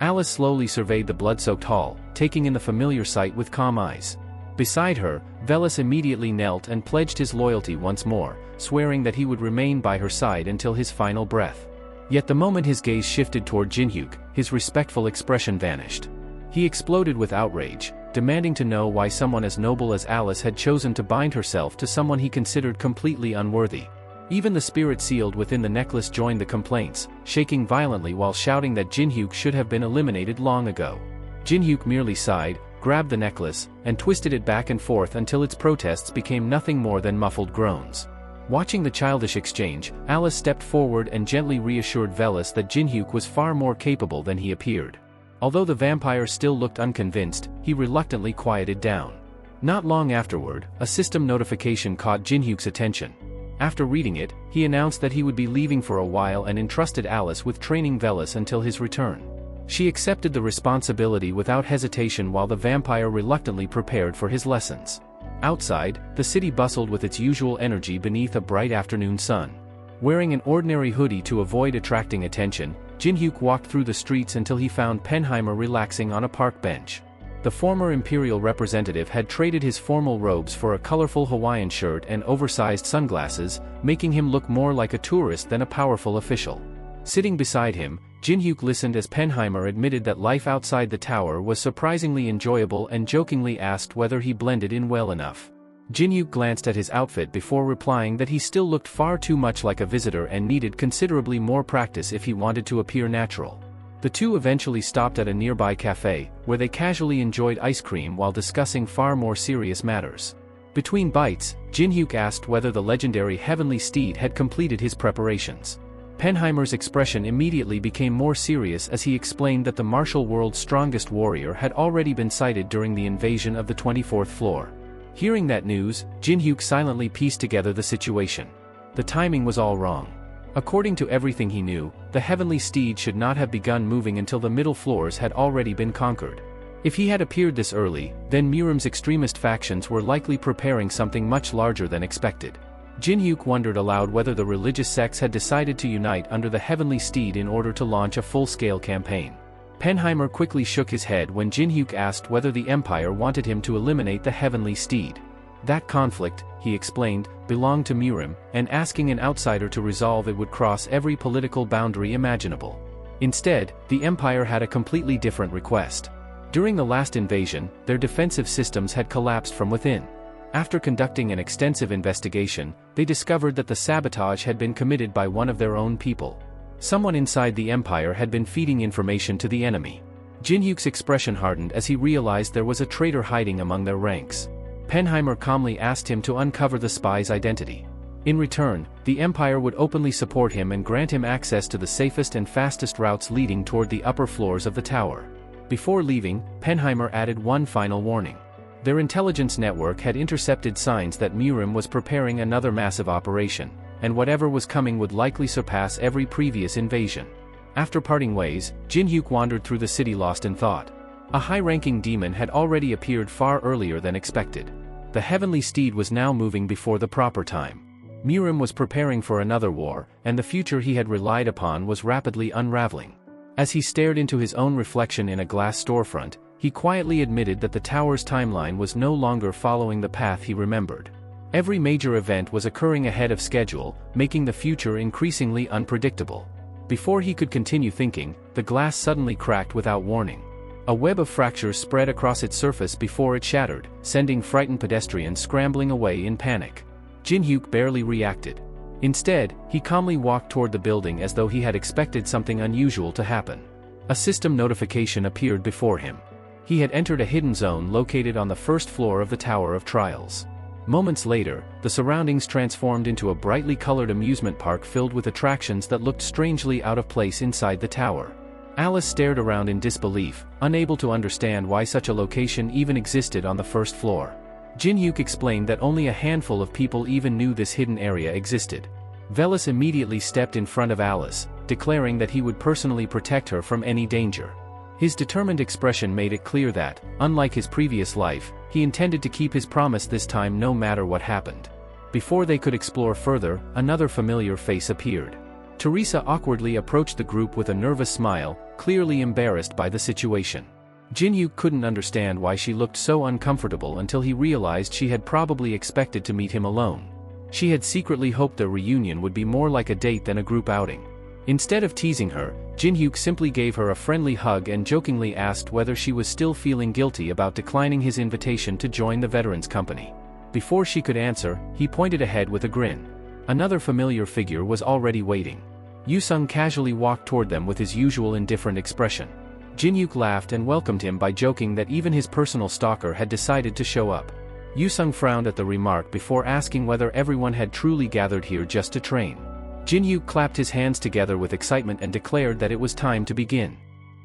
Alice slowly surveyed the blood-soaked hall, taking in the familiar sight with calm eyes. Beside her, Velas immediately knelt and pledged his loyalty once more, swearing that he would remain by her side until his final breath. Yet the moment his gaze shifted toward Jinhyuk, his respectful expression vanished. He exploded with outrage, demanding to know why someone as noble as Alice had chosen to bind herself to someone he considered completely unworthy. Even the spirit sealed within the necklace joined the complaints, shaking violently while shouting that Jinhyuk should have been eliminated long ago. Jinhyuk merely sighed, grabbed the necklace, and twisted it back and forth until its protests became nothing more than muffled groans. Watching the childish exchange, Alice stepped forward and gently reassured Velas that Jinhyuk was far more capable than he appeared. Although the vampire still looked unconvinced, he reluctantly quieted down. Not long afterward, a system notification caught Jinhyuk's attention. After reading it, he announced that he would be leaving for a while and entrusted Alice with training Velas until his return. She accepted the responsibility without hesitation while the vampire reluctantly prepared for his lessons. Outside, the city bustled with its usual energy beneath a bright afternoon sun. Wearing an ordinary hoodie to avoid attracting attention, Jinhyuk walked through the streets until he found Penheimer relaxing on a park bench. The former imperial representative had traded his formal robes for a colorful Hawaiian shirt and oversized sunglasses, making him look more like a tourist than a powerful official. Sitting beside him, Jinhyuk listened as Penheimer admitted that life outside the tower was surprisingly enjoyable and jokingly asked whether he blended in well enough. Jinhyuk glanced at his outfit before replying that he still looked far too much like a visitor and needed considerably more practice if he wanted to appear natural. The two eventually stopped at a nearby cafe, where they casually enjoyed ice cream while discussing far more serious matters. Between bites, Jinhyuk asked whether the legendary Heavenly Steed had completed his preparations. Penheimer's expression immediately became more serious as he explained that the martial world's strongest warrior had already been sighted during the invasion of the 24th floor. Hearing that news, Jinhyuk silently pieced together the situation. The timing was all wrong. According to everything he knew, the Heavenly Steed should not have begun moving until the middle floors had already been conquered. If he had appeared this early, then Mirim's extremist factions were likely preparing something much larger than expected. Jinhyuk wondered aloud whether the religious sects had decided to unite under the Heavenly Steed in order to launch a full-scale campaign. Penheimer quickly shook his head when Jinhyuk asked whether the Empire wanted him to eliminate the Heavenly Steed. That conflict, he explained, belonged to Mirim, and asking an outsider to resolve it would cross every political boundary imaginable. Instead, the Empire had a completely different request. During the last invasion, their defensive systems had collapsed from within. After conducting an extensive investigation, they discovered that the sabotage had been committed by one of their own people. Someone inside the Empire had been feeding information to the enemy. Jinhyuk's expression hardened as he realized there was a traitor hiding among their ranks. Penheimer calmly asked him to uncover the spy's identity. In return, the Empire would openly support him and grant him access to the safest and fastest routes leading toward the upper floors of the tower. Before leaving, Penheimer added one final warning. Their intelligence network had intercepted signs that Mirim was preparing another massive operation, and whatever was coming would likely surpass every previous invasion. After parting ways, Jinhyuk wandered through the city lost in thought. A high-ranking demon had already appeared far earlier than expected. The Heavenly Steed was now moving before the proper time. Mirim was preparing for another war, and the future he had relied upon was rapidly unraveling. As he stared into his own reflection in a glass storefront, he quietly admitted that the tower's timeline was no longer following the path he remembered. Every major event was occurring ahead of schedule, making the future increasingly unpredictable. Before he could continue thinking, the glass suddenly cracked without warning. A web of fractures spread across its surface before it shattered, sending frightened pedestrians scrambling away in panic. Jin-hyuk barely reacted. Instead, he calmly walked toward the building as though he had expected something unusual to happen. A system notification appeared before him. He had entered a hidden zone located on the first floor of the Tower of Trials. Moments later, the surroundings transformed into a brightly colored amusement park filled with attractions that looked strangely out of place inside the tower. Alice stared around in disbelief, unable to understand why such a location even existed on the first floor. Jin-hyuk explained that only a handful of people even knew this hidden area existed. Velas immediately stepped in front of Alice, declaring that he would personally protect her from any danger. His determined expression made it clear that, unlike his previous life, he intended to keep his promise this time no matter what happened. Before they could explore further, another familiar face appeared. Teresa awkwardly approached the group with a nervous smile, clearly embarrassed by the situation. Jin-hyuk couldn't understand why she looked so uncomfortable until he realized she had probably expected to meet him alone. She had secretly hoped their reunion would be more like a date than a group outing. Instead of teasing her, Jin-hyuk simply gave her a friendly hug and jokingly asked whether she was still feeling guilty about declining his invitation to join the Veterans Company. Before she could answer, he pointed ahead with a grin. Another familiar figure was already waiting. Yoo-sung casually walked toward them with his usual indifferent expression. Jin-hyuk laughed and welcomed him by joking that even his personal stalker had decided to show up. Yoo-sung frowned at the remark before asking whether everyone had truly gathered here just to train. Jin-hyuk clapped his hands together with excitement and declared that it was time to begin.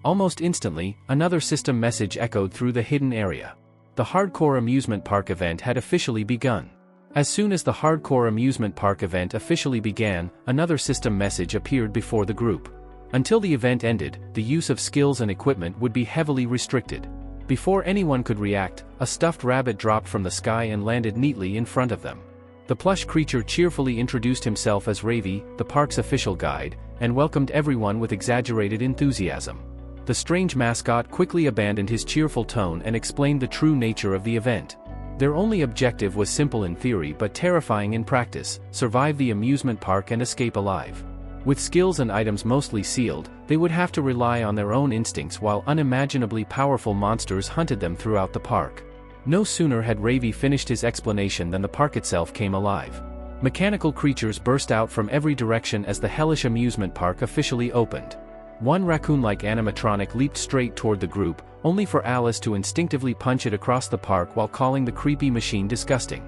Almost instantly, another system message echoed through the hidden area. The Hardcore Amusement Park event had officially begun. As soon as the Hardcore Amusement Park event officially began, another system message appeared before the group. Until the event ended, the use of skills and equipment would be heavily restricted. Before anyone could react, a stuffed rabbit dropped from the sky and landed neatly in front of them. The plush creature cheerfully introduced himself as Ravi, the park's official guide, and welcomed everyone with exaggerated enthusiasm. The strange mascot quickly abandoned his cheerful tone and explained the true nature of the event. Their only objective was simple in theory but terrifying in practice: survive the amusement park and escape alive. With skills and items mostly sealed, they would have to rely on their own instincts while unimaginably powerful monsters hunted them throughout the park. No sooner had Ravi finished his explanation than the park itself came alive. Mechanical creatures burst out from every direction as the hellish amusement park officially opened. One raccoon-like animatronic leaped straight toward the group, only for Alice to instinctively punch it across the park while calling the creepy machine disgusting.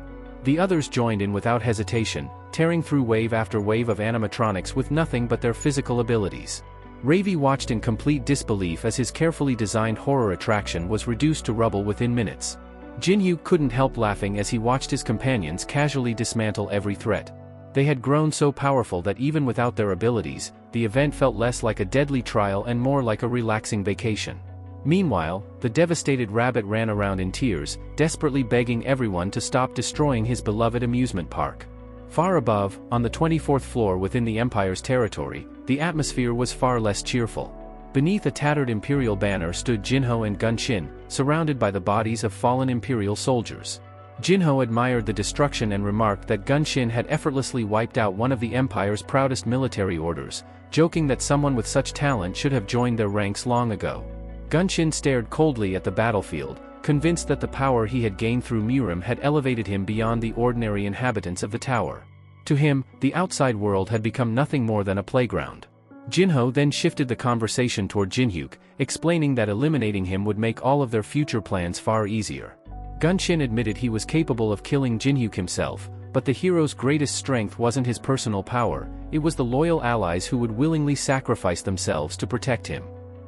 The others joined in without hesitation, tearing through wave after wave of animatronics with nothing but their physical abilities. Ravi watched in complete disbelief as his carefully designed horror attraction was reduced to rubble within minutes. Jin-hyuk couldn't help laughing as he watched his companions casually dismantle every threat. They had grown so powerful that even without their abilities, the event felt less like a deadly trial and more like a relaxing vacation. Meanwhile, the devastated rabbit ran around in tears, desperately begging everyone to stop destroying his beloved amusement park. Far above, on the 24th floor within the Empire's territory, the atmosphere was far less cheerful. Beneath a tattered Imperial banner stood Jinho and Gunshin, surrounded by the bodies of fallen Imperial soldiers. Jinho admired the destruction and remarked that Gunshin had effortlessly wiped out one of the Empire's proudest military orders, joking that someone with such talent should have joined their ranks long ago. Gunshin stared coldly at the battlefield, convinced that the power he had gained through Murim had elevated him beyond the ordinary inhabitants of the tower. To him, the outside world had become nothing more than a playground. Jinho then shifted the conversation toward Jin-hyuk, explaining that eliminating him would make all of their future plans far easier. Gunshin admitted he was capable of killing Jin-hyuk himself, but the hero's greatest strength wasn't his personal power, it was the loyal allies who would willingly sacrifice themselves to protect him.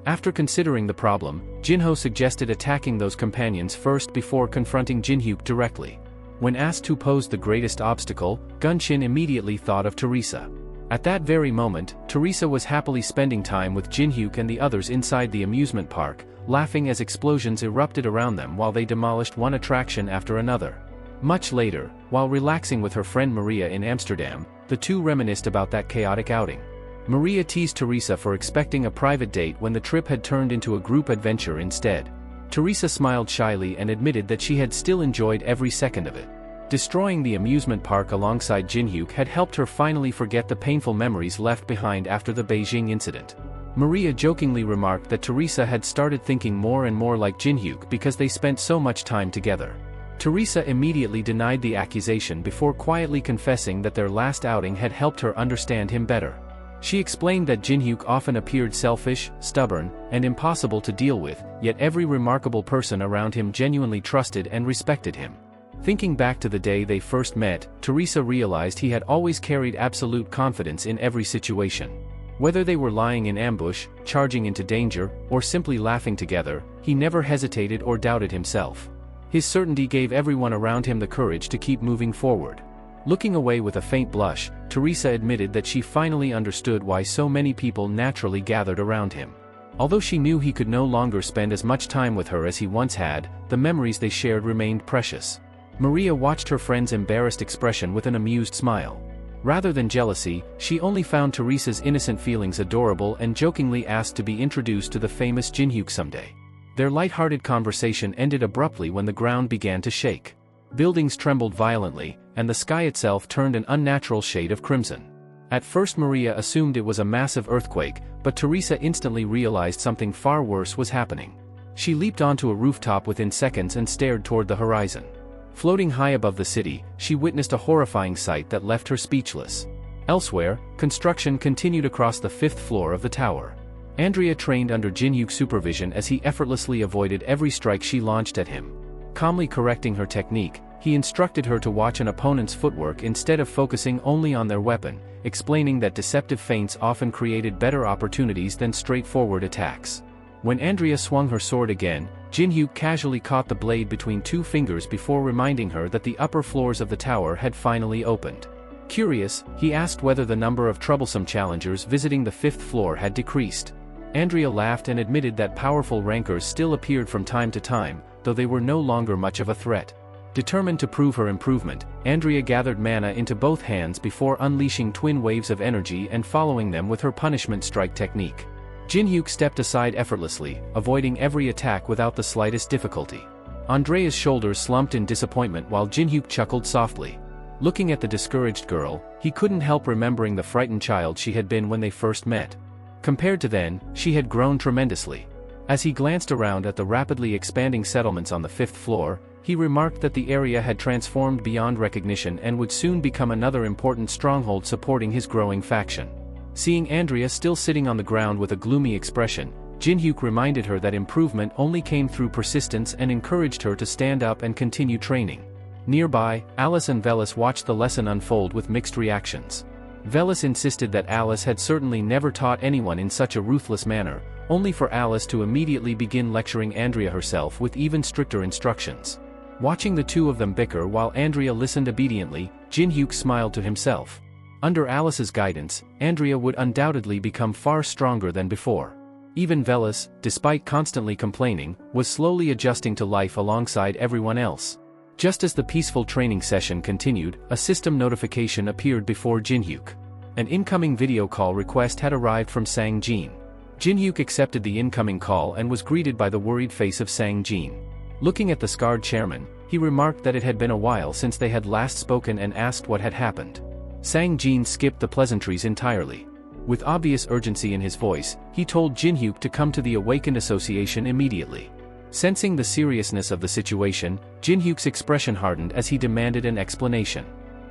After considering the problem, Jinho suggested attacking those companions first before confronting Jin-hyuk directly. When asked who posed the greatest obstacle, Gunshin immediately thought of Teresa. At that very moment, Teresa was happily spending time with Jin-hyuk and the others inside the amusement park, laughing as explosions erupted around them while they demolished one attraction after another. Much later, while relaxing with her friend Maria in Amsterdam, the two reminisced about that chaotic outing. Maria teased Teresa for expecting a private date when the trip had turned into a group adventure instead. Teresa smiled shyly and admitted that she had still enjoyed every second of it. Destroying the amusement park alongside Jin-hyuk had helped her finally forget the painful memories left behind after the Beijing incident. Maria jokingly remarked that Teresa had started thinking more and more like Jinhyuk because they spent so much time together. Teresa immediately denied the accusation before quietly confessing that their last outing had helped her understand him better. She explained that Jinhyuk often appeared selfish, stubborn, and impossible to deal with, yet every remarkable person around him genuinely trusted and respected him. Thinking back to the day they first met, Teresa realized he had always carried absolute confidence in every situation. Whether they were lying in ambush, charging into danger, or simply laughing together, he never hesitated or doubted himself. His certainty gave everyone around him the courage to keep moving forward. Looking away with a faint blush, Teresa admitted that she finally understood why so many people naturally gathered around him. Although she knew he could no longer spend as much time with her as he once had, the memories they shared remained precious. Maria watched her friend's embarrassed expression with an amused smile. Rather than jealousy, she only found Teresa's innocent feelings adorable and jokingly asked to be introduced to the famous Jinhyuk someday. Their light-hearted conversation ended abruptly when the ground began to shake. Buildings trembled violently, and the sky itself turned an unnatural shade of crimson. At first Maria assumed it was a massive earthquake, but Teresa instantly realized something far worse was happening. She leaped onto a rooftop within seconds and stared toward the horizon. Floating high above the city, she witnessed a horrifying sight that left her speechless. Elsewhere, construction continued across the 5th floor of the tower. Andrea trained under Jinhyuk's supervision as he effortlessly avoided every strike she launched at him. Calmly correcting her technique, he instructed her to watch an opponent's footwork instead of focusing only on their weapon, explaining that deceptive feints often created better opportunities than straightforward attacks. When Andrea swung her sword again, Jinhyuk casually caught the blade between 2 fingers before reminding her that the upper floors of the tower had finally opened. Curious, he asked whether the number of troublesome challengers visiting the 5th floor had decreased. Andrea laughed and admitted that powerful rankers still appeared from time to time, though they were no longer much of a threat. Determined to prove her improvement, Andrea gathered mana into both hands before unleashing twin waves of energy and following them with her punishment strike technique. Jinhyuk stepped aside effortlessly, avoiding every attack without the slightest difficulty. Andrea's shoulders slumped in disappointment while Jinhyuk chuckled softly. Looking at the discouraged girl, he couldn't help remembering the frightened child she had been when they first met. Compared to then, she had grown tremendously. As he glanced around at the rapidly expanding settlements on the 5th floor, he remarked that the area had transformed beyond recognition and would soon become another important stronghold supporting his growing faction. Seeing Andrea still sitting on the ground with a gloomy expression, Jinhyuk reminded her that improvement only came through persistence and encouraged her to stand up and continue training. Nearby, Alice and Velis watched the lesson unfold with mixed reactions. Velis insisted that Alice had certainly never taught anyone in such a ruthless manner, only for Alice to immediately begin lecturing Andrea herself with even stricter instructions. Watching the two of them bicker while Andrea listened obediently, Jinhyuk smiled to himself. Under Alice's guidance, Andrea would undoubtedly become far stronger than before. Even Velis, despite constantly complaining, was slowly adjusting to life alongside everyone else. Just as the peaceful training session continued, a system notification appeared before Jinhyuk. An incoming video call request had arrived from Sang Jin. Jinhyuk accepted the incoming call and was greeted by the worried face of Sang Jin. Looking at the scarred chairman, he remarked that it had been a while since they had last spoken and asked what had happened. Sang Jin skipped the pleasantries entirely. With obvious urgency in his voice, he told Jinhyuk to come to the Awakened Association immediately. Sensing the seriousness of the situation, Jinhyuk's expression hardened as he demanded an explanation.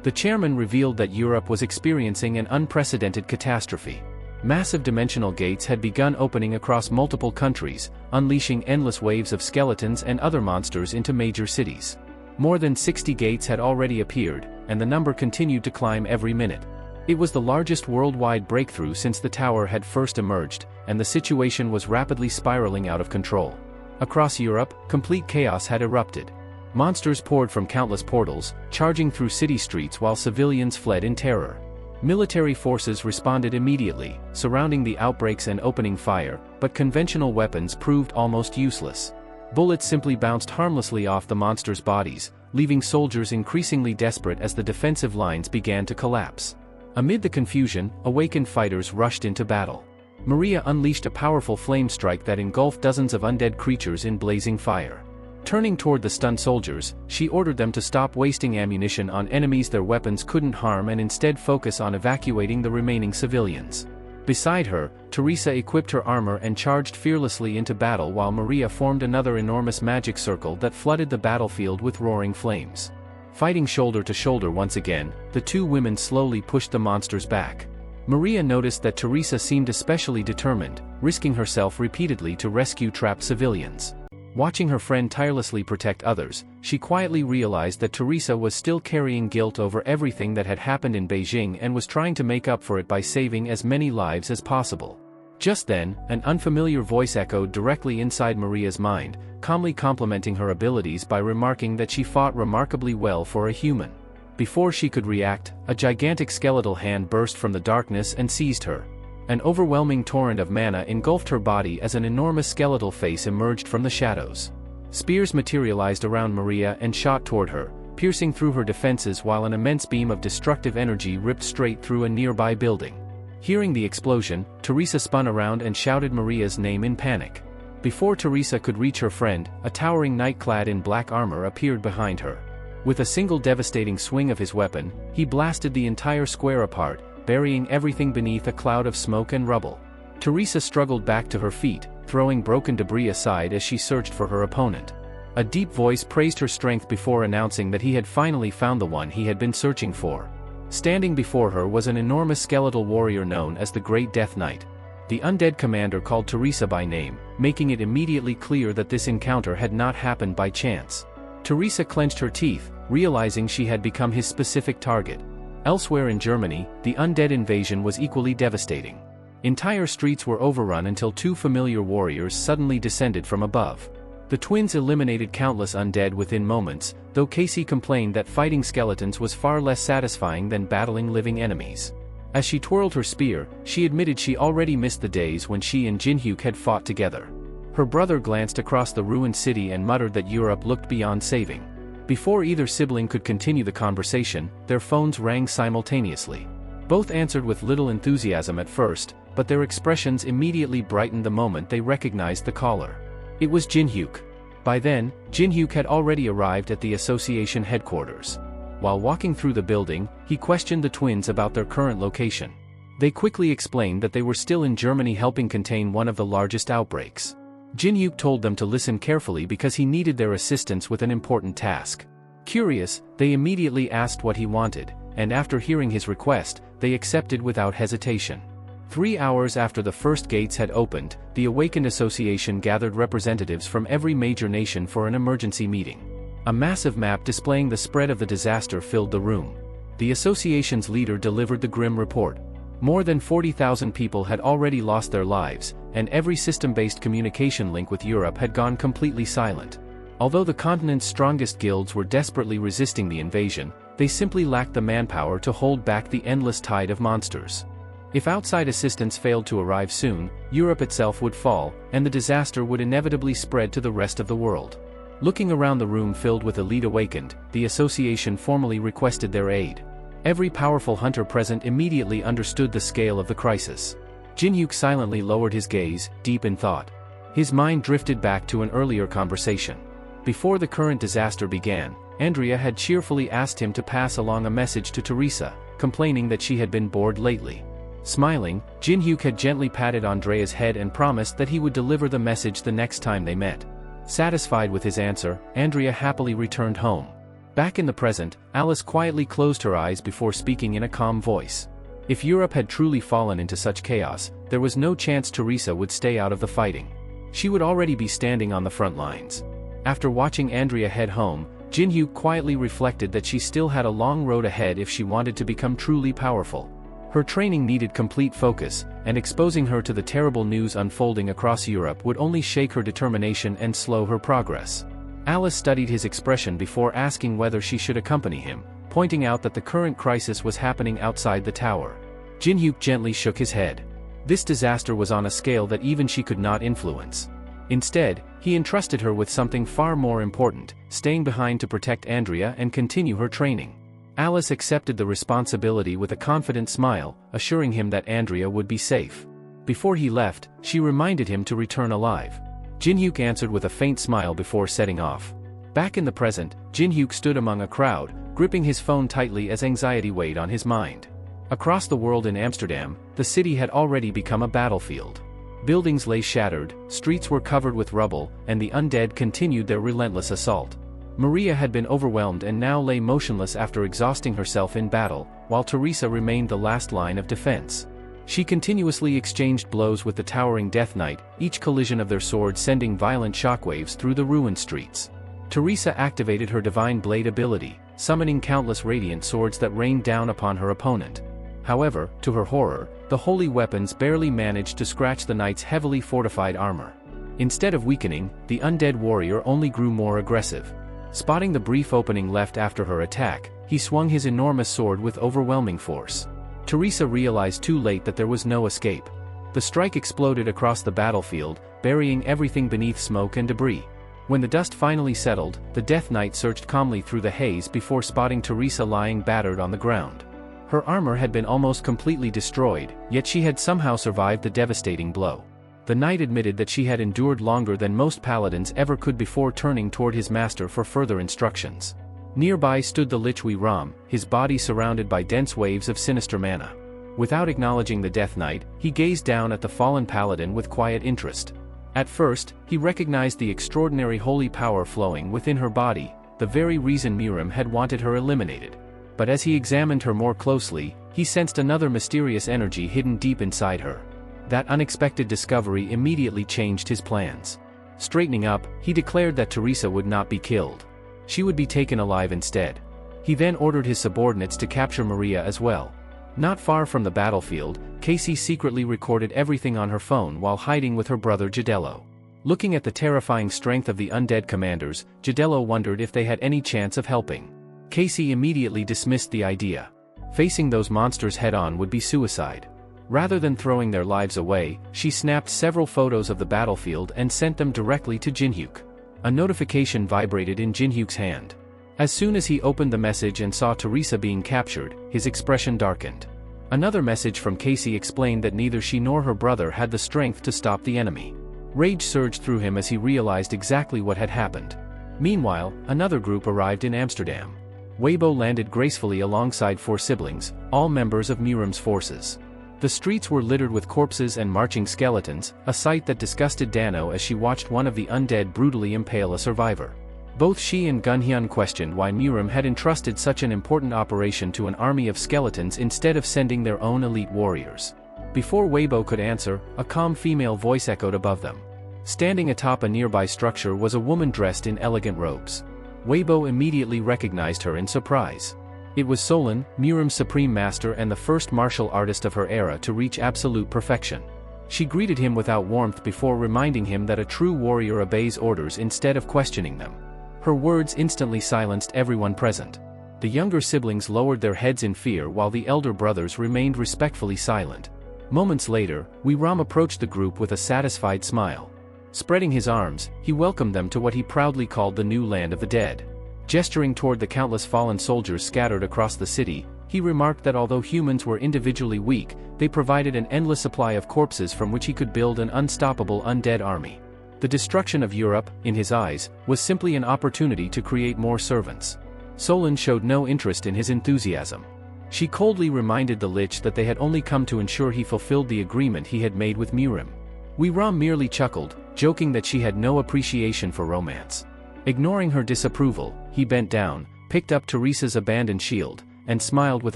The chairman revealed that Europe was experiencing an unprecedented catastrophe. Massive dimensional gates had begun opening across multiple countries, unleashing endless waves of skeletons and other monsters into major cities. More than 60 gates had already appeared, and the number continued to climb every minute. It was the largest worldwide breakthrough since the tower had first emerged, and the situation was rapidly spiraling out of control. Across Europe, complete chaos had erupted. Monsters poured from countless portals, charging through city streets while civilians fled in terror. Military forces responded immediately, surrounding the outbreaks and opening fire, but conventional weapons proved almost useless. Bullets simply bounced harmlessly off the monsters' bodies, leaving soldiers increasingly desperate as the defensive lines began to collapse. Amid the confusion, awakened fighters rushed into battle. Maria unleashed a powerful flame strike that engulfed dozens of undead creatures in blazing fire. Turning toward the stunned soldiers, she ordered them to stop wasting ammunition on enemies their weapons couldn't harm and instead focus on evacuating the remaining civilians. Beside her, Teresa equipped her armor and charged fearlessly into battle while Maria formed another enormous magic circle that flooded the battlefield with roaring flames. Fighting shoulder to shoulder once again, the two women slowly pushed the monsters back. Maria noticed that Teresa seemed especially determined, risking herself repeatedly to rescue trapped civilians. Watching her friend tirelessly protect others, she quietly realized that Teresa was still carrying guilt over everything that had happened in Beijing and was trying to make up for it by saving as many lives as possible. Just then, an unfamiliar voice echoed directly inside Maria's mind, calmly complimenting her abilities by remarking that she fought remarkably well for a human. Before she could react, a gigantic skeletal hand burst from the darkness and seized her. An overwhelming torrent of mana engulfed her body as an enormous skeletal face emerged from the shadows. Spears materialized around Maria and shot toward her, piercing through her defenses while an immense beam of destructive energy ripped straight through a nearby building. Hearing the explosion, Teresa spun around and shouted Maria's name in panic. Before Teresa could reach her friend, a towering knight clad in black armor appeared behind her. With a single devastating swing of his weapon, he blasted the entire square apart, burying everything beneath a cloud of smoke and rubble. Teresa struggled back to her feet, throwing broken debris aside as she searched for her opponent. A deep voice praised her strength before announcing that he had finally found the one he had been searching for. Standing before her was an enormous skeletal warrior known as the Great Death Knight. The undead commander called Teresa by name, making it immediately clear that this encounter had not happened by chance. Teresa clenched her teeth, realizing she had become his specific target. Elsewhere in Germany, the undead invasion was equally devastating. Entire streets were overrun until two familiar warriors suddenly descended from above. The twins eliminated countless undead within moments, though Casey complained that fighting skeletons was far less satisfying than battling living enemies. As she twirled her spear, she admitted she already missed the days when she and Jinhyuk had fought together. Her brother glanced across the ruined city and muttered that Europe looked beyond saving. Before either sibling could continue the conversation, their phones rang simultaneously. Both answered with little enthusiasm at first, but their expressions immediately brightened the moment they recognized the caller. It was Jinhyuk. By then, Jinhyuk had already arrived at the association headquarters. While walking through the building, he questioned the twins about their current location. They quickly explained that they were still in Germany helping contain one of the largest outbreaks. Jinhyuk told them to listen carefully because he needed their assistance with an important task. Curious, they immediately asked what he wanted, and after hearing his request, they accepted without hesitation. 3 hours after the first gates had opened, the Awakened Association gathered representatives from every major nation for an emergency meeting. A massive map displaying the spread of the disaster filled the room. The association's leader delivered the grim report. More than 40,000 people had already lost their lives, and every system-based communication link with Europe had gone completely silent. Although the continent's strongest guilds were desperately resisting the invasion, they simply lacked the manpower to hold back the endless tide of monsters. If outside assistance failed to arrive soon, Europe itself would fall, and the disaster would inevitably spread to the rest of the world. Looking around the room filled with elite awakened, the association formally requested their aid. Every powerful hunter present immediately understood the scale of the crisis. Jinhyuk silently lowered his gaze, deep in thought. His mind drifted back to an earlier conversation. Before the current disaster began, Andrea had cheerfully asked him to pass along a message to Teresa, complaining that she had been bored lately. Smiling, Jinhyuk had gently patted Andrea's head and promised that he would deliver the message the next time they met. Satisfied with his answer, Andrea happily returned home. Back in the present, Alice quietly closed her eyes before speaking in a calm voice. If Europe had truly fallen into such chaos, there was no chance Teresa would stay out of the fighting. She would already be standing on the front lines. After watching Andrea head home, Jinhyuk quietly reflected that she still had a long road ahead if she wanted to become truly powerful. Her training needed complete focus, and exposing her to the terrible news unfolding across Europe would only shake her determination and slow her progress. Alice studied his expression before asking whether she should accompany him, pointing out that the current crisis was happening outside the tower. Jinhyuk gently shook his head. This disaster was on a scale that even she could not influence. Instead, he entrusted her with something far more important, staying behind to protect Andrea and continue her training. Alice accepted the responsibility with a confident smile, assuring him that Andrea would be safe. Before he left, she reminded him to return alive. Jinhyuk answered with a faint smile before setting off. Back in the present, Jinhyuk stood among a crowd, gripping his phone tightly as anxiety weighed on his mind. Across the world in Amsterdam, the city had already become a battlefield. Buildings lay shattered, streets were covered with rubble, and the undead continued their relentless assault. Maria had been overwhelmed and now lay motionless after exhausting herself in battle, while Teresa remained the last line of defense. She continuously exchanged blows with the towering Death Knight, each collision of their swords sending violent shockwaves through the ruined streets. Teresa activated her Divine Blade ability, summoning countless radiant swords that rained down upon her opponent. However, to her horror, the holy weapons barely managed to scratch the knight's heavily fortified armor. Instead of weakening, the undead warrior only grew more aggressive. Spotting the brief opening left after her attack, he swung his enormous sword with overwhelming force. Teresa realized too late that there was no escape. The strike exploded across the battlefield, burying everything beneath smoke and debris. When the dust finally settled, the Death Knight searched calmly through the haze before spotting Teresa lying battered on the ground. Her armor had been almost completely destroyed, yet she had somehow survived the devastating blow. The knight admitted that she had endured longer than most paladins ever could before turning toward his master for further instructions. Nearby stood the Lich Ram, his body surrounded by dense waves of sinister mana. Without acknowledging the Death Knight, he gazed down at the fallen paladin with quiet interest. At first, he recognized the extraordinary holy power flowing within her body, the very reason Miram had wanted her eliminated. But as he examined her more closely, he sensed another mysterious energy hidden deep inside her. That unexpected discovery immediately changed his plans. Straightening up, he declared that Teresa would not be killed. She would be taken alive instead. He then ordered his subordinates to capture Maria as well. Not far from the battlefield, Casey secretly recorded everything on her phone while hiding with her brother Jadello. Looking at the terrifying strength of the undead commanders, Jadello wondered if they had any chance of helping. Casey immediately dismissed the idea. Facing those monsters head-on would be suicide. Rather than throwing their lives away, she snapped several photos of the battlefield and sent them directly to Jinhyuk. A notification vibrated in Jinhyuk's hand. As soon as he opened the message and saw Teresa being captured, his expression darkened. Another message from Casey explained that neither she nor her brother had the strength to stop the enemy. Rage surged through him as he realized exactly what had happened. Meanwhile, another group arrived in Amsterdam. Weibo landed gracefully alongside 4 siblings, all members of Miram's forces. The streets were littered with corpses and marching skeletons, a sight that disgusted Dano as she watched one of the undead brutally impale a survivor. Both she and Gunhyun questioned why Miram had entrusted such an important operation to an army of skeletons instead of sending their own elite warriors. Before Weibo could answer, a calm female voice echoed above them. Standing atop a nearby structure was a woman dressed in elegant robes. Weibo immediately recognized her in surprise. It was Solon, Miram's supreme master and the first martial artist of her era to reach absolute perfection. She greeted him without warmth before reminding him that a true warrior obeys orders instead of questioning them. Her words instantly silenced everyone present. The younger siblings lowered their heads in fear while the elder brothers remained respectfully silent. Moments later, Ram approached the group with a satisfied smile. Spreading his arms, he welcomed them to what he proudly called the new land of the dead. Gesturing toward the countless fallen soldiers scattered across the city, he remarked that although humans were individually weak, they provided an endless supply of corpses from which he could build an unstoppable undead army. The destruction of Europe, in his eyes, was simply an opportunity to create more servants. Solon showed no interest in his enthusiasm. She coldly reminded the Lich that they had only come to ensure he fulfilled the agreement he had made with Miram. Ram merely chuckled, joking that she had no appreciation for romance. Ignoring her disapproval, he bent down, picked up Teresa's abandoned shield, and smiled with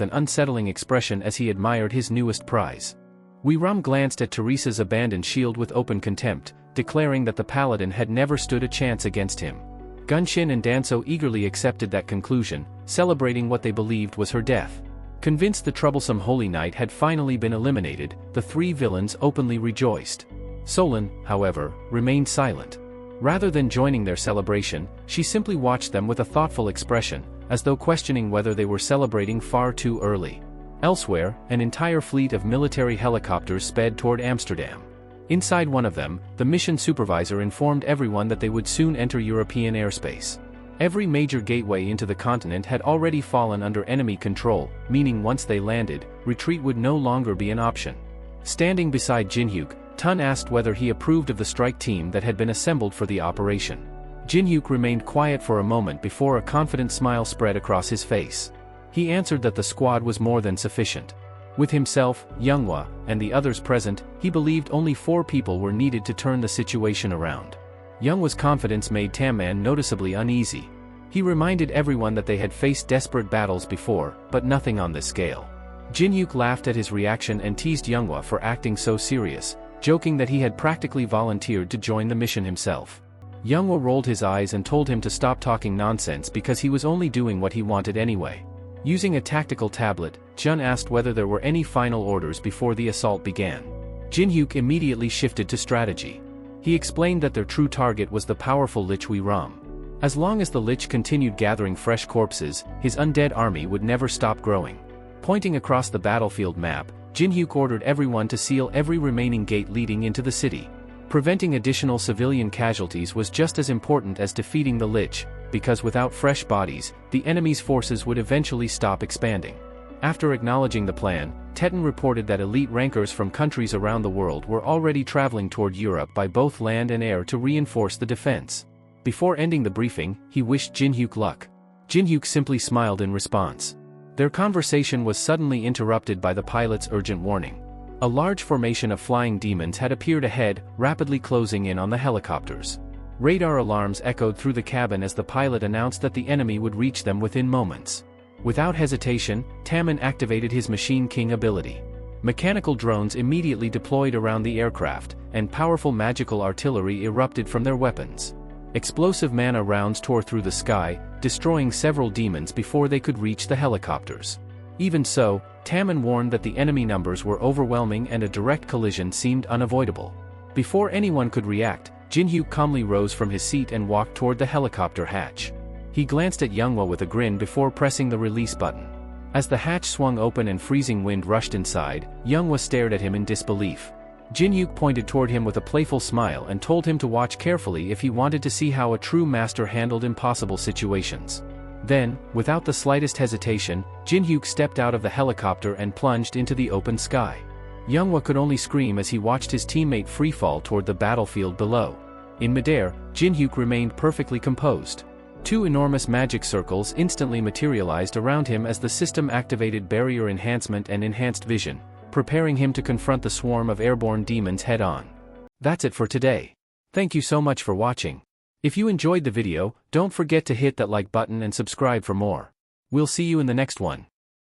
an unsettling expression as he admired his newest prize. Ram glanced at Teresa's abandoned shield with open contempt, declaring that the paladin had never stood a chance against him. Gunshin and Danso eagerly accepted that conclusion, celebrating what they believed was her death. Convinced the troublesome Holy Knight had finally been eliminated, the 3 villains openly rejoiced. Solon, however, remained silent. Rather than joining their celebration, she simply watched them with a thoughtful expression, as though questioning whether they were celebrating far too early. Elsewhere, an entire fleet of military helicopters sped toward Amsterdam. Inside one of them, the mission supervisor informed everyone that they would soon enter European airspace. Every major gateway into the continent had already fallen under enemy control, meaning once they landed, retreat would no longer be an option. Standing beside Jinhyuk, Tun asked whether he approved of the strike team that had been assembled for the operation. Jinhyuk remained quiet for a moment before a confident smile spread across his face. He answered that the squad was more than sufficient. With himself, Younghwa, and the others present, he believed only 4 people were needed to turn the situation around. Younghwa's confidence made Tamman noticeably uneasy. He reminded everyone that they had faced desperate battles before, but nothing on this scale. Jinhyuk laughed at his reaction and teased Younghwa for acting so serious, joking that he had practically volunteered to join the mission himself. Younghwa rolled his eyes and told him to stop talking nonsense because he was only doing what he wanted anyway. Using a tactical tablet, Jun asked whether there were any final orders before the assault began. Jinhyuk immediately shifted to strategy. He explained that their true target was the powerful Lich Ram. As long as the Lich continued gathering fresh corpses, his undead army would never stop growing. Pointing across the battlefield map, Jinhyuk ordered everyone to seal every remaining gate leading into the city. Preventing additional civilian casualties was just as important as defeating the Lich, because without fresh bodies, the enemy's forces would eventually stop expanding. After acknowledging the plan, Teton reported that elite rankers from countries around the world were already traveling toward Europe by both land and air to reinforce the defense. Before ending the briefing, he wished Jinhyuk luck. Jinhyuk simply smiled in response. Their conversation was suddenly interrupted by the pilot's urgent warning. A large formation of flying demons had appeared ahead, rapidly closing in on the helicopters. Radar alarms echoed through the cabin as the pilot announced that the enemy would reach them within moments. Without hesitation, Tamman activated his Machine King ability. Mechanical drones immediately deployed around the aircraft, and powerful magical artillery erupted from their weapons. Explosive mana rounds tore through the sky, destroying several demons before they could reach the helicopters. Even so, Tamman warned that the enemy numbers were overwhelming and a direct collision seemed unavoidable. Before anyone could react, Jinhyuk calmly rose from his seat and walked toward the helicopter hatch. He glanced at Younghwa with a grin before pressing the release button. As the hatch swung open and freezing wind rushed inside, Younghwa stared at him in disbelief. Jinhyuk pointed toward him with a playful smile and told him to watch carefully if he wanted to see how a true master handled impossible situations. Then, without the slightest hesitation, Jinhyuk stepped out of the helicopter and plunged into the open sky. Younghwa could only scream as he watched his teammate freefall toward the battlefield below. In midair, Jinhyuk remained perfectly composed. 2 enormous magic circles instantly materialized around him as the system activated barrier enhancement and enhanced vision, preparing him to confront the swarm of airborne demons head-on. That's it for today. Thank you so much for watching. If you enjoyed the video, don't forget to hit that like button and subscribe for more. We'll see you in the next one.